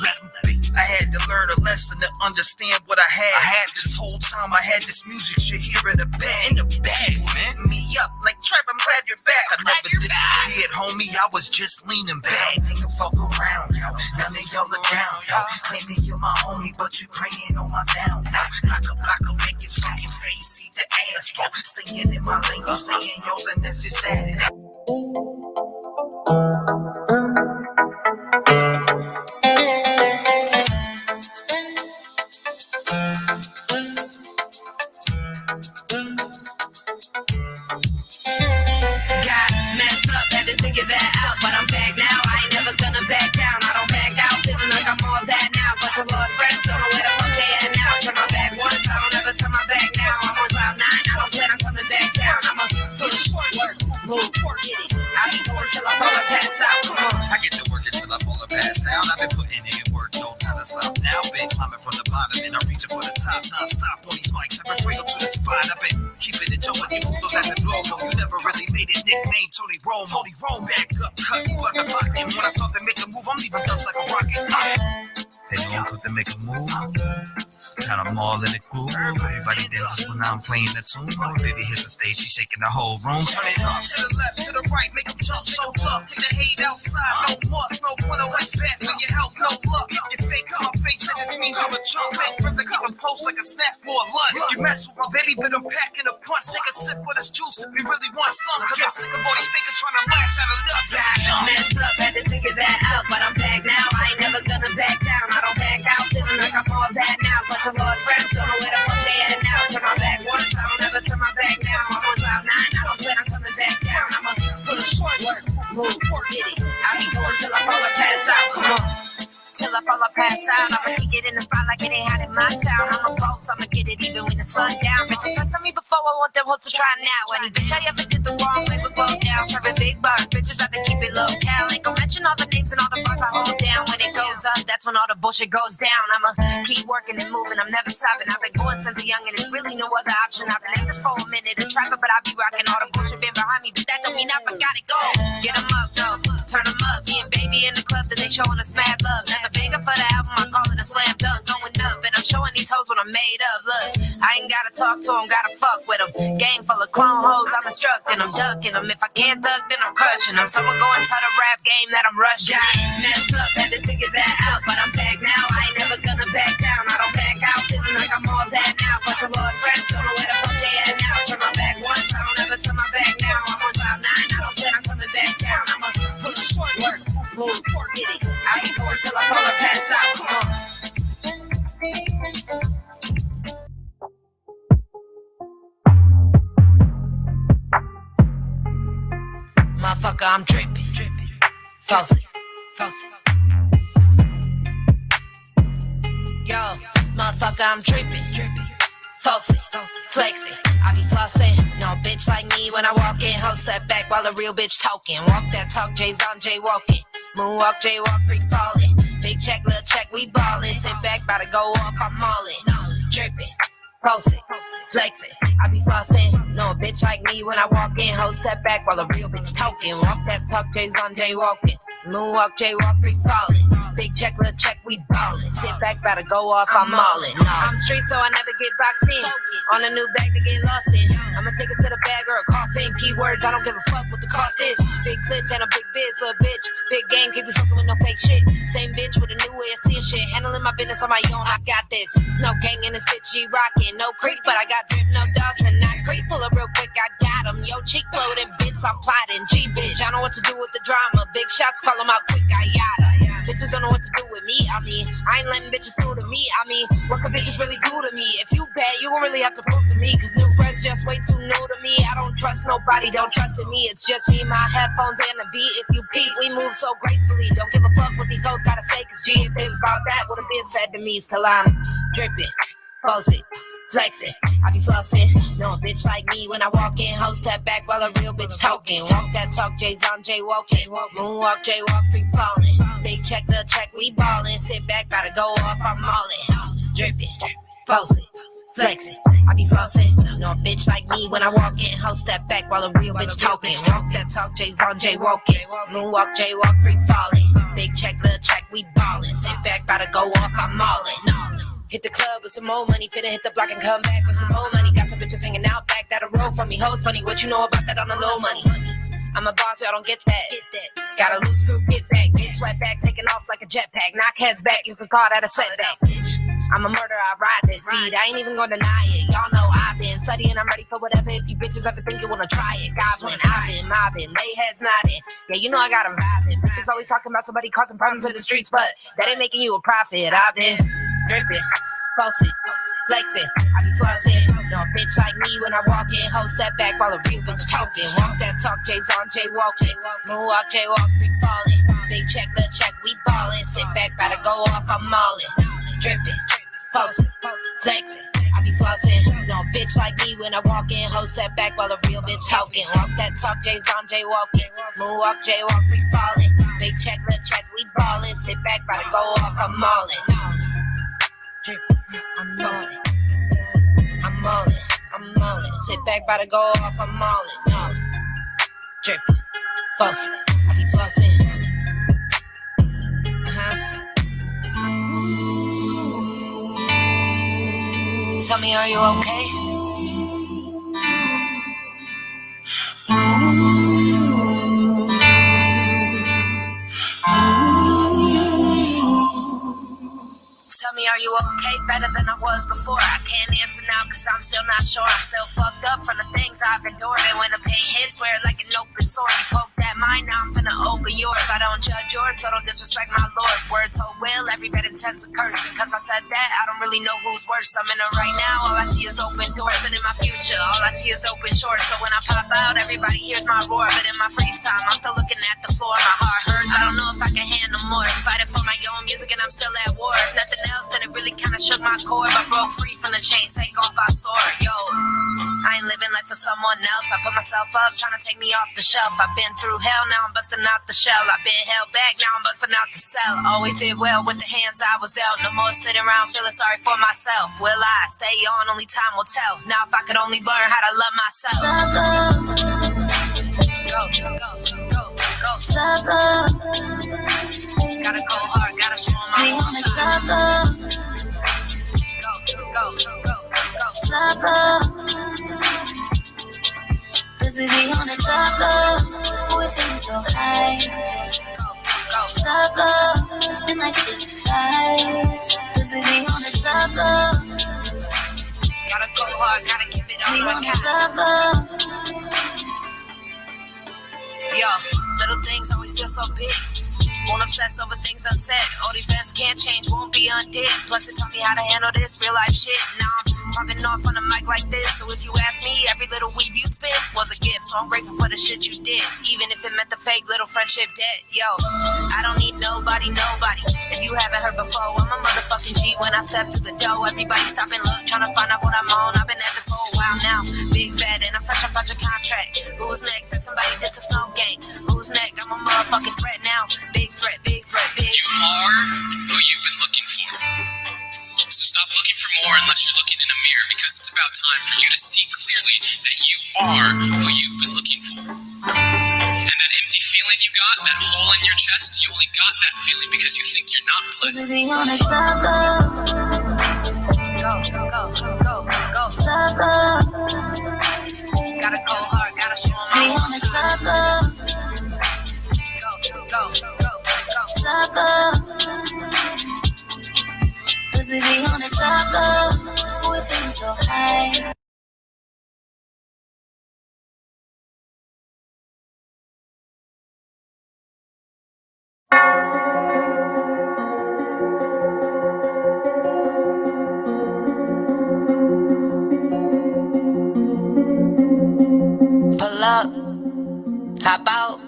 [SPEAKER 11] be. I had to learn a lesson to understand what I had. This whole time I had this music shit here in the bag. Man. Me up like Trev, I'm glad you're back. I never disappeared, homie. I was just leaning back. Ain't no fuck around, yo. None of y'all are down, yo. Claim me you're my homie, but you praying on my downfall. Block a make his fucking face, see the ass, yo. Staying in my lane, you stay in yours, and that's just that. Tony roll back up, cut you out the pocket. And when I start to make a move, I'm leaving dust like a rocket. They don't cook to make a move. Got them all in the groove. Everybody dances when I'm playing the tune. Baby hits the stage, she's shaking the whole room. Turn it up to the left, to the right, make them jump, show up. Take the hate outside, no must, no winner, it's bad for your health, no luck. You fake on my face, that just means I'm a chump. Fake friends, I keep them close like a snap for a lunch. You mess with my baby, but I'm packing a punch. Take a sip of this juice if you really want some. Cause I'm sick of all these fakers trying to lash out of us.
[SPEAKER 7] Messed up, had to figure that out, but I'm back now. I ain't never gonna back down. I don't back out, feeling like I'm all that now. But your lost friends don't know where the fuck they at now. Turn my back once, I don't ever turn my back now. I'm on cloud 9, I don't plan on coming back down. I'ma push, work, move, get it. I'll be going till I fall or pass out. Come on. Till I fall or pass out, I'ma kick it in the spot like it ain't hot in my town. I'm a boss, I'ma get it even when the sun's down. Bitches sucked on me before, I want them hoes to try now. Any bitch I ever did the wrong way was low down. Serving big bars, bitches have to keep it low cal. Ain't gon' mention all the names and all the bars I hold down. When it goes up, that's when all the bullshit goes down. I'ma keep working and moving, I'm never stopping. I've been going since a young and it's really no other option. I've been in this for a minute, a trapper, but I be rocking all the bullshit been behind me. But that don't mean I forgot it, go. Get them up, though, turn them up. Me and baby in the club that they showing us mad love. Nothing bigger for the album, I call it a slam dunk. Going up, and I'm showing these hoes what I'm made of. Look, I ain't gotta talk to them, gotta fuck with them. Game full of clone hoes, I'm instructing them, ducking them. If I can't duck, then I'm crushing them. So I'm going to the rap game that I'm rushing. Messed up, had to figure that out, but I'm back now. I ain't never gonna back down. I don't back out, feeling like I'm all that now. But your lost friends don't know where the fuck they at now. Turn my back once, I don't ever turn my back now. I'm on cloud 9, I don't plan on coming back down. I'ma push, work, move, get it. I'll be going till I fall or pass out. Come on. Motherfucker, I'm dripping. Falsy. Yo, motherfucker, I'm dripping. Falsy. Flexing. I be flossing. No bitch like me when I walk in. Ho, step back while a real bitch talking. Walk that talk, J's on J walking. Moonwalk, jaywalk, free falling. Big check, little check, we ballin'. Sit back, bout to go off, I'm mauling. Dripping. Frosted, flexing, I be flossing. No a bitch like me when I walk in. Ho, step back while a real bitch talking. Walk that talk, J's on J walking. Moonwalk, jaywalk, free falling.
[SPEAKER 3] Big check, little check, we ballin'. Sit back, about to go off, I'm allin'. I'm street, so I never get boxed in. On a new bag to get lost in. I'ma take it to the bag or a coffin. Keywords, I don't give a fuck what the cost is. Big clips and a big biz, little bitch. Big game, keep you fucking with no fake shit. Same bitch with a new way of seeing shit. Handling my business on my own, I got this. Snow gang in this bitch, G rockin'. No creek, but I got drip, no Dawson. Not creep, pull up real quick, I got him. Yo, cheek loading bits, I'm plotting. G bitch, I know what to do with the drama. Big shots, call them out quick, I yada. Bitches don't know what to do with me, I mean, I ain't letting bitches through to me, I mean, what can bitches really do to me? If you bad, you gon' really have to prove to me, cause new friends just way too new to me. I don't trust nobody, don't trust in me, it's just me, my headphones and the beat. If you peep, we move so gracefully, don't give a fuck what these hoes gotta say, cause G, if they was about that, would've been said to me, till I'm dripping. Post it, flex it, I be flossing. No bitch like me when I walk in, hoes step back while a real bitch talking. Walk that talk, J's on J walking. Moonwalk, J-walk, free falling. Big check, little check, we ballin'. Sit back, gotta go off, I'm allin'. Drippin', post it, flex it, I be flossing. No bitch like me when I walk in, hoes step back while a real bitch talking. Walk that talk, J's on J walking. Moonwalk, J-walk, free falling. Big check, little check, we ballin'. Sit back, gotta go off, I'm allin'. Hit the club with some more money, finna hit the block and come back with some more money. Got some bitches hanging out back that'll roll from me. Hoes funny, what you know about that on the low money? I'm a boss, y'all don't get that. Got a loose screw, get back. Get sweat back, taking off like a jetpack. Knock heads back, you can call that a setback. I'm a murderer, I ride this beat. I ain't even gonna deny it. Y'all know I've been studying, I'm ready for whatever. If you bitches ever think you wanna try it, Goblin, I've been mobbing, lay heads nodding. Yeah, you know I got them vibing. Bitches always talking about somebody causing problems in the streets, but that ain't making you a profit. I've been dripping. Post it, flex it, I be flossing. No bitch like me when I walk in, hoes step back while a real bitch talking. Walk that talk, J's on J walking. Moonwalk, J walk, free falling. Big check, little check, we ballin'. Sit back, gotta go off, I'm allin'. Drippin', post it, flex it, I be flossing. No bitch like me when I walk in, hoes step back while a real bitch talking. Walk that talk, J's on J walking. Moonwalk, J walk, free falling. Big check, little check, we ballin'. Sit back, gotta go off, I'm allin'. I'm allin', I'm allin', I'm allin'. Sit back, about to go off, I'm allin'. Drippin', faucet, I be flossin'. Tell me, are you okay? Tell me, are you okay? Better than I was before. I can't answer now cause I'm still not sure. I'm still fucked up from the things I've endured. And when the pain hits, wear it like an open sword. You poke that mine, now I'm finna open yours. I don't judge yours, so don't disrespect my lord. Words hold will, every bad intent's a curse. And cause I said that, I don't really know who's worse. I'm in it right now, all I see is open doors. And in my future, all I see is open shores. So when I pop out, everybody hears my roar. But in my free time, I'm still looking at the floor. My heart hurts, I don't know if I can handle more. Fighting for my own music and I'm still at war. If nothing else, then it really kinda shook my core. I broke free from the chains, take off, I soar. Yo, I ain't living life for someone else. I put myself up, trying to take me off the shelf. I've been through hell, now I'm busting out the shell. I've been held back, now I'm busting out the cell. Always did well with the hands I was dealt. No more sitting around feeling sorry for myself. Will I stay on? Only time will tell. Now if I could only learn how to love myself. Go, go, go, go. Gotta go hard, gotta show them my own side. Go, go, go, go. Cause we be on a suffer, we're feeling so high. Suffer, it might just fly. Cause we be on a suffer. Gotta go hard, gotta give it all I got. Yo, little things always feel so big. Won't obsess over things unsaid. Old events can't change, won't be undid. Plus it taught me how to handle this real life shit. Now I'm popping off on a mic like this. So if you ask me, every little weave you spit was a gift. So I'm grateful for the shit you did, even if it meant the fake little friendship dead. Yo, I don't need nobody. If you haven't heard before, I'm a motherfucking G. When I step through the door, everybody stop and look, trying to find out what I'm on. I've been at this for a while now. Big vet and I'm fresh up out your contract. Who's next? Said somebody this a snow gang. Who's next? I'm a motherfucking threat now. Big threat, big threat, big.
[SPEAKER 8] You are who you've been looking for. So stop looking for more unless you're looking in a mirror, because it's about time for you to see clearly that you are who you've been looking for. And That empty feeling you got, that hole in your chest, you only got that feeling because you think you're not blessed.
[SPEAKER 3] Be honest, love. Go. Love. Gotta go hard, gotta show them be honest, love. Go. Love. Cause we be honest, love. We're feeling so high. Pull up, hop out,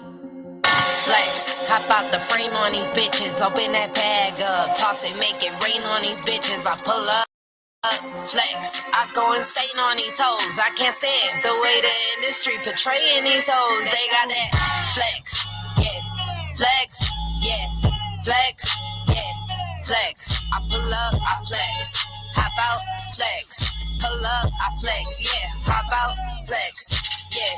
[SPEAKER 3] flex, hop out the frame on these bitches, open that bag up, toss it, make it rain on these bitches. I pull up, flex, I go insane on these hoes. I can't stand the way the industry portraying these hoes. They got that flex, yeah, flex, yeah, flex, yeah, flex. I pull up, I flex, hop out, flex, pull up, I flex, yeah, hop out, flex. Yeah,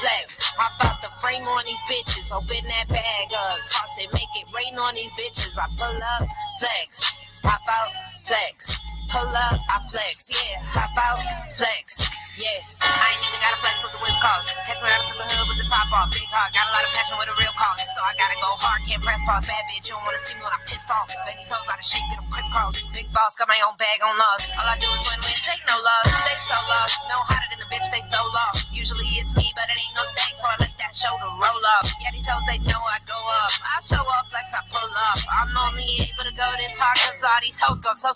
[SPEAKER 3] flex, hop out the frame on these bitches, open that bag up, toss it, make it rain on these bitches. I pull up, flex, hop out, flex, pull up, I flex, yeah, hop out, flex, yeah. I ain't even got a flex with the whip cost. Catch me out to the hood with the top off, big heart, got a lot of passion with a real cost. So I gotta go hard, can't press pause, bad bitch, you don't wanna see me when I'm pissed off. Bend these hoes out of shape, get them crisscross. Big boss, got my own bag on loss. All I do is win, take no loss. They so lost, no hotter than a bitch, they stole off. Usually it's me, but it ain't no thing, so I let that shoulder roll up. Yeah, these hoes, they know I go up. I show up, flex, I pull up. I'm only able to go this hard, cause all these hoes go so.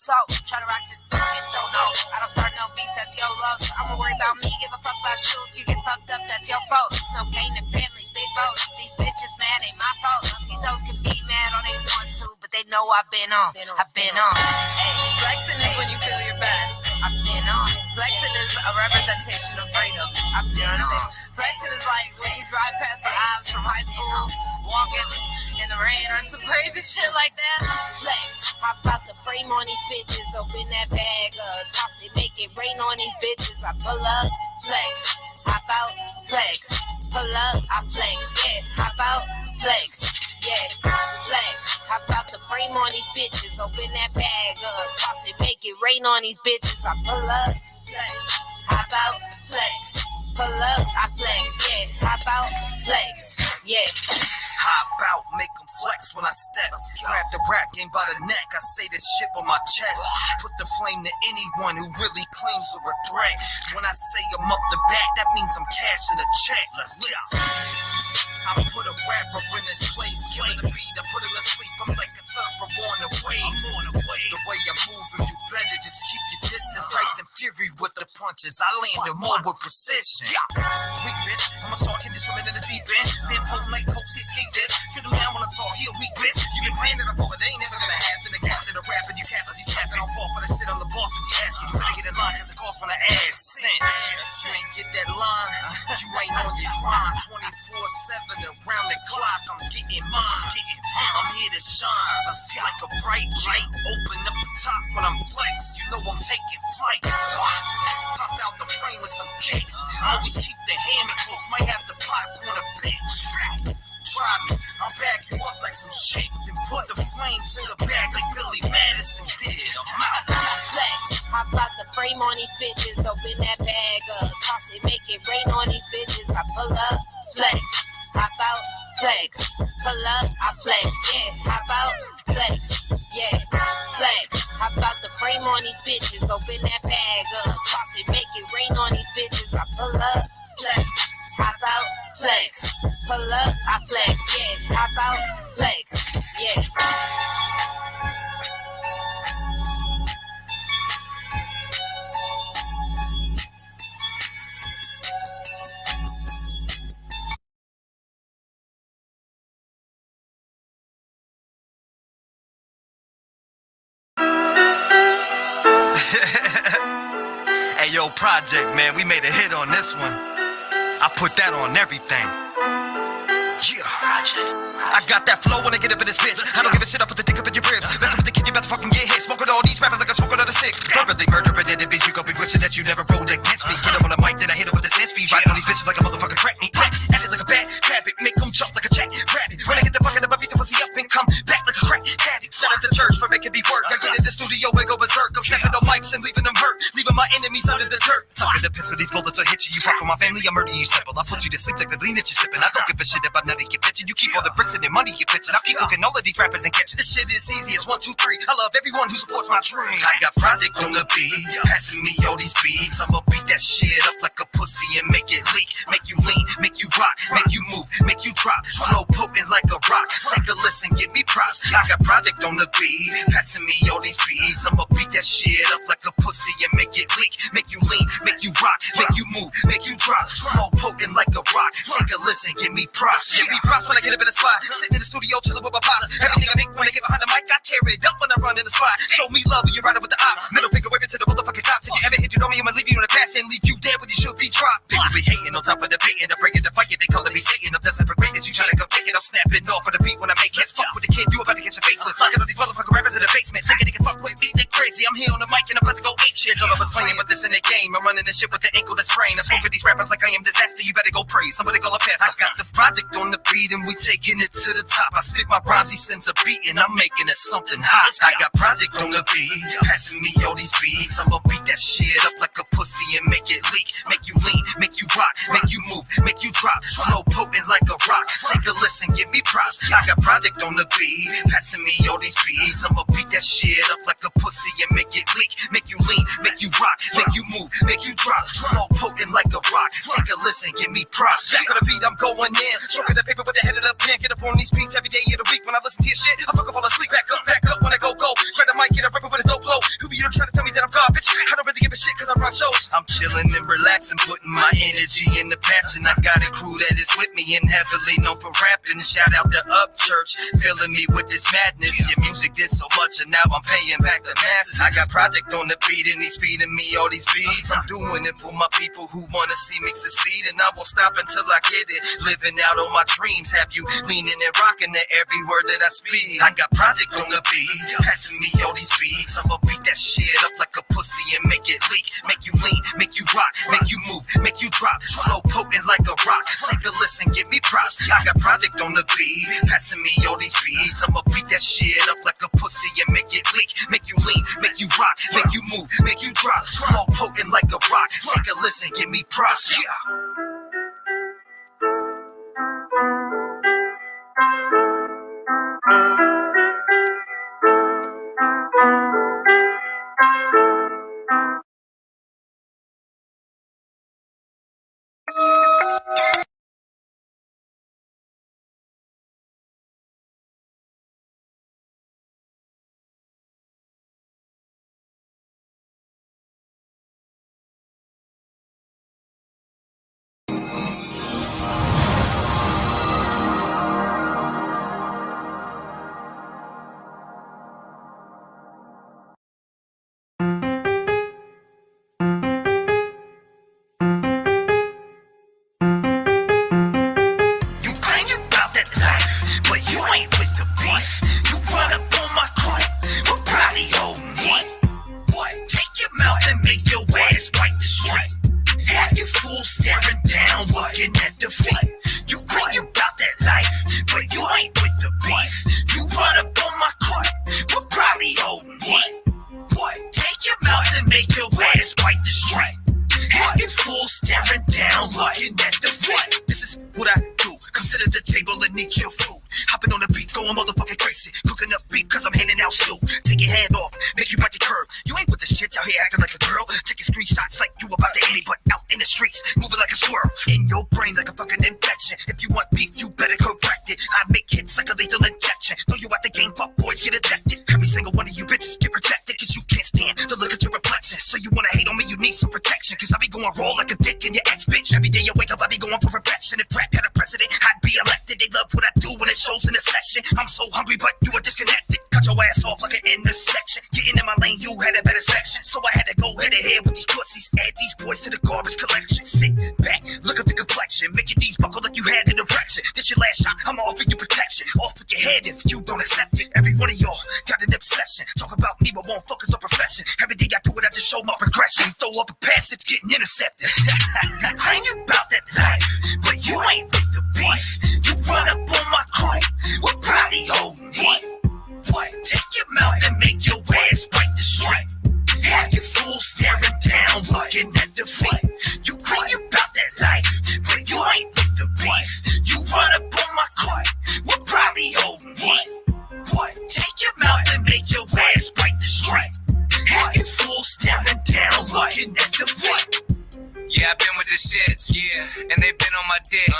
[SPEAKER 3] Try to rock this book, it don't know. I don't start no beef, that's your loss. I'ma worry about me, give a fuck about you. If you get fucked up, that's your fault. It's no gain in family, big votes. These bitches mad, ain't my fault. These hoes can be mad all they want to, but they know I've been on. Hey, flexing is when you feel your best. I've been on. Flexing is a representation of freedom. I've been on. Flexing is like when you drive past the aisles from high school, walking in the rain or some crazy shit like that. Flex, hop out the frame on these bitches, open that bag up, toss it, make it rain on these bitches. I pull up, flex, hop out, flex, pull up, I flex, yeah, hop out, flex, yeah, flex, hop out the frame on these bitches, open that bag up, toss it, make it rain on these bitches. I pull up, flex, hop out, flex, pull up, I flex, yeah, hop out, flex, yeah.
[SPEAKER 11] Hop out, make them flex when I step. Grab the rap game by the neck. I say this shit on my chest. Put the flame to anyone who really claims a threat. When I say I'm up the back, that means I'm cashing a check. Let's listen. I put a rapper in his place, killing the beat, I put him to sleep. I'm like a surfer on the wave. The way I'm moving, you better just keep your distance. Tyson Fury with the punches, I land it more with precision. Weak bitch, I'm a star, can just swim in the deep end. Been pulled late, coach, skate this. Sit him down when I talk, he a weak bitch. You get branded up over, they ain't never gonna happen. The captain, the rapper, you capping, I'll fall for the shit, I'm the boss. If you ask me, you better get in line, cause it costs when I ass cent. If you ain't get that line, you ain't on your grind. 24/7 around the clock, I'm getting mine. I'm here to shine, like a bright light. Open up the top when I'm flex, you know I'm taking flight. Pop out the frame with some kicks. Always keep the hammer close, might have to pop on a bitch. Try me, I'll back you up like some shit. Then put the flame to the back like Billy Madison did. I'm out.
[SPEAKER 3] Flex, hop out the frame on these bitches, open that bag up, toss it, make it rain on these bitches. I pull up, flex, hop out, flex, pull up, I flex, yeah, hop out, flex, yeah, flex, hop out the frame on these bitches, open that bag up, toss it, make it rain on these bitches. I pull up, flex, hop out, flex, pull up, I flex, yeah, hop out, flex, yeah.
[SPEAKER 11] Hey, yo, Project, man, we made a hit on this one. I put that on everything. Yeah, I got that flow when I get up in this bitch. I don't give a shit up with the dick up in your ribs. Listen with the kid, you about to fucking get hit. Smoking all these rappers like I'm smoking on a stick. Verbally murdering it, bitch. You gon' be wishing that you never rolled against me. Get up on the mic, then I hit it with the 10 speed. Right on these bitches like a motherfucking crack me. At it like a bad habit, make them jump. So these bullets will hit you. You fuck with my family, I'll murder you simple. I'll put you to sleep like the lean that you're sipping. I don't give a shit about none of your bitching. You keep all the bricks and the money you're pitching. I'll keep cooking all of these rappers and catching. This shit is easy as 1, 2, 3. I love everyone who supports my dream. I got project on the beat, passing me all these beats. I'ma beat that shit up like a pussy and make it leak. Make you lean, make you rock, make you move, make you drop. Flow potent like a rock. Take a listen, give me props. I got project on the beat, passing me all these beats. I'ma beat that shit up like a pussy and make it leak. Make you lean, make you rock, make you move, make you drop. Flow potent like a rock. Take a listen, give me props. Give me props when I get up in the spot. Sitting in the studio chilling with my pops. Everything I make when I get behind the mic, I tear it up when I run in the spot. Show me love when you're riding with the ops. Middle finger waving to the motherfucking top. Till you ever hit you know me, I'ma leave you in the past and leave you dead when you should be dropped. People be hating on top of the bait and I'm breaking the fight. They calling me Satan. I'm destined for greatness. You trying to come take it, I'm snapping off for the beat when I make hits. Fuck with the kid, you about to catch a facelift. Look at all these motherfucking rappers in the basement. Thinking they can fuck with me, they crazy. I'm here on the mic and I'm about to go ape shit. Thought I was playing with this in the game. I'm running this shit with the ankle that's sprained. I smoke with these rappers like I am disaster. You better go pray. Somebody call a pass. I got the project on the beat and we taking it to the top. I spit my rhymes, he sends a beat and I'm making it something hot. I got project on the beat, passing me all these beats. I'ma beat that shit up like a pussy and make it leak. Make you lean, make you rock, make you move, make you drop. Flow potent like a rock. Take a listen, give me props. I got project on the beat, passing me all these beats. I'ma beat that shit up like a pussy and make it leak. Make you lean, make you rock, make you move, make you drop. Flow potent like a rock. Take a listen, give me props. Back on the beat, I'm going in. Stroking the paper with the head of the pen. Get up on these beats every day of the week. When I listen to your shit, I fucking fall asleep. Back up when I go. Try the mic, get a rapper with a dope flow. Who be you trying to tell me that I'm garbage? I don't really give a shit cause I run shows. I'm chilling and relaxing, putting my energy in the passion. I got a crew that is with me and heavily known for rapping. Shout out to Upchurch, filling me with this madness. Your music did so much and now I'm paying back the masses. I got project on the beat and he's feeding me all these beats. I'm doing it for my people who wanna see me succeed, and I won't stop until I get it. Living out on my dreams, have you leaning and rocking to every word that I speak. I got project on the beat, passing me all these beats. I'ma beat that shit up like a pussy and make it leak. Make you lean, make you rock, make you move, make you drop. Flow potent like a rock. Take a listen, give me props. I got project on the beat, passing me all these beats. I'ma beat that shit up like a pussy and make it leak. Make you lean, make you rock, make you move, make you drop. Flow potent like a rock. Take a listen, give me props. Yeah.
[SPEAKER 15] Yeah, I've been with the shits. Yeah, and they been on my dick.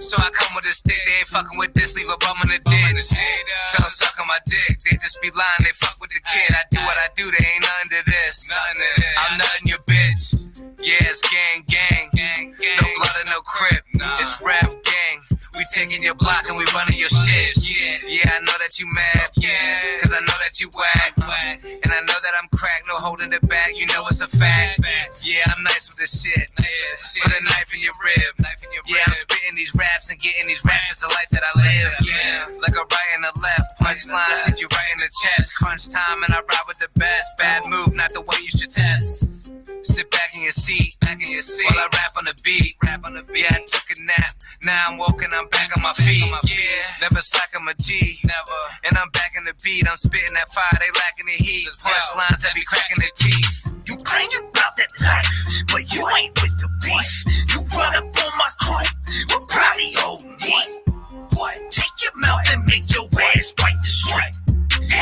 [SPEAKER 15] So I come with a stick. They ain't fucking with this. Leave a bum in the ditch. Tell them suck on my dick. They just be lying. They fuck with the kid. I do what I do. They ain't nothing to this. I'm nothing your bitch. Yeah, it's gang. No blood and no crip. It's Rev gang. We taking your block and we running your shit. Yeah, I know that you mad. Cause I know that you whack. And I know that I'm cracked. No holding it back. You know it's a fact. Yeah, I'm nice with the shit. Put a knife in your rib. Yeah, I'm spitting these raps and getting these raps. It's the life that I live. Like a right and a left. Punchlines hit you right in the chest. Crunch time and I ride with the best. Bad move, not the way you should test. Sit back in your seat, while I rap on the beat. Yeah, I took a nap. Now I'm woken, I'm back on my feet. Yeah, never slack on my G. Never. And I'm back in the beat. I'm spitting that fire, they lacking the heat. Punchlines that be cracking their teeth.
[SPEAKER 11] You claim you about that life.